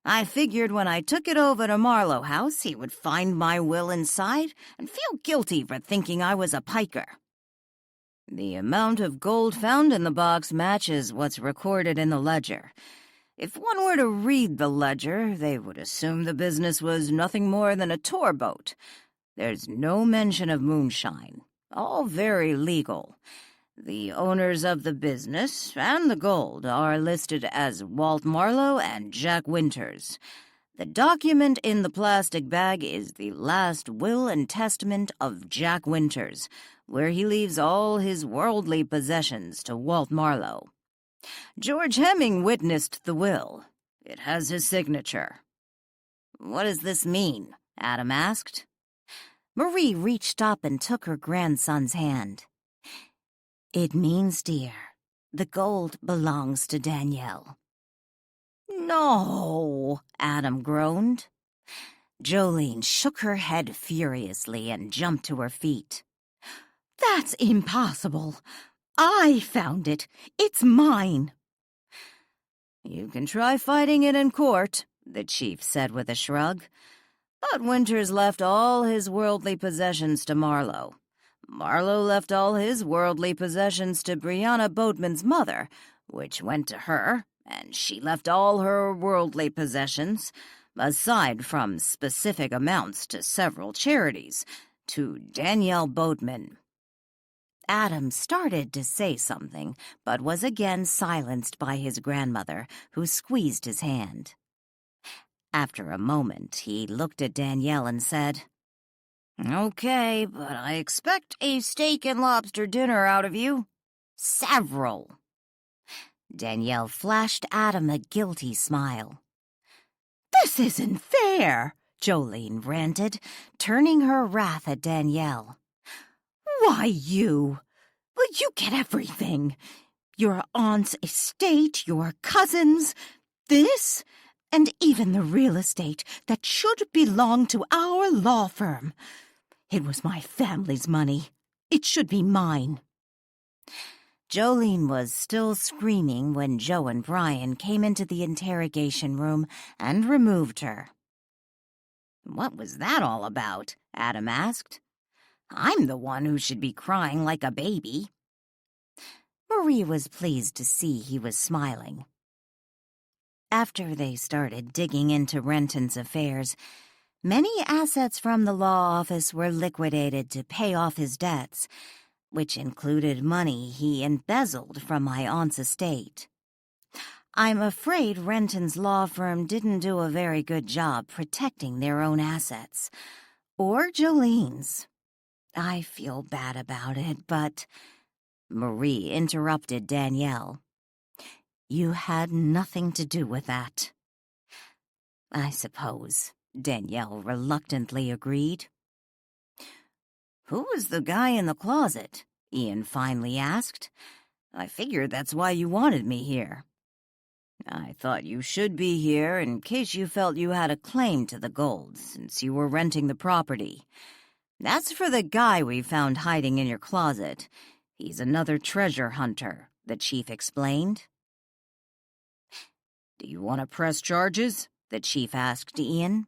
I figured when I took it over to Marlow House, he would find my will inside and feel guilty for thinking I was a piker." "The amount of gold found in the box matches what's recorded in the ledger. If one were to read the ledger, they would assume the business was nothing more than a tour boat. There's no mention of moonshine. All very legal. The owners of the business and the gold are listed as Walt Marlow and Jack Winters. The document in the plastic bag is the last will and testament of Jack Winters, where he leaves all his worldly possessions to Walt Marlow. George Hemming witnessed the will. It has his signature." "What does this mean?" Adam asked. Marie reached up and took her grandson's hand. "It means, dear, the gold belongs to Danielle." "No," Adam groaned. Jolene shook her head furiously and jumped to her feet. "That's impossible. I found it. It's mine." "You can try fighting it in court," the chief said with a shrug. "But Winters left all his worldly possessions to Marlow. Marlow left all his worldly possessions to Brianna Boatman's mother, which went to her, and she left all her worldly possessions, aside from specific amounts to several charities, to Danielle Boatman." Adam started to say something, but was again silenced by his grandmother, who squeezed his hand. After a moment, he looked at Danielle and said, "Okay, but I expect a steak and lobster dinner out of you. Several." Danielle flashed Adam a guilty smile. "This isn't fair," Jolene ranted, turning her wrath at Danielle. "Why you? Well, you get everything. Your aunt's estate, your cousins, this, and even the real estate that should belong to our law firm. It was my family's money. It should be mine." Jolene was still screaming when Joe and Brian came into the interrogation room and removed her. "What was that all about?" Adam asked. "I'm the one who should be crying like a baby." Marie was pleased to see he was smiling. After they started digging into Renton's affairs, many assets from the law office were liquidated to pay off his debts, which included money he embezzled from my aunt's estate. I'm afraid Renton's law firm didn't do a very good job protecting their own assets, or Jolene's. I feel bad about it, but—" Marie interrupted Danielle. "You had nothing to do with that." "I suppose," Danielle reluctantly agreed. "Who was the guy in the closet?" Ian finally asked. "I figured that's why you wanted me here." "I thought you should be here in case you felt you had a claim to the gold, since you were renting the property. That's for the guy we found hiding in your closet. He's another treasure hunter," the chief explained. "Do you want to press charges?" the chief asked Ian.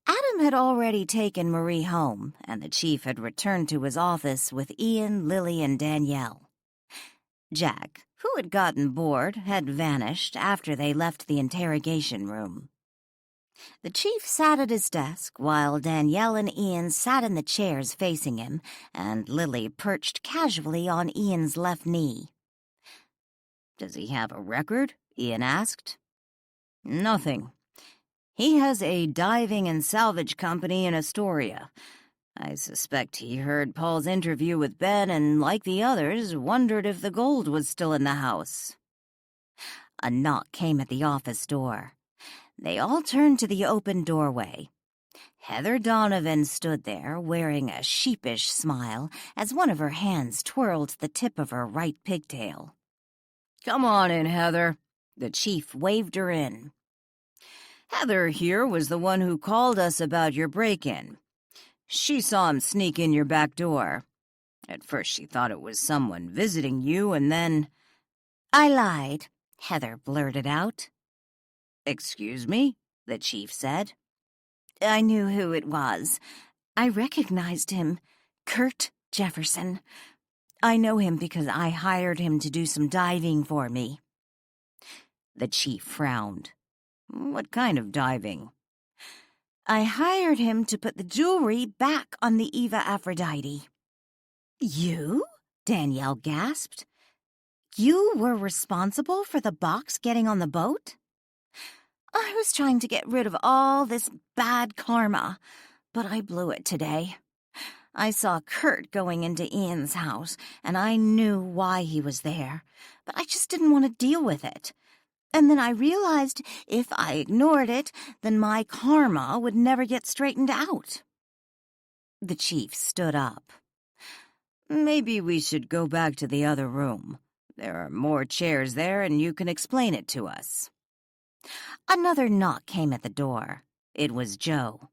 Adam had already taken Marie home, and the chief had returned to his office with Ian, Lily, and Danielle. Jack, who had gotten bored, had vanished after they left the interrogation room. The chief sat at his desk while Danielle and Ian sat in the chairs facing him, and Lily perched casually on Ian's left knee. "Does he have a record?" Ian asked. "Nothing. He has a diving and salvage company in Astoria. I suspect he heard Paul's interview with Ben and, like the others, wondered if the gold was still in the house." A knock came at the office door. They all turned to the open doorway. Heather Donovan stood there, wearing a sheepish smile as one of her hands twirled the tip of her right pigtail. "Come on in, Heather." The chief waved her in. Heather here was the one who called us about your break-in. She saw him sneak in your back door. At first she thought it was someone visiting you, and then—" "I lied," Heather blurted out. "Excuse me?" the chief said. "I knew who it was. I recognized him. Kurt Jefferson. I know him because I hired him to do some diving for me." The chief frowned. "What kind of diving?" "I hired him to put the jewelry back on the Eva Aphrodite." "You?" Danielle gasped. "You were responsible for the box getting on the boat?" "I was trying to get rid of all this bad karma, but I blew it today. I saw Kurt going into Ian's house, and I knew why he was there, but I just didn't want to deal with it. And then I realized if I ignored it, then my karma would never get straightened out." The chief stood up. "Maybe we should go back to the other room. There are more chairs there, and you can explain it to us." Another knock came at the door. It was Joe.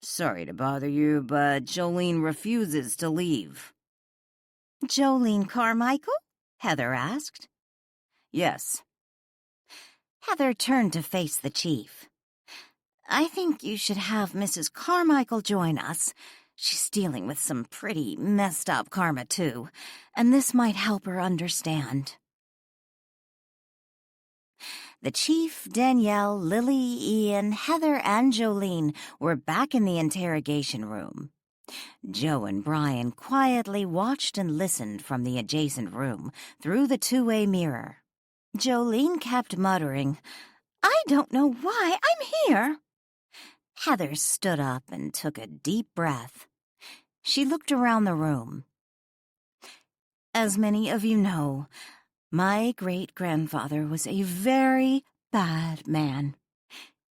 "Sorry to bother you, but Jolene refuses to leave." "Jolene Carmichael?" Heather asked. "Yes." Heather turned to face the chief. "I think you should have Mrs. Carmichael join us. She's dealing with some pretty messed up karma, too, and this might help her understand." The chief, Danielle, Lily, Ian, Heather, and Jolene were back in the interrogation room. Joe and Brian quietly watched and listened from the adjacent room through the two-way mirror. Jolene kept muttering, "I don't know why I'm here." Heather stood up and took a deep breath. She looked around the room. "As many of you know, my great-grandfather was a very bad man.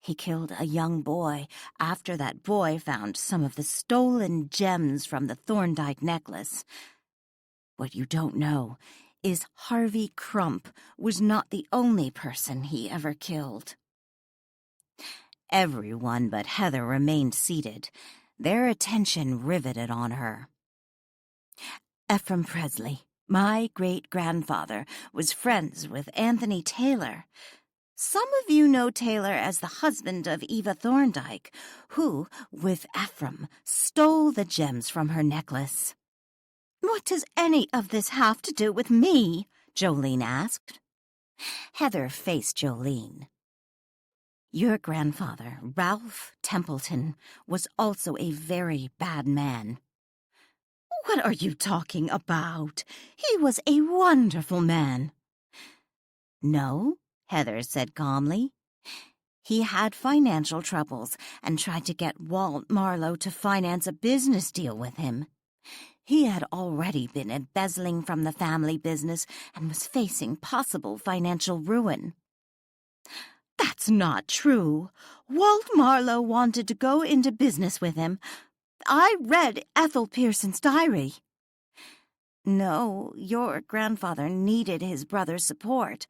He killed a young boy after that boy found some of the stolen gems from the Thorndyke necklace. What you don't know is Harvey Crump was not the only person he ever killed." Everyone but Heather remained seated, their attention riveted on her. "Ephraim Presley, my great-grandfather, was friends with Anthony Taylor. Some of you know Taylor as the husband of Eva Thorndyke, who, with Ephraim, stole the gems from her necklace." "What does any of this have to do with me?" Jolene asked. Heather faced Jolene. "Your grandfather, Ralph Templeton, was also a very bad man." "What are you talking about? He was a wonderful man." "No," Heather said calmly. "He had financial troubles and tried to get Walt Marlow to finance a business deal with him. He had already been embezzling from the family business and was facing possible financial ruin." "That's not true. Walt Marlow wanted to go into business with him. I read Ethel Pearson's diary." "No, your grandfather needed his brother's support.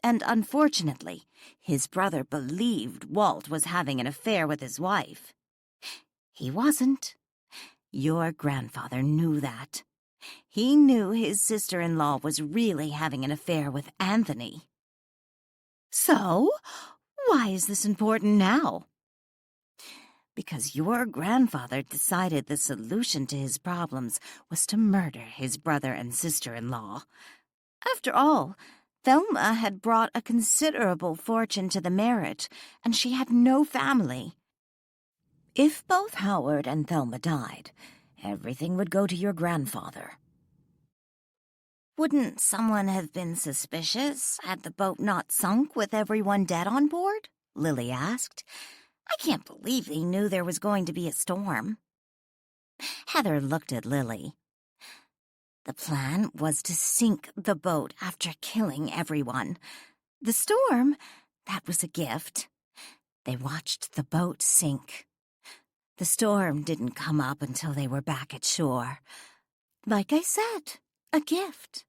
And unfortunately, his brother believed Walt was having an affair with his wife. He wasn't. Your grandfather knew that. He knew his sister-in-law was really having an affair with Anthony." "So? Why is this important now?" "Because your grandfather decided the solution to his problems was to murder his brother and sister-in-law. After all, Thelma had brought a considerable fortune to the marriage, and she had no family. If both Howard and Thelma died, everything would go to your grandfather." "Wouldn't someone have been suspicious had the boat not sunk with everyone dead on board?" Lily asked. "I can't believe they knew there was going to be a storm." Heather looked at Lily. "The plan was to sink the boat after killing everyone. The storm, that was a gift. They watched the boat sink. The storm didn't come up until they were back at shore. Like I said, a gift.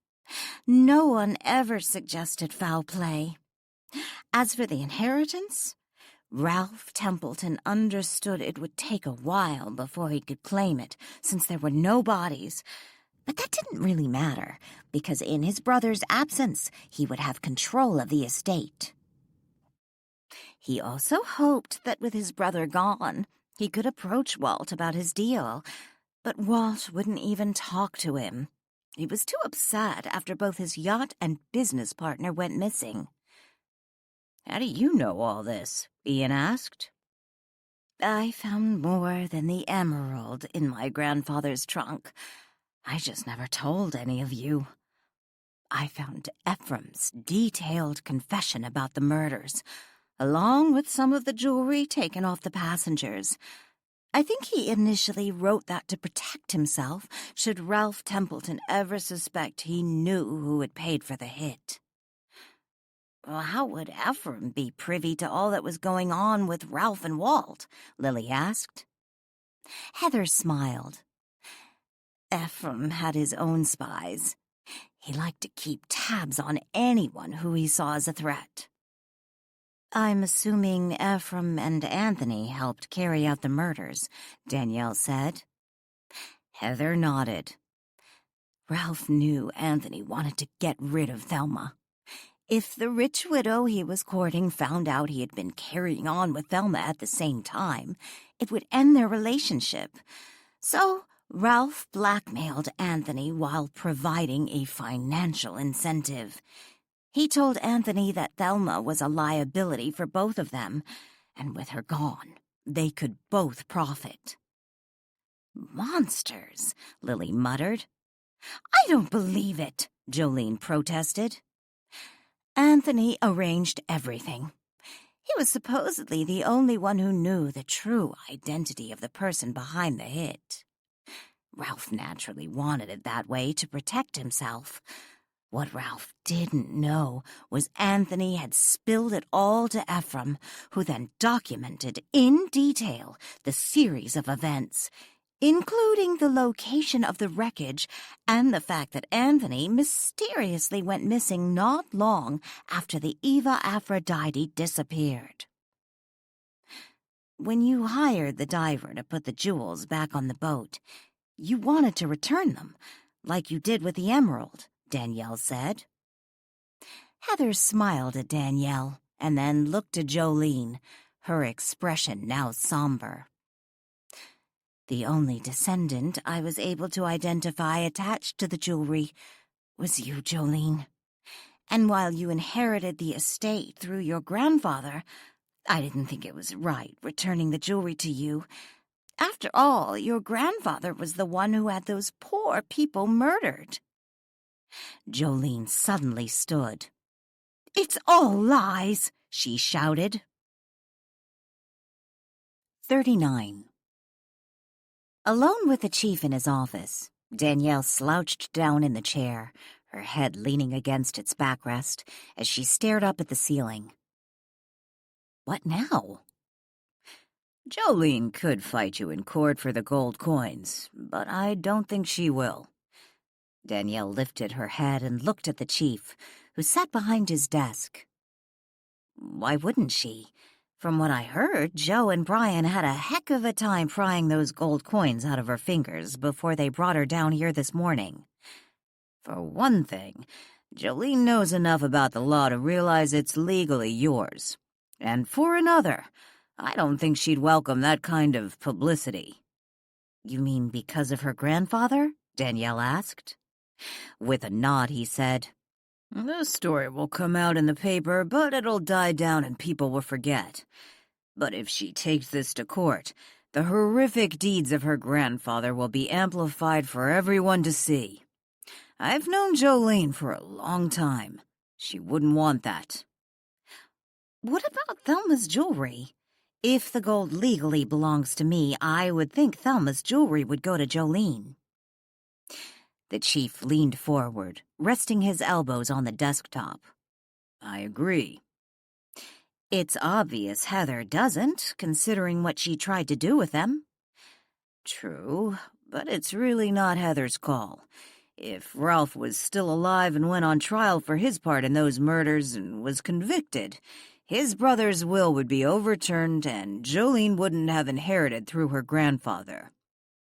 No one ever suggested foul play. As for the inheritance, Ralph Templeton understood it would take a while before he could claim it, since there were no bodies. But that didn't really matter, because in his brother's absence, he would have control of the estate. He also hoped that with his brother gone, he could approach Walt about his deal, but Walt wouldn't even talk to him. He was too upset after both his yacht and business partner went missing. "How do you know all this?" Ian asked. "I found more than the emerald in my grandfather's trunk. I just never told any of you. I found Ephraim's detailed confession about the murders, along with some of the jewelry taken off the passengers. I think he initially wrote that to protect himself should Ralph Templeton ever suspect he knew who had paid for the hit." "Well, how would Ephraim be privy to all that was going on with Ralph and Walt?" Lily asked. Heather smiled. Ephraim had his own spies. He liked to keep tabs on anyone who he saw as a threat. "I'm assuming Ephraim and Anthony helped carry out the murders," Danielle said. Heather nodded. Ralph knew Anthony wanted to get rid of Thelma. If the rich widow he was courting found out he had been carrying on with Thelma at the same time, it would end their relationship. So Ralph blackmailed Anthony while providing a financial incentive. He told Anthony that Thelma was a liability for both of them, and with her gone, they could both profit. "Monsters," Lily muttered. "I don't believe it," Jolene protested. "Anthony arranged everything. He was supposedly the only one who knew the true identity of the person behind the hit. Ralph naturally wanted it that way to protect himself. What Ralph didn't know was Anthony had spilled it all to Ephraim, who then documented in detail the series of events, including the location of the wreckage and the fact that Anthony mysteriously went missing not long after the Eva Aphrodite disappeared. When you hired the diver to put the jewels back on the boat, you wanted to return them, like you did with the emerald," Danielle said. Heather smiled at Danielle and then looked to Jolene, her expression now somber. "The only descendant I was able to identify attached to the jewelry was you, Jolene. And while you inherited the estate through your grandfather, I didn't think it was right returning the jewelry to you. After all, your grandfather was the one who had those poor people murdered." Jolene suddenly stood. "It's all lies!" she shouted. 39. Alone with the chief in his office, Danielle slouched down in the chair, her head leaning against its backrest as she stared up at the ceiling. What now? "Jolene could fight you in court for the gold coins, but I don't think she will." Danielle lifted her head and looked at the chief, who sat behind his desk. "Why wouldn't she? From what I heard, Joe and Brian had a heck of a time prying those gold coins out of her fingers before they brought her down here this morning. For one thing, Jolene knows enough about the law to realize it's legally yours. And for another, I don't think she'd welcome that kind of publicity." "You mean because of her grandfather?" Danielle asked. With a nod, he said, "The story will come out in the paper, but it'll die down and people will forget. But if she takes this to court, the horrific deeds of her grandfather will be amplified for everyone to see. I've known Jolene for a long time. She wouldn't want that." "What about Thelma's jewelry? If the gold legally belongs to me, I would think Thelma's jewelry would go to Jolene." The chief leaned forward, resting his elbows on the desktop. "I agree." "It's obvious Heather doesn't, considering what she tried to do with them." "True, but it's really not Heather's call. If Ralph was still alive and went on trial for his part in those murders and was convicted, his brother's will would be overturned and Jolene wouldn't have inherited through her grandfather.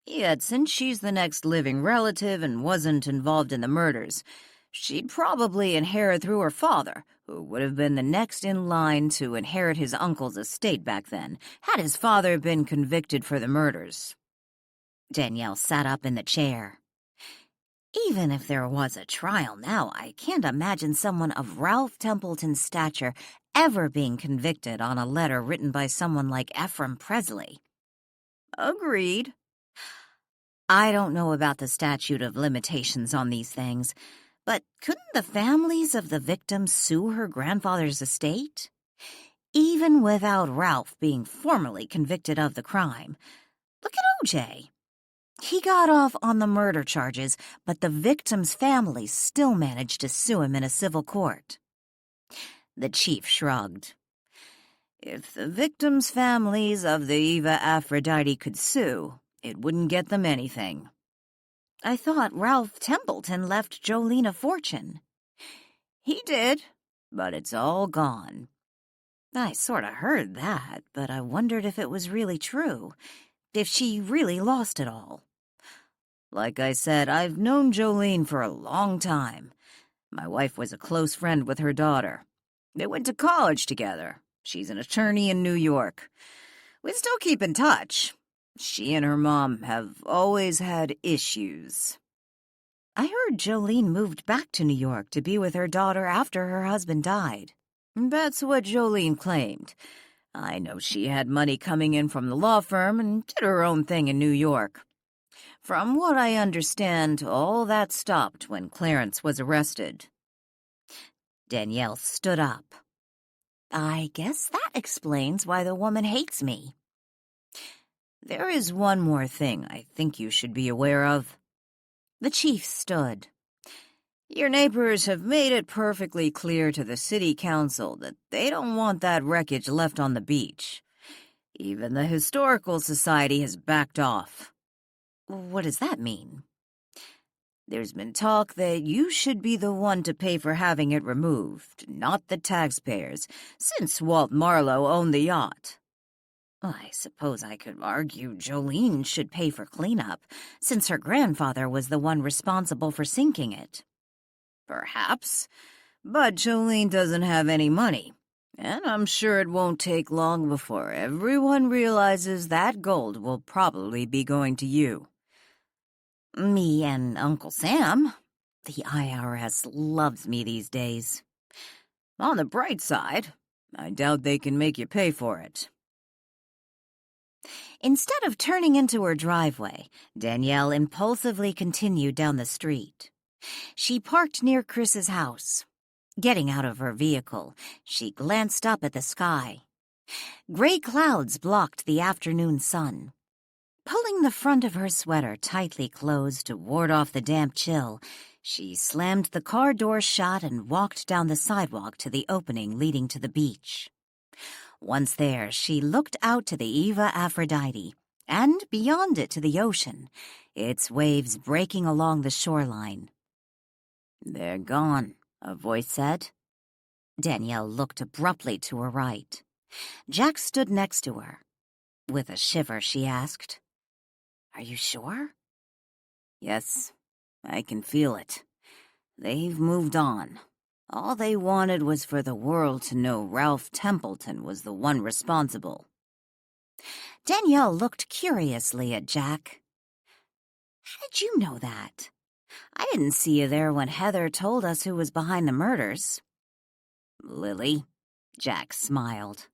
Yet, since she's the next living relative and wasn't involved in the murders, she'd probably inherit through her father, who would have been the next in line to inherit his uncle's estate back then, had his father been convicted for the murders. Danielle sat up in the chair. Even if there was a trial now, I can't imagine someone of Ralph Templeton's stature ever being convicted on a letter written by someone like Ephraim Presley. Agreed. I don't know about the statute of limitations on these things, but couldn't the families of the victims sue her grandfather's estate? Even without Ralph being formally convicted of the crime. Look at O.J. He got off on the murder charges, but the victims' families still managed to sue him in a civil court. The chief shrugged. If the victims' families of the Eva Aphrodite could sue, it wouldn't get them anything. I thought Ralph Templeton left Jolene a fortune. He did, but it's all gone. I sort of heard that, but I wondered if it was really true, if she really lost it all. Like I said, I've known Jolene for a long time. My wife was a close friend with her daughter. They went to college together. She's an attorney in New York. We still keep in touch. She and her mom have always had issues. I heard Jolene moved back to New York to be with her daughter after her husband died. That's what Jolene claimed. I know she had money coming in from the law firm and did her own thing in New York. From what I understand, all that stopped when Clarence was arrested. Danielle stood up. I guess that explains why the woman hates me. There is one more thing I think you should be aware of. The chief stood. Your neighbors have made it perfectly clear to the city council that they don't want that wreckage left on the beach. Even the Historical Society has backed off. What does that mean? There's been talk that you should be the one to pay for having it removed, not the taxpayers, since Walt Marlow owned the yacht. I suppose I could argue Jolene should pay for cleanup, since her grandfather was the one responsible for sinking it. Perhaps, but Jolene doesn't have any money, and I'm sure it won't take long before everyone realizes that gold will probably be going to you. Me and Uncle Sam. The IRS loves me these days. On the bright side, I doubt they can make you pay for it. Instead of turning into her driveway, Danielle impulsively continued down the street. She parked near Chris's house. Getting out of her vehicle, she glanced up at the sky. Gray clouds blocked the afternoon sun. Pulling the front of her sweater tightly closed to ward off the damp chill, she slammed the car door shut and walked down the sidewalk to the opening leading to the beach. Once there, she looked out to the Eva Aphrodite, and beyond it to the ocean, its waves breaking along the shoreline. They're gone, a voice said. Danielle looked abruptly to her right. Jack stood next to her. With a shiver, she asked, "Are you sure?" Yes, I can feel it. They've moved on. All they wanted was for the world to know Ralph Templeton was the one responsible. Danielle looked curiously at Jack. "How did you know that? I didn't see you there when Heather told us who was behind the murders." Lily, Jack smiled.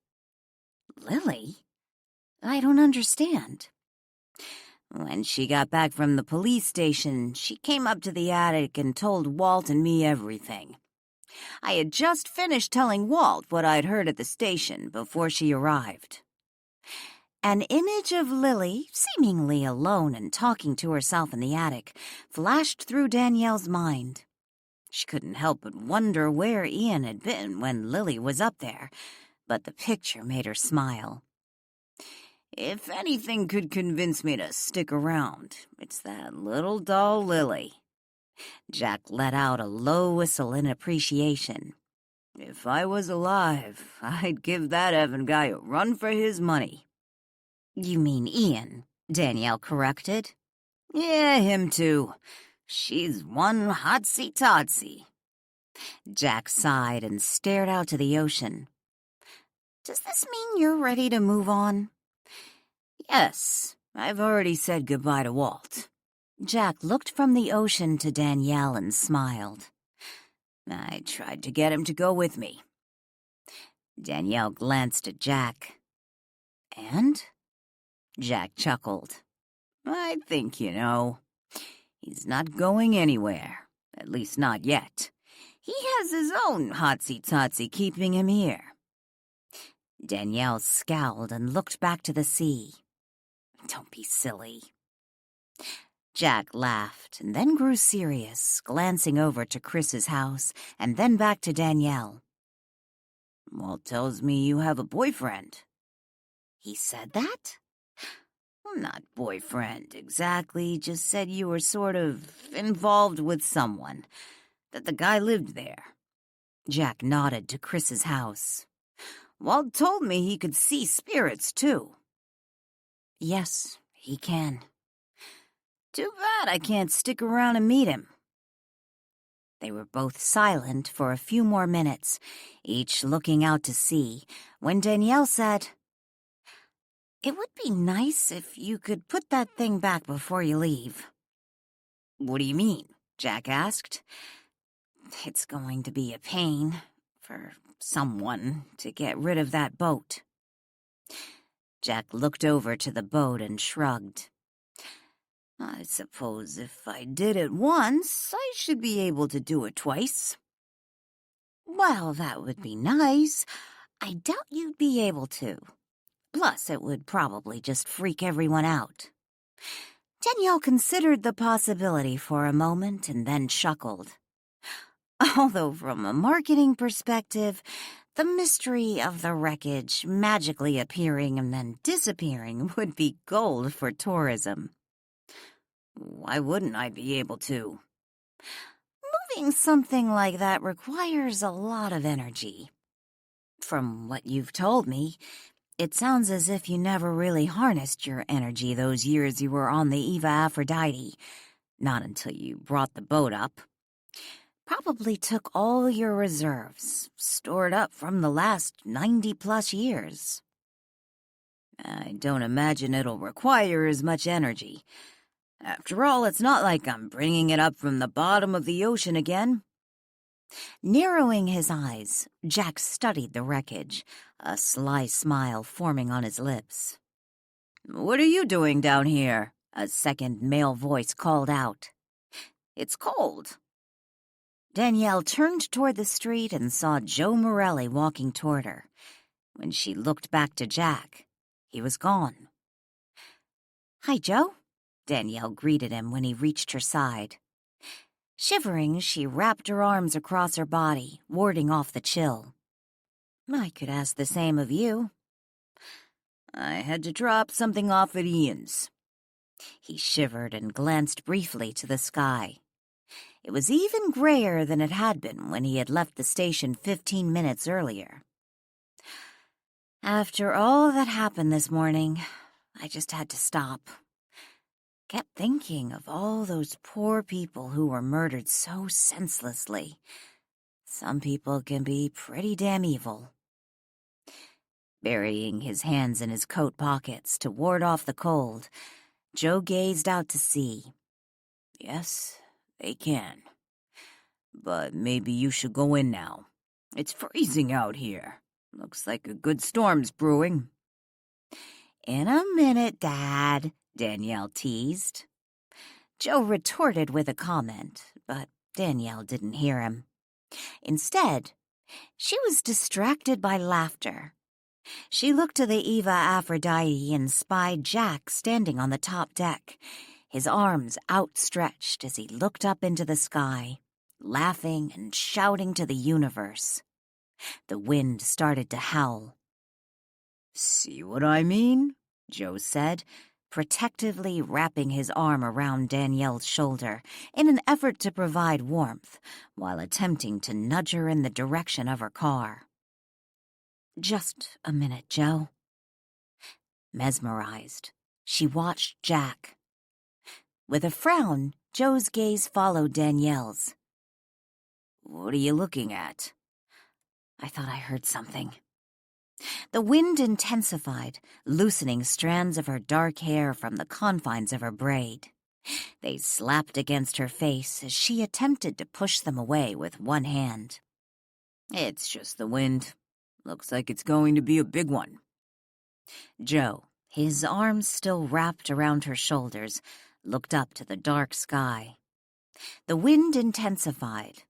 "Lily? I don't understand." When she got back from the police station, she came up to the attic and told Walt and me everything. I had just finished telling Walt what I'd heard at the station before she arrived. An image of Lily, seemingly alone and talking to herself in the attic, flashed through Danielle's mind. She couldn't help but wonder where Ian had been when Lily was up there, but the picture made her smile. If anything could convince me to stick around, it's that little doll Lily. Jack let out a low whistle in appreciation. If I was alive, I'd give that Evan guy a run for his money. You mean Ian, Danielle corrected. Yeah, him too. She's one hotsy-totsy. Jack sighed and stared out to the ocean. Does this mean you're ready to move on? Yes, I've already said goodbye to Walt. Jack looked from the ocean to Danielle and smiled. I tried to get him to go with me. Danielle glanced at Jack. And? Jack chuckled. I think you know. He's not going anywhere, at least not yet. He has his own hotsy-totsy keeping him here. Danielle scowled and looked back to the sea. Don't be silly. Jack laughed and then grew serious, glancing over to Chris's house and then back to Danielle. Walt tells me you have a boyfriend. He said that? Not boyfriend exactly, just said you were sort of involved with someone, that the guy lived there. Jack nodded to Chris's house. Walt told me he could see spirits, too. Yes, he can. Too bad I can't stick around and meet him. They were both silent for a few more minutes, each looking out to sea, when Danielle said, "It would be nice if you could put that thing back before you leave." What do you mean? Jack asked. It's going to be a pain for someone to get rid of that boat. Jack looked over to the boat and shrugged. I suppose if I did it once, I should be able to do it twice. Well, that would be nice. I doubt you'd be able to. Plus, it would probably just freak everyone out. Danielle considered the possibility for a moment and then chuckled. Although from a marketing perspective, the mystery of the wreckage magically appearing and then disappearing would be gold for tourism. Why wouldn't I be able to? Moving something like that requires a lot of energy. From what you've told me, it sounds as if you never really harnessed your energy those years you were on the Eva Aphrodite. Not until you brought the boat up. Probably took all your reserves, stored up from the last 90-plus years. I don't imagine it'll require as much energy. After all, it's not like I'm bringing it up from the bottom of the ocean again. Narrowing his eyes, Jack studied the wreckage, a sly smile forming on his lips. What are you doing down here? A second male voice called out. It's cold. Danielle turned toward the street and saw Joe Morelli walking toward her. When she looked back to Jack, he was gone. "Hi, Joe," Danielle greeted him when he reached her side. Shivering, she wrapped her arms across her body, warding off the chill. "I could ask the same of you." "I had to drop something off at Ian's." He shivered and glanced briefly to the sky. It was even grayer than it had been when he had left the station 15 minutes earlier. "After all that happened this morning, I just had to stop. Kept thinking of all those poor people who were murdered so senselessly. Some people can be pretty damn evil." Burying his hands in his coat pockets to ward off the cold, Joe gazed out to sea. "Yes, they can. But maybe you should go in now. It's freezing out here. Looks like a good storm's brewing." "In a minute, Dad," Danielle teased. Joe retorted with a comment, but Danielle didn't hear him. Instead, she was distracted by laughter. She looked to the Eva Aphrodite and spied Jack standing on the top deck, his arms outstretched as he looked up into the sky, laughing and shouting to the universe. The wind started to howl. "See what I mean?" Joe said, protectively wrapping his arm around Danielle's shoulder in an effort to provide warmth while attempting to nudge her in the direction of her car. "Just a minute, Joe." Mesmerized, she watched Jack. With a frown, Joe's gaze followed Danielle's. "What are you looking at?" "I thought I heard something." The wind intensified, loosening strands of her dark hair from the confines of her braid. They slapped against her face as she attempted to push them away with one hand. "It's just the wind. Looks like it's going to be a big one." Joe, his arms still wrapped around her shoulders, looked up to the dark sky. The wind intensified.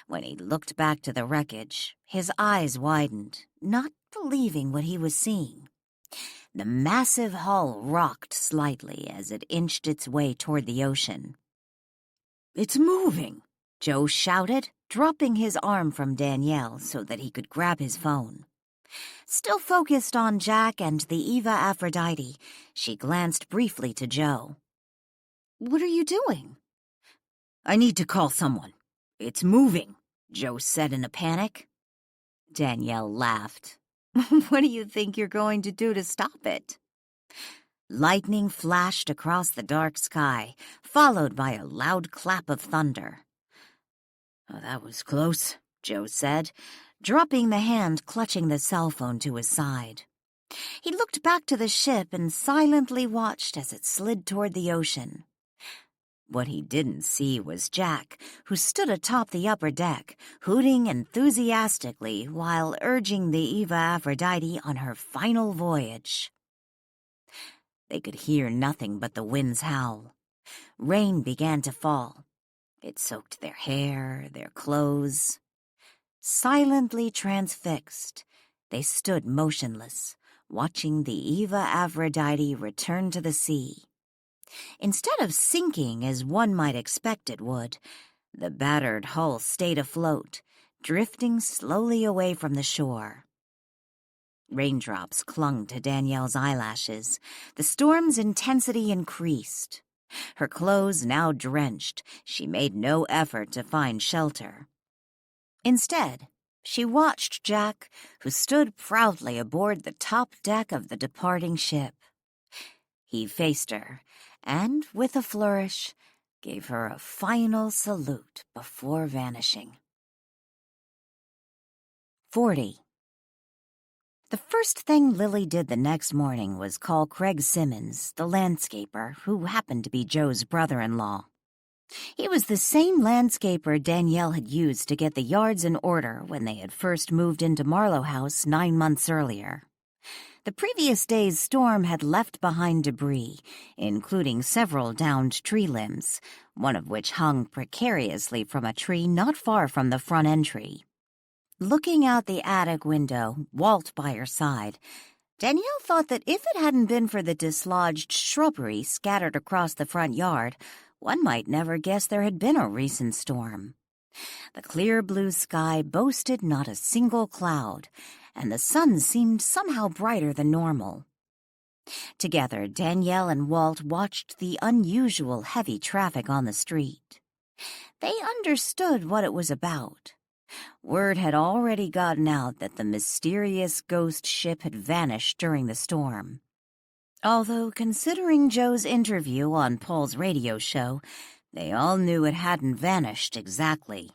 When he looked back to the wreckage, his eyes widened, not believing what he was seeing. The massive hull rocked slightly as it inched its way toward the ocean. "It's moving!" Joe shouted, dropping his arm from Danielle so that he could grab his phone. Still focused on Jack and the Eva Aphrodite, she glanced briefly to Joe. "What are you doing?" "I need to call someone. It's moving," Joe said in a panic. Danielle laughed. "What do you think you're going to do to stop it?" Lightning flashed across the dark sky, followed by a loud clap of thunder. "Oh, that was close," Joe said, dropping the hand clutching the cell phone to his side. He looked back to the ship and silently watched as it slid toward the ocean. What he didn't see was Jack, who stood atop the upper deck, hooting enthusiastically while urging the Eva Aphrodite on her final voyage. They could hear nothing but the wind's howl. Rain began to fall. It soaked their hair, their clothes. Silently transfixed, they stood motionless, watching the Eva Aphrodite return to the sea. Instead of sinking as one might expect it would, the battered hull stayed afloat, drifting slowly away from the shore. Raindrops clung to Danielle's eyelashes. The storm's intensity increased. Her clothes now drenched, she made no effort to find shelter. Instead, she watched Jack, who stood proudly aboard the top deck of the departing ship. He faced her, and with a flourish, gave her a final salute before vanishing. 40. The first thing Lily did the next morning was call Craig Simmons, the landscaper, who happened to be Joe's brother-in-law. He was the same landscaper Danielle had used to get the yards in order when they had first moved into Marlow House 9 months earlier. The previous day's storm had left behind debris, including several downed tree limbs, one of which hung precariously from a tree not far from the front entry. Looking out the attic window, Walt by her side, Danielle thought that if it hadn't been for the dislodged shrubbery scattered across the front yard, one might never guess there had been a recent storm. The clear blue sky boasted not a single cloud, and the sun seemed somehow brighter than normal. Together, Danielle and Walt watched the unusual heavy traffic on the street. They understood what it was about. Word had already gotten out that the mysterious ghost ship had vanished during the storm. Although, considering Joe's interview on Paul's radio show, they all knew it hadn't vanished exactly.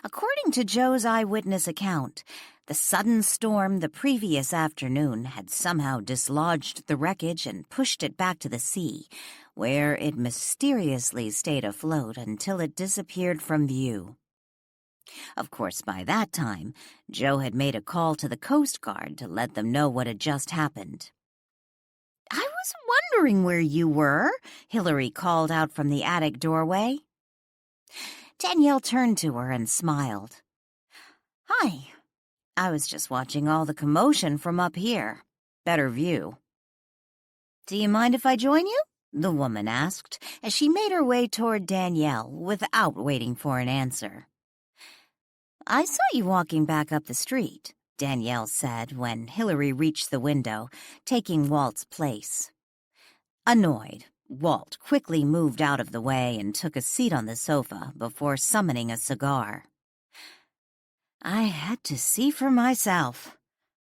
According to Joe's eyewitness account, the sudden storm the previous afternoon had somehow dislodged the wreckage and pushed it back to the sea, where it mysteriously stayed afloat until it disappeared from view. Of course, by that time, Joe had made a call to the Coast Guard to let them know what had just happened. "I was wondering where you were," Hillary called out from the attic doorway. Danielle turned to her and smiled. "Hi. I was just watching all the commotion from up here. Better view." "Do you mind if I join you?" the woman asked as she made her way toward Danielle without waiting for an answer. "I saw you walking back up the street," Danielle said when Hillary reached the window, taking Walt's place. Annoyed, Walt quickly moved out of the way and took a seat on the sofa before summoning a cigar. I had to see for myself.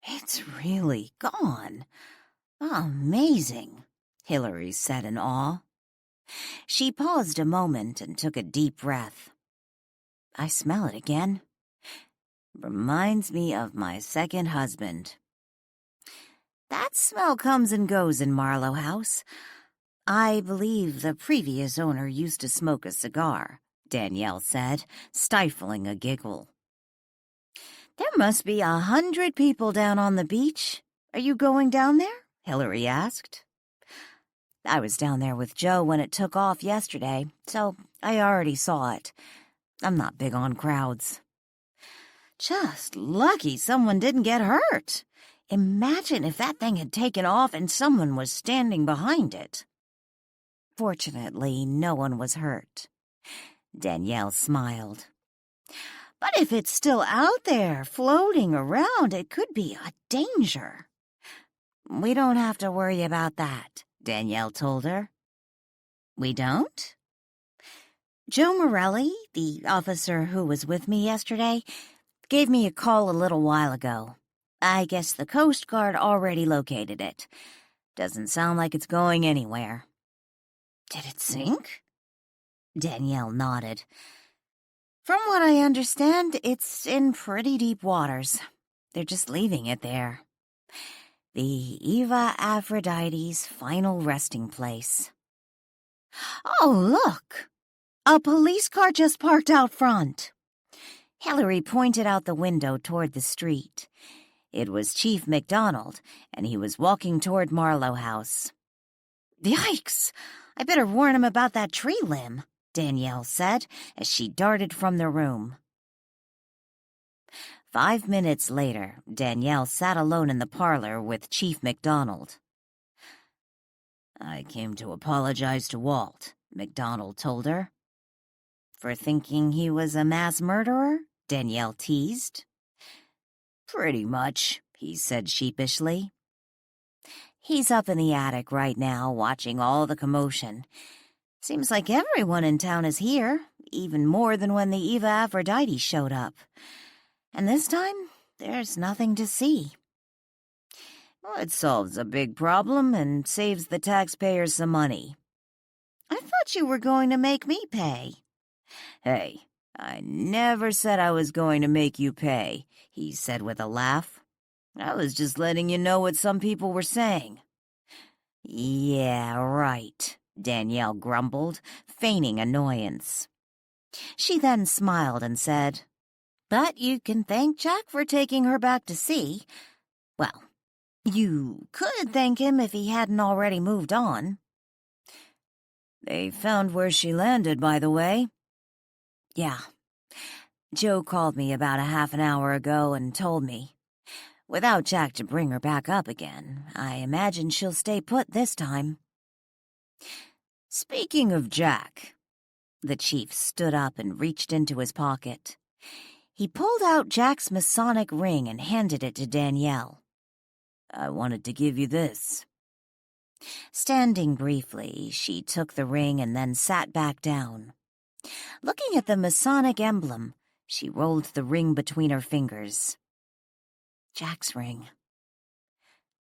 It's really gone. Amazing, Hillary said in awe. She paused a moment and took a deep breath. I smell it again. Reminds me of my second husband. That smell comes and goes in Marlow House. I believe the previous owner used to smoke a cigar, Danielle said, stifling a giggle. There must be 100 people down on the beach. Are you going down there? Hillary asked. I was down there with Joe when it took off yesterday, so I already saw it. I'm not big on crowds. Just lucky someone didn't get hurt. Imagine if that thing had taken off and someone was standing behind it. Fortunately, no one was hurt. Danielle smiled. But if it's still out there, floating around, it could be a danger. We don't have to worry about that, Danielle told her. We don't? Joe Morelli, the officer who was with me yesterday, gave me a call a little while ago. I guess the Coast Guard already located it. Doesn't sound like it's going anywhere. Did it sink? Danielle nodded. From what I understand, it's in pretty deep waters. They're just leaving it there. The Eva Aphrodite's final resting place. Oh, look! A police car just parked out front. Hillary pointed out the window toward the street. It was Chief McDonald, and he was walking toward Marlow House. Yikes! I better warn him about that tree limb, Danielle said as she darted from the room. 5 minutes later, Danielle sat alone in the parlor with Chief McDonald. I came to apologize to Walt, McDonald told her. For thinking he was a mass murderer? Danielle teased. Pretty much, he said sheepishly. He's up in the attic right now, watching all the commotion. Seems like everyone in town is here, even more than when the Eva Aphrodite showed up. And this time, there's nothing to see. Well, it solves a big problem and saves the taxpayers some money. I thought you were going to make me pay. Hey, I never said I was going to make you pay, he said with a laugh. I was just letting you know what some people were saying. Yeah, right, Danielle grumbled, feigning annoyance. She then smiled and said, But you can thank Jack for taking her back to sea. Well, you could thank him if he hadn't already moved on. They found where she landed, by the way. Yeah. Joe called me about a half an hour ago and told me. Without Jack to bring her back up again, I imagine she'll stay put this time. Speaking of Jack, the chief stood up and reached into his pocket. He pulled out Jack's Masonic ring and handed it to Danielle. I wanted to give you this. Standing briefly, she took the ring and then sat back down. Looking at the Masonic emblem, she rolled the ring between her fingers. Jack's ring.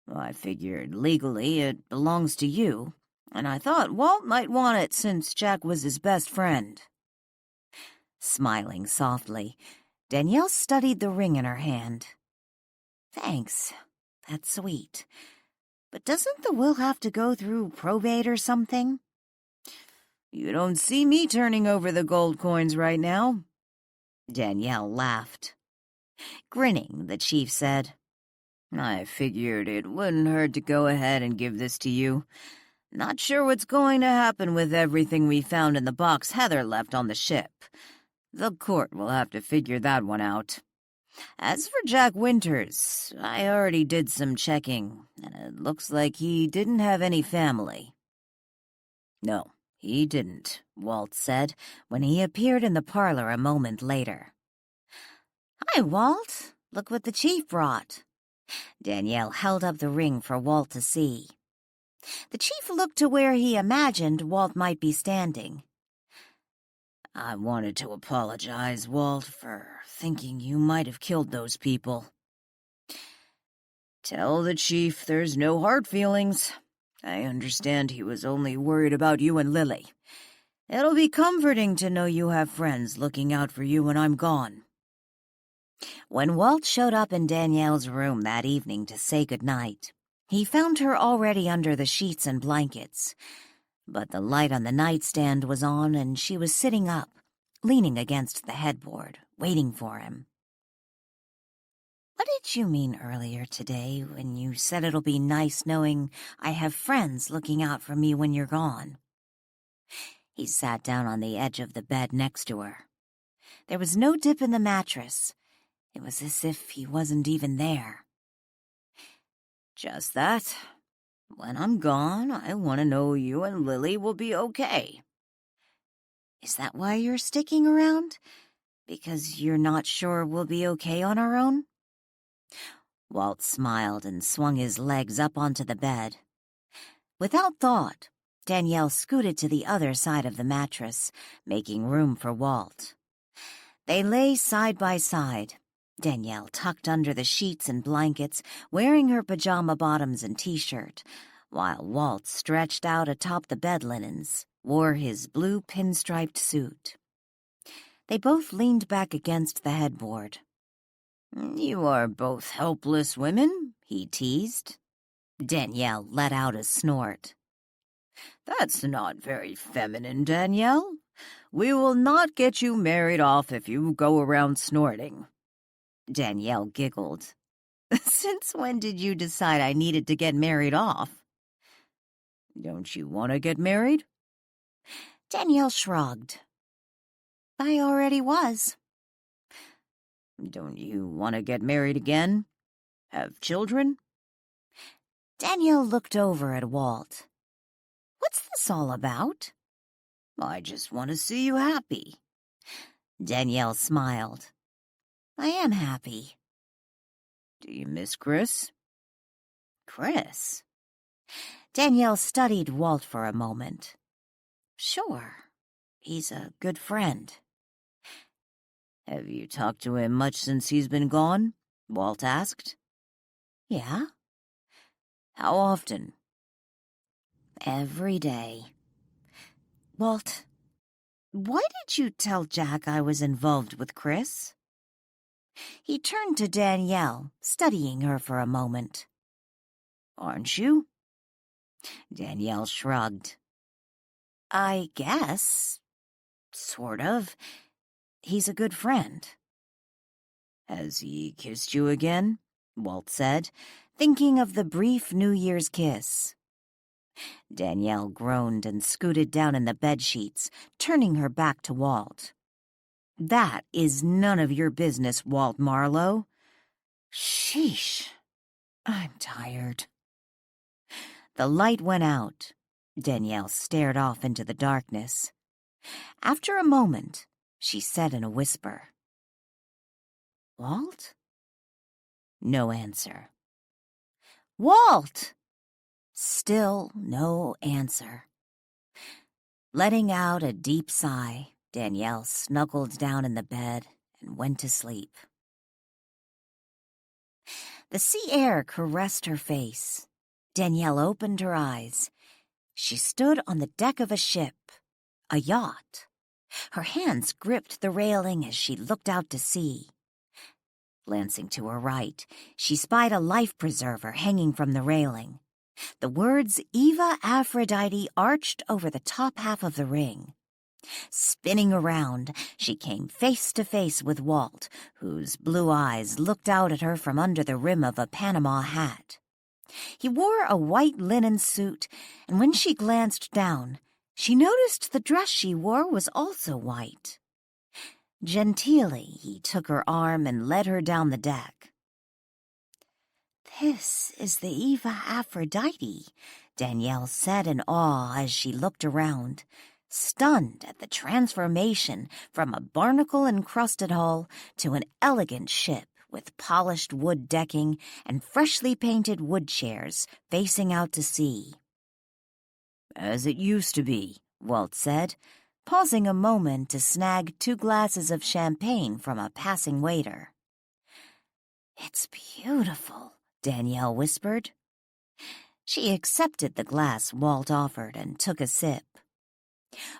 I figured legally it belongs to you, and I thought Walt might want it since Jack was his best friend. Smiling softly, Danielle studied the ring in her hand. Thanks. That's sweet. But doesn't the will have to go through probate or something? You don't see me turning over the gold coins right now. Danielle laughed. Grinning, the chief said, I figured it wouldn't hurt to go ahead and give this to you. Not sure what's going to happen with everything we found in the box Heather left on the ship. The court will have to figure that one out. As for Jack Winters, I already did some checking, and it looks like he didn't have any family. No, he didn't, Walt said, when he appeared in the parlor a moment later. Hi, Walt. Look what the chief brought. Danielle held up the ring for Walt to see. The chief looked to where he imagined Walt might be standing. I wanted to apologize, Walt, for thinking you might have killed those people. Tell the chief there's no hard feelings. I understand he was only worried about you and Lily. It'll be comforting to know you have friends looking out for you when I'm gone. When Walt showed up in Danielle's room that evening to say goodnight, he found her already under the sheets and blankets. But the light on the nightstand was on, and she was sitting up, leaning against the headboard, waiting for him. "What did you mean earlier today when you said it'll be nice knowing I have friends looking out for me when you're gone?" He sat down on the edge of the bed next to her. There was no dip in the mattress. It was as if he wasn't even there. Just that. When I'm gone, I want to know you and Lily will be okay. Is that why you're sticking around? Because you're not sure we'll be okay on our own? Walt smiled and swung his legs up onto the bed. Without thought, Danielle scooted to the other side of the mattress, making room for Walt. They lay side by side, Danielle tucked under the sheets and blankets, wearing her pajama bottoms and t-shirt, while Walt stretched out atop the bed linens, wore his blue pinstriped suit. They both leaned back against the headboard. You are both helpless women, he teased. Danielle let out a snort. That's not very feminine, Danielle. We will not get you married off if you go around snorting. Danielle giggled. Since when did you decide I needed to get married off? Don't you want to get married? Danielle shrugged. I already was. Don't you want to get married again? Have children? Danielle looked over at Walt. What's this all about? I just want to see you happy. Danielle smiled. I am happy. Do you miss Chris? Chris? Danielle studied Walt for a moment. Sure, he's a good friend. Have you talked to him much since he's been gone? Walt asked. Yeah. How often? Every day. Walt, why did you tell Jack I was involved with Chris? He turned to Danielle, studying her for a moment. Aren't you? Danielle shrugged. I guess. Sort of. He's a good friend. Has he kissed you again? Walt said, thinking of the brief New Year's kiss. Danielle groaned and scooted down in the bedsheets, turning her back to Walt. That is none of your business, Walt Marlow. Sheesh. I'm tired. The light went out. Danielle stared off into the darkness. After a moment, she said in a whisper, Walt? No answer. Walt! Still no answer. Letting out a deep sigh, Danielle snuggled down in the bed and went to sleep. The sea air caressed her face. Danielle opened her eyes. She stood on the deck of a ship, a yacht. Her hands gripped the railing as she looked out to sea. Glancing to her right, she spied a life preserver hanging from the railing. The words Eva Aphrodite arched over the top half of the ring. Spinning around, she came face to face with Walt, whose blue eyes looked out at her from under the rim of a Panama hat. He wore a white linen suit, and when she glanced down, she noticed the dress she wore was also white. Genteelly, he took her arm and led her down the deck. This is the Eva Aphrodite, Danielle said in awe as she looked around, stunned at the transformation from a barnacle-encrusted hull to an elegant ship with polished wood decking and freshly painted wood chairs facing out to sea. As it used to be, Walt said, pausing a moment to snag 2 glasses of champagne from a passing waiter. It's beautiful, Danielle whispered. She accepted the glass Walt offered and took a sip.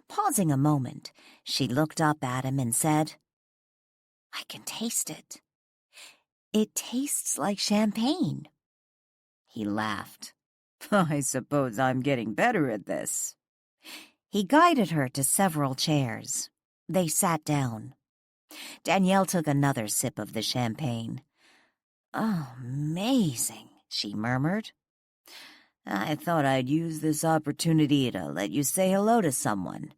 Pausing a moment, she looked up at him and said, I can taste it. It tastes like champagne. He laughed. I suppose I'm getting better at this. He guided her to several chairs. They sat down. Danielle took another sip of the champagne. Oh, amazing, she murmured. I thought I'd use this opportunity to let you say hello to someone.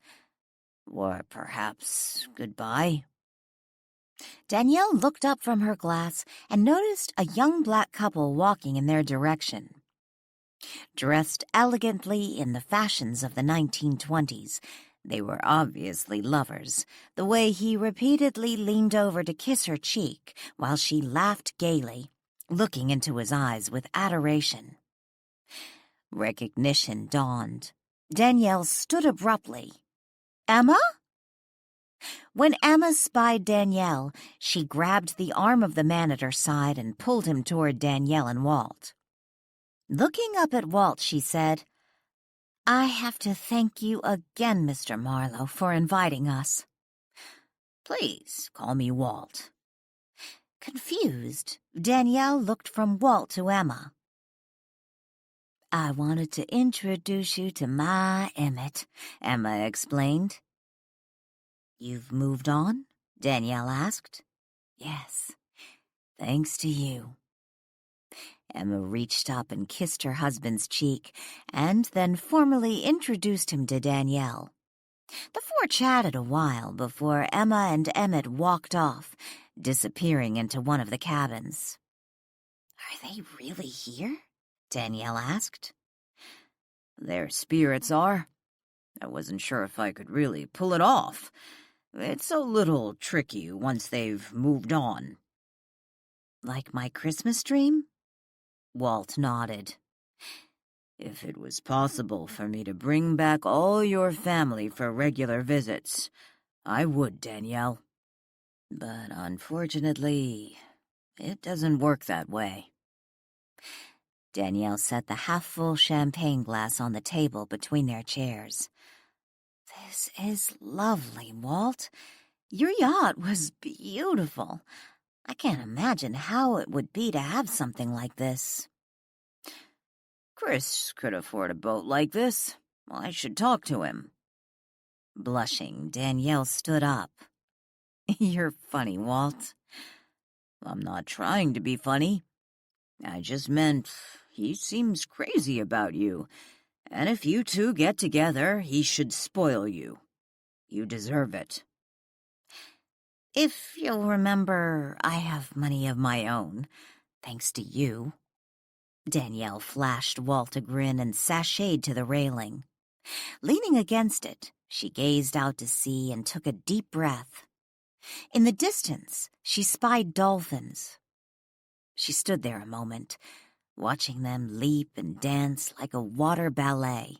Or perhaps goodbye. Danielle looked up from her glass and noticed a young black couple walking in their direction. Dressed elegantly in the fashions of the 1920s, they were obviously lovers, the way he repeatedly leaned over to kiss her cheek while she laughed gaily, looking into his eyes with adoration. Recognition dawned. Danielle stood abruptly. Emma? When Emma spied Danielle, she grabbed the arm of the man at her side and pulled him toward Danielle and Walt. Looking up at Walt, she said, I have to thank you again, Mr. Marlow, for inviting us. Please call me Walt. Confused, Danielle looked from Walt to Emma. I wanted to introduce you to my Emmett, Emma explained. You've moved on? Danielle asked. Yes, thanks to you. Emma reached up and kissed her husband's cheek, and then formally introduced him to Danielle. The four chatted a while before Emma and Emmett walked off, disappearing into one of the cabins. Are they really here? Danielle asked. Their spirits are. I wasn't sure if I could really pull it off. It's a little tricky once they've moved on. Like my Christmas dream? Walt nodded. If it was possible for me to bring back all your family for regular visits, I would, Danielle. But unfortunately, it doesn't work that way. Danielle set the half-full champagne glass on the table between their chairs. This is lovely, Walt. Your yacht was beautiful. I can't imagine how it would be to have something like this. Chris could afford a boat like this. I should talk to him. Blushing, Danielle stood up. You're funny, Walt. I'm not trying to be funny. I just meant he seems crazy about you, and if you two get together, he should spoil you. You deserve it. If you'll remember, I have money of my own, thanks to you. Danielle flashed Walt a grin and sashayed to the railing. Leaning against it, she gazed out to sea and took a deep breath. In the distance, she spied dolphins. She stood there a moment, watching them leap and dance like a water ballet,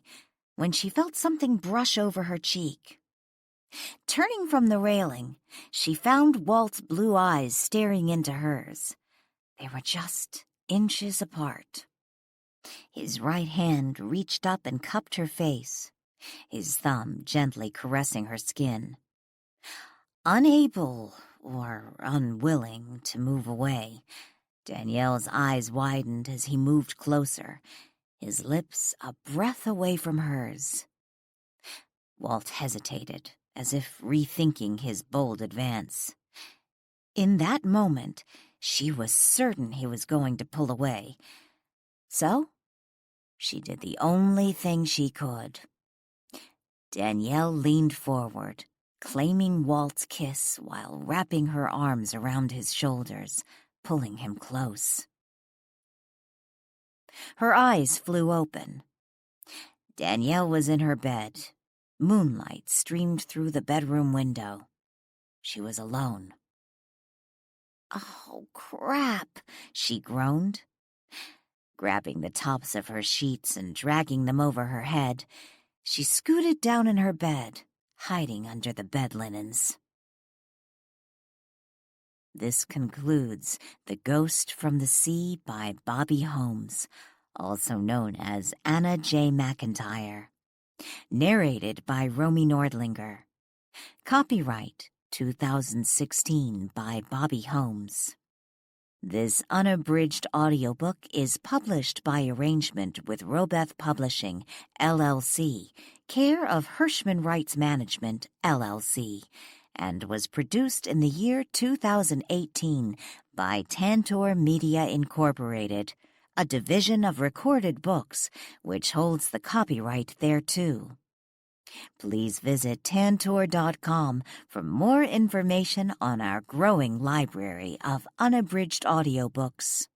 when she felt something brush over her cheek. Turning from the railing, she found Walt's blue eyes staring into hers. They were just inches apart. His right hand reached up and cupped her face, his thumb gently caressing her skin. Unable or unwilling to move away, Danielle's eyes widened as he moved closer, his lips a breath away from hers. Walt hesitated, as if rethinking his bold advance. In that moment, she was certain he was going to pull away. So, she did the only thing she could. Danielle leaned forward, claiming Walt's kiss while wrapping her arms around his shoulders, pulling him close. Her eyes flew open. Danielle was in her bed. Moonlight streamed through the bedroom window. She was alone. Oh, crap, she groaned. Grabbing the tops of her sheets and dragging them over her head, She scooted down in her bed, hiding under the bed linens. This concludes The Ghost from the Sea by Bobby Holmes, also known as Anna J. McIntyre. Narrated by Romy Nordlinger. Copyright 2016 by Bobby Holmes. This unabridged audiobook is published by arrangement with Robeth Publishing, LLC, care of Hirschman Rights Management, LLC, and was produced in the year 2018 by Tantor Media Incorporated, a division of Recorded Books, which holds the copyright thereto. Please visit tantor.com for more information on our growing library of unabridged audiobooks.